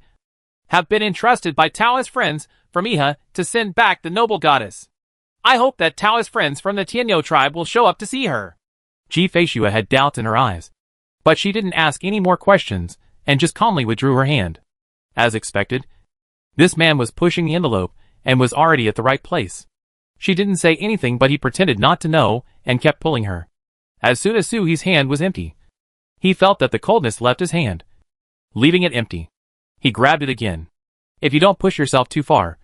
have been entrusted by Taoist friends from Iha to send back the noble goddess. I hope that Taoist friends from the Tianyo tribe will show up to see her. Ji-Fei-Shua had doubts in her eyes, but she didn't ask any more questions and just calmly withdrew her hand. As expected, this man was pushing the envelope and was already at the right place. She didn't say anything, but he pretended not to know and kept pulling her. As soon as Suhi's hand was empty, he felt that the coldness left his hand, leaving it empty. He grabbed it again. If you don't push yourself too far,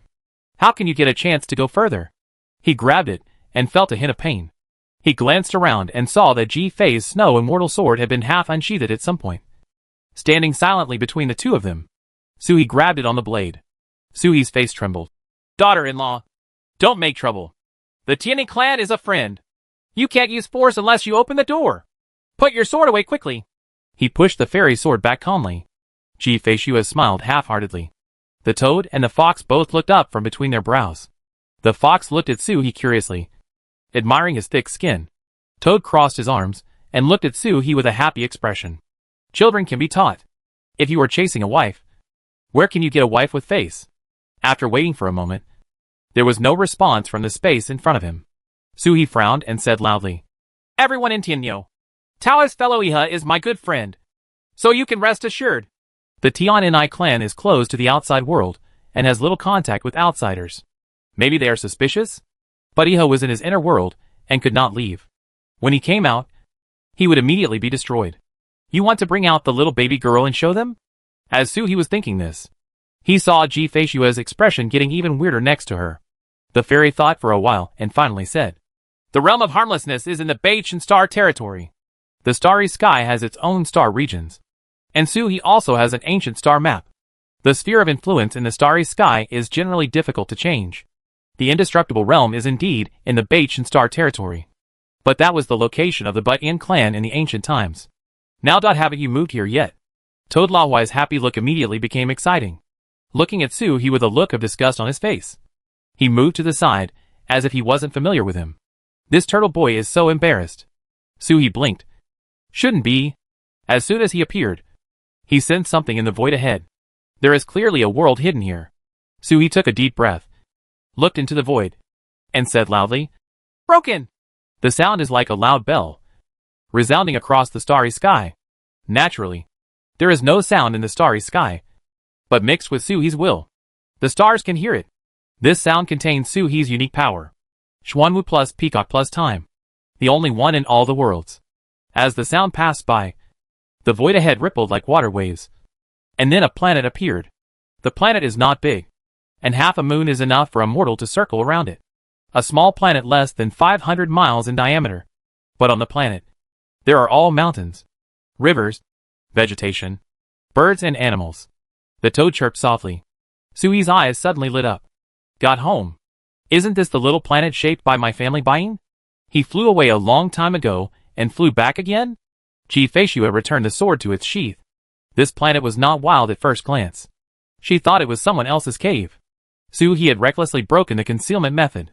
how can you get a chance to go further? He grabbed it and felt a hint of pain. He glanced around and saw that Ji-Fei's snow immortal sword had been half unsheathed at some point. Standing silently between the two of them, Suhi grabbed it on the blade. Suhi's face trembled. Daughter-in-law, don't make trouble. The Tian'ai clan is a friend. You can't use force unless you open the door. Put your sword away quickly. He pushed the fairy sword back calmly. Ji-Fei-Shua smiled half-heartedly. The toad and the fox both looked up from between their brows. The fox looked at Suhi curiously, admiring his thick skin. Toad crossed his arms and looked at Suhi with a happy expression. Children can be taught. If you are chasing a wife, where can you get a wife with face? After waiting for a moment, there was no response from the space in front of him. Suhi frowned and said loudly, Everyone in Tianyo, Taoist fellow Iha is my good friend, so you can rest assured. The Tian'ai clan is closed to the outside world and has little contact with outsiders. Maybe they are suspicious? But Iha was in his inner world and could not leave. When he came out, he would immediately be destroyed. You want to bring out the little baby girl and show them? As Suhi was thinking this, he saw Ji-Fei-Shua's expression getting even weirder next to her. The fairy thought for a while and finally said, The realm of harmlessness is in the Baichan star territory. The starry sky has its own star regions, and Suhi also has an ancient star map. The sphere of influence in the starry sky is generally difficult to change. The indestructible realm is indeed in the Baichan star territory. But that was the location of the But-Yin clan in the ancient times. Now haven't you moved here yet? Toad Lahuai's happy look immediately became exciting. Looking at Suhi with a look of disgust on his face, he moved to the side, as if he wasn't familiar with him. This turtle boy is so embarrassed. Suhi blinked. Shouldn't be. As soon as he appeared, he sensed something in the void ahead. There is clearly a world hidden here. Suhi took a deep breath, looked into the void, and said loudly, Broken! The sound is like a loud bell, resounding across the starry sky. Naturally, there is no sound in the starry sky, but mixed with Suhi's will, the stars can hear it. This sound contains Suhi's unique power. Xuanwu plus Peacock plus time. The only one in all the worlds. As the sound passed by, the void ahead rippled like water waves. And then a planet appeared. The planet is not big, and half a moon is enough for a mortal to circle around it. A small planet less than 500 miles in diameter. But on the planet, there are all mountains, rivers, vegetation, birds and animals. The toad chirped softly. Sui's eyes suddenly lit up. Got home. Isn't this the little planet shaped by my family Bain? He flew away a long time ago and flew back again? Ji-Fei-Shua returned the sword to its sheath. This planet was not wild at first glance. She thought it was someone else's cave. Suhi had recklessly broken the concealment method.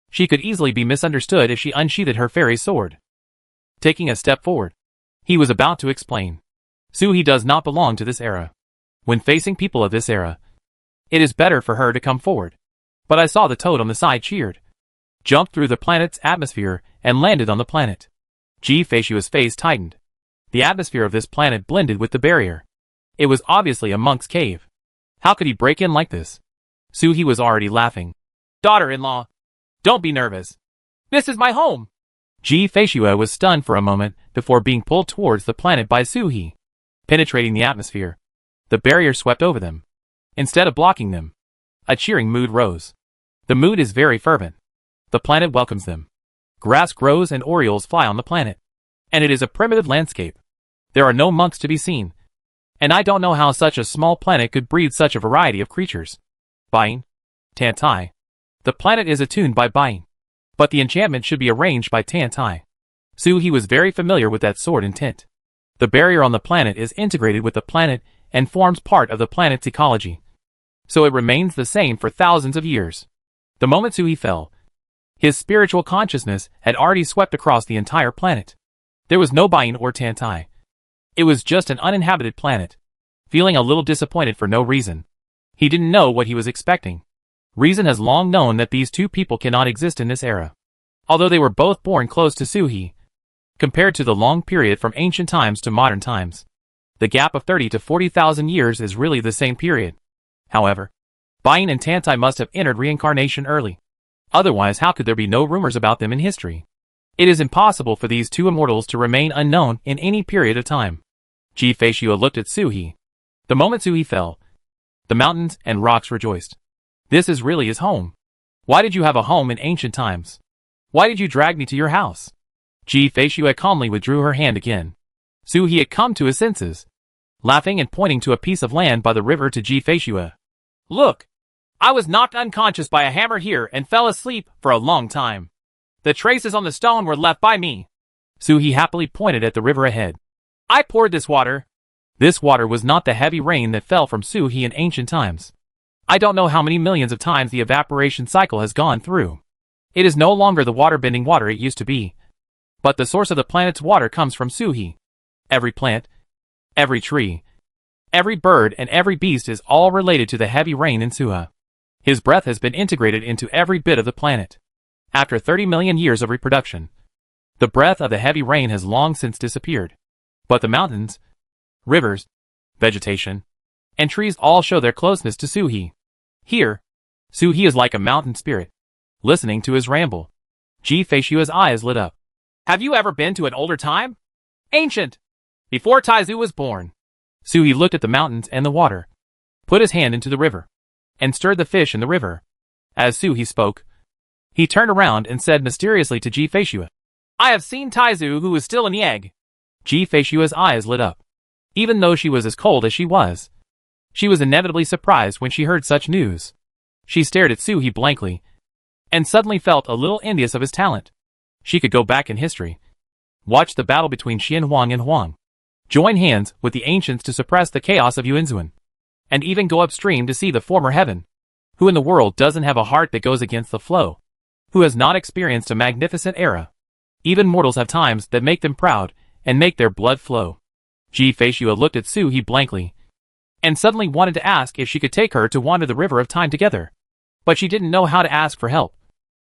She could easily be misunderstood if she unsheathed her fairy sword. Taking a step forward, he was about to explain. Suhi does not belong to this era. When facing people of this era, it is better for her to come forward. But I saw the toad on the side cheered, jumped through the planet's atmosphere, and landed on the planet. Ji-Fei-Shua's face tightened. The atmosphere of this planet blended with the barrier. It was obviously a monk's cave. How could he break in like this? Suhi was already laughing. Daughter-in-law, don't be nervous. This is my home. Ji-Fei-Shua was stunned for a moment before being pulled towards the planet by Suhi. Penetrating the atmosphere, the barrier swept over them. Instead of blocking them, a cheering mood rose. The mood is very fervent. The planet welcomes them. Grass grows and orioles fly on the planet. And it is a primitive landscape. There are no monks to be seen. And I don't know how such a small planet could breed such a variety of creatures. Bain. Tantai. The planet is attuned by Bain. But the enchantment should be arranged by Tantai. Suhi was very familiar with that sword intent. The barrier on the planet is integrated with the planet and forms part of the planet's ecology. So it remains the same for thousands of years. The moment Suhi fell, his spiritual consciousness had already swept across the entire planet. There was no Bain or Tantai. It was just an uninhabited planet. Feeling a little disappointed for no reason. He didn't know what he was expecting. Reason has long known that these two people cannot exist in this era. Although they were both born close to Suhi, compared to the long period from ancient times to modern times, the gap of 30 to 40,000 years is really the same period. However, Bain and Tantai must have entered reincarnation early. Otherwise, how could there be no rumors about them in history? It is impossible for these two immortals to remain unknown in any period of time. Ji-Fei-Shua looked at Suhi. The moment Suhi fell, the mountains and rocks rejoiced. This is really his home. Why did you have a home in ancient times? Why did you drag me to your house? Ji-Fei-Shua calmly withdrew her hand again. Suhi had come to his senses, laughing and pointing to a piece of land by the river to Ji-Fei-Shua. Look! I was knocked unconscious by a hammer here and fell asleep for a long time. The traces on the stone were left by me. Suhi happily pointed at the river ahead. I poured this water. This water was not the heavy rain that fell from Suhi in ancient times. I don't know how many millions of times the evaporation cycle has gone through. It is no longer the water-bending water it used to be. But the source of the planet's water comes from Suhi. Every plant, every tree, every bird and every beast is all related to the heavy rain in Suha. His breath has been integrated into every bit of the planet. After 30 million years of reproduction, the breath of the heavy rain has long since disappeared. But the mountains, rivers, vegetation, and trees all show their closeness to Suhi. Here, Suhi is like a mountain spirit. Listening to his ramble, Ji-Fei-Shua's eyes lit up. Have you ever been to an older time? Ancient! Before Taizu was born. Suhi looked at the mountains and the water, put his hand into the river, and stirred the fish in the river. As Suhi spoke, he turned around and said mysteriously to Ji-Fei-Shua, I have seen Taizu who is still in the egg. Ji-Fei-Shua's eyes lit up. Even though she was as cold as she was inevitably surprised when she heard such news. She stared at Suhi blankly, and suddenly felt a little envious of his talent. She could go back in history, watch the battle between Xian Huang and Huang, join hands with the ancients to suppress the chaos of Yuanzuan, and even go upstream to see the former heaven. Who in the world doesn't have a heart that goes against the flow? Who has not experienced a magnificent era? Even mortals have times that make them proud and make their blood flow. Ji-Fei-Shua looked at Suhi blankly, and suddenly wanted to ask if she could take her to wander the river of time together. But she didn't know how to ask for help.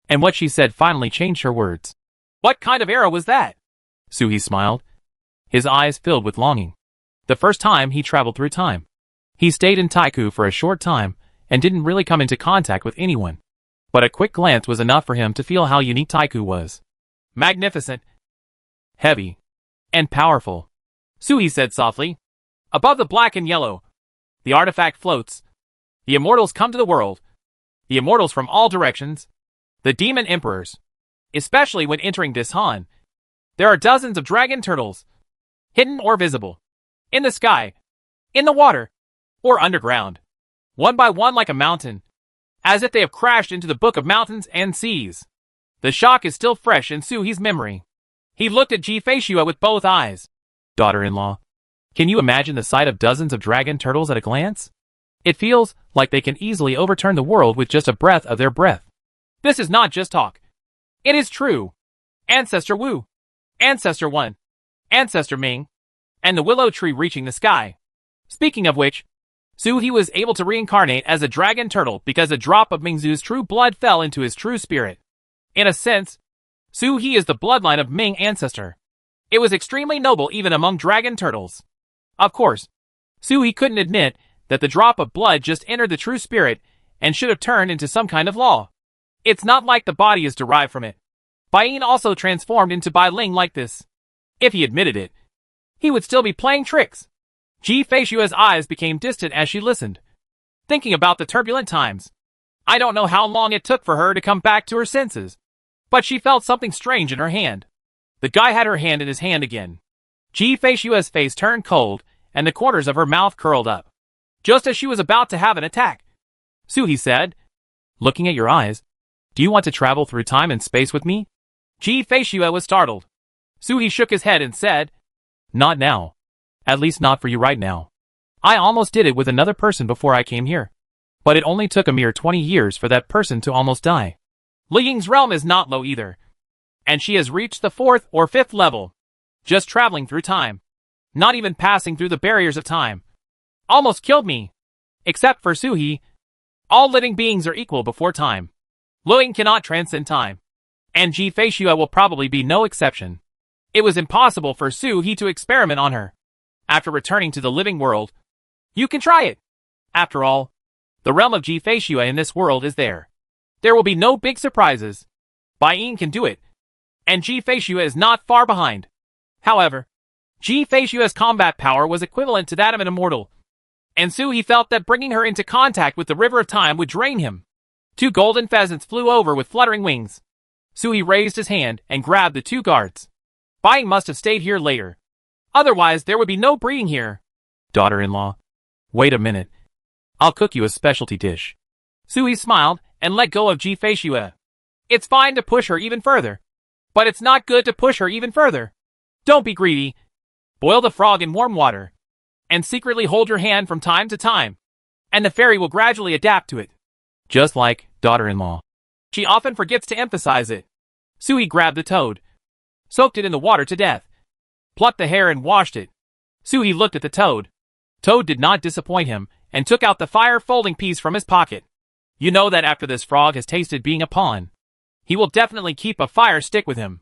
And what she said finally changed her words. What kind of era was that? Suhi smiled, his eyes filled with longing. The first time he traveled through time. He stayed in Taiku for a short time and didn't really come into contact with anyone. But a quick glance was enough for him to feel how unique Taiku was. Magnificent, heavy, and powerful. Suhi said softly. Above the black and yellow, the artifact floats. The immortals come to the world. The immortals from all directions. The demon emperors. Especially when entering Dishan. There are dozens of dragon turtles. Hidden or visible. In the sky. In the water. Or underground. One by one like a mountain. As if they have crashed into the book of mountains and seas. The shock is still fresh in Suhi's memory. He looked at Ji-Fei-Shua with both eyes. Daughter-in-law. Can you imagine the sight of dozens of dragon turtles at a glance? It feels like they can easily overturn the world with just a breath of their breath. This is not just talk. It is true. Ancestor Wu. Ancestor One. Ancestor Ming. And the willow tree reaching the sky. Speaking of which, Suhi was able to reincarnate as a dragon turtle because a drop of Mingzu's true blood fell into his true spirit. In a sense, Suhi is the bloodline of Ming ancestor. It was extremely noble even among dragon turtles. Of course, Suhi couldn't admit that the drop of blood just entered the true spirit and should have turned into some kind of law. It's not like the body is derived from it. Bain also transformed into Bai Ling like this. If he admitted it, he would still be playing tricks. Ji-Fei-Shua's eyes became distant as she listened, thinking about the turbulent times. I don't know how long it took for her to come back to her senses, but she felt something strange in her hand. The guy had her hand in his hand again. Ji-Fei-Shua's face turned cold, and the corners of her mouth curled up, just as she was about to have an attack. Suhi said, looking at your eyes, Do you want to travel through time and space with me? Ji Feishue was startled. Suhi shook his head and said, Not now. At least not for you right now. I almost did it with another person before I came here. But it only took a mere 20 years for that person to almost die. Li Ying's realm is not low either. And she has reached the 4th or 5th level. Just traveling through time. Not even passing through the barriers of time. Almost killed me. Except for Suhi. All living beings are equal before time. Li Ying cannot transcend time. And Ji Feishue will probably be no exception. It was impossible for Suhi to experiment on her. After returning to the living world, you can try it. After all, the realm of Ji Feishue in this world is there. There will be no big surprises. Bai Yin can do it. And Ji Feishue is not far behind. However, Ji Feishue's combat power was equivalent to that of an immortal. And Suhi felt that bringing her into contact with the river of time would drain him. 2 golden pheasants flew over with fluttering wings. Suhi raised his hand and grabbed the 2 guards. Bai Yin must have stayed here later. Otherwise, there would be no breeding here. Daughter-in-law. Wait a minute. I'll cook you a specialty dish. Suhi smiled and let go of Ji Feishue. It's fine to push her even further. But it's not good to push her even further. Don't be greedy. Boil the frog in warm water. And secretly hold your hand from time to time. And the fairy will gradually adapt to it. Just like daughter-in-law. She often forgets to emphasize it. Suhi grabbed the toad. Soaked it in the water to death. Plucked the hair and washed it. Suhi looked at the toad. Toad did not disappoint him, and took out the fire folding piece from his pocket. You know that after this frog has tasted being a pawn, he will definitely keep a fire stick with him.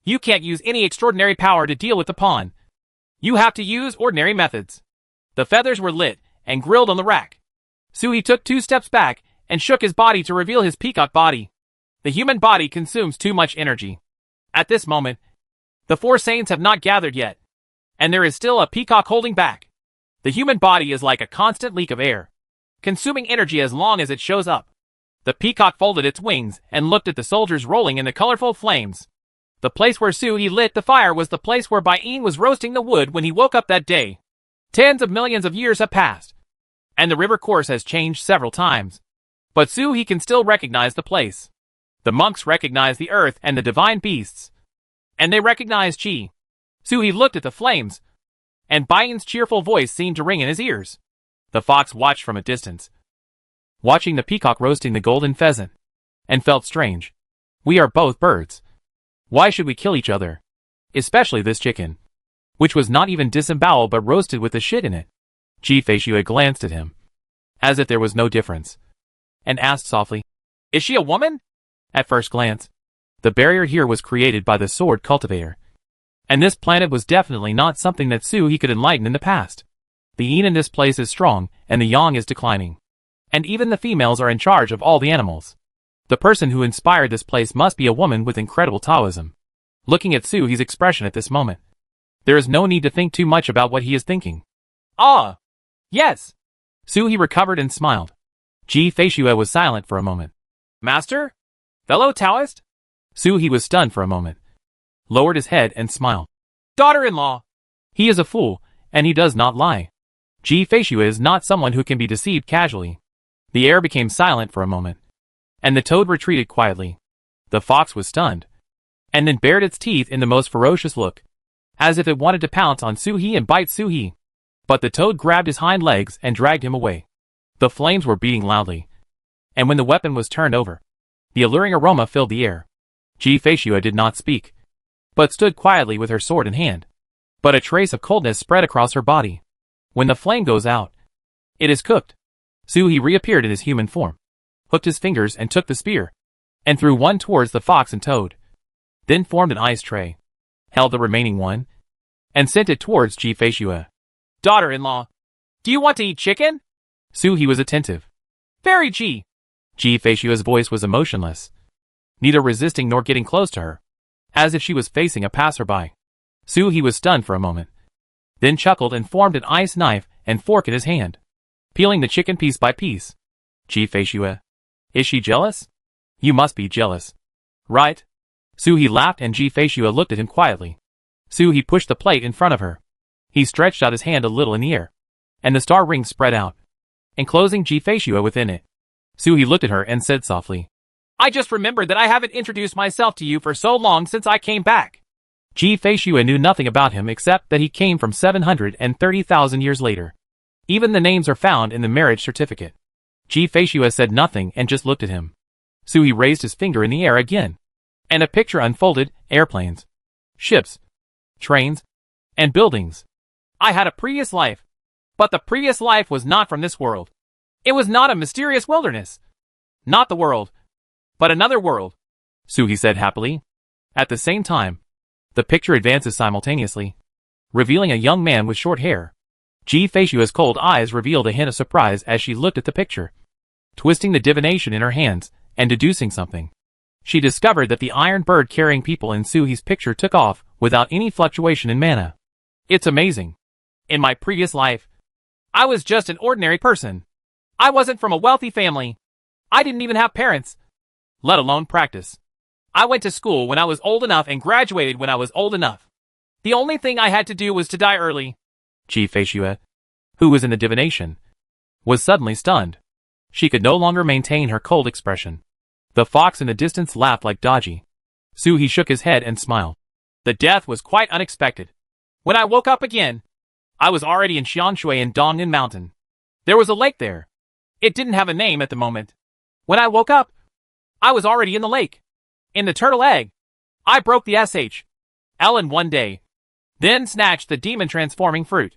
You can't use any extraordinary power to deal with the pawn. You have to use ordinary methods. The feathers were lit and grilled on the rack. Suhi took 2 steps back and shook his body to reveal his peacock body. The human body consumes too much energy. At this moment, the 4 saints have not gathered yet, and there is still a peacock holding back. The human body is like a constant leak of air, consuming energy as long as it shows up. The peacock folded its wings and looked at the soldiers rolling in the colorful flames. The place where Suhi lit the fire was the place where Bai Yin was roasting the wood when he woke up that day. Tens of millions of years have passed, and the river course has changed several times. But Suhi can still recognize the place. The monks recognize the earth and the divine beasts. And they recognize Chi. Suhi looked at the flames, and Bai Yin's cheerful voice seemed to ring in his ears. The fox watched from a distance, watching the peacock roasting the golden pheasant, and felt strange. We are both birds. Why should we kill each other? Especially this chicken, which was not even disemboweled but roasted with the shit in it. Ji Feishue glanced at him, as if there was no difference, and asked softly, Is she a woman? At first glance, the barrier here was created by the sword cultivator. And this planet was definitely not something that Suhi could enlighten in the past. The yin in this place is strong, and the yang is declining. And even the females are in charge of all the animals. The person who inspired this place must be a woman with incredible Taoism. Looking at Suhi's expression at this moment, there is no need to think too much about what he is thinking. Ah! Yes! Suhi recovered and smiled. Ji Feishue was silent for a moment. Master? Fellow Taoist? Suhi was stunned for a moment, lowered his head and smiled. Daughter-in-law! He is a fool, and he does not lie. Ji Feishue is not someone who can be deceived casually. The air became silent for a moment, and the toad retreated quietly. The fox was stunned, and then bared its teeth in the most ferocious look, as if it wanted to pounce on Suhi and bite Suhi. But the toad grabbed his hind legs and dragged him away. The flames were beating loudly, and when the weapon was turned over, the alluring aroma filled the air. Ji Feishue did not speak, but stood quietly with her sword in hand. But a trace of coldness spread across her body. When the flame goes out, it is cooked. Suhi reappeared in his human form, hooked his fingers and took the spear, and threw one towards the fox and toad. Then formed an ice tray, held the remaining one, and sent it towards Ji Feishue. Daughter-in-law, do you want to eat chicken? Suhi was attentive. Very Ji. Ji Feishue's voice was emotionless, neither resisting nor getting close to her, as if she was facing a passerby. Suhi was stunned for a moment, then chuckled and formed an ice knife and fork in his hand, peeling the chicken piece by piece. Ji Feishue, is she jealous? You must be jealous. Right? Suhi laughed and Ji Feishue looked at him quietly. Suhi pushed the plate in front of her. He stretched out his hand a little in the air, and the star ring spread out, enclosing Ji Feishue within it. Suhi looked at her and said softly, I just remembered that I haven't introduced myself to you for so long since I came back. Ji-Fei knew nothing about him except that he came from 730,000 years later. Even the names are found in the marriage certificate. Ji-Fei said nothing and just looked at him. Suhi raised his finger in the air again. And a picture unfolded: airplanes, ships, trains, and buildings. I had a previous life. But the previous life was not from this world. It was not a mysterious wilderness. Not the world, but another world, Suhi said happily. At the same time, the picture advances simultaneously, revealing a young man with short hair. Ji-Fei's cold eyes revealed a hint of surprise as she looked at the picture. Twisting the divination in her hands and deducing something, she discovered that the iron bird carrying people in Suhi's picture took off without any fluctuation in mana. It's amazing. In my previous life, I was just an ordinary person. I wasn't from a wealthy family. I didn't even have parents, let alone practice. I went to school when I was old enough and graduated when I was old enough. The only thing I had to do was to die early. Ji-Fei, who was in the divination, was suddenly stunned. She could no longer maintain her cold expression. The fox in the distance laughed like Daji. Suhi shook his head and smiled. The death was quite unexpected. When I woke up again, I was already in Xianshui in Dongnan Mountain. There was a lake there. It didn't have a name at the moment. When I woke up, I was already in the lake. In the turtle egg. I broke the SHL in one day. Then snatched the demon transforming fruit.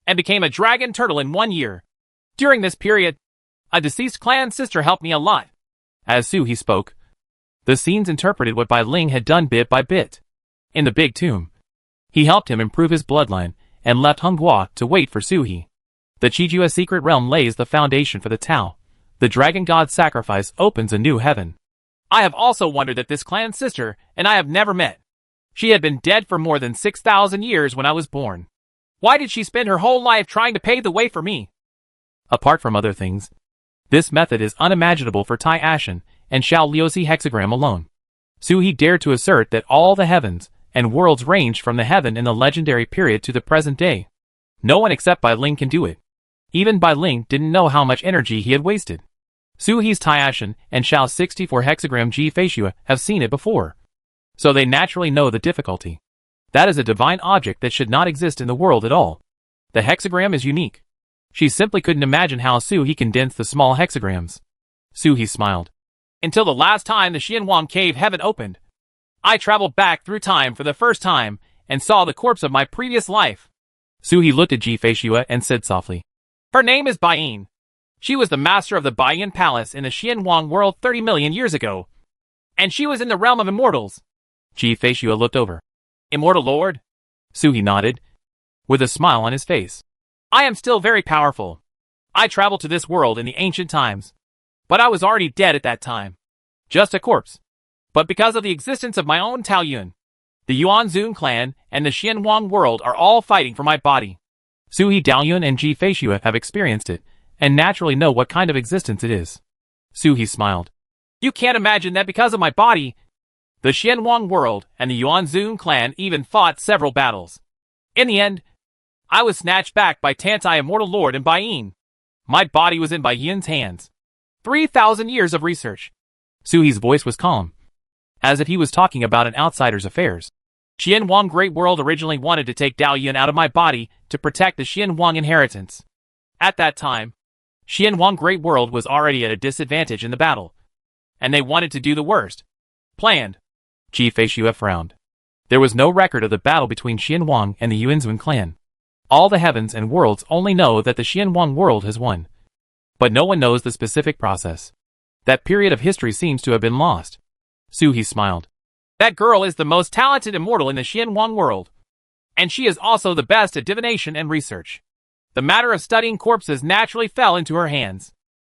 And became a dragon turtle in 1 year. During this period, a deceased clan sister helped me a lot. As Suhi spoke, the scenes interpreted what Bai Ling had done bit by bit. In the big tomb, he helped him improve his bloodline and left Hongguo to wait for Suhi. The Qijua secret realm lays the foundation for the Tao. The dragon god's sacrifice opens a new heaven. I have also wondered that this clan sister and I have never met. She had been dead for more than 6,000 years when I was born. Why did she spend her whole life trying to pave the way for me? Apart from other things, this method is unimaginable for Tai Ashen and Xiao Liuzi hexagram alone. Suhi dared to assert that all the heavens and worlds ranged from the heaven in the legendary period to the present day. No one except Bai Ling can do it. Even Bai Ling didn't know how much energy he had wasted. Suhi's Tai Ashen and Xiao's 64 hexagram Ji-Fei have seen it before. So they naturally know the difficulty. That is a divine object that should not exist in the world at all. The hexagram is unique. She simply couldn't imagine how Suhi condensed the small hexagrams. Suhi smiled. Until the last time the Xianwang cave heaven opened, I traveled back through time for the first time and saw the corpse of my previous life. Suhi looked at Ji-Fei and said softly, her name is Baiyin. She was the master of the Baiyin Palace in the Xianwang world 30 million years ago. And she was in the realm of immortals. Ji-Fei looked over. Immortal Lord? Suhi nodded, with a smile on his face. I am still very powerful. I traveled to this world in the ancient times. But I was already dead at that time. Just a corpse. But because of the existence of my own Taoyuan, the Yuanzun clan and the Xianwang world are all fighting for my body. Suhi Daoyun and Ji-Fei have experienced it, and naturally know what kind of existence it is. Suhi smiled. You can't imagine that because of my body, the Xianwang world and the Yuanzun clan even fought several battles. In the end, I was snatched back by Tantai Immortal Lord and Baiyin. My body was in Baiyin's hands. 3,000 years of research. Suhi's voice was calm, as if he was talking about an outsider's affairs. Xianwang Great World originally wanted to take Daoyun out of my body to protect the Xianwang inheritance. At that time, Xianwang Great World was already at a disadvantage in the battle, and they wanted to do the worst. Planned. Ji-Fei frowned. There was no record of the battle between Xianwang and the Yuanzun clan. All the heavens and worlds only know that the Xianwang world has won. But no one knows the specific process. That period of history seems to have been lost. Suhi smiled. That girl is the most talented immortal in the Xianwang world. And she is also the best at divination and research. The matter of studying corpses naturally fell into her hands.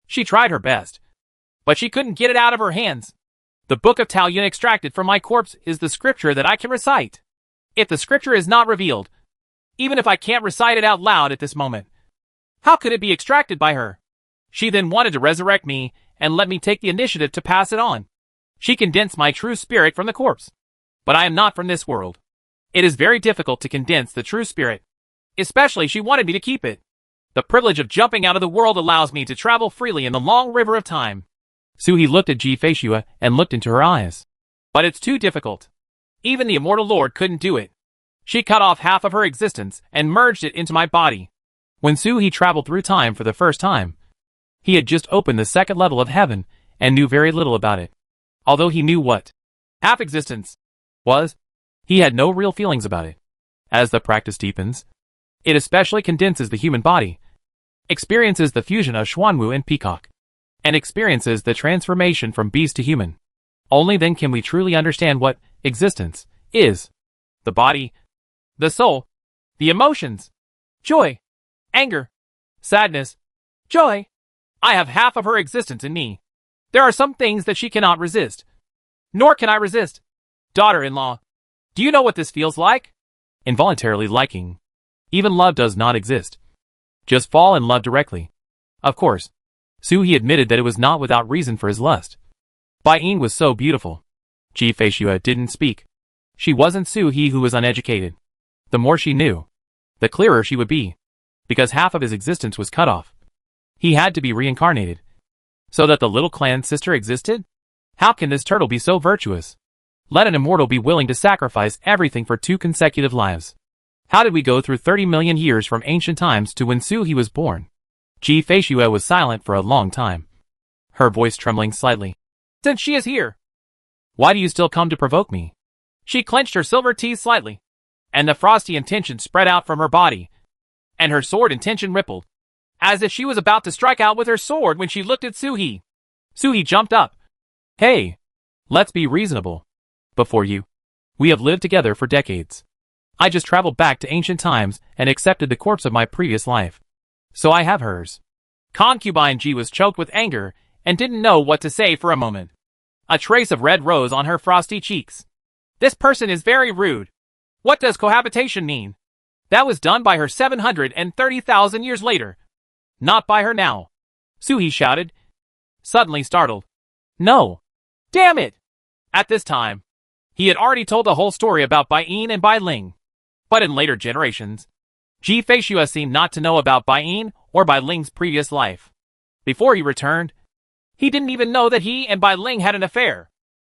She tried her best, but she couldn't get it out of her hands. The book of Taoyuan extracted from my corpse is the scripture that I can recite. If the scripture is not revealed, even if I can't recite it out loud at this moment, how could it be extracted by her? She then wanted to resurrect me and let me take the initiative to pass it on. She condensed my true spirit from the corpse. But I am not from this world. It is very difficult to condense the true spirit. Especially she wanted me to keep it. The privilege of jumping out of the world allows me to travel freely in the long river of time. Suhi looked at Ji Feishua and looked into her eyes. But it's too difficult. Even the immortal lord couldn't do it. She cut off half of her existence and merged it into my body. When Suhi traveled through time for the first time, he had just opened the second level of heaven and knew very little about it. Although he knew what half existence was, he had no real feelings about it. As the practice deepens, it especially condenses the human body, experiences the fusion of Xuanwu and Peacock, and experiences the transformation from beast to human. Only then can we truly understand what existence is. The body, the soul, the emotions, joy, anger, sadness, joy. I have half of her existence in me. There are some things that she cannot resist. Nor can I resist. Daughter-in-law, do you know what this feels like? Involuntarily liking. Even love does not exist. Just fall in love directly. Of course, Suhi admitted that it was not without reason for his lust. Bai Ying was so beautiful. Ji Feishua didn't speak. She wasn't Suhi who was uneducated. The more she knew, the clearer she would be. Because half of his existence was cut off. He had to be reincarnated. So that the little clan sister existed? How can this turtle be so virtuous? Let an immortal be willing to sacrifice everything for 2 consecutive lives. How did we go through 30 million years from ancient times to when Suhi was born? Ji Feishua was silent for a long time, her voice trembling slightly. Since she is here, why do you still come to provoke me? She clenched her silver teeth slightly, and the frosty intention spread out from her body, and her sword intention rippled, as if she was about to strike out with her sword when she looked at Suhi. Suhi jumped up. Hey, let's be reasonable. Before you, we have lived together for decades. I just traveled back to ancient times and accepted the corpse of my previous life. So I have hers. Concubine Ji was choked with anger and didn't know what to say for a moment. A trace of red rose on her frosty cheeks. This person is very rude. What does cohabitation mean? That was done by her 730,000 years later. Not by her now. Suhi shouted, suddenly startled. No. Damn it! At this time, he had already told the whole story about Bai Yin and Bai Ling. But in later generations, Ji Feishua seemed not to know about Bai Yin or Bai Ling's previous life. Before he returned, he didn't even know that he and Bai Ling had an affair.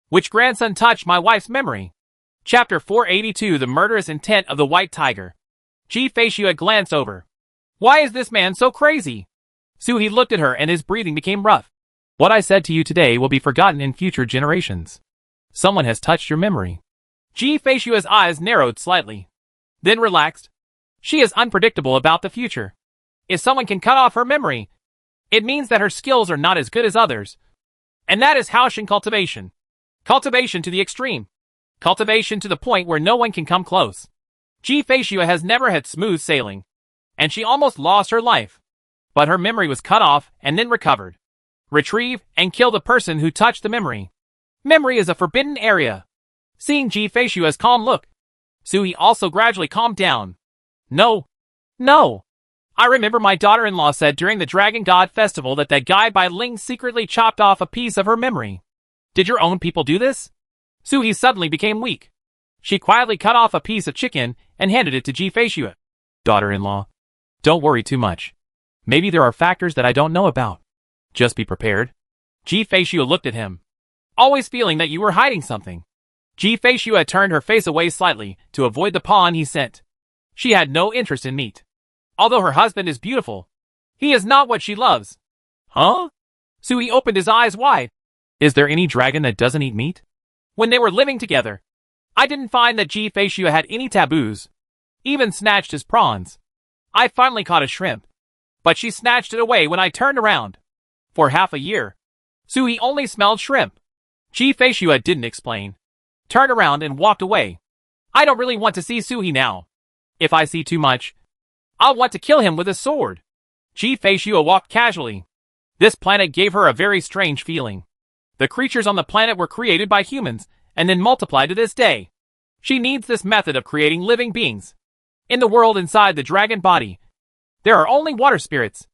Which grandson touched my wife's memory? Chapter 482 The Murderous Intent of the White Tiger. Ji Feishua glanced over. Why is this man so crazy? Suhi looked at her and his breathing became rough. What I said to you today will be forgotten in future generations. Someone has touched your memory. Ji Feishua's eyes narrowed slightly, then relaxed. She is unpredictable about the future. If someone can cut off her memory, it means that her skills are not as good as others. And that is Haoshin cultivation. Cultivation to the extreme. Cultivation to the point where no one can come close. Ji Feishua has never had smooth sailing, and she almost lost her life. But her memory was cut off and then recovered. Retrieve and kill the person who touched the memory. Memory is a forbidden area. Seeing Ji Feishua's calm look, Suhi also gradually calmed down. No. No. I remember my daughter-in-law said during the Dragon God Festival that guy Bai Ling secretly chopped off a piece of her memory. Did your own people do this? Suhi suddenly became weak. She quietly cut off a piece of chicken and handed it to Ji Feishua. Daughter-in-law, don't worry too much. Maybe there are factors that I don't know about. Just be prepared. Ji Feishua looked at him, always feeling that you were hiding something. Ji Feishua turned her face away slightly to avoid the pawn he sent. She had no interest in meat. Although her husband is beautiful, he is not what she loves. Huh? Suhi opened his eyes wide. Is there any dragon that doesn't eat meat? When they were living together, I didn't find that Ji Feishua had any taboos. Even snatched his prawns. I finally caught a shrimp, but she snatched it away when I turned around. For half a year, Suhi only smelled shrimp. Ji Feishua didn't explain. Turned around and walked away. I don't really want to see Suhi now. If I see too much, I'll want to kill him with a sword. Ji Feishua walked casually. This planet gave her a very strange feeling. The creatures on the planet were created by humans and then multiplied to this day. She needs this method of creating living beings. In the world inside the dragon body, there are only water spirits,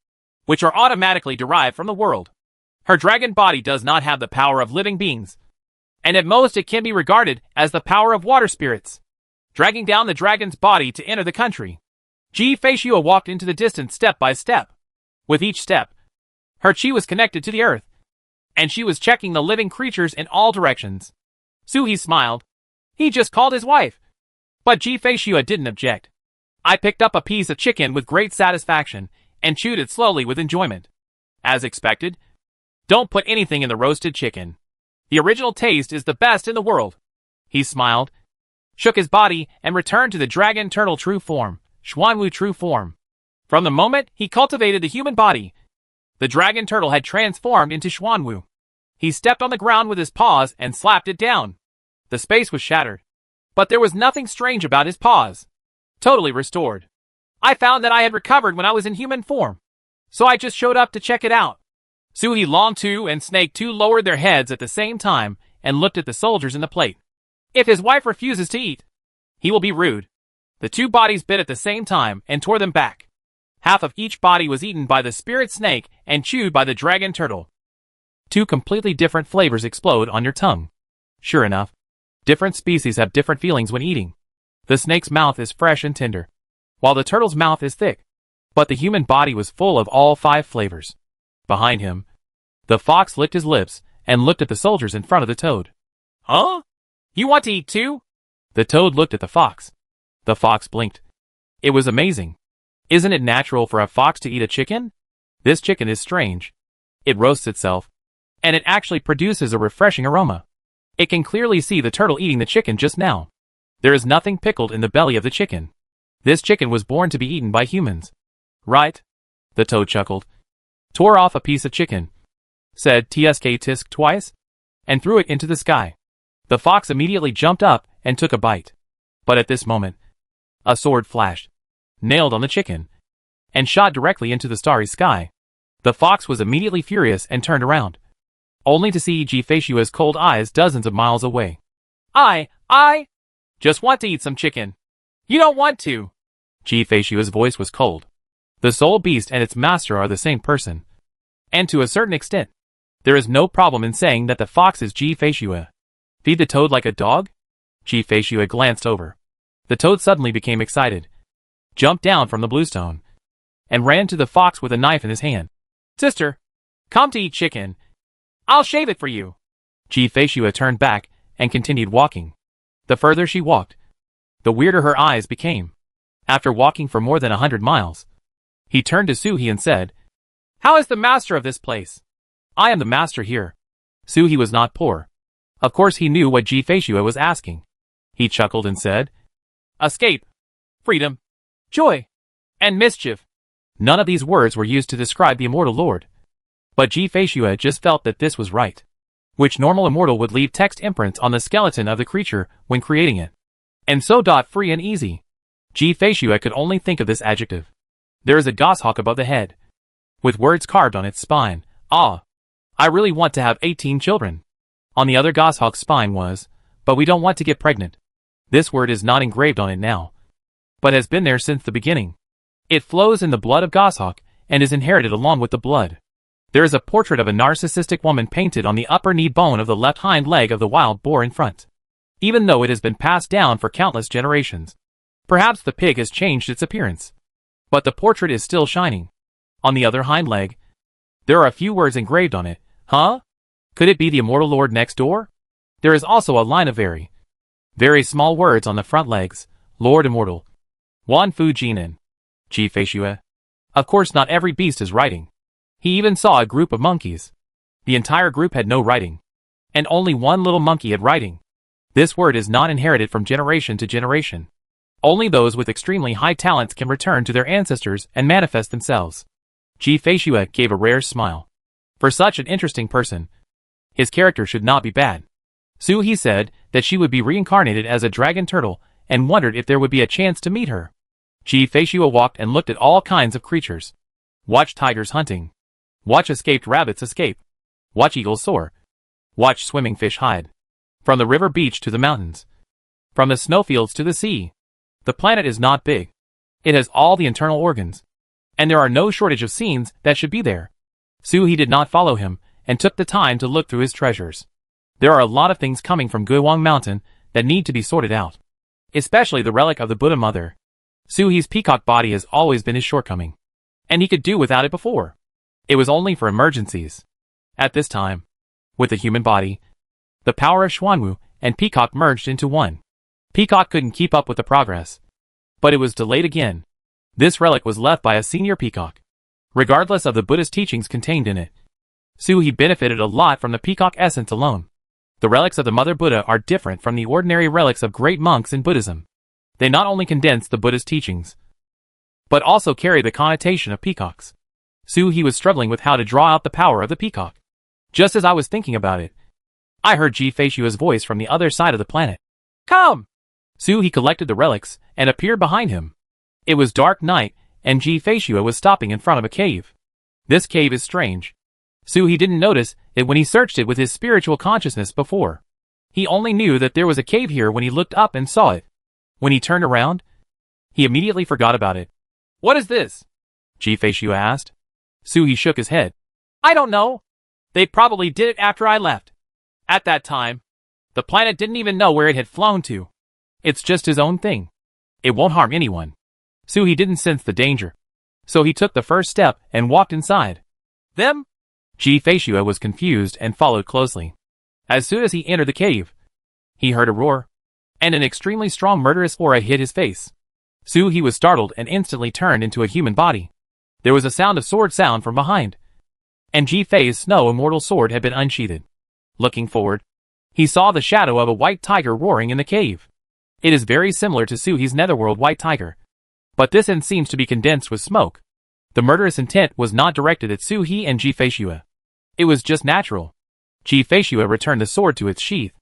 which are automatically derived from the world. Her dragon body does not have the power of living beings, and at most it can be regarded as the power of water spirits, dragging down the dragon's body to enter the country. Ji Feishua walked into the distance step by step. With each step, her chi was connected to the earth, and she was checking the living creatures in all directions. Suhi smiled. He just called his wife. But Ji-Fei-Shua didn't object. I picked up a piece of chicken with great satisfaction and chewed it slowly with enjoyment. As expected, don't put anything in the roasted chicken. The original taste is the best in the world. He smiled, shook his body, and returned to the dragon turtle true form, Xuanwu true form. From the moment he cultivated the human body, the dragon turtle had transformed into Xuanwu. He stepped on the ground with his paws and slapped it down. The space was shattered. But there was nothing strange about his paws. Totally restored. I found that I had recovered when I was in human form. So I just showed up to check it out. Suhi Long 2 and Snake 2 lowered their heads at the same time and looked at the soldiers in the plate. If his wife refuses to eat, he will be rude. The two bodies bit at the same time and tore them back. Half of each body was eaten by the spirit snake and chewed by the dragon turtle. Two completely different flavors explode on your tongue. Sure enough, different species have different feelings when eating. The snake's mouth is fresh and tender, while the turtle's mouth is thick. But the human body was full of all 5 flavors. Behind him, the fox licked his lips and looked at the soldiers in front of the toad. Huh? You want to eat too? The toad looked at the fox. The fox blinked. It was amazing. Isn't it natural for a fox to eat a chicken? This chicken is strange. It roasts itself, and it actually produces a refreshing aroma. It can clearly see the turtle eating the chicken just now. There is nothing pickled in the belly of the chicken. This chicken was born to be eaten by humans. Right? The toad chuckled, tore off a piece of chicken, said tsk tisk twice, and threw it into the sky. The fox immediately jumped up and took a bite. But at this moment, a sword flashed, nailed on the chicken, and shot directly into the starry sky. The fox was immediately furious and turned around, only to see Ji-Fei-Shua's cold eyes dozens of miles away. I just want to eat some chicken. You don't want to. Ji-Fei-Shua's voice was cold. The soul beast and its master are the same person. And to a certain extent, there is no problem in saying that the fox is Ji-Fei-Shua. Feed the toad like a dog? Ji-Fei-Shua glanced over. The toad suddenly became excited, jumped down from the bluestone, and ran to the fox with a knife in his hand. Sister, come to eat chicken. I'll shave it for you. Ji-Fei-Shua turned back and continued walking. The further she walked, the weirder her eyes became. After walking for more than 100 miles, he turned to Suhi and said, How is the master of this place? I am the master here. Suhi was not poor. Of course he knew what Ji-Fei-Shua was asking. He chuckled and said, Escape, freedom, joy, and mischief. None of these words were used to describe the immortal lord. But Ji-Fei-Shua just felt that this was right. Which normal immortal would leave text imprints on the skeleton of the creature when creating it. And so free and easy. Ji-Fei-Shua could only think of this adjective. There is a goshawk above the head, with words carved on its spine. Ah, I really want to have 18 children. On the other goshawk's spine was, but we don't want to get pregnant. This word is not engraved on it now, but has been there since the beginning. It flows in the blood of goshawk and is inherited along with the blood. There is a portrait of a narcissistic woman painted on the upper knee bone of the left hind leg of the wild boar in front. Even though it has been passed down for countless generations. Perhaps the pig has changed its appearance. But the portrait is still shining. On the other hind leg, there are a few words engraved on it. Huh? Could it be the immortal lord next door? There is also a line of very small words on the front legs. Lord Immortal. Wan Fu Jinan. Ji-Fei-Shua. Of course not every beast is writing. He even saw a group of monkeys. The entire group had no writing. And only one little monkey had writing. This word is not inherited from generation to generation. Only those with extremely high talents can return to their ancestors and manifest themselves. Ji-Fei-Shua gave a rare smile. For such an interesting person, his character should not be bad. Suhi said that she would be reincarnated as a dragon turtle and wondered if there would be a chance to meet her. Ji-Fei-Shua walked and looked at all kinds of creatures. Watch tigers hunting. Watch escaped rabbits escape. Watch eagles soar. Watch swimming fish hide. From the river beach to the mountains. From the snowfields to the sea. The planet is not big. It has all the internal organs. And there are no shortage of scenes that should be there. Suhi did not follow him and took the time to look through his treasures. There are a lot of things coming from Guiwang Mountain that need to be sorted out. Especially the relic of the Buddha Mother. Suhi's peacock body has always been his shortcoming. And he could do without it before. It was only for emergencies. At this time, With the human body, the power of Xuanwu and Peacock merged into one. Peacock couldn't keep up with the progress, but it was delayed again. This relic was left by a senior Peacock. Regardless of the Buddhist teachings contained in it, Suhi benefited a lot from the Peacock essence alone. The relics of the Mother Buddha are different from the ordinary relics of great monks in Buddhism. They not only condense the Buddhist teachings, but also carry the connotation of peacocks. Suhi was struggling with how to draw out the power of the peacock. Just as I was thinking about it, I heard Ji Feishua's voice from the other side of the planet. Come! Suhi collected the relics and appeared behind him. It was dark night, and Ji Feishua was stopping in front of a cave. This cave is strange. Suhi didn't notice it when he searched it with his spiritual consciousness before. He only knew that there was a cave here when he looked up and saw it. When he turned around, he immediately forgot about it. What is this? Ji Feishua asked. Suhi shook his head. I don't know. They probably did it after I left. At that time, the planet didn't even know where it had flown to. It's just his own thing. It won't harm anyone. Suhi didn't sense the danger, so he took the first step and walked inside. Them? Ji Feishua was confused and followed closely. As soon as he entered the cave, he heard a roar, and an extremely strong murderous aura hit his face. Suhi was startled and instantly turned into a human body. There was a sound of sword sound from behind, and Ji Fei's snow immortal sword had been unsheathed. Looking forward, he saw the shadow of a white tiger roaring in the cave. It is very similar to Suhi's netherworld white tiger, but this end seems to be condensed with smoke. The murderous intent was not directed at Suhi and Ji Feishua. It was just natural. Ji Feishua returned the sword to its sheath.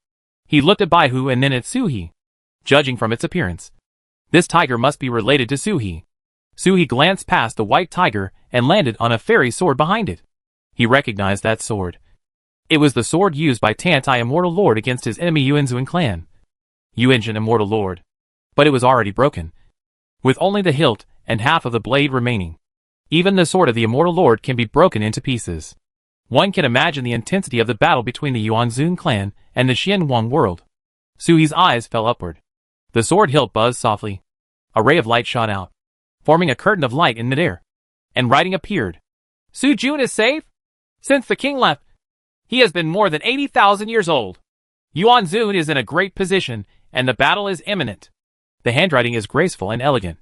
He looked at Baihu and then at Suhi. Judging from its appearance, this tiger must be related to Suhi. Suhi glanced past the white tiger and landed on a fairy sword behind it. He recognized that sword. It was the sword used by Tantai Immortal Lord against his enemy Yuanzun clan. Yuanjin Immortal Lord. But it was already broken, with only the hilt and half of the blade remaining. Even the sword of the Immortal Lord can be broken into pieces. One can imagine the intensity of the battle between the Yuanzun clan and the Xianwang world. Suhi's eyes fell upward. The sword hilt buzzed softly. A ray of light shot out, forming a curtain of light in midair, and writing appeared. Su Jun is safe? Since the king left, he has been more than 80,000 years old. Yuanzun is in a great position, and the battle is imminent. The handwriting is graceful and elegant,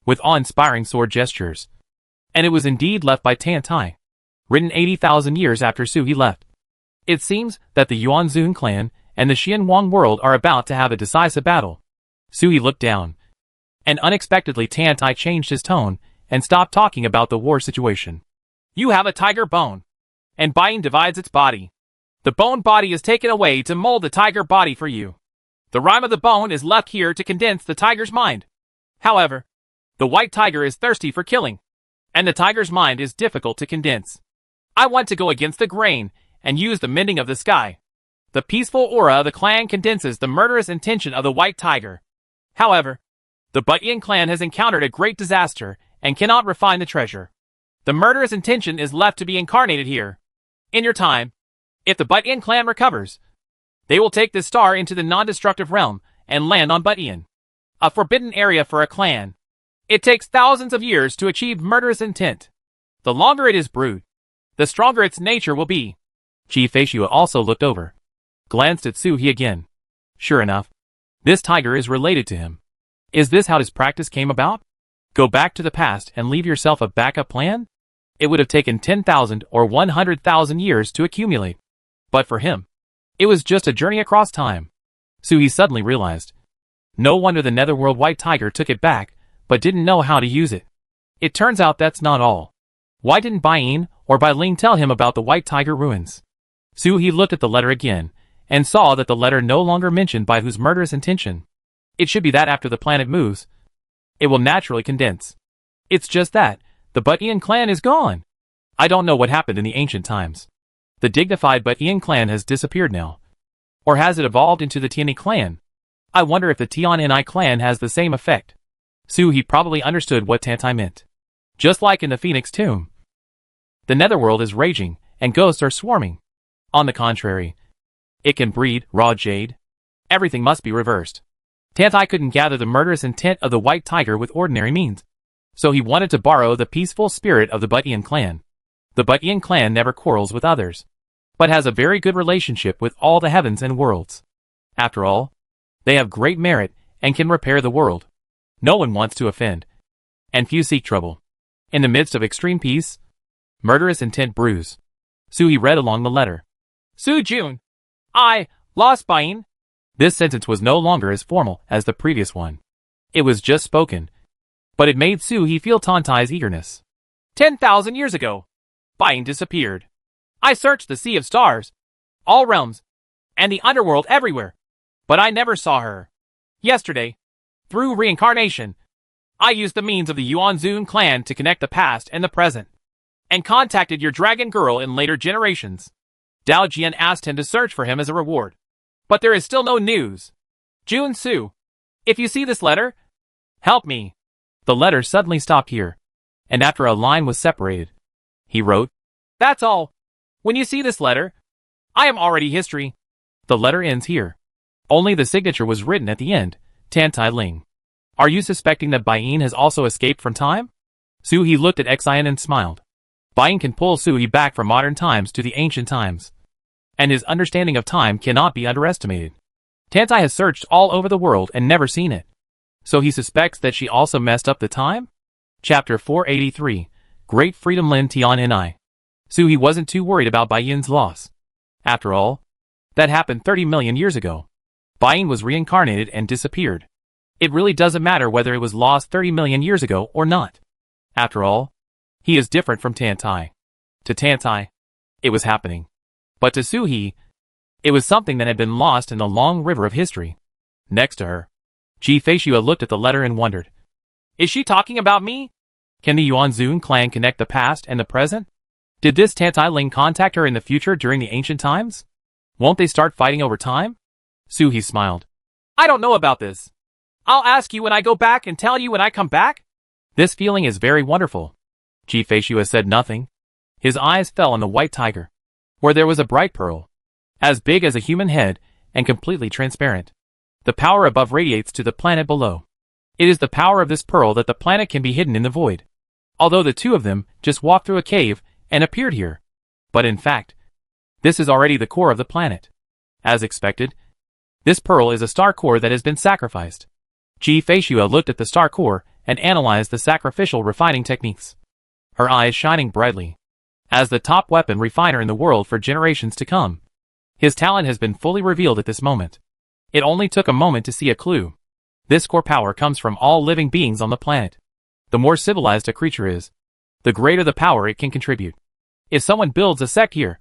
with awe-inspiring sword gestures. And it was indeed left by Tantai, written 80,000 years after Suhi left. It seems that the Yuanzun clan and the Xianwang world are about to have a decisive battle. Suhi looked down, and unexpectedly Tantai changed his tone and stopped talking about the war situation. You have a tiger bone, and Baiyin divides its body. The bone body is taken away to mold the tiger body for you. The rime of the bone is left here to condense the tiger's mind. However, the white tiger is thirsty for killing, and the tiger's mind is difficult to condense. I want to go against the grain and use the mending of the sky. The peaceful aura of the clan condenses the murderous intention of the white tiger. However, the Butyin clan has encountered a great disaster and cannot refine the treasure. The murderous intention is left to be incarnated here. In your time, if the Butyin clan recovers, they will take this star into the non-destructive realm and land on Butyin, a forbidden area for a clan. It takes thousands of years to achieve murderous intent. The longer it is brewed, the stronger its nature will be. Ji Feishua also looked over, glanced at Suhi again. Sure enough, this tiger is related to him. Is this how his practice came about? Go back to the past and leave yourself a backup plan? It would have taken 10,000 or 100,000 years to accumulate. But for him, it was just a journey across time. Suhi suddenly realized. No wonder the netherworld white tiger took it back, but didn't know how to use it. It turns out that's not all. Why didn't Baiyin or Bailing tell him about the white tiger ruins? Suhi looked at the letter again, and saw that the letter no longer mentioned Baihu's murderous intention. It should be that after the planet moves, it will naturally condense. It's just that the Butyin clan is gone. I don't know what happened in the ancient times. The dignified Butyin clan has disappeared now. Or has it evolved into the Tianyi clan? I wonder if the Tianyi clan has the same effect. Suhi probably understood what Tantai meant. Just like in the Phoenix tomb, the netherworld is raging, and ghosts are swarming. On the contrary, it can breed raw jade. Everything must be reversed. Tantai couldn't gather the murderous intent of the white tiger with ordinary means, so he wanted to borrow the peaceful spirit of the Butyin clan. The Butyin clan never quarrels with others. but has a very good relationship with all the heavens and worlds. After all, they have great merit and can repair the world. No one wants to offend, and few seek trouble. In the midst of extreme peace, murderous intent brews. Suhi read along the letter. Su Jun. I lost Bain. This sentence was no longer as formal as the previous one. It was just spoken, but it made Suhi feel Tantai's eagerness. 10,000 years ago, Bain disappeared. I searched the sea of stars, all realms, and the underworld everywhere, but I never saw her. Yesterday, through reincarnation, I used the means of the Yuanzun clan to connect the past and the present, and contacted your dragon girl in later generations. Dao Jian asked him to search for him as a reward, but there is still no news. Jun Su, if you see this letter, help me. The letter suddenly stopped here, and after a line was separated, he wrote, That's all. When you see this letter, I am already history. The letter ends here. Only the signature was written at the end, Tantai Ling. Are you suspecting that Bain has also escaped from time? Suhi looked at Xian and smiled. Bain can pull Suhi back from modern times to the ancient times, and his understanding of time cannot be underestimated. Tantai has searched all over the world and never seen it. So he suspects that she also messed up the time? Chapter 483, Great Freedom Lin Tian Ni. Suhi wasn't too worried about Bain's loss. After all, that happened 30 million years ago. Bain was reincarnated and disappeared. It really doesn't matter whether it was lost 30 million years ago or not. After all, he is different from Tantai. To Tantai, it was happening. But to Suhi, it was something that had been lost in the long river of history. Next to her, Ji Feishua looked at the letter and wondered. Is she talking about me? Can the Yuanzun clan connect the past and the present? Did this Tantai Ling contact her in the future during the ancient times? Won't they start fighting over time? Suhi smiled. I don't know about this. I'll ask you when I go back and tell you when I come back. This feeling is very wonderful. Ji Feishua said nothing. His eyes fell on the white tiger, where there was a bright pearl, as big as a human head and completely transparent. The power above radiates to the planet below. It is the power of this pearl that the planet can be hidden in the void. Although the two of them just walked through a cave and appeared here. But in fact, this is already the core of the planet. As expected, this pearl is a star core that has been sacrificed. Ji Feishua looked at the star core and analyzed the sacrificial refining techniques, her eyes shining brightly. As the top weapon refiner in the world for generations to come, his talent has been fully revealed at this moment. It only took a moment to see a clue. This core power comes from all living beings on the planet. The more civilized a creature is, the greater the power it can contribute. If someone builds a sect here,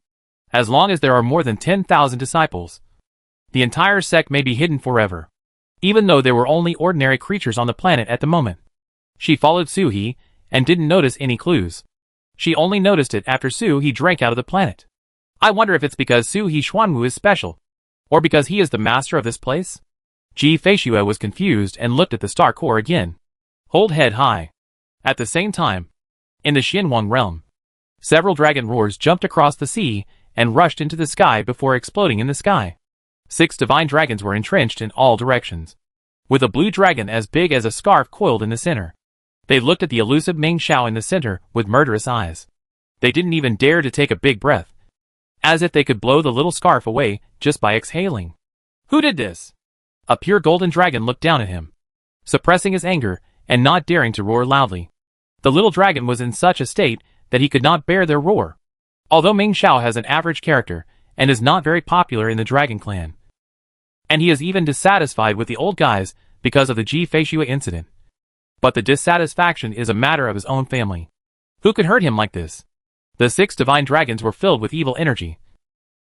as long as there are more than 10,000 disciples, the entire sect may be hidden forever. Even though there were only ordinary creatures on the planet at the moment. She followed Suhi and didn't notice any clues. She only noticed it after Suhi drank out of the planet. I wonder if it's because Suhi Xuanwu is special, or because he is the master of this place? Ji Feishua was confused and looked at the star core again. Hold head high. At the same time, in the Xinhuang realm, several dragon roars jumped across the sea and rushed into the sky before exploding in the sky. 6 divine dragons were entrenched in all directions, with a blue dragon as big as a scarf coiled in the center. They looked at the elusive Meng Xiao in the center with murderous eyes. They didn't even dare to take a big breath, as if they could blow the little scarf away just by exhaling. Who did this? A pure golden dragon looked down at him, suppressing his anger and not daring to roar loudly. The little dragon was in such a state that he could not bear their roar. Although Meng Xiao has an average character and is not very popular in the dragon clan, and he is even dissatisfied with the old guys because of the Ji Feishua incident. But the dissatisfaction is a matter of his own family. Who could hurt him like this? The 6 divine dragons were filled with evil energy,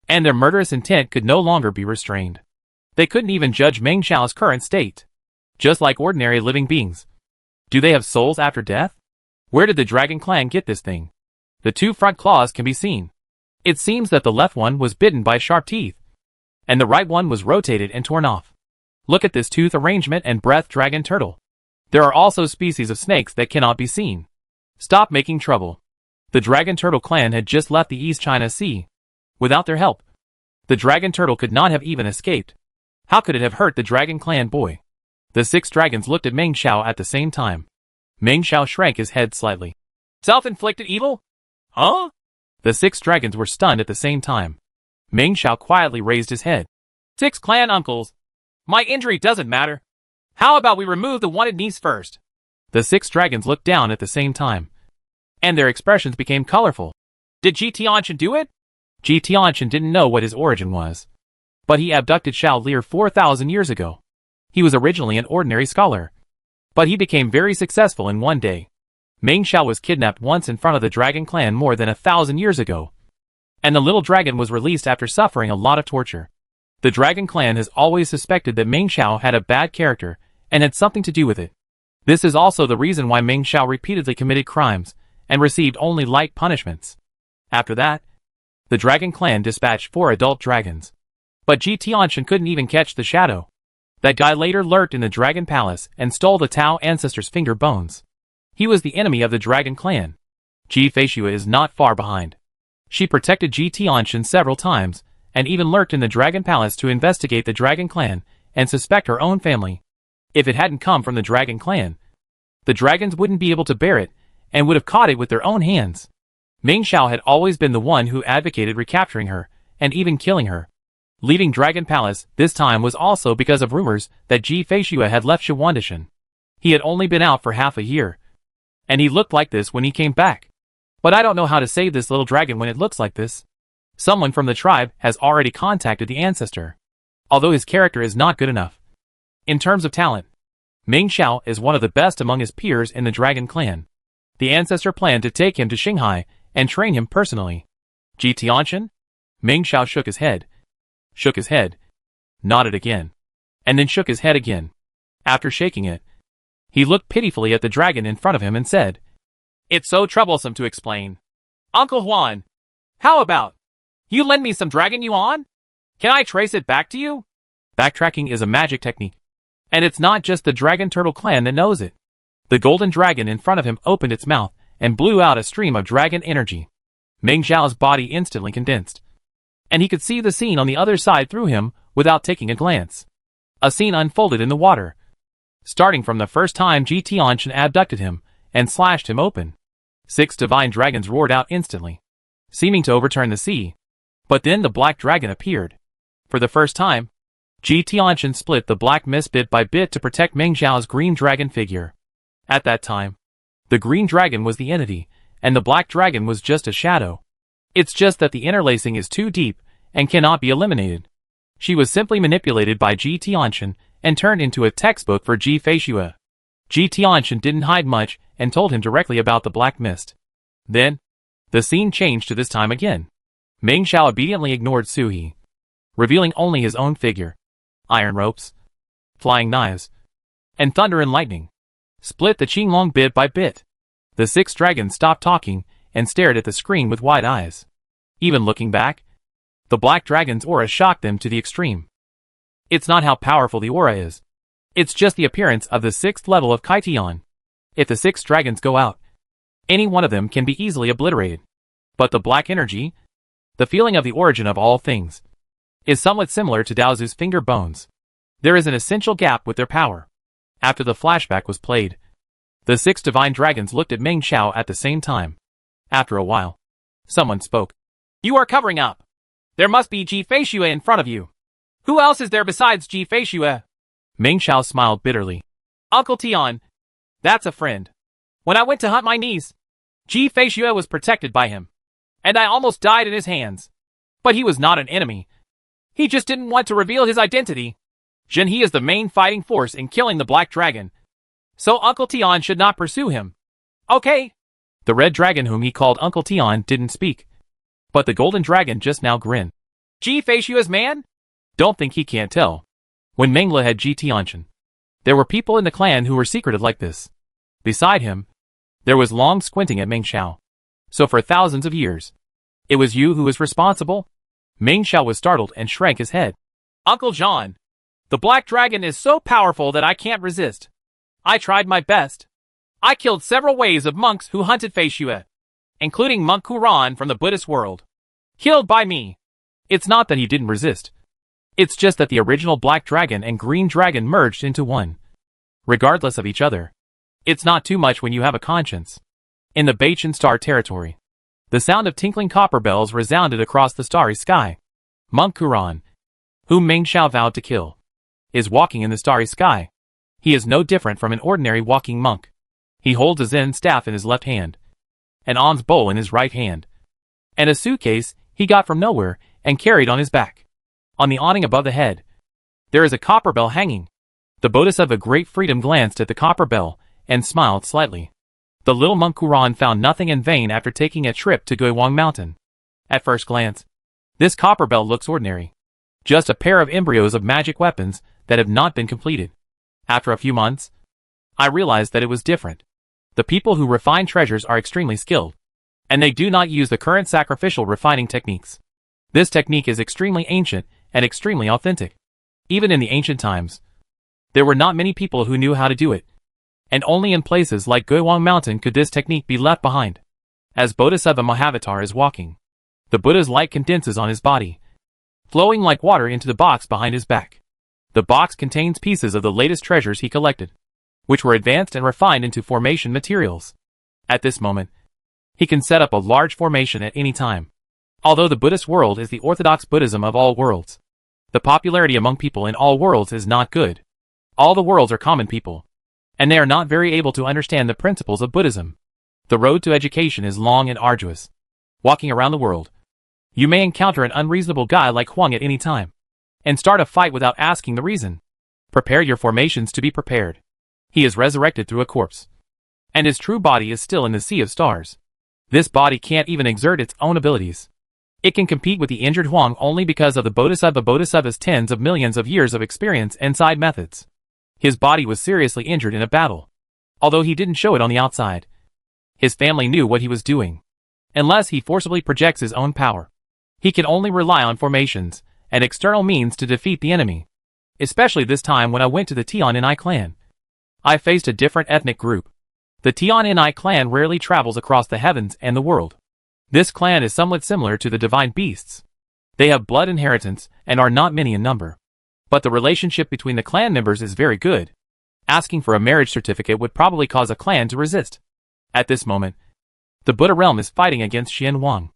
and their murderous intent could no longer be restrained. They couldn't even judge Meng Xiao's current state. Just like ordinary living beings. Do they have souls after death? Where did the dragon clan get this thing? The 2 front claws can be seen. It seems that the left one was bitten by sharp teeth, and the right one was rotated and torn off. Look at this tooth arrangement and breath dragon turtle. There are also species of snakes that cannot be seen. Stop making trouble. The dragon turtle clan had just left the East China Sea. Without their help, the dragon turtle could not have even escaped. How could it have hurt the dragon clan boy? The 6 dragons looked at Meng Xiao at the same time. Meng Xiao shrank his head slightly. Self-inflicted evil? Huh? The 6 dragons were stunned at the same time. Meng Xiao quietly raised his head. 6 clan uncles. My injury doesn't matter. How about we remove the wanted niece first? The 6 dragons looked down at the same time, and their expressions became colorful. Did Ji Tianchen do it? Ji Tianchen didn't know what his origin was, but he abducted Xiao Lier 4,000 years ago. He was originally an ordinary scholar, but he became very successful in one day. Meng Xiao was kidnapped once in front of the dragon clan more than 1,000 years ago, and the little dragon was released after suffering a lot of torture. The dragon clan has always suspected that Meng Xiao had a bad character and had something to do with it. This is also the reason why Meng Xiao repeatedly committed crimes and received only light punishments. After that, the dragon clan dispatched 4 adult dragons. But Ji Tianchen couldn't even catch the shadow. That guy later lurked in the dragon palace and stole the Tao ancestors' finger bones. He was the enemy of the dragon clan. Ji Feishue is not far behind. She protected Ji Tianchen several times, and even lurked in the dragon palace to investigate the dragon clan and suspect her own family. If it hadn't come from the dragon clan, the dragons wouldn't be able to bear it and would have caught it with their own hands. Meng Xiao had always been the one who advocated recapturing her and even killing her. Leaving Dragon Palace this time was also because of rumors that Ji Feishue had left Shiwandishan. He had only been out for half a year, and he looked like this when he came back. But I don't know how to save this little dragon when it looks like this. Someone from the tribe has already contacted the ancestor, although his character is not good enough. In terms of talent, Meng Xiao is one of the best among his peers in the dragon clan. The ancestor planned to take him to Shanghai and train him personally. Ji Tianchen? Meng Xiao shook his head, nodded again, and then shook his head again. After shaking it, he looked pitifully at the dragon in front of him and said, "It's so troublesome to explain. Uncle Huan, how about you lend me some dragon yuan? Can I trace it back to you?" Backtracking is a magic technique, and it's not just the Dragon Turtle clan that knows it. The golden dragon in front of him opened its mouth and blew out a stream of dragon energy. Meng Xiao's body instantly condensed, and he could see the scene on the other side through him without taking a glance. A scene unfolded in the water, starting from the first time Ji Tianchen abducted him and slashed him open. 6 divine dragons roared out instantly, seeming to overturn the sea. But then the black dragon appeared. For the first time, Ji Tianchen split the black mist bit by bit to protect Meng Xiao's green dragon figure. At that time, the green dragon was the entity, and the black dragon was just a shadow. It's just that the interlacing is too deep and cannot be eliminated. She was simply manipulated by Ji Tianchen and turned into a textbook for Ji Feishue. Ji Tianchen didn't hide much and told him directly about the black mist. Then, the scene changed to this time again. Meng Xiao obediently ignored Suhi, revealing only his own figure. Iron ropes, flying knives, and thunder and lightning split the Qinglong bit by bit. The 6 dragons stopped talking and stared at the screen with wide eyes. Even looking back, the black dragon's aura shocked them to the extreme. It's not how powerful the aura is. It's just the appearance of the 6th level of Kaitian. If the 6 dragons go out, any one of them can be easily obliterated. But the black energy, the feeling of the origin of all things, is somewhat similar to Daozu's finger bones. There is an essential gap with their power. After the flashback was played, the 6 divine dragons looked at Meng Xiao at the same time. After a while, someone spoke. "You are covering up. There must be Ji Feishue in front of you. Who else is there besides Ji Feishue?" Meng Xiao smiled bitterly. "Uncle Tian. That's a friend. When I went to hunt my niece, Ji Feishue was protected by him, and I almost died in his hands. But he was not an enemy. He just didn't want to reveal his identity. Jin He is the main fighting force in killing the Black Dragon, so Uncle Tian should not pursue him. Okay." The red dragon whom he called Uncle Tian didn't speak, but the golden dragon just now grinned. "Ji Feishue's man? Don't think he can't tell." When Mengla had Ji Tianchen, there were people in the clan who were secretive like this. Beside him, there was Long squinting at Meng Xiao. "So for thousands of years, it was you who was responsible?" Meng Xiao was startled and shrank his head. "Uncle John, the Black Dragon is so powerful that I can't resist. I tried my best. I killed several waves of monks who hunted Feishue, including Monk Kuran from the Buddhist world. Killed by me. It's not that he didn't resist. It's just that the original Black Dragon and Green Dragon merged into one. Regardless of each other, it's not too much when you have a conscience." In the Bachan Star territory, the sound of tinkling copper bells resounded across the starry sky. Monk Kuran, whom Ming Xiao vowed to kill, is walking in the starry sky. He is no different from an ordinary walking monk. He holds a Zen staff in his left hand, an alms bowl in his right hand, and a suitcase he got from nowhere and carried on his back. On the awning above the head, there is a copper bell hanging. The Bodhisattva Great Freedom glanced at the copper bell and smiled slightly. The little monk Kuran found nothing in vain after taking a trip to Guiwang Mountain. At first glance, this copper bell looks ordinary. Just a pair of embryos of magic weapons that have not been completed. After a few months, I realized that it was different. The people who refine treasures are extremely skilled, and they do not use the current sacrificial refining techniques. This technique is extremely ancient and extremely authentic. Even in the ancient times, there were not many people who knew how to do it, and only in places like Guiwang Mountain could this technique be left behind. As Bodhisattva Mahavatar is walking, the Buddha's light condenses on his body, flowing like water into the box behind his back. The box contains pieces of the latest treasures he collected, which were advanced and refined into formation materials. At this moment, he can set up a large formation at any time. Although the Buddhist world is the orthodox Buddhism of all worlds, the popularity among people in all worlds is not good. All the worlds are common people, and they are not very able to understand the principles of Buddhism. The road to education is long and arduous. Walking around the world, you may encounter an unreasonable guy like Huang at any time, and start a fight without asking the reason. Prepare your formations to be prepared. He is resurrected through a corpse, and his true body is still in the sea of stars. This body can't even exert its own abilities. It can compete with the injured Huang only because of the Bodhisattva's tens of millions of years of experience and side methods. His body was seriously injured in a battle, although he didn't show it on the outside. His family knew what he was doing. Unless he forcibly projects his own power, he can only rely on formations and external means to defeat the enemy. Especially this time when I went to the Tian clan. I faced a different ethnic group. The Tian clan rarely travels across the heavens and the world. This clan is somewhat similar to the divine beasts. They have blood inheritance and are not many in number. But the relationship between the clan members is very good. Asking for a marriage certificate would probably cause a clan to resist. At this moment, the Buddha realm is fighting against Xian Huang.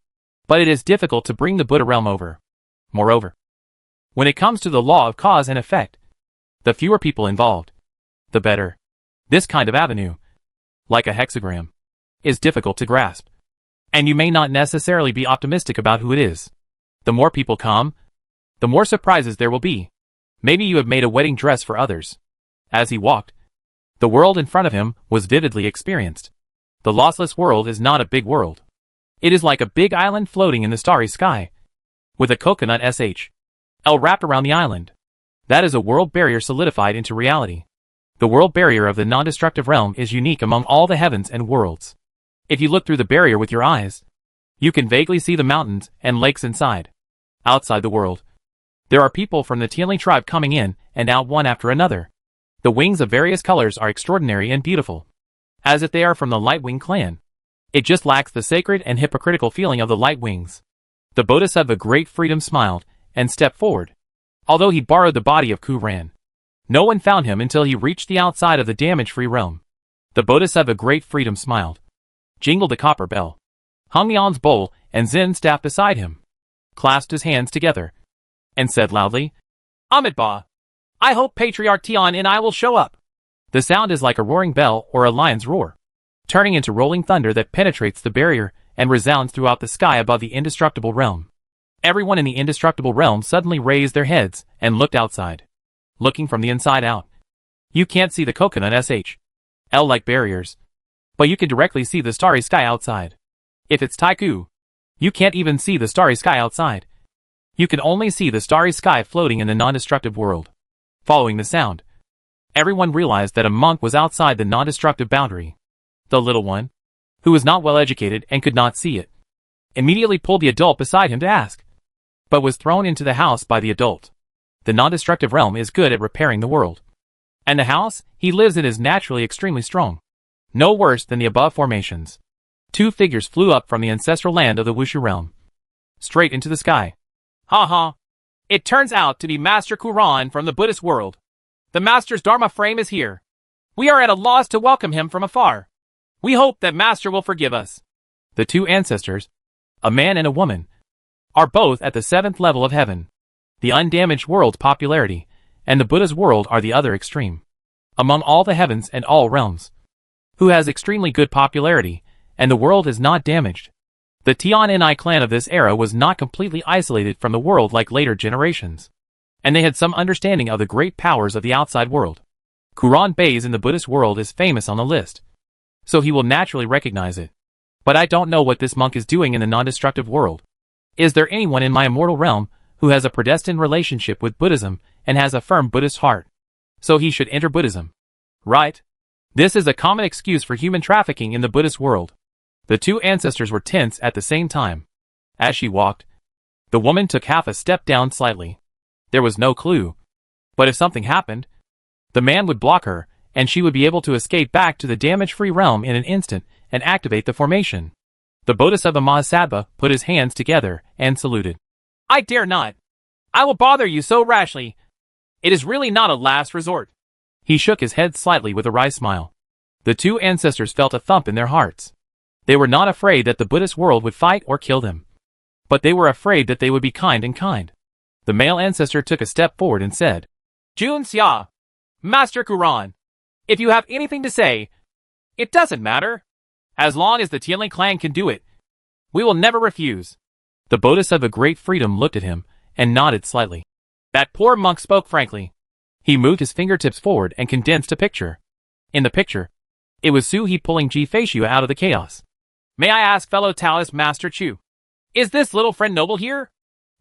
But it is difficult to bring the Buddha realm over. Moreover, when it comes to the law of cause and effect, the fewer people involved, the better. This kind of avenue, like a hexagram, is difficult to grasp. And you may not necessarily be optimistic about who it is. The more people come, the more surprises there will be. Maybe you have made a wedding dress for others. As he walked, the world in front of him was vividly experienced. The lossless world is not a big world. It is like a big island floating in the starry sky, with a coconut SHL wrapped around the island. That is a world barrier solidified into reality. The world barrier of the non-destructive realm is unique among all the heavens and worlds. If you look through the barrier with your eyes, you can vaguely see the mountains and lakes inside. Outside the world, there are people from the Tianli tribe coming in and out one after another. The wings of various colors are extraordinary and beautiful, as if they are from the Lightwing clan. It just lacks the sacred and hypocritical feeling of the light wings. The Bodhisattva Great Freedom smiled and stepped forward. Although he borrowed the body of Kuran, no one found him until he reached the outside of the damage-free realm. The Bodhisattva Great Freedom smiled, jingled the copper bell, hung the alms bowl and Zen staff beside him, clasped his hands together, and said loudly, Amitabha, I hope Patriarch Tian and I will show up. The sound is like a roaring bell or a lion's roar, turning into rolling thunder that penetrates the barrier and resounds throughout the sky above the indestructible realm. Everyone in the indestructible realm suddenly raised their heads and looked outside, looking from the inside out. You can't see the coconut SHL-like barriers, but you can directly see the starry sky outside. If it's Taiku, you can't even see the starry sky outside. You can only see the starry sky floating in the non-destructive world. Following the sound, everyone realized that a monk was outside the non-destructive boundary. The little one, who was not well educated and could not see it, immediately pulled the adult beside him to ask, but was thrown into the house by the adult. The non-destructive realm is good at repairing the world, and the house he lives in is naturally extremely strong. No worse than the above formations. Two figures flew up from the ancestral land of the Wushu realm, straight into the sky. Ha ha! It turns out to be Master Kuran from the Buddhist world. The Master's Dharma frame is here. We are at a loss to welcome him from afar. We hope that Master will forgive us. The two ancestors, a man and a woman, are both at the 7th level of heaven. The undamaged world's popularity, and the Buddha's world are the other extreme. Among all the heavens and all realms, who has extremely good popularity, and the world is not damaged. The Tian'an'ai clan of this era was not completely isolated from the world like later generations, and they had some understanding of the great powers of the outside world. Quran Bays in the Buddhist world is famous on the list, so he will naturally recognize it. But I don't know what this monk is doing in the non-destructive world. Is there anyone in my immortal realm who has a predestined relationship with Buddhism and has a firm Buddhist heart? So he should enter Buddhism. Right? This is a common excuse for human trafficking in the Buddhist world. The two ancestors were tense at the same time. As she walked, the woman took half a step down slightly. There was no clue. But if something happened, the man would block her, and she would be able to escape back to the damage-free realm in an instant and activate the formation. The Bodhisattva Mahasattva put his hands together and saluted. I dare not. I will bother you so rashly. It is really not a last resort. He shook his head slightly with a wry smile. The two ancestors felt a thump in their hearts. They were not afraid that the Buddhist world would fight or kill them, but they were afraid that they would be kind and kind. The male ancestor took a step forward and said, Jun Xia, Master Quran, if you have anything to say, it doesn't matter. As long as the Tianli clan can do it, we will never refuse. The Bodhisattva of Great Freedom looked at him and nodded slightly. That poor monk spoke frankly. He moved his fingertips forward and condensed a picture. In the picture, it was Su He pulling Ji Feishua out of the chaos. May I ask, fellow Taoist Master Chu, is this little friend noble here?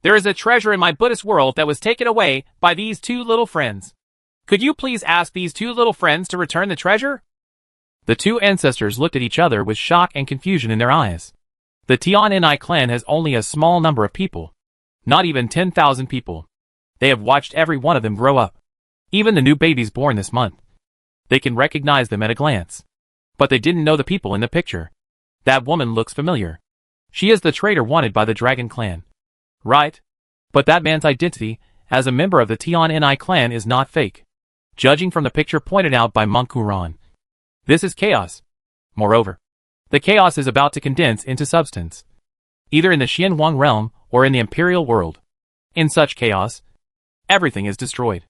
There is a treasure in my Buddhist world that was taken away by these two little friends. Could you please ask these two little friends to return the treasure? The two ancestors looked at each other with shock and confusion in their eyes. The Tian'an'ai clan has only a small number of people. Not even 10,000 people. They have watched every one of them grow up. Even the new babies born this month. They can recognize them at a glance. But they didn't know the people in the picture. That woman looks familiar. She is the traitor wanted by the Dragon Clan. Right? But that man's identity, as a member of the Tian'an'ai clan, is not fake. Judging from the picture pointed out by Monk Quran. This is chaos. Moreover, the chaos is about to condense into substance. Either in the Xianhuang realm or in the imperial world. In such chaos, everything is destroyed.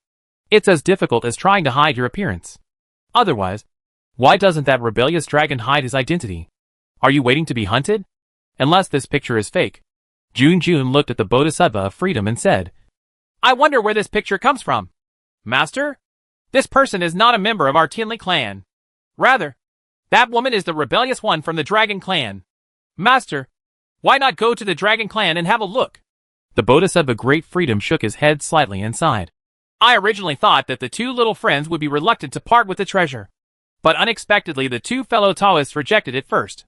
It's as difficult as trying to hide your appearance. Otherwise, why doesn't that rebellious dragon hide his identity? Are you waiting to be hunted? Unless this picture is fake. Jun looked at the Bodhisattva of Freedom and said, I wonder where this picture comes from. Master? This person is not a member of our Tianli clan. Rather, that woman is the rebellious one from the Dragon Clan. Master, why not go to the Dragon Clan and have a look? The Bodhisattva of Great Freedom shook his head slightly and sighed. I originally thought that the two little friends would be reluctant to part with the treasure. But unexpectedly the two fellow Taoists rejected it first.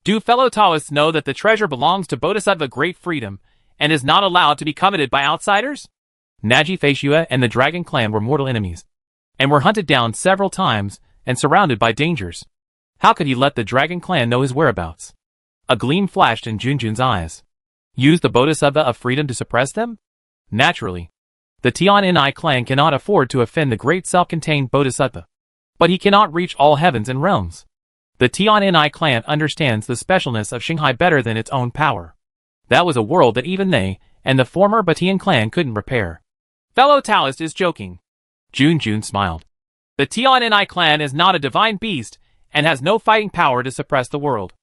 Do fellow Taoists know that the treasure belongs to Bodhisattva Great Freedom and is not allowed to be coveted by outsiders? Naji Feishua and the Dragon Clan were mortal enemies, and were hunted down several times and surrounded by dangers. How could he let the Dragon Clan know his whereabouts? A gleam flashed in Jun's eyes. Use the Bodhisattva of Freedom to suppress them? Naturally. The Tian'an'ai clan cannot afford to offend the great self-contained Bodhisattva. But he cannot reach all heavens and realms. The Tian'an'ai clan understands the specialness of Shanghai better than its own power. That was a world that even they and the former Batian clan couldn't repair. Fellow Taoist is joking. Jun smiled. The Tian'an'ai clan is not a divine beast and has no fighting power to suppress the world.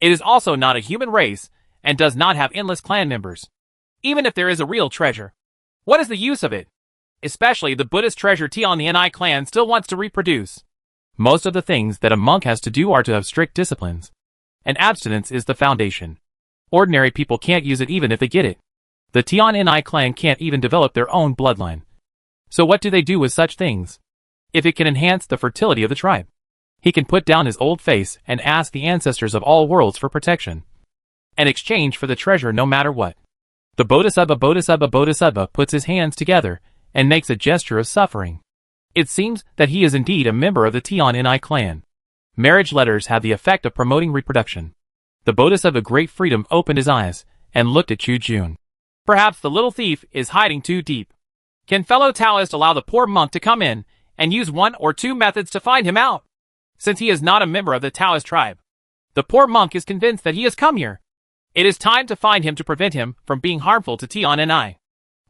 It is also not a human race and does not have endless clan members. Even if there is a real treasure, what is the use of it? Especially the Buddhist treasure Tian'an'ai clan still wants to reproduce. Most of the things that a monk has to do are to have strict disciplines. And abstinence is the foundation. Ordinary people can't use it even if they get it. The Tian'an'ai clan can't even develop their own bloodline. So what do they do with such things? If it can enhance the fertility of the tribe, he can put down his old face and ask the ancestors of all worlds for protection. And exchange for the treasure no matter what. The Bodhisattva puts his hands together and makes a gesture of suffering. It seems that he is indeed a member of the Tian'an'ai clan. Marriage letters have the effect of promoting reproduction. The Bodhisattva of Great Freedom opened his eyes and looked at Jun. Perhaps the little thief is hiding too deep. Can fellow Taoists allow the poor monk to come in and use one or two methods to find him out? Since he is not a member of the Taoist tribe, the poor monk is convinced that he has come here It is time to find him to prevent him from being harmful to Tian and I.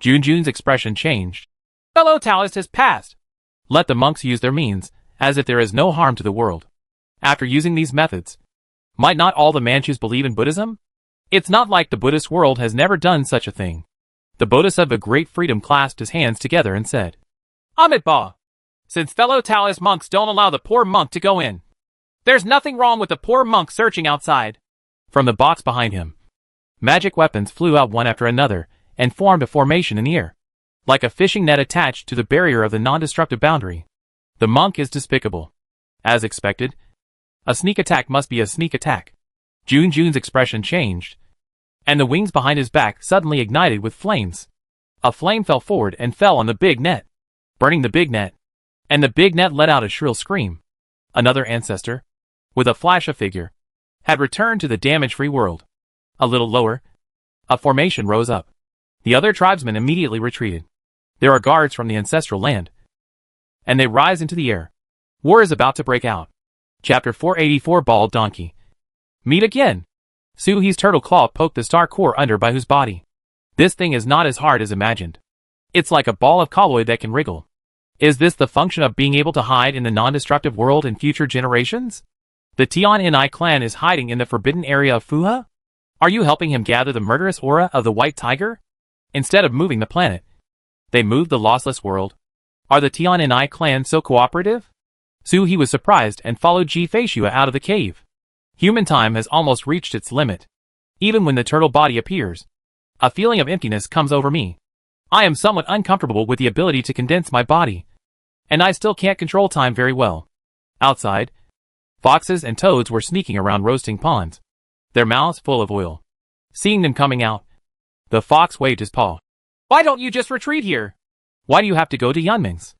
Junjun's expression changed. Fellow Taoist has passed. Let the monks use their means, as if there is no harm to the world. After using these methods, might not all the Manchus believe in Buddhism? It's not like the Buddhist world has never done such a thing. The Bodhisattva Great Freedom clasped his hands together and said, Amitabha, since fellow Taoist monks don't allow the poor monk to go in, there's nothing wrong with the poor monk searching outside. From the box behind him, magic weapons flew out one after another and formed a formation in the air, like a fishing net attached to the barrier of the non-destructive boundary. The monk is despicable. As expected, a sneak attack must be a sneak attack. Junjun's expression changed, and the wings behind his back suddenly ignited with flames. A flame fell forward and fell on the big net, burning the big net, and the big net let out a shrill scream. Another ancestor, with a flash of figure, had returned to the damage-free world. A little lower, a formation rose up. The other tribesmen immediately retreated. There are guards from the ancestral land, and they rise into the air. War is about to break out. Chapter 484 Bald Donkey. Meet again. Suhi's turtle claw poked the star core under by whose body. This thing is not as hard as imagined. It's like a ball of colloid that can wriggle. Is this the function of being able to hide in the non-destructive world in future generations? The Tian Ni clan is hiding in the forbidden area of Fuha? Are you helping him gather the murderous aura of the white tiger? Instead of moving the planet, they moved the lossless world. Are the Tian Ni clan so cooperative? Suhi was surprised and followed Ji Feishua out of the cave. Human time has almost reached its limit. Even when the turtle body appears, a feeling of emptiness comes over me. I am somewhat uncomfortable with the ability to condense my body, and I still can't control time very well. Outside, foxes and toads were sneaking around roasting ponds, their mouths full of oil. Seeing them coming out, the fox waved his paw. Why don't you just retreat here? Why do you have to go to Yunming's?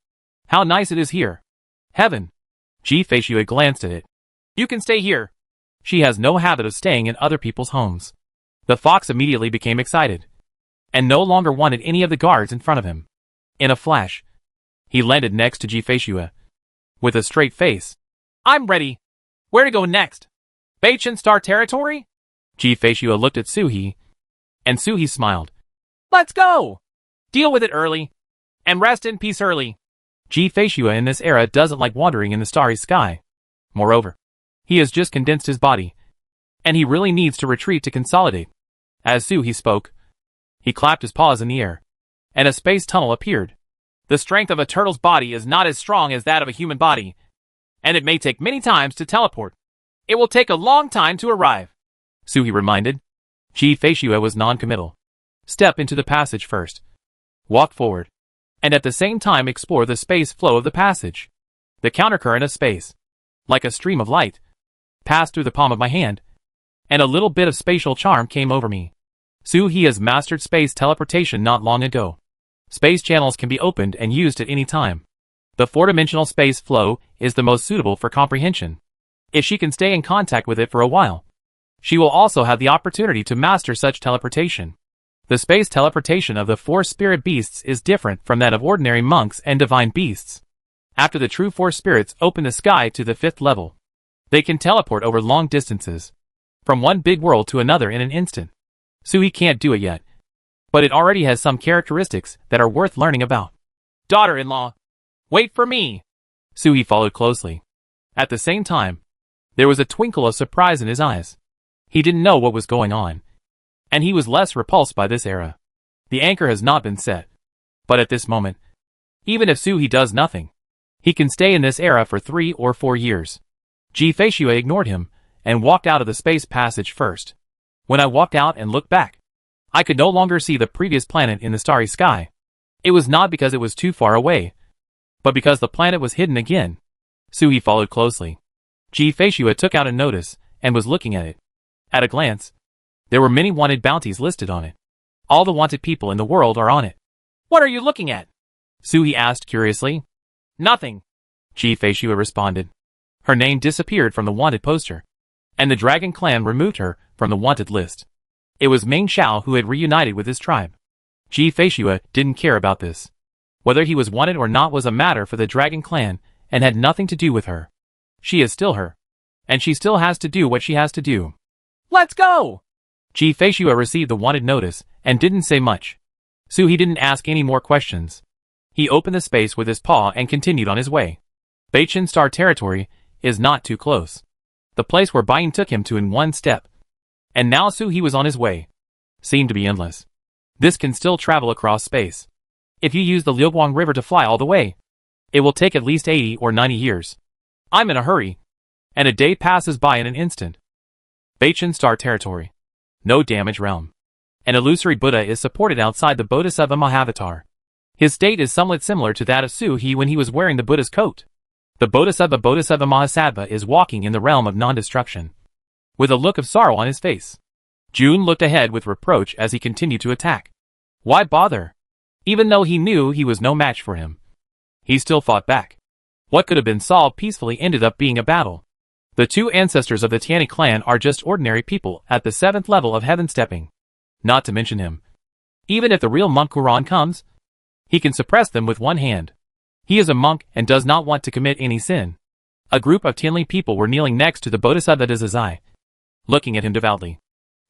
How nice it is here. Heaven. Ji Feishua glanced at it. You can stay here. She has no habit of staying in other people's homes. The fox immediately became excited, and no longer wanted any of the guards in front of him. In a flash, he landed next to Ji Feishua. With a straight face. I'm ready. Where to go next? Baichen Star territory? Ji Feishua looked at Suhi, and Suhi smiled. Let's go! Deal with it early, and rest in peace early. Ji Feishua in this era doesn't like wandering in the starry sky. Moreover, he has just condensed his body, and he really needs to retreat to consolidate. As Suhi spoke, he clapped his paws in the air, and a space tunnel appeared. The strength of a turtle's body is not as strong as that of a human body, and it may take many times to teleport. It will take a long time to arrive, Suhi reminded. Ji Feishua was non-committal. Step into the passage first. Walk forward, and at the same time explore the space flow of the passage. The countercurrent of space, like a stream of light, passed through the palm of my hand, and a little bit of spatial charm came over me. Suhi has mastered space teleportation not long ago. Space channels can be opened and used at any time. The four-dimensional space flow is the most suitable for comprehension. If she can stay in contact with it for a while, she will also have the opportunity to master such teleportation. The space teleportation of the four spirit beasts is different from that of ordinary monks and divine beasts. After the true four spirits open the sky to the fifth level, they can teleport over long distances, from one big world to another in an instant. Suhi can't do it yet, but it already has some characteristics that are worth learning about. Daughter-in-law, wait for me. Suhi followed closely. At the same time, there was a twinkle of surprise in his eyes. He didn't know what was going on, and he was less repulsed by this era. The anchor has not been set, but at this moment, even if Suhi does nothing, he can stay in this era for 3 or 4 years. Ji Feishua ignored him and walked out of the space passage first. When I walked out and looked back, I could no longer see the previous planet in the starry sky. It was not because it was too far away, but because the planet was hidden again. Suhi followed closely. Ji Feishua took out a notice and was looking at it. At a glance, there were many wanted bounties listed on it. All the wanted people in the world are on it. What are you looking at? Suhi asked curiously. Nothing, Ji Feishua responded. Her name disappeared from the wanted poster, and the Dragon Clan removed her from the wanted list. It was Ming Xiao who had reunited with his tribe. Ji Feishua didn't care about this. Whether he was wanted or not was a matter for the Dragon Clan and had nothing to do with her. She is still her, and she still has to do what she has to do. Let's go! Ji-Feishua received the wanted notice and didn't say much. So he didn't ask any more questions. He opened the space with his paw and continued on his way. Baichen Star territory is not too close. The place where Baiyin took him to in one step. And now Su he was on his way. Seemed to be endless. This can still travel across space. If you use the Liuguang River to fly all the way, it will take at least 80 or 90 years. I'm in a hurry. And a day passes by in an instant. Baichen Star territory. No damage realm. An illusory Buddha is supported outside the Bodhisattva Mahavatar. His state is somewhat similar to that of Su he when he was wearing the Buddha's coat. The Bodhisattva Mahasattva is walking in the realm of non-destruction. With a look of sorrow on his face. Jun looked ahead with reproach as he continued to attack. Why bother? Even though he knew he was no match for him. He still fought back. What could have been solved peacefully ended up being a battle. The two ancestors of the Tianyi clan are just ordinary people at the 7th level of heaven stepping. Not to mention him. Even if the real monk Quran comes, he can suppress them with one hand. He is a monk and does not want to commit any sin. A group of Tianli people were kneeling next to the Bodhisattva Dazai, looking at him devoutly.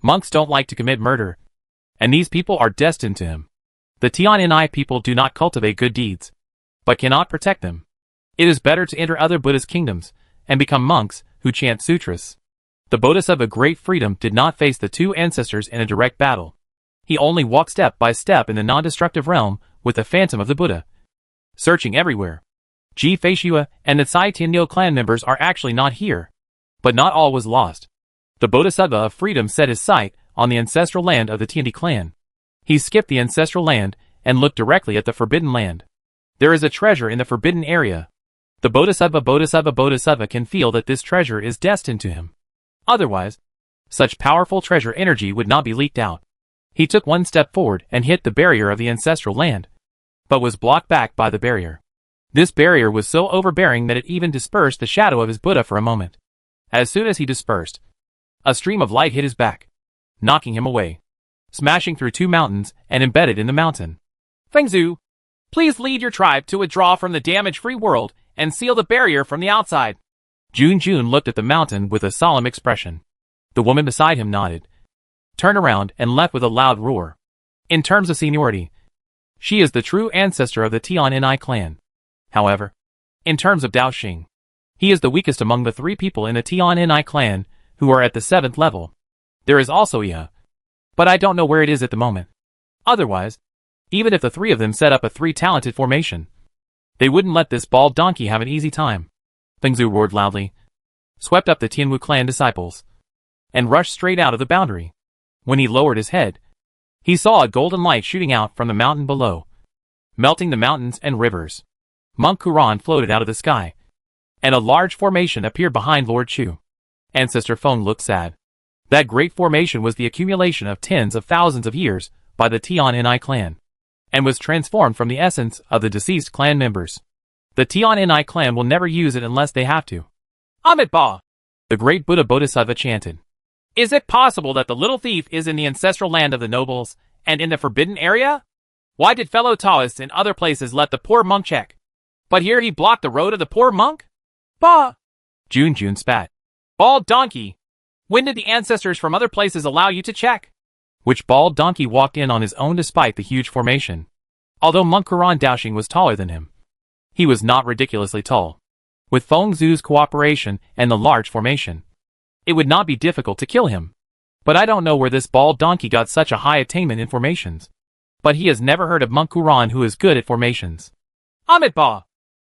Monks don't like to commit murder, and these people are destined to him. The Tianyi people do not cultivate good deeds, but cannot protect them. It is better to enter other Buddhist kingdoms and become monks who chant sutras. The Bodhisattva Great Freedom did not face the two ancestors in a direct battle. He only walked step by step in the non-destructive realm with the phantom of the Buddha. Searching everywhere. Ji-Feishua and the Tsai Tianyo clan members are actually not here. But not all was lost. The Bodhisattva of Freedom set his sight on the ancestral land of the Tianyi clan. He skipped the ancestral land and looked directly at the forbidden land. There is a treasure in the forbidden area. The Bodhisattva can feel that this treasure is destined to him. Otherwise, such powerful treasure energy would not be leaked out. He took one step forward and hit the barrier of the ancestral land, but was blocked back by the barrier. This barrier was so overbearing that it even dispersed the shadow of his Buddha for a moment. As soon as he dispersed, a stream of light hit his back, knocking him away, smashing through two mountains and embedded in the mountain. Fengzhu, please lead your tribe to withdraw from the damage-free world and seal the barrier from the outside. Jun looked at the mountain with a solemn expression. The woman beside him nodded, turned around and left with a loud roar. In terms of seniority, she is the true ancestor of the Tianyi clan. However, in terms of Daoxing, he is the weakest among the three people in the Tianyi clan who are at the 7th level. There is also Iha, but I don't know where it is at the moment. Otherwise, even if the three of them set up a three-talented formation, they wouldn't let this bald donkey have an easy time. Fengzhu roared loudly, swept up the Tianwu clan disciples, and rushed straight out of the boundary. When he lowered his head, he saw a golden light shooting out from the mountain below, melting the mountains and rivers. Monk Quran floated out of the sky, and a large formation appeared behind Lord Chu. Ancestor Feng looked sad. That great formation was the accumulation of tens of thousands of years by the Tianyi clan, and was transformed from the essence of the deceased clan members. The Tianyi clan will never use it unless they have to. Amit Ba! The great Buddha Bodhisattva chanted. Is it possible that the little thief is in the ancestral land of the nobles, and in the forbidden area? Why did fellow Taoists in other places let the poor monk check? But here he blocked the road of the poor monk? Ba! Jun spat. Bald donkey! When did the ancestors from other places allow you to check? Which bald donkey walked in on his own despite the huge formation. Although Monk Quran Daoxing was taller than him, he was not ridiculously tall. With Fengzhu's cooperation and the large formation, it would not be difficult to kill him. But I don't know where this bald donkey got such a high attainment in formations. But he has never heard of Monk Quran who is good at formations. Amit Ba!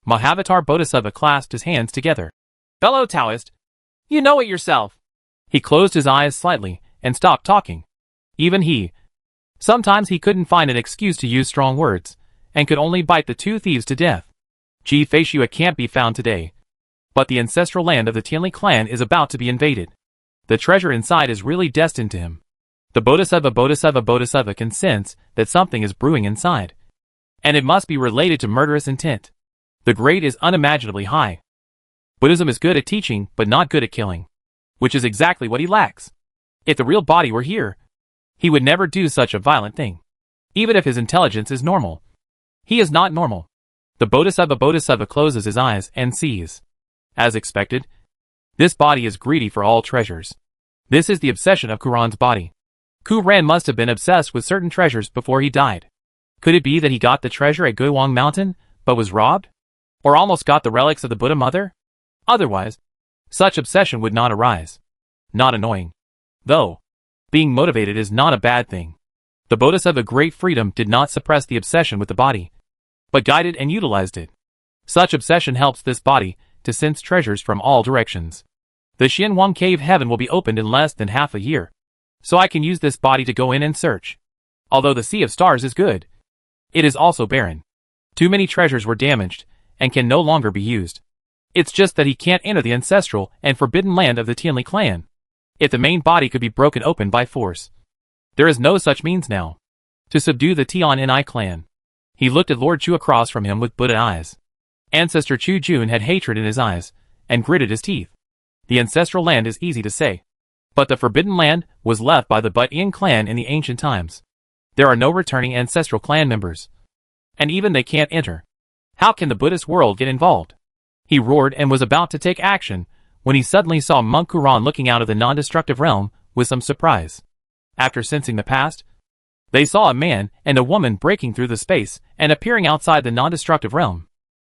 Mahavatar Bodhisattva clasped his hands together. Fellow Taoist, you know it yourself. He closed his eyes slightly and stopped talking. Even he. Sometimes he couldn't find an excuse to use strong words, and could only bite the two thieves to death. Ji-Feishua can't be found today. But the ancestral land of the Tianli clan is about to be invaded. The treasure inside is really destined to him. The Bodhisattva can sense that something is brewing inside. And it must be related to murderous intent. The grade is unimaginably high. Buddhism is good at teaching, but not good at killing. Which is exactly what he lacks. If the real body were here, he would never do such a violent thing. Even if his intelligence is normal. He is not normal. The Bodhisattva closes his eyes and sees. As expected, this body is greedy for all treasures. This is the obsession of Quran's body. Ku Ran must have been obsessed with certain treasures before he died. Could it be that he got the treasure at Guiwang Mountain, but was robbed? Or almost got the relics of the Buddha Mother? Otherwise, such obsession would not arise. Not annoying. Though, being motivated is not a bad thing. The Bodhisattva Great Freedom did not suppress the obsession with the body, but guided and utilized it. Such obsession helps this body to sense treasures from all directions. The Xianwang Cave Heaven will be opened in less than half a year, so I can use this body to go in and search. Although the Sea of Stars is good, it is also barren. Too many treasures were damaged, and can no longer be used. It's just that he can't enter the ancestral and forbidden land of the Tianli clan. If the main body could be broken open by force, there is no such means now to subdue the Tianni clan. He looked at Lord Chu across from him with Buddha eyes. Ancestor Chu Jun had hatred in his eyes, and gritted his teeth. The ancestral land is easy to say, but the forbidden land was left by the But-Yin clan in the ancient times. There are no returning ancestral clan members, and even they can't enter. How can the Buddhist world get involved? He roared and was about to take action, when he suddenly saw Monk Kuran looking out of the non-destructive realm with some surprise. After sensing the past, they saw a man and a woman breaking through the space and appearing outside the non-destructive realm.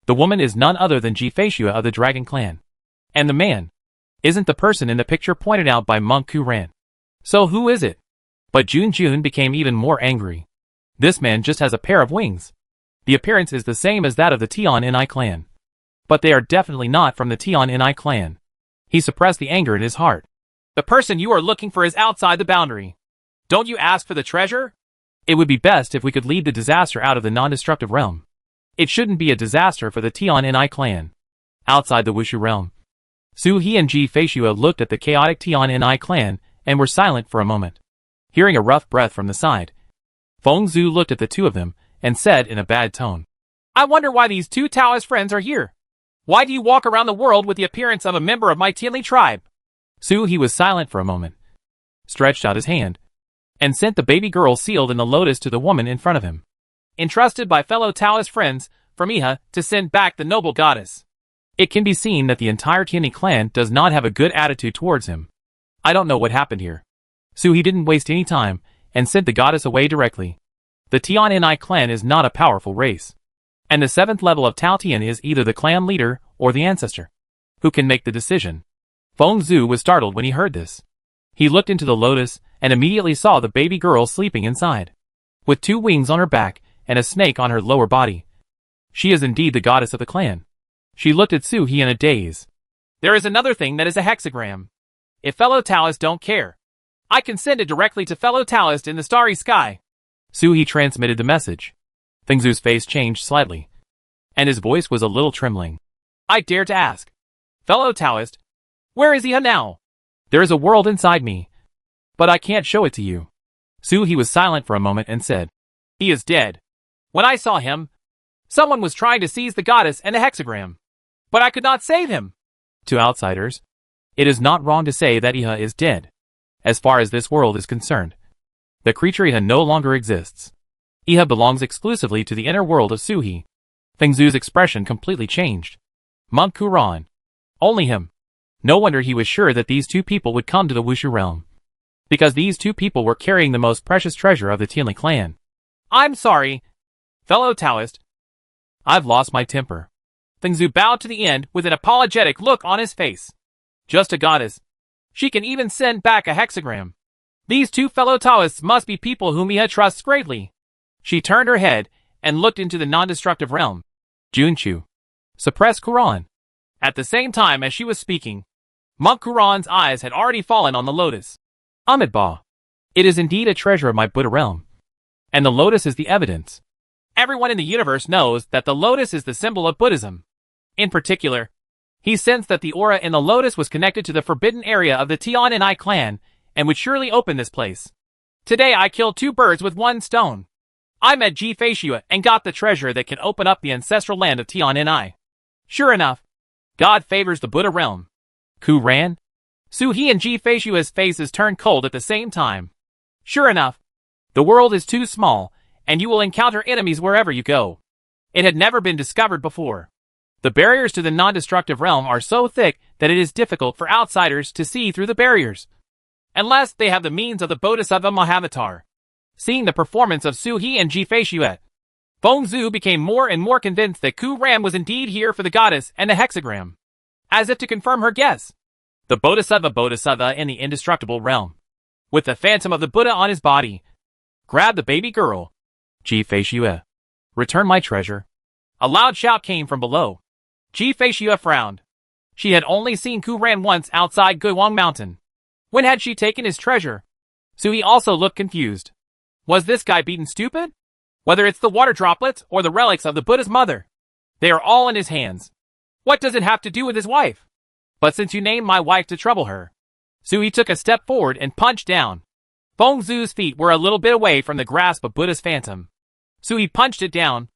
The woman is none other than Ji-Feishua of the Dragon Clan. And the man isn't the person in the picture pointed out by Monk Kuran. So who is it? But Jun became even more angry. This man just has a pair of wings. The appearance is the same as that of the Tianni clan. But they are definitely not from the Tianni clan. He suppressed the anger in his heart. The person you are looking for is outside the boundary. Don't you ask for the treasure? It would be best if we could lead the disaster out of the non-destructive realm. It shouldn't be a disaster for the Tianni clan. Outside the Wushu realm, Su He and Ji-Feishua looked at the chaotic Tianni clan and were silent for a moment. Hearing a rough breath from the side, Feng Zhu looked at the two of them and said in a bad tone, I wonder why these two Taoist friends are here. Why do you walk around the world with the appearance of a member of my Tianli tribe? Su He was silent for a moment, stretched out his hand, and sent the baby girl sealed in the lotus to the woman in front of him. Entrusted by fellow Taoist friends from Iha to send back the noble goddess. It can be seen that the entire Tianli clan does not have a good attitude towards him. I don't know what happened here. Su He didn't waste any time and sent the goddess away directly. The Tianni clan is not a powerful race, and the 7th level of Tao Tian is either the clan leader or the ancestor who can make the decision. Feng Zhu was startled when he heard this. He looked into the lotus and immediately saw the baby girl sleeping inside, with 2 wings on her back and a snake on her lower body. She is indeed the goddess of the clan. She looked at Su He in a daze. There is another thing that is a hexagram. If fellow Taoists don't care, I can send it directly to fellow Taoists in the starry sky. Su He transmitted the message. Feng Zhu's face changed slightly, and his voice was a little trembling. I dare to ask, fellow Taoist, where is he now? There is a world inside me, but I can't show it to you. Su He was silent for a moment and said, he is dead. When I saw him, someone was trying to seize the goddess and the hexagram, but I could not save him. To outsiders, it is not wrong to say that Iha is dead. As far as this world is concerned, the creature Iha no longer exists. Iha belongs exclusively to the inner world of Su He. Feng Zhu's expression completely changed. Monk Kuran. Only him. No wonder he was sure that these two people would come to the Wushu realm, because these two people were carrying the most precious treasure of the Tianli clan. I'm sorry, fellow Taoist. I've lost my temper. Feng Zhu bowed to the end with an apologetic look on his face. Just a goddess. She can even send back a hexagram. These two fellow Taoists must be people whom Iha trusts greatly. She turned her head and looked into the non-destructive realm. Junchu. Suppress Quran. At the same time as she was speaking, Monk Quran's eyes had already fallen on the lotus. Amitabha. It is indeed a treasure of my Buddha realm, and the lotus is the evidence. Everyone in the universe knows that the lotus is the symbol of Buddhism. In particular, he sensed that the aura in the lotus was connected to the forbidden area of the Tianni clan and would surely open this place. Today I killed 2 birds with 1 stone. I met Ji-Feishua and got the treasure that can open up the ancestral land of Tianni. Sure enough, God favors the Buddha realm. Ku Ran? Su He and Ji-Feishua's faces turned cold at the same time. Sure enough, the world is too small, and you will encounter enemies wherever you go. It had never been discovered before. The barriers to the non-destructive realm are so thick that it is difficult for outsiders to see through the barriers. unless they have the means of the Bodhisattva Mahavatar. Seeing the performance of Su-He and Ji-Fei-Xue, Feng Zhu became more and more convinced that Ku Ran was indeed here for the goddess and the hexagram. As if to confirm her guess, the Bodhisattva in the indestructible realm, with the phantom of the Buddha on his body, grabbed the baby girl. Ji-Fei-Xue, return my treasure. A loud shout came from below. Ji-Fei-Xue frowned. She had only seen Ku Ran once outside Guiwang Mountain. When had she taken his treasure? Su-He also looked confused. Was this guy beaten stupid? Whether it's the water droplets or the relics of the Buddha's mother, they are all in his hands. What does it have to do with his wife? But since you named my wife to trouble her. Su-He took a step forward and punched down. Feng Zhu's feet were a little bit away from the grasp of Buddha's phantom. Su-He punched it down.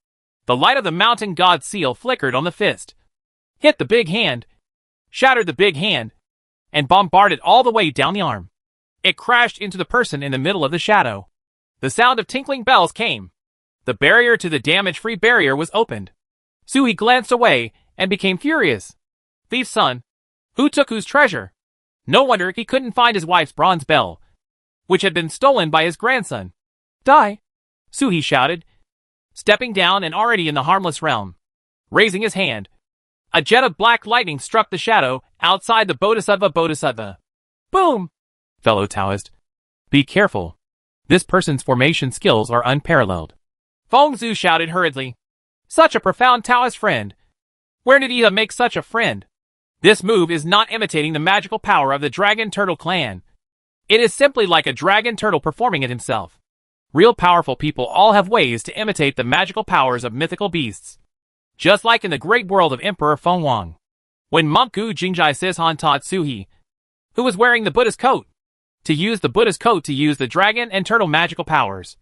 The light of the mountain god's seal flickered on the fist, hit the big hand, shattered the big hand, and bombarded all the way down the arm. It crashed into the person in the middle of the shadow. The sound of tinkling bells came. The barrier to the damage-free barrier was opened. Su-He glanced away and became furious. Thief's son. Who took whose treasure? No wonder he couldn't find his wife's bronze bell, which had been stolen by his grandson. Die! Su-He shouted, stepping down and already in the harmless realm. Raising his hand, a jet of black lightning struck the shadow outside the Bodhisattva. Boom! Fellow Taoist, be careful. This person's formation skills are unparalleled. Feng Zhu shouted hurriedly. Such a profound Taoist friend. Where did he make such a friend? This move is not imitating the magical power of the Dragon Turtle clan. It is simply like a dragon turtle performing it himself. Real powerful people all have ways to imitate the magical powers of mythical beasts. Just like in the great world of Emperor Feng Wang. When monk Gu Jingjai Sishan taught Su-He, who was wearing the Buddha's coat, to use the Buddha's coat to use the dragon and turtle magical powers.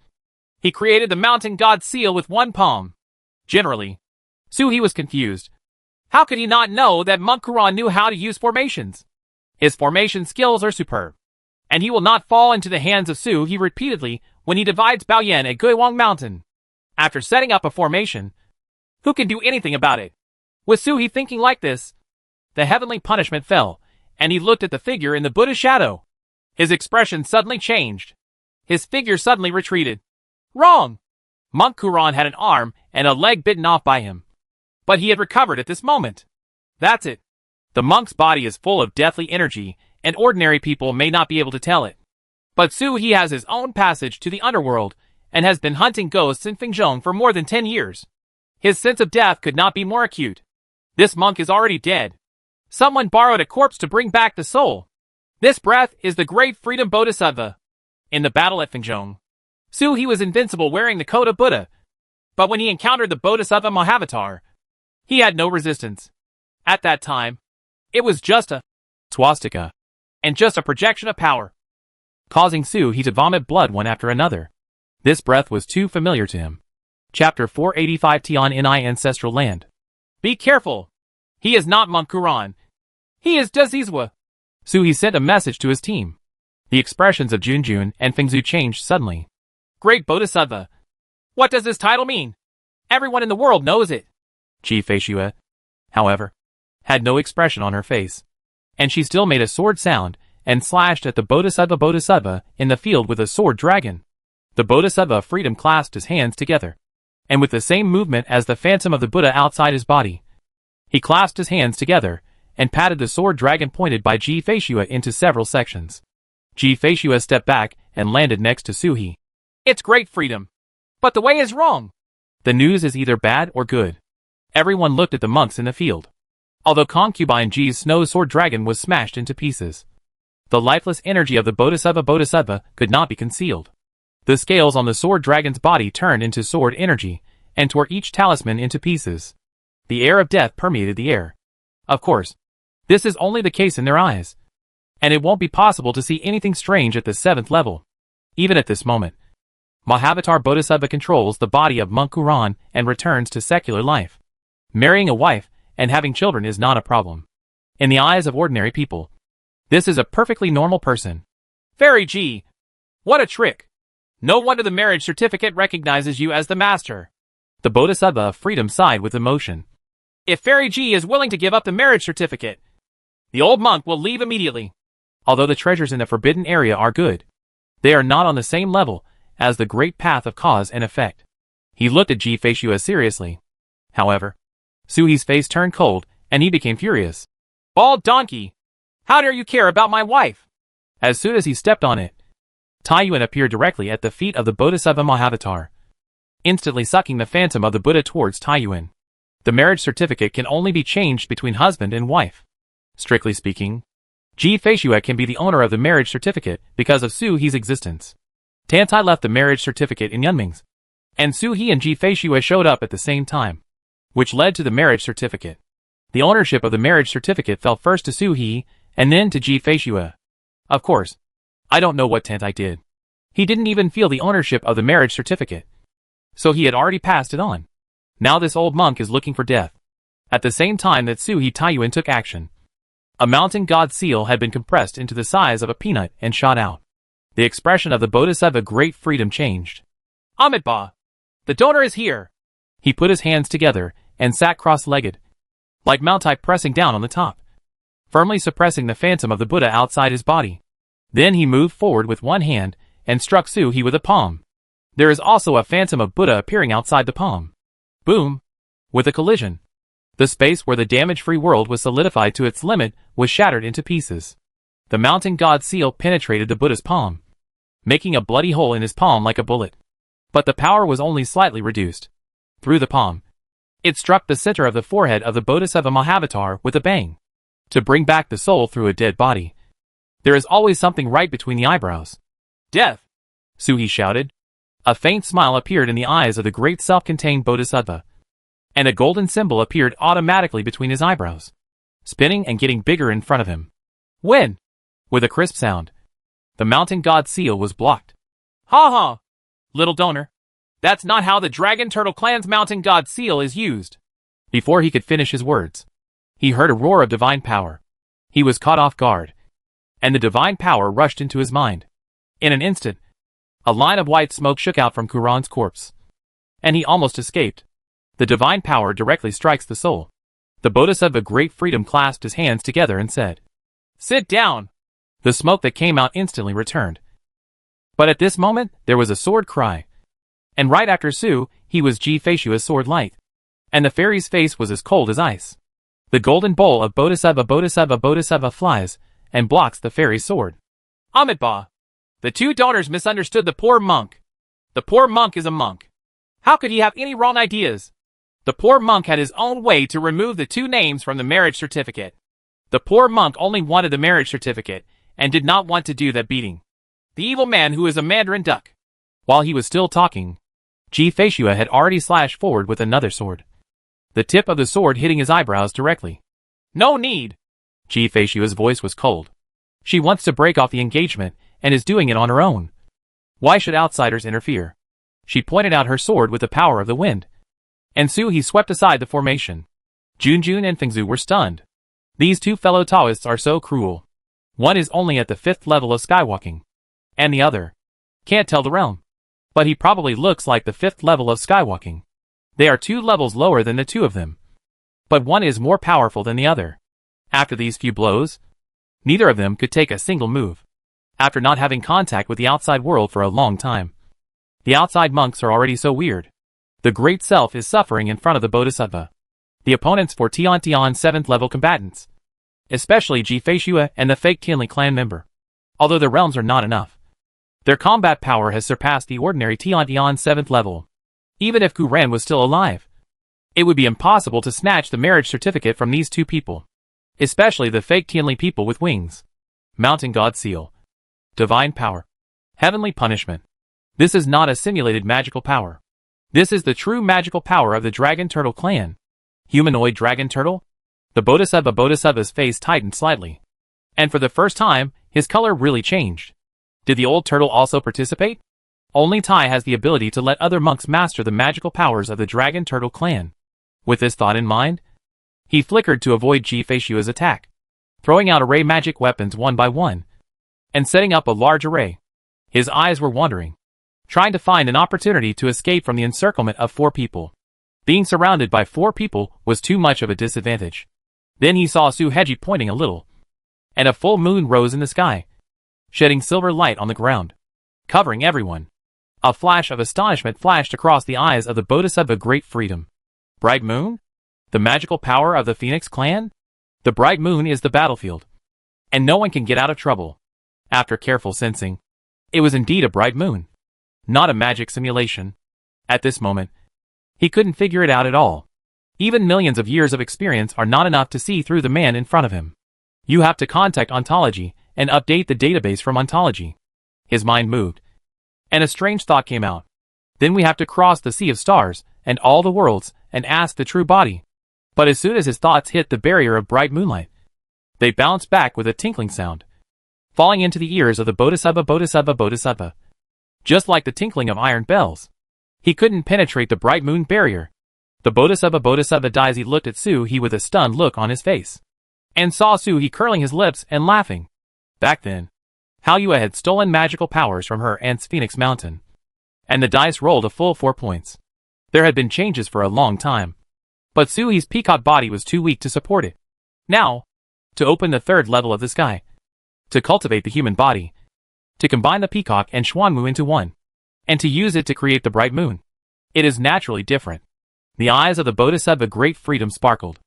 He created the mountain god's seal with one palm. Generally, Su-He was confused. How could he not know that Monk Kuran knew how to use formations? His formation skills are superb, and he will not fall into the hands of Su-He repeatedly when he divides Baoyan at Guiwang Mountain. After setting up a formation, who can do anything about it? With Su-He thinking like this, the heavenly punishment fell, and he looked at the figure in the Buddha's shadow. His expression suddenly changed. His figure suddenly retreated. Wrong! Monk Kuran had an arm and a leg bitten off by him. But he had recovered at this moment. That's it. The monk's body is full of deathly energy, and ordinary people may not be able to tell it. But Su-He has his own passage to the underworld, and has been hunting ghosts in Fengzhong for more than 10 years. His sense of death could not be more acute. This monk is already dead. Someone borrowed a corpse to bring back the soul. This breath is the great freedom Bodhisattva. In the battle at Fengzhong, Su-He was invincible wearing the coat of Buddha. But when he encountered the Bodhisattva Mahavatar, he had no resistance. At that time, it was just a swastika, and just a projection of power, causing Su-He to vomit blood one after another. This breath was too familiar to him. Chapter 485 Tian Ni Ancestral Land. Be careful! He is not Monk Kuran. He is Dazizwa. Su-He sent a message to his team. The expressions of Junjun and Fengzhu changed suddenly. Great Bodhisattva. What does this title mean? Everyone in the world knows it. Ji-Fei-Xue, however, had no expression on her face, and she still made a sword sound and slashed at the Bodhisattva in the field with a sword dragon. The Bodhisattva of freedom clasped his hands together, and with the same movement as the phantom of the Buddha outside his body, he clasped his hands together and patted the sword dragon pointed by Ji-Fei-Xue into several sections. Ji-Fei-Xue stepped back and landed next to Su-He. It's great freedom, but the way is wrong. The news is either bad or good. Everyone looked at the monks in the field. Although concubine Ji's snow sword dragon was smashed into pieces, the lifeless energy of the Bodhisattva could not be concealed. The scales on the sword dragon's body turned into sword energy, and tore each talisman into pieces. The air of death permeated the air. Of course, this is only the case in their eyes, and it won't be possible to see anything strange at the 7th level. Even at this moment, Mahavatar Bodhisattva controls the body of Monk Kuran and returns to secular life. Marrying a wife and having children is not a problem. In the eyes of ordinary people, this is a perfectly normal person. Fairy Ji! What a trick! No wonder the marriage certificate recognizes you as the master. The Bodhisattva of freedom sighed with emotion. If Fairy Ji is willing to give up the marriage certificate, the old monk will leave immediately. Although the treasures in the forbidden area are good, they are not on the same level as the great path of cause and effect. He looked at Ji Feishua seriously. However, Suhi's face turned cold, and he became furious. Bald donkey! How dare you care about my wife? As soon as he stepped on it, Taiyuan appeared directly at the feet of the Bodhisattva Mahavatar, instantly sucking the phantom of the Buddha towards Taiyuan. The marriage certificate can only be changed between husband and wife. Strictly speaking, Ji Feishua can be the owner of the marriage certificate because of Su He's existence. Tantai left the marriage certificate in Yunming's, and Su He and Ji Feishua showed up at the same time, which led to the marriage certificate. The ownership of the marriage certificate fell first to Su He, and then to Ji Feishua. Of course, I don't know what Tantai did. He didn't even feel the ownership of the marriage certificate, so he had already passed it on. Now this old monk is looking for death. At the same time that Su He Taiyuan took action, a mountain god seal had been compressed into the size of a peanut and shot out. The expression of the Bodhisattva great freedom changed. Amitabha! The donor is here! He put his hands together and sat cross-legged, like Mountai pressing down on the top, firmly suppressing the phantom of the Buddha outside his body. Then he moved forward with one hand and struck Su He with a palm. There is also a phantom of Buddha appearing outside the palm. Boom! With a collision, the space where the damage-free world was solidified to its limit was shattered into pieces. The mountain god seal penetrated the Buddha's palm, making a bloody hole in his palm like a bullet. But the power was only slightly reduced. Through the palm, it struck the center of the forehead of the Bodhisattva Mahavatar with a bang. To bring back the soul through a dead body, there is always something right between the eyebrows. Death! Su He shouted. A faint smile appeared in the eyes of the great self-contained Bodhisattva, and a golden symbol appeared automatically between his eyebrows, spinning and getting bigger in front of him. When? With a crisp sound, the mountain god seal was blocked. Ha ha! Little donor. That's not how the Dragon Turtle Clan's mountain god seal is used. Before he could finish his words, he heard a roar of divine power. He was caught off guard, and the divine power rushed into his mind. In an instant, a line of white smoke shook out from Kuran's corpse, and he almost escaped. The divine power directly strikes the soul. The Bodhisattva Great Freedom clasped his hands together and said, Sit down! The smoke that came out instantly returned. But at this moment, there was a sword cry. And right after Su, he was Ji Feishua's sword light. And the fairy's face was as cold as ice. The golden bowl of Bodhisattva flies, and blocks the fairy's sword. Amitabha! The two donors misunderstood the poor monk. The poor monk is a monk. How could he have any wrong ideas? The poor monk had his own way to remove the two names from the marriage certificate. The poor monk only wanted the marriage certificate, and did not want to do that beating. The evil man who is a mandarin duck. While he was still talking, Ji Feishua had already slashed forward with another sword, the tip of the sword hitting his eyebrows directly. No need! Ji Feishua's voice was cold. She wants to break off the engagement, and is doing it on her own. Why should outsiders interfere? She pointed out her sword with the power of the wind, and Su He swept aside the formation. Junjun and Fengzhu were stunned. These two fellow Taoists are so cruel. One is only at the 5th level of skywalking, and the other can't tell the realm. But he probably looks like the 5th level of skywalking. They are 2 levels lower than the two of them, but one is more powerful than the other. After these few blows, neither of them could take a single move. After not having contact with the outside world for a long time, the outside monks are already so weird. The Great Self is suffering in front of the Bodhisattva. The opponents for Tian 7th level combatants, especially Ji Feishua and the fake Tianli clan member. Although their realms are not enough, their combat power has surpassed the ordinary Tian 7th level. Even if Gu Ran was still alive, it would be impossible to snatch the marriage certificate from these two people, especially the fake Tianli people with wings. Mountain God Seal. Divine power. Heavenly punishment. This is not a simulated magical power. This is the true magical power of the Dragon Turtle clan. Humanoid Dragon Turtle? The Bodhisattva's face tightened slightly, and for the first time, his color really changed. Did the old turtle also participate? Only Tai has the ability to let other monks master the magical powers of the Dragon Turtle clan. With this thought in mind, he flickered to avoid Ji Feishua's attack, throwing out array magic weapons one by one, and setting up a large array. His eyes were wandering, trying to find an opportunity to escape from the encirclement of 4 people. Being surrounded by 4 people was too much of a disadvantage. Then he saw Su Heji pointing a little. and a full moon rose in the sky, shedding silver light on the ground, covering everyone. A flash of astonishment flashed across the eyes of the Bodhisattva Great Freedom. Bright moon? The magical power of the Phoenix clan? The bright moon is the battlefield, and no one can get out of trouble. After careful sensing, it was indeed a bright moon, not a magic simulation. At this moment, he couldn't figure it out at all. Even millions of years of experience are not enough to see through the man in front of him. You have to contact ontology and update the database from ontology. His mind moved, and a strange thought came out. Then we have to cross the sea of stars and all the worlds and ask the true body. But as soon as his thoughts hit the barrier of bright moonlight, they bounced back with a tinkling sound, falling into the ears of the Bodhisattva. Just like the tinkling of iron bells. He couldn't penetrate the bright moon barrier. The Bodhisattva Daisy looked at Su-He with a stunned look on his face, and saw Su-He curling his lips and laughing. Back then, Hao Yue had stolen magical powers from her aunt's Phoenix Mountain, and the dice rolled a full 4 points. There had been changes for a long time, but Su-He's peacock body was too weak to support it. Now, to open the third level of the sky, to cultivate the human body, to combine the peacock and Xuanwu into one, and to use it to create the bright moon. It is naturally different. The eyes of the Bodhisattva Great Freedom sparkled.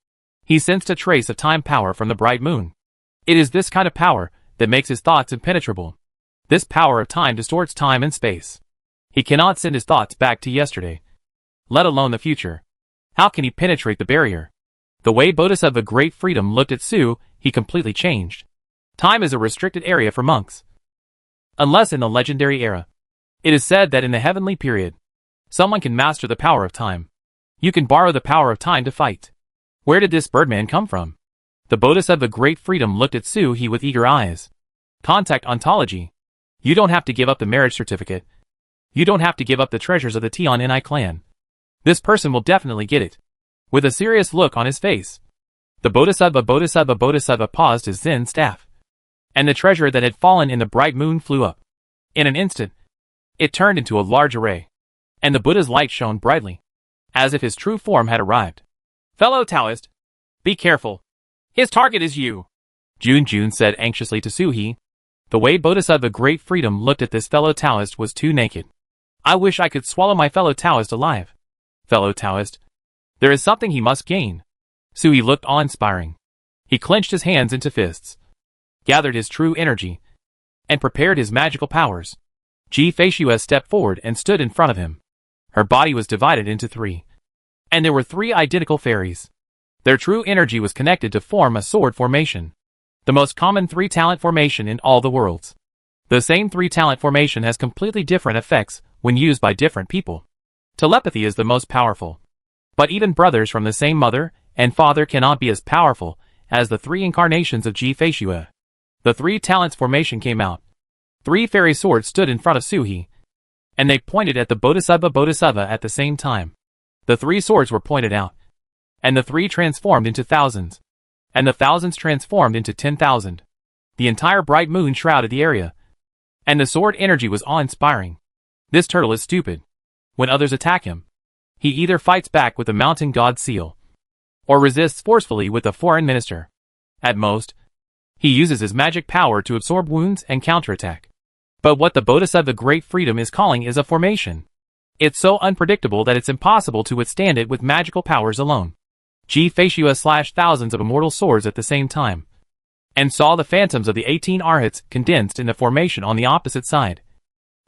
He sensed a trace of time power from the bright moon. It is this kind of power that makes his thoughts impenetrable. This power of time distorts time and space. He cannot send his thoughts back to yesterday, let alone the future. How can he penetrate the barrier? The way Bodhisattva Great Freedom looked at Su-He completely changed. Time is a restricted area for monks, unless in the legendary era. It is said that in the heavenly period, someone can master the power of time. You can borrow the power of time to fight. Where did this birdman come from? The Bodhisattva Great Freedom looked at Su-He with eager eyes. Contact ontology. You don't have to give up the marriage certificate. You don't have to give up the treasures of the Tian clan. This person will definitely get it. With a serious look on his face, the Bodhisattva paused his Zen staff, and the treasure that had fallen in the bright moon flew up. In an instant, it turned into a large array, and the Buddha's light shone brightly, as if his true form had arrived. Fellow Taoist, be careful. His target is you, Jun said anxiously to Su-He. The way Bodhisattva Great Freedom looked at this fellow Taoist was too naked. I wish I could swallow my fellow Taoist alive. Fellow Taoist, there is something he must gain. Su-He looked awe-inspiring. He clenched his hands into fists, gathered his true energy, and prepared his magical powers. Ji-Fei stepped forward and stood in front of him. Her body was divided into 3, and there were 3 identical fairies. Their true energy was connected to form a sword formation, the most common 3-talent formation in all the worlds. The same 3-talent formation has completely different effects when used by different people. Telepathy is the most powerful. But even brothers from the same mother and father cannot be as powerful as the 3 incarnations of Ji-Fei. The 3 talents formation came out. 3 fairy swords stood in front of Su-He, and they pointed at the Bodhisattva at the same time. The 3 swords were pointed out, and the 3 transformed into thousands, and the thousands transformed into 10,000. The entire bright moon shrouded the area, and the sword energy was awe-inspiring. This turtle is stupid. When others attack him, he either fights back with the mountain god seal, or resists forcefully with the foreign minister. At most, he uses his magic power to absorb wounds and counterattack. But what the Bodhisattva Great Freedom is calling is a formation. It's so unpredictable that it's impossible to withstand it with magical powers alone. Ji-Fei slashed thousands of immortal swords at the same time, and saw the phantoms of the 18 arhats condensed in the formation on the opposite side,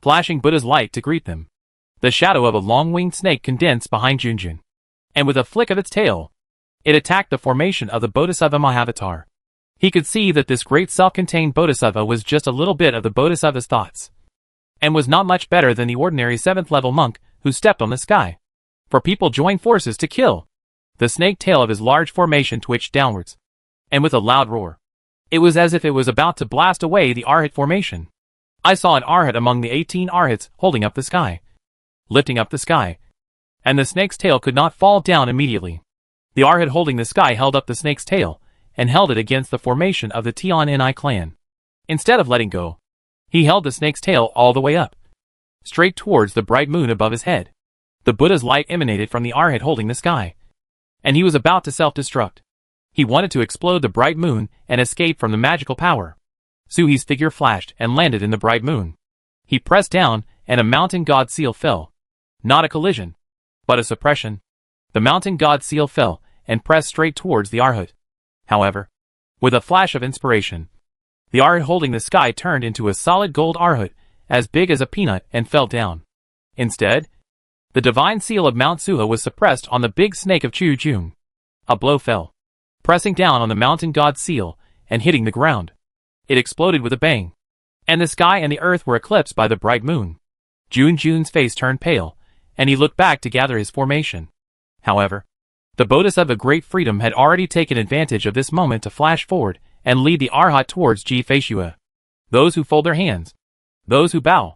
flashing Buddha's light to greet them. The shadow of a long-winged snake condensed behind Junjun, and with a flick of its tail, it attacked the formation of the Bodhisattva Mahavatar. He could see that this great self-contained Bodhisattva was just a little bit of the Bodhisattva's thoughts, and was not much better than the ordinary 7th-level monk who stepped on the sky. For people join forces to kill. The snake tail of his large formation twitched downwards, and with a loud roar, it was as if it was about to blast away the arhat formation. I saw an arhat among the 18 arhats holding up the sky, lifting up the sky, and the snake's tail could not fall down immediately. The arhat holding the sky held up the snake's tail, and held it against the formation of the Tian clan. Instead of letting go, he held the snake's tail all the way up, straight towards the bright moon above his head. The Buddha's light emanated from the arhat holding the sky, and he was about to self-destruct. He wanted to explode the bright moon and escape from the magical power. Suhi's figure flashed and landed in the bright moon. He pressed down, and a mountain god seal fell. Not a collision, but a suppression. The mountain god seal fell and pressed straight towards the Arhat. However, with a flash of inspiration, the Arhat holding the sky turned into a solid gold Arhat, as big as a peanut, and fell down. Instead, the divine seal of Mount Suha was suppressed on the big snake of Chu Jun. A blow fell, pressing down on the mountain god's seal and hitting the ground. It exploded with a bang, and the sky and the earth were eclipsed by the bright moon. Jun's face turned pale, and he looked back to gather his formation. However, the Bodhisattva Great Freedom had already taken advantage of this moment to flash forward and lead the Arhat towards Ji-Feishua. Those who fold their hands, those who bow,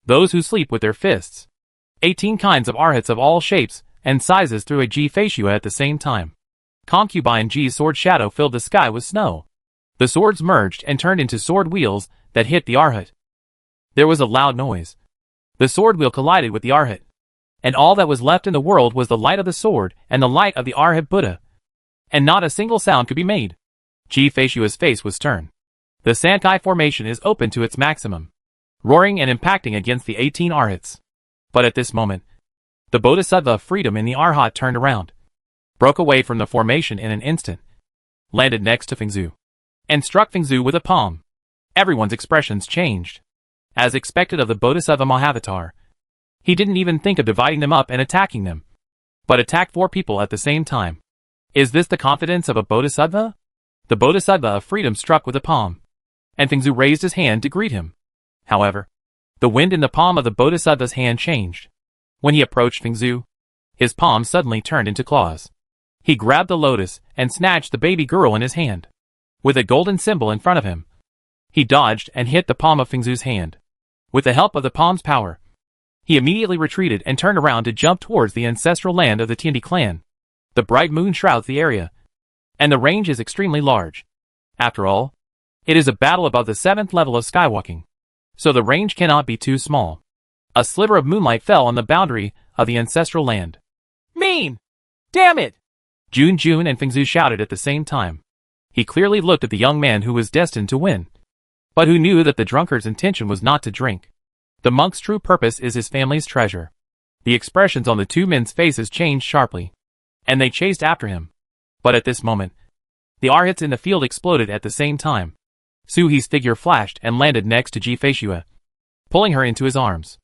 those who sleep with their fists. 18 kinds of Arhats of all shapes and sizes threw a Ji-Feishua at the same time. Concubine Ji's sword shadow filled the sky with snow. The swords merged and turned into sword wheels that hit the Arhat. There was a loud noise. The sword wheel collided with the Arhat, and all that was left in the world was the light of the sword and the light of the Arhat Buddha. And not a single sound could be made. Ji-Feishua's face was stern. The Sankai formation is open to its maximum, roaring and impacting against the 18 Arhats. But at this moment, the Bodhisattva of Freedom in the Arhat turned around, broke away from the formation in an instant, landed next to Fengzu, and struck Fengzu with a palm. Everyone's expressions changed. As expected of the Bodhisattva Mahavatar, he didn't even think of dividing them up and attacking them, but attacked 4 people at the same time. Is this the confidence of a Bodhisattva? The Bodhisattva of Freedom struck with a palm, and Fengzu raised his hand to greet him. However, the wind in the palm of the Bodhisattva's hand changed. When he approached Fengzu, his palm suddenly turned into claws. He grabbed the lotus and snatched the baby girl in his hand. With a golden symbol in front of him, he dodged and hit the palm of Fengzu's hand. With the help of the palm's power, he immediately retreated and turned around to jump towards the ancestral land of the Tiandi clan. The bright moon shrouds the area, and the range is extremely large. After all, it is a battle above the 7th level of skywalking, so the range cannot be too small. A sliver of moonlight fell on the boundary of the ancestral land. Mean! Damn it! Jun and Fengzu shouted at the same time. He clearly looked at the young man who was destined to win, but who knew that the drunkard's intention was not to drink. The monk's true purpose is his family's treasure. The expressions on the 2 men's faces changed sharply, and they chased after him. But at this moment, the Arhats in the field exploded at the same time. Suhi's figure flashed and landed next to Ji-Feishua, pulling her into his arms.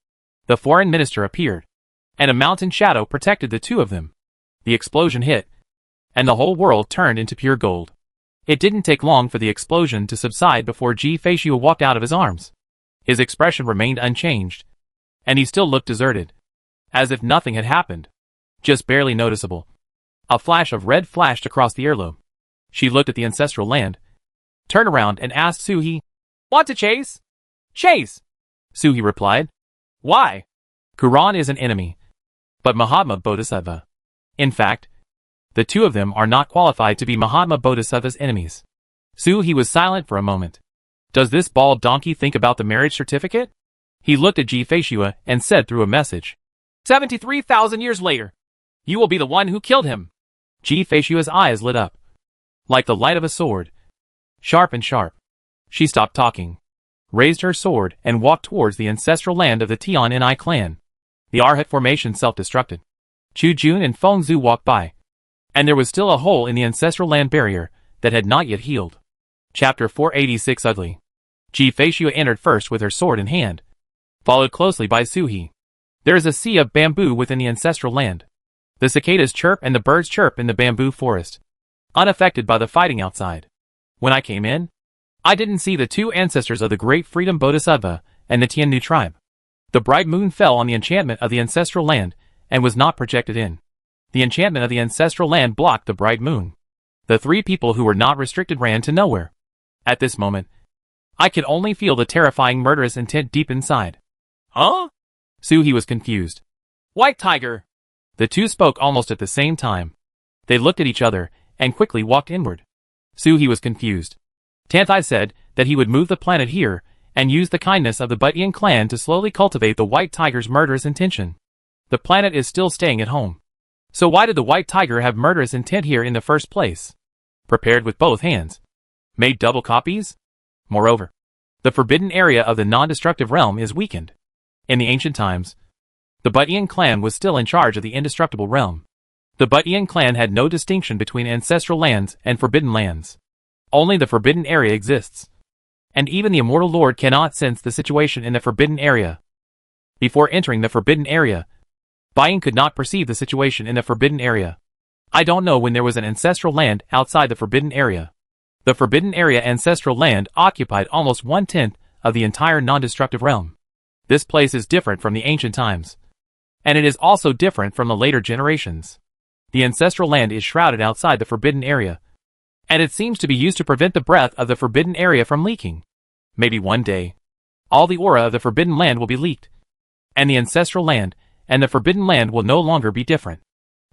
The foreign minister appeared, and a mountain shadow protected the 2 of them. The explosion hit, and the whole world turned into pure gold. It didn't take long for the explosion to subside before Ji-Feishua walked out of his arms. His expression remained unchanged, and he still looked deserted, as if nothing had happened, just barely noticeable. A flash of red flashed across the earlobe. She looked at the ancestral land, turned around and asked Suhi, "Want to chase?" "Chase," Suhi replied. "Why?" Quran is an enemy, but Mahatma Bodhisattva. In fact, the 2 of them are not qualified to be Mahatma Bodhisattva's enemies. Suhi was silent for a moment. Does this bald donkey think about the marriage certificate? He looked at Ji-Feishua and said through a message, 73,000 years later, you will be the one who killed him. Ji-Feishua's eyes lit up, like the light of a sword, sharp and sharp. She stopped talking, raised her sword, and walked towards the ancestral land of the Tian clan. The Arhat formation self-destructed. Chu Jun and Fengzu walked by, and there was still a hole in the ancestral land barrier that had not yet healed. Chapter 486 Ugly. Ji-Feishua entered first with her sword in hand, followed closely by Suhi. There is a sea of bamboo within the ancestral land. The cicadas chirp and the birds chirp in the bamboo forest, unaffected by the fighting outside. When I came in, I didn't see the 2 ancestors of the Great Freedom Bodhisattva and the Tiannu tribe. The bright moon fell on the enchantment of the ancestral land and was not projected in. The enchantment of the ancestral land blocked the bright moon. The 3 people who were not restricted ran to nowhere. At this moment, I could only feel the terrifying murderous intent deep inside. Huh? Suhi was confused. White tiger! The 2 spoke almost at the same time. They looked at each other and quickly walked inward. Suhi was confused. Tanthai said that he would move the planet here and use the kindness of the Buttian clan to slowly cultivate the white tiger's murderous intention. The planet is still staying at home. So why did the white tiger have murderous intent here in the first place? prepared with both hands, made double copies. Moreover, the forbidden area of the non-destructive realm is weakened. In the ancient times, the Buttian clan was still in charge of the indestructible realm. The Buttian clan had no distinction between ancestral lands and forbidden lands. Only the forbidden area exists. And even the immortal lord cannot sense the situation in the forbidden area. Before entering the forbidden area, Buttian could not perceive the situation in the forbidden area. I don't know when there was an ancestral land outside the forbidden area. The forbidden area ancestral land occupied almost 1/10 of the entire non-destructive realm. This place is different from the ancient times. And it is also different from the later generations. The ancestral land is shrouded outside the forbidden area, and it seems to be used to prevent the breath of the forbidden area from leaking. Maybe one day, all the aura of the forbidden land will be leaked, and the ancestral land and the forbidden land will no longer be different.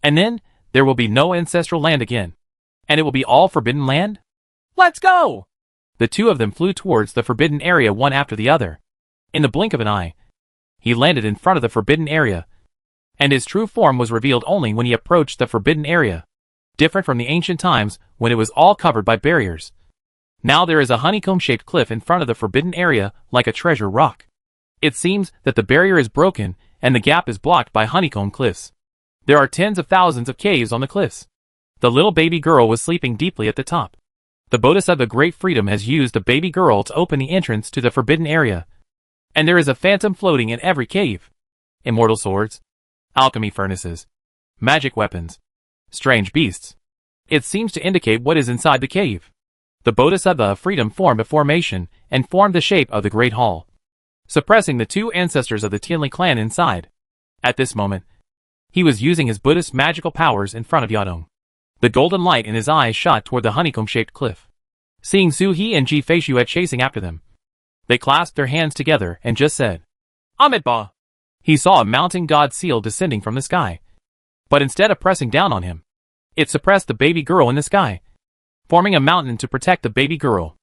And then, there will be no ancestral land again, and it will be all forbidden land? Let's go! The two of them flew towards the forbidden area one after the other. In the blink of an eye, he landed in front of the forbidden area, and his true form was revealed only when he approached the forbidden area, different from the ancient times when it was all covered by barriers. Now there is a honeycomb-shaped cliff in front of the forbidden area like a treasure rock. It seems that the barrier is broken and the gap is blocked by honeycomb cliffs. There are tens of thousands of caves on the cliffs. The little baby girl was sleeping deeply at the top. The Bodhisattva Great Freedom has used the baby girl to open the entrance to the forbidden area, and there is a phantom floating in every cave. Immortal swords, alchemy furnaces, magic weapons, strange beasts. It seems to indicate what is inside the cave. The Bodhisattva of Freedom formed a formation and formed the shape of the Great Hall, suppressing the two ancestors of the Tianli clan inside. At this moment, he was using his Buddhist magical powers in front of Yadong. The golden light in his eyes shot toward the honeycomb-shaped cliff. Seeing Su He and Ji Feishuo chasing after them, they clasped their hands together and just said, Amitabha! He saw a mounting god seal descending from the sky, but instead of pressing down on him, it suppressed the baby girl in the sky, forming a mountain to protect the baby girl.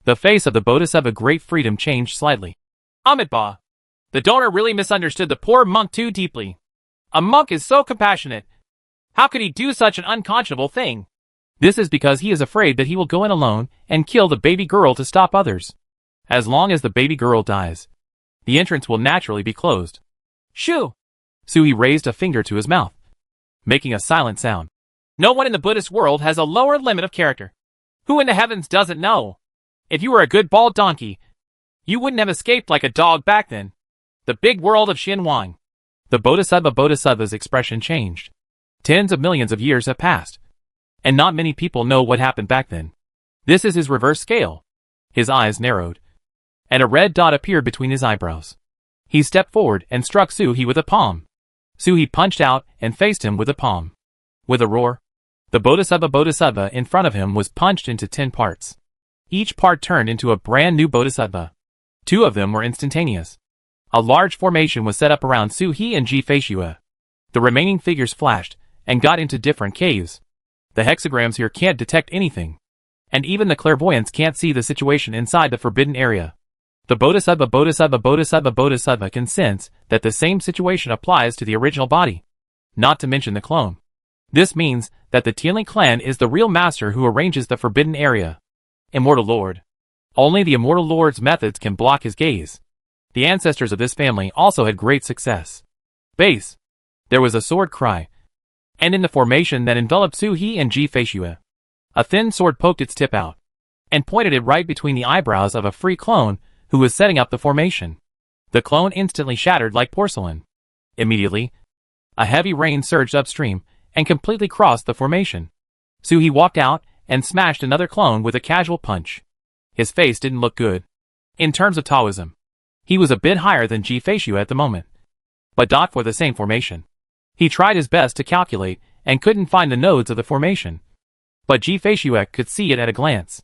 The face of the Bodhisattva Great Freedom changed slightly. Amitabha! The donor really misunderstood the poor monk too deeply. A monk is so compassionate. How could he do such an unconscionable thing? This is because he is afraid that he will go in alone and kill the baby girl to stop others. As long as the baby girl dies, the entrance will naturally be closed. Shoo! Sui raised a finger to his mouth, making a silent sound. No one in the Buddhist world has a lower limit of character. Who in the heavens doesn't know? If you were a good bald donkey, you wouldn't have escaped like a dog back then. The big world of Xinhuang. The Bodhisattva's expression changed. Tens of millions of years have passed, and not many people know what happened back then. This is his reverse scale. His eyes narrowed, and a red dot appeared between his eyebrows. He stepped forward and struck Su He with a palm. Su He punched out and faced him with a palm. With a roar, the Bodhisattva in front of him was punched into 10 parts. Each part turned into a brand new Bodhisattva. 2 of them were instantaneous. A large formation was set up around Su He and Ji Feishuo. The remaining figures flashed and got into different caves. The hexagrams here can't detect anything, and even the clairvoyants can't see the situation inside the forbidden area. The Bodhisattva can sense that the same situation applies to the original body, not to mention the clone. This means that the Tianli clan is the real master who arranges the forbidden area. Immortal Lord. Only the Immortal Lord's methods can block his gaze. The ancestors of this family also had great success. Base. There was a sword cry, and in the formation that enveloped Su He and Ji Feishuo, a thin sword poked its tip out, and pointed it right between the eyebrows of a free clone who was setting up the formation. The clone instantly shattered like porcelain. Immediately, a heavy rain surged upstream and completely crossed the formation. Su He walked out and smashed another clone with a casual punch. His face didn't look good. In terms of Taoism, he was a bit higher than Ji Feishuo at the moment, but not for the same formation. He tried his best to calculate and couldn't find the nodes of the formation, but Ji Feishuo could see it at a glance.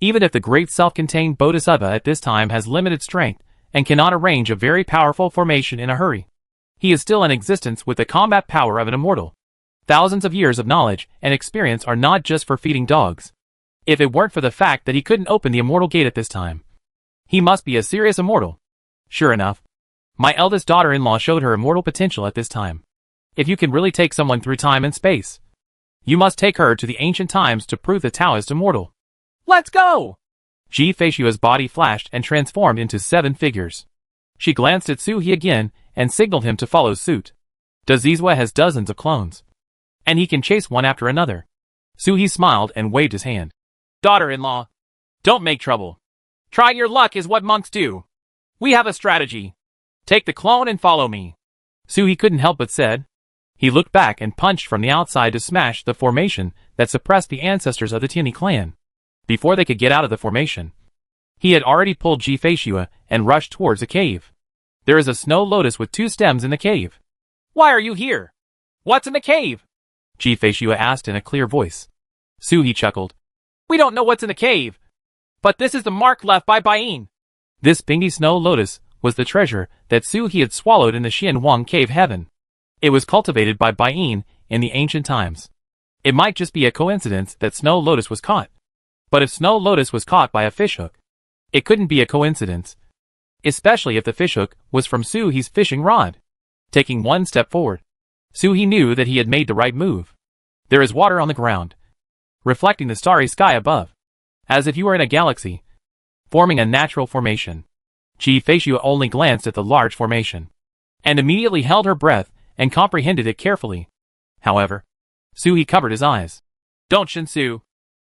Even if the great self-contained Bodhisattva at this time has limited strength and cannot arrange a very powerful formation in a hurry, he is still in existence with the combat power of an immortal. Thousands of years of knowledge and experience are not just for feeding dogs. If it weren't for the fact that he couldn't open the immortal gate at this time, he must be a serious immortal. Sure enough, my eldest daughter-in-law showed her immortal potential at this time. If you can really take someone through time and space, You must take her to the ancient times to prove the Tao is immortal. Let's go! Ji Feishua's body flashed and transformed into 7 figures. She glanced at Su-He again and signaled him to follow suit. Dazizwa has dozens of clones, and he can chase one after another. Su-He smiled and waved his hand. Daughter-in-law, don't make trouble. Trying your luck is what monks do. We have a strategy. Take the clone and follow me. Su-He couldn't help but said. He looked back and punched from the outside to smash the formation that suppressed the ancestors of the Tianyi clan. Before they could get out of the formation, he had already pulled Ji Feishua and rushed towards a cave. There is a snow lotus with 2 stems in the cave. Why are you here? What's in the cave? Ji Feishua asked in a clear voice. Su-He chuckled. We don't know what's in the cave, but this is the mark left by Baiyin. This pinky snow lotus was the treasure that Su-He had swallowed in the Xianwang cave heaven. It was cultivated by Baiyin in the ancient times. It might just be a coincidence that snow lotus was caught. But if snow lotus was caught by a fishhook, it couldn't be a coincidence, especially if the fishhook was from Su-He's fishing rod. Taking 1 step forward, Su-He knew that he had made the right move. There is water on the ground, reflecting the starry sky above, as if you were in a galaxy, forming a natural formation. Ji Feishua only glanced at the large formation, and immediately held her breath and comprehended it carefully. However, Su-He covered his eyes. Don't Shinsu.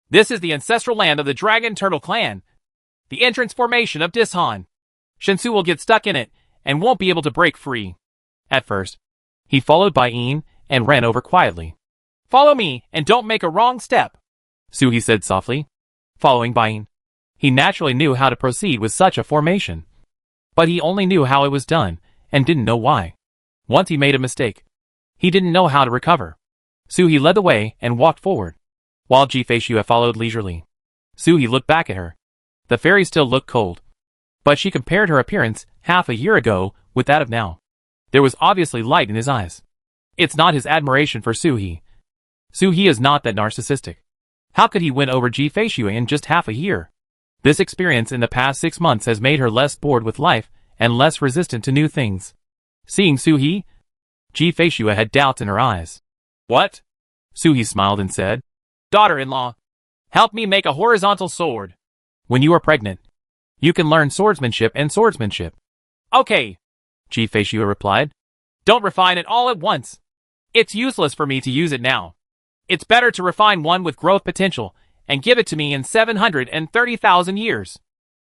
This is the ancestral land of the Dragon Turtle clan, the entrance formation of Dishan. Shinsu will get stuck in it and won't be able to break free. At first, he followed Baiyin and ran over quietly. Follow me and don't make a wrong step, Su-He said softly. Following Baiyin, he naturally knew how to proceed with such a formation. But he only knew how it was done and didn't know why. Once he made a mistake, he didn't know how to recover. Su-He led the way and walked forward, while Ji Feishua followed leisurely. Su-He looked back at her. The fairy still looked cold, but she compared her appearance half a year ago with that of now. There was obviously light in his eyes. It's not his admiration for Su-He. Su-He is not that narcissistic. How could he win over Ji Feishua in just half a year? This experience in the past 6 months has made her less bored with life and less resistant to new things. Seeing Su-He, Ji Feishua had doubts in her eyes. What? Su-He smiled and said. Daughter-in-law, help me make a horizontal sword. When you are pregnant, you can learn swordsmanship and swordsmanship. Okay, Ji Feishua replied. Don't refine it all at once. It's useless for me to use it now. It's better to refine one with growth potential and give it to me in 730,000 years.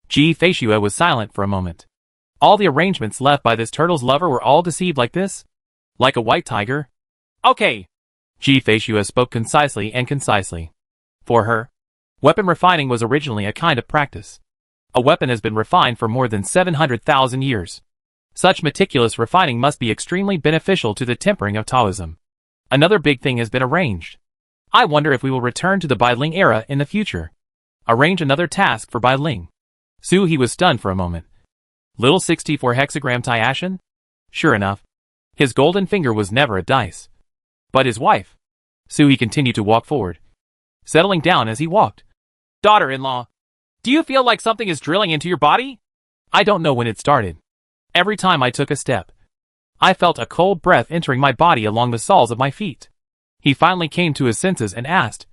Ji Feishua was silent for a moment. All the arrangements left by this turtle's lover were all deceived like this? Like a white tiger? Okay. Ji Feishua spoke concisely and concisely. For her, weapon refining was originally a kind of practice. A weapon has been refined for more than 700,000 years. Such meticulous refining must be extremely beneficial to the tempering of Taoism. Another big thing has been arranged. I wonder if we will return to the Bailing era in the future. Arrange another task for Bailing. Su-He was stunned for a moment. Little 64 hexagram Tyashin? Sure enough, his golden finger was never a dice. But his wife. Su-He continued to walk forward, settling down as he walked. Daughter-in-law, do you feel like something is drilling into your body? I don't know when it started. Every time I took a step, I felt a cold breath entering my body along the soles of my feet. He finally came to his senses and asked,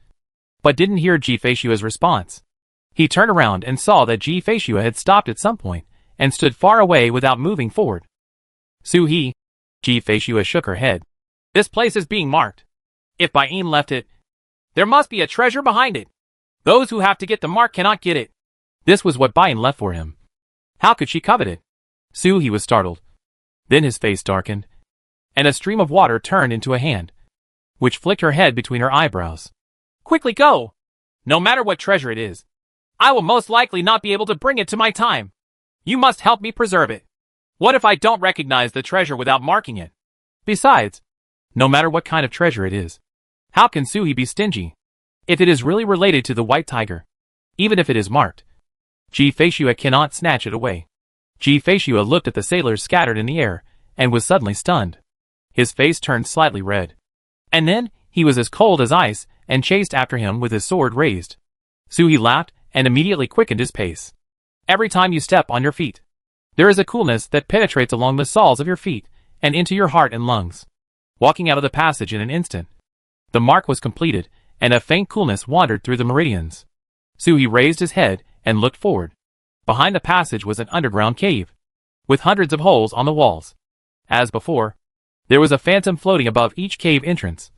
but didn't hear Ji Feishua's response. He turned around and saw that Ji Feishua had stopped at some point and stood far away without moving forward. Su-He, Ji Feishua shook her head. This place is being marked. If Baiyin left it, there must be a treasure behind it. Those who have to get the mark cannot get it. This was what Baiyin left for him. How could she covet it? Su-He was startled. Then his face darkened, and a stream of water turned into a hand, which flicked her head between her eyebrows. Quickly go! No matter what treasure it is, I will most likely not be able to bring it to my time. You must help me preserve it. What if I don't recognize the treasure without marking it? Besides, no matter what kind of treasure it is, how can Su-He be stingy? If it is really related to the white tiger, even if it is marked, Ji Feishua cannot snatch it away. Ji Feishua looked at the sailors scattered in the air, and was suddenly stunned. His face turned slightly red. And then, he was as cold as ice, and chased after him with his sword raised. Su-He laughed, and immediately quickened his pace. Every time you step on your feet, there is a coolness that penetrates along the soles of your feet, and into your heart and lungs. Walking out of the passage in an instant, The mark was completed, and a faint coolness wandered through the meridians. Suhi raised his head and looked forward. Behind the passage was an underground cave, with hundreds of holes on the walls. As before, there was a phantom floating above each cave entrance,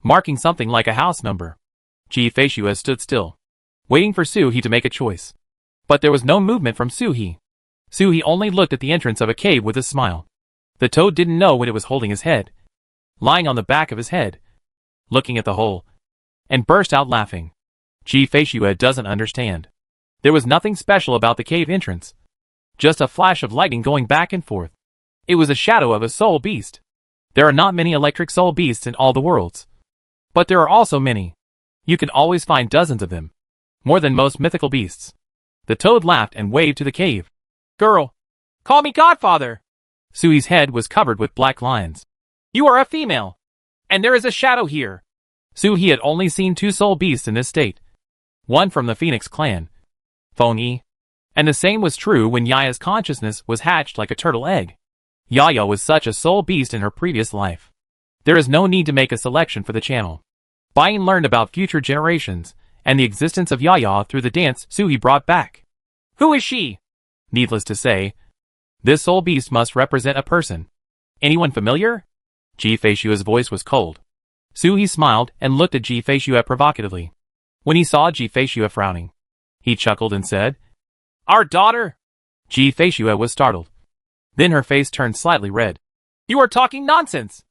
marking something like a house number. Ji-Fei-Shue stood still, waiting for Suhi to make a choice. But there was no movement from Suhi. Suhi only looked at the entrance of a cave with a smile. The toad didn't know when it was holding his head, lying on the back of his head, looking at the hole, and burst out laughing. Ji-Fei-Shue doesn't understand. There was nothing special about the cave entrance, just a flash of lightning going back and forth. It was a shadow of a soul beast. There are not many electric soul beasts in all the worlds, but there are also many. You can always find dozens of them, more than most mythical beasts. The toad laughed and waved to the cave. Girl, call me Godfather. Sui's head was covered with black lines. You are a female, and there is a shadow here. Suhi had only seen 2 soul beasts in this state. One from the Phoenix clan, Feng Yi, and the same was true when Yaya's consciousness was hatched like a turtle egg. Yaya was such a soul beast in her previous life. There is no need to make a selection for the channel. Bayan learned about future generations and the existence of Yaya through the dance Suhi brought back. Who is she? Needless to say, this soul beast must represent a person. Anyone familiar? Ji-Fei-Shue's voice was cold. Suhi smiled and looked at Ji-Fei-Shue provocatively. When he saw Ji-Fei-Shue frowning, he chuckled and said, Our daughter? Ji-Fei-Shue was startled. Then her face turned slightly red. You are talking nonsense!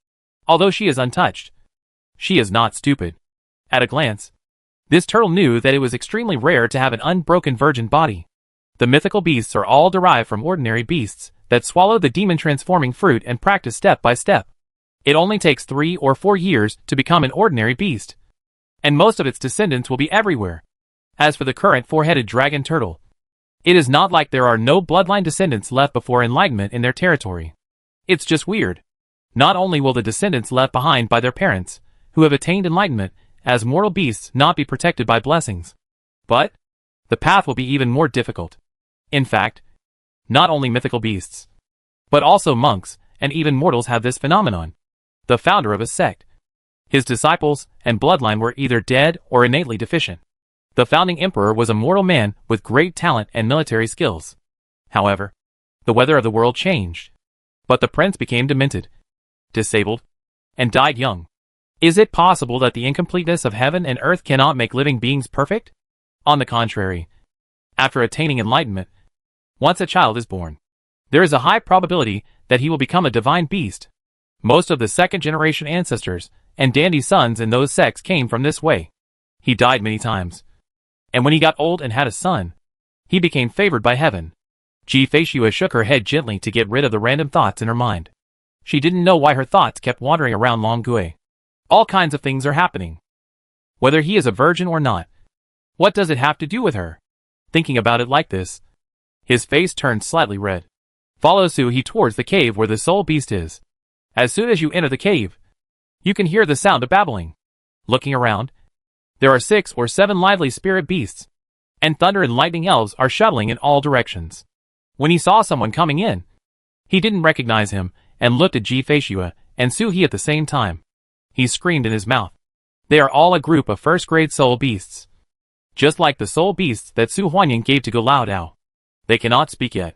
Although she is untouched, she is not stupid. At a glance, this turtle knew that it was extremely rare to have an unbroken virgin body. The mythical beasts are all derived from ordinary beasts that swallow the demon-transforming fruit and practice step by step. It only takes 3 or 4 years to become an ordinary beast, and most of its descendants will be everywhere. As for the current 4-headed dragon turtle, it is not like there are no bloodline descendants left before enlightenment in their territory. It's just weird. Not only will the descendants left behind by their parents, who have attained enlightenment, as mortal beasts not be protected by blessings, but the path will be even more difficult. In fact, not only mythical beasts, but also monks and even mortals have this phenomenon. The founder of a sect, his disciples and bloodline were either dead or innately deficient. The founding emperor was a mortal man with great talent and military skills. However, the weather of the world changed, but the prince became demented, disabled, and died young. Is it possible that the incompleteness of heaven and earth cannot make living beings perfect? On the contrary, after attaining enlightenment, once a child is born, there is a high probability that he will become a divine beast. Most of the second-generation ancestors and Dandy's sons in those sects came from this way. He died many times, and when he got old and had a son, he became favored by heaven. Ji-Fei-Shue shook her head gently to get rid of the random thoughts in her mind. She didn't know why her thoughts kept wandering around Long Gui. All kinds of things are happening. Whether he is a virgin or not, what does it have to do with her? Thinking about it like this, his face turned slightly red. Follow Suhi towards the cave where the soul beast is. As soon as you enter the cave, you can hear the sound of babbling. Looking around, there are 6 or 7 lively spirit beasts, and thunder and lightning elves are shuttling in all directions. When he saw someone coming in, he didn't recognize him and looked at Ji-Fei-Shue and Suhi at the same time. He screamed in his mouth. They are all a group of first-grade soul beasts, just like the soul beasts that Su Huanyan gave to Go Lao Dao. They cannot speak yet,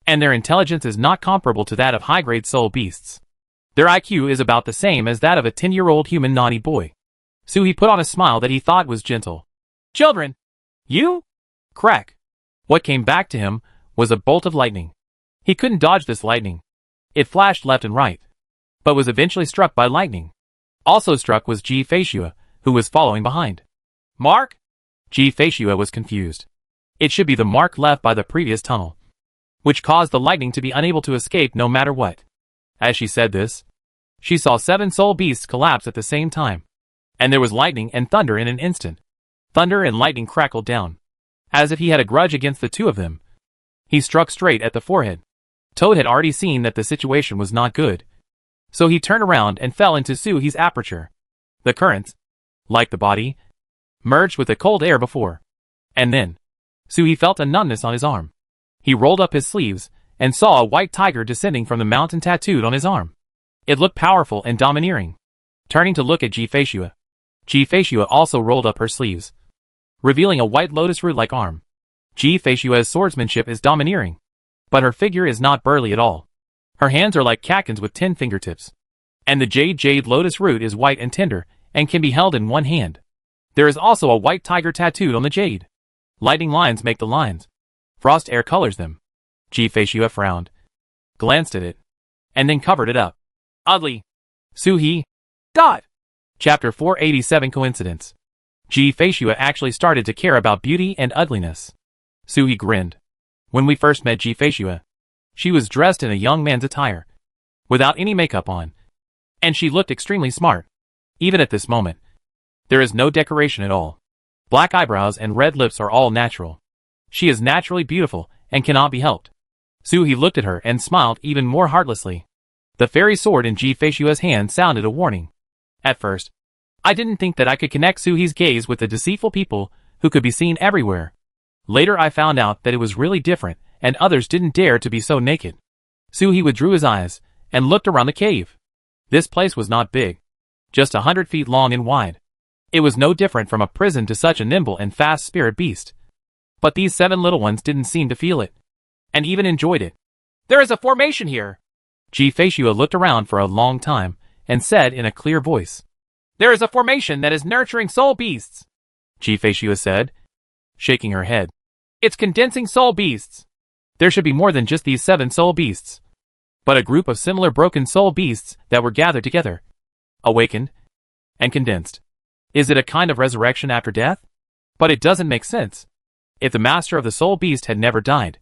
and their intelligence is not comparable to that of high-grade soul beasts. Their IQ is about the same as that of a 10-year-old human naughty boy. Suhi put on a smile that he thought was gentle. Children! You? Crack! What came back to him was a bolt of lightning. He couldn't dodge this lightning. It flashed left and right, but was eventually struck by lightning. Also struck was Ji-Fei-Shue, who was following behind. Mark? Ji-Fei-Shue was confused. It should be the mark left by the previous tunnel, which caused the lightning to be unable to escape no matter what. As she said this, she saw 7 soul beasts collapse at the same time, and there was lightning and thunder in an instant. Thunder and lightning crackled down, as if he had a grudge against the 2 of them. He struck straight at the forehead. Toad had already seen that the situation was not good, so he turned around and fell into Suhi's aperture. The currents, like the body, merged with the cold air before, and then Suhi felt a numbness on his arm. He rolled up his sleeves and saw a white tiger descending from the mountain tattooed on his arm. It looked powerful and domineering. Turning to look at Ji-Fei-Shue, Ji-Fei also rolled up her sleeves, revealing a white lotus root-like arm. Ji-Fei's swordsmanship is domineering, but her figure is not burly at all. Her hands are like catkins with 10 fingertips, and the jade lotus root is white and tender and can be held in one hand. There is also a white tiger tattooed on the jade. Lightning lines make the lines. Frost air colors them. Ji-Fei frowned, glanced at it, and then covered it up. Ugly. Su-He. Chapter 487 Coincidence. Ji-Fei actually started to care about beauty and ugliness. Su-He grinned. When we first met Ji-Fei, she was dressed in a young man's attire, without any makeup on, and she looked extremely smart. Even at this moment, there is no decoration at all. Black eyebrows and red lips are all natural. She is naturally beautiful and cannot be helped. Su-He looked at her and smiled even more heartlessly. The fairy sword in Ji-Fei's hand sounded a warning. At first, I didn't think that I could connect Su-He's gaze with the deceitful people who could be seen everywhere. Later I found out that it was really different, and others didn't dare to be so naked. Su-He withdrew his eyes and looked around the cave. This place was not big, just 100 feet long and wide. It was no different from a prison to such a nimble and fast spirit beast. But these 7 little ones didn't seem to feel it, and even enjoyed it. There is a formation here. Ji-Fei looked around for a long time and said in a clear voice, There is a formation that is nurturing soul beasts. Ji-Fei said, shaking her head. It's condensing soul beasts. There should be more than just these 7 soul beasts, but a group of similar broken soul beasts that were gathered together, awakened, and condensed. Is it a kind of resurrection after death? But it doesn't make sense. If the master of the soul beast had never died,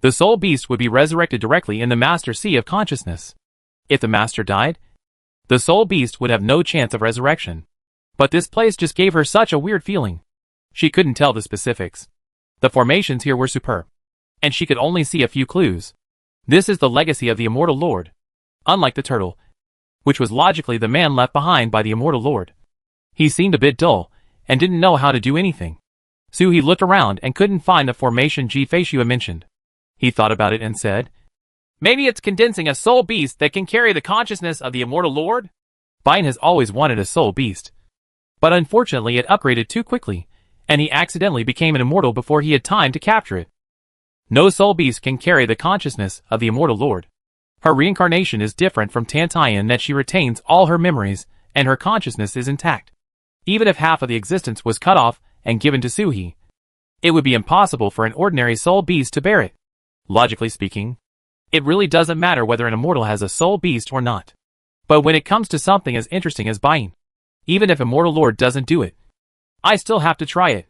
the soul beast would be resurrected directly in the master sea of consciousness. If the master died, the soul beast would have no chance of resurrection. But this place just gave her such a weird feeling. She couldn't tell the specifics. The formations here were superb, and she could only see a few clues. This is the legacy of the Immortal Lord. Unlike the turtle, which was logically the man left behind by the Immortal Lord. He seemed a bit dull, and didn't know how to do anything. Su-He looked around and couldn't find the formation Ji-Fei mentioned. He thought about it and said, Maybe it's condensing a soul beast that can carry the consciousness of the Immortal Lord? Bain has always wanted a soul beast. But unfortunately it upgraded too quickly, and he accidentally became an immortal before he had time to capture it. No soul beast can carry the consciousness of the Immortal Lord. Her reincarnation is different from Tantai in that she retains all her memories, and her consciousness is intact. Even if half of the existence was cut off and given to Su-He, it would be impossible for an ordinary soul beast to bear it. Logically speaking, it really doesn't matter whether an immortal has a soul beast or not. But when it comes to something as interesting as Bain, even if Immortal Lord doesn't do it, I still have to try it.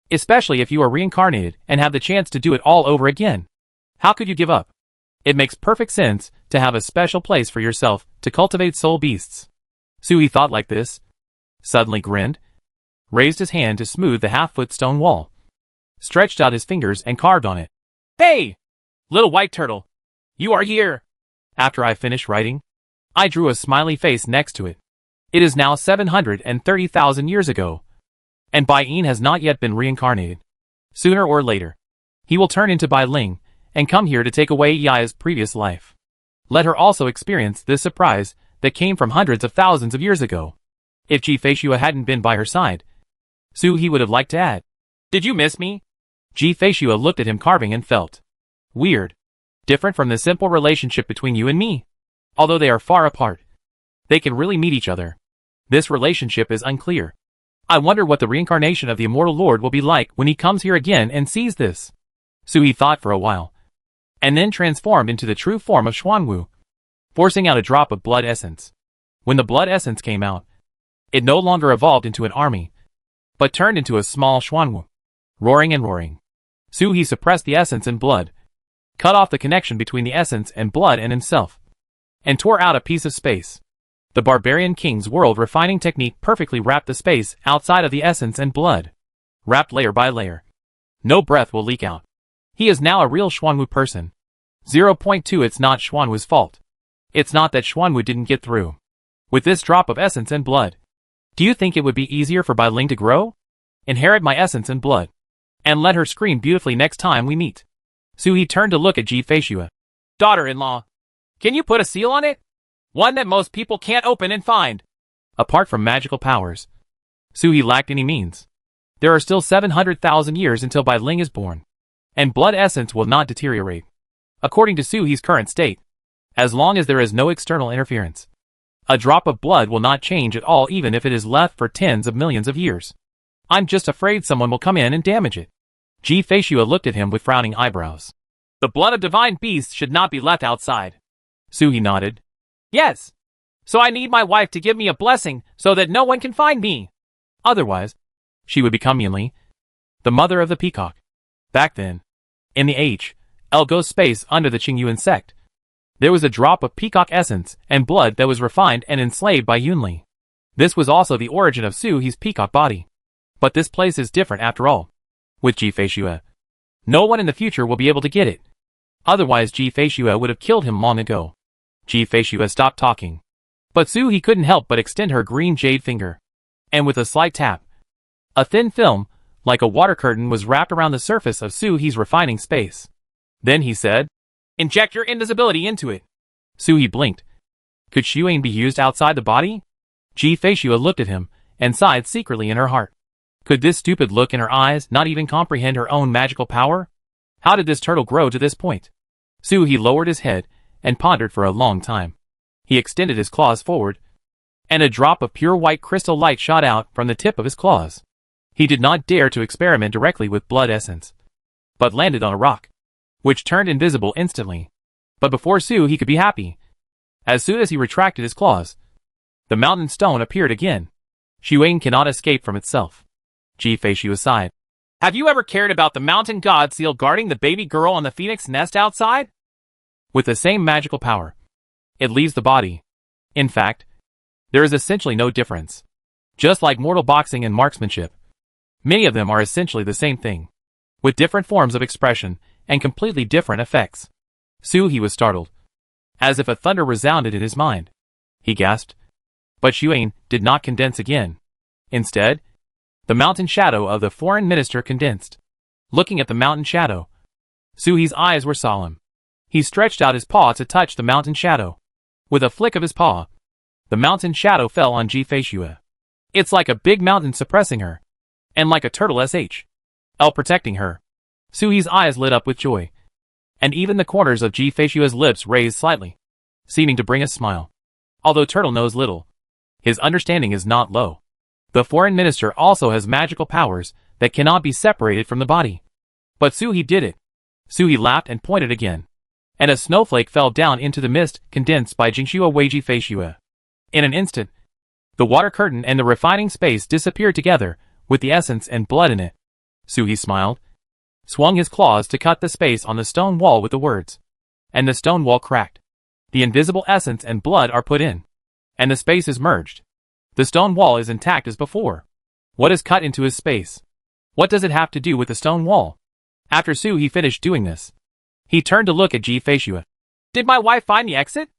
Especially if you are reincarnated and have the chance to do it all over again. How could you give up? It makes perfect sense to have a special place for yourself to cultivate soul beasts. Su-He thought like this, suddenly grinned, raised his hand to smooth the half-foot stone wall, stretched out his fingers and carved on it. Hey! Little white turtle! You are here! After I finished writing, I drew a smiley face next to it. It is now 730,000 years ago, and Bain has not yet been reincarnated. Sooner or later, he will turn into Bai Ling and come here to take away Yaya's previous life. Let her also experience this surprise that came from hundreds of thousands of years ago. If Ji-Fei hadn't been by her side, Su-He would have liked to add, Did you miss me? Ji-Fei looked at him carving and felt weird. Different from the simple relationship between you and me. Although they are far apart, they can really meet each other. This relationship is unclear. I wonder what the reincarnation of the Immortal Lord will be like when he comes here again and sees this. Su-He thought for a while, and then transformed into the true form of Xuanwu, forcing out a drop of blood essence. When the blood essence came out, it no longer evolved into an army, but turned into a small Xuanwu, roaring and roaring. Su-He suppressed the essence and blood, cut off the connection between the essence and blood and himself, and tore out a piece of space. The barbarian king's world refining technique perfectly wrapped the space outside of the essence and blood, wrapped layer by layer. No breath will leak out. He is now a real Xuanwu person. 0.2 It's not Xuanwu's fault. It's not that Xuanwu didn't get through. With this drop of essence and blood, do you think it would be easier for Bai Ling to grow? Inherit my essence and blood, and let her scream beautifully next time we meet. Su-He turned to look at Ji-Fei. Daughter-in-law, can you put a seal on it? One that most people can't open and find. Apart from magical powers, Suhi lacked any means. There are still 700,000 years until Bai Ling is born, and blood essence will not deteriorate, according to Suhi's current state, as long as there is no external interference. A drop of blood will not change at all even if it is left for tens of millions of years. I'm just afraid someone will come in and damage it. Ji Feishua looked at him with frowning eyebrows. The blood of divine beasts should not be left outside. Suhi nodded. Yes. So I need my wife to give me a blessing so that no one can find me. Otherwise, she would become Yunli, the mother of the peacock. Back then, in the H.L. ghost space under the Qingyuan sect, there was a drop of peacock essence and blood that was refined and enslaved by Yunli. This was also the origin of Suhi's peacock body. But this place is different after all. With Ji Feishua, no one in the future will be able to get it. Otherwise Ji Feishua would have killed him long ago. Ji Feishua stopped talking. But Suhi couldn't help but extend her green jade finger. And with a slight tap, a thin film, like a water curtain, was wrapped around the surface of Suhi's refining space. Then he said, Inject your invisibility into it. Suhi blinked. Could Xuan be used outside the body? Ji Feishua looked at him, and sighed secretly in her heart. Could this stupid look in her eyes not even comprehend her own magical power? How did this turtle grow to this point? Suhi lowered his head, and pondered for a long time. He extended his claws forward, and a drop of pure white crystal light shot out from the tip of his claws. He did not dare to experiment directly with blood essence, but landed on a rock, which turned invisible instantly. But before Suhi could be happy, as soon as he retracted his claws, the mountain stone appeared again. Xuan cannot escape from itself. Ji Feishua sighed. Have you ever cared about the mountain god seal guarding the baby girl on the phoenix nest outside? With the same magical power, it leaves the body. In fact, there is essentially no difference. Just like mortal boxing and marksmanship, many of them are essentially the same thing, with different forms of expression and completely different effects. Suhi was startled, as if a thunder resounded in his mind. He gasped. But Xuan did not condense again. Instead, the mountain shadow of the foreign minister condensed. Looking at the mountain shadow, Suhi's eyes were solemn. He stretched out his paw to touch the mountain shadow. With a flick of his paw, the mountain shadow fell on Ji Feishua. It's like a big mountain suppressing her, and like a turtle SHL protecting her. Suhi's eyes lit up with joy, and even the corners of Ji Feishua's lips raised slightly, seeming to bring a smile. Although Turtle knows little, his understanding is not low. The foreign minister also has magical powers that cannot be separated from the body. But Suhi did it. Suhi laughed and pointed again, and a snowflake fell down into the mist condensed by Jingxua Wei Ji Feishua. In an instant, the water curtain and the refining space disappeared together, with the essence and blood in it. Suhi smiled, swung his claws to cut the space on the stone wall with the words, and the stone wall cracked. The invisible essence and blood are put in, and the space is merged. The stone wall is intact as before. What is cut into his space? What does it have to do with the stone wall? After Suhi finished doing this, he turned to look at Ji Feishua. Did my wife find the exit?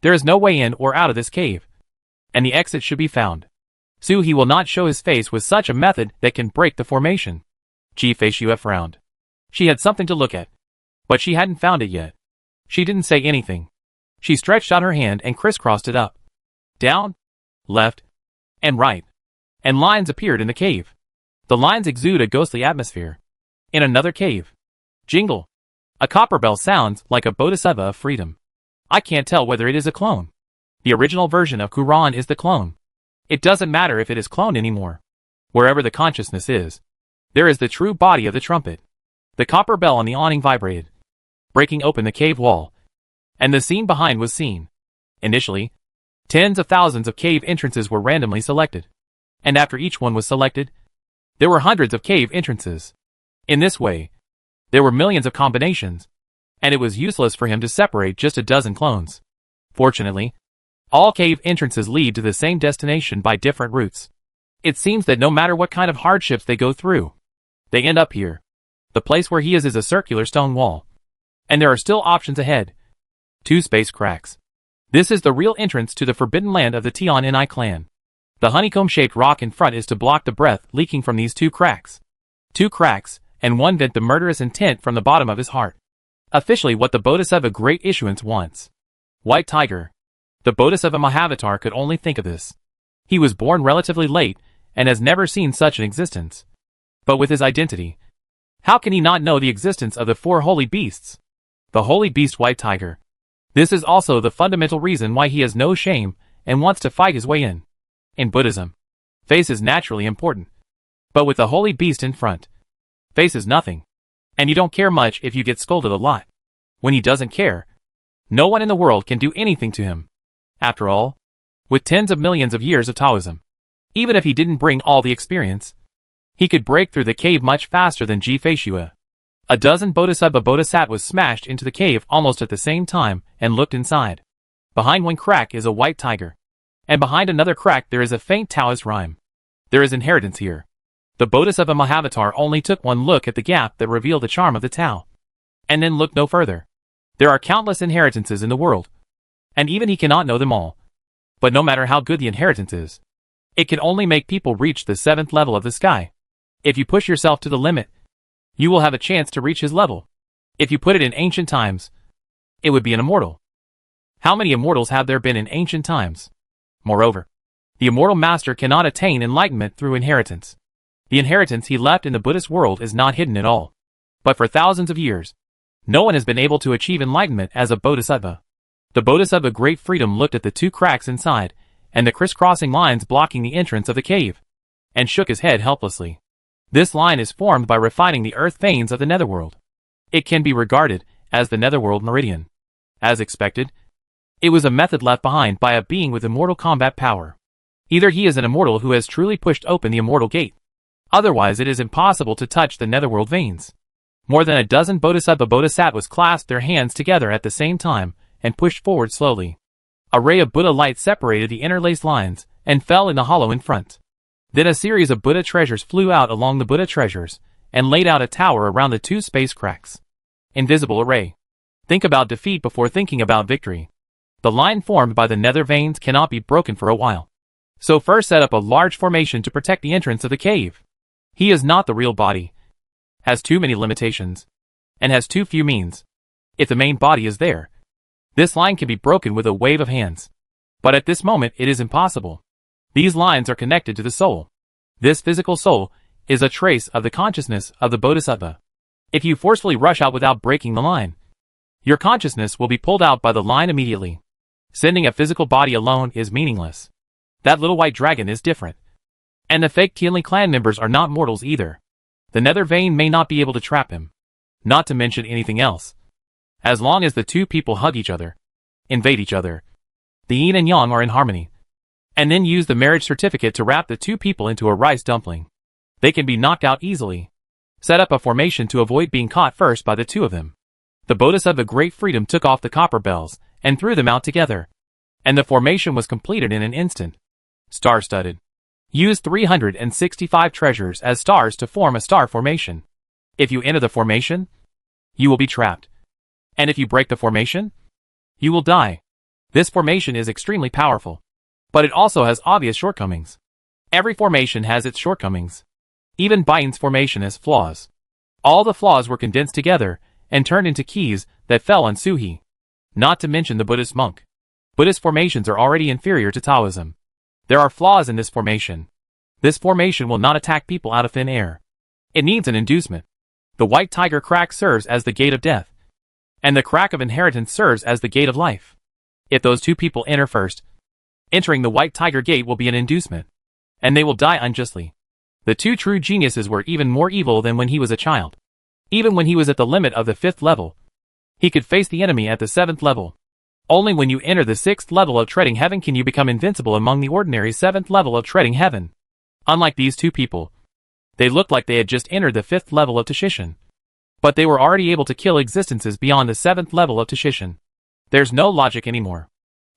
There is no way in or out of this cave, and the exit should be found. Suhi will not show his face with such a method that can break the formation. Ji Feishua frowned. She had something to look at, but she hadn't found it yet. She didn't say anything. She stretched out her hand and crisscrossed it up, down, left, and right, and lines appeared in the cave. The lines exude a ghostly atmosphere. In another cave, jingle, a copper bell sounds like a bodhisattva of freedom. I can't tell whether it is a clone. The original version of Quran is the clone. It doesn't matter if it is cloned anymore. Wherever the consciousness is, there is the true body of the trumpet. The copper bell on the awning vibrated, breaking open the cave wall, and the scene behind was seen. Initially, tens of thousands of cave entrances were randomly selected, and after each one was selected, there were hundreds of cave entrances. In this way, there were millions of combinations, and it was useless for him to separate just a dozen clones. Fortunately, all cave entrances lead to the same destination by different routes. It seems that no matter what kind of hardships they go through, they end up here. The place where he is a circular stone wall, and there are still options ahead. 2 space cracks. This is the real entrance to the forbidden land of the Tian-Ni clan. The honeycomb-shaped rock in front is to block the breath leaking from these 2 cracks. 2 cracks, and one vent the murderous intent from the bottom of his heart. Officially what the Bodhisattva Great Issuance wants. White Tiger. The Bodhisattva Mahavatar could only think of this. He was born relatively late, and has never seen such an existence. But with his identity, how can he not know the existence of the four holy beasts? The holy beast white tiger. This is also the fundamental reason why he has no shame and wants to fight his way in. In Buddhism, face is naturally important. But with the holy beast in front, face is nothing. And you don't care much if you get scolded a lot. When he doesn't care, no one in the world can do anything to him. After all, with tens of millions of years of Taoism, even if he didn't bring all the experience, he could break through the cave much faster than Ji-Fei-Shue. A dozen bodhisattvas smashed into the cave almost at the same time and looked inside. Behind one crack is a white tiger. And behind another crack there is a faint Taoist rhyme. There is inheritance here. The Bodhisattva Mahavatar only took one look at the gap that revealed the charm of the Tao. And then looked no further. There are countless inheritances in the world. And even he cannot know them all. But no matter how good the inheritance is, it can only make people reach the 7th level of the sky. If you push yourself to the limit, you will have a chance to reach his level. If you put it in ancient times, it would be an immortal. How many immortals have there been in ancient times? Moreover, the immortal master cannot attain enlightenment through inheritance. The inheritance he left in the Buddhist world is not hidden at all. But for thousands of years, no one has been able to achieve enlightenment as a bodhisattva. The Bodhisattva Great Freedom looked at the two cracks inside, and the crisscrossing lines blocking the entrance of the cave, and shook his head helplessly. This line is formed by refining the earth veins of the netherworld. It can be regarded as the netherworld meridian. As expected, it was a method left behind by a being with immortal combat power. Either he is an immortal who has truly pushed open the immortal gate. Otherwise it is impossible to touch the netherworld veins. More than a dozen bodhisattvas clasped their hands together at the same time and pushed forward slowly. A ray of Buddha light separated the interlaced lines and fell in the hollow in front. Then a series of Buddha treasures flew out along the Buddha treasures and laid out a tower around the two space cracks. Invisible array. Think about defeat before thinking about victory. The line formed by the nether veins cannot be broken for a while. So first set up a large formation to protect the entrance of the cave. He is not the real body, has too many limitations, and has too few means. If the main body is there, this line can be broken with a wave of hands. But at this moment it is impossible. These lines are connected to the soul. This physical soul is a trace of the consciousness of the bodhisattva. If you forcefully rush out without breaking the line, your consciousness will be pulled out by the line immediately. Sending a physical body alone is meaningless. That little white dragon is different. And the fake Tianli clan members are not mortals either. The nether vein may not be able to trap him. Not to mention anything else. As long as the two people hug each other, invade each other, the yin and yang are in harmony, and then use the marriage certificate to wrap the two people into a rice dumpling, they can be knocked out easily. Set up a formation to avoid being caught first by the two of them. The Bodhisattva Great Freedom took off the copper bells and threw them out together, and the formation was completed in an instant. Star-studded. Use 365 treasures as stars to form a star formation. If you enter the formation, you will be trapped. And if you break the formation, you will die. This formation is extremely powerful. But it also has obvious shortcomings. Every formation has its shortcomings. Even Baiyan's formation has flaws. All the flaws were condensed together and turned into keys that fell on Suhi. Not to mention the Buddhist monk. Buddhist formations are already inferior to Taoism. There are flaws in this formation. This formation will not attack people out of thin air. It needs an inducement. The white tiger crack serves as the gate of death, and the crack of inheritance serves as the gate of life. If those two people enter first, entering the white tiger gate will be an inducement, and they will die unjustly. The two true geniuses were even more evil than when he was a child. Even when he was at the limit of the 5th level, he could face the enemy at the 7th level. Only when you enter the 6th level of treading heaven can you become invincible among the ordinary 7th level of treading heaven. Unlike these two people, they looked like they had just entered the 5th level of Tashishin. But they were already able to kill existences beyond the 7th level of Tashishin. There's no logic anymore.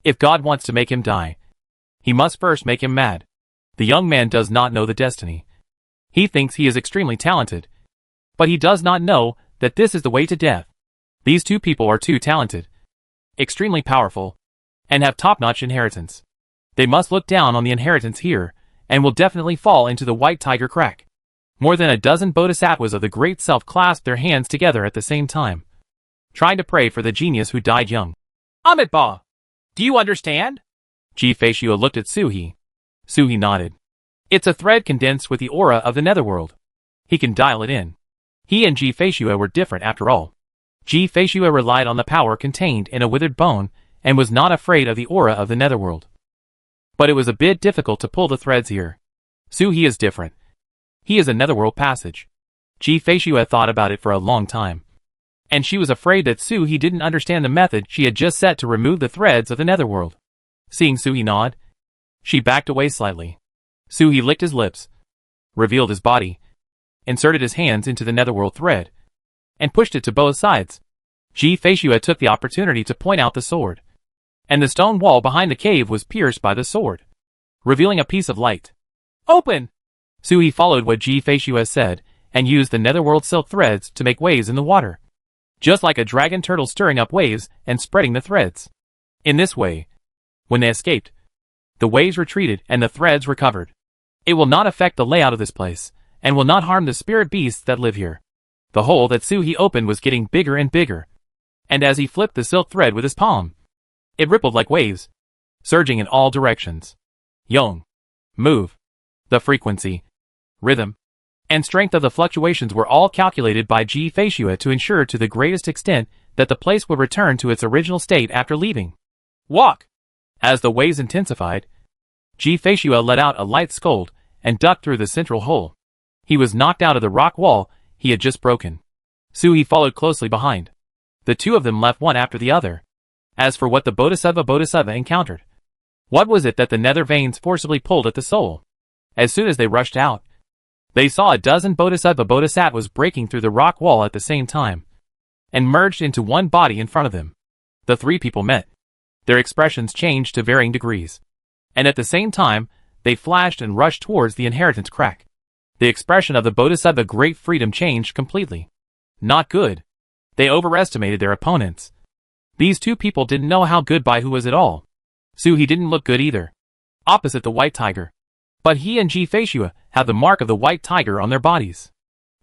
If God wants to make him die, he must first make him mad. The young man does not know the destiny. He thinks he is extremely talented, but he does not know that this is the way to death. These two people are too talented, extremely powerful, and have top-notch inheritance. They must look down on the inheritance here, and will definitely fall into the white tiger crack. More than a dozen bodhisattvas of the Great Self clasped their hands together at the same time, trying to pray for the genius who died young. Amitabha, do you understand? Ji-Fei-Shue looked at Suhi. Suhi nodded. It's a thread condensed with the aura of the netherworld. He can dial it in. He and Ji-Feishue were different after all. Ji-Feishue relied on the power contained in a withered bone and was not afraid of the aura of the netherworld. But it was a bit difficult to pull the threads here. Su-He is different. He is a netherworld passage. Ji-Feishue thought about it for a long time. And she was afraid that Su-He didn't understand the method she had just set to remove the threads of the netherworld. Seeing Su-He nod, she backed away slightly. Su-He licked his lips, revealed his body, inserted his hands into the netherworld thread, and pushed it to both sides. Ji-Feishue took the opportunity to point out the sword. And the stone wall behind the cave was pierced by the sword, revealing a piece of light. Open! Su-He followed what Ji-Feishue said, and used the netherworld silk threads to make waves in the water. Just like a dragon turtle stirring up waves and spreading the threads. In this way, when they escaped, the waves retreated and the threads recovered. It will not affect the layout of this place, and will not harm the spirit beasts that live here. The hole that Su-He opened was getting bigger and bigger. And as he flipped the silk thread with his palm, it rippled like waves, surging in all directions. Yong. Move. The frequency, rhythm, and strength of the fluctuations were all calculated by Ji-Feishue to ensure to the greatest extent that the place would return to its original state after leaving. Walk! As the waves intensified, Ji-Feishue let out a light scold and ducked through the central hole. He was knocked out of the rock wall he had just broken. Su-He followed closely behind. The two of them left one after the other. As for what the Bodhisattva encountered, what was it that the nether veins forcibly pulled at the soul? As soon as they rushed out, they saw a dozen Bodhisattvas breaking through the rock wall at the same time, and merged into one body in front of them. The three people met. Their expressions changed to varying degrees, and at the same time, they flashed and rushed towards the inheritance crack. The expression of the Bodhisattva Great Freedom changed completely. Not good. They overestimated their opponents. These two people didn't know how good Baihu was at all. Su-He didn't look good either. Opposite the white tiger. But he and Ji-Feishue have the mark of the white tiger on their bodies.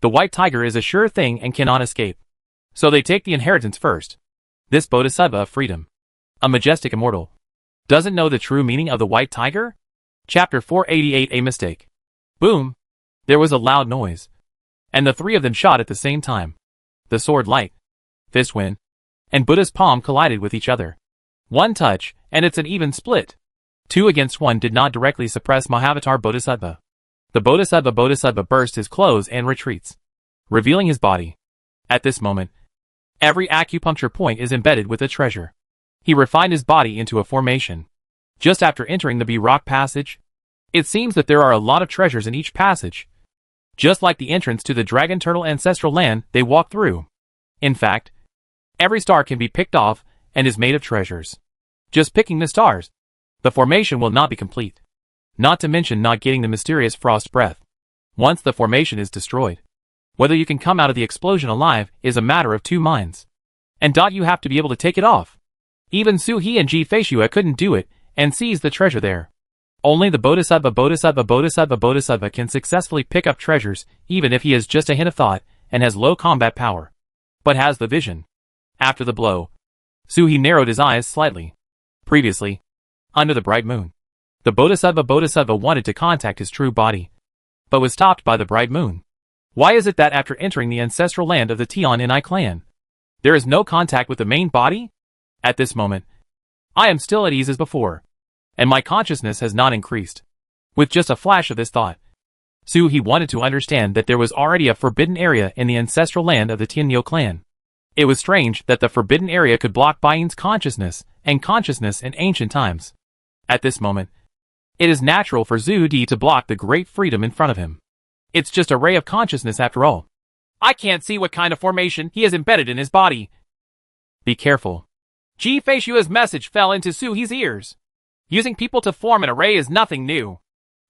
The white tiger is a sure thing and cannot escape. So they take the inheritance first. This Bodhisattva of freedom, a majestic immortal, doesn't know the true meaning of the white tiger? Chapter 488 A Mistake. Boom! There was a loud noise. And the three of them shot at the same time. The sword light, fist wind, and Buddha's palm collided with each other. One touch, and it's an even split. 2 against 1 did not directly suppress Mahavatar Bodhisattva. The Bodhisattva burst his clothes and retreats, revealing his body. At this moment, every acupuncture point is embedded with a treasure. He refined his body into a formation. Just after entering the B-Rock passage, it seems that there are a lot of treasures in each passage. Just like the entrance to the Dragon Turtle ancestral land they walked through. In fact, every star can be picked off and is made of treasures. Just picking the stars, the formation will not be complete. Not to mention not getting the mysterious frost breath. Once the formation is destroyed, whether you can come out of the explosion alive is a matter of two minds. And you have to be able to take it off. Even Su-He and Ji-Feishue couldn't do it and seize the treasure there. Only the Bodhisattva can successfully pick up treasures even if he has just a hint of thought and has low combat power, but has the vision. After the blow, Su-He narrowed his eyes slightly. Previously, under the bright moon, the Bodhisattva wanted to contact his true body, but was stopped by the bright moon. Why is it that after entering the ancestral land of the Tian-Ni clan, there is no contact with the main body? At this moment, I am still at ease as before, and my consciousness has not increased. With just a flash of this thought, Su-He wanted to understand that there was already a forbidden area in the ancestral land of the Tian-Ni clan. It was strange that the forbidden area could block Baiin's consciousness and consciousness in ancient times. At this moment, it is natural for Zhu-Di to block the great freedom in front of him. It's just a ray of consciousness after all. I can't see what kind of formation he has embedded in his body. Be careful. Ji-Feishue's message fell into Su-He's ears. Using people to form an array is nothing new.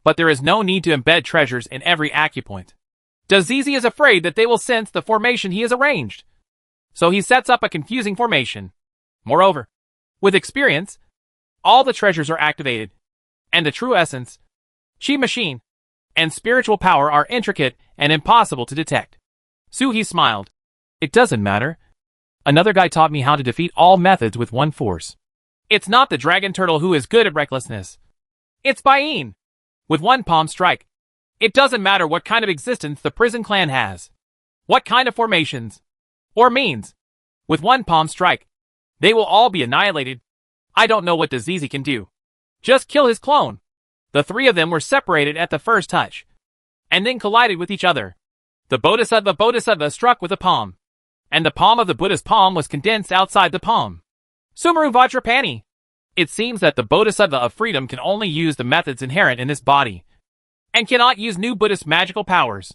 But there is no need to embed treasures in every acupoint. Dazizi is afraid that they will sense the formation he has arranged. So he sets up a confusing formation. Moreover, with experience, all the treasures are activated. And the true essence, Chi machine, and spiritual power are intricate and impossible to detect. Su-He smiled. It doesn't matter. Another guy taught me how to defeat all methods with one force. It's not the dragon turtle who is good at recklessness. It's Baiin. with one palm strike. It doesn't matter what kind of existence the prison clan has, what kind of formations, or means. With one palm strike, they will all be annihilated. I don't know what Dazizi can do. Just kill his clone. The three of them were separated at the first touch, and then collided with each other. The Bodhisattva struck with a palm, and the palm of the Buddha's palm was condensed outside the palm. Sumeru Vajrapani. It seems that the Bodhisattva of freedom can only use the methods inherent in this body, and cannot use new Buddhist magical powers.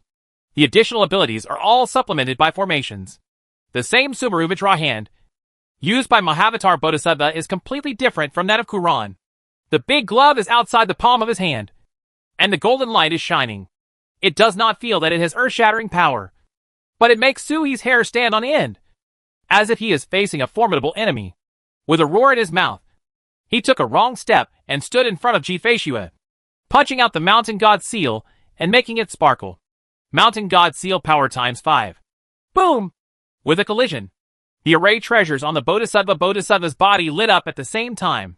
The additional abilities are all supplemented by formations. The same Sumeru Vajra hand, used by Mahavatar Bodhisattva, is completely different from that of Kuran. The big glove is outside the palm of his hand, and the golden light is shining. It does not feel that it has earth-shattering power, but it makes Suhi's hair stand on end, as if he is facing a formidable enemy. With a roar in his mouth, he took a wrong step and stood in front of Jifeishua, punching out the Mountain God Seal and making it sparkle. Mountain God Seal power times 5. Boom! With a collision, the array treasures on the Bodhisattva's body lit up at the same time.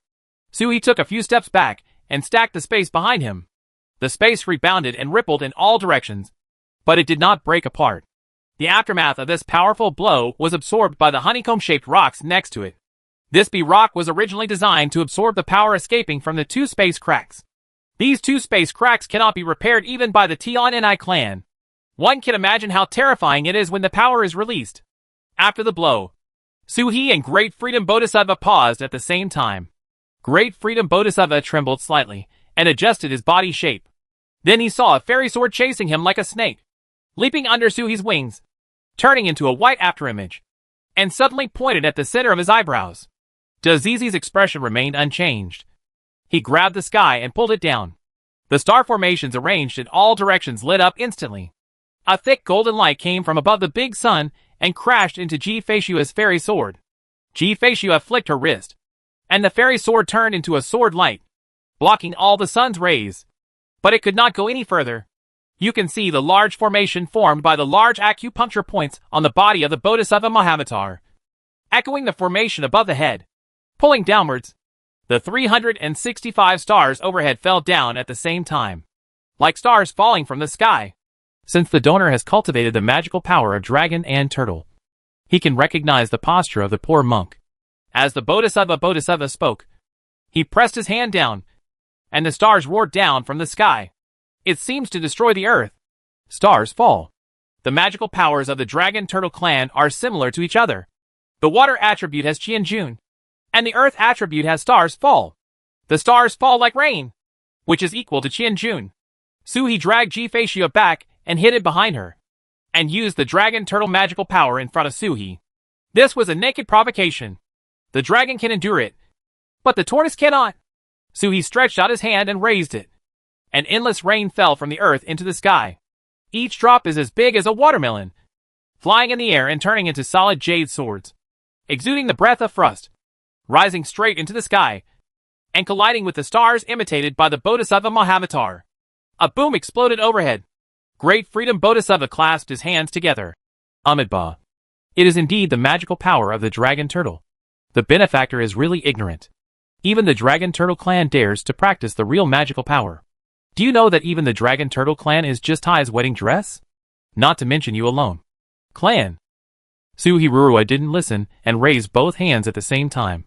Suhi took a few steps back and stacked the space behind him. The space rebounded and rippled in all directions, but it did not break apart. The aftermath of this powerful blow was absorbed by the honeycomb-shaped rocks next to it. This B-rock was originally designed to absorb the power escaping from the two space cracks. These two space cracks cannot be repaired even by the Tian clan. One can imagine how terrifying it is when the power is released. After the blow, Suhi and Great Freedom Bodhisattva paused at the same time. Great Freedom Bodhisattva trembled slightly and adjusted his body shape. Then he saw a fairy sword chasing him like a snake, leaping under Suhi's wings, turning into a white afterimage, and suddenly pointed at the center of his eyebrows. Dazizi's expression remained unchanged. He grabbed the sky and pulled it down. The star formations arranged in all directions lit up instantly. A thick golden light came from above the big sun and crashed into Jifeishua's fairy sword. Jifeishua flicked her wrist, and the fairy sword turned into a sword light, blocking all the sun's rays. But it could not go any further. You can see the large formation formed by the large acupuncture points on the body of the Bodhisattva Mahavatar, echoing the formation above the head. Pulling downwards, the 365 stars overhead fell down at the same time, like stars falling from the sky. Since the donor has cultivated the magical power of dragon and turtle, he can recognize the posture of the poor monk. As the Bodhisattva spoke, he pressed his hand down, and the stars roared down from the sky. It seems to destroy the earth. Stars fall. The magical powers of the dragon turtle clan are similar to each other. The water attribute has Qianjun, and the earth attribute has stars fall. The stars fall like rain, which is equal to Qianjun. Suhi dragged Jifeishua back and hid it behind her, and used the dragon turtle magical power in front of Suhi. This was a naked provocation. The dragon can endure it, but the tortoise cannot. Suhi stretched out his hand and raised it. An endless rain fell from the earth into the sky. Each drop is as big as a watermelon, flying in the air and turning into solid jade swords, exuding the breath of frost, rising straight into the sky, and colliding with the stars imitated by the Bodhisattva Mahavatar. A boom exploded overhead. Great Freedom Bodhisattva clasped his hands together. Amitabha. It is indeed the magical power of the dragon turtle. The benefactor is really ignorant. Even the dragon turtle clan dares to practice the real magical power. Do you know that even the dragon turtle clan is just Tai's wedding dress? Not to mention you alone. Clan. Suhirurua didn't listen and raised both hands at the same time.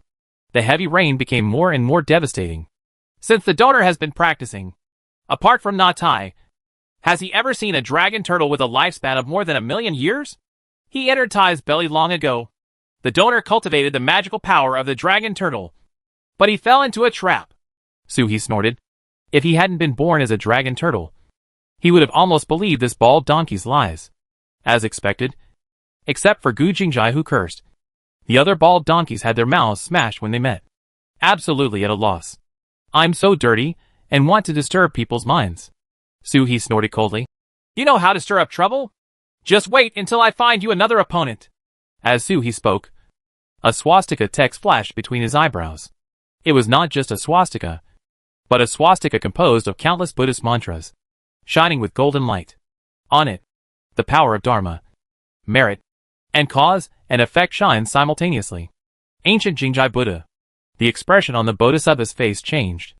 The heavy rain became more and more devastating. Since the donor has been practicing, apart from Natai, has he ever seen a dragon turtle with a lifespan of more than 1,000,000 years? He entered Tai's belly long ago. The donor cultivated the magical power of the dragon turtle, but he fell into a trap. Suhi snorted. If he hadn't been born as a dragon turtle, he would have almost believed this bald donkey's lies. As expected, except for Gu Jingjai, who cursed. The other bald donkeys had their mouths smashed when they met. Absolutely at a loss. I'm so dirty and want to disturb people's minds. Suhi snorted coldly. You know how to stir up trouble? Just wait until I find you another opponent. As Suhi spoke, a swastika text flashed between his eyebrows. It was not just a swastika, but a swastika composed of countless Buddhist mantras, shining with golden light. On it, the power of Dharma, merit, and cause and effect shines simultaneously. Ancient Jingjai Buddha. The expression on the Bodhisattva's face changed,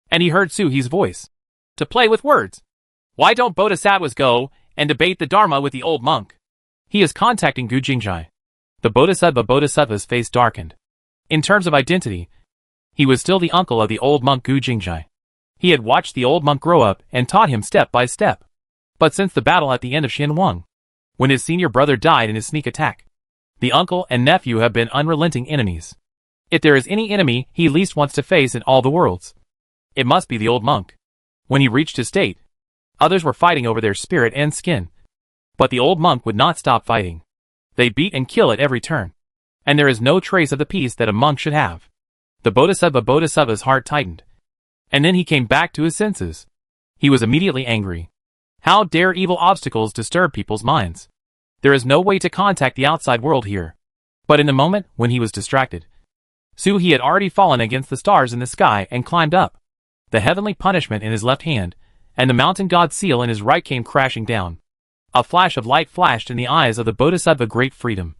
and he heard Suhi's voice. To play with words. Why don't bodhisattvas go and debate the Dharma with the old monk? He is contacting Gu Jingjai. The Bodhisattva's face darkened. In terms of identity, he was still the uncle of the old monk Gu Jingjai. He had watched the old monk grow up and taught him step by step. But since the battle at the end of Xinwang, when his senior brother died in his sneak attack, the uncle and nephew have been unrelenting enemies. If there is any enemy he least wants to face in all the worlds, it must be the old monk. When he reached his state, others were fighting over their spirit and skin. But the old monk would not stop fighting. They beat and kill at every turn. And there is no trace of the peace that a monk should have. The Bodhisattva's heart tightened. And then he came back to his senses. He was immediately angry. How dare evil obstacles disturb people's minds? There is no way to contact the outside world here. But in the moment when he was distracted, He had already fallen against the stars in the sky and climbed up. The heavenly punishment in his left hand, and the mountain god seal in his right came crashing down. A flash of light flashed in the eyes of the Bodhisattva Great Freedom.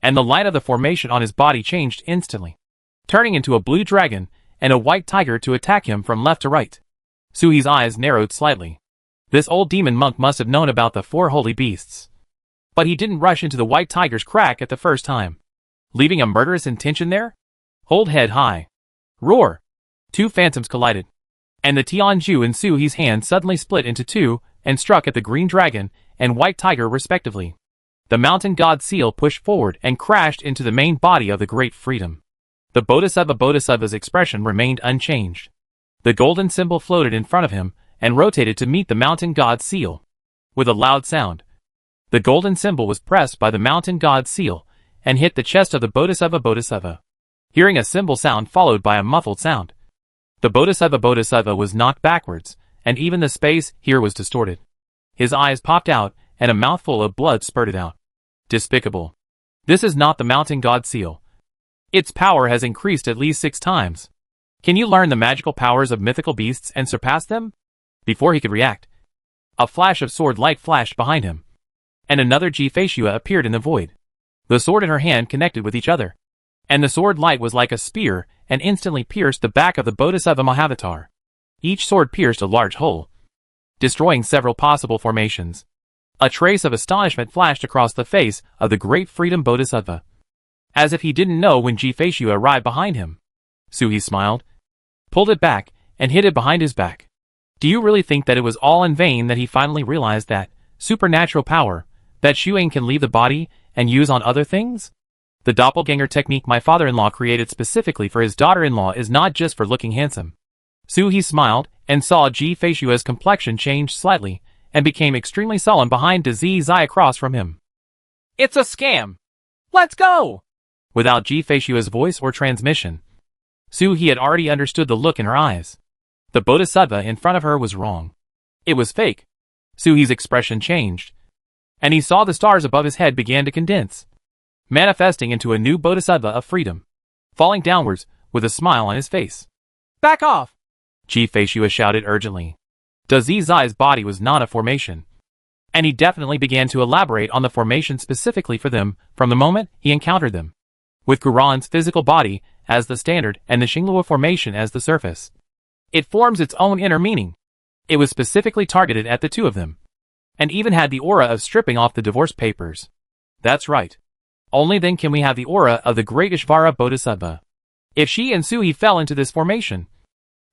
And the light of the formation on his body changed instantly, turning into a blue dragon and a white tiger to attack him from left to right. Suhi's eyes narrowed slightly. This old demon monk must have known about the four holy beasts. But he didn't rush into the white tiger's crack at the first time, leaving a murderous intention there? Hold head high. Roar! Two phantoms collided, and the Tianju in Suhi's hand suddenly split into two and struck at the green dragon and white tiger respectively. The mountain god seal pushed forward and crashed into the main body of the Great Freedom. The Bodhisattva's expression remained unchanged. The golden symbol floated in front of him and rotated to meet the mountain god seal. With a loud sound, the golden symbol was pressed by the mountain god seal and hit the chest of the Bodhisattva. Hearing a cymbal sound followed by a muffled sound, the Bodhisattva was knocked backwards, and even the space here was distorted. His eyes popped out, and a mouthful of blood spurted out. Despicable. This is not the mountain god seal. Its power has increased at least 6 times. Can you learn the magical powers of mythical beasts and surpass them? Before he could react, a flash of sword light flashed behind him, and another Ji-Fei appeared in the void. The sword in her hand connected with each other, and the sword light was like a spear and instantly pierced the back of the Bodhisattva Mahavatar. Each sword pierced a large hole, destroying several possible formations. A trace of astonishment flashed across the face of the Great Freedom Bodhisattva, as if he didn't know when Ji-Fei arrived behind him. Suhi smiled, pulled it back, and hid it behind his back. Do you really think that it was all in vain that he finally realized that supernatural power that Xuang can leave the body and use on other things? The doppelganger technique my father-in-law created specifically for his daughter-in-law is not just for looking handsome. Suhi smiled and saw Ji-Fei's complexion change slightly and became extremely sullen behind Zi's eye across from him. It's a scam! Let's go! Without Ji-Fei's voice or transmission, Suhi had already understood the look in her eyes. The Bodhisattva in front of her was wrong. It was fake. Suhi's expression changed, and he saw the stars above his head began to condense, manifesting into a new Bodhisattva of freedom, falling downwards with a smile on his face. Back off! Ji-Fei shouted urgently. Zi's body was not a formation, and he definitely began to elaborate on the formation specifically for them from the moment he encountered them, with Quran's physical body as the standard and the Xinglua formation as the surface. It forms its own inner meaning. It was specifically targeted at the two of them, and even had the aura of stripping off the divorce papers. That's right. Only then can we have the aura of the great Ishvara Bodhisattva. If she and Suhi fell into this formation,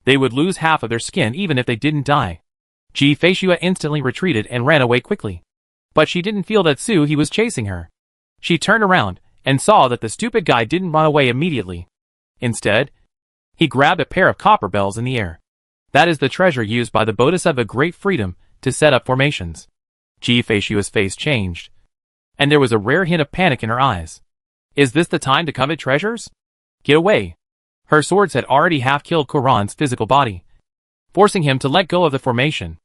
they would lose half of their skin even if they didn't die. Ji-Fei instantly retreated and ran away quickly. But she didn't feel that Suhi was chasing her. She turned around and saw that the stupid guy didn't run away immediately. Instead, he grabbed a pair of copper bells in the air. That is the treasure used by the Bodhisattva Great Freedom to set up formations. Ji-Fei's face changed, and there was a rare hint of panic in her eyes. Is this the time to covet treasures? Get away. Her swords had already half-killed Quran's physical body, forcing him to let go of the formation.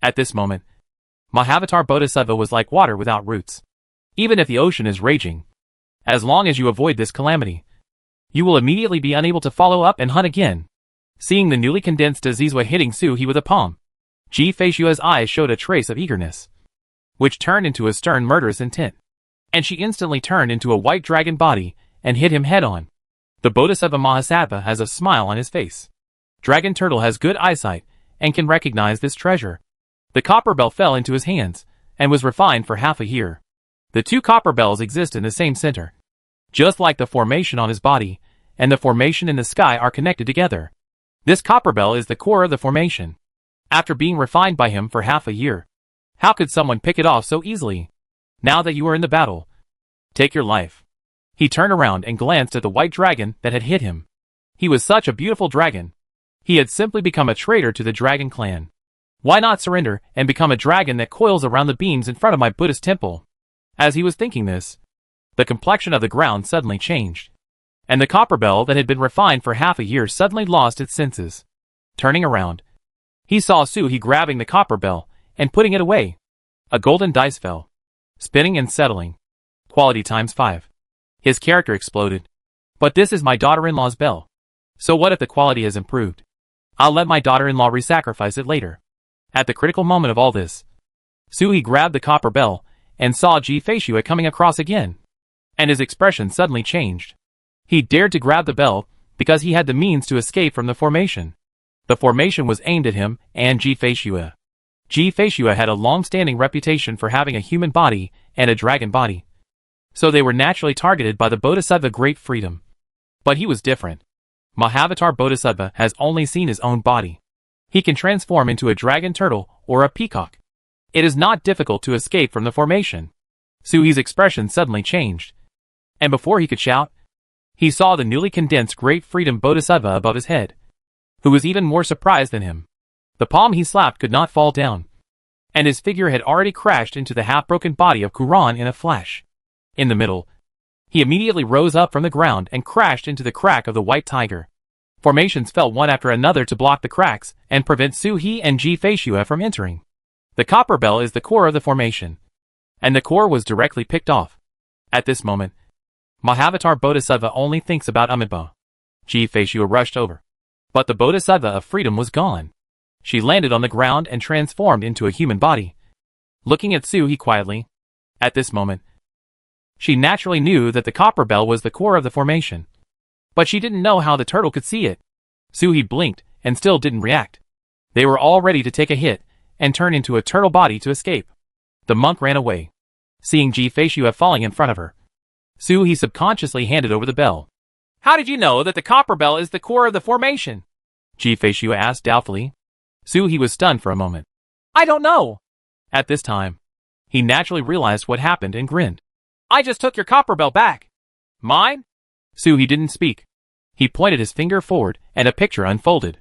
At this moment, Mahavatar Bodhisattva was like water without roots. Even if the ocean is raging, as long as you avoid this calamity, you will immediately be unable to follow up and hunt again. Seeing the newly condensed Zizwa hitting Suhi with a palm, Ji-Fei's eyes showed a trace of eagerness, which turned into a stern murderous intent, and she instantly turned into a white dragon body and hit him head-on. The Bodhisattva Mahasattva has a smile on his face. Dragon Turtle has good eyesight and can recognize this treasure. The copper bell fell into his hands, and was refined for half a year. The two copper bells exist in the same center. Just like the formation on his body, and the formation in the sky are connected together. This copper bell is the core of the formation. After being refined by him for half a year, how could someone pick it off so easily? Now that you are in the battle, take your life. He turned around and glanced at the white dragon that had hit him. He was such a beautiful dragon. He had simply become a traitor to the dragon clan. Why not surrender and become a dragon that coils around the beams in front of my Buddhist temple? As he was thinking this, the complexion of the ground suddenly changed, and the copper bell that had been refined for half a year suddenly lost its senses. Turning around, he saw Suhi grabbing the copper bell and putting it away. A golden dice fell, spinning and settling. Quality times 5. His character exploded. But this is my daughter-in-law's bell. So what if the quality has improved? I'll let my daughter-in-law re-sacrifice it later. At the critical moment of all this, Suhi grabbed the copper bell and saw Ji-Fei-Shue coming across again. And his expression suddenly changed. He dared to grab the bell because he had the means to escape from the formation. The formation was aimed at him and Ji-Fei-Shue. Ji-Fei-Shue had a long-standing reputation for having a human body and a dragon body. So they were naturally targeted by the Bodhisattva Great Freedom. But he was different. Mahavatar Bodhisattva has only seen his own body. He can transform into a dragon turtle or a peacock. It is not difficult to escape from the formation. Suhi's expression suddenly changed. And before he could shout, he saw the newly condensed Great Freedom Bodhisattva above his head, who was even more surprised than him. The palm he slapped could not fall down, and his figure had already crashed into the half-broken body of Kuran in a flash. In the middle, he immediately rose up from the ground and crashed into the crack of the white tiger. Formations fell one after another to block the cracks and prevent Suhi and Ji-Fei-Shue from entering. The copper bell is the core of the formation, and the core was directly picked off. At this moment, Mahavatar Bodhisattva only thinks about Amitabha. Ji-Fei-Shue rushed over, but the Bodhisattva of freedom was gone. She landed on the ground and transformed into a human body, looking at Suhi quietly. At this moment, she naturally knew that the copper bell was the core of the formation, but she didn't know how the turtle could see it. Suhi blinked and still didn't react. They were all ready to take a hit and turn into a turtle body to escape. The monk ran away, seeing Ji-Fei-Shue falling in front of her. Suhi subconsciously handed over the bell. How did you know that the copper bell is the core of the formation? Ji-Fei-Shue asked doubtfully. Suhi was stunned for a moment. I don't know. At this time, he naturally realized what happened and grinned. I just took your copper bell back. Mine? Suhi didn't speak. He pointed his finger forward and a picture unfolded.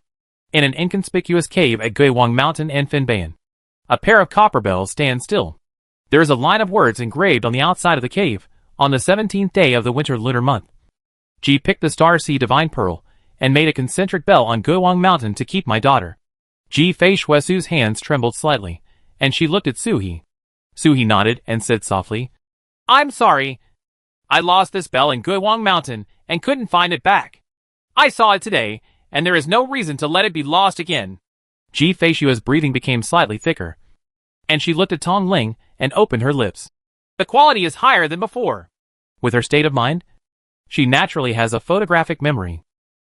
In an inconspicuous cave at Guiwang Mountain and Finbayan, a pair of copper bells stand still. There is a line of words engraved on the outside of the cave, on the 17th day of the winter lunar month. Ji picked the star sea divine pearl and made a concentric bell on Guiwang Mountain to keep my daughter. Ji-Fei-Shue's hands trembled slightly, and she looked at Suhi. Suhi nodded and said softly, I'm sorry. I lost this bell in Guiwang Mountain and couldn't find it back. I saw it today, and there is no reason to let it be lost again. Ji-Fei-Shue's breathing became slightly thicker, and she looked at Tong Ling and opened her lips. The quality is higher than before. With her state of mind, she naturally has a photographic memory.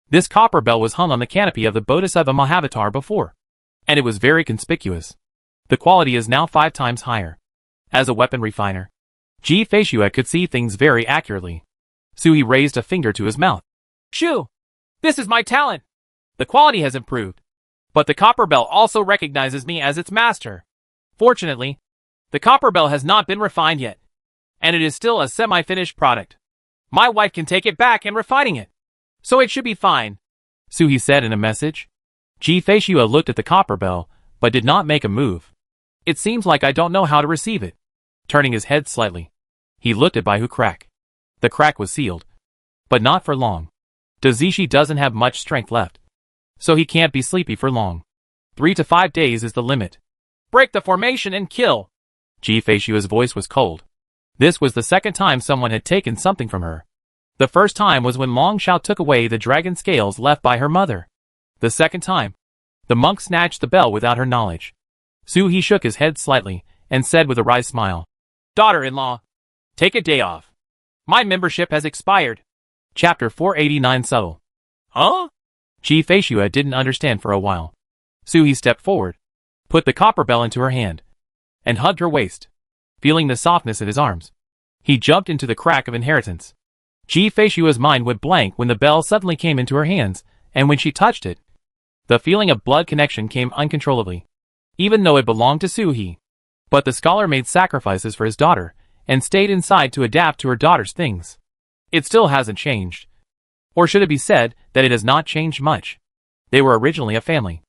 This copper bell was hung on the canopy of the Bodhisattva Mahavatar before, and it was very conspicuous. The quality is now 5 times higher. As a weapon refiner, Ji-Fei-Shue could see things very accurately. Suhi raised a finger to his mouth. Shoo! This is my talent! The quality has improved, but the copper bell also recognizes me as its master. Fortunately, the copper bell has not been refined yet, and it is still a semi-finished product. My wife can take it back and refining it, so it should be fine, Suhi said in a message. Ji-Fei-Shue looked at the copper bell, but did not make a move. It seems like I don't know how to receive it. Turning his head slightly, he looked at Baihu crack. The crack was sealed, but not for long. Dazishi doesn't have much strength left, so he can't be sleepy for long. 3 to 5 days is the limit. Break the formation and kill. Ji-Fei-Shue's voice was cold. This was the second time someone had taken something from her. The first time was when Long Xiao took away the dragon scales left by her mother. The second time, the monk snatched the bell without her knowledge. Suhi shook his head slightly and said with a wry smile, Daughter-in-law, take a day off. My membership has expired. Chapter 489 Subtle. Huh? Ji-Fei-Shue didn't understand for a while. Suhi stepped forward, put the copper bell into her hand, and hugged her waist. Feeling the softness in his arms, he jumped into the crack of inheritance. Ji Feishua's mind went blank when the bell suddenly came into her hands, and when she touched it, the feeling of blood connection came uncontrollably, even though it belonged to Suhi. But the scholar made sacrifices for his daughter, and stayed inside to adapt to her daughter's things. It still hasn't changed. Or should it be said that it has not changed much? They were originally a family.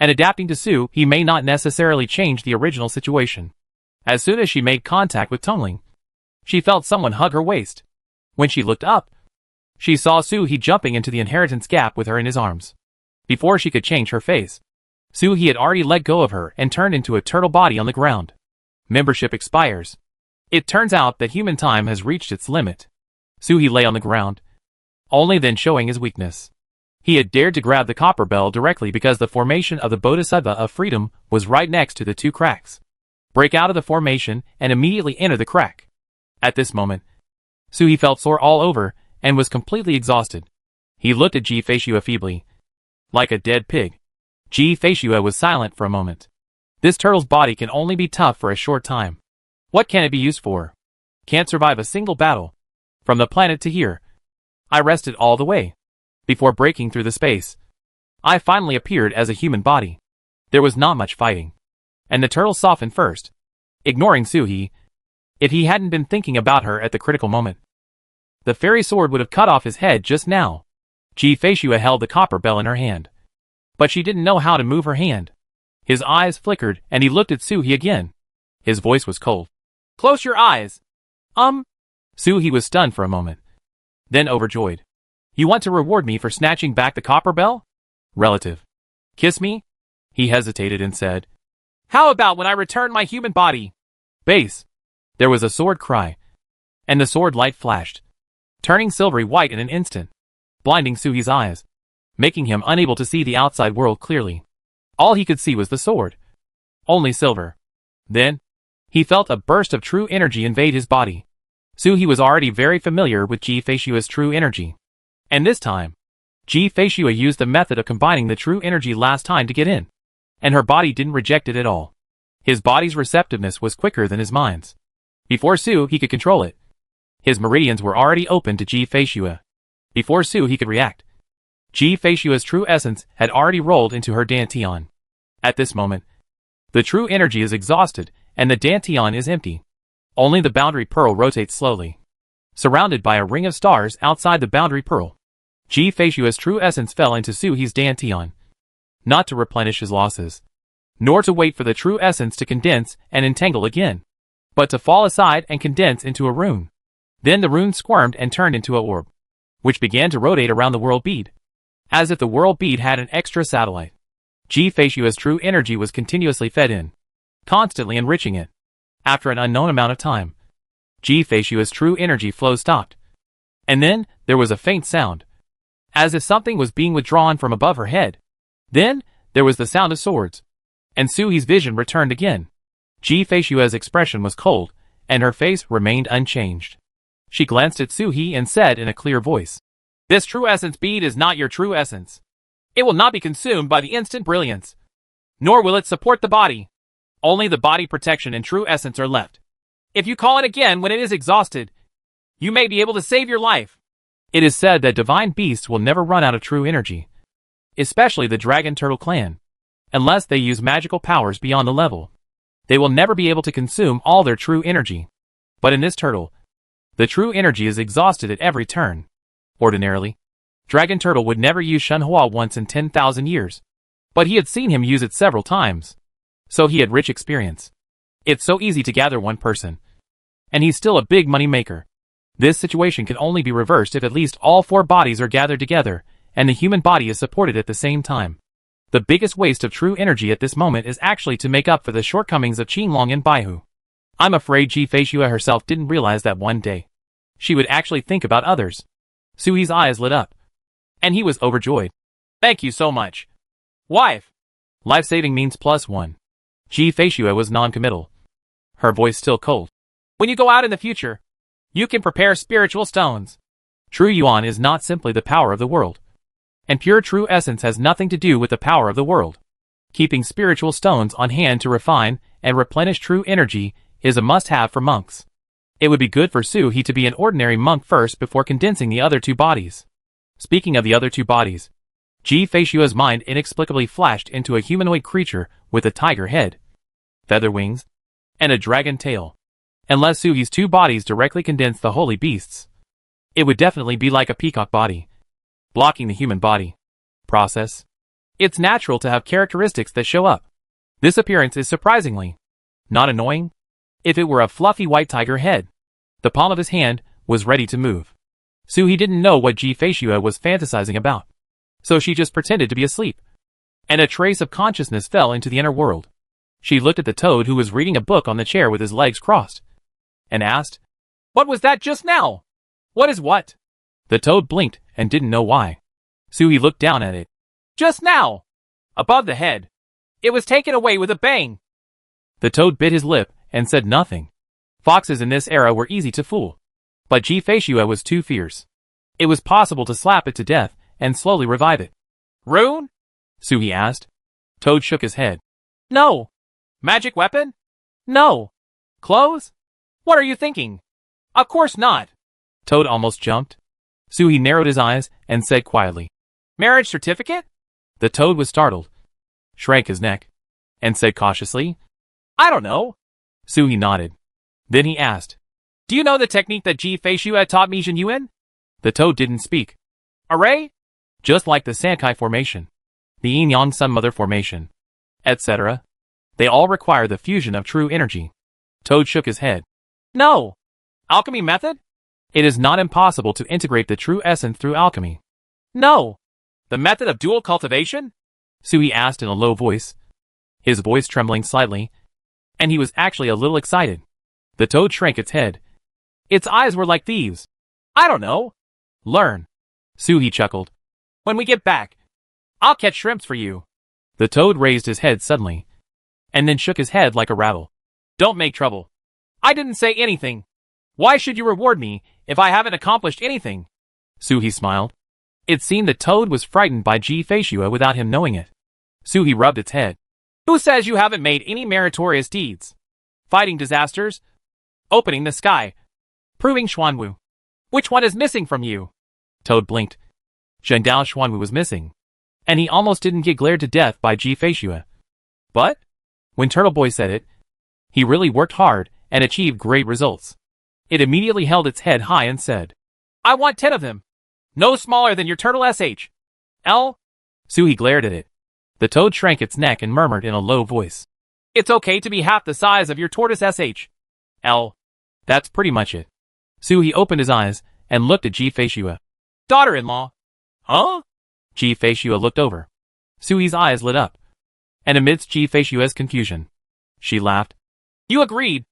And adapting to Suhi may not necessarily change the original situation. As soon as she made contact with Tongling, she felt someone hug her waist. When she looked up, she saw Suhi jumping into the inheritance gap with her in his arms. Before she could change her face, Suhi had already let go of her and turned into a turtle body on the ground. Membership expires. It turns out that human time has reached its limit. Suhi lay on the ground, only then showing his weakness. He had dared to grab the copper bell directly because the formation of the Bodhisattva of freedom was right next to the two cracks. Break out of the formation and immediately enter the crack. At this moment, Suhi felt sore all over and was completely exhausted. He looked at Ji Feishua feebly. Like a dead pig. Ji Feishua was silent for a moment. This turtle's body can only be tough for a short time. What can it be used for? Can't survive a single battle. From the planet to here, I rested all the way. Before breaking through the space, I finally appeared as a human body. There was not much fighting. And the turtle softened first, ignoring Suhi, if he hadn't been thinking about her at the critical moment. The fairy sword would have cut off his head just now. Ji Feishua held the copper bell in her hand. But she didn't know how to move her hand. His eyes flickered and he looked at Suhi again. His voice was cold. Close your eyes. Suhi was stunned for a moment. Then overjoyed. You want to reward me for snatching back the copper bell? Relative. Kiss me? He hesitated and said. How about when I return my human body? Base. There was a sword cry. And the sword light flashed, turning silvery white in an instant, blinding Suhi's eyes, making him unable to see the outside world clearly. All he could see was the sword. Only silver. Then, he felt a burst of true energy invade his body. Suhi was already very familiar with Ji Feishua's true energy. And this time, Ji Feishua used the method of combining the true energy last time to get in. And her body didn't reject it at all. His body's receptiveness was quicker than his mind's. Before Suhi could control it, his meridians were already open to Ji Feishua. Before Suhi could react, Ji Feishua's true essence had already rolled into her dantian. At this moment, the true energy is exhausted and the dantian is empty. Only the boundary pearl rotates slowly, surrounded by a ring of stars outside the boundary pearl. Ji Feishua's true essence fell into Suhi's dantian, not to replenish his losses, nor to wait for the true essence to condense and entangle again, but to fall aside and condense into a rune. Then the rune squirmed and turned into an orb, which began to rotate around the world bead, as if the world bead had an extra satellite. Ji Feishua's true energy was continuously fed in, constantly enriching it. After an unknown amount of time, Ji Feishua's true energy flow stopped. And then, there was a faint sound, as if something was being withdrawn from above her head. Then, there was the sound of swords, and Suhi's vision returned again. Ji Feishua's expression was cold, and her face remained unchanged. She glanced at Suhi and said in a clear voice, This true essence bead is not your true essence. It will not be consumed by the instant brilliance, nor will it support the body. Only the body protection and true essence are left. If you call it again when it is exhausted, you may be able to save your life. It is said that divine beasts will never run out of true energy, especially the Dragon Turtle clan, unless they use magical powers beyond the level. They will never be able to consume all their true energy. But in this turtle, the true energy is exhausted at every turn. Ordinarily, Dragon Turtle would never use Shunhua once in 10,000 years, but he had seen him use it several times, so he had rich experience. It's so easy to gather one person, and he's still a big money maker. This situation can only be reversed if at least all 4 bodies are gathered together, and the human body is supported at the same time. The biggest waste of true energy at this moment is actually to make up for the shortcomings of Qinglong and Baihu. I'm afraid Ji Feishua herself didn't realize that one day she would actually think about others. Suhi's eyes lit up, and he was overjoyed. Thank you so much, wife. Life-saving means +1. Ji Feishua was non-committal, her voice still cold. When you go out in the future, you can prepare spiritual stones. True Yuan is not simply the power of the world, and pure true essence has nothing to do with the power of the world. Keeping spiritual stones on hand to refine and replenish true energy is a must-have for monks. It would be good for Suhi to be an ordinary monk first before condensing the other two bodies. Speaking of the other two bodies, Ji-Feishua's mind inexplicably flashed into a humanoid creature with a tiger head, feather wings, and a dragon tail. Unless Suhi's two bodies directly condensed the holy beasts, it would definitely be like a peacock body, blocking the human body process. It's natural to have characteristics that show up. This appearance is surprisingly not annoying. If it were a fluffy white tiger head, the palm of his hand was ready to move. Suhi didn't know what Ji-Feishua was fantasizing about, so she just pretended to be asleep, and a trace of consciousness fell into the inner world. She looked at the toad who was reading a book on the chair with his legs crossed, and asked, "What was that just now?" "What is what?" The toad blinked and didn't know why. Suhi looked down at it. "Just now! Above the head. It was taken away with a bang." The toad bit his lip and said nothing. Foxes in this era were easy to fool, but Ji-Feishua was too fierce. It was possible to slap it to death and slowly revive it. "Rune?" Suhi asked. Toad shook his head. "No." "Magic weapon?" "No." "Clothes?" "What are you thinking?" "Of course not." Toad almost jumped. Suhi narrowed his eyes and said quietly, "Marriage certificate?" The toad was startled, shrank his neck, and said cautiously, "I don't know." Suhi nodded. Then he asked, "Do you know the technique that Ji-Feishua taught me Jinyuan?" The toad didn't speak. "Array?" "Just like the Sankai formation, the Yin-Yang Sun-Mother formation, etc. They all require the fusion of true energy." Toad shook his head. "No." "Alchemy method?" "It is not impossible to integrate the true essence through alchemy." "No." "The method of dual cultivation?" Suhi asked in a low voice, his voice trembling slightly, and he was actually a little excited. The toad shrank its head. Its eyes were like thieves. "I don't know." "Learn." Suhi chuckled. "When we get back, I'll catch shrimps for you." The toad raised his head suddenly, and then shook his head like a rattle. "Don't make trouble. I didn't say anything. Why should you reward me if I haven't accomplished anything?" Suhi smiled. It seemed the toad was frightened by Ji-Feishua without him knowing it. Suhi rubbed its head. "Who says you haven't made any meritorious deeds? Fighting disasters? Opening the sky? Proving Xuanwu? Which one is missing from you?" Toad blinked. Zhendao Xuanwu was missing, and he almost didn't get glared to death by Ji-Feishua. But when Turtle Boy said it, he really worked hard and achieved great results. It immediately held its head high and said, "I want 10 of them. No smaller than your turtle sh. L." Suhi glared at it. The toad shrank its neck and murmured in a low voice, "It's okay to be half the size of your tortoise sh. L." That's pretty much it. Suhi opened his eyes and looked at Ji-Feishua. "Daughter-in-law." "Huh?" Ji-Feishua looked over. Suhi's eyes lit up, and amidst Ji-Feishua's confusion, she laughed. "You agreed."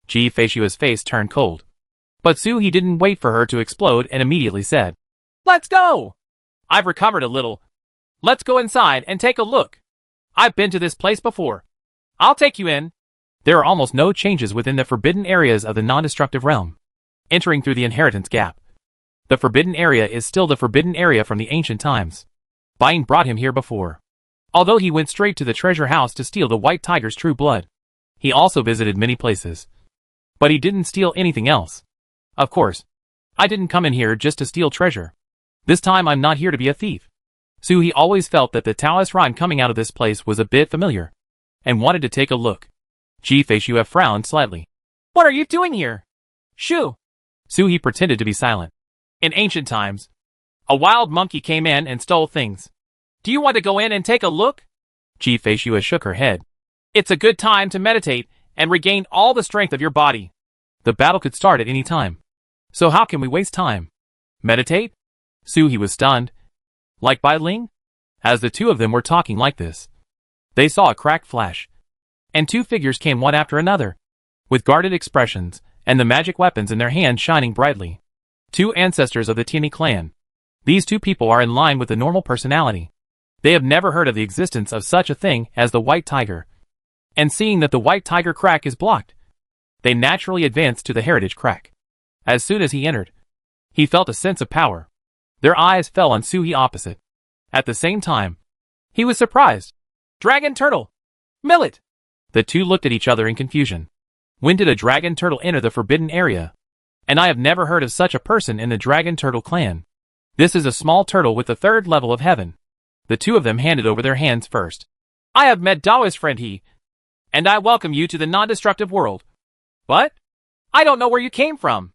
Ji-Feishua's face turned cold, but Suhi didn't wait for her to explode and immediately said, "Let's go! I've recovered a little. Let's go inside and take a look. I've been to this place before. I'll take you in." There are almost no changes within the forbidden areas of the non-destructive realm. Entering through the inheritance gap, the forbidden area is still the forbidden area from the ancient times. Bain brought him here before. Although he went straight to the treasure house to steal the white tiger's true blood, he also visited many places. But he didn't steal anything else. Of course, I didn't come in here just to steal treasure. This time I'm not here to be a thief. Suhi always felt that the Taoist rhyme coming out of this place was a bit familiar, and wanted to take a look. Ji-Feishua frowned slightly. "What are you doing here?" "Shoo!" Suhi pretended to be silent. "In ancient times, a wild monkey came in and stole things. Do you want to go in and take a look?" Ji-Feishua shook her head. "It's a good time to meditate and regain all the strength of your body. The battle could start at any time. So how can we waste time? Meditate?" Suhi was stunned. Like Bai Ling? As the two of them were talking like this, they saw a cracked flash, and two figures came one after another, with guarded expressions and the magic weapons in their hands shining brightly. Two ancestors of the Tianyi clan. These two people are in line with the normal personality. They have never heard of the existence of such a thing as the white tiger. And seeing that the white tiger crack is blocked, they naturally advanced to the heritage crack. As soon as he entered, he felt a sense of power. Their eyes fell on Suhi opposite. At the same time, he was surprised. Dragon turtle! Millet! The two looked at each other in confusion. When did a dragon turtle enter the forbidden area? And I have never heard of such a person in the dragon turtle clan. This is a small turtle with the third level of heaven. The two of them handed over their hands first. I have met Dao's friend He, and I welcome you to the non-destructive world. What? I don't know where you came from.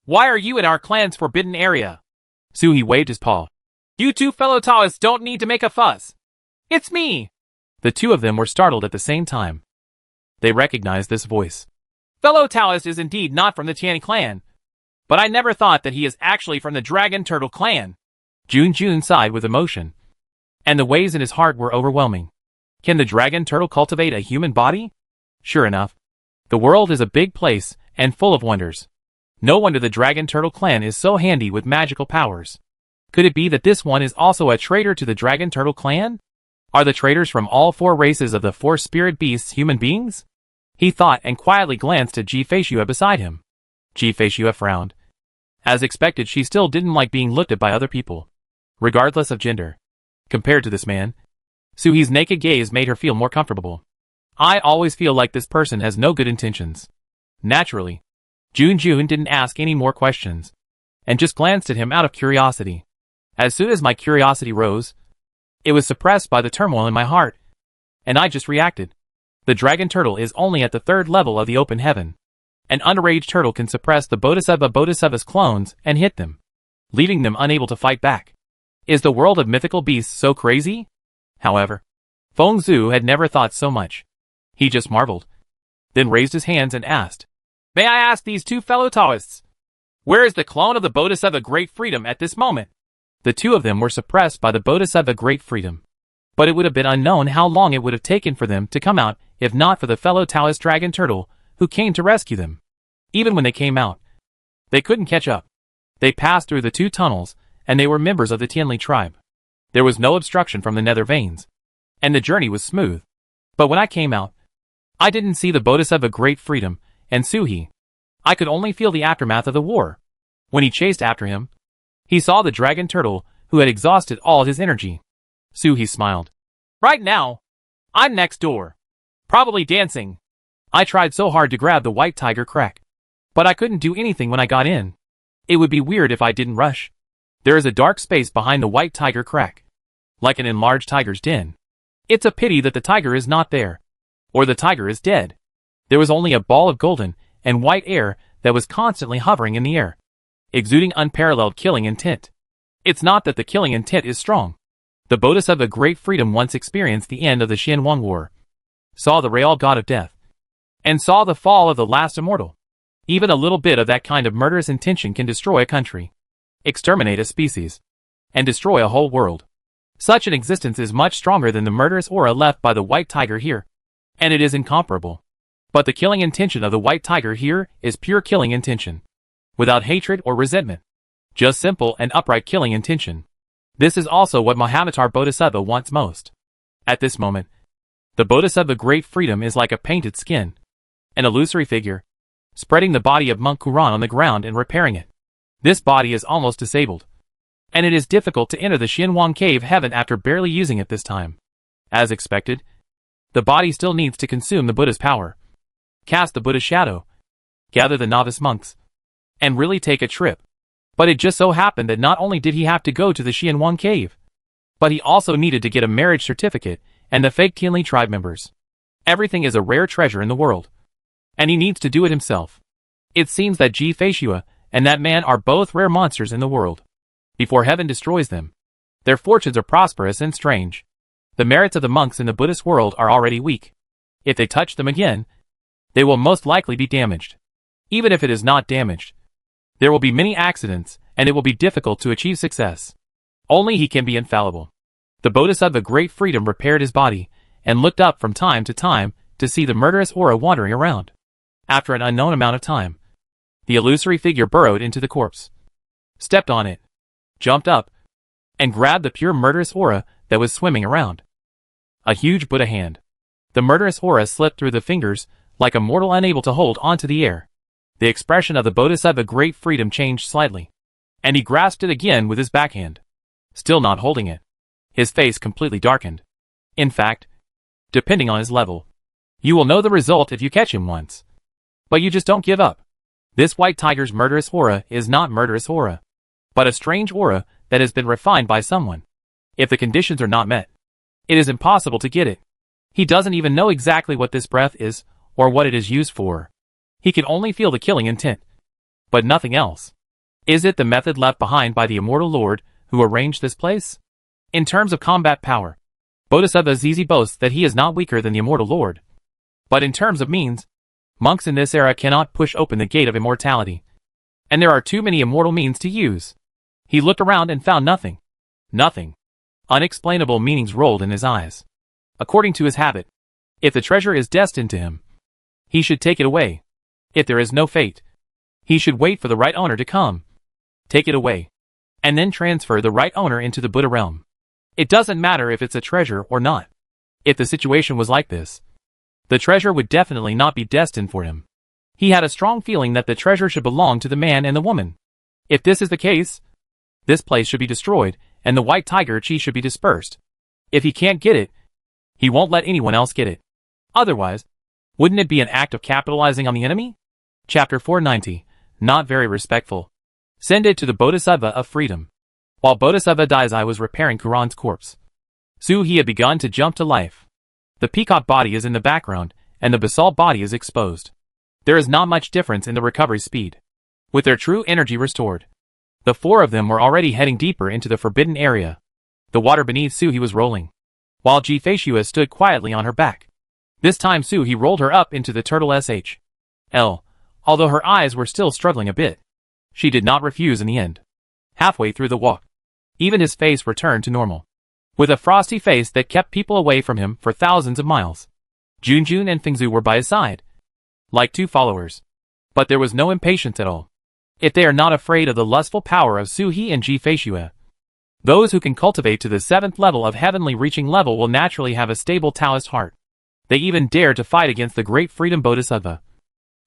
Why are you in our clan's forbidden area? Suhi waved his paw. You two fellow Taoists don't need to make a fuss. It's me! The two of them were startled at the same time. They recognized this voice. Fellow Taoist is indeed not from the Tian clan, but I never thought that he is actually from the Dragon Turtle clan. Jun sighed with emotion, and the waves in his heart were overwhelming. Can the Dragon Turtle cultivate a human body? Sure enough. The world is a big place and full of wonders. No wonder the Dragon Turtle clan is so handy with magical powers. Could it be that this one is also a traitor to the Dragon Turtle clan? Are the traitors from all four races of the four spirit beasts human beings? He thought and quietly glanced at Ji Feishue beside him. Ji Feishue frowned. As expected, she still didn't like being looked at by other people, regardless of gender. Compared to this man, Suhi's naked gaze made her feel more comfortable. I always feel like this person has no good intentions. Naturally, Jun didn't ask any more questions, and just glanced at him out of curiosity. As soon as my curiosity rose, it was suppressed by the turmoil in my heart, and I just reacted. The dragon turtle is only at the third level of the open heaven. An underage turtle can suppress the Bodhisattva's clones and hit them, leaving them unable to fight back. Is the world of mythical beasts so crazy? However, Feng Zhu had never thought so much. He just marveled, then raised his hands and asked, May I ask these two fellow Taoists, where is the clone of the Bodhisattva Great Freedom at this moment? The two of them were suppressed by the Bodhisattva Great Freedom, but it would have been unknown how long it would have taken for them to come out if not for the fellow Taoist dragon turtle who came to rescue them. Even when they came out, they couldn't catch up. They passed through the two tunnels, and they were members of the Tianli tribe. There was no obstruction from the nether veins, and the journey was smooth. But when I came out, I didn't see the Bodhisattva Great Freedom and Suhi. I could only feel the aftermath of the war. When he chased after him, he saw the dragon turtle who had exhausted all his energy. Suhi smiled. Right now, I'm next door. Probably dancing. I tried so hard to grab the white tiger crack, but I couldn't do anything when I got in. It would be weird if I didn't rush. There is a dark space behind the white tiger crack, like an enlarged tiger's den. It's a pity that the tiger is not there, or the tiger is dead. There was only a ball of golden and white air that was constantly hovering in the air, exuding unparalleled killing intent. It's not that the killing intent is strong. The Bodhisattva Great Freedom once experienced the end of the Xianwang War, saw the real god of death, and saw the fall of the last immortal. Even a little bit of that kind of murderous intention can destroy a country, exterminate a species, and destroy a whole world. Such an existence is much stronger than the murderous aura left by the white tiger here, and it is incomparable. But the killing intention of the white tiger here is pure killing intention, without hatred or resentment. Just simple and upright killing intention. This is also what Mahavatar Bodhisattva wants most. At this moment, the Bodhisattva Great Freedom is like a painted skin, an illusory figure, spreading the body of Monk Kuran on the ground and repairing it. This body is almost disabled, and it is difficult to enter the Xianwang Cave heaven after barely using it this time. As expected, the body still needs to consume the Buddha's power, cast the Buddha's shadow, gather the novice monks, and really take a trip. But it just so happened that not only did he have to go to the Xianwang Cave, but he also needed to get a marriage certificate and the fake Tianli tribe members. Everything is a rare treasure in the world, and he needs to do it himself. It seems that Ji Feishue and that man are both rare monsters in the world. Before heaven destroys them, their fortunes are prosperous and strange. The merits of the monks in the Buddhist world are already weak. If they touch them again, they will most likely be damaged. Even if it is not damaged, there will be many accidents, and it will be difficult to achieve success. Only he can be infallible. The Bodhisattva Great Freedom repaired his body, and looked up from time to see the murderous aura wandering around. After an unknown amount of time, the illusory figure burrowed into the corpse, stepped on it, jumped up, and grabbed the pure murderous aura that was swimming around. A huge Buddha hand. The murderous aura slipped through the fingers, like a mortal unable to hold onto the air. The expression of the Bodhisattva Great Freedom changed slightly, and he grasped it again with his backhand, still not holding it. His face completely darkened. In fact, depending on his level. You will know the result if you catch him once. But you just don't give up. This white tiger's murderous aura is not murderous aura, but a strange aura that has been refined by someone. If the conditions are not met, it is impossible to get it. He doesn't even know exactly what this breath is, or what it is used for. He can only feel the killing intent, but nothing else. Is it the method left behind by the immortal lord who arranged this place? In terms of combat power, Bodhisattva Zizi boasts that he is not weaker than the immortal lord. But in terms of means, monks in this era cannot push open the gate of immortality. And there are too many immortal means to use. He looked around and found nothing. Nothing. Unexplainable meanings rolled in his eyes. According to his habit, if the treasure is destined to him, he should take it away. If there is no fate, he should wait for the right owner to come, take it away, and then transfer the right owner into the Buddha realm. It doesn't matter if it's a treasure or not. If the situation was like this, the treasure would definitely not be destined for him. He had a strong feeling that the treasure should belong to the man and the woman. If this is the case, this place should be destroyed, and the white tiger chi should be dispersed. If he can't get it, he won't let anyone else get it. Otherwise, wouldn't it be an act of capitalizing on the enemy? Chapter 490. Not very respectful. Send it to the Bodhisattva of freedom. While Bodhisattva Daizai was repairing Kuran's corpse, Su He had begun to jump to life. The peacock body is in the background, and the basalt body is exposed. There is not much difference in the recovery speed. With their true energy restored, the four of them were already heading deeper into the forbidden area. The water beneath Su He was rolling, while Ji Feishua stood quietly on her back. This time Su He rolled her up into the turtle SHL. Although her eyes were still struggling a bit, she did not refuse in the end. Halfway through the walk, even his face returned to normal. With a frosty face that kept people away from him for thousands of miles, Junjun and Fengzu were by his side, like two followers. But there was no impatience at all. If they are not afraid of the lustful power of Su He and Ji Feishua, those who can cultivate to the 7th level of heavenly reaching level will naturally have a stable Taoist heart. They even dare to fight against the great freedom Bodhisattva.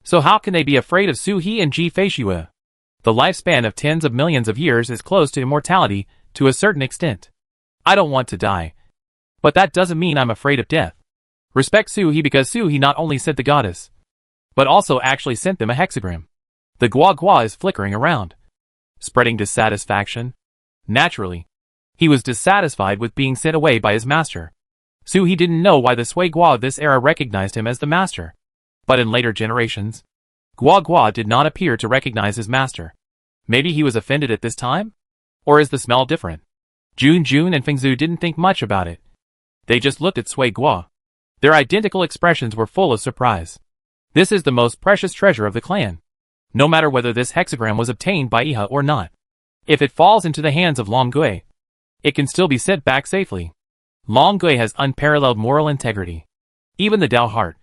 So how can they be afraid of Su He and Ji Feishua? The lifespan of tens of millions of years is close to immortality to a certain extent. I don't want to die, but that doesn't mean I'm afraid of death. Respect Su He because Su He not only sent the goddess, but also actually sent them a hexagram. The Gua Gua is flickering around, spreading dissatisfaction. Naturally, he was dissatisfied with being sent away by his master. Su He didn't know why the Sui Gua of this era recognized him as the master. But in later generations, Gua Gua did not appear to recognize his master. Maybe he was offended at this time? Or is the smell different? Junjun and Fengzu didn't think much about it. They just looked at Sui Gua. Their identical expressions were full of surprise. This is the most precious treasure of the clan. No matter whether this hexagram was obtained by Iha or not. If it falls into the hands of Long Gui, it can still be sent back safely. Long Gui has unparalleled moral integrity. Even the Tao heart,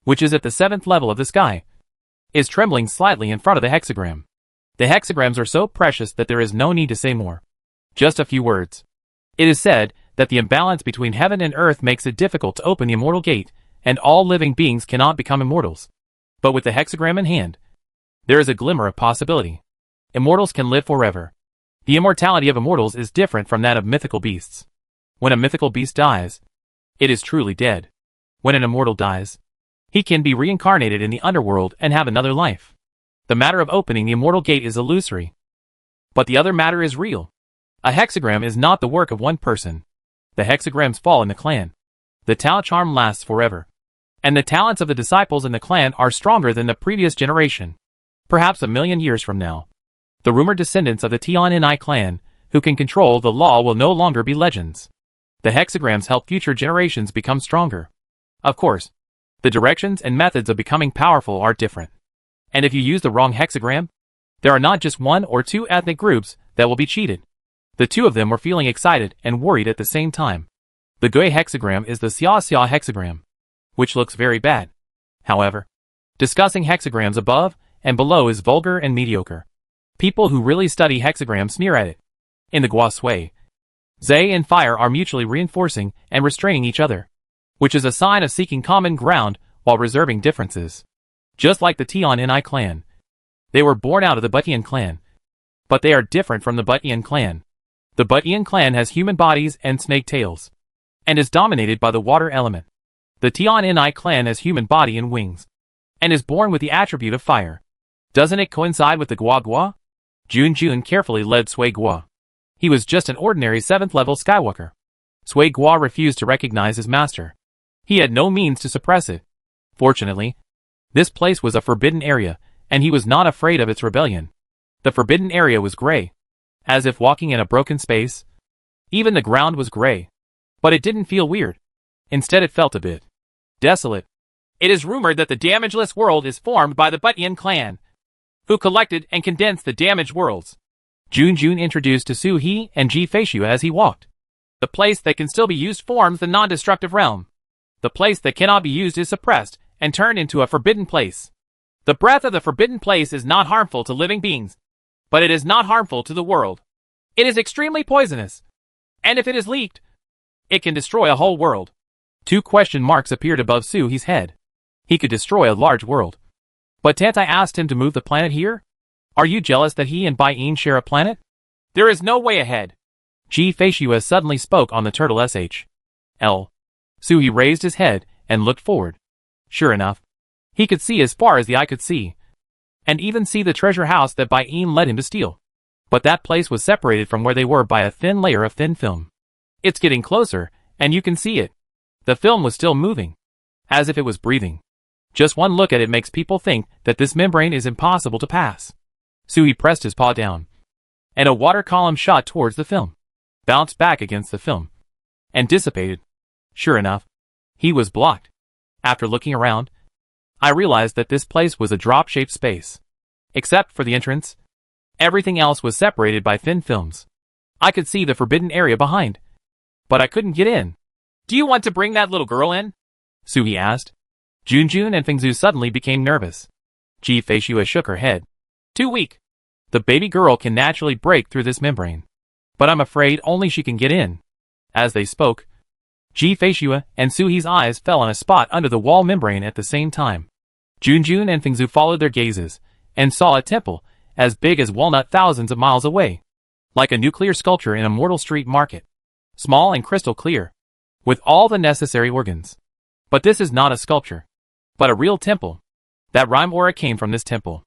which is at the 7th level of the sky, is trembling slightly in front of the hexagram. The hexagrams are so precious that there is no need to say more. Just a few words. It is said that the imbalance between heaven and earth makes it difficult to open the immortal gate, and all living beings cannot become immortals. But with the hexagram in hand, there is a glimmer of possibility. Immortals can live forever. The immortality of immortals is different from that of mythical beasts. When a mythical beast dies, it is truly dead. When an immortal dies, he can be reincarnated in the underworld and have another life. The matter of opening the immortal gate is illusory. But the other matter is real. A hexagram is not the work of one person. The hexagrams fall in the clan. The Tao charm lasts forever. And the talents of the disciples in the clan are stronger than the previous generation. Perhaps 1,000,000 years from now, the rumored descendants of the Tian clan, who can control the law, will no longer be legends. The hexagrams help future generations become stronger. Of course, the directions and methods of becoming powerful are different. And if you use the wrong hexagram, there are not just 1 or 2 ethnic groups that will be cheated. The two of them were feeling excited and worried at the same time. The Gui hexagram is the Xia Xia hexagram, which looks very bad. However, discussing hexagrams above and below is vulgar and mediocre. People who really study hexagrams sneer at it. In the Gua Sui, Zai and Fire are mutually reinforcing and restraining each other, which is a sign of seeking common ground while reserving differences. Just like the Tian clan. They were born out of the Butian clan. But they are different from the Butian clan. The Butian clan has human bodies and snake tails, and is dominated by the water element. The Tian clan has human body and wings, and is born with the attribute of fire. Doesn't it coincide with the Gua? Jun carefully led Sui Gua. He was just an ordinary 7th level Skywalker. Sui Gua refused to recognize his master. He had no means to suppress it. Fortunately, this place was a forbidden area, and he was not afraid of its rebellion. The forbidden area was gray, as if walking in a broken space. Even the ground was gray. But it didn't feel weird. Instead, it felt a bit desolate. It is rumored that the damageless world is formed by the Butian clan, who collected and condensed the damaged worlds. Jun introduced to Su He and Ji Feishu as he walked. The place that can still be used forms the non-destructive realm. The place that cannot be used is suppressed and turned into a forbidden place. The breath of the forbidden place is not harmful to living beings, but it is not harmful to the world. It is extremely poisonous, and if it is leaked, it can destroy a whole world. 2 question marks appeared above Su He's head. He could destroy a large world. But Tantai asked him to move the planet here? Are you jealous that he and Bai Yin share a planet? There is no way ahead. Ji Feishu suddenly spoke on the turtle SHL. Su He raised his head and looked forward. Sure enough, he could see as far as the eye could see, and even see the treasure house that Bai Yin led him to steal. But that place was separated from where they were by a thin layer of thin film. It's getting closer, and you can see it. The film was still moving, as if it was breathing. Just one look at it makes people think that this membrane is impossible to pass. Su He pressed his paw down, and a water column shot towards the film, bounced back against the film, and dissipated. Sure enough, he was blocked. After looking around, I realized that this place was a drop-shaped space. Except for the entrance, everything else was separated by thin films. I could see the forbidden area behind, but I couldn't get in. Do you want to bring that little girl in? Su He asked. Jun and Fengzu suddenly became nervous. Ji Feishu shook her head. Too weak. The baby girl can naturally break through this membrane, but I'm afraid only she can get in. As they spoke, Ji Feishu and Su He's eyes fell on a spot under the wall membrane at the same time. Jun and Fengzu followed their gazes and saw a temple as big as Walnut thousands of miles away, like a nuclear sculpture in a mortal street market, small and crystal clear, with all the necessary organs. But this is not a sculpture, but a real temple. That rhyme aura came from this temple.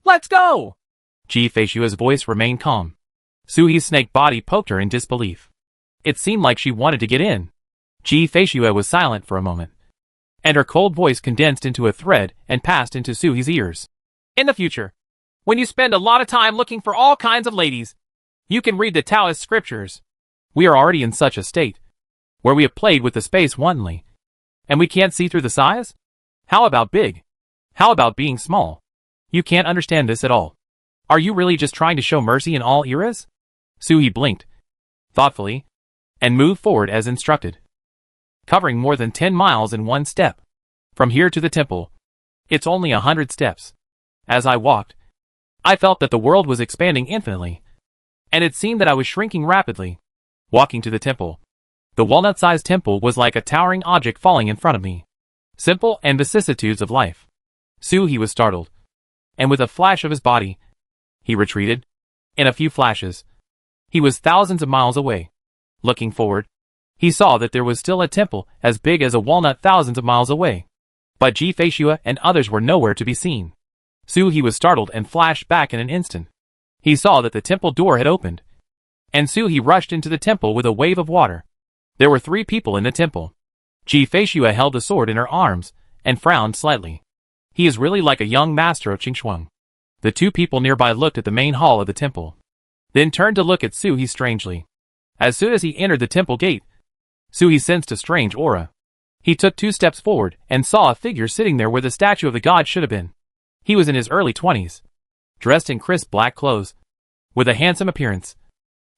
Let's go! Ji Feishu's voice remained calm. Su He's snake body poked her in disbelief. It seemed like she wanted to get in. Ji Feishu was silent for a moment, and her cold voice condensed into a thread and passed into Su He's ears. In the future, when you spend a lot of time looking for all kinds of ladies, you can read the Taoist scriptures. We are already in such a state, where we have played with the space wantonly, and we can't see through the size? How about big? How about being small? You can't understand this at all. Are you really just trying to show mercy in all eras? Su He blinked, thoughtfully, and moved forward as instructed, covering more than 10 miles in one step. From here to the temple, it's only 100 steps. As I walked, I felt that the world was expanding infinitely, and it seemed that I was shrinking rapidly. Walking to the temple, the walnut-sized temple was like a towering object falling in front of me. Simple and vicissitudes of life. Su He was startled, and with a flash of his body, he retreated. In a few flashes, he was thousands of miles away. Looking forward, he saw that there was still a temple as big as a walnut thousands of miles away. But Ji Feishu and others were nowhere to be seen. Su He was startled and flashed back in an instant. He saw that the temple door had opened, and Su He rushed into the temple with a wave of water. There were 3 people in the temple. Ji Feishu held a sword in her arms and frowned slightly. He is really like a young master of Qingxuang. The 2 people nearby looked at the main hall of the temple, then turned to look at Su He strangely. As soon as he entered the temple gate, Su He sensed a strange aura. He took 2 steps forward and saw a figure sitting there where the statue of the god should have been. He was in his early 20s, dressed in crisp black clothes, with a handsome appearance,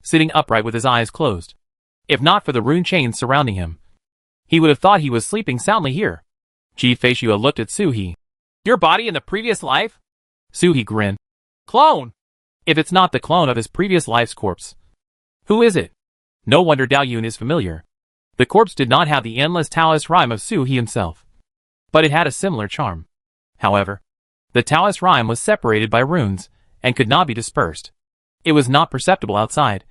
sitting upright with his eyes closed. If not for the rune chains surrounding him, he would have thought he was sleeping soundly here. Ji Feishu looked at Su He. Your body in the previous life? Su He grinned. Clone! If it's not the clone of his previous life's corpse, who is it? No wonder Dao Yun is familiar. The corpse did not have the endless Taoist rhyme of Su He himself, but it had a similar charm. However, the Taoist rhyme was separated by runes and could not be dispersed. It was not perceptible outside,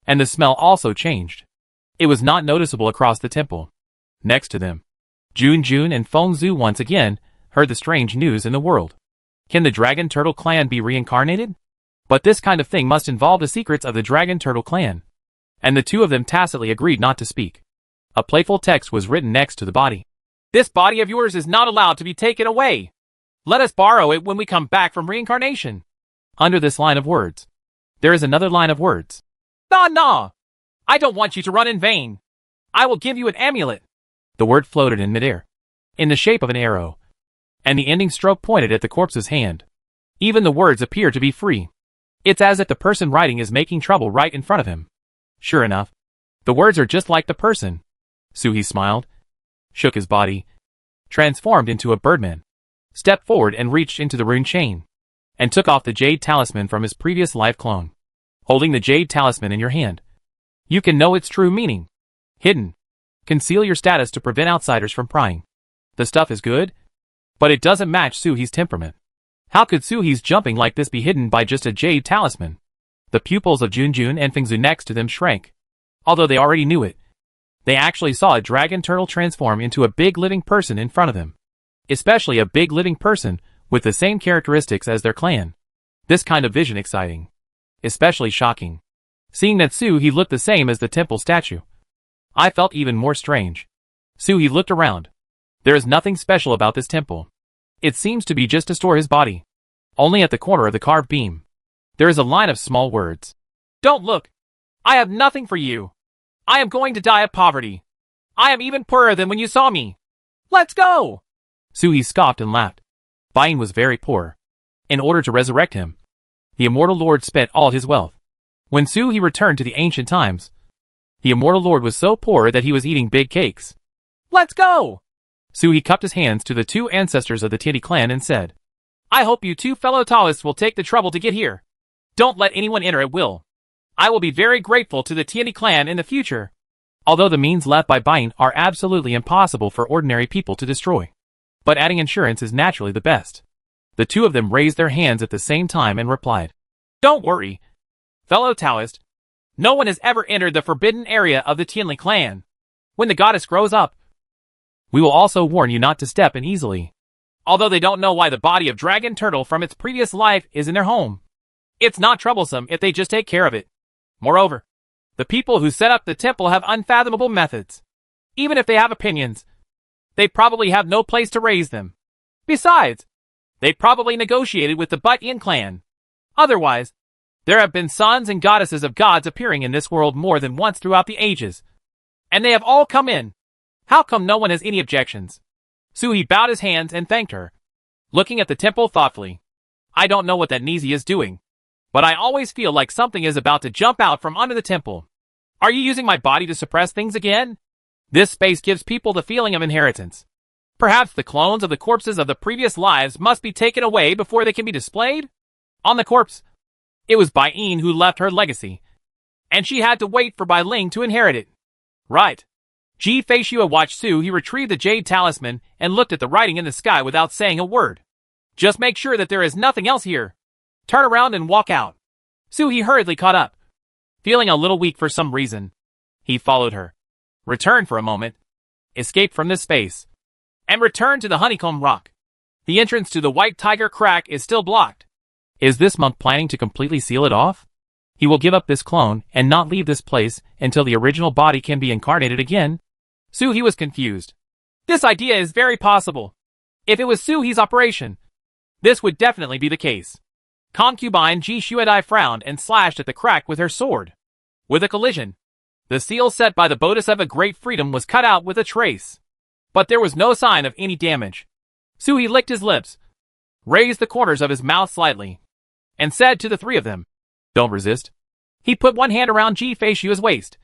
and the smell also changed. It was not noticeable across the temple. Next to them, Jun and Feng Zhu once again heard the strange news in the world. Can the Dragon Turtle clan be reincarnated? But this kind of thing must involve the secrets of the Dragon Turtle clan. And the two of them tacitly agreed not to speak. A playful text was written next to the body. This body of yours is not allowed to be taken away. Let us borrow it when we come back from reincarnation. Under this line of words, there is another line of words. Nah. I don't want you to run in vain. I will give you an amulet. The word floated in midair, in the shape of an arrow, and the ending stroke pointed at the corpse's hand. Even the words appear to be free. It's as if the person writing is making trouble right in front of him. Sure enough, the words are just like the person. Suhi smiled, shook his body, transformed into a birdman, stepped forward and reached into the rune chain, and took off the jade talisman from his previous life clone. Holding the jade talisman in your hand, you can know its true meaning. Hidden. Conceal your status to prevent outsiders from prying. The stuff is good, but it doesn't match Suhi's temperament. How could Suhi's jumping like this be hidden by just a jade talisman? The pupils of Jun and Feng Zhu next to them shrank. Although they already knew it, they actually saw a dragon turtle transform into a big living person in front of them. Especially a big living person with the same characteristics as their clan. This kind of vision exciting. Especially shocking. Seeing that Suhi looked the same as the temple statue, I felt even more strange. Suhi looked around. There is nothing special about this temple. It seems to be just to store his body. Only at the corner of the carved beam, there is a line of small words. Don't look. I have nothing for you. I am going to die of poverty. I am even poorer than when you saw me. Let's go! Suhi scoffed and laughed. Bain was very poor. In order to resurrect him, the Immortal Lord spent all his wealth. When Suhi returned to the ancient times, the Immortal Lord was so poor that he was eating big cakes. Let's go! Suhi cupped his hands to the two ancestors of the Tianti clan and said, I hope you two fellow Taoists will take the trouble to get here. Don't let anyone enter at will. I will be very grateful to the Tianti clan in the future. Although the means left by Bain are absolutely impossible for ordinary people to destroy. But adding insurance is naturally the best. The two of them raised their hands at the same time and replied, Don't worry, fellow Taoist. No one has ever entered the forbidden area of the Tianli clan. When the goddess grows up, we will also warn you not to step in easily. Although they don't know why the body of Dragon Turtle from its previous life is in their home. It's not troublesome if they just take care of it. Moreover, the people who set up the temple have unfathomable methods. Even if they have opinions, they probably have no place to raise them. Besides, they probably negotiated with the Butt-Yin clan. Otherwise, there have been sons and goddesses of gods appearing in this world more than once throughout the ages. And they have all come in. How come no one has any objections? Suhi bowed his hands and thanked her, looking at the temple thoughtfully. I don't know what that Nizi is doing, but I always feel like something is about to jump out from under the temple. Are you using my body to suppress things again? This space gives people the feeling of inheritance. Perhaps the clones of the corpses of the previous lives must be taken away before they can be displayed? On the corpse, it was Bai Yin who left her legacy, and she had to wait for Bai Ling to inherit it. Right. Ji Feishua watched Suhi retrieve the jade talisman and looked at the writing in the sky without saying a word. Just make sure that there is nothing else here. Turn around and walk out. Suhi hurriedly caught up. Feeling a little weak for some reason, he followed her, returned for a moment, escaped from this space, and returned to the honeycomb rock. The entrance to the White Tiger crack is still blocked. Is this monk planning to completely seal it off? He will give up this clone and not leave this place until the original body can be incarnated again? Suhi was confused. This idea is very possible. If it was Suhi's operation, this would definitely be the case. Concubine Ji Shuadai frowned and slashed at the crack with her sword. With a collision, the seal set by the Bodhisattva Great Freedom was cut out with a trace. But there was no sign of any damage. Suhi licked his lips, raised the corners of his mouth slightly, and said to the three of them, Don't resist. He put one hand around Ji Feishua's waist,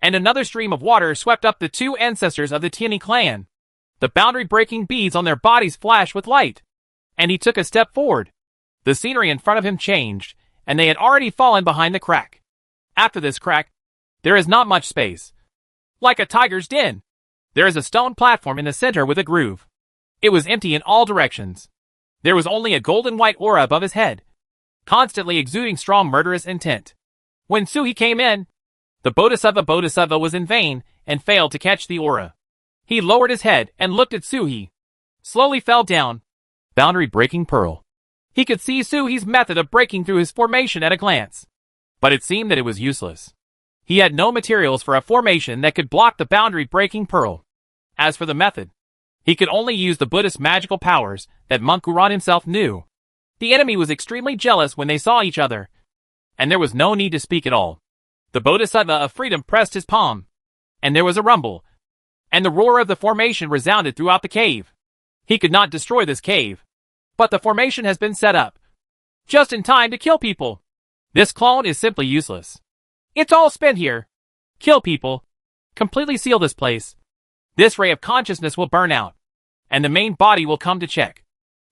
and another stream of water swept up the two ancestors of the Tianti clan. The boundary-breaking beads on their bodies flashed with light, and he took a step forward. The scenery in front of him changed, and they had already fallen behind the crack. After this crack, there is not much space. Like a tiger's den, there is a stone platform in the center with a groove. It was empty in all directions. There was only a golden-white aura above his head, constantly exuding strong murderous intent. When Suhi came in, the Bodhisattva was in vain and failed to catch the aura. He lowered his head and looked at Suhi. Slowly fell down. Boundary breaking pearl. He could see Suhi's method of breaking through his formation at a glance. But it seemed that it was useless. He had no materials for a formation that could block the boundary breaking pearl. As for the method, he could only use the Buddhist magical powers that Monk Guran himself knew. The enemy was extremely jealous when they saw each other, and there was no need to speak at all. The Bodhisattva of freedom pressed his palm, and there was a rumble, and the roar of the formation resounded throughout the cave. He could not destroy this cave, but the formation has been set up, just in time to kill people. This clone is simply useless. It's all spent here. Kill people. Completely seal this place. This ray of consciousness will burn out, and the main body will come to check.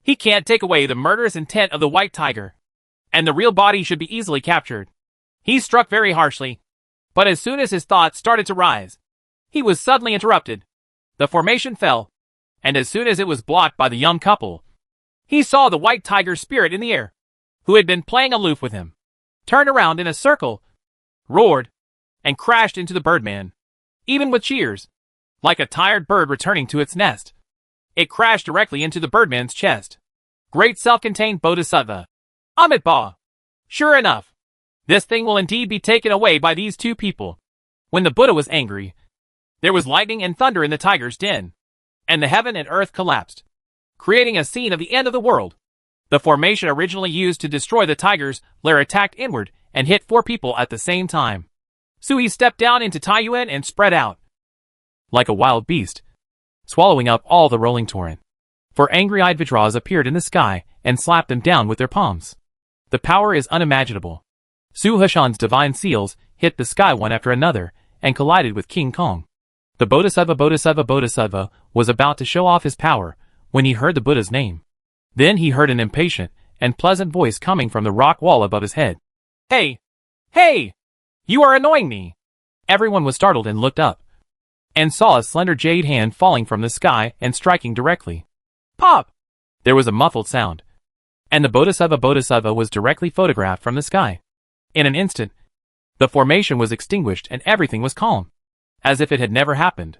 He can't take away the murderous intent of the white tiger, and the real body should be easily captured. He struck very harshly, but as soon as his thoughts started to rise, he was suddenly interrupted. The formation fell, and as soon as it was blocked by the young couple, he saw the white tiger's spirit in the air, who had been playing aloof with him, turned around in a circle, roared, and crashed into the birdman, even with cheers. Like a tired bird returning to its nest, it crashed directly into the birdman's chest. Great self-contained Bodhisattva. Amitabha. Sure enough, this thing will indeed be taken away by these two people. When the Buddha was angry, there was lightning and thunder in the tiger's den, and the heaven and earth collapsed, creating a scene of the end of the world. The formation originally used to destroy the tiger's lair attacked inward and hit 4 people at the same time. Suhi stepped down into Taiyuan and spread out like a wild beast, swallowing up all the rolling torrent. 4 angry-eyed Vajras appeared in the sky and slapped them down with their palms. The power is unimaginable. Su Hushan's divine seals hit the sky one after another and collided with King Kong. The Bodhisattva was about to show off his power when he heard the Buddha's name. Then he heard an impatient and pleasant voice coming from the rock wall above his head. Hey! Hey! You are annoying me! Everyone was startled and looked up, and saw a slender jade hand falling from the sky and striking directly. Pop! There was a muffled sound, and the Bodhisattva was directly photographed from the sky. In an instant, the formation was extinguished and everything was calm, as if it had never happened.